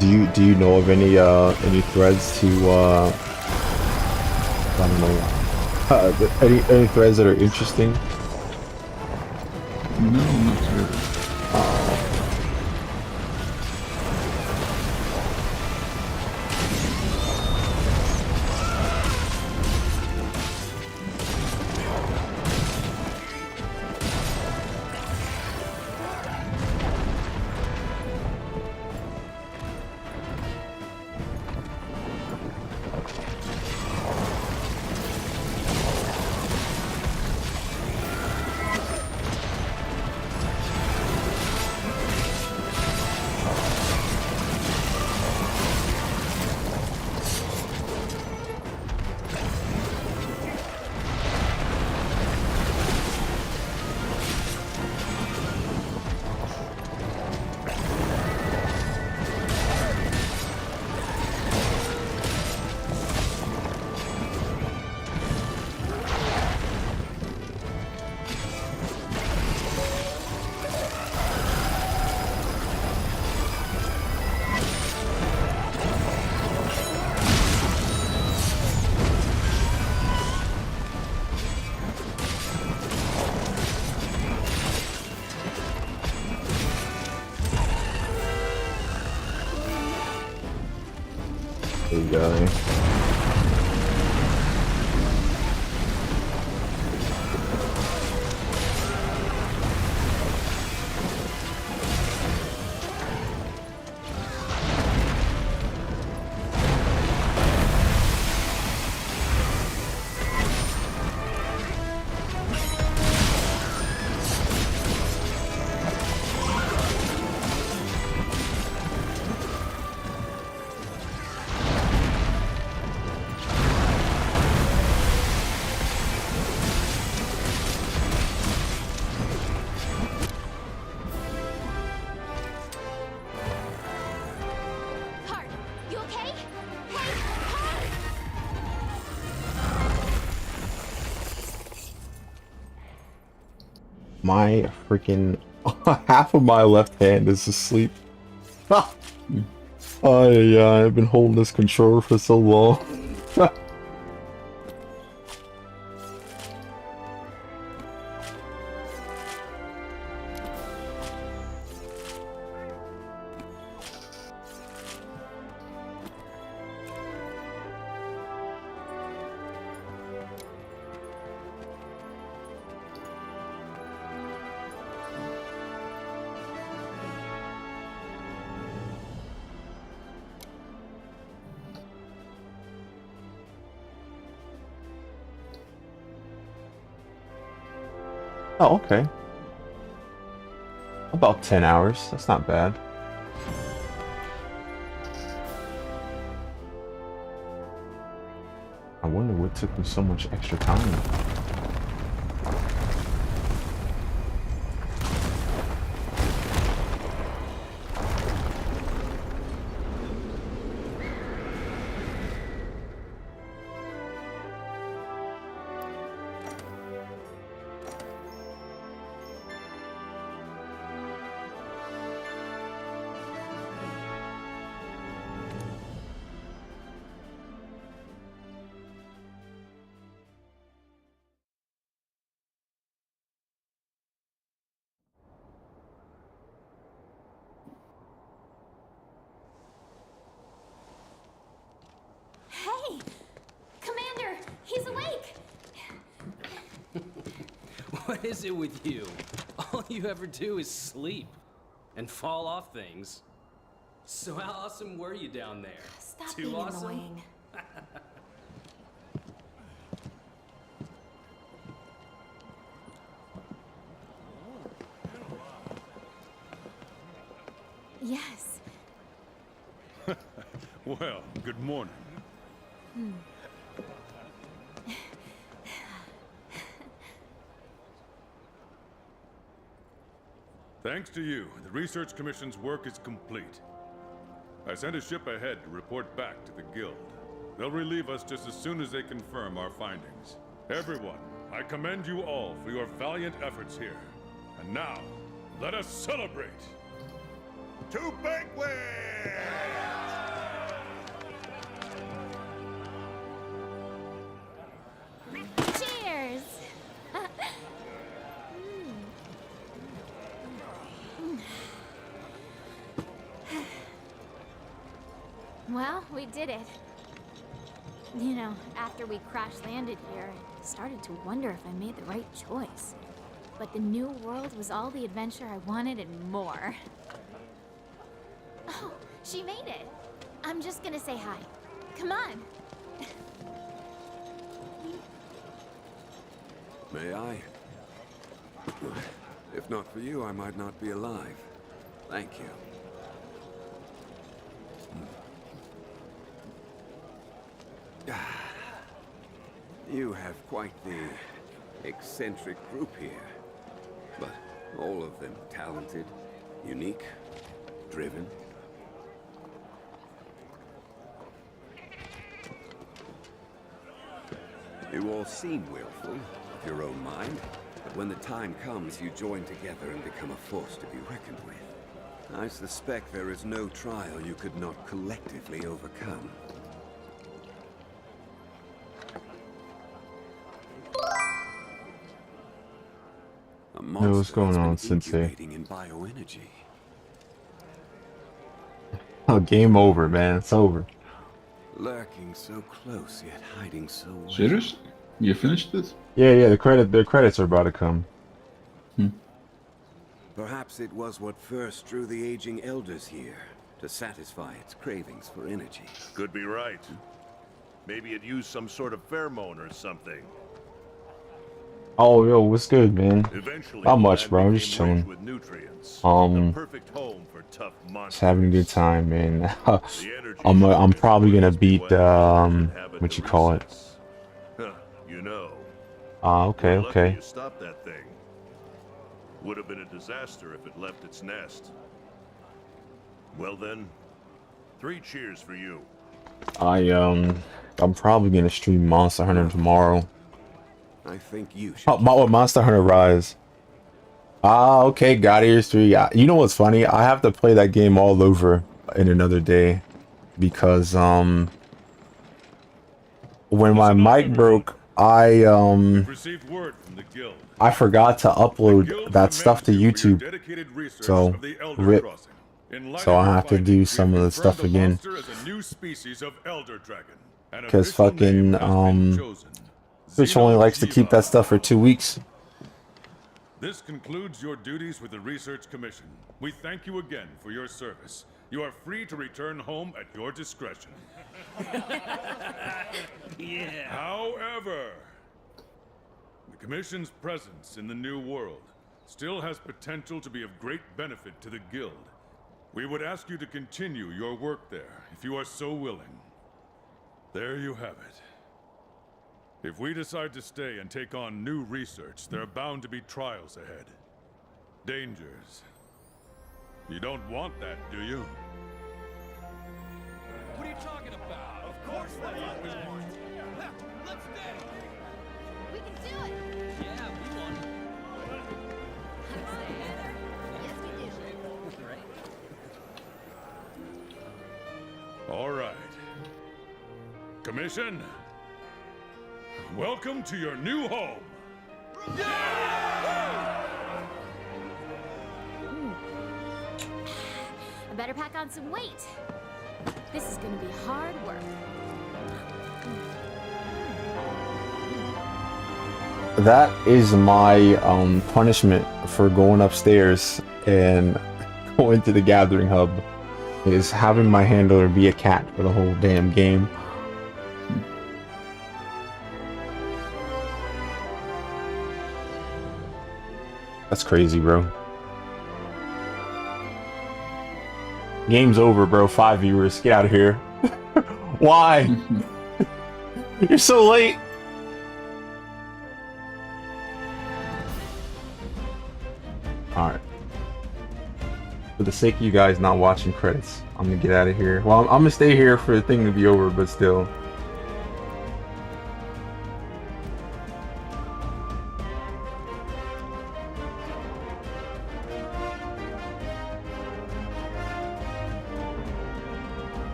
Do you know of any threads to I don't know any threads that are interesting? No, not really. Guy. My freaking half of my left hand is asleep. Oh yeah, I've been holding this controller for so long. Oh, okay. About 10 hours. That's not bad. I wonder what took me so much extra time. Hey! Commander! He's awake! What is it with you? All you ever do is sleep and fall off things. So how awesome were you down there? Stop Too being awesome? annoying. Yes. Well, good morning. Thanks to you, the Research Commission's work is complete. I sent a ship ahead to report back to the Guild. They'll relieve us just as soon as they confirm our findings. Everyone, I commend you all for your valiant efforts here. And now, let us celebrate! To banquet! Well, we did it. You know, after we crash landed here, I started to wonder if I made the right choice. But the new world was all the adventure I wanted and more. Oh, she made it. I'm just gonna say hi. Come on. May I? If not for you, I might not be alive. Thank you. You have quite the eccentric group here. But all of them talented, unique, driven. You all seem willful, with your own mind. But when the time comes, you join together and become a force to be reckoned with. I suspect there is no trial you could not collectively overcome. Hey, what's going on, Sensei? In bioenergy. Oh, game over, man. It's over. Lurking so close, yet hiding so well. Serious? You finished it? Yeah, the credits are about to come. Perhaps it was what first drew the aging elders here, to satisfy its cravings for energy. Could be right. Maybe it used some sort of pheromone or something. Oh, yo, what's good, man? Eventually, Not much, the bro. I'm land just became rich chilling. with nutrients. The perfect home for tough Just monsters. having a good time, man. I'm probably gonna beat what you call it? Huh, you know. Okay, We're lucky okay. you stopped that thing. Would have been a disaster if it left its nest. Well then, 3 cheers for you. I'm probably gonna stream Monster Hunter tomorrow. I think you should. Oh, Monster Hunter Rise. Ah, okay, God Eaters 3. You know what's funny? I have to play that game all over in another day because when my mic broke, Received word from the guild. I forgot to upload that stuff to YouTube. So rip. So I have to do some of the stuff again. Because fucking Twitch only likes to keep that stuff for 2 weeks. This concludes your duties with the Research Commission. We thank you again for your service. You are free to return home at your discretion. Yeah. However, the Commission's presence in the New World still has potential to be of great benefit to the Guild. We would ask you to continue your work there, if you are so willing. There you have it. If we decide to stay and take on new research, there are bound to be trials ahead. Dangers. You don't want that, do you? What are you talking about? Of course not. Let's stay. We can do it. Yeah, we won. Yes, we do. All right. Commission, welcome to your new home. I better pack on some weight. This is gonna be hard work. That is my punishment for going upstairs and going to the gathering hub, is having my handler be a cat for the whole damn game. That's crazy, bro. Game's over, bro. 5 viewers. Get out of here. Why? You're so late. Alright. For the sake of you guys not watching credits, I'm gonna get out of here. Well, I'm gonna stay here for the thing to be over, but still.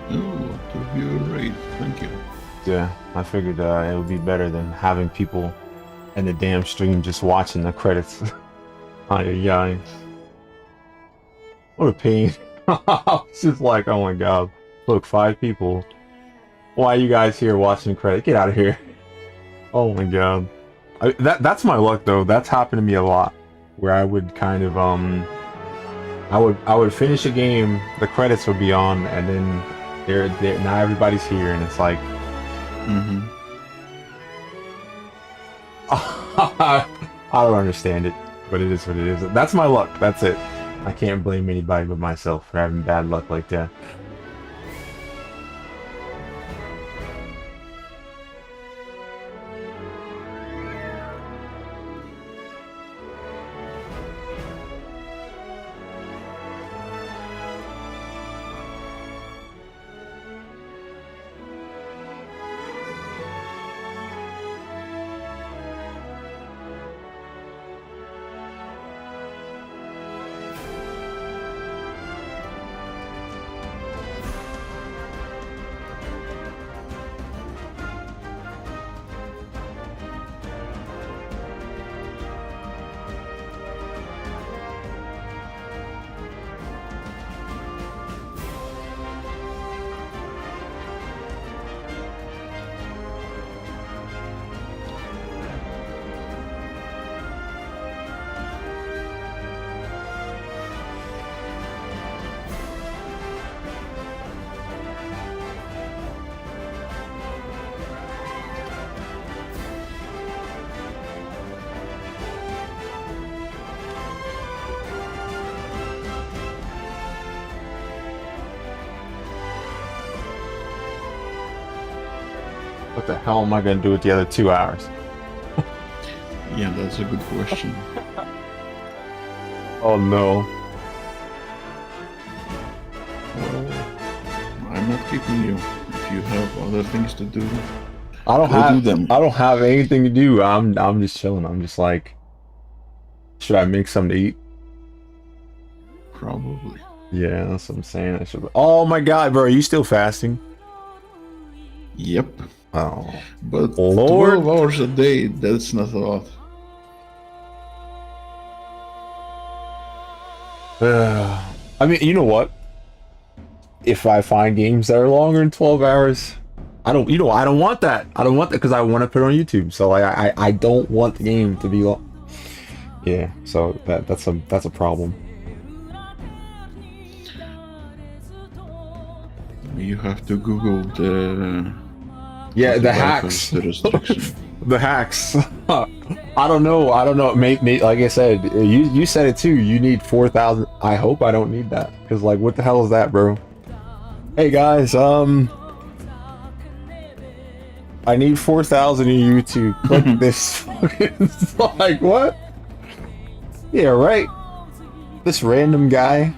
Oh, to view raid. Thank you. Yeah, I figured it would be better than having people in the damn stream just watching the credits. Ay. What a pain. It's just like, oh my god. Look, 5 people. Why are you guys here watching the credit? Get out of here. Oh my god. That's my luck though. That's happened to me a lot. Where I would kind of I would finish a game, the credits would be on, and then they're now everybody's here, and it's like, I don't understand it, but it is what it is. That's my luck. That's it. I can't blame anybody but myself for having bad luck like that. What the hell am I going to do with the other 2 hours? Yeah, that's a good question. Oh no. Well, I'm not keeping you. If you have other things to do, I don't go have do them. I don't have anything to do. I'm just chilling. I'm just like, should I make something to eat? Probably. Yeah, that's what I'm saying. I should. Oh my god, bro, are you still fasting? Yep. Oh, but Lord. 12 hours a day, that's not a lot. I mean, you know what? If I find games that are longer than 12 hours, I don't want that. I don't want that because I want to put it on YouTube. So I don't want the game to be long. Yeah, so that's a problem. You have to Google the the hacks. The restriction. The hacks. I don't know. Maybe, like I said, you said it too. You need 4,000. I hope I don't need that because, like, what the hell is that, bro? Hey guys, I need 4,000 in YouTube. Click this. It's like, what? Yeah, right. This random guy.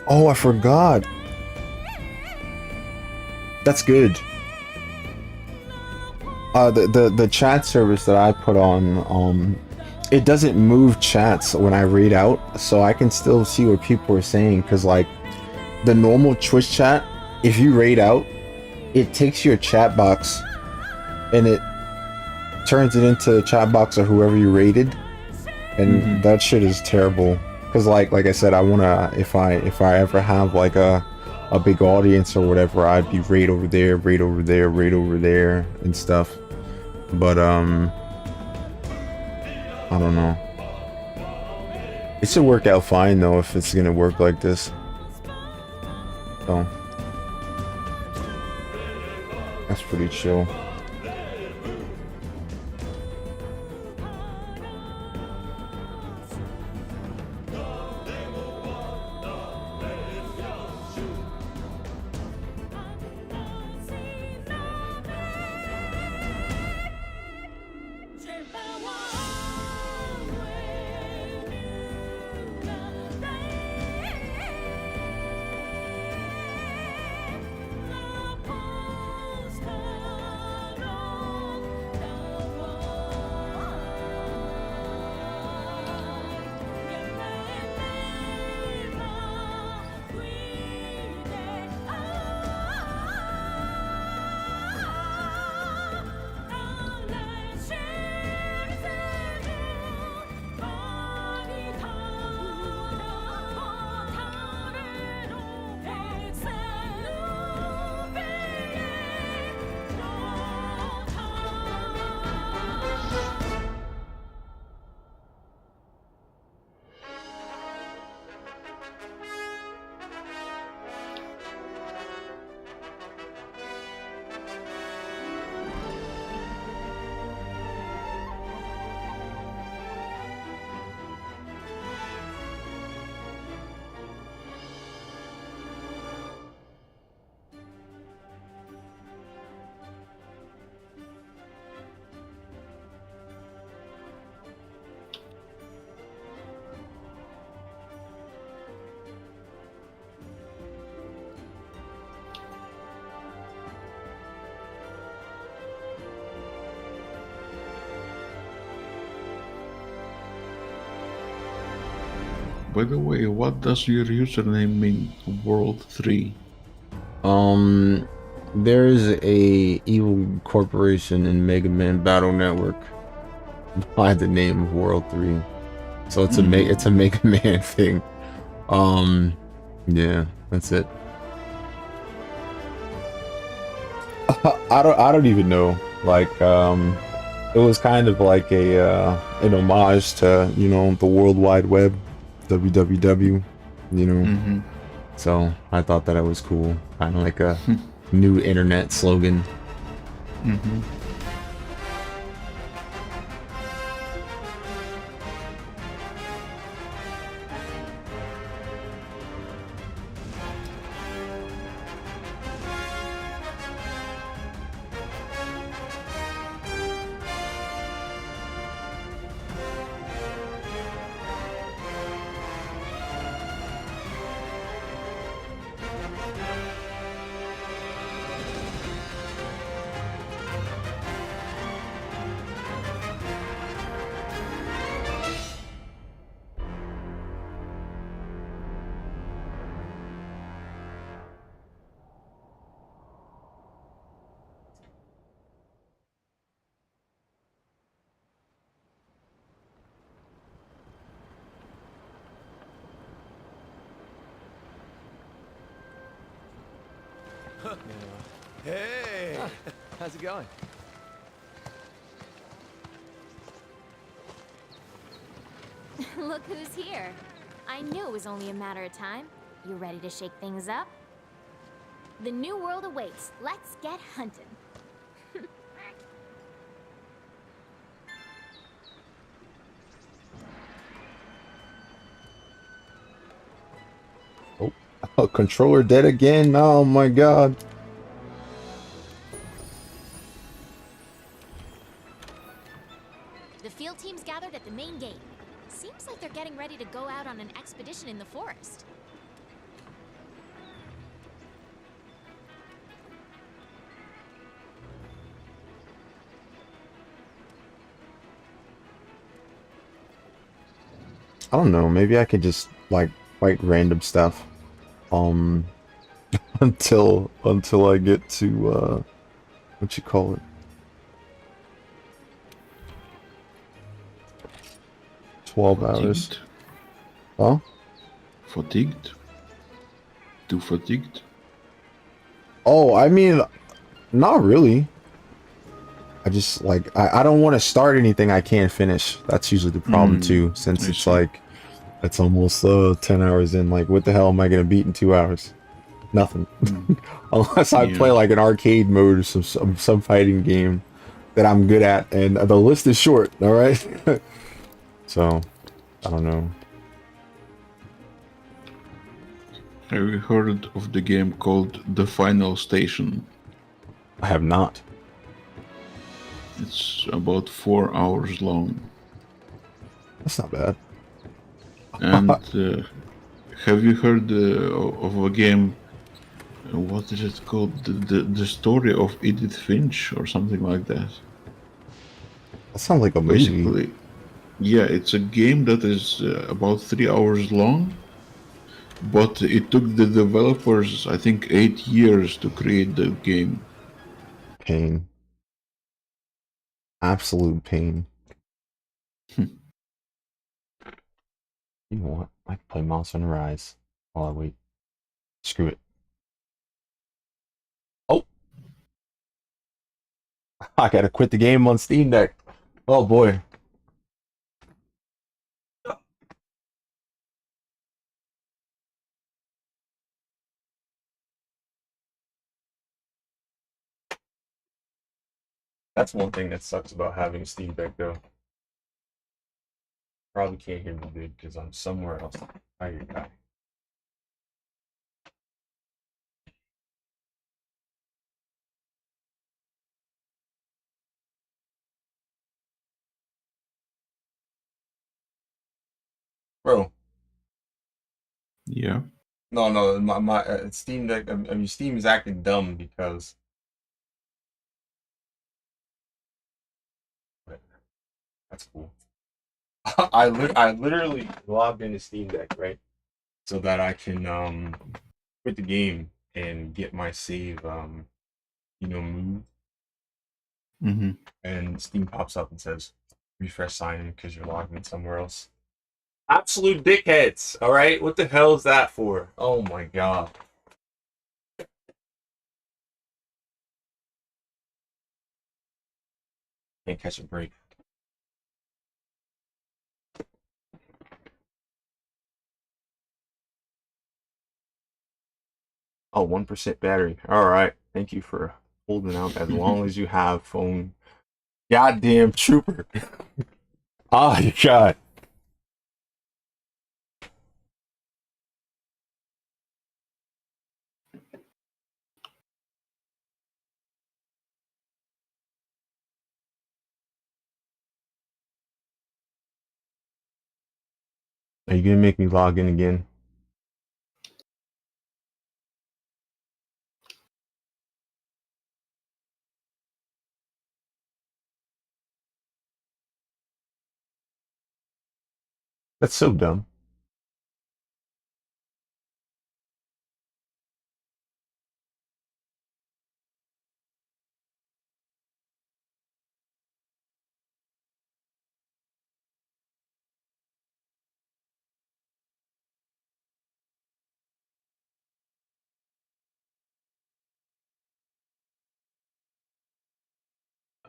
Oh, I forgot. That's good. The chat service that I put on, it doesn't move chats when I read out, so I can still see what people are saying. Cause like the normal Twitch chat, if you raid out, it takes your chat box and it turns it into a chat box of whoever you raided, and that shit is terrible. Cause like I said, I wanna, if I ever have like a big audience or whatever, I'd be raid over there, raid over there, raid over there and stuff. But I don't know. It should work out fine though if it's gonna work like this. So that's pretty chill. By the way, what does your username mean? World 3. There's a evil corporation in Mega Man Battle Network by the name of World 3. So it's a Mega Man thing. Yeah, that's it. I don't even know. Like, it was kind of like an homage to, you know, the World Wide Web, WWW, you know. So I thought that it was cool, kind of like a new internet slogan. Hey! How's it going? Look who's here. I knew it was only a matter of time. You ready to shake things up? The new world awaits. Let's get hunting. Oh, controller dead again? Oh my god. The field team's gathered at the main gate. Seems like they're getting ready to go out on an expedition in the forest. I don't know, maybe I could just like fight random stuff. Until I get to what you call it? $12 hours. Huh? Fatigued? Too fatigued? Oh, I mean, not really. I just like I don't want to start anything I can't finish. That's usually the problem too, since it's like it's almost 10 hours in. Like, what the hell am I gonna beat in 2 hours? Nothing. Unless I play like an arcade mode or some fighting game that I'm good at, and the list is short. All right. So, I don't know. Have you heard of the game called The Final Station? I have not. It's about 4 hours long. That's not bad. And have you heard of a game? What is it called? The story of Edith Finch or something like that. That sounds like a movie. Basically, yeah, it's a game that is about 3 hours long, but it took the developers, I think, 8 years to create the game. Pain. Absolute pain. You know what? I can play Monster Hunter Rise while I wait. Screw it. Oh! I gotta quit the game on Steam Deck. Oh boy. That's one thing that sucks about having a Steam Deck, though. Probably can't hear me good because I'm somewhere else. Tired guy. Bro. Yeah. No, my Steam Deck. I mean, Steam is acting dumb because. That's cool. I literally logged into Steam Deck, right? So that I can quit the game and get my save moved. Mm-hmm. And Steam pops up and says refresh sign in because you're logged in somewhere else. Absolute dickheads, all right? What the hell is that for? Oh my god. Can't catch a break. Oh, 1% battery. All right. Thank you for holding out as long as you have, phone. Goddamn trooper. Oh, you god. Are you gonna make me log in again? That's so dumb.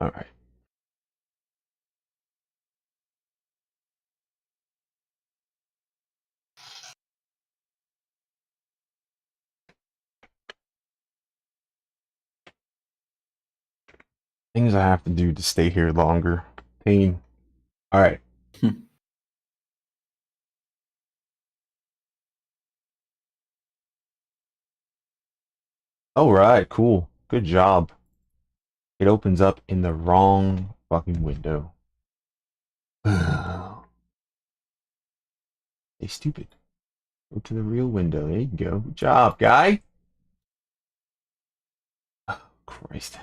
All right. Things I have to do to stay here longer. Pain. All right. All right. Cool. Good job. It opens up in the wrong fucking window. Hey, stupid. Go to the real window. There you go. Good job, guy. Oh, Christ.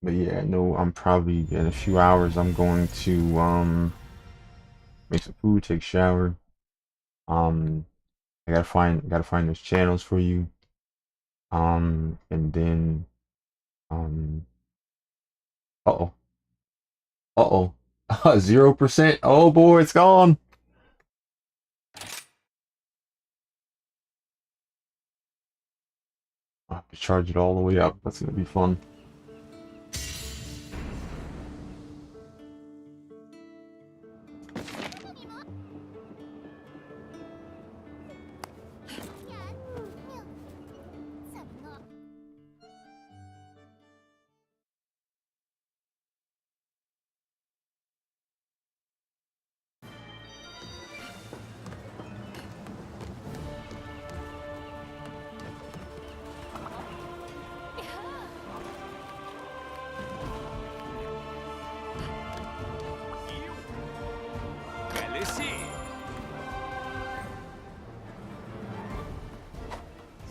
But yeah, no, I'm probably in a few hours I'm going to make some food, take a shower. I gotta find those channels for you. And then uh-oh. 0%. Oh boy, it's gone. I have to charge it all the way up. That's gonna be fun.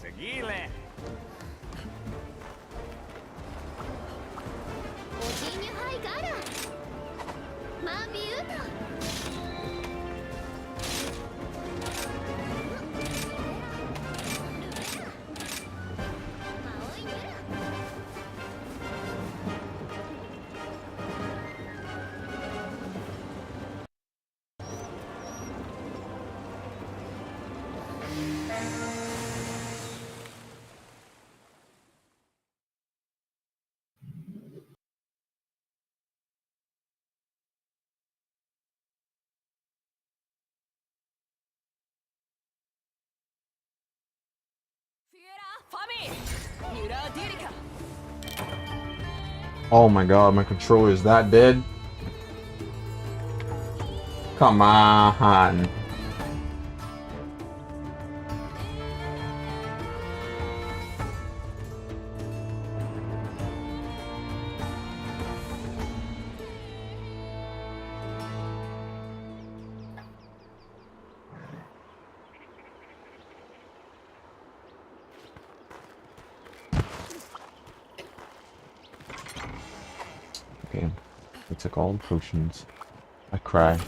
Seguile. Oh my god, my controller is that dead? Come on. I took all the potions. I cry.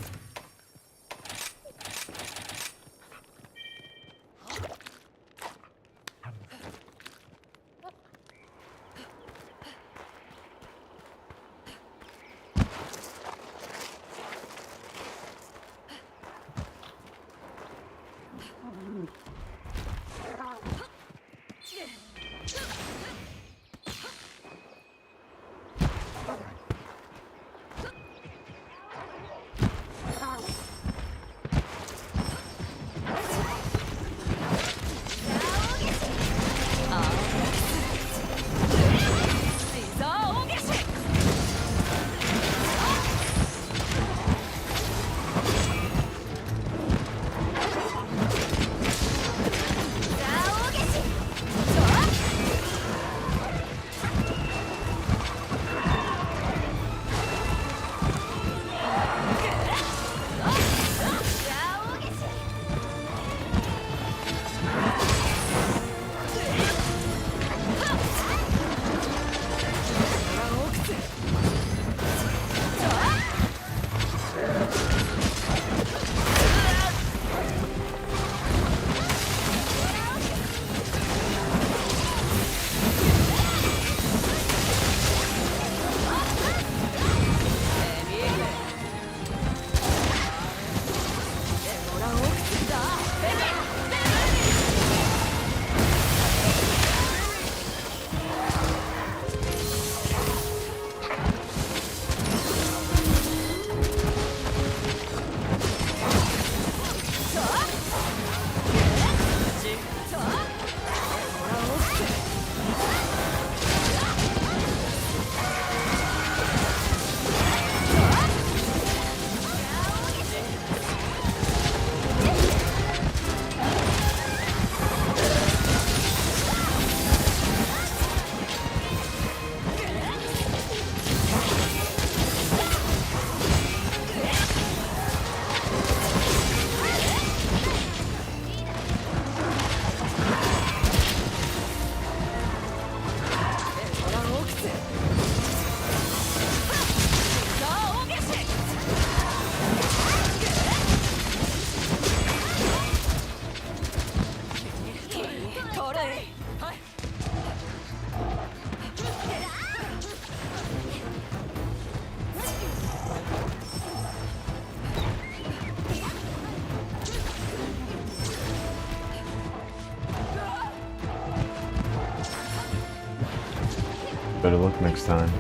Better luck next time.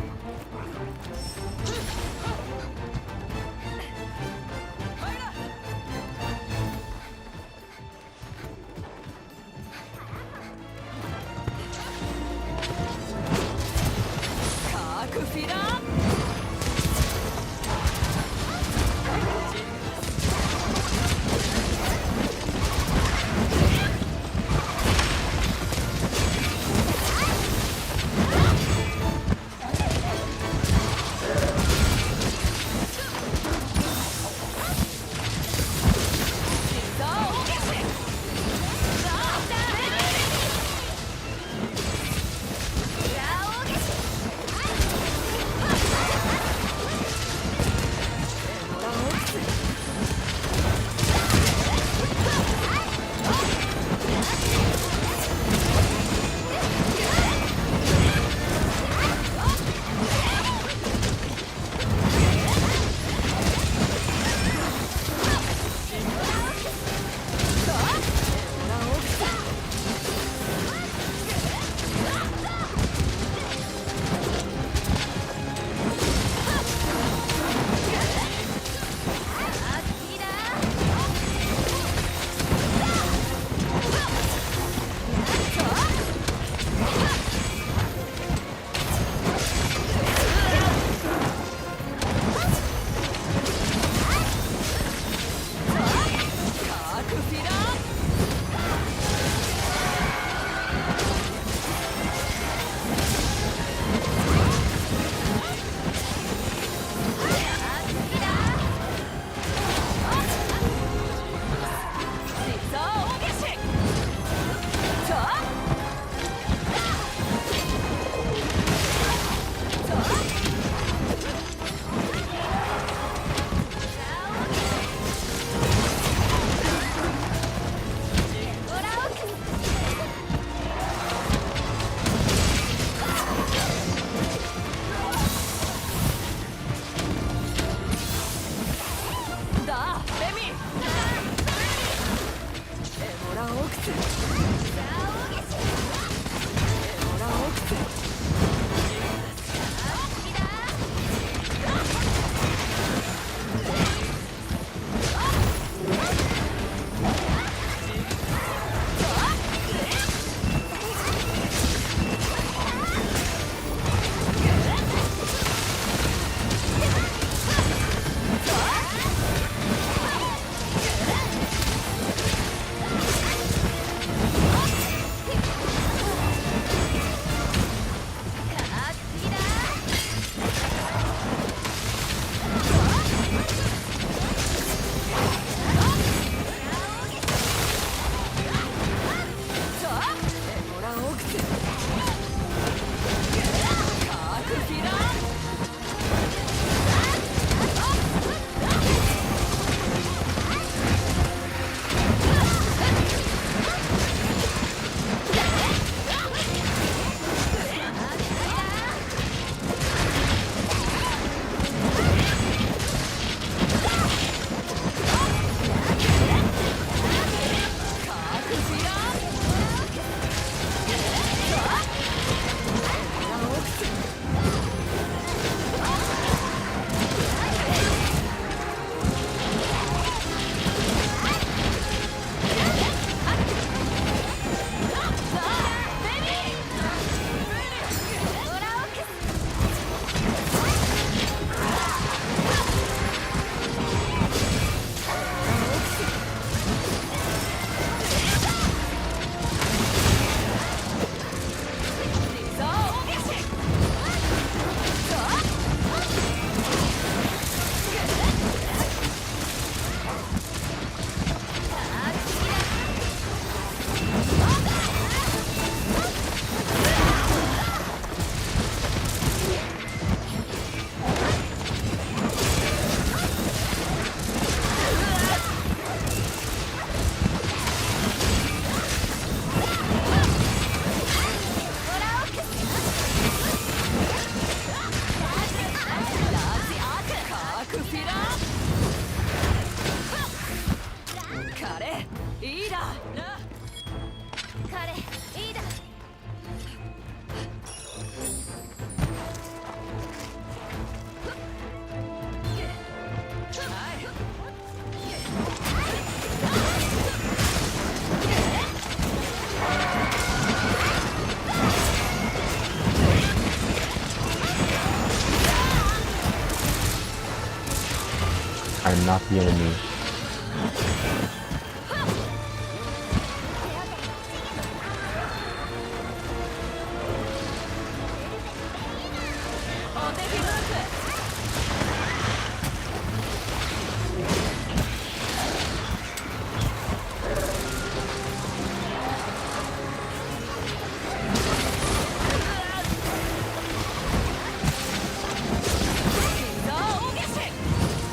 I'm not the enemy.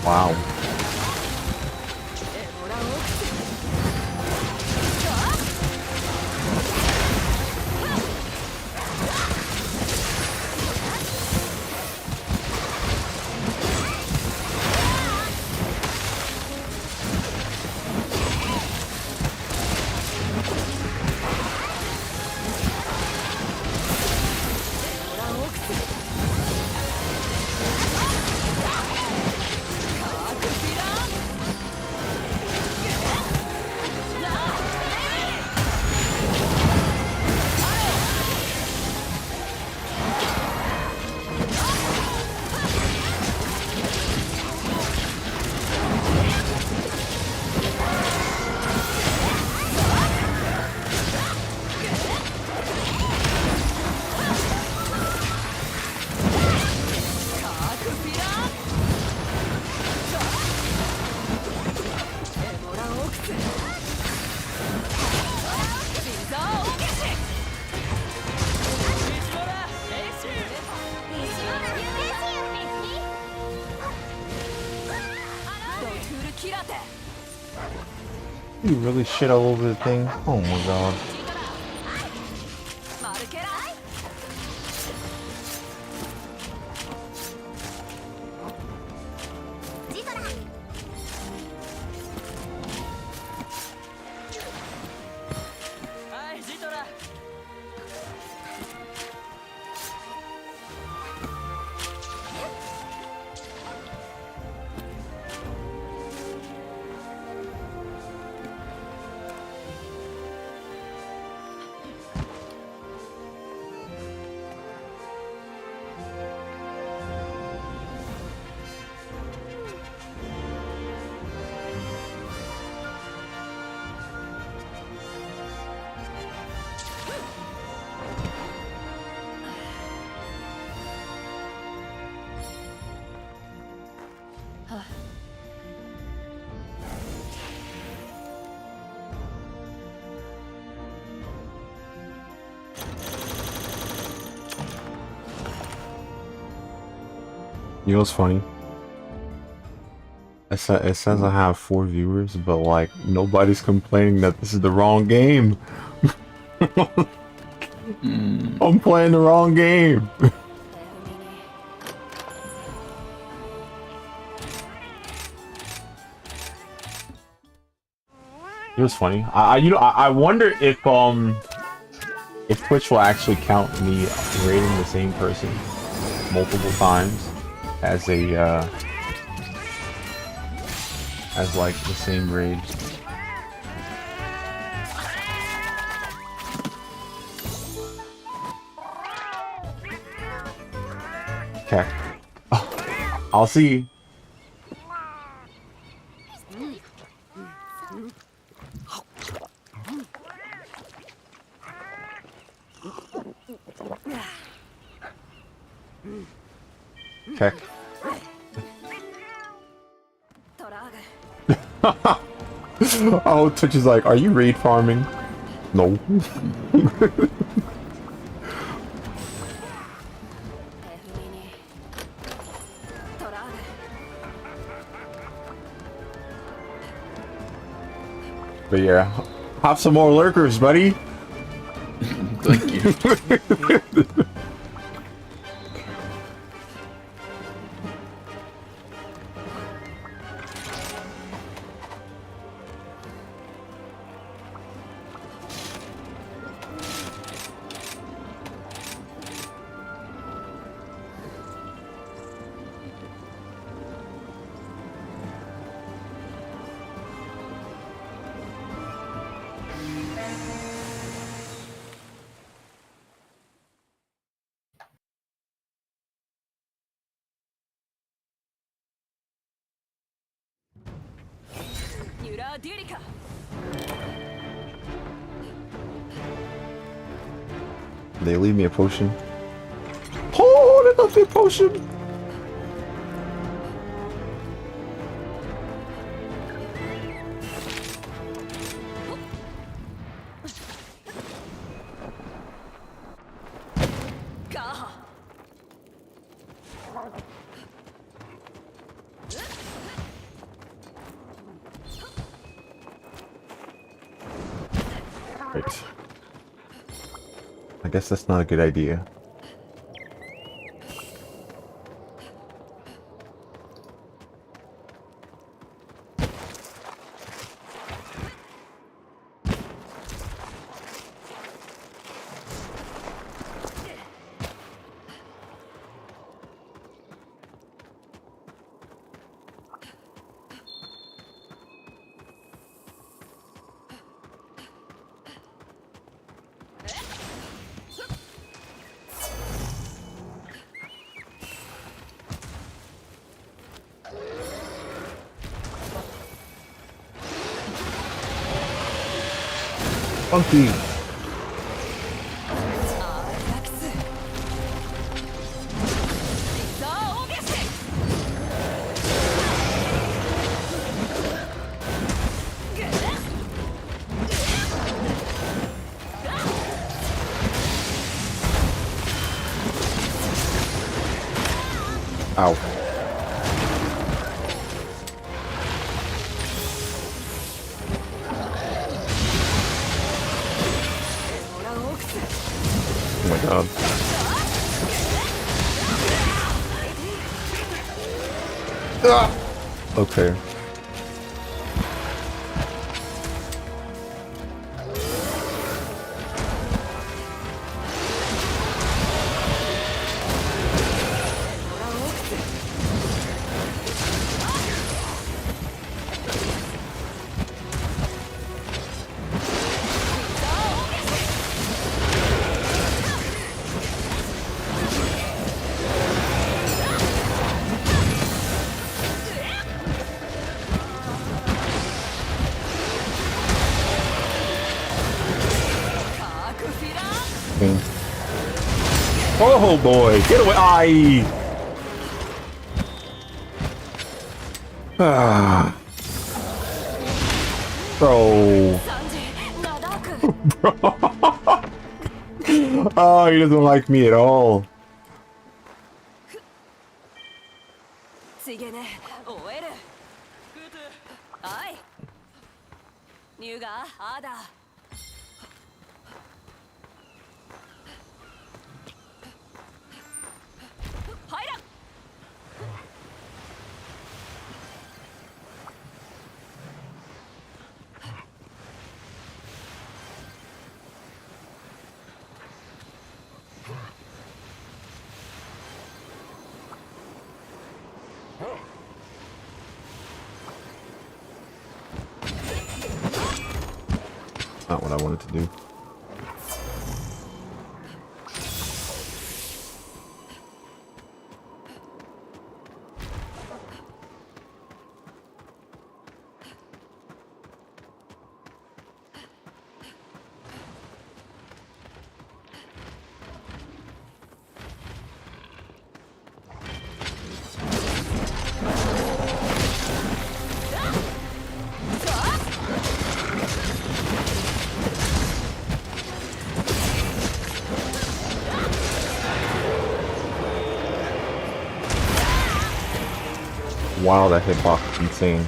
Wow. You really shit all over the thing? Oh my god. You know what's funny? It says I have 4 viewers, but like nobody's complaining that this is the wrong game. I'm playing the wrong game. It was funny. I wonder if Twitch will actually count me rating the same person multiple times as a as like the same raid. Okay. I'll see. Okay. Oh, Twitch is like, are you raid farming? No. But yeah, have some more lurkers, buddy. Thank you. They leave me a potion. Oh, they left me a potion. Right. I guess that's not a good idea. Funky. Ow. Oh my god. Ah! Okay. Oh boy, get away! Aye. Ah. Bro. Bro. Oh, he doesn't like me at all. つげね、終える。はい。ニューガー、あだ。入ら。Not what I wanted to do. Wow, that hitbox is insane.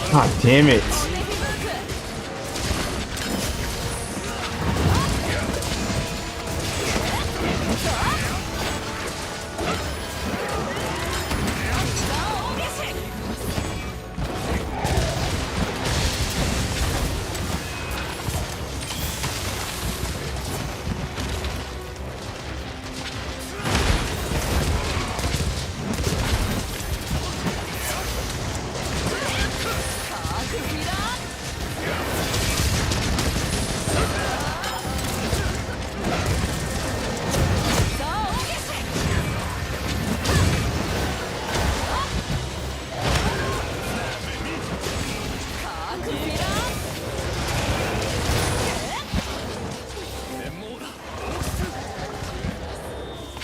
God damn it.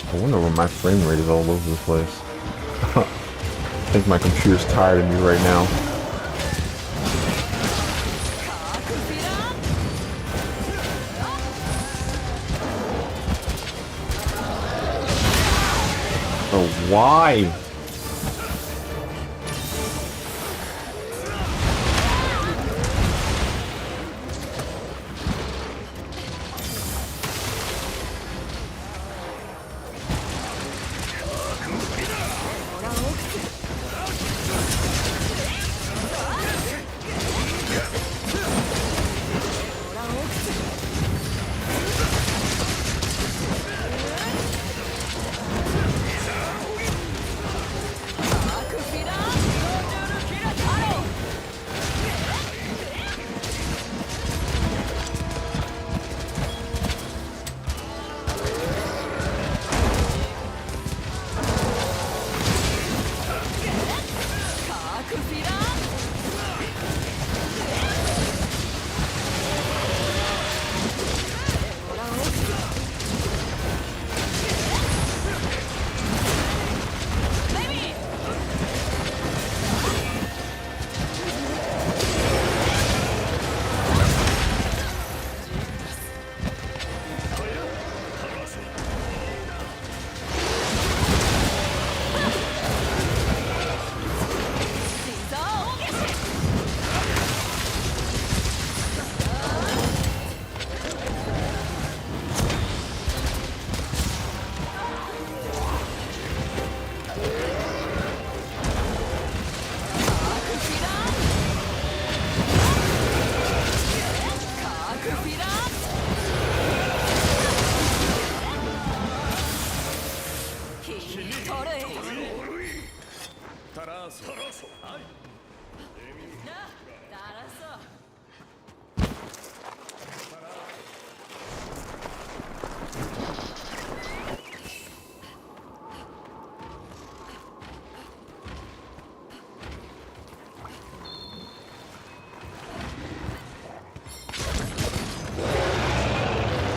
I wonder why my frame rate is all over the place. I think my computer's tired of me right now. Oh, why?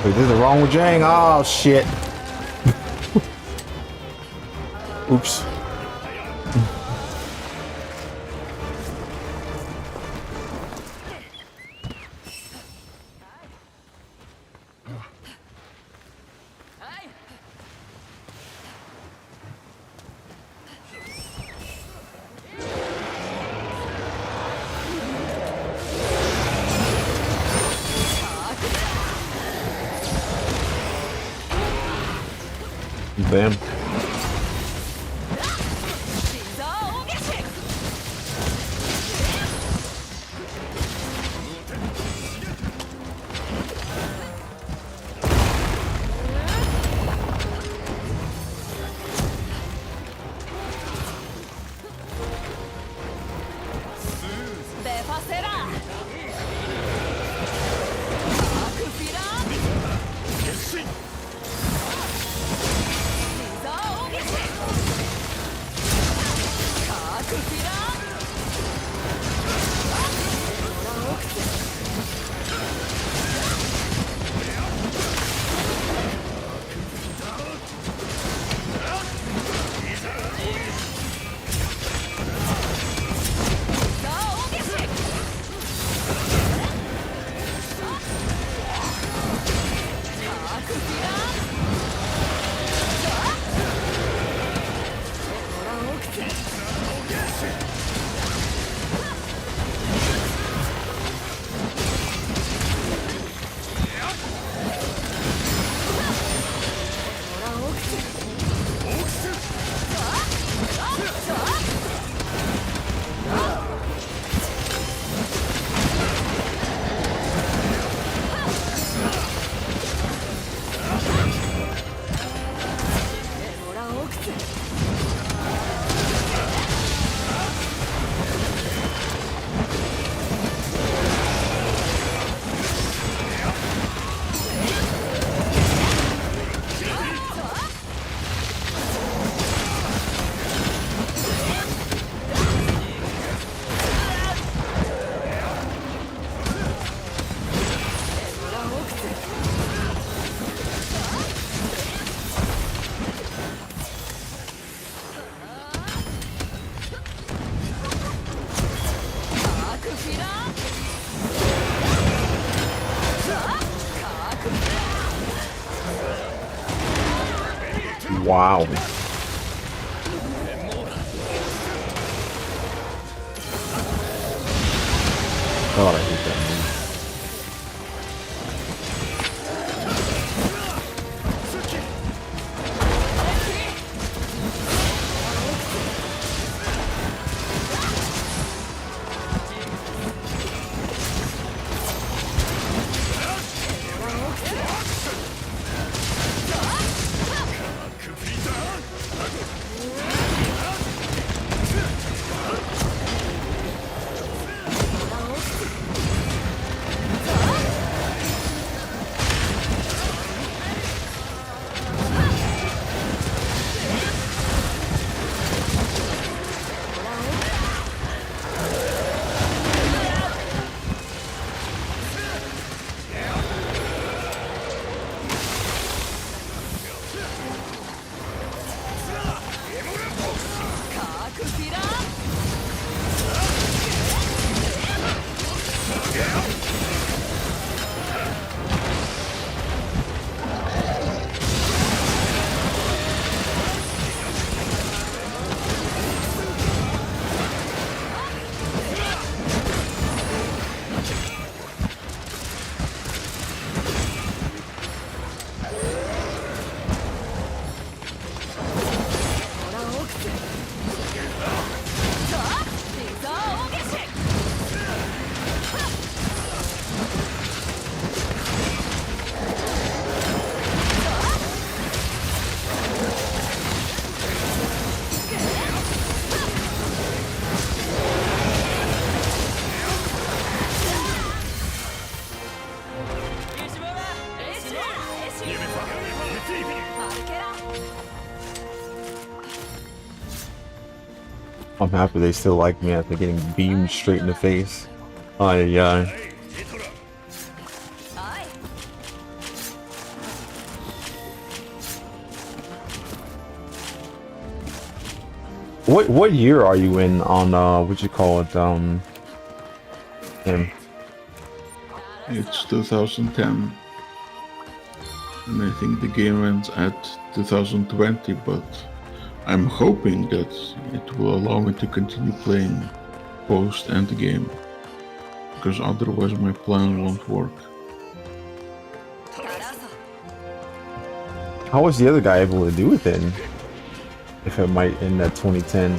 Wait, this is the wrong with Jang. Oh shit. Oops. Damn. Wow. God, I hate that move. I'm happy they still like me after getting beamed straight in the face. Oh yeah. What year are you in on what you call it him? It's 2010. And I think the game ends at 2020, but I'm hoping that it will allow me to continue playing post endgame, because otherwise my plan won't work. How was the other guy able to do it then? If it might end at 2010.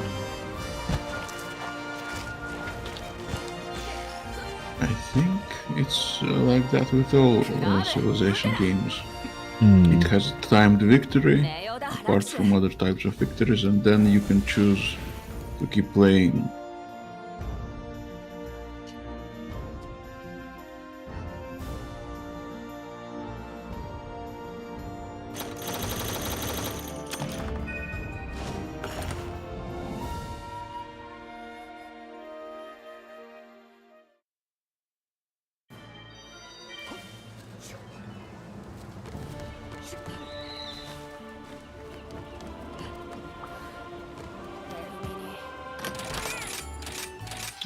I think it's like that with all Civilization games. It has a timed victory, apart from other types of victories, and then you can choose to keep playing.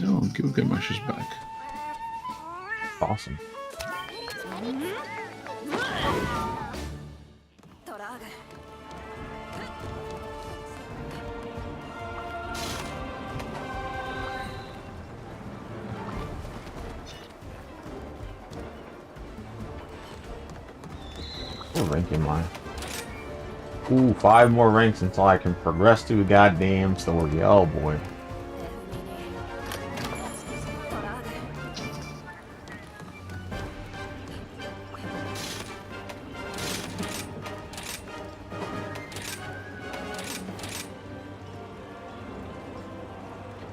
Oh, Gilgamesh is back. Awesome. What rank am I? Ooh, 5 more ranks until I can progress through the goddamn story. Oh boy.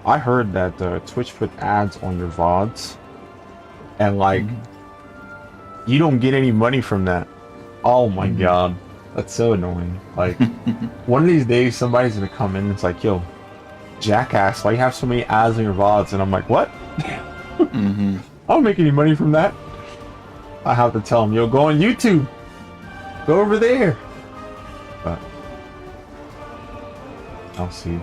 I heard that Twitch put ads on your VODs, and like, you don't get any money from that. Oh my god, that's so annoying. Like, one of these days somebody's gonna come in and it's like, yo, jackass, why you have so many ads on your VODs? And I'm like, what? I don't make any money from that. I have to tell them, yo, go on YouTube. Go over there. But I'll see.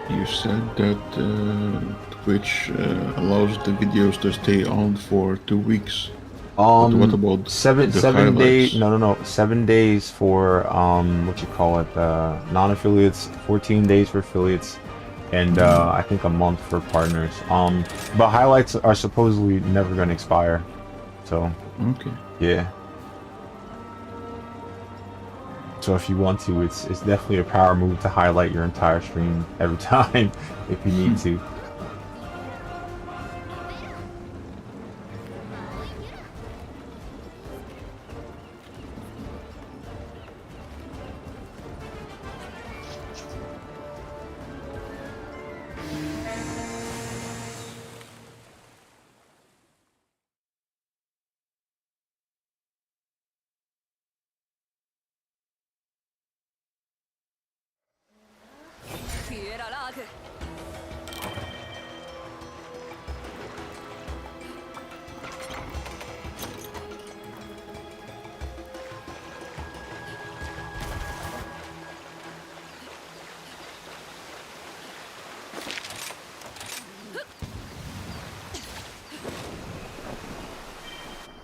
You said that Twitch allows the videos to stay on for 2 weeks. But what about seven days? No. 7 days for what you call it, non-affiliates. 14 days for affiliates, and I think a month for partners. But highlights are supposedly never going to expire. So okay, yeah. So if you want to, it's definitely a power move to highlight your entire stream every time if you need to.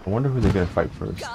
I wonder who they're gonna fight first.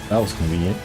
That was convenient.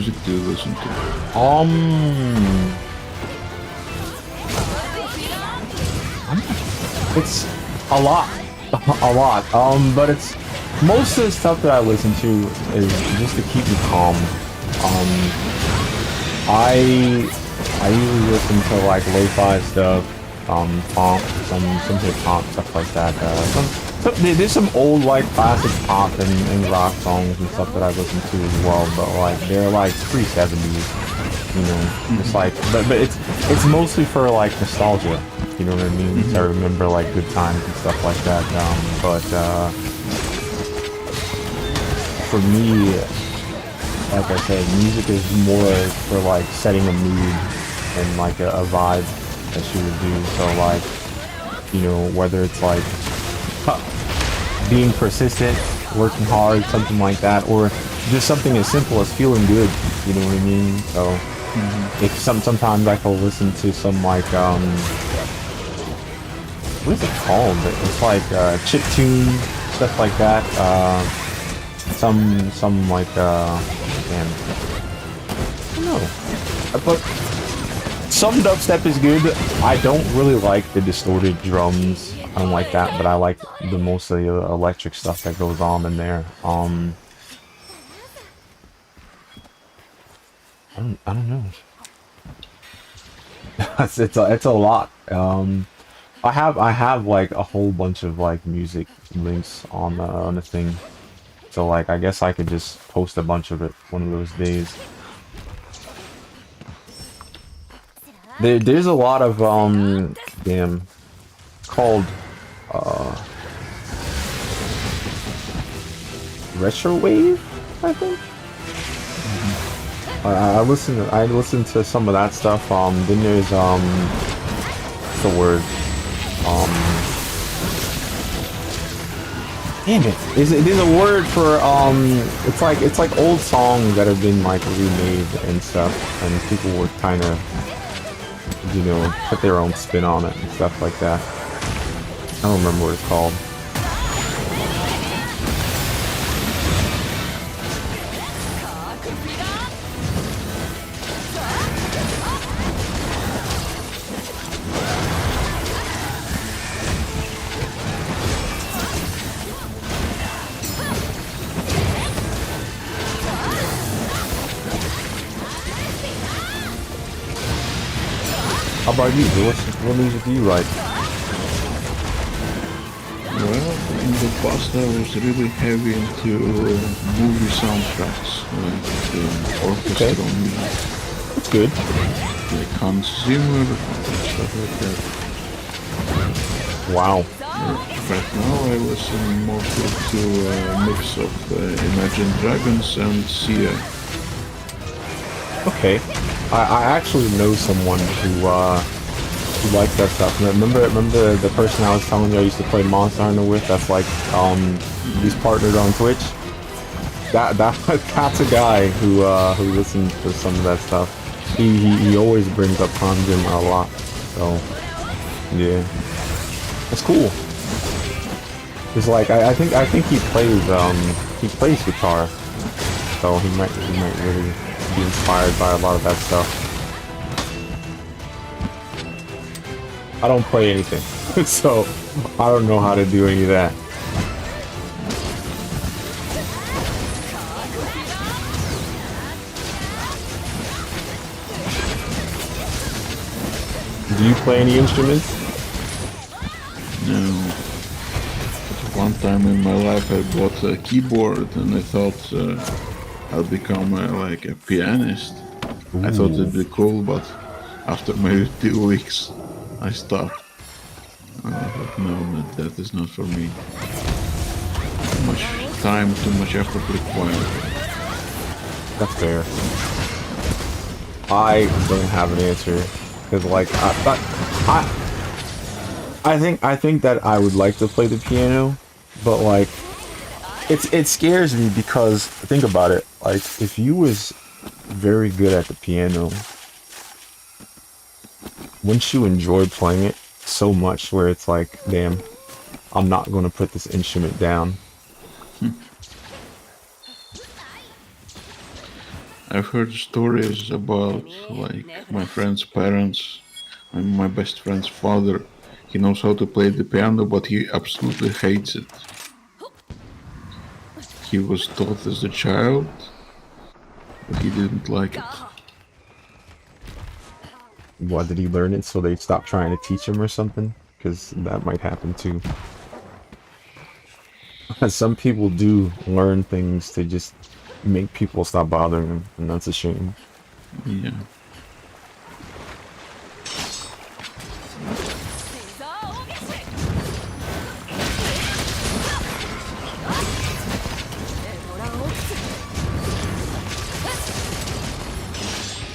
music do you listen to? It's a lot, a lot. But it's most of the stuff that I listen to is just to keep me calm. I usually listen to like lo-fi stuff, pop, some hip hop, stuff like that. There's some old like classic pop and rock songs and stuff that I listen to as well, but like they're like pre-70s, you know. It's like, but it's mostly for like nostalgia, you know what I mean? So I remember like good times and stuff like that. For me, like I said, music is more for like setting a mood and like a vibe that you would do. So like, you know, whether it's like being persistent, working hard, something like that, or just something as simple as feeling good, you know what I mean? So if sometimes I can listen to some like what is it called? It's like chiptune, stuff like that. Some like man, I don't know, but some dubstep is good. I don't really like the distorted drums. I don't like that, but I like the mostly electric stuff that goes on in there. I don't know. it's a lot. I have like a whole bunch of like music links on the thing. So like I guess I could just post a bunch of it one of those days. There's a lot of damn, called retro wave, I think. I listen to some of that stuff. Then there's what's the word? Damn it! There's a word for it's like old songs that have been like remade and stuff, and people would kind of, you know, put their own spin on it and stuff like that. I don't remember what it's called. How about you? What music do you like? Well, in the past I was really heavy into movie soundtracks, like orchestral music. That's good. Like Hans Zimmer and stuff like that. Wow. Right now I listen mostly to a mix of Imagine Dragons and Sia. Okay. I actually know someone who likes that stuff. Remember the person I was telling you I used to play Monster Hunter with? That's like he's partnered on Twitch. That's a guy who listens to some of that stuff. He always brings up Hans Zimmer a lot. So yeah, that's cool. It's like I think he plays guitar, so he might really be inspired by a lot of that stuff. I don't play anything, so I don't know how to do any of that. Do you play any instruments? No. But one time in my life I bought a keyboard and I thought I'll become like a pianist. Ooh. I thought it'd be cool, but after maybe 2 weeks I stopped. I thought, no, that is not for me. Too much time, too much effort required. That's fair. I don't have an answer because, like, I think that I would like to play the piano, but like, it scares me because think about it. Like, if you was very good at the piano, wouldn't you enjoy playing it so much where it's like, damn, I'm not going to put this instrument down? I I've heard stories about like my friend's parents and my best friend's father. He knows how to play the piano, but he absolutely hates it. He was taught as a child, but he didn't like it. Why did he learn it? So they stopped trying to teach him or something? Because that might happen too. Some people do learn things to just make people stop bothering them, and that's a shame. Yeah.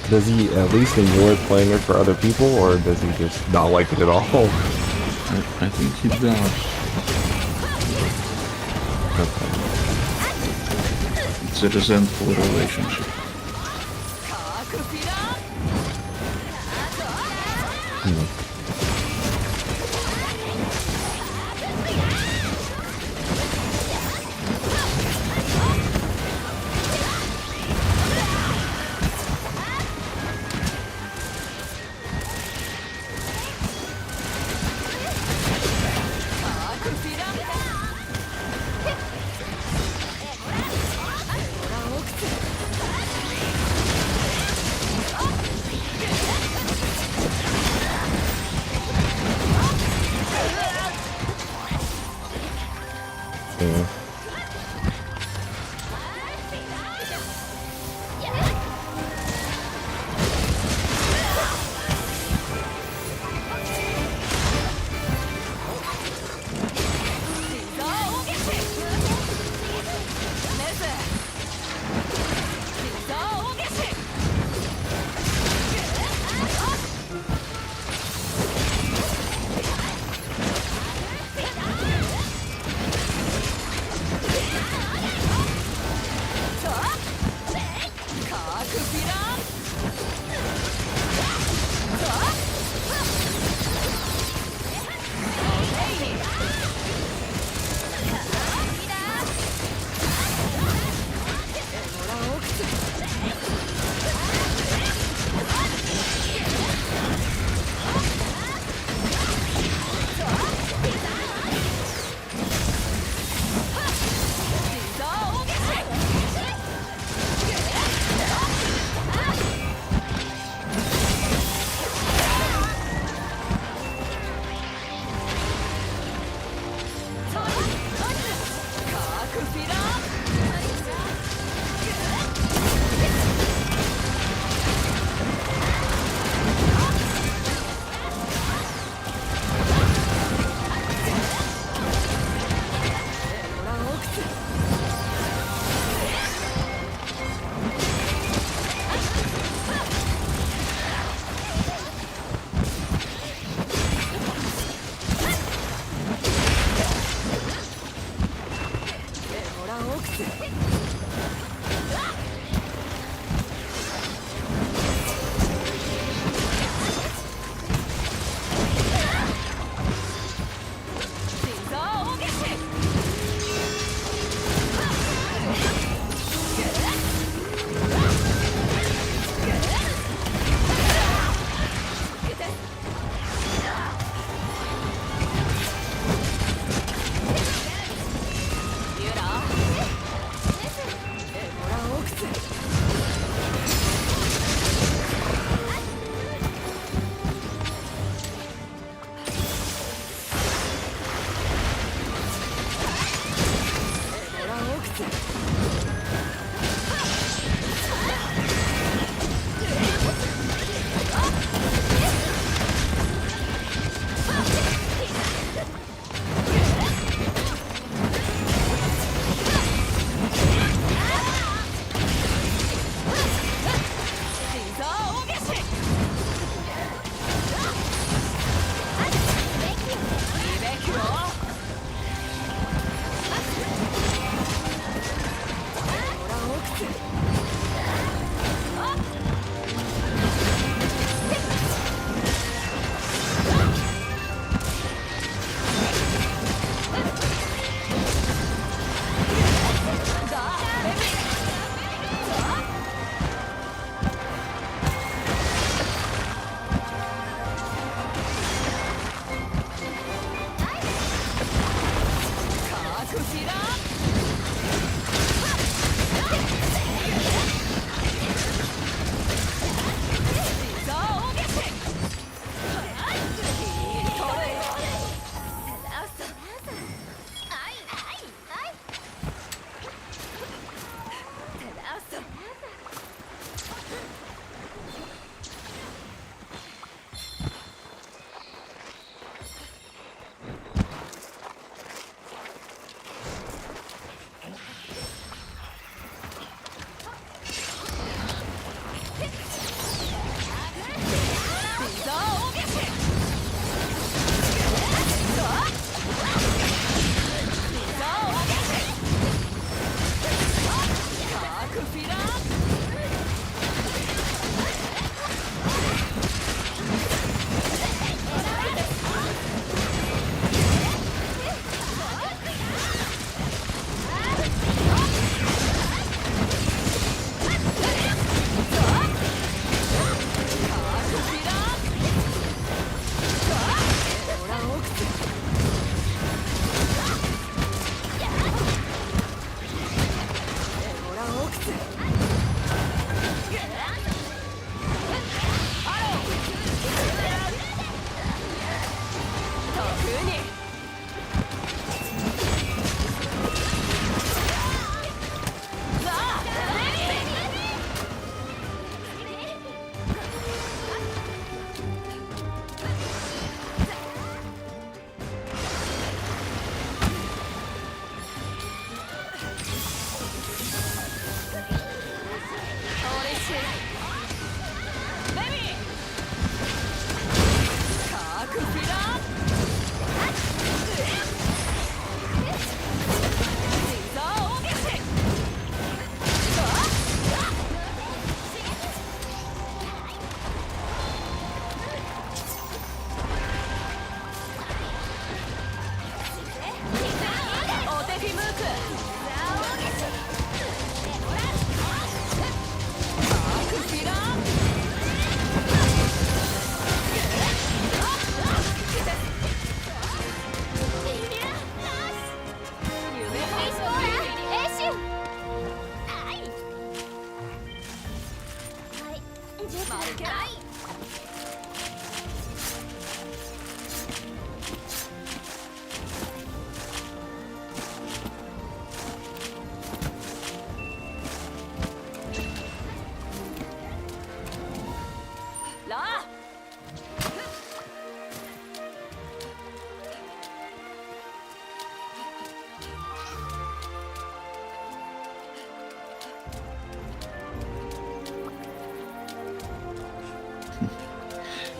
Does he at least enjoy playing it for other people, or does he just not like it at all? I think he does. It's a resentful relationship.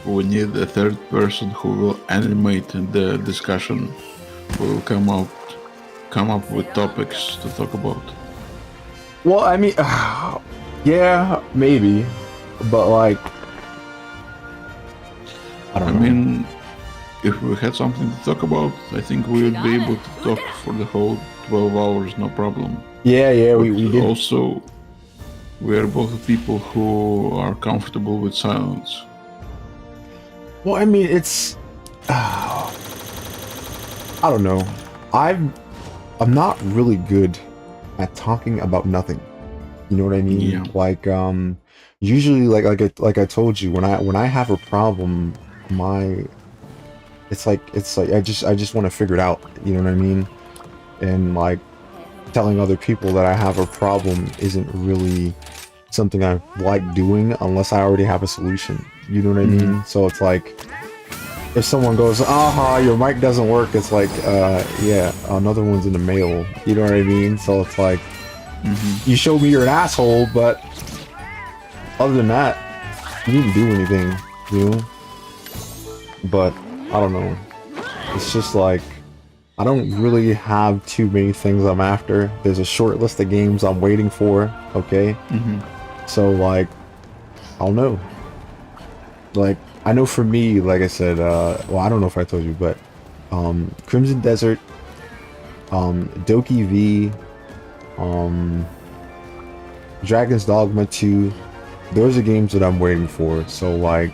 We need a third person who will animate the discussion. Who will come up with topics to talk about. Well, I mean, yeah, maybe, but like, I don't know. I mean, if we had something to talk about, I think we would be able to talk for the whole 12 hours, no problem. Yeah, we did. Also, we are both people who are comfortable with silence. Well, I mean, it's I don't know. I'm not really good at talking about nothing. You know what I mean? Yeah. Like usually like I told you, when I have a problem, it's like I just want to figure it out. You know what I mean? And like telling other people that I have a problem isn't really something I like doing unless I already have a solution. You know what I mean? So it's like, if someone goes, aha, your mic doesn't work, it's like, yeah, another one's in the mail. You know what I mean? So it's like, you showed me you're an asshole, but other than that, you didn't do anything, you know? But, I don't know. It's just like, I don't really have too many things I'm after. There's a short list of games I'm waiting for, okay? So, like, I don't know. Like, I know for me, like I said, well, I don't know if I told you, but Crimson Desert, Doki V, Dragon's Dogma 2, those are games that I'm waiting for. So, like,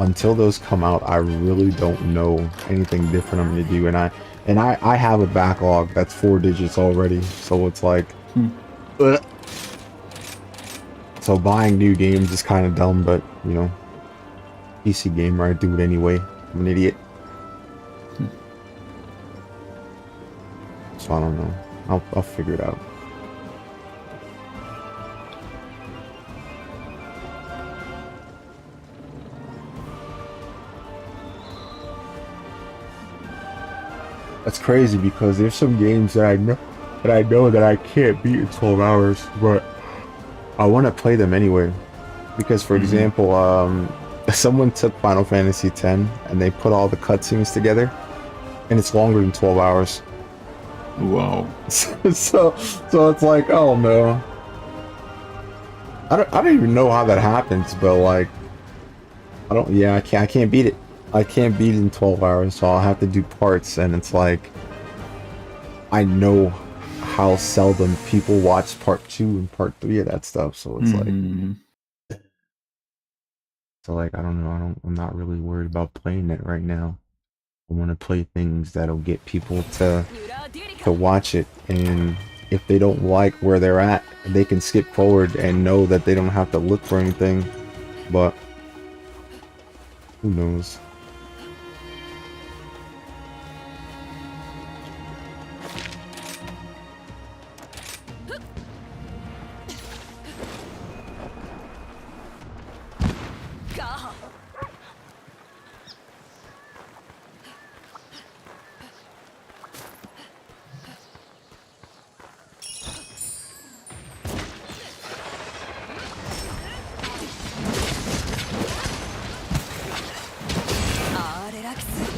until those come out, I really don't know anything different I'm going to do. And I have a backlog that's 4 digits already, so it's like... So buying new games is kind of dumb, but, you know, PC gamer, I do it anyway. I'm an idiot. So I don't know. I'll figure it out. That's crazy because there's some games that I know that I can't beat in 12 hours, but I want to play them anyway. Because, for example, someone took Final Fantasy X and they put all the cutscenes together, and it's longer than 12 hours. Wow. so it's like, oh no. I don't even know how that happens, but like, I can't beat it. I can't beat it in 12 hours, so I'll have to do parts, and it's like, I know how seldom people watch part 2 and part 3 of that stuff, so it's like, so like, I don't know, I'm not really worried about playing it right now. I want to play things that'll get people to watch it, and if they don't like where they're at, they can skip forward and know that they don't have to look for anything, but who knows.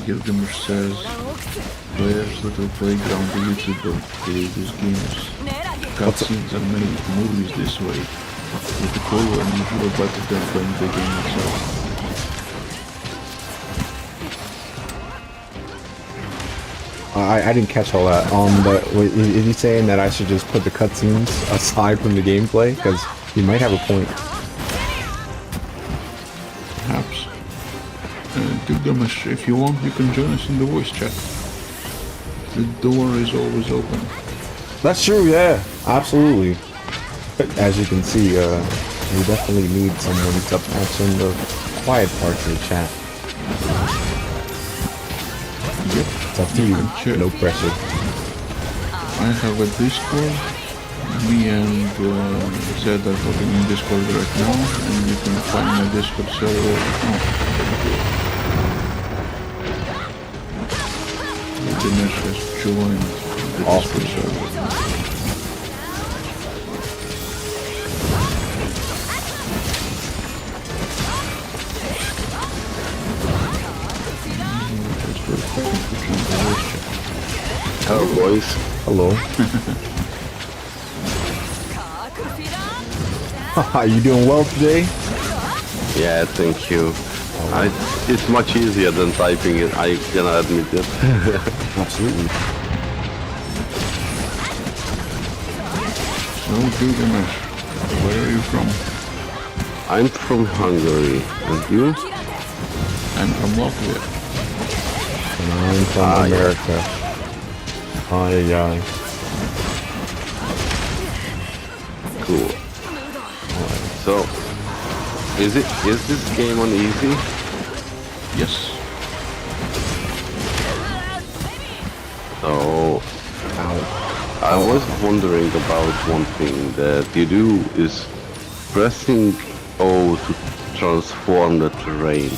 Gilgamesh says, players little playground on YouTube don't play these games. Cutscenes are made movies this way. With the cool and you feel better than playing the game itself. I didn't catch all that. But is he saying that I should just put the cutscenes aside from the gameplay? Because he might have a point. Perhaps. Gilgamesh, if you want, you can join us in the voice chat. The door is always open. That's true, yeah. Absolutely. As you can see, we definitely need someone to mention the quiet parts of the chat. Yep. It's up to you. No pressure. I have a Discord. Me and Zed are talking in Discord right now, and you can find my Discord server. Dinesh has joined the Discord server. Hello, boys. Hello. You doing well today? Yeah, thank you. It's much easier than typing it, I can admit it. Absolutely. So, Gilgamesh, where are you from? I'm from Hungary. And you? I'm from Latvia. And I'm from America. Ay. Cool. Alright, so is this game on easy? Yes. So I was wondering about one thing that you do is pressing O to transform the terrain.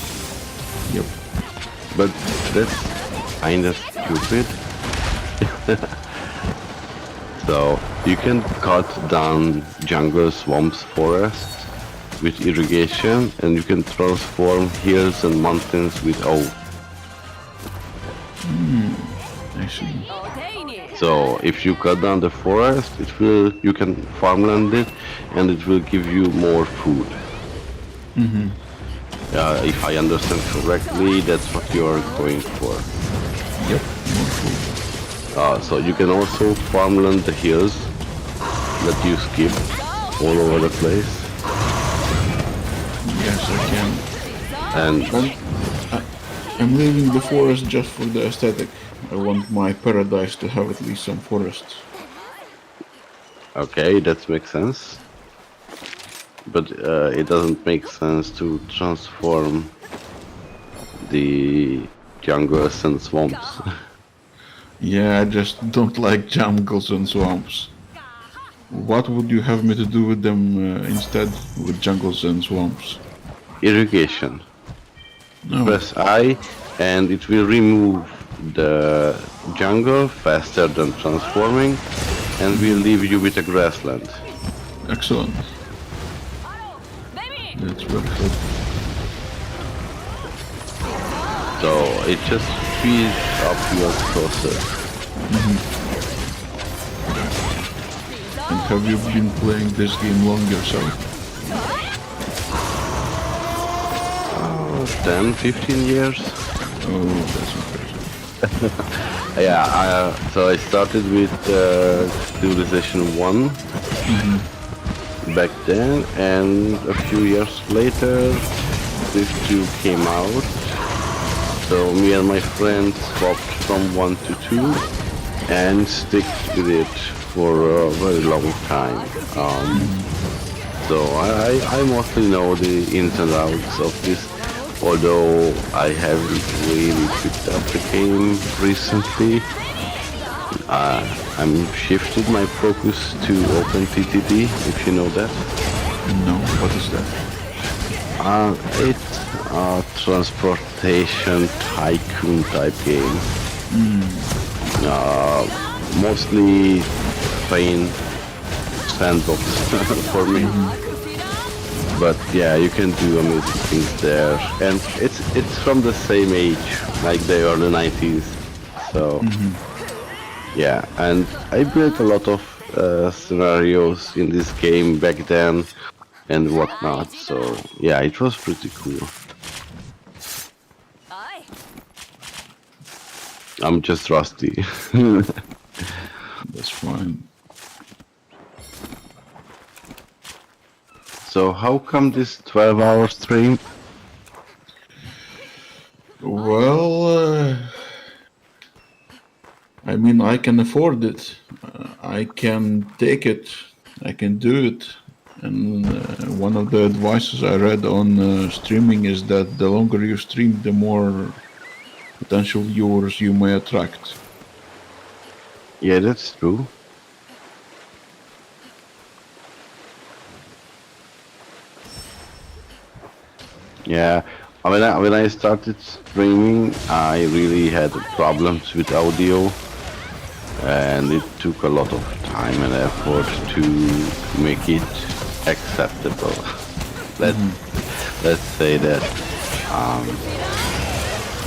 Yep. But that's kinda stupid. So you can cut down jungle, swamps, forests with irrigation, and you can transform hills and mountains with O. I see. So if you cut down the forest, you can farmland it, and it will give you more food. If I understand correctly, that's what you are going for. Yep, more food. So you can also farmland the hills that you skip all over the place. Yes, I can. And I'm leaving the forest just for the aesthetic. I want my paradise to have at least some forests. okay, that makes sense. But it doesn't make sense to transform the jungles and swamps. Yeah, I just don't like jungles and swamps. What would you have me to do with them instead, with jungles and swamps? Irrigation. No. Press I and it will remove the jungle faster than transforming and will leave you with a grassland. Excellent. That's very good. So it just speeds up your process. And have you been playing this game long yourself? 10, 15 years. Oh, that's impressive. Yeah, so I started with Civilization 1 back then, and a few years later Civ 2 came out. So me and my friends swapped from 1 to 2 and stick with it for a very long time. So I mostly know the ins and outs of this, although I haven't really picked up the game recently. I'm shifted my focus to OpenTTD, if you know that. No, what is that? It's a transportation tycoon type game. Mostly plain sandbox for me. But yeah, you can do amazing things there, and it's from the same age, like the early 90s. So yeah, and I built a lot of scenarios in this game back then and whatnot. So yeah, it was pretty cool. I'm just rusty. That's fine. So how come this 12-hour stream? Well, I mean, I can afford it. I can take it. I can do it. And one of the advices I read on streaming is that the longer you stream, the more potential viewers you may attract. Yeah, that's true. Yeah, when I started streaming, I really had problems with audio, and it took a lot of time and effort to make it acceptable. Let's say that.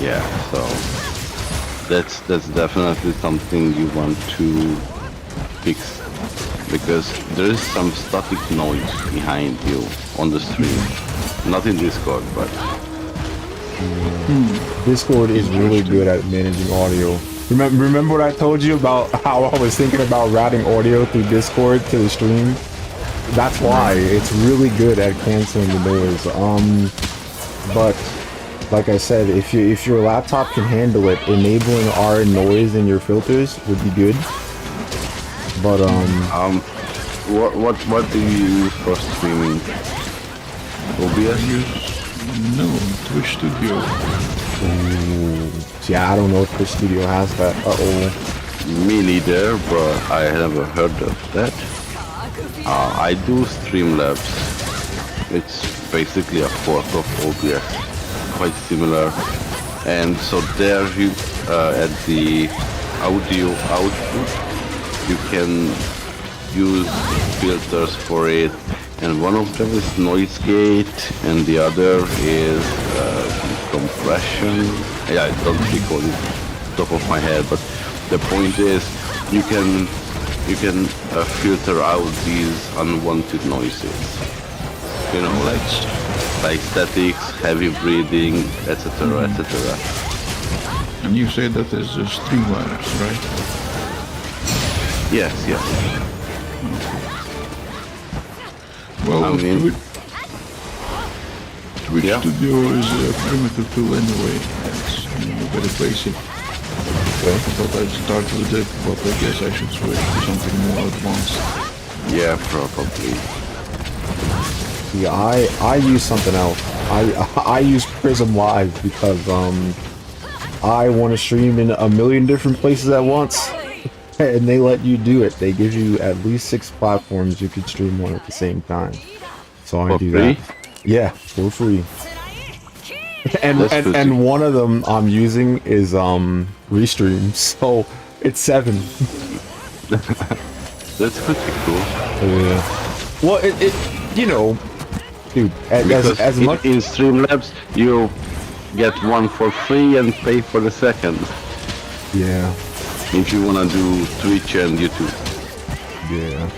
Yeah, so that's definitely something you want to fix, because there is some static noise behind you on the stream. Not in Discord, but Discord is really good at managing audio. Remember what I told you about how I was thinking about routing audio through Discord to the stream? That's why it's really good at canceling the noise. But like I said, if your laptop can handle it, enabling R noise in your filters would be good. But what do you use for streaming? OBS? No, Twitch Studio. Yeah, I don't know if Twitch Studio has that. Me neither, but I never heard of that. I do Streamlabs. It's basically a fork of OBS, quite similar. And so there you, at the audio output, you can use filters for it. And one of them is noise gate, and the other is compression. Yeah, I don't recall it top of my head, but the point is you can filter out these unwanted noises. You know, like statics, heavy breathing, etc., etc. And you say that is Streamlabs, right? Yes, yes. Well, I mean, Twitch Studio is a primitive tool anyway. It's very basic. I thought I'd start with it, but I guess I should switch to something more advanced. Yeah, probably. Yeah, I use something else. I use Prism Live because I want to stream in a million different places at once, and they let you do it. They give you at least 6 platforms you could stream on at the same time. So I do that. Yeah, for free. And one of them I'm using is Restream, so it's 7. That's pretty cool. Yeah. Well, it you know, dude, as much in Streamlabs you get one for free and pay for the second. Yeah. If you wanna do Twitch and YouTube. Yeah.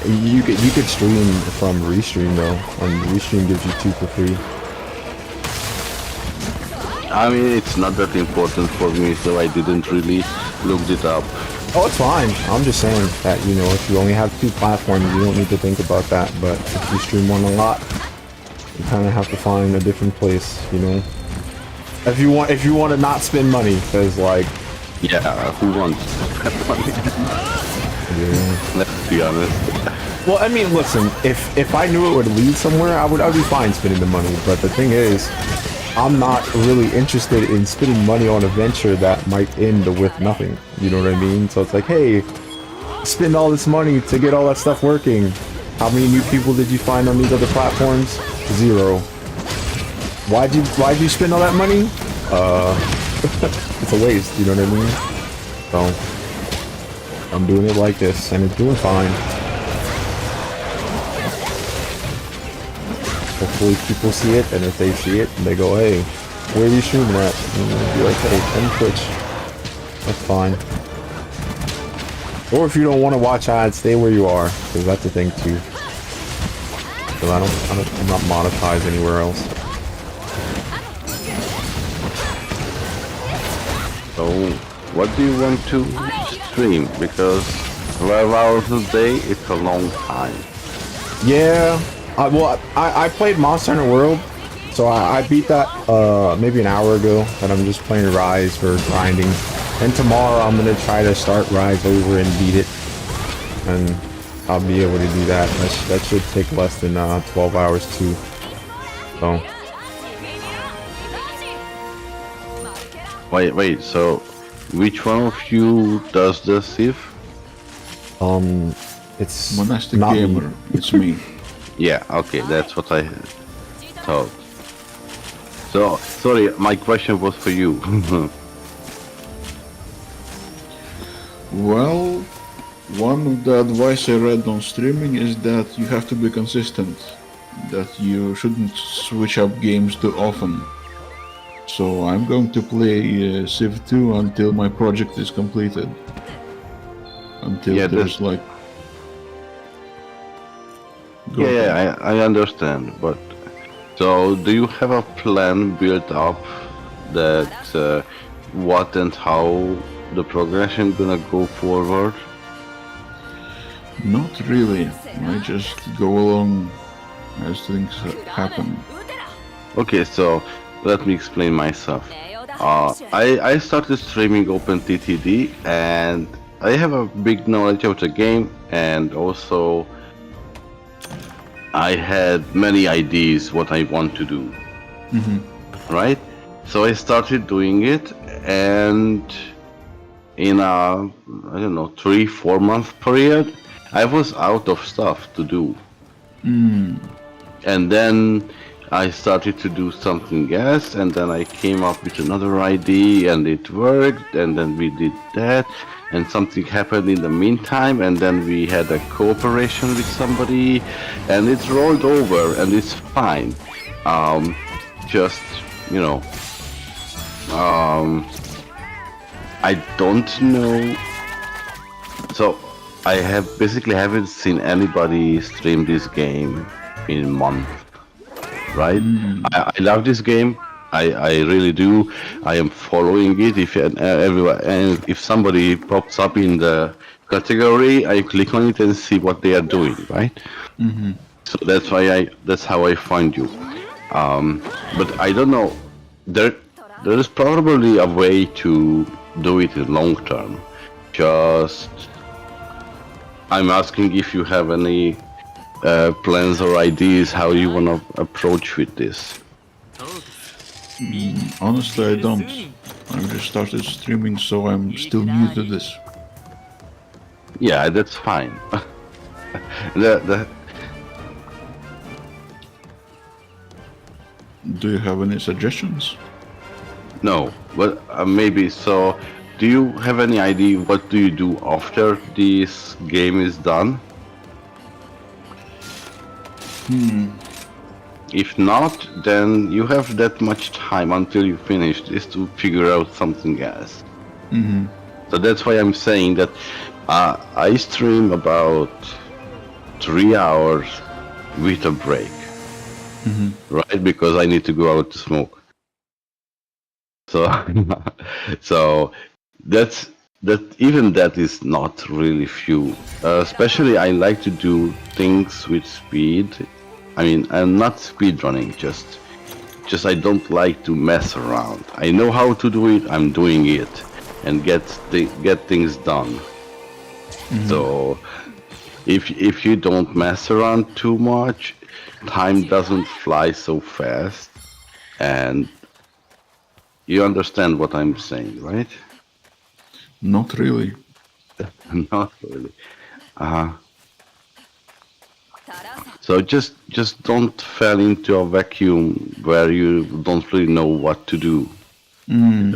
You could stream from Restream though, and Restream gives you 2 for free. I mean, it's not that important for me, so I didn't really look it up. Oh, it's fine. I'm just saying that, you know, if you only have 2 platforms, you don't need to think about that. But if you stream on a lot, you kind of have to find a different place, you know. If you want to not spend money, because like, yeah, who wants money? Yeah. Let's be honest. Well, I mean, listen, if I knew it would lead somewhere, I'd be fine spending the money. But the thing is, I'm not really interested in spending money on a venture that might end with nothing. You know what I mean? So it's like, hey, spend all this money to get all that stuff working. How many new people did you find on these other platforms? 0. Why'd you spend all that money? It's a waste. You know what I mean? So I'm doing it like this, and it's doing fine. hopefully people see it, and if they see it, they go, hey, where are you streaming at? And you'll be like, hey, on Twitch. That's fine. Or if you don't want to watch ads, stay where you are, because that's the thing too. Because I'm not monetized anywhere else. So, what do you want to stream? Because 12 hours a day, it's a long time. Yeah, well, I played Monster Hunter World, so I beat that maybe an hour ago, and I'm just playing Rise for grinding. And tomorrow I'm gonna try to start Rise over and beat it, and I'll be able to do that. That should take less than 12 hours too. So. Wait, so which one of you does the Civ? It's Monastic not Gamer. me. It's me. Yeah, okay, that's what I thought. So, sorry, my question was for you. Well, one of the advice I read on streaming is that you have to be consistent. That you shouldn't switch up games too often. So I'm going to play Civ 2 until my project is completed. Until there's like... Yeah, I understand, but... So, do you have a plan built up that what and how the progression gonna go forward? Not really. I just go along as things happen. Okay, so let me explain myself. I started streaming OpenTTD, and I have a big knowledge of the game, and also I had many ideas what I want to do. Right? So I started doing it, and in a, I don't know, 3-4 month period, I was out of stuff to do. And then I started to do something else, and then I came up with another idea, and it worked, and then we did that, and something happened in the meantime, and then we had a cooperation with somebody, and it's rolled over, and it's fine. Just, you know, I don't know. So I basically haven't seen anybody stream this game in months, right? I love this game. I really do. I am following it. If somebody pops up in the category, I click on it and see what they are doing, right? So that's how I find you. But I don't know. There is probably a way to do it in long term. Just I'm asking if you have any plans or ideas how you wanna approach with this. Honestly, I don't. I just started streaming, so I'm still new to this. Yeah, that's fine. Do you have any suggestions? No, but maybe so. Do you have any idea what do you do after this game is done? If not, then you have that much time until you finish this to figure out something else. So that's why I'm saying that I stream about 3 hours with a break, right? Because I need to go out to smoke. So even that is not really few. Especially I like to do things with speed. I mean, I'm not speed running, just I don't like to mess around. I know how to do it, I'm doing it, and get things done. So if you don't mess around too much, time doesn't fly so fast, and you understand what I'm saying, right? Not really. Not really. So just don't fall into a vacuum where you don't really know what to do.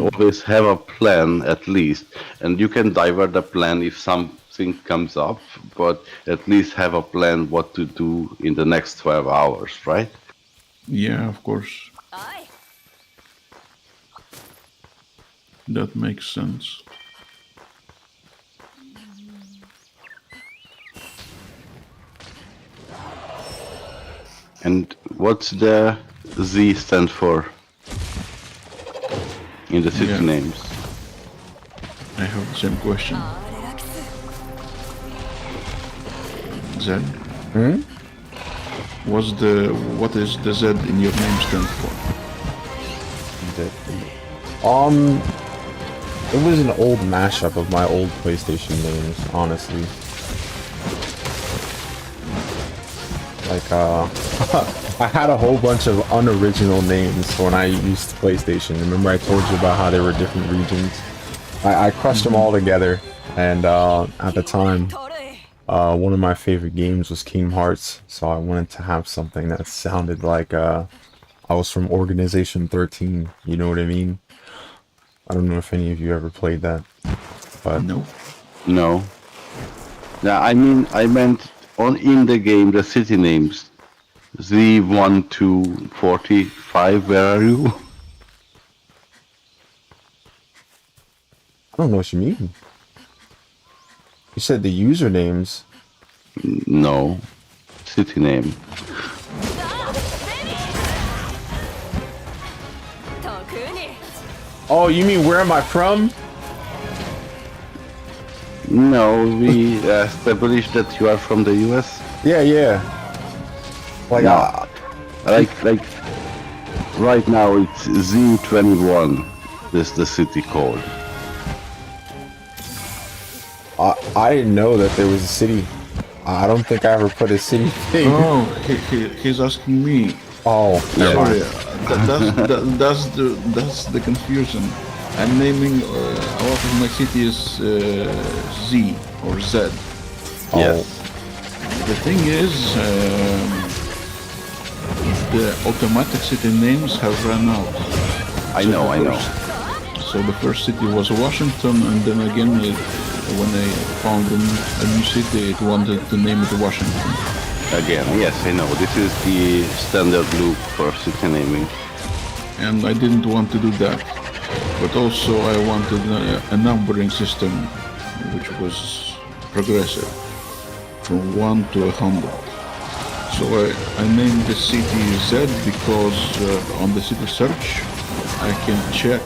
Always have a plan at least, and you can divert the plan if something comes up, but at least have a plan what to do in the next 12 hours, right? Yeah, of course. Aye. That makes sense. And what's the Z stand for in the city Yeah. names? I have the same question. Z? What is the Z in your name stand for? It was an old mashup of my old PlayStation names, honestly. Like, I had a whole bunch of unoriginal names when I used PlayStation. Remember I told you about how there were different regions? I crushed them all together, and at the time, one of my favorite games was Kingdom Hearts, so I wanted to have something that sounded like I was from Organization 13, you know what I mean? I don't know if any of you ever played that, but... No. No. Yeah, I mean, I meant in the game, the city names. Z1 to 45, where are you? I don't know what you mean. You said the usernames. No. City name. Oh, you mean where am I from? No, we established that you are from the US. Yeah. Like, no. like right now it's Z21. This is the city code. I didn't know that there was a city. I don't think I ever put a city thing. Oh, he's asking me. Oh, sorry. That's the confusion. I'm naming a lot of my cities Z or Z. Yes. The thing is, the automatic city names have run out. I know. So the first city was Washington, and then again, when I found a new city, it wanted to name it Washington. Again, yes, I know. This is the standard loop for city naming. And I didn't want to do that. But also I wanted a numbering system which was progressive, from 1 to 100. So I named the city Z because on the city search I can check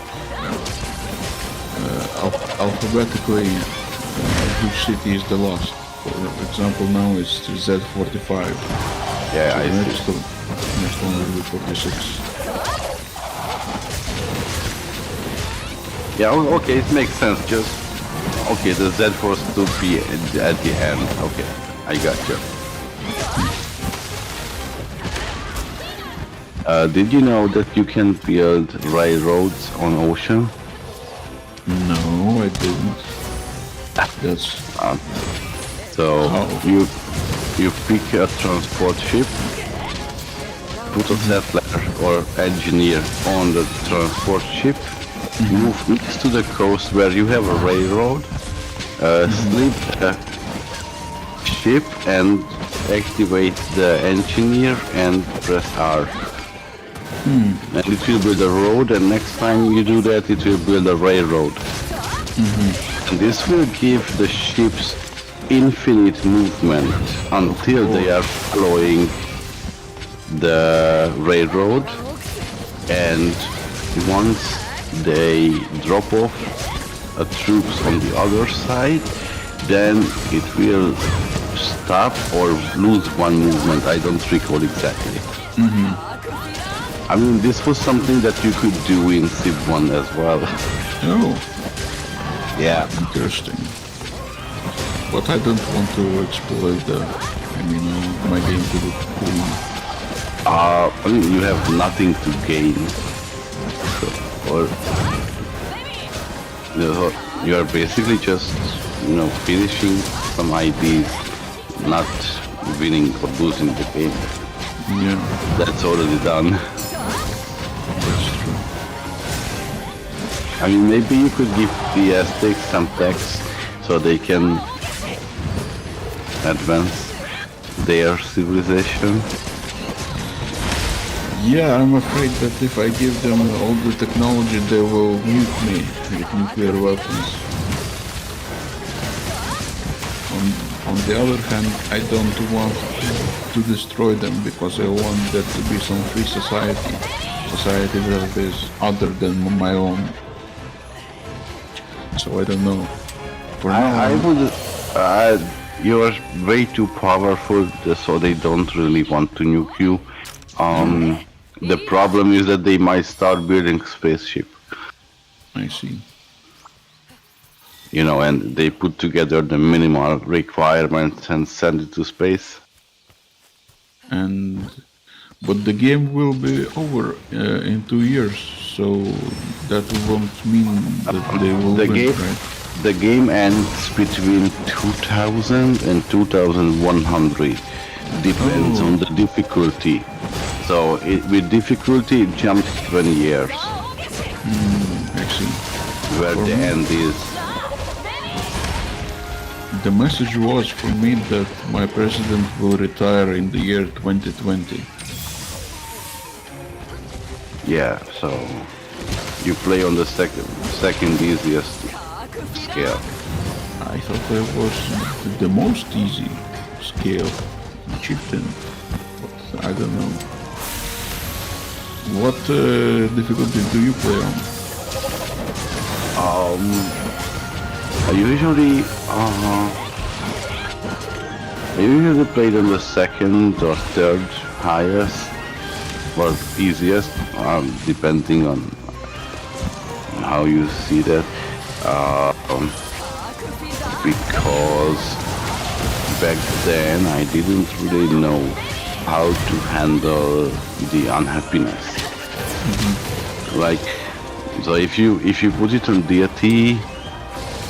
alphabetically which city is the last. For example, now it's Z45. Yeah, so I see. Next one will be 46. Yeah, okay, it makes sense. Just okay, the Z force to be at the end. Okay, I got you. Did you know that you can build railroads on ocean? No, I didn't. That's so you pick a transport ship, put a settler or engineer on the transport ship, move next to the coast where you have a railroad, sleep the ship and activate the engineer and press R. And it will build a road, and next time you do that it will build a railroad. And this will give the ships infinite movement until they are following the railroad, and once they drop off troops on the other side, then it will stop or lose one movement. I don't recall exactly. I mean, this was something that you could do in Civ 1 as well. Oh. Yeah. Interesting. But I don't want to exploit my game to look cool. I mean, you have nothing to gain. Or you are basically just, finishing some IDs, not winning or losing the game. Yeah. That's already done. That's true. I mean, maybe you could give the Aztecs some tax so they can advance their civilization. Yeah, I'm afraid that if I give them all the technology, they will mute me with nuclear weapons. On the other hand, I don't want to destroy them because I want there to be some free society that is other than my own. So I don't know. For now, I would. You are way too powerful, so they don't really want to nuke you. The problem is that they might start building spaceship. I see. You know, and they put together the minimal requirements and send it to space. But the game will be over in 2 years, so that won't mean that they will win, right? The game ends between 2000 and 2100. Depends on the difficulty. So with difficulty, it jumps 20 years. I see. Where the end is. The message was for me that my president will retire in the year 2020. Yeah, so you play on the second easiest scale. I thought that was the most easy scale, chieftain, but I don't know. What difficulty do you play on? I usually played on the second or third highest, or easiest, depending on how you see that. Because back then I didn't really know how to handle the unhappiness. Like, so if you put it on deity,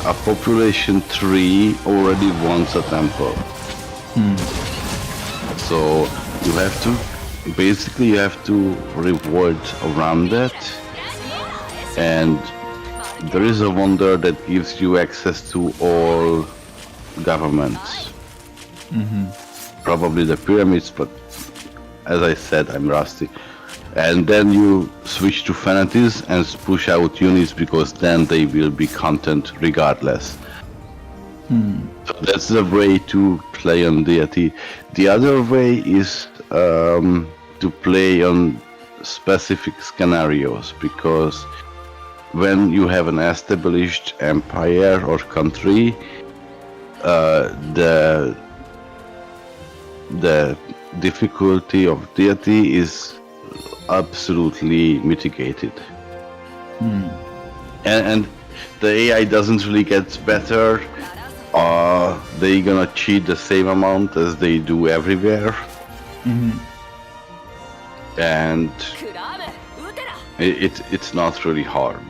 a population 3 already wants a temple. So you have to reward around that, and there is a wonder that gives you access to all governments. Probably the pyramids, but as I said, I'm rusty. And then you switch to fanatics and push out units, because then they will be content regardless. So that's the way to play on deity. The other way is to play on specific scenarios, because when you have an established empire or country, the difficulty of deity is absolutely mitigated. And the AI doesn't really get better. They're gonna cheat the same amount as they do everywhere. And it's not really hard.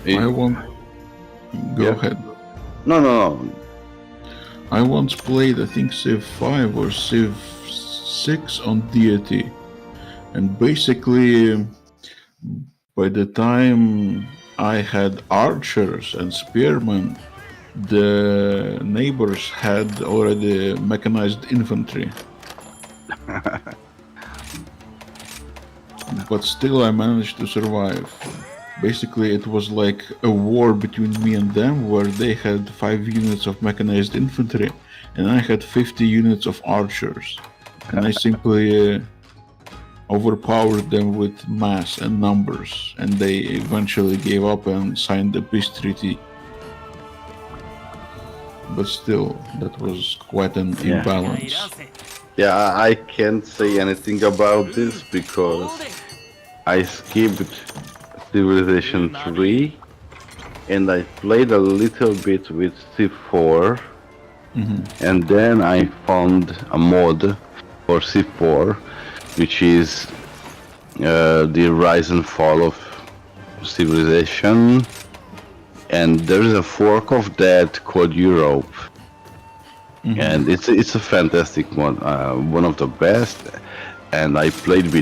I won't... Go ahead. No. I once played, I think, Civ 5 or Civ 6 on deity. And basically, by the time I had archers and spearmen, the neighbors had already mechanized infantry. But still I managed to survive. Basically it was like a war between me and them, where they had 5 units of mechanized infantry and I had 50 units of archers. And I simply overpowered them with mass and numbers, and they eventually gave up and signed the peace treaty. But still, that was quite an imbalance. Yeah, I can't say anything about this because I skipped Civilization 3 and I played a little bit with Civ 4, and then I found a mod for Civ 4, which is the rise and fall of civilization, and there's a fork of that called Europe, and it's a fantastic mod, one of the best, and I played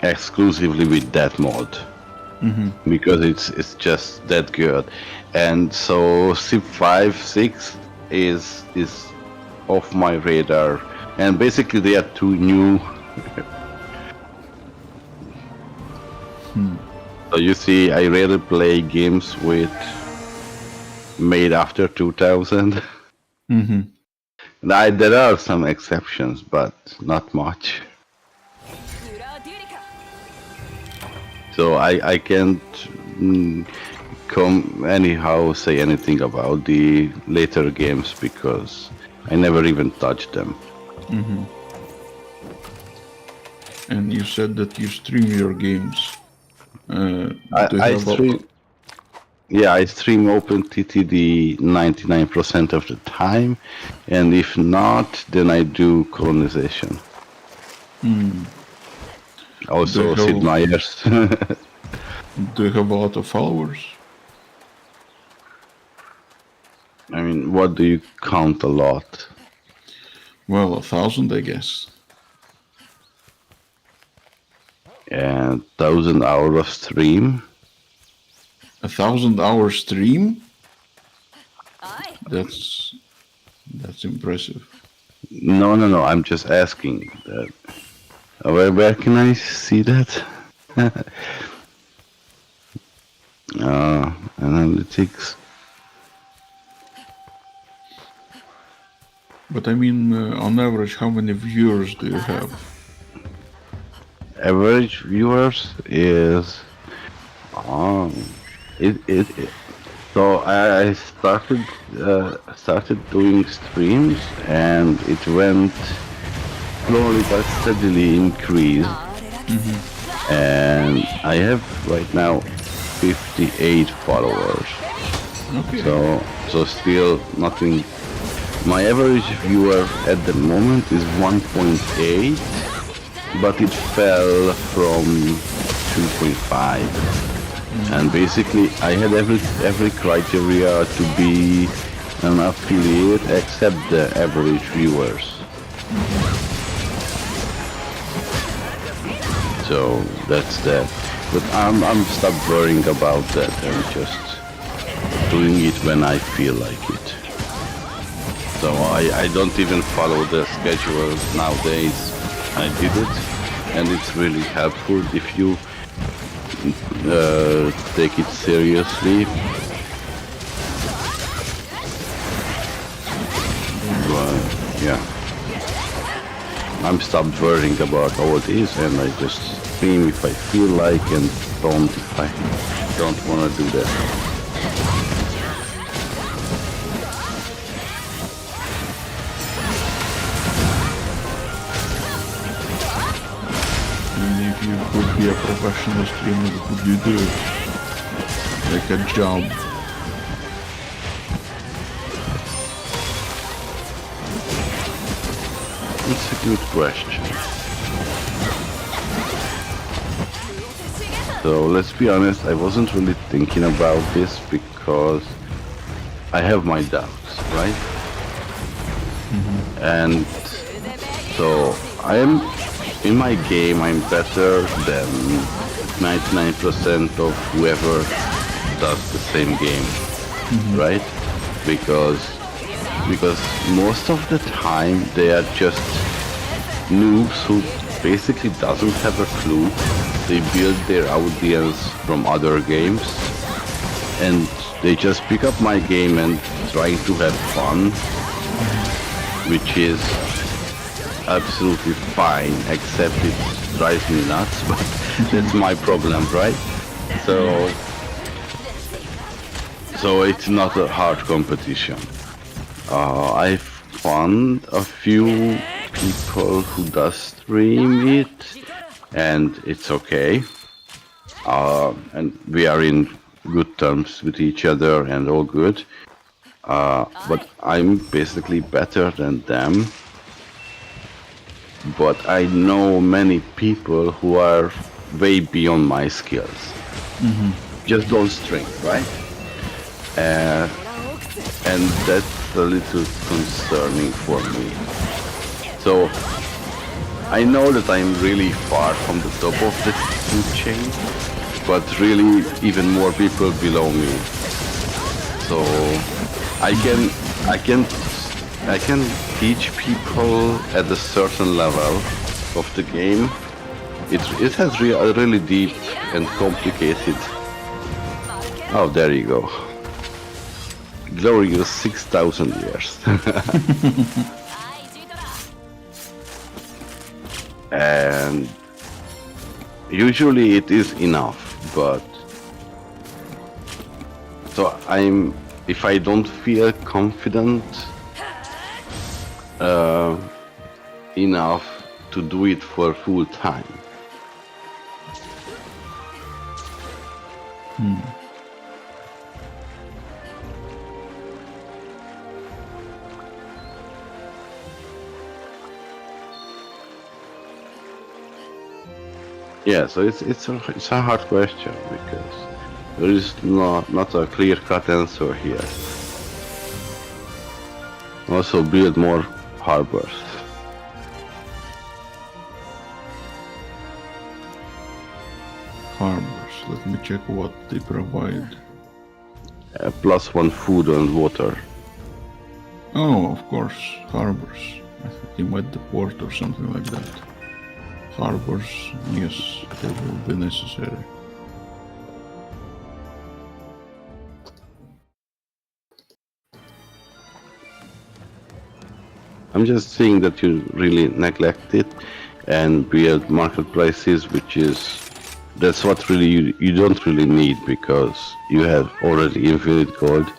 exclusively with that mod because it's just that good. And so Civ 5, 6 is off my radar And basically they are two new. So you see, I rarely play games with made after 2000. There are some exceptions, but not much. So I can't say anything about the later games because I never even touched them. And you said that you stream your games. I stream OpenTTD 99% of the time, and if not, then I do colonization. Also, Sid Meier's. Do you have a lot of followers? I mean, what do you count a lot? Well, 1,000, I guess. And 1,000 hours of stream. 1,000 hour stream? That's impressive. No, I'm just asking. Where can I see that? Analytics. But I mean, on average, how many viewers do you have? Average viewers is so I started doing streams, and it went slowly but steadily increased. And I have right now 58 followers. Okay. So still nothing. My average viewer at the moment is 1.8, but it fell from 2.5. And basically I had every criteria to be an affiliate except the average viewers. So that's that. But I'm stopped worrying about that. I'm just doing it when I feel like it. So I don't even follow the schedule nowadays. I did it, and it's really helpful if you take it seriously. But, yeah. I'm stopped worrying about all this, and I just stream if I feel like, and don't if I don't want to do that. If you could be a professional streamer, would you do it? Like a job? It's a good question. So let's be honest, I wasn't really thinking about this because I have my doubts, right? And so I am in my game, I'm better than 99% of whoever does the same game, right? Because most of the time they are just noobs who basically doesn't have a clue. They build their audience from other games, and they just pick up my game and trying to have fun, which is absolutely fine, except it drives me nuts, but that's my problem, right? So it's not a hard competition. I found a few people who does stream it, and it's okay. And we are in good terms with each other and all good. But I'm basically better than them. But I know many people who are way beyond my skills. Just don't stream, right? And that's a little concerning for me. So I know that I'm really far from the top of the food chain, but really even more people below me. So I can teach people at a certain level of the game. It has a really deep and complicated. Oh, there you go. Glorious 6,000 years. And usually it is enough, but so if I don't feel confident enough to do it for full time. Yeah, so it's a hard question because there is not a clear-cut answer here. Also build more harbors. Harbors, let me check what they provide. +1 food and water. Oh, of course, harbors. I thought you meant the port or something like that. Harbors, yes, they will be necessary. I'm just saying that you really neglect it and build marketplaces, that's what really you don't really need because you have already infinite gold.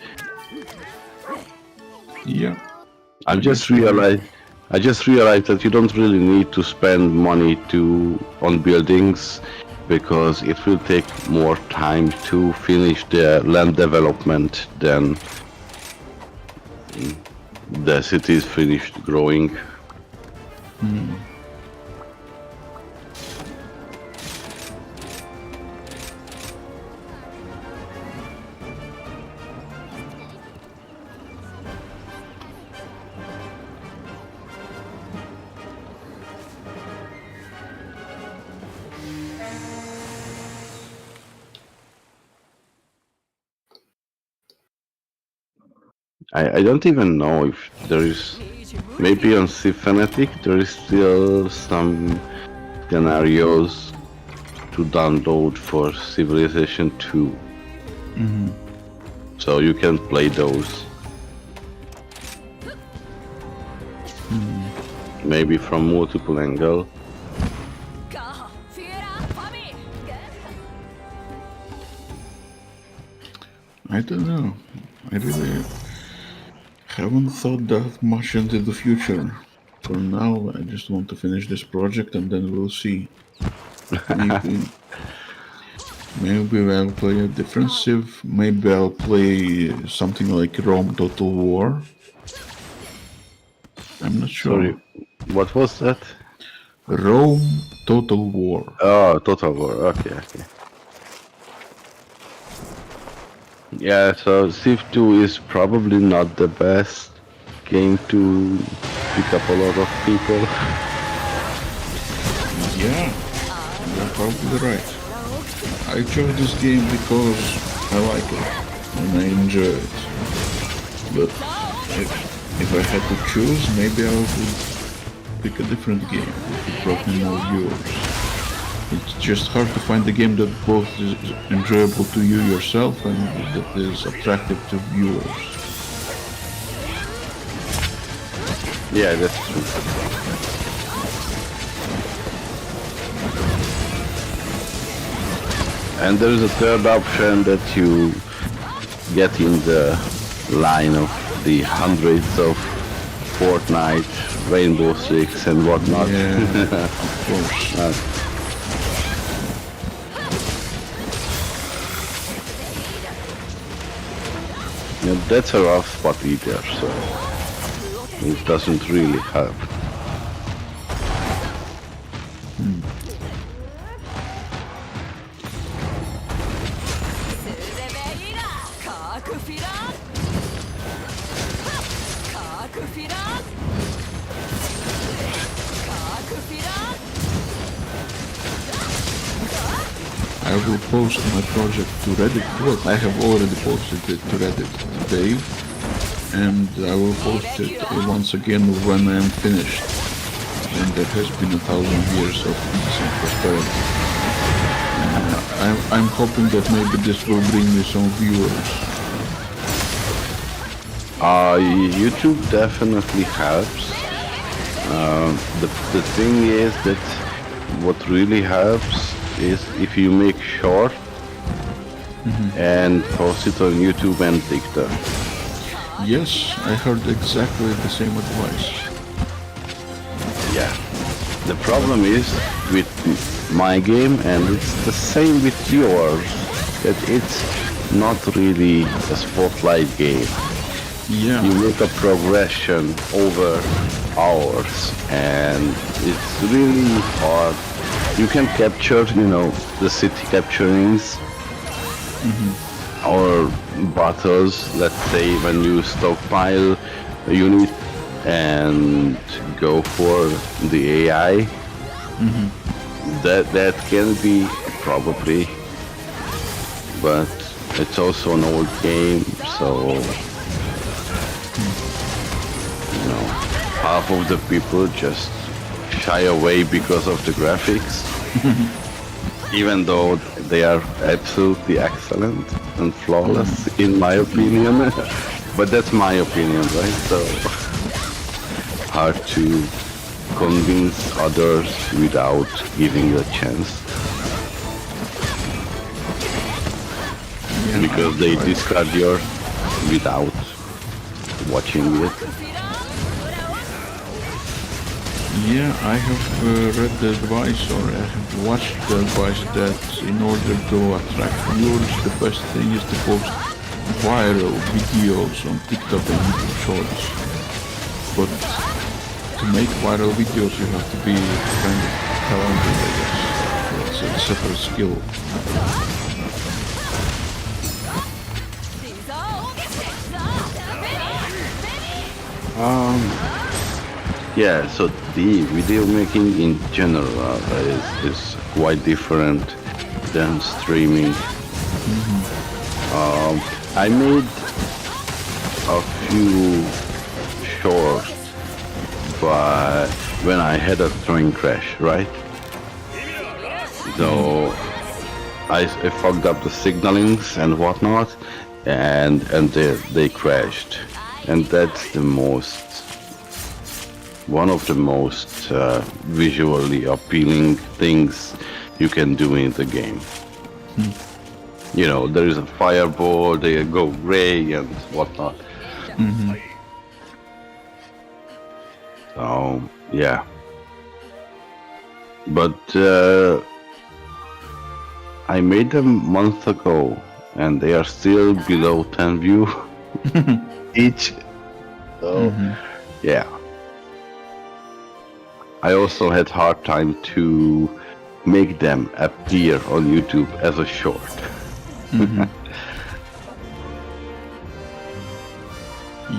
Yeah. I just realized that you don't really need to spend money on buildings because it will take more time to finish the land development than the city is finished growing. I don't even know if there is, maybe on Civ-Fanatic there is still some scenarios to download for Civilization 2. So you can play those. Maybe from multiple angles. I don't know. I really haven't thought that much into the future. For now, I just want to finish this project and then we'll see. Maybe I'll play a different Civ. Maybe I'll play something like Rome Total War. I'm not sure. Sorry, what was that? Rome Total War. Oh, Total War. Okay. Yeah, so Civ 2 is probably not the best game to pick up a lot of people. Yeah, you're probably right. I chose this game because I like it and I enjoy it. But if I had to choose, maybe I would pick a different game if it brought me more viewers. It's just hard to find a game that both is enjoyable to you yourself and that is attractive to viewers. Yeah, that's true. And there is a third option that you get in the line of the hundreds of Fortnite, Rainbow Six and whatnot. Yeah, of course. Yeah, that's a rough spot either, so it doesn't really help. I will post my project to Reddit. Well, I have already posted it to Reddit to Dave. and I will post it once again when I am finished. And there has been 1,000 years of peace and prosperity. I'm hoping that maybe this will bring me some viewers. YouTube definitely helps. The thing is that what really helps is if you make short and post it on YouTube and TikTok. Yes, I heard exactly the same advice. Yeah. The problem is with my game, and it's the same with yours, that it's not really a spotlight game. Yeah. You make a progression over hours, and it's really hard. You can capture, the city capturings or battles, let's say when you stockpile a unit and go for the AI. That can be probably, but it's also an old game, so half of the people just shy away because of the graphics, even though they are absolutely excellent and flawless in my opinion. But that's my opinion, right? So hard to convince others without giving a chance. Because they discard yours without watching it. Yeah, I have read the advice, or I have watched the advice that in order to attract viewers, the best thing is to post viral videos on TikTok and YouTube Shorts. But to make viral videos, you have to be kind of talented, I guess. It's a separate skill. Yeah, so the video making in general is quite different than streaming. I made a few shorts, but when I had a train crash, right? So I fucked up the signalings and whatnot, and they crashed, and that's one of the most visually appealing things you can do in the game. There is a fireball, they go gray and whatnot. So, yeah. But I made them a month ago, and they are still below 10 views each. So, yeah. I also had hard time to make them appear on YouTube as a short.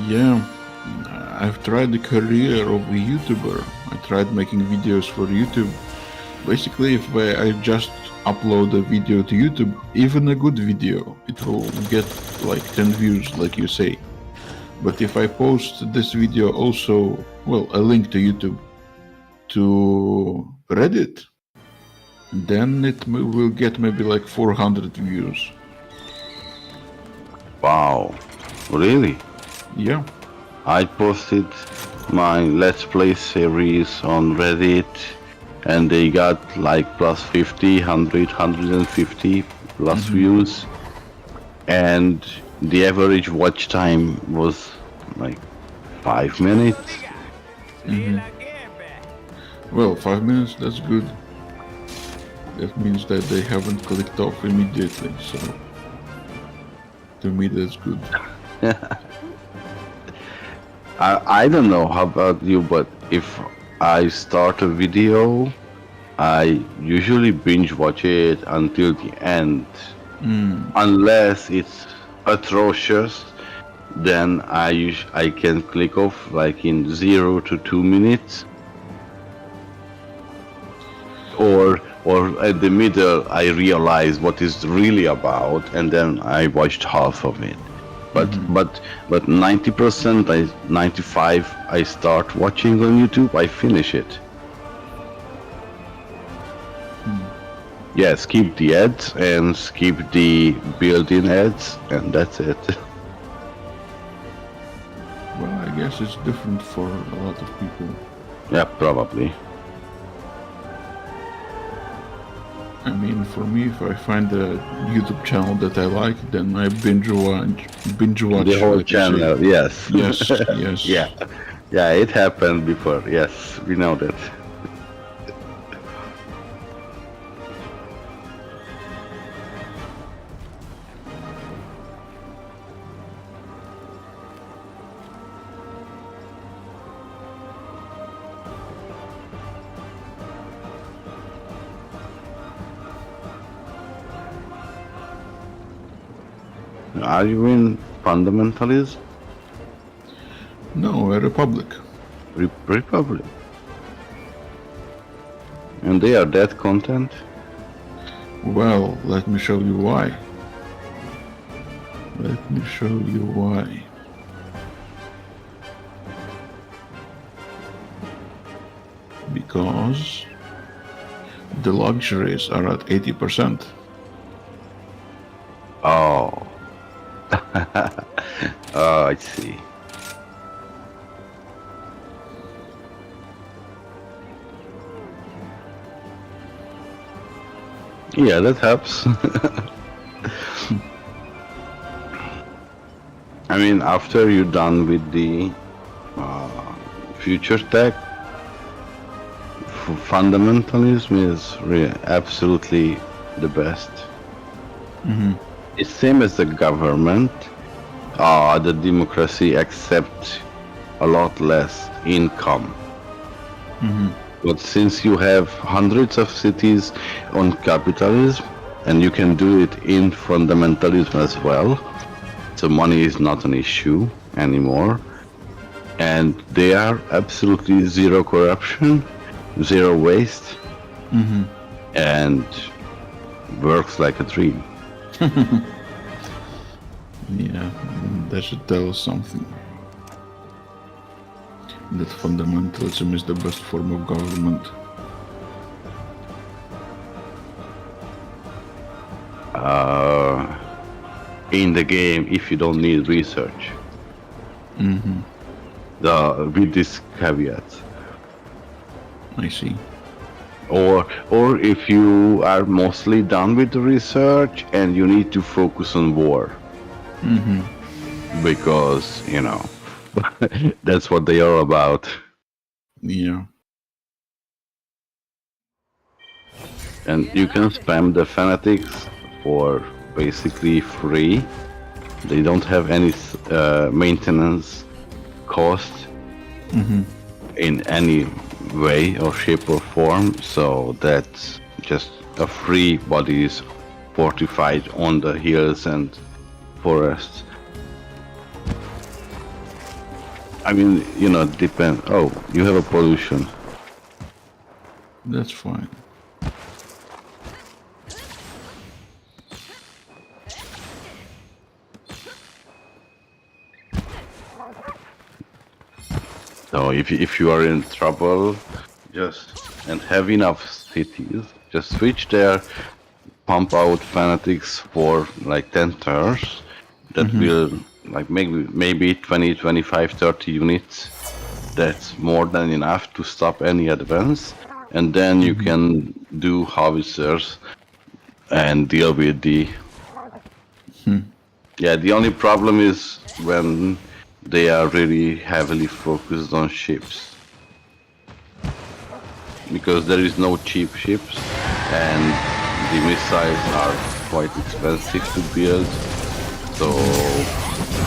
Yeah, I've tried the career of a YouTuber. I tried making videos for YouTube. Basically, if I just upload a video to YouTube, even a good video, it will get like 10 views, like you say. But if I post this video also, a link to YouTube, to Reddit, then it will get maybe like 400 views. Wow, really? Yeah. I posted my Let's Play series on Reddit, and they got like plus 50, 100, 150 plus views, and the average watch time was like 5 minutes. Well, 5 minutes, that's good. That means that they haven't clicked off immediately, so to me that's good. I don't know how about you, but if I start a video, I usually binge watch it until the end. Unless it's atrocious, then I can click off like in 0 to 2 minutes. Or at the middle I realize what it's really about, and then I watched half of it. But 90%, 95, I start watching on YouTube. I finish it. Yeah, skip the ads and skip the built-in ads, and that's it. Well, I guess it's different for a lot of people. Yeah, probably. I mean, for me, if I find a YouTube channel that I like, then I binge watch The whole like you say. channel, yes. Yes, yes. Yeah, it happened before. Yes, we know that. Are you in fundamentalism? No, a republic. Republic. And they are that content? Well, let me show you why. Let me show you why. Because the luxuries are at 80%. Oh. Oh, I see. Yeah, that helps. I mean, after you're done with the future tech, fundamentalism is absolutely the best. It's same as the government, the democracy, except a lot less income. But since you have hundreds of cities on capitalism, and you can do it in fundamentalism as well, so money is not an issue anymore, and they are absolutely zero corruption, zero waste, and works like a dream. Yeah, that should tell us something. That fundamentalism is the best form of government. In the game, if you don't need research. With this caveat. I see. Or if you are mostly done with the research and you need to focus on war. Because, you know, that's what they are about. Yeah. And you can spam the fanatics for basically free. They don't have any maintenance cost in any way or shape or form, so that's just a free bodies fortified on the hills and forests. I mean, you know, depend. Oh, you have a pollution. That's fine. So if you are in trouble, and have enough cities, just switch there, pump out fanatics for like 10 turns. That will like maybe 20, 25, 30 units. That's more than enough to stop any advance. And then you can do howitzers and deal with the... Yeah, the only problem is when they are really heavily focused on ships. Because there is no cheap ships and the missiles are quite expensive to build. So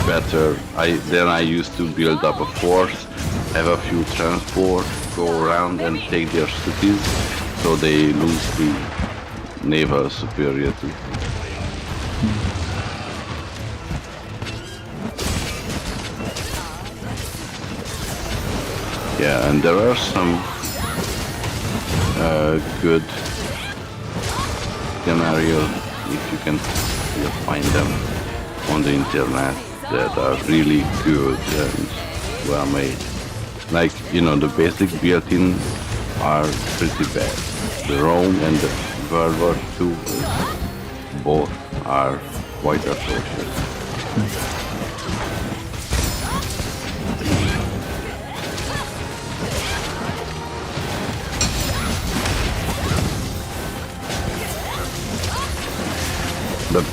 better, I used to build up a force, have a few transport, go around and take their cities, so they lose the naval superiority. Yeah, and there are some good scenarios if you can find them on the internet. that are really good and well made. Like, you know, the basic built-in are pretty bad. The Rome and the World War II, both are quite atrocious. But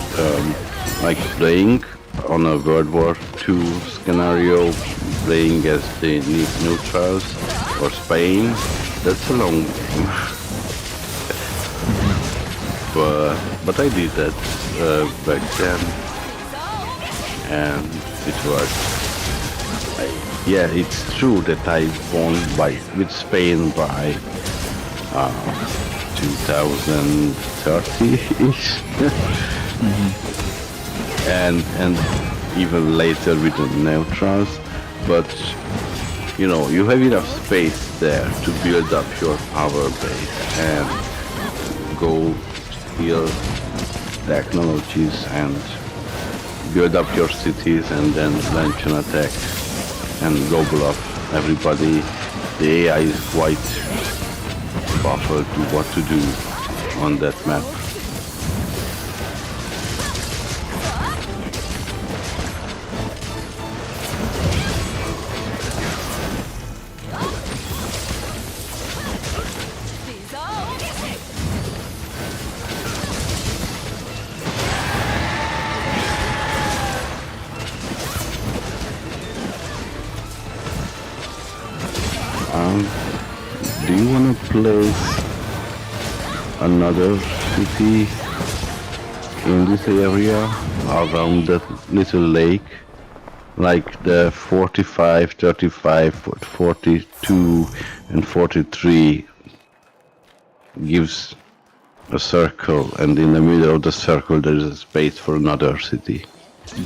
like playing on a World War II scenario, playing as the neutrals or Spain, that's a long game. but I did that back then, and it worked. Yeah, it's true that I won with Spain by 2030-ish. and even later with the neutrals, but you know, you have enough space there to build up your power base and go steal technologies and build up your cities and then launch an attack and gobble up everybody. The AI is quite buffered to what to do on that map. Do you want to place another city in this area around that little lake? Like the 45, 35, 42 and 43 gives a circle, and in the middle of the circle there is a space for another city.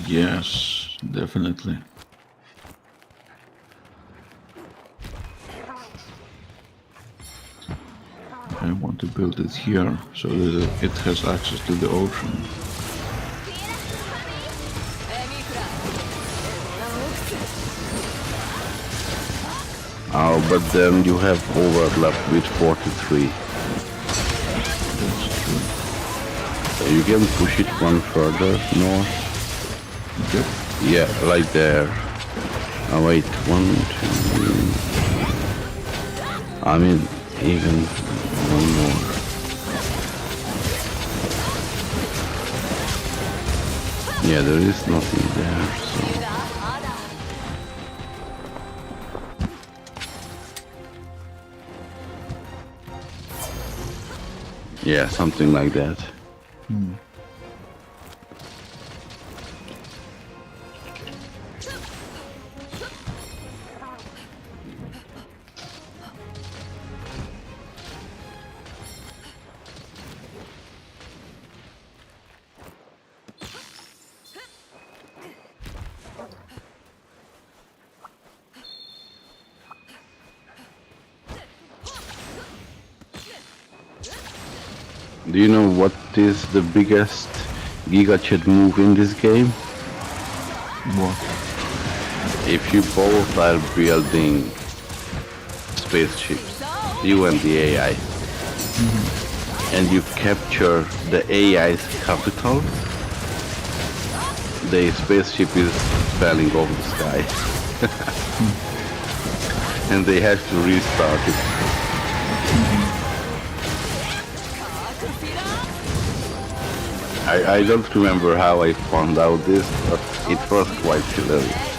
Yes, definitely. I want to build it here so that it has access to the ocean. Oh, but then you have overlap with 43. That's true. You can push it one further north. Yep. Yeah, like there. Oh wait, 1, 2... I mean, even one more. Yeah, there is nothing there, so... Yeah, something like that. Hmm. Do you know what is the biggest Giga Chat move in this game? What? If you both are building spaceships, you and the AI, and you capture the AI's capital, the spaceship is falling over the sky. And they have to restart it. I don't remember how I found out this, but it was quite hilarious.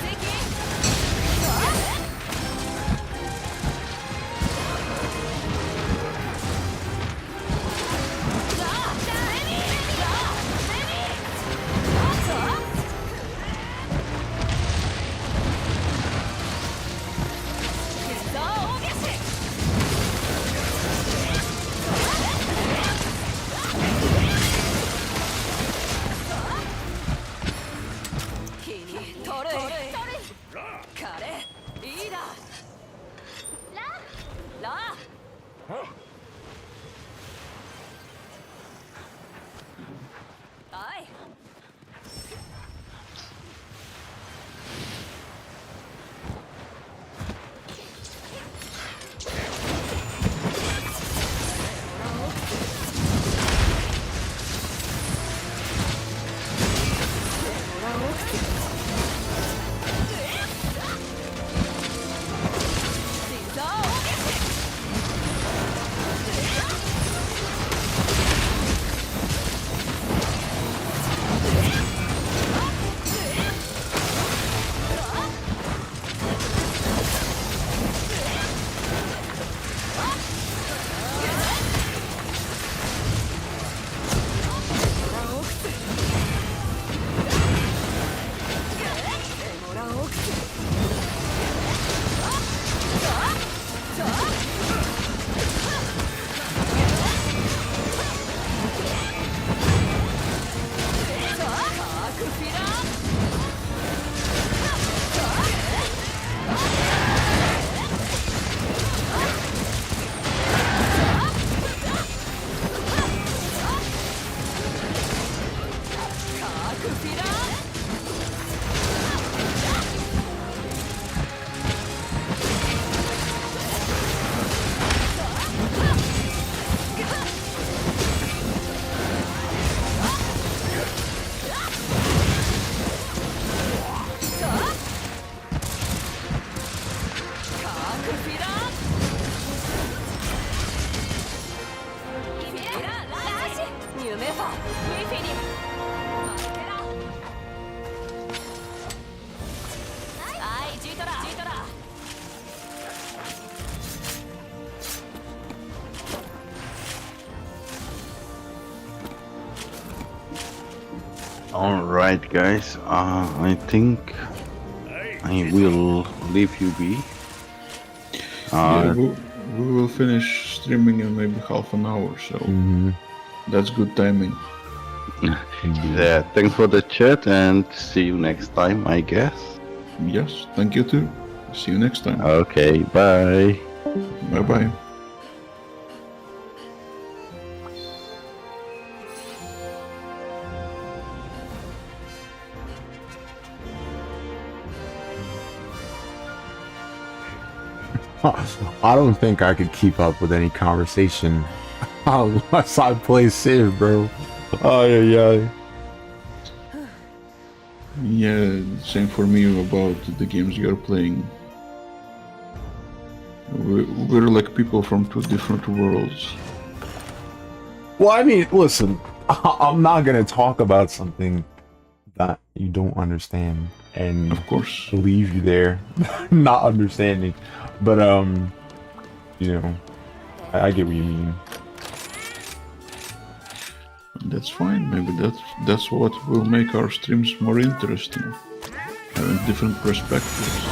Alright, guys. I think I will leave you be. Yeah, we will finish streaming in maybe half an hour, so that's good timing. Yeah, thanks for the chat and see you next time, I guess. Yes, thank you too. See you next time. Okay, bye. Bye-bye. I don't think I could keep up with any conversation unless I play Civ, bro. Oh yeah. Yeah, same for me about the games you're playing. We're like people from two different worlds. Well, I mean, listen, I'm not gonna talk about something that you don't understand and of course leave you there not understanding. But you know, I get what you mean. That's fine. Maybe that's what will make our streams more interesting, having different perspectives.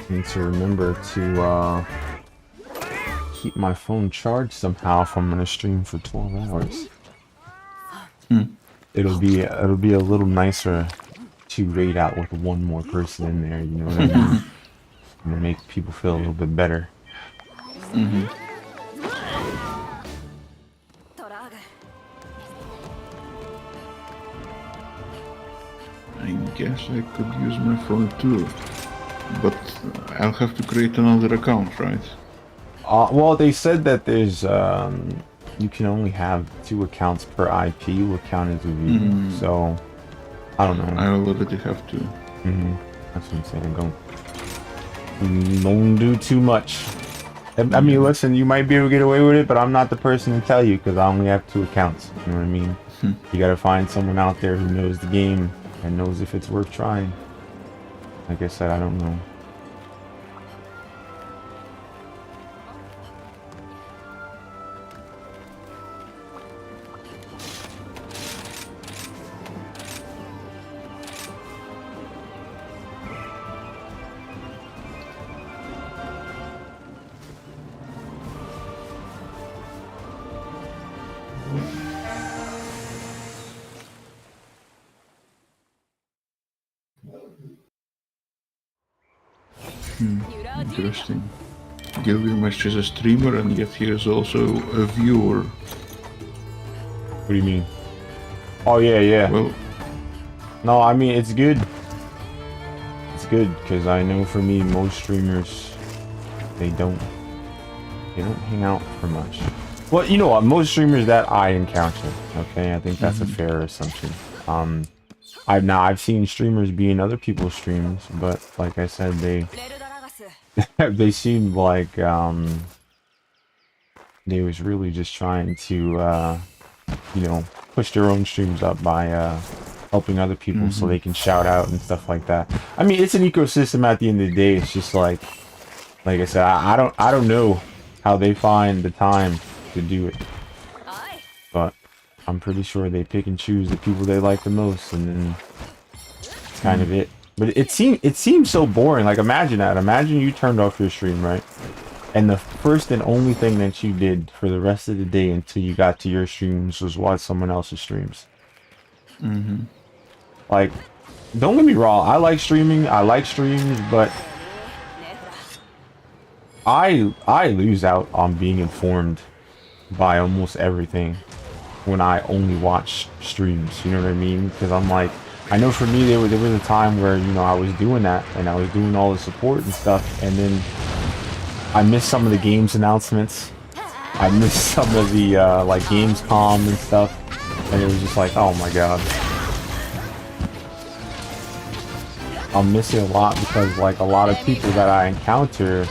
Need to remember to keep my phone charged somehow if I'm gonna stream for 12 hours. It'll be a little nicer to raid out with one more person in there, you know what I mean? It'll make people feel a little bit better. I guess I could use my phone too, but I'll have to create another account, right? Well, they said that there's you can only have 2 accounts per IP will count as a view. So I don't know. I already have 2. That's what I'm saying. Don't do too much. I mean, listen, you might be able to get away with it, but I'm not the person to tell you because I only have 2 accounts. You know what I mean? You gotta find someone out there who knows the game and knows if it's worth trying. Like I said, I don't know. Interesting. Gilgamesh is a streamer and yet he is also a viewer. What do you mean? Oh yeah. Well, no, I mean it's good. It's good because I know for me most streamers they don't hang out for much. Well, you know what? Most streamers that I encounter, okay, I think that's a fair assumption. I've seen streamers be in other people's streams, but like I said, they seemed like they was really just trying to push their own streams up by helping other people so they can shout out and stuff like that. I mean, it's an ecosystem at the end of the day. It's just like I said, I don't know how they find the time to do it, but I'm pretty sure they pick and choose the people they like the most, and then it's kind of it. But it seems so boring. Like imagine that. Imagine you turned off your stream, right? And the first and only thing that you did for the rest of the day until you got to your streams was watch someone else's streams. Like, don't get me wrong. I like streaming. I like streams, but I lose out on being informed by almost everything when I only watch streams. You know what I mean? Because I'm like, I know for me there was a time where I was doing that and I was doing all the support and stuff, and then I missed some of the games announcements. I missed some of the like Gamescom and stuff, and it was just like, oh my god, I'm missing a lot because like a lot of people that I encounter,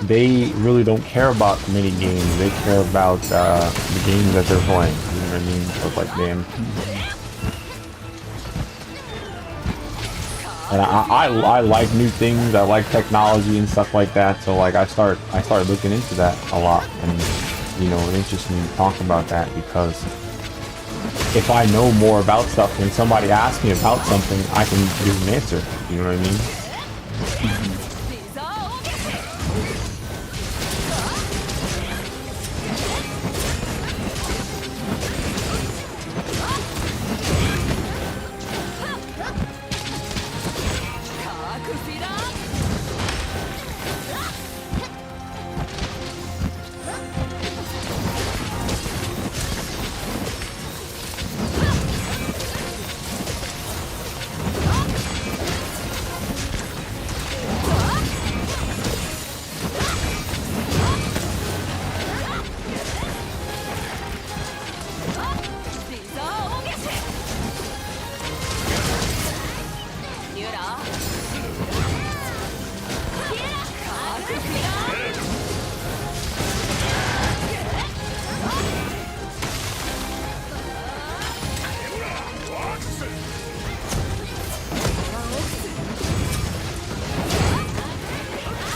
they really don't care about mini games. They care about the games that they're playing. You know what I mean? So it's like, damn. And I like new things. I like technology and stuff like that. So like I started looking into that a lot, and you know, it interests me to talk about that because if I know more about stuff, when somebody asks me about something, I can give an answer. You know what I mean?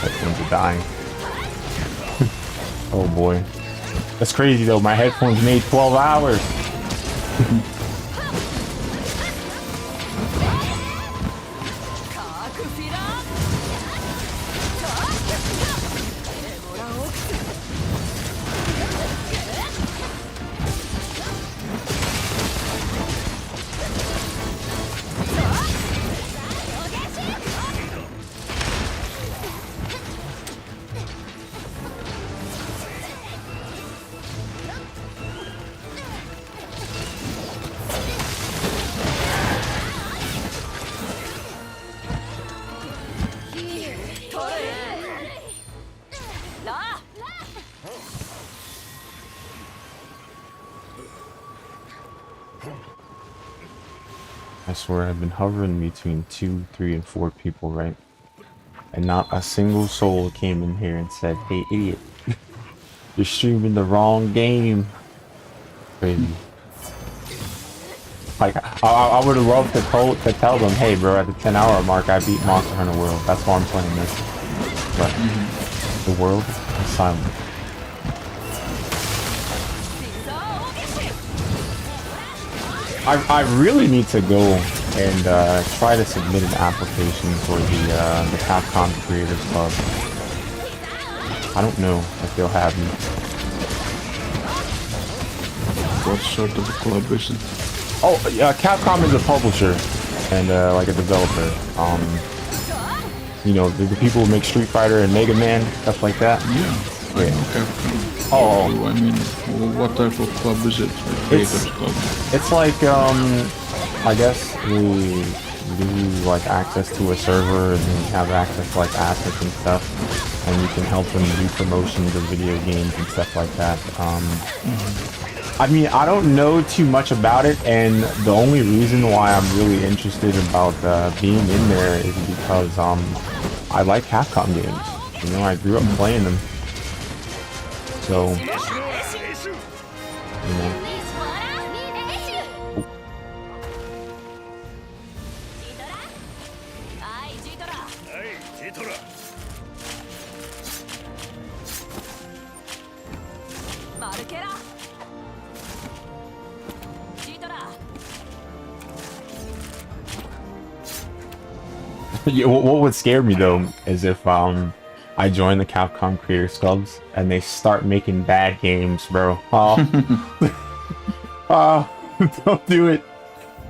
Headphones are dying. Oh boy. That's crazy though, my headphones made 12 hours. I swear I've been hovering between 2, 3, and 4 people, right? And not a single soul came in here and said, "Hey, idiot, you're streaming the wrong game." Crazy. Like, I would have loved to tell them, "Hey, bro, at the 10-hour mark, I beat Monster Hunter World. That's why I'm playing this." But the world is silent. I really need to go and try to submit an application for the Capcom Creators Club. I don't know if they'll have me. What sort of club is it? Oh, yeah, Capcom is a publisher and like a developer. You know, the people who make Street Fighter and Mega Man, stuff like that. Yeah, I know Capcom. Oh, I mean, what type of club is it? Creators Club. It's like, I guess we do like access to a server, and then you have access to like assets and stuff, and you can help them do promotions of video games and stuff like that. I mean, I don't know too much about it, and the only reason why I'm really interested about being in there is because I like Capcom games. You know, I grew up playing them. So, you know. Yeah, what would scare me though is if I join the Capcom Creators Clubs and they start making bad games, bro. Don't do it.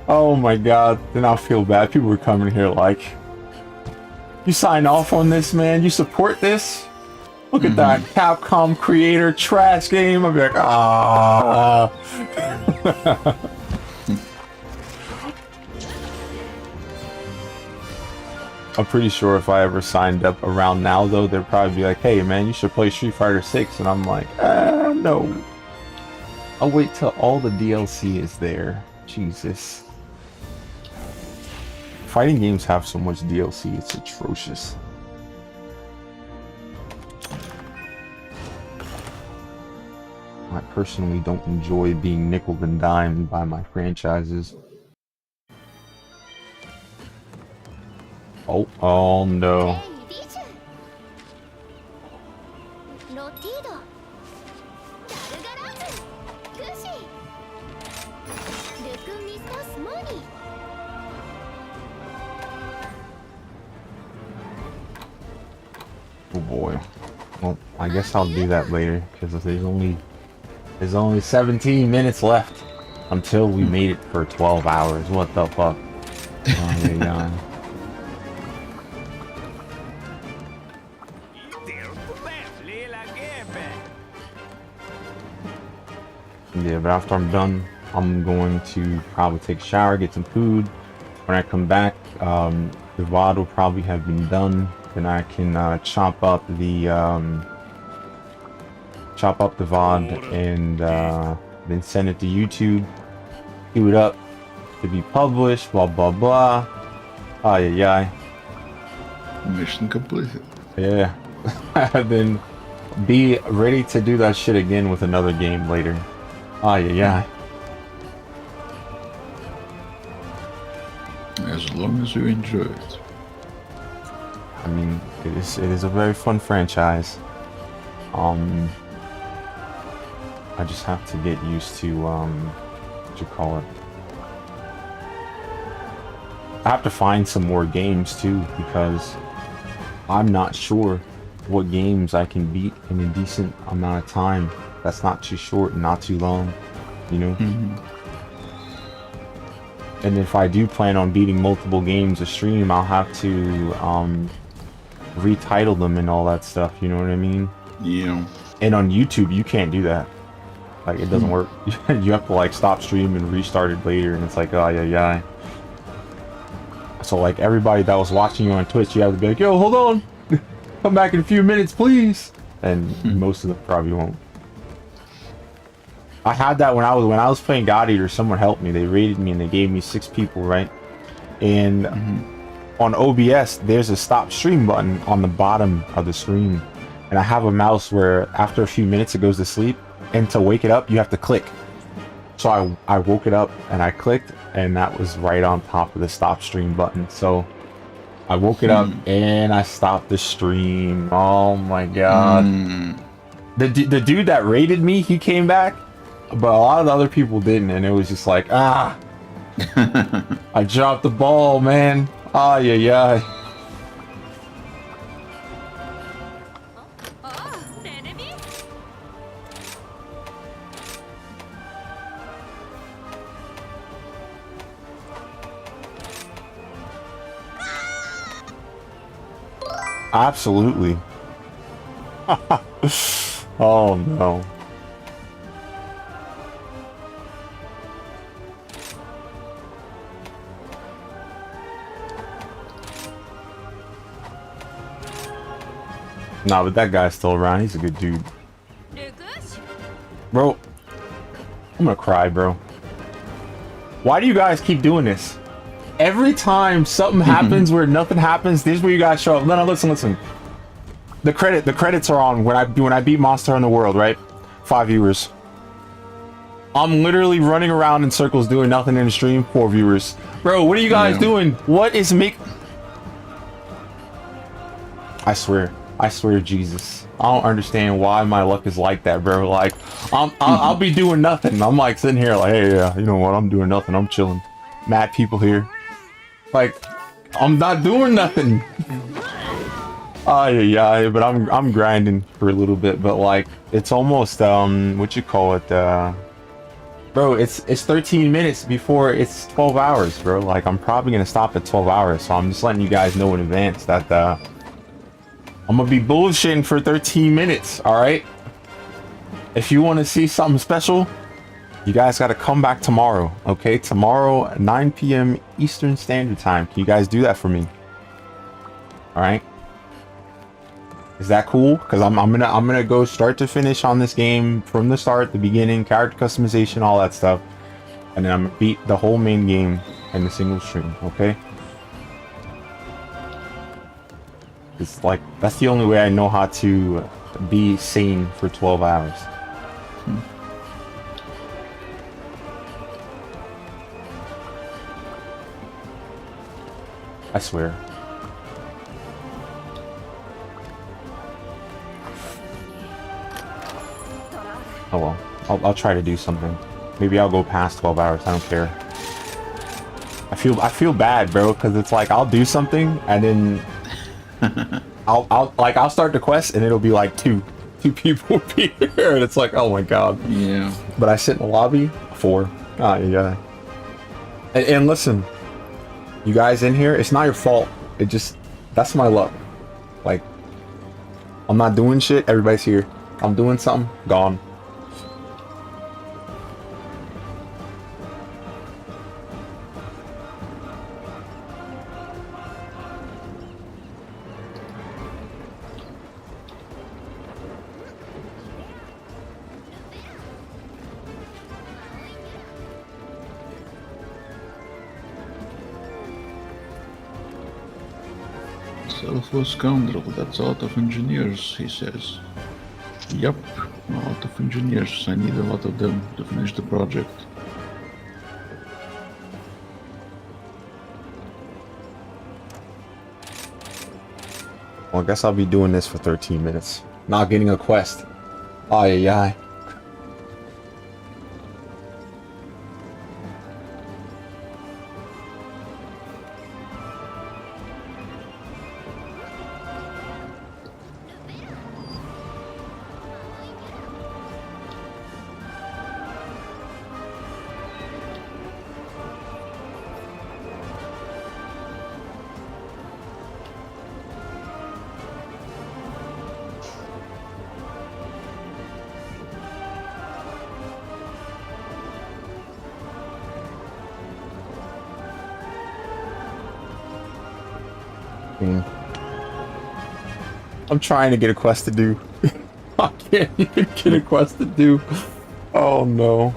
Oh my god, then I'll feel bad. People are coming here like, "You sign off on this, man? You support this? Look at that Capcom Creator trash game." I'll be like, ah. I'm pretty sure if I ever signed up around now, though, they'd probably be like, "Hey, man, you should play Street Fighter 6." And I'm like, no. I'll wait till all the DLC is there. Jesus. Fighting games have so much DLC, it's atrocious. I personally don't enjoy being nickel and dimed by my franchises. Oh no. Lotido. Gargarazu. Gushi. Lukumistos Moni. Oh boy. Well, I guess I'll do that later because there's only 17 minutes left until we made it for 12 hours. What the fuck? Oh my god. Yeah, but after I'm done, I'm going to probably take a shower, get some food. When I come back, the VOD will probably have been done. Then I can chop up the VOD and then send it to YouTube. Queue it up to be published. Blah blah blah. Ay ay ay. Mission completed. Yeah. Then be ready to do that shit again with another game later. Ay ay ay. As long as you enjoy it. I mean, it is a very fun franchise. I just have to get used to what you call it. I have to find some more games too because I'm not sure what games I can beat in a decent amount of time. That's not too short and not too long, you know. And if I do plan on beating multiple games a stream, I'll have to retitle them and all that stuff, you know what I mean? Yeah. And on YouTube, you can't do that. Like, it doesn't work. You have to, like, stop stream and restart it later, and it's like, oh, yeah. So, like, everybody that was watching you on Twitch, you have to be like, yo, hold on! Come back in a few minutes, please! And most of them probably won't. I had that when I was playing God Eater, someone helped me. They raided me and they gave me 6 people, right? And on OBS, there's a stop stream button on the bottom of the screen. And I have a mouse where after a few minutes it goes to sleep. And to wake it up, you have to click. So I woke it up and I clicked and that was right on top of the stop stream button. So I woke it up and I stopped the stream. Oh my god. The dude that raided me, he came back. But a lot of the other people didn't, and it was just like, I dropped the ball, man. Ah, yeah. Absolutely. Oh no. Nah, but that guy's still around. He's a good dude. Bro, I'm gonna cry, bro. Why do you guys keep doing this? Every time something happens where nothing happens, this is where you guys show up. No, listen. The credits are on when I beat Monster Hunter World, right? 5 viewers. I'm literally running around in circles doing nothing in the stream. 4 viewers. Bro, what are you guys doing? What is I swear, Jesus. I don't understand why my luck is like that, bro. Like, I'll be doing nothing. I'm like sitting here like, hey, yeah, you know what? I'm doing nothing. I'm chilling. Mad people here. Like, I'm not doing nothing. Yeah, but I'm grinding for a little bit. But like, it's almost what you call it? Bro, it's 13 minutes before it's 12 hours, bro. Like, I'm probably gonna stop at 12 hours. So I'm just letting you guys know in advance that I'm gonna be bullshitting for 13 minutes, alright? If you want to see something special, you guys gotta come back tomorrow, okay? Tomorrow at 9 p.m. Eastern Standard Time. Can you guys do that for me? Alright? Is that cool? Because I'm gonna go start to finish on this game from the start, the beginning, character customization, all that stuff. And then I'm gonna beat the whole main game in a single stream, okay? It's like, that's the only way I know how to be sane for 12 hours. I swear. I'll try to do something. Maybe I'll go past 12 hours. I don't care. I feel bad, bro, because it's like I'll do something and then I'll start the quest and it'll be like two people be here and it's like, oh my god. Yeah. But I sit in the lobby 4. Oh yeah. And listen, you guys in here, it's not your fault. That's my luck. Like, I'm not doing shit, everybody's here. I'm doing something, gone. Selfless scoundrel, that's a lot of engineers, he says. Yup, a lot of engineers. I need a lot of them to finish the project. Well, I guess I'll be doing this for 13 minutes. Not getting a quest. Oh yeah. I'm trying to get a quest to do. I can't even get a quest to do. Oh no.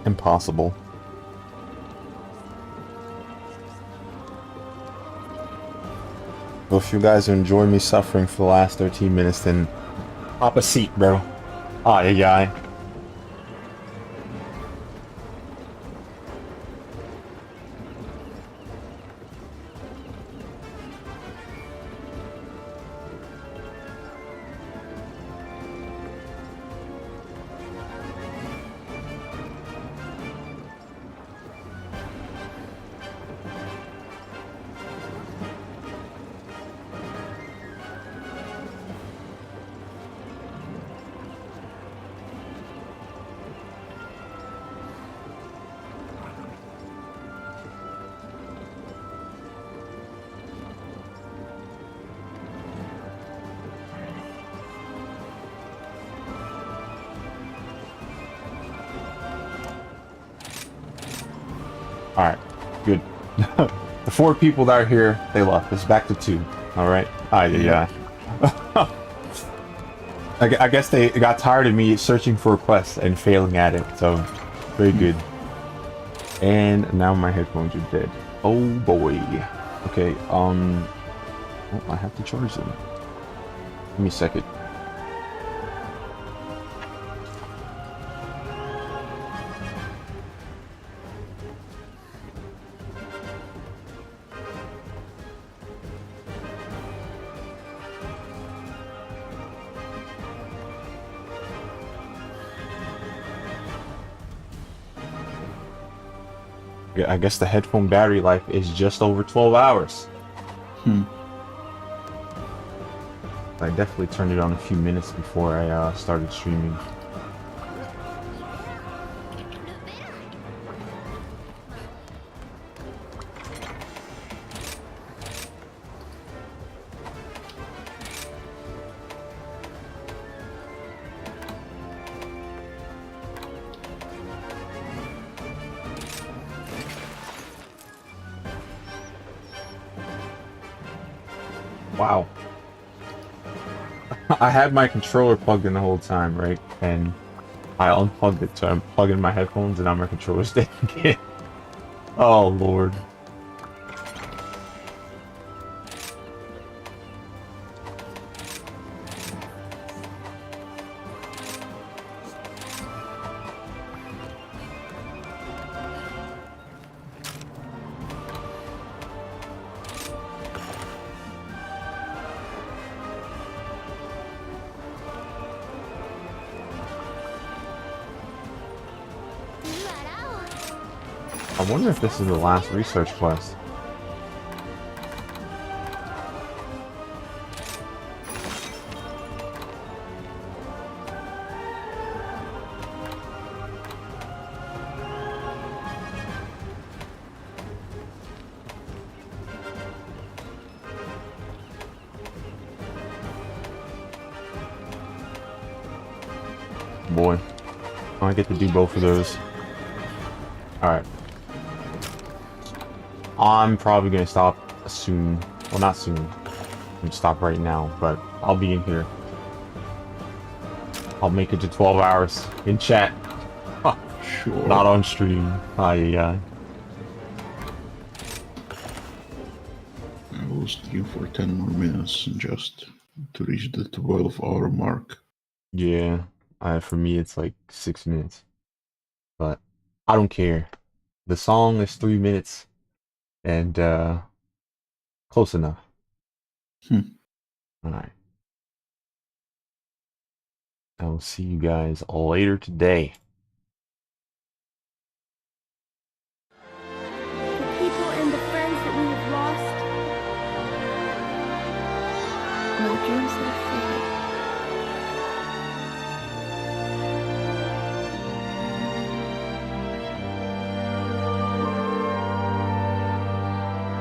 Impossible. Well, if you guys enjoy me suffering for the last 13 minutes, then pop a seat, bro. Ah, yeah. Alright, good. The 4 people that are here, they left. It's back to 2. Alright? Yeah. I guess they got tired of me searching for a quest and failing at it, so very good. And now my headphones are dead. Oh boy. Okay, oh, I have to charge them. Give me a second. I guess the headphone battery life is just over 12 hours. I definitely turned it on a few minutes before I started streaming. Wow. I had my controller plugged in the whole time, right? And I unplugged it, so I'm plugging my headphones and now my controller's dead again. Oh, Lord. I wonder if this is the last research quest. Boy, I get to do both of those. Alright. I'm probably gonna stop soon. Well, not soon. I'm gonna stop right now, but I'll be in here. I'll make it to 12 hours in chat. Sure. Not on stream. I will stream for 10 more minutes just to reach the 12-hour mark. Yeah. For me, it's like 6 minutes. But I don't care. The song is 3 minutes. And, close enough. Alright. I will see you guys later today. The people and the friends that we have lost. My dreams have faded.